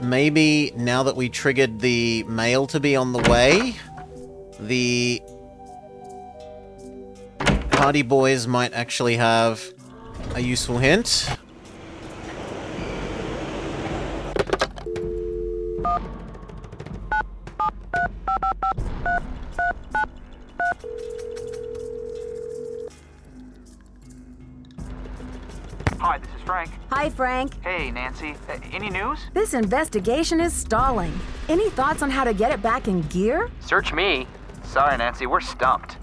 Maybe now that we triggered the mail to be on the way, the party boys might actually have a useful hint. Hi, this is Frank. Hi, Frank. Hey, Nancy. Any news? This investigation is stalling. Any thoughts on how to get it back in gear? Search me. Sorry, Nancy, we're stumped.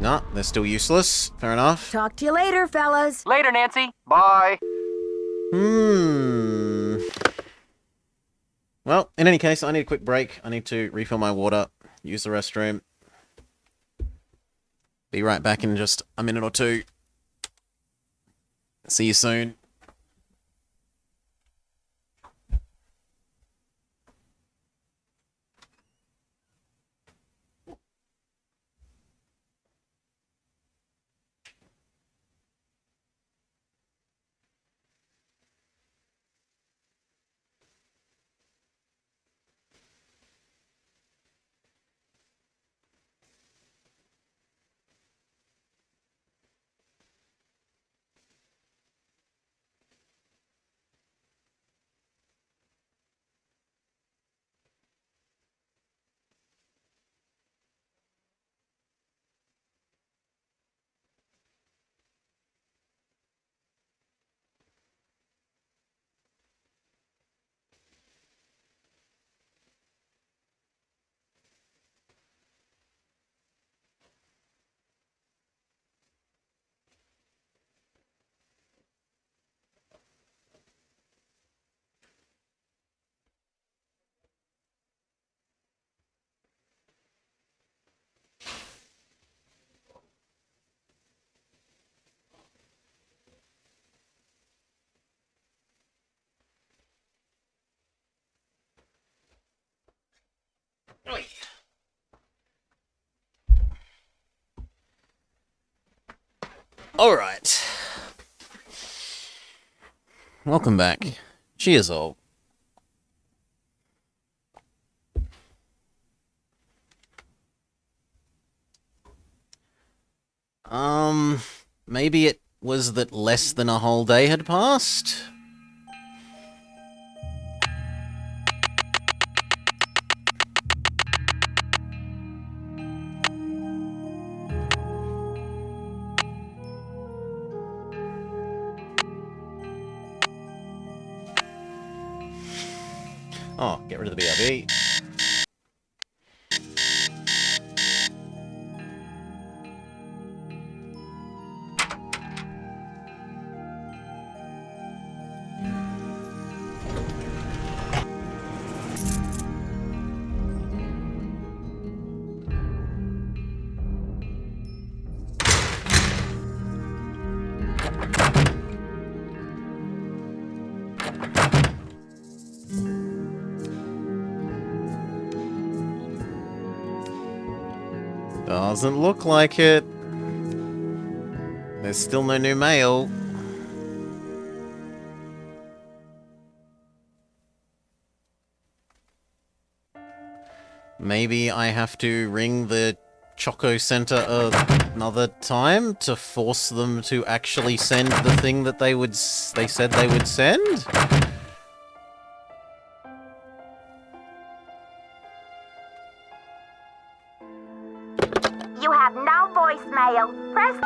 No, they're still useless. Fair enough. Talk to you later, fellas. Later, Nancy. Bye. Well, in any case, I need a quick break. I need to refill my water, use the restroom. Be right back in just a minute or two. See you soon. Alright. Welcome back. Cheers, all. Maybe it was that less than a whole day had passed? Oh, get rid of the BRB. Doesn't look like it. There's still no new mail. Maybe I have to ring the Choco Center another time to force them to actually send the thing that they said they would send? You have no voicemail. Press...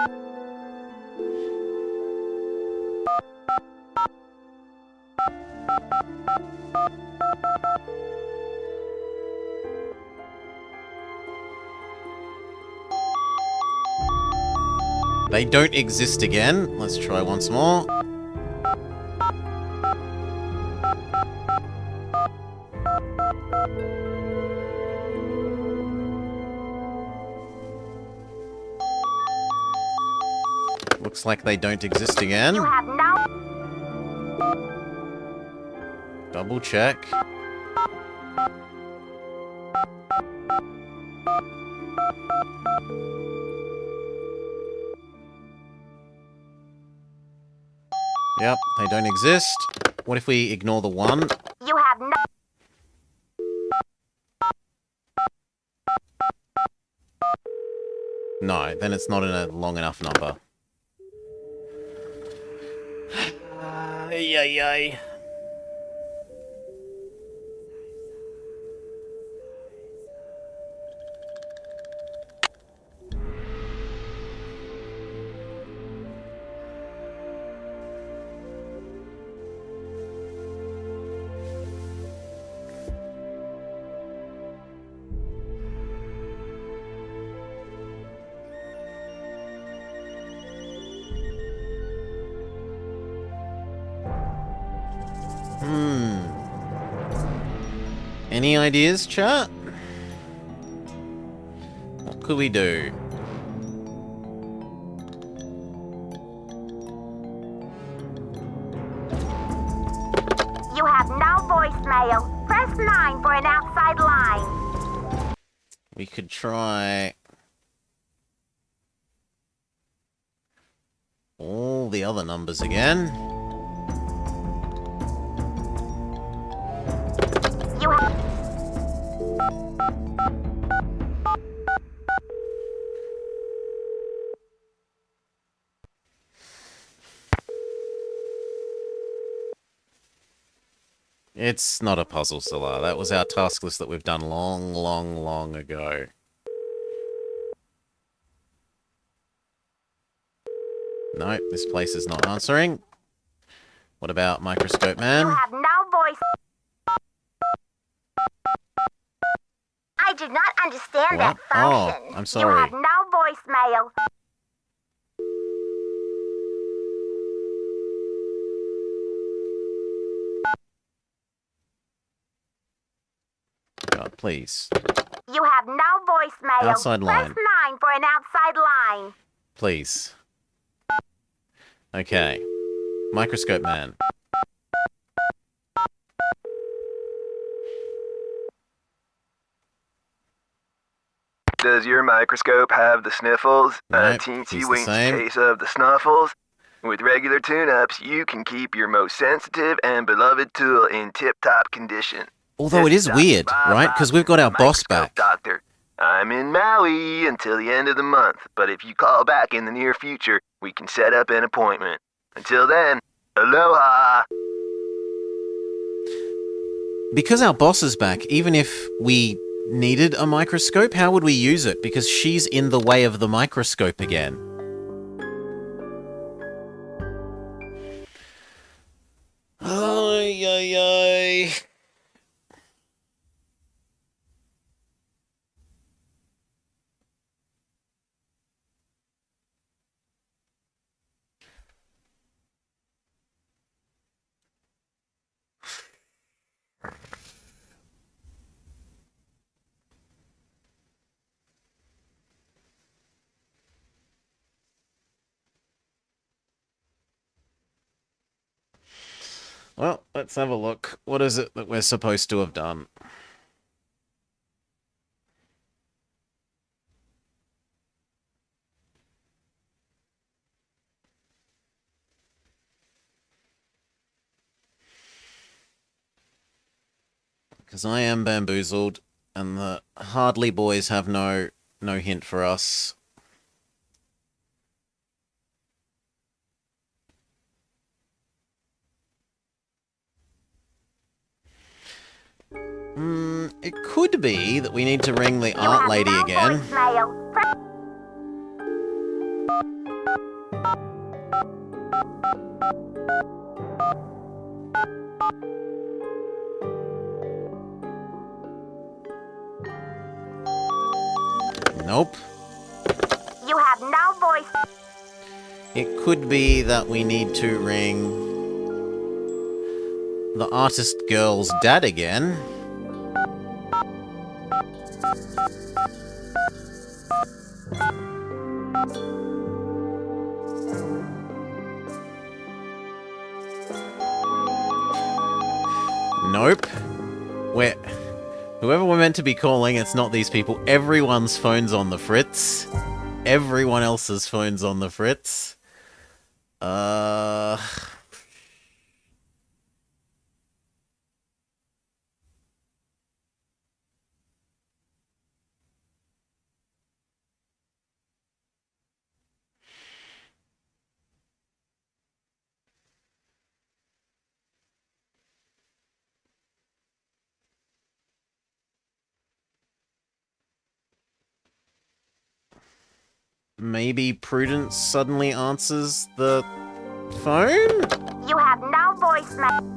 They don't exist again. Let's try once more. Looks like they don't exist again. You have no... Double check. Yep, they don't exist. What if we ignore the one? You have no... No, then it's not in a long enough number. Yay. Any ideas, chat? What could we do? You have no voicemail. Press 9 for an outside line. We could try all the other numbers again. You have... It's not a puzzle, Solar. That was our task list that we've done long ago. No, this place is not answering. What about Microscope Man? You have no voice. I did not understand that function. Oh, I'm sorry. You have no voicemail. God, please. You have no voicemail. Outside line. Press 9 for an outside line. Please. Okay. Microscope Man. Does your microscope have the sniffles? Nope, A teensy he's the winky same. case of the snuffles? With regular tune-ups, you can keep your most sensitive and beloved tool in tip-top condition. Although it is weird, right? Because we've got our boss back. Doctor, I'm in Maui until the end of the month, but if you call back in the near future, we can set up an appointment. Until then, aloha! Because our boss is back, even if we needed a microscope, how would we use it? Because she's in the way of the microscope again. Ay, ay, ay. Well, let's have a look. What is it that we're supposed to have done? Because I am bamboozled, and the Hardly boys have no hint for us. It could be that we need to ring the art lady again. Nope. You have no voice. It could be that we need to ring the artist girl's dad again. Nope. Whoever we're meant to be calling, it's not these people. Everyone's phone's on the fritz. Everyone else's phone's on the fritz. Maybe Prudence suddenly answers the phone? You have no voicemail.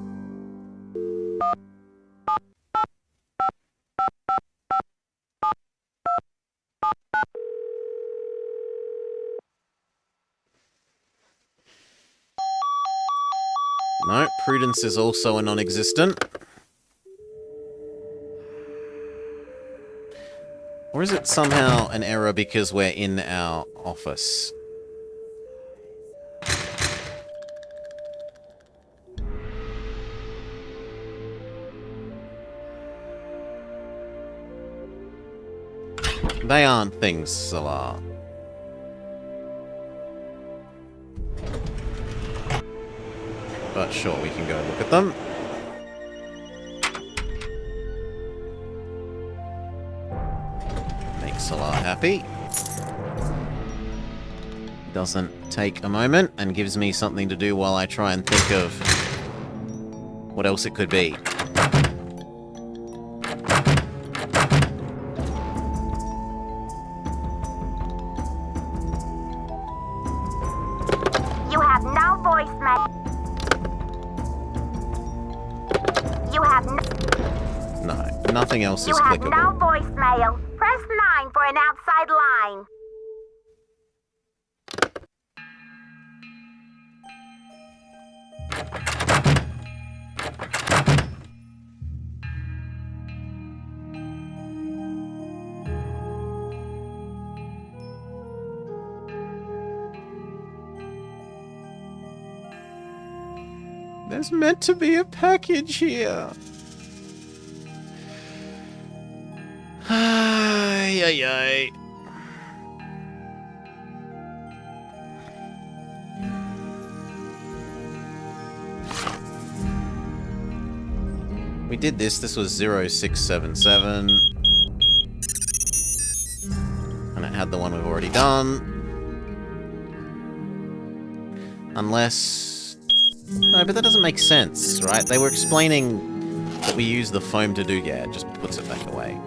No, Prudence is also a non-existent. Or is it somehow an error because we're in our office? They aren't things, Salah. But sure, we can go look at them. Make Salah happy. Doesn't take a moment and gives me something to do while I try and think of what else it could be. You have no voicemail. You have No, nothing else You is have clickable. no voicemail. Press 9 for an outside line. There's meant to be a package here. Ay, Ay, ay, ay. We did this. This was 0677. And it had the one we've already done. Unless... No, but that doesn't make sense, right? They were explaining that we use the foam to do... Yeah, it just puts it back away.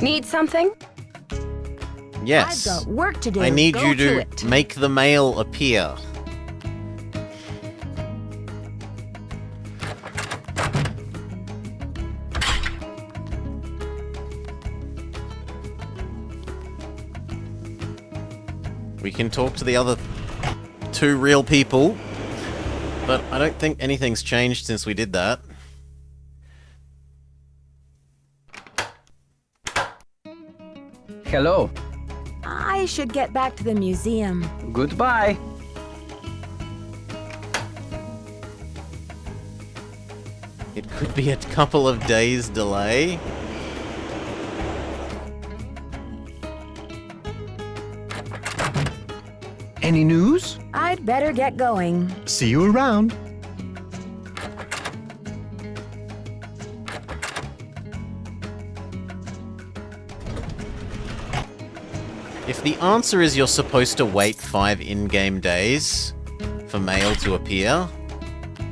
Need something? Yes. I've got work to do. I need Go you to to it. make the mail appear. We can talk to the other two real people, but I don't think anything's changed since we did that. Hello. I should get back to the museum. Goodbye. It could be a couple of days delay. Any news? I'd better get going. See you around. If the answer is you're supposed to wait 5 in-game days for mail to appear,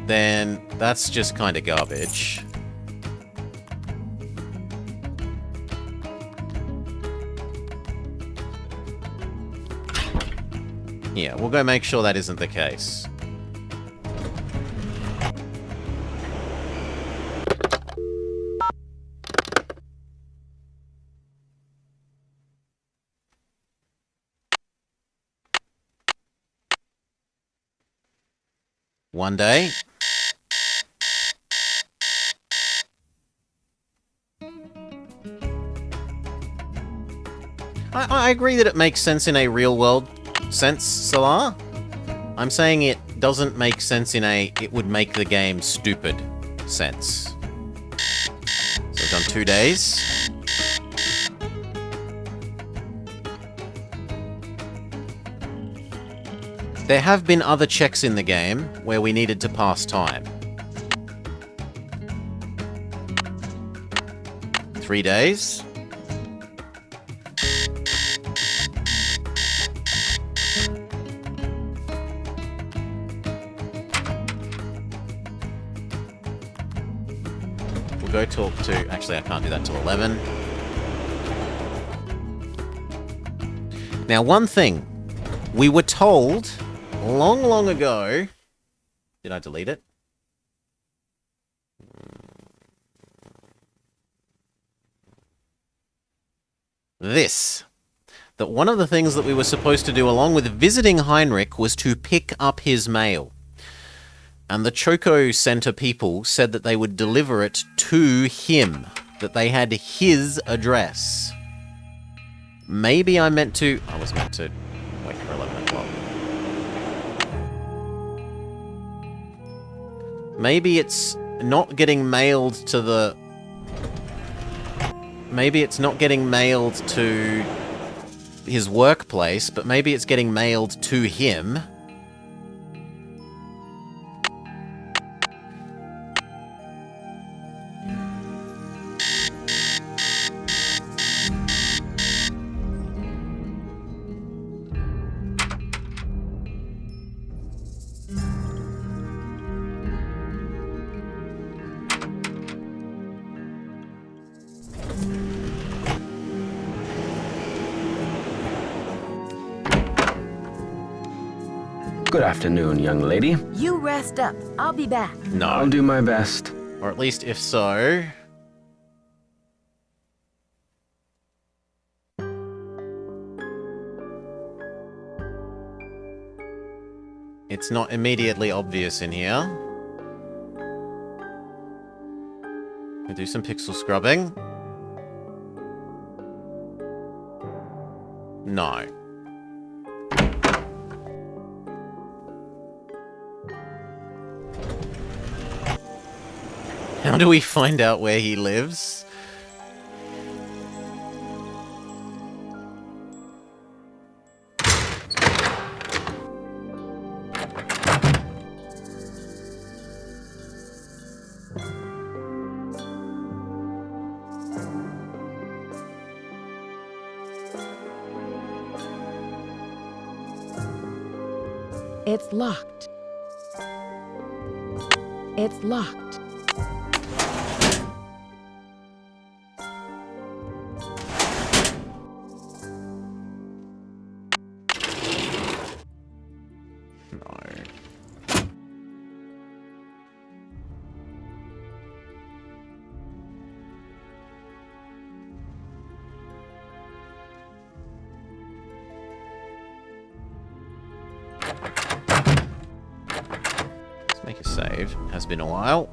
then that's just kind of garbage. Yeah, we'll go make sure that isn't the case. One day. I agree that it makes sense in a real-world sense, Salar. I'm saying it doesn't make sense in a it would make the game stupid sense. So we've done 2 days. There have been other checks in the game where we needed to pass time. 3 days. We'll go talk to... Actually, I can't do that till 11. Now, one thing. We were told... long, long ago... Did I delete it? This. That one of the things that we were supposed to do along with visiting Heinrich was to pick up his mail. And the Choco Center people said that they would deliver it to him. That they had his address. Maybe I was meant to wait for 11 o'clock. Maybe it's not getting mailed to the... Maybe it's not getting mailed to his workplace, but maybe it's getting mailed to him. Good afternoon, young lady. You rest up. I'll be back. No. I'll do my best. Or at least if so... It's not immediately obvious in here. We'll do some pixel scrubbing. No. How do we find out where he lives? It's locked. It's locked. Let's make a save. Has been a while.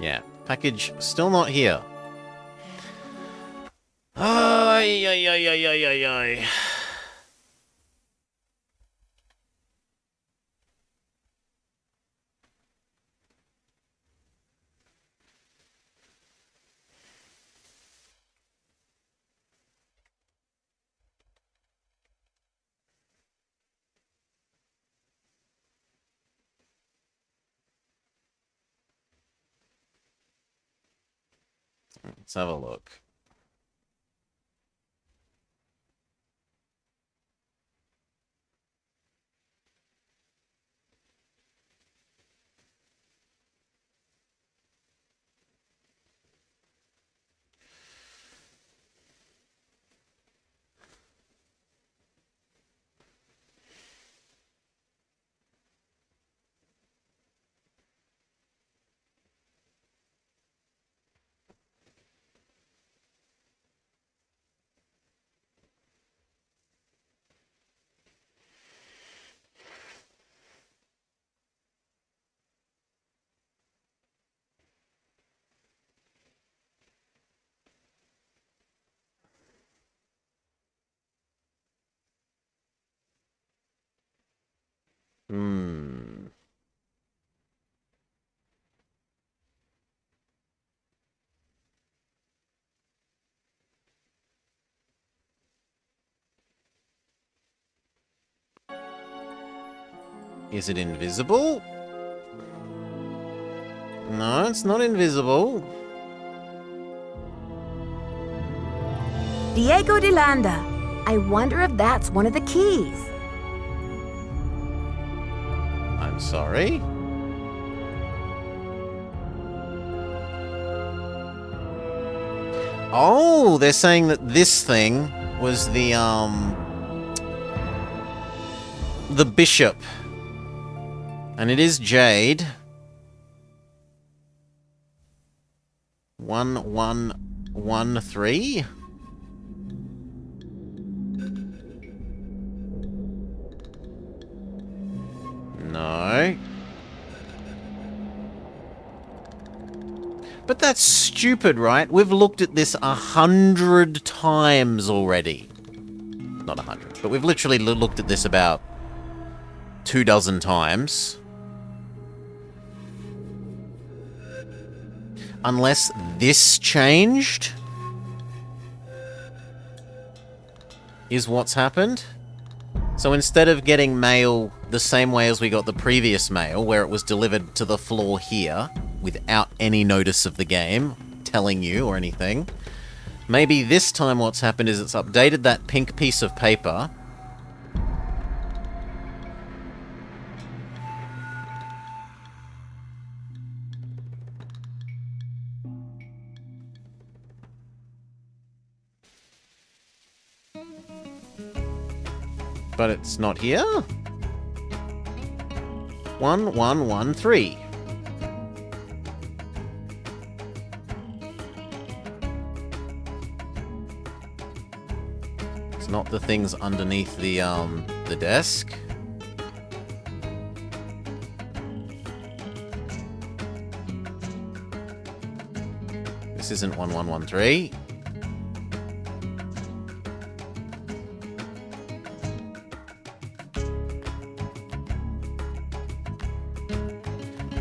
Yeah, package still not here. Ay, ay, ay, ay, ay, ay, ay. Let's have a look. Hmm. Is it invisible? No, it's not invisible. Diego de Landa. I wonder if that's one of the keys. I'm sorry? Oh, they're saying that this thing was the bishop. And it is Jade. 1113? No. But that's stupid, right? We've looked at this 100 times already. Not 100, but we've literally looked at this about 24 times. Unless this changed is what's happened. So instead of getting mail the same way as we got the previous mail, where it was delivered to the floor here without any notice of the game telling you or anything, maybe this time what's happened is it's updated that pink piece of paper But it's not here. 1113. It's not the things underneath the desk. This isn't 1113.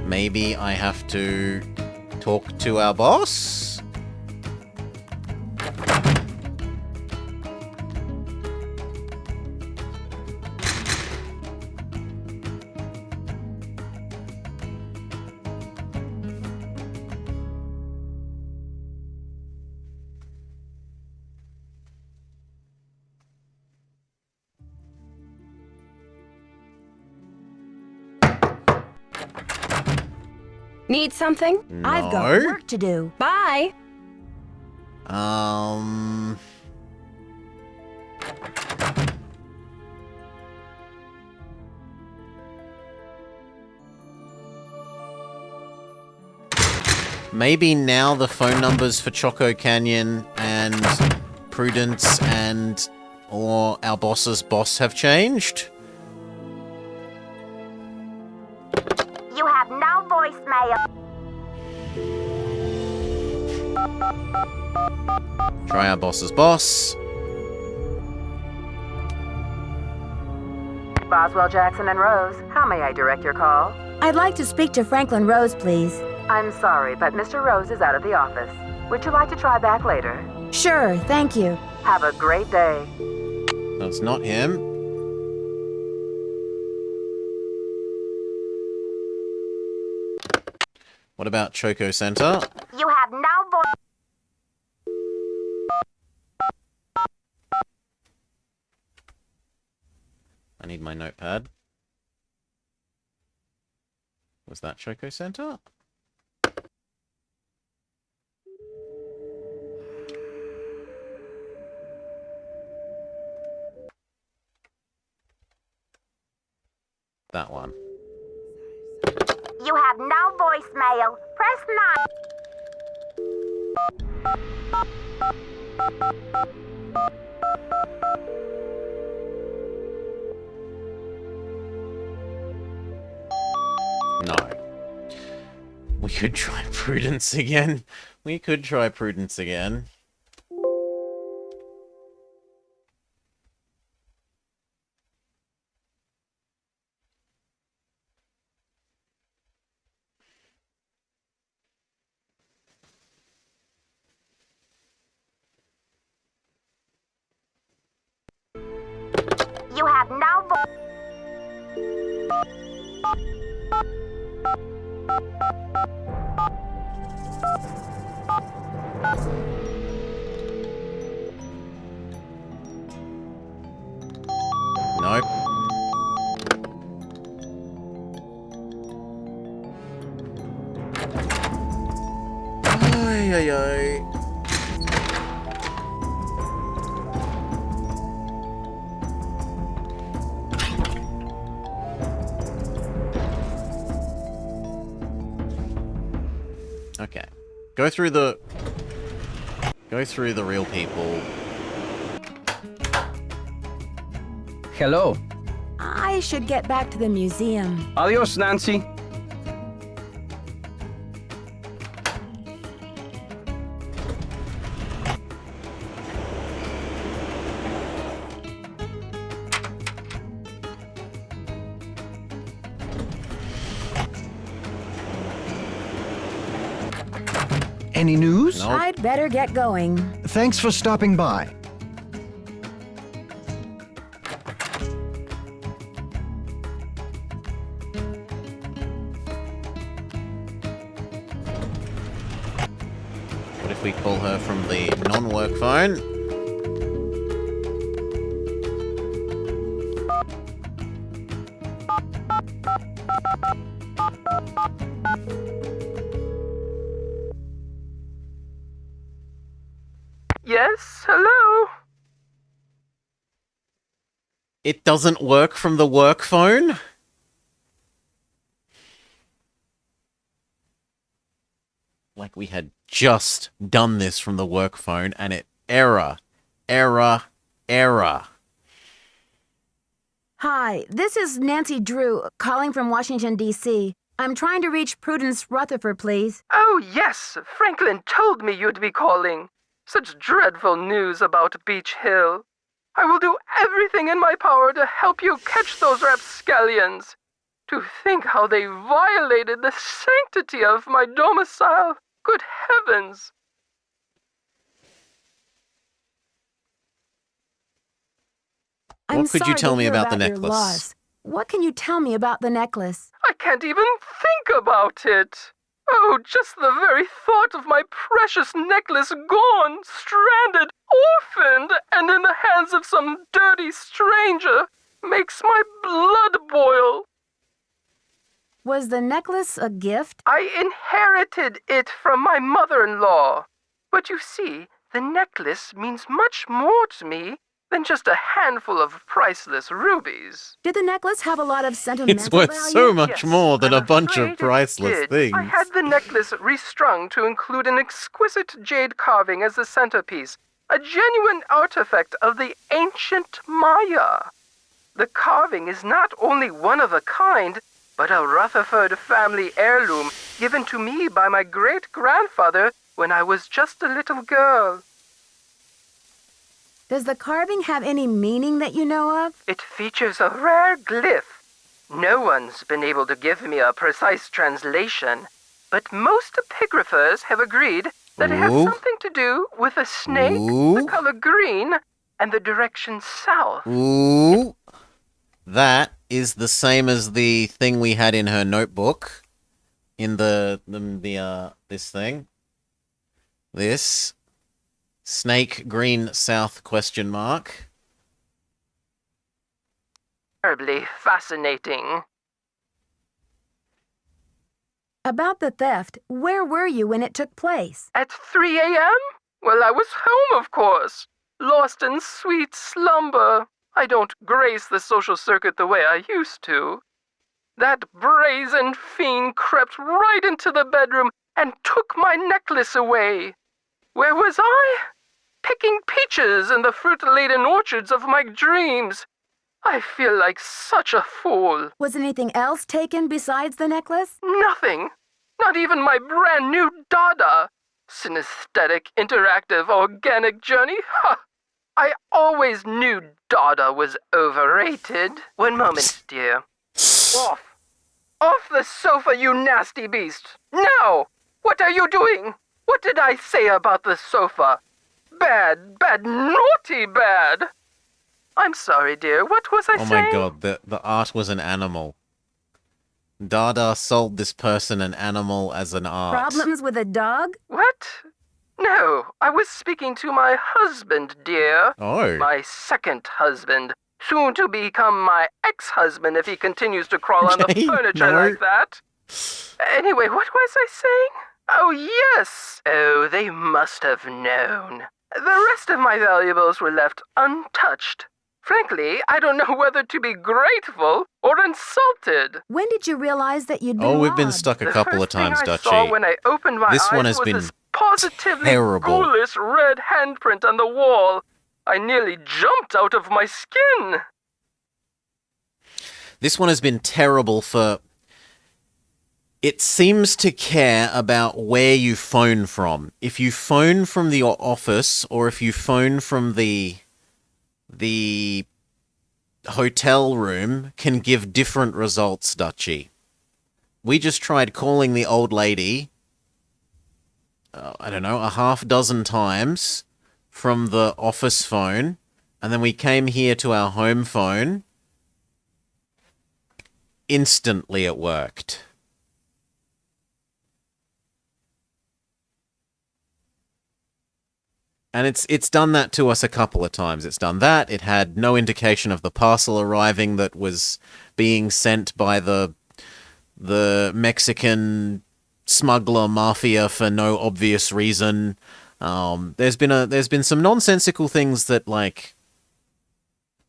Maybe I have to talk to our boss? Need something? No. I've got work to do. Bye. Maybe now the phone numbers for Choco Canyon and Prudence and or our boss's boss have changed? You have no voicemail. Try our boss's boss. Boswell, Jackson, and Rose, how may I direct your call? I'd like to speak to Franklin Rose, please. I'm sorry, but Mr. Rose is out of the office. Would you like to try back later? Sure, thank you. Have a great day. That's not him. What about Choco Center? You have no voice. I need my notepad. Was that Choco Center? That one. You have no voicemail. Press 9. No. We could try Prudence again. We could try Prudence again. You have no voice. Nope. Ay, ay, ay. Okay. Go through the real people. Hello. I should get back to the museum. Adios, Nancy. Any news? Nope. I'd better get going. Thanks for stopping by. What if we call her from the non-work phone? Yes, hello? It doesn't work from the work phone? Like we had just done this from the work phone and it error. Hi, this is Nancy Drew calling from Washington, D.C. I'm trying to reach Prudence Rutherford, please. Oh, yes. Franklin told me you'd be calling. Such dreadful news about Beach Hill. I will do everything in my power to help you catch those rapscallions. To think how they violated the sanctity of my domicile. Good heavens! I'm What could you sorry tell to me hear about the your necklace? loss. What can you tell me about the necklace? I can't even think about it. Oh, just the very thought of my precious necklace gone, stranded, orphaned, and in the hands of some dirty stranger makes my blood boil. Was the necklace a gift? I inherited it from my mother-in-law. But you see, the necklace means much more to me than just a handful of priceless rubies. Did the necklace have a lot of sentimental It's worth value? so much more than a bunch of Afraid it priceless did. things. I had the necklace restrung to include an exquisite jade carving as the centerpiece, a genuine artifact of the ancient Maya. The carving is not only one of a kind, but a Rutherford family heirloom given to me by my great-grandfather when I was just a little girl. Does the carving have any meaning that you know of? It features a rare glyph. No one's been able to give me a precise translation, but most epigraphers have agreed that it has Ooh. something to do with a snake, the color green, and the direction south. Ooh. That is the same as the thing we had in her notebook. In this thing. This. Snake green south question mark. Terribly fascinating. About the theft, where were you when it took place? At 3 a.m.? Well, I was home, of course. Lost in sweet slumber. I don't grace the social circuit the way I used to. That brazen fiend crept right into the bedroom and took my necklace away. Where was I? Picking peaches in the fruit-laden orchards of my dreams. I feel like such a fool. Was anything else taken besides the necklace? Nothing. Not even my brand new Dada. Synesthetic, interactive, organic journey? Ha! I always knew Dada was overrated. One moment, dear. Off. Off the sofa, you nasty beast. Now! What are you doing? What did I say about the sofa? Bad, bad, naughty bad. I'm sorry, dear. What was I saying? Oh my god, the art was an animal. Dada sold this person an animal as an art. Problems with a dog? What? No, I was speaking to my husband, dear. Oh. My second husband. Soon to become my ex-husband if he continues to crawl on the furniture like that. Anyway, what was I saying? Oh, yes. Oh, they must have known. The rest of my valuables were left untouched. Frankly, I don't know whether to be grateful or insulted. When did you realize that you'd been Oh, we've been robbed? stuck a couple of times, The first thing I saw Dutchie. when I opened my This eyes one has was been this positively terrible. ghoulish red handprint on the wall. I nearly jumped out of my skin. This one has been terrible for... It seems to care about where you phone from. If you phone from the office or if you phone from the hotel room can give different results, Dutchie. We just tried calling the old lady, I don't know, a half dozen times from the office phone, and then we came here to our home phone. Instantly it worked. And it's done that to us a couple of times. It's done that. It had no indication of the parcel arriving that was being sent by the Mexican smuggler mafia for no obvious reason. There's been some nonsensical things that, like,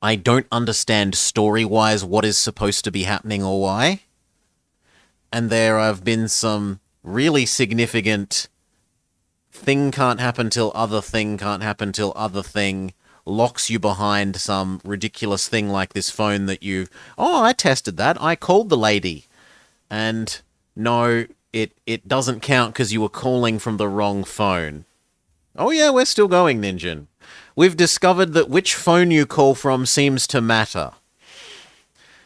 I don't understand story-wise what is supposed to be happening or why. And there have been some really significant thing can't happen till other thing can't happen till other thing locks you behind some ridiculous thing like this phone that you, oh, I tested that. I called the lady. And no, it doesn't count because you were calling from the wrong phone. Oh yeah, we're still going, Ninjin. We've discovered that which phone you call from seems to matter.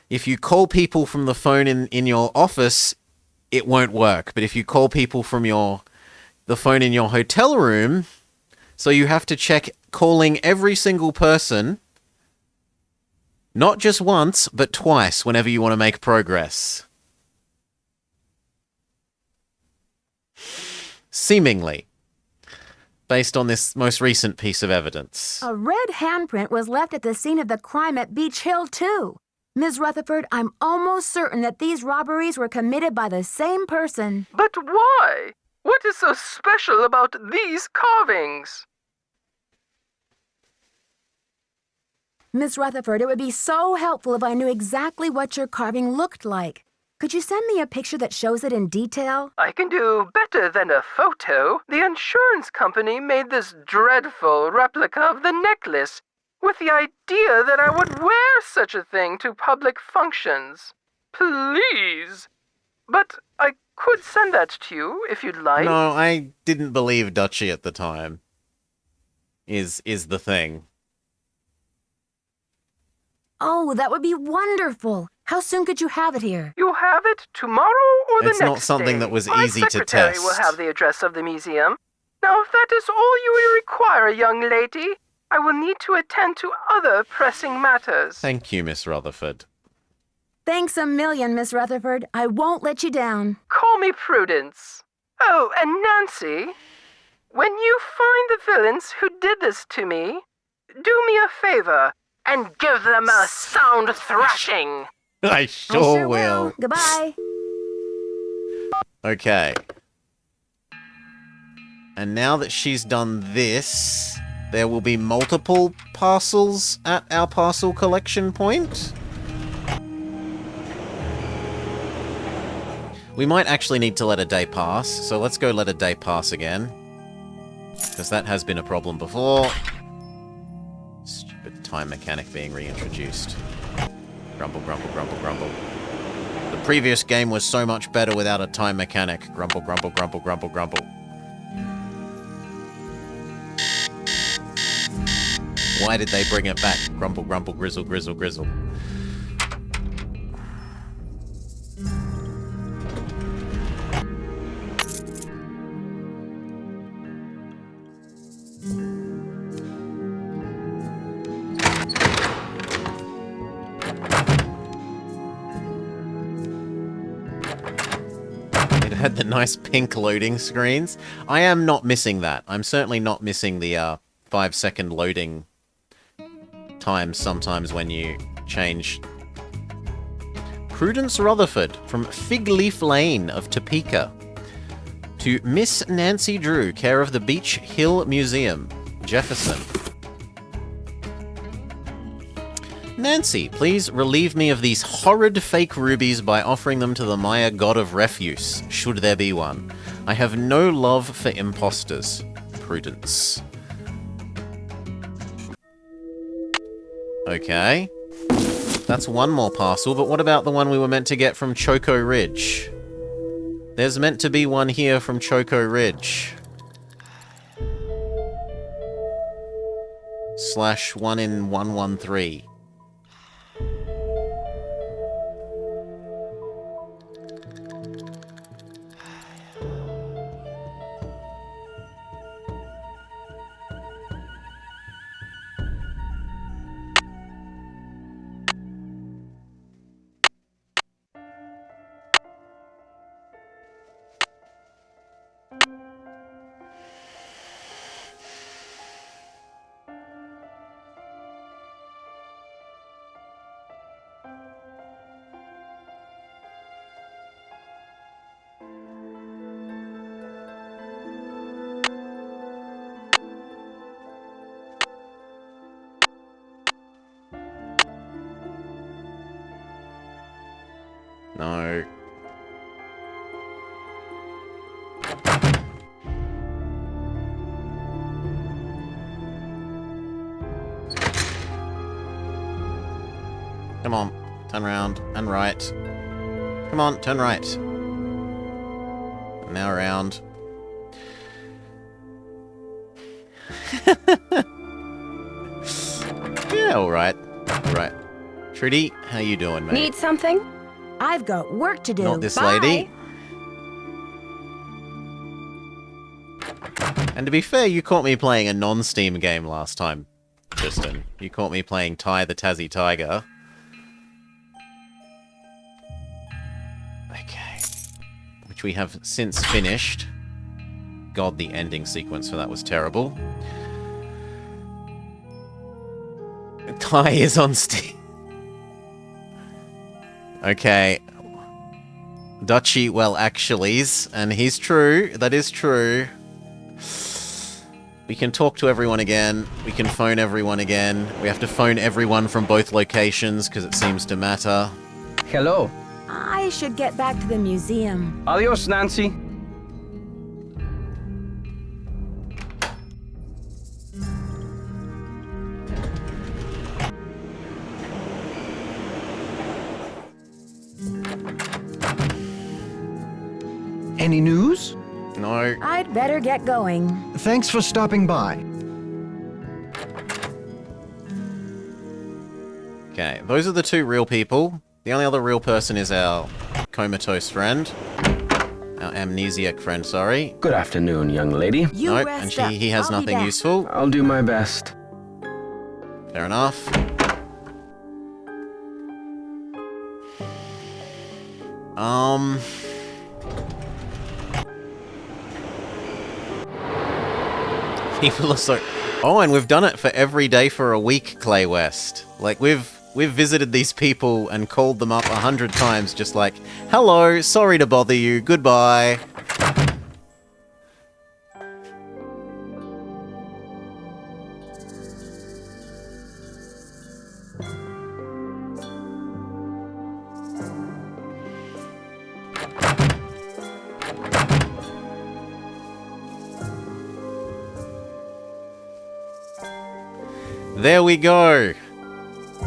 If you call people from the phone in your office, it won't work. But if you call people from the phone in your hotel room, so you have to check calling every single person, not just once, but twice whenever you want to make progress. Seemingly. Based on this most recent piece of evidence. A red handprint was left at the scene of the crime at Beach Hill, too. Ms. Rutherford, I'm almost certain that these robberies were committed by the same person. But why? What is so special about these carvings? Miss Rutherford, it would be so helpful if I knew exactly what your carving looked like. Could you send me a picture that shows it in detail? I can do better than a photo. The insurance company made this dreadful replica of the necklace with the idea that I would wear such a thing to public functions. Please. But I could send that to you if you'd like. No, I didn't believe Dutchy at the time. Is the thing. Oh, that would be wonderful. How soon could you have it here? You'll have it tomorrow or the next day. It's not something that was easy to test. My secretary will have the address of the museum. Now, if that is all you will require, young lady, I will need to attend to other pressing matters. Thank you, Miss Rutherford. Thanks a million, Miss Rutherford. I won't let you down. Call me Prudence. Oh, and Nancy, when you find the villains who did this to me, do me a favor and give them a sound thrashing. I sure will. Goodbye. Okay. And now that she's done this, there will be multiple parcels at our parcel collection point. We might actually need to let a day pass, so let's go let a day pass again. Because that has been a problem before. Stupid time mechanic being reintroduced. Grumble, grumble, grumble, grumble. The previous game was so much better without a time mechanic. Grumble, grumble, grumble, grumble, grumble. Why did they bring it back? Grumble, grumble, grizzle, grizzle, grizzle. Had the nice pink loading screens. I am not missing that. I'm certainly not missing the 5-second loading time sometimes when you change. Prudence Rutherford from Fig Leaf Lane of Topeka to Miss Nancy Drew, care of the Beach Hill Museum, Jefferson. Nancy, please relieve me of these horrid fake rubies by offering them to the Maya god of refuse, should there be one. I have no love for imposters. Prudence. Okay. That's one more parcel, but what about the one we were meant to get from Choco Ridge? There's meant to be one here from Choco Ridge. / 1 in 113. No. Come on, turn around and right. Come on, turn right. Now around. Yeah, alright. Alright. Trudy, how you doing, mate? Need something? I've got work to do. Not this Bye. lady. And to be fair, you caught me playing a non-Steam game last time, Tristan. You caught me playing Ty the Tassie Tiger. Okay. Which we have since finished. God, the ending sequence for that was terrible. Ty is on Steam. Okay. Dutchy, well, actuallys, and he's true. That is true. We can talk to everyone again. We can phone everyone again. We have to phone everyone from both locations because it seems to matter. Hello. I should get back to the museum. Adios, Nancy. Any news? No. I'd better get going. Thanks for stopping by. Okay, those are the two real people. The only other real person is our comatose friend. Our amnesiac friend, sorry. Good afternoon, young lady. Nope, and he has nothing useful. I'll do my best. Fair enough. People are so... Oh, and we've done it for every day for a week, Clay West. Like, we've visited these people and called them up 100 times, just like, hello, sorry to bother you, goodbye. There we go.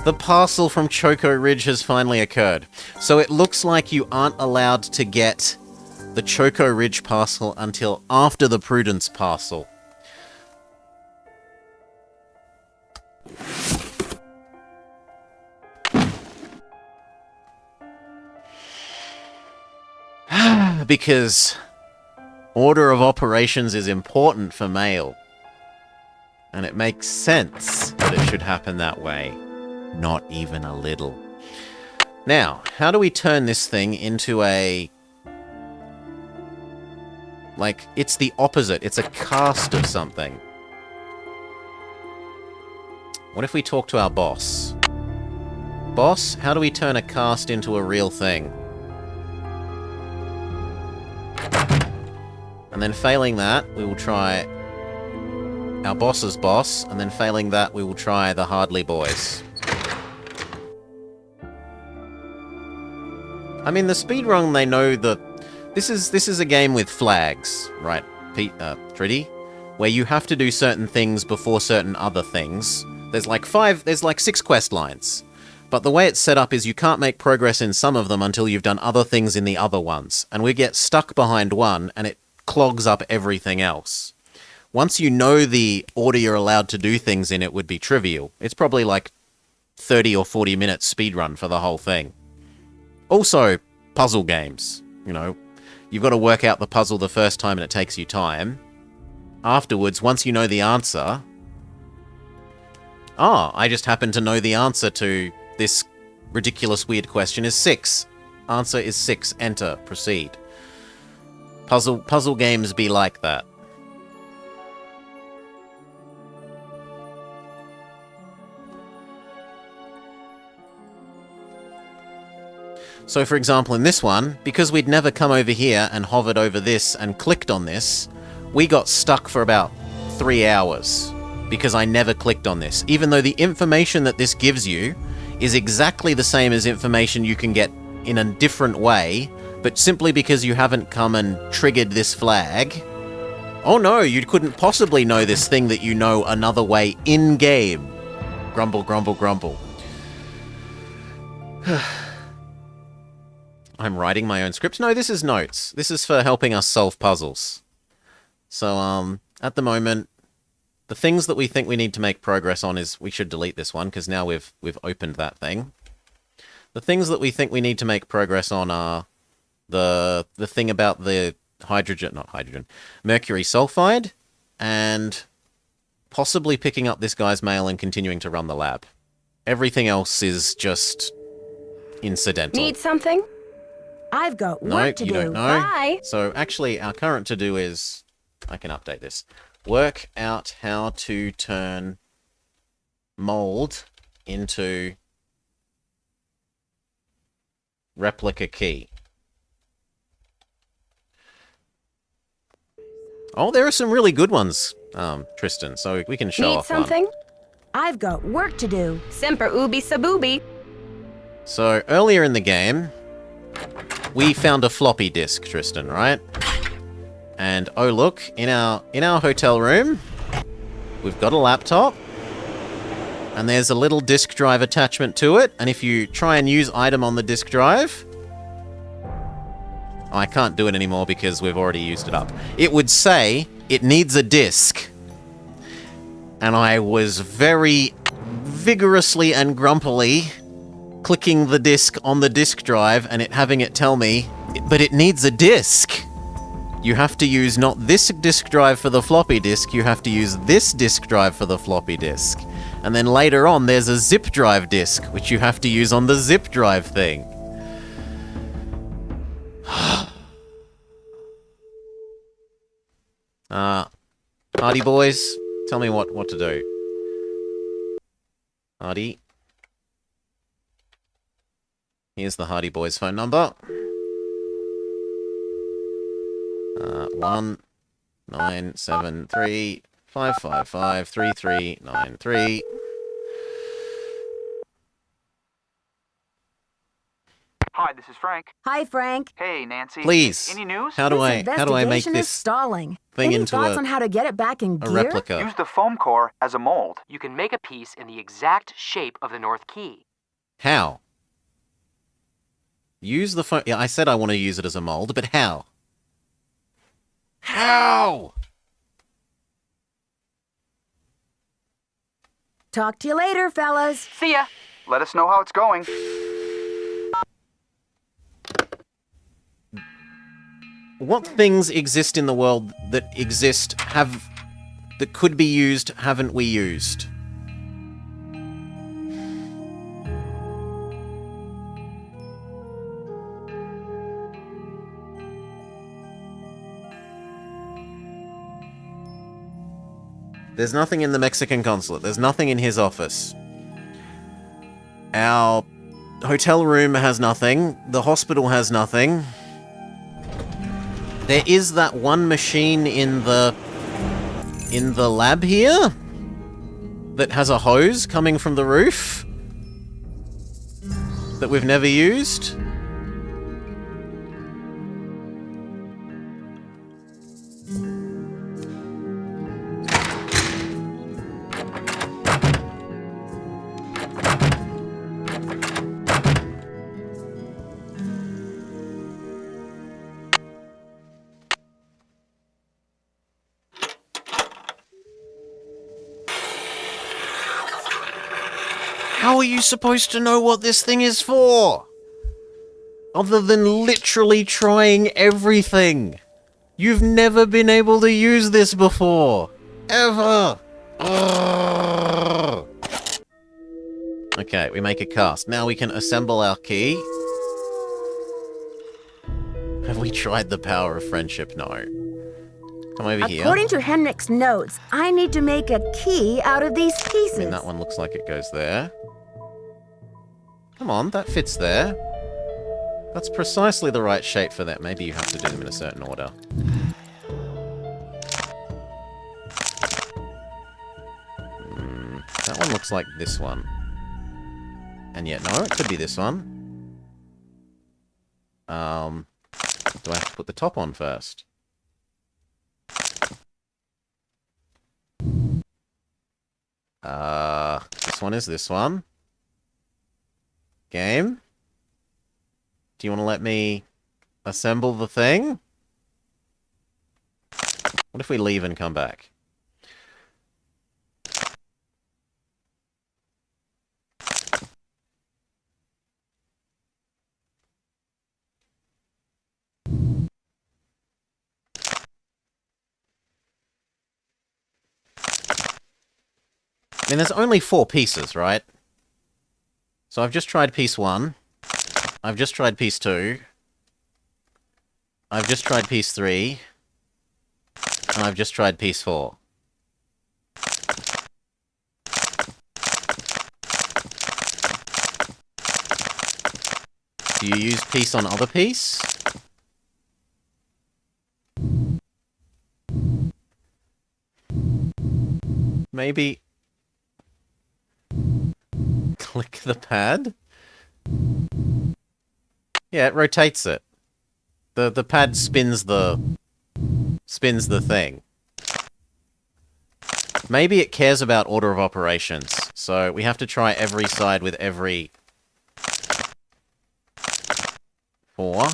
The parcel from Choco Ridge has finally occurred. So it looks like you aren't allowed to get the Choco Ridge parcel until after the Prudence parcel. Because order of operations is important for mail. And it makes sense that it should happen that way. Not even a little. Now, how do we turn this thing into a... Like, it's the opposite. It's a cast of something. What if we talk to our boss? Boss, how do we turn a cast into a real thing? And then failing that, we will try... our boss's boss, and then failing that, we will try the Hardley Boys. I mean, the speedrun, they know that this is a game with flags, right, Tritty? Where you have to do certain things before certain other things. There's like 6 quest lines. But the way it's set up is you can't make progress in some of them until you've done other things in the other ones. And we get stuck behind one, and it clogs up everything else. Once you know the order you're allowed to do things in, it would be trivial. It's probably like 30 or 40 minutes speedrun for the whole thing. Also, puzzle games. You know, you've got to work out the puzzle the first time and it takes you time. Afterwards, once you know the answer... Ah, I just happen to know the answer to this ridiculous weird question is 6. Answer is 6. Enter. Proceed. Puzzle games be like that. So for example in this one, because we'd never come over here and hovered over this and clicked on this, we got stuck for about 3 hours because I never clicked on this, even though the information that this gives you is exactly the same as information you can get in a different way, but simply because you haven't come and triggered this flag... Oh no, you couldn't possibly know this thing that you know another way in-game. Grumble, grumble, grumble. I'm writing my own script. No, this is notes. This is for helping us solve puzzles. So, at the moment, the things that we think we need to make progress on is... We should delete this one, because now we've opened that thing. The things that we think we need to make progress on are the thing about the mercury sulfide, and possibly picking up this guy's mail and continuing to run the lab. Everything else is just incidental. Need something? I've got No, work to you do. don't know. Bye. So actually, our current to-do is... I can update this. Work out how to turn mold into replica key. Oh, there are some really good ones, Tristan, so we can show Need off something? one. I've got work to do. Semper ubi saboobi. So, earlier in the game, we found a floppy disk, Tristan, right? And, oh look, in our hotel room, we've got a laptop, and there's a little disk drive attachment to it, and if you try and use item on the disk drive... I can't do it anymore because we've already used it up. It would say it needs a disk. And I was very vigorously and grumpily clicking the disk on the disk drive and having it tell me, but it needs a disk. You have to use not this disk drive for the floppy disk, you have to use this disk drive for the floppy disk. And then later on there's a zip drive disk, which you have to use on the zip drive thing. Hardy boys, tell me what to do. Hardy. Here's the Hardy boys phone number. 1-973-555-3393. Hi, this is Frank. Hi, Frank. Hey, Nancy. Please. Any news? How do I make Investigation is this stalling. thing Any into thoughts on how to get it back in a gear? replica? Use the foam core as a mold. You can make a piece in the exact shape of the North Key. How? Use the phone... Yeah, I said I want to use it as a mold, but how? How? Talk to you later, fellas. See ya. Let us know how it's going. What things exist in the world that could be used, haven't we used? There's nothing in the Mexican consulate. There's nothing in his office. Our hotel room has nothing. The hospital has nothing. There is that one machine in the lab here that has a hose coming from the roof that we've never used. How are you supposed to know what this thing is for? Other than literally trying everything. You've never been able to use this before. Ever. Ugh. Okay, we make a cast. Now we can assemble our key. Have we tried the power of friendship? No. Come over here. According to Henrik's notes, I need to make a key out of these pieces. I mean, that one looks like it goes there. Come on, that fits there. That's precisely the right shape for that. Maybe you have to do them in a certain order. That one looks like this one. And yet, no, it could be this one. Do I have to put the top on first? This one is this one. Game? Do you want to let me assemble the thing? What if we leave and come back? I mean, there's only 4 pieces, right? So I've just tried piece 1. I've just tried piece 2. I've just tried piece 3. And I've just tried piece 4. Do you use piece on other piece? Maybe... click the pad? Yeah, it rotates it. The pad spins the thing. Maybe it cares about order of operations, so we have to try every side with every 4.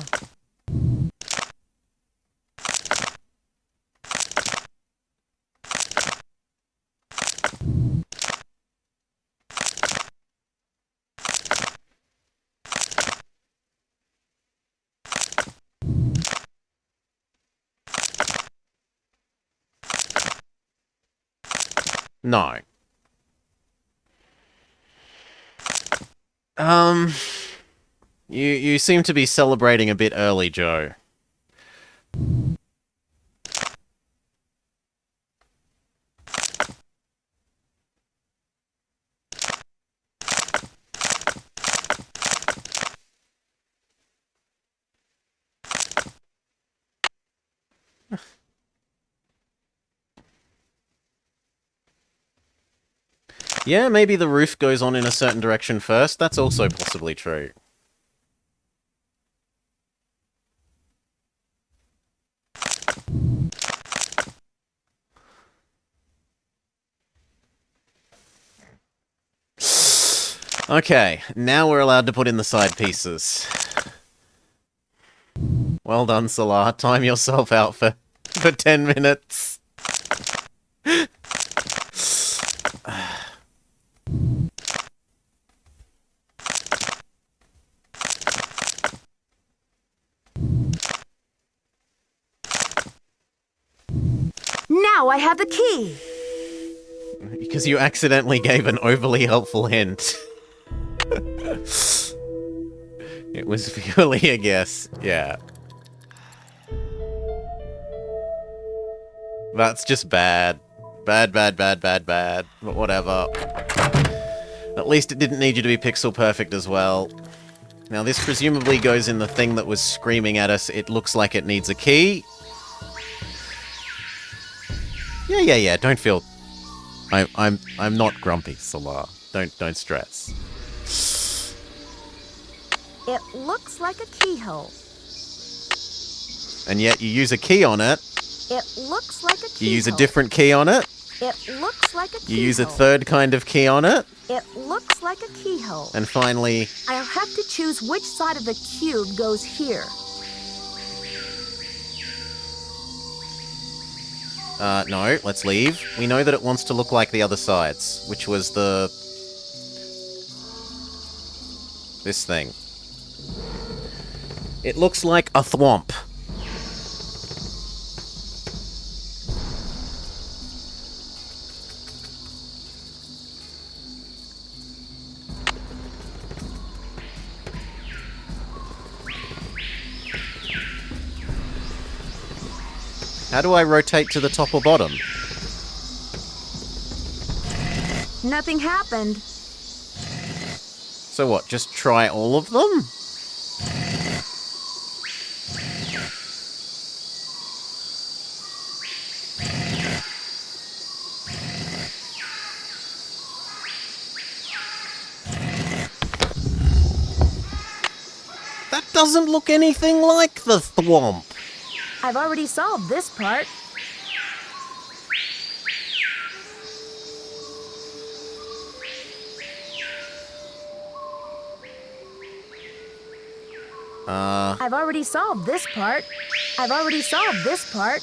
No. You seem to be celebrating a bit early, Joe. Yeah, maybe the roof goes on in a certain direction first. That's also possibly true. Okay, now we're allowed to put in the side pieces. Well done, Salah. Time yourself out for 10 minutes. Now I have the key. Because you accidentally gave an overly helpful hint. It was purely a guess, yeah. That's just bad. Bad. But whatever. At least it didn't need you to be pixel perfect as well. Now this presumably goes in the thing that was screaming at us. It looks like it needs a key. Yeah. Don't feel... I'm not grumpy, Salah. Don't stress. It looks like a keyhole. And yet you use a key on it. It looks like a keyhole. You use a different key on it. It looks like a keyhole. You use a third kind of key on it. It looks like a keyhole. And finally... I'll have to choose which side of the cube goes here. No, let's leave. We know that it wants to look like the other sides, which was the... this thing. It looks like a thwomp. How do I rotate to the top or bottom? Nothing happened. So what, just try all of them? That doesn't look anything like the thwomp. I've already solved this part. I've already solved this part. I've already solved this part.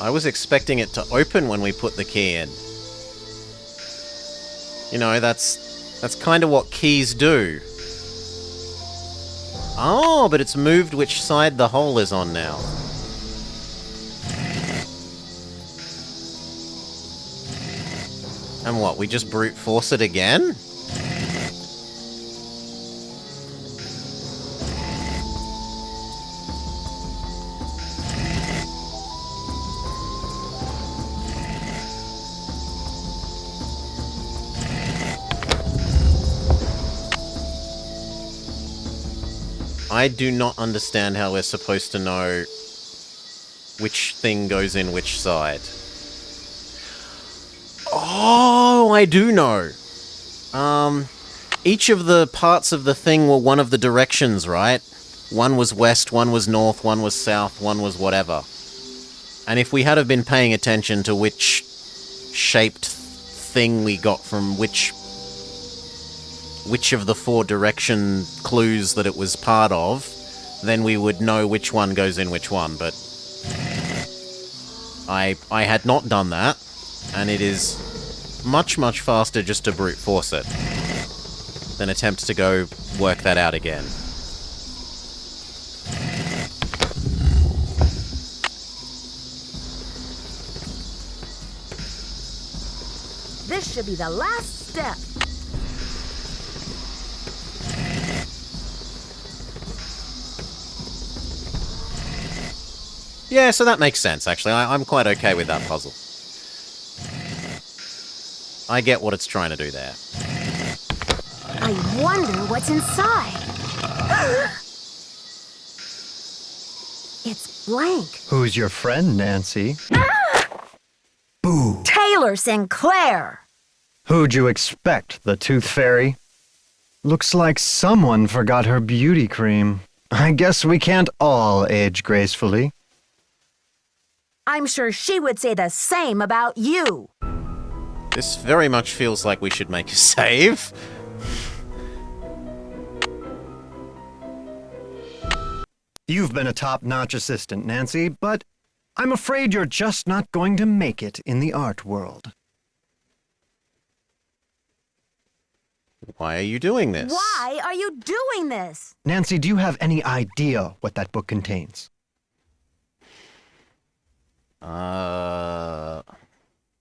I was expecting it to open when we put the key in. You know, that's kind of what keys do. Oh, but it's moved which side the hole is on now. And what, we just brute force it again? I do not understand how we're supposed to know which thing goes in which side. Oh, I do know. Each of the parts of the thing were one of the directions, right? One was west, one was north, one was south, one was whatever. And if we had have been paying attention to which shaped thing we got from which of the 4 direction clues that it was part of, then we would know which one goes in which one, but I had not done that, and it is much, much faster just to brute force it than attempt to go work that out again. This should be the last step. Yeah, so that makes sense, actually. I'm quite okay with that puzzle. I get what it's trying to do there. I wonder what's inside. It's blank. Who's your friend, Nancy? Boo. Taylor Sinclair. Who'd you expect, the Tooth Fairy? Looks like someone forgot her beauty cream. I guess we can't all age gracefully. I'm sure she would say the same about you. This very much feels like we should make a save. You've been a top-notch assistant, Nancy, but I'm afraid you're just not going to make it in the art world. Why are you doing this? Why are you doing this? Nancy, do you have any idea what that book contains?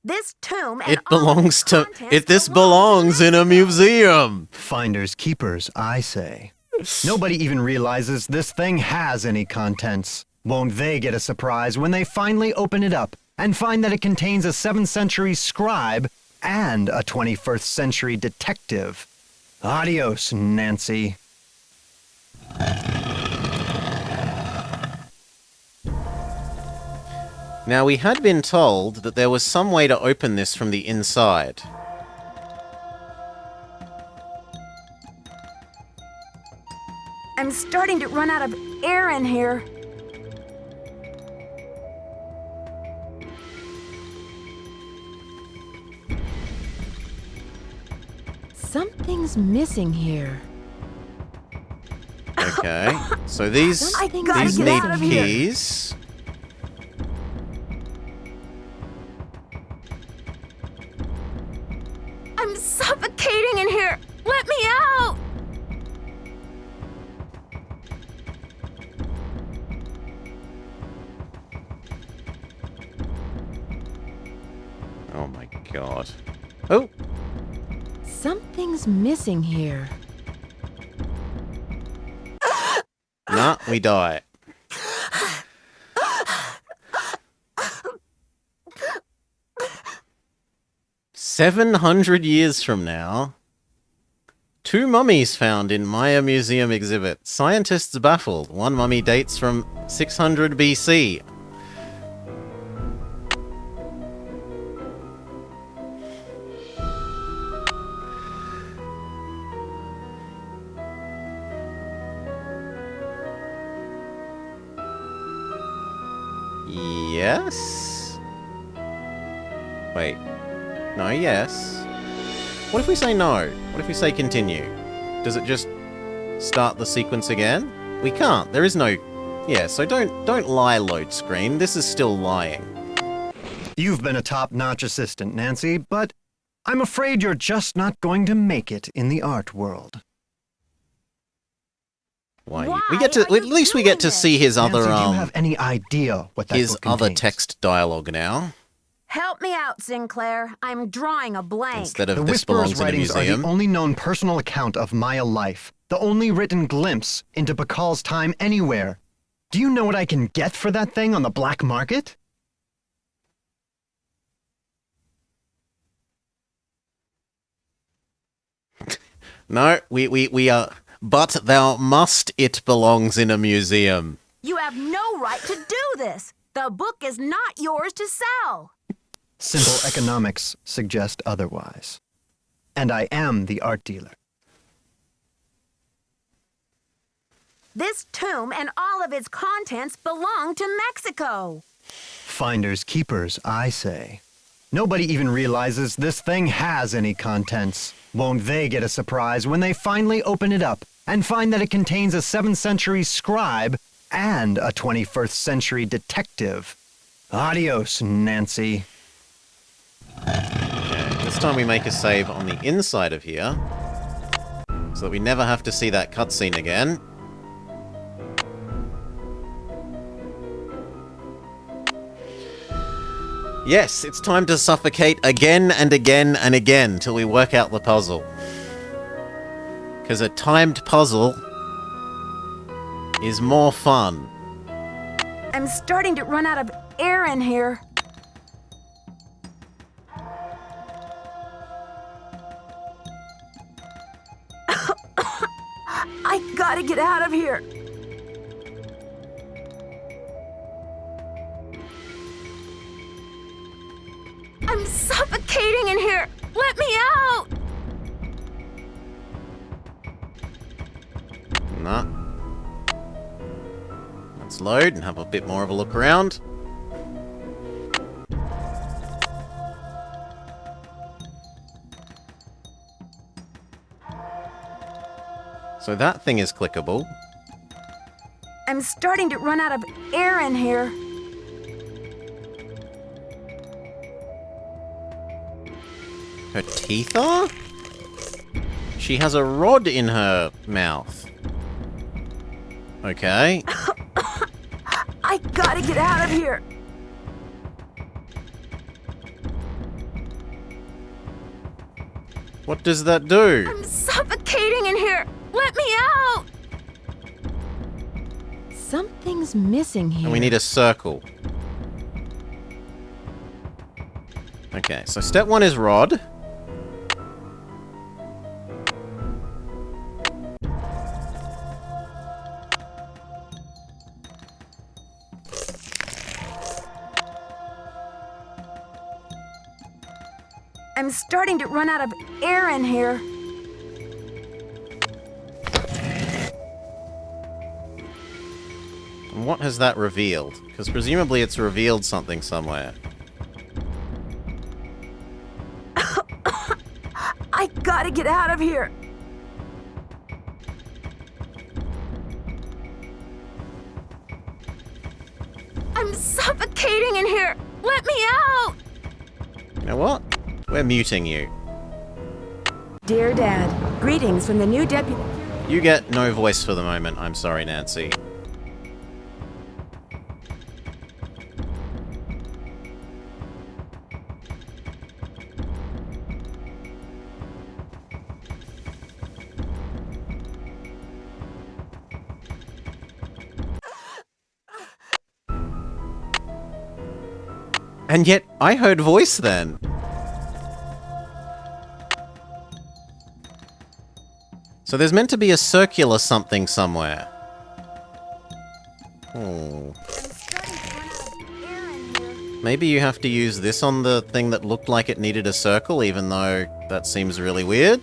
This tomb and It belongs to... This belongs in a museum! Finders keepers, I say. Nobody even realizes this thing has any contents. Won't they get a surprise when they finally open it up and find that it contains a 7th century scribe and a 21st century detective? Adios, Nancy. Now, we had been told that there was some way to open this from the inside. I'm starting to run out of air in here. Something's missing here. Okay, so these need keys. I'm suffocating in here. Let me out. Oh my god. Oh! Something's missing here. Nah, we die. "700 years from now, 2 mummies found in Maya Museum exhibit. Scientists baffled. One mummy dates from 600 BC. Yes? Wait. No, yes. What if we say no? What if we say continue? Does it just start the sequence again? We can't. There is no... Yeah, so don't lie, load screen. This is still lying. You've been a top-notch assistant, Nancy, but I'm afraid you're just not going to make it in the art world. Why? We get to... At least we get to see his Nancy, other, do you have any idea what that his book other contains? text dialogue now. Help me out, Sinclair. I'm drawing a blank. Instead of The this belongs Whisperer's in a writings are museum. the only known personal account of Maya life, the only written glimpse into Bakal's time anywhere. Do you know what I can get for that thing on the black market? No, we are... But thou must, it belongs in a museum. You have no right to do this. The book is not yours to sell. Simple economics suggest otherwise. And I am the art dealer. This tomb and all of its contents belong to Mexico. Finders keepers, I say. Nobody even realizes this thing has any contents. Won't they get a surprise when they finally open it up and find that it contains a 7th century scribe and a 21st century detective? Adios, Nancy. Okay, this time we make a save on the inside of here, so that we never have to see that cutscene again. Yes, it's time to suffocate again and again and again till we work out the puzzle. Because a timed puzzle is more fun. I'm starting to run out of air in here. I gotta get out of here. I'm suffocating in here. Let me out. Nah. Let's load and have a bit more of a look around. So that thing is clickable. I'm starting to run out of air in here. Her teeth are? She has a rod in her mouth. Okay. I gotta get out of here. What does that do? I'm suffocating in here. Let me out. Something's missing here. And we need a circle. Okay, so step 1 is rod. I'm starting to run out of air in here. And what has that revealed? Because presumably it's revealed something somewhere. I gotta get out of here. I'm suffocating in here. Let me out. You know what? We're muting you. Dear Dad, greetings from the new deputy. You get no voice for the moment. I'm sorry, Nancy. And yet, I heard voice then. So there's meant to be a circular something somewhere. Oh. Maybe you have to use this on the thing that looked like it needed a circle, even though that seems really weird.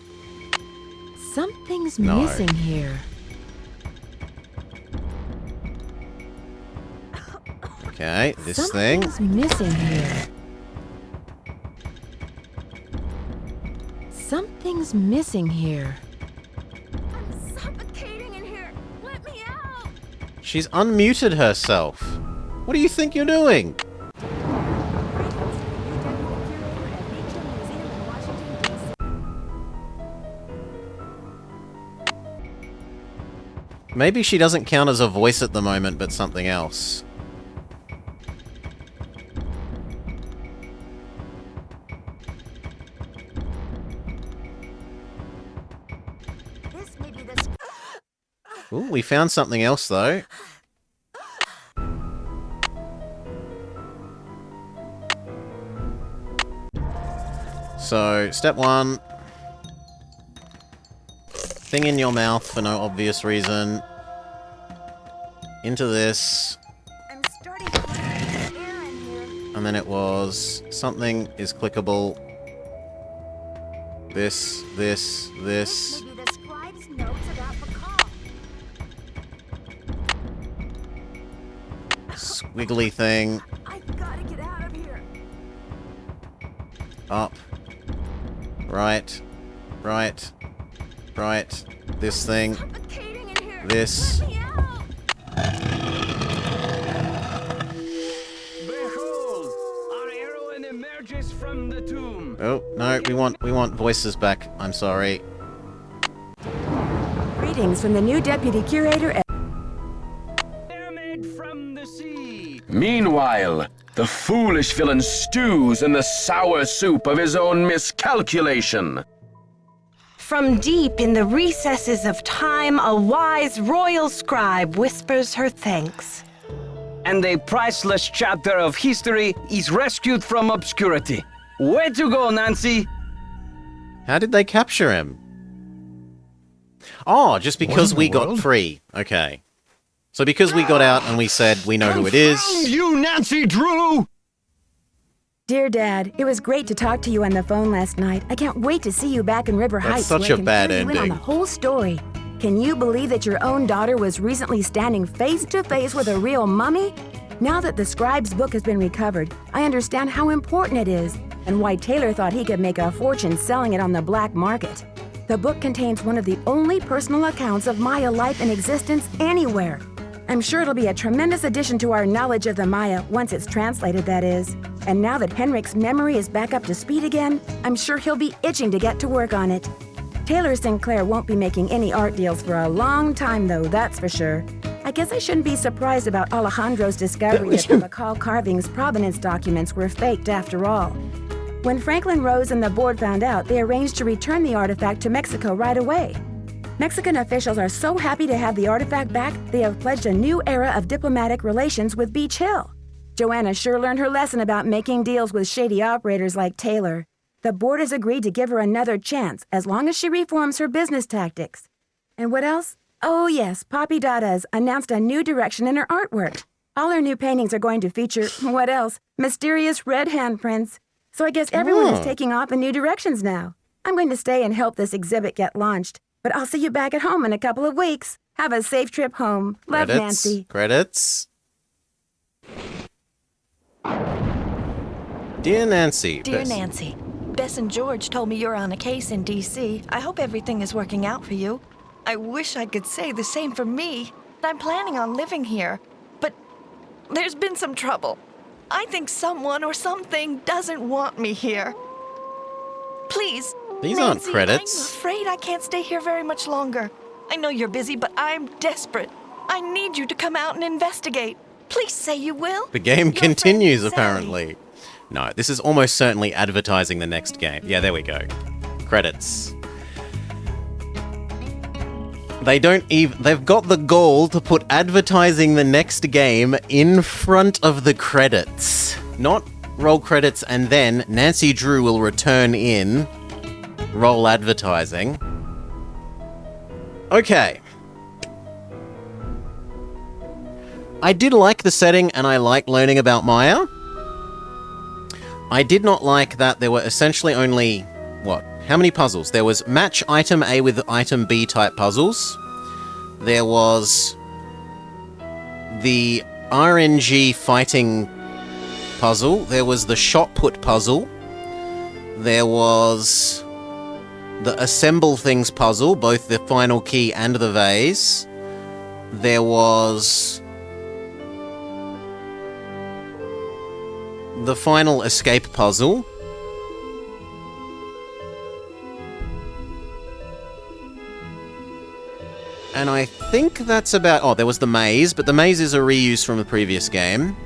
Something's No. missing here. Okay, this thing. Something's missing here. Something's missing here. I'm suffocating in here. Let me out. She's unmuted herself. What do you think you're doing? Maybe she doesn't count as a voice at the moment, but something else. Ooh, we found something else, though. So, step 1. Thing in your mouth for no obvious reason. Into this. And then it was... Something is clickable. This. Squiggly thing. Up. Right. This thing. This. Behold, our heroine emerges from the tomb. Oh, no, we want voices back. I'm sorry. Greetings from the new deputy curator. Meanwhile, the foolish villain stews in the sour soup of his own miscalculation. From deep in the recesses of time, a wise royal scribe whispers her thanks. And a priceless chapter of history is rescued from obscurity. Way to go, Nancy! How did they capture him? Oh, just because we got free. Okay. So because we got out and we said we know who it is... You, Nancy Drew! Dear Dad, it was great to talk to you on the phone last night. I can't wait to see you back in River Heights. That's such a bad ending. On the whole story. Can you believe that your own daughter was recently standing face to face with a real mummy? Now that the scribe's book has been recovered, I understand how important it is and why Taylor thought he could make a fortune selling it on the black market. The book contains one of the only personal accounts of Maya life in existence anywhere. I'm sure it'll be a tremendous addition to our knowledge of the Maya, once it's translated, that is. And now that Henrik's memory is back up to speed again, I'm sure he'll be itching to get to work on it. Taylor Sinclair won't be making any art deals for a long time, though, that's for sure. I guess I shouldn't be surprised about Alejandro's discovery that the McCall carving's provenance documents were faked after all. When Franklin Rose and the board found out, they arranged to return the artifact to Mexico right away. Mexican officials are so happy to have the artifact back, they have pledged a new era of diplomatic relations with Beach Hill. Joanna sure learned her lesson about making deals with shady operators like Taylor. The board has agreed to give her another chance as long as she reforms her business tactics. And what else? Oh yes, Poppy Dada's announced a new direction in her artwork. All her new paintings are going to feature, what else? Mysterious red handprints. So I guess everyone is taking off in new directions now. I'm going to stay and help this exhibit get launched. But I'll see you back at home in a couple of weeks. Have a safe trip home. Love, Nancy. Credits. Dear Nancy. Dear Nancy, Bess and George told me you're on a case in D.C. I hope everything is working out for you. I wish I could say the same for me. I'm planning on living here, but there's been some trouble. I think someone or something doesn't want me here. Please, These Nancy, aren't credits. I'm afraid I can't stay here very much longer. I know you're busy, but I'm desperate. I need you to come out and investigate. Please say you will. The game continues, apparently. No, this is almost certainly advertising the next game. Yeah, there we go. Credits. They've got the gall to put advertising the next game in front of the credits. Not roll credits and then Nancy Drew will return in roll advertising. Okay. I did like the setting and I like learning about Maya. I did not like that there were essentially only, what, how many puzzles? There was match item A with item B type puzzles. There was the RNG fighting puzzle. There was the shot put puzzle. There was the assemble things puzzle, both the final key and the vase. There was the final escape puzzle. And I think that's about... Oh, there was the maze, but the maze is a reuse from the previous game.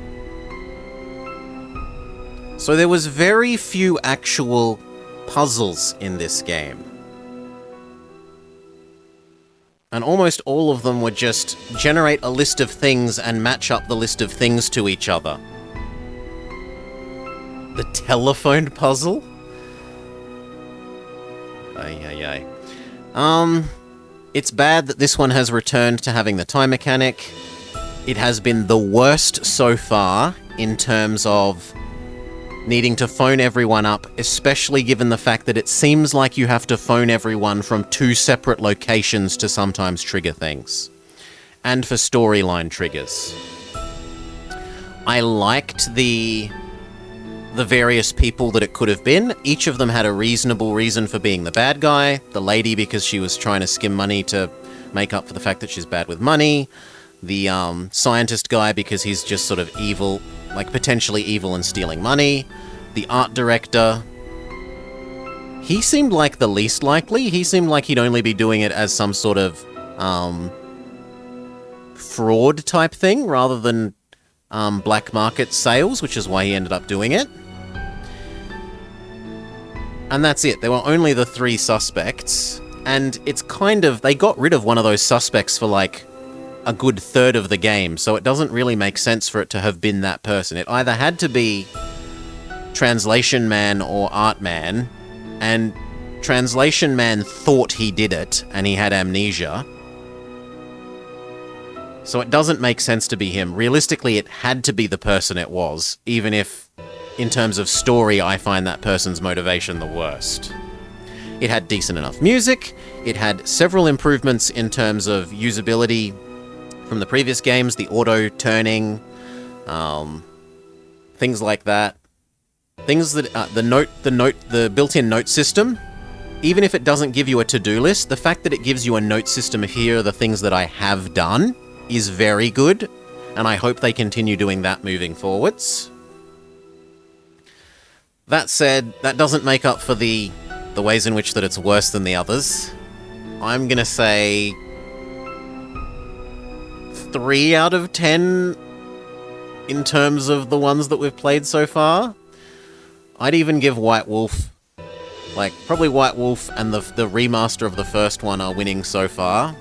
So there was very few actual puzzles in this game. And almost all of them were just generate a list of things and match up the list of things to each other. The telephone puzzle? Ay. It's bad that this one has returned to having the time mechanic. It has been the worst so far in terms of needing to phone everyone up, especially given the fact that it seems like you have to phone everyone from 2 separate locations to sometimes trigger things. And for storyline triggers. I liked the various people that it could have been. Each of them had a reasonable reason for being the bad guy. The lady because she was trying to skim money to make up for the fact that she's bad with money. The scientist guy because he's just sort of evil, like potentially evil and stealing money. The art director. He seemed like the least likely. He seemed like he'd only be doing it as some sort of fraud type thing rather than black market sales, which is why he ended up doing it. And that's it. There were only the 3 suspects. And it's kind of... They got rid of one of those suspects for like a good third of the game, so it doesn't really make sense for it to have been that person. It either had to be Translation Man or Art Man, and Translation Man thought he did it, and he had amnesia. So it doesn't make sense to be him. Realistically, it had to be the person it was, even if, in terms of story, I find that person's motivation the worst. It had decent enough music, it had several improvements in terms of usability from the previous games, the auto-turning, things like that. Things that, the built-in note system, even if it doesn't give you a to-do list, the fact that it gives you a note system of here are the things that I have done is very good, and I hope they continue doing that moving forwards. That said, that doesn't make up for the ways in which that it's worse than the others. I'm gonna say 3 out of 10 in terms of the ones that we've played so far. I'd even give White Wolf, like, probably White Wolf and the remaster of the first one are winning so far.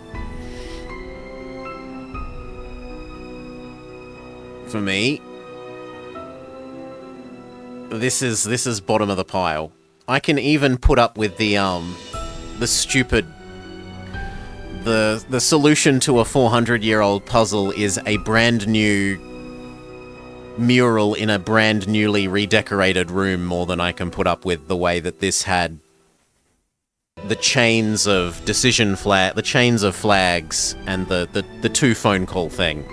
For me, this is bottom of the pile. I can even put up with the stupid... The solution to a 400-year-old puzzle is a brand new mural in a brand newly redecorated room more than I can put up with the way that this had the chains of the chains of flags and the 2 phone call thing.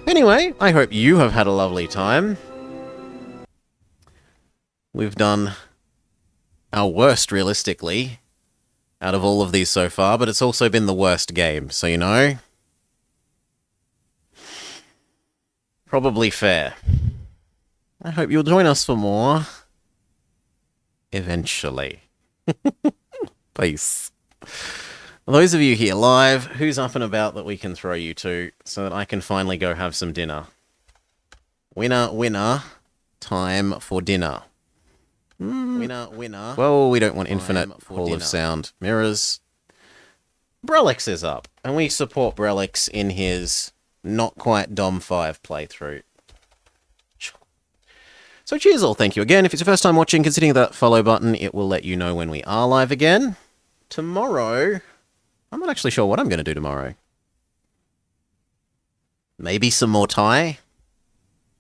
Anyway, I hope you have had a lovely time. We've done our worst, realistically, out of all of these so far, but it's also been the worst game, so you know. Probably fair. I hope you'll join us for more. Eventually. Peace. Those of you here live, who's up and about that we can throw you to so that I can finally go have some dinner? Winner, winner, time for dinner. Winner, winner. Well, we don't want infinite hall of sound. Mirrors. Brelix is up, and we support Brelix in his not quite Dom 5 playthrough. So cheers all, thank you again. If it's your first time watching, considering that follow button, it will let you know when we are live again. Tomorrow... I'm not actually sure what I'm going to do tomorrow. Maybe some more Thai?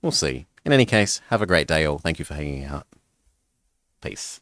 We'll see. In any case, have a great day all. Thank you for hanging out. Peace.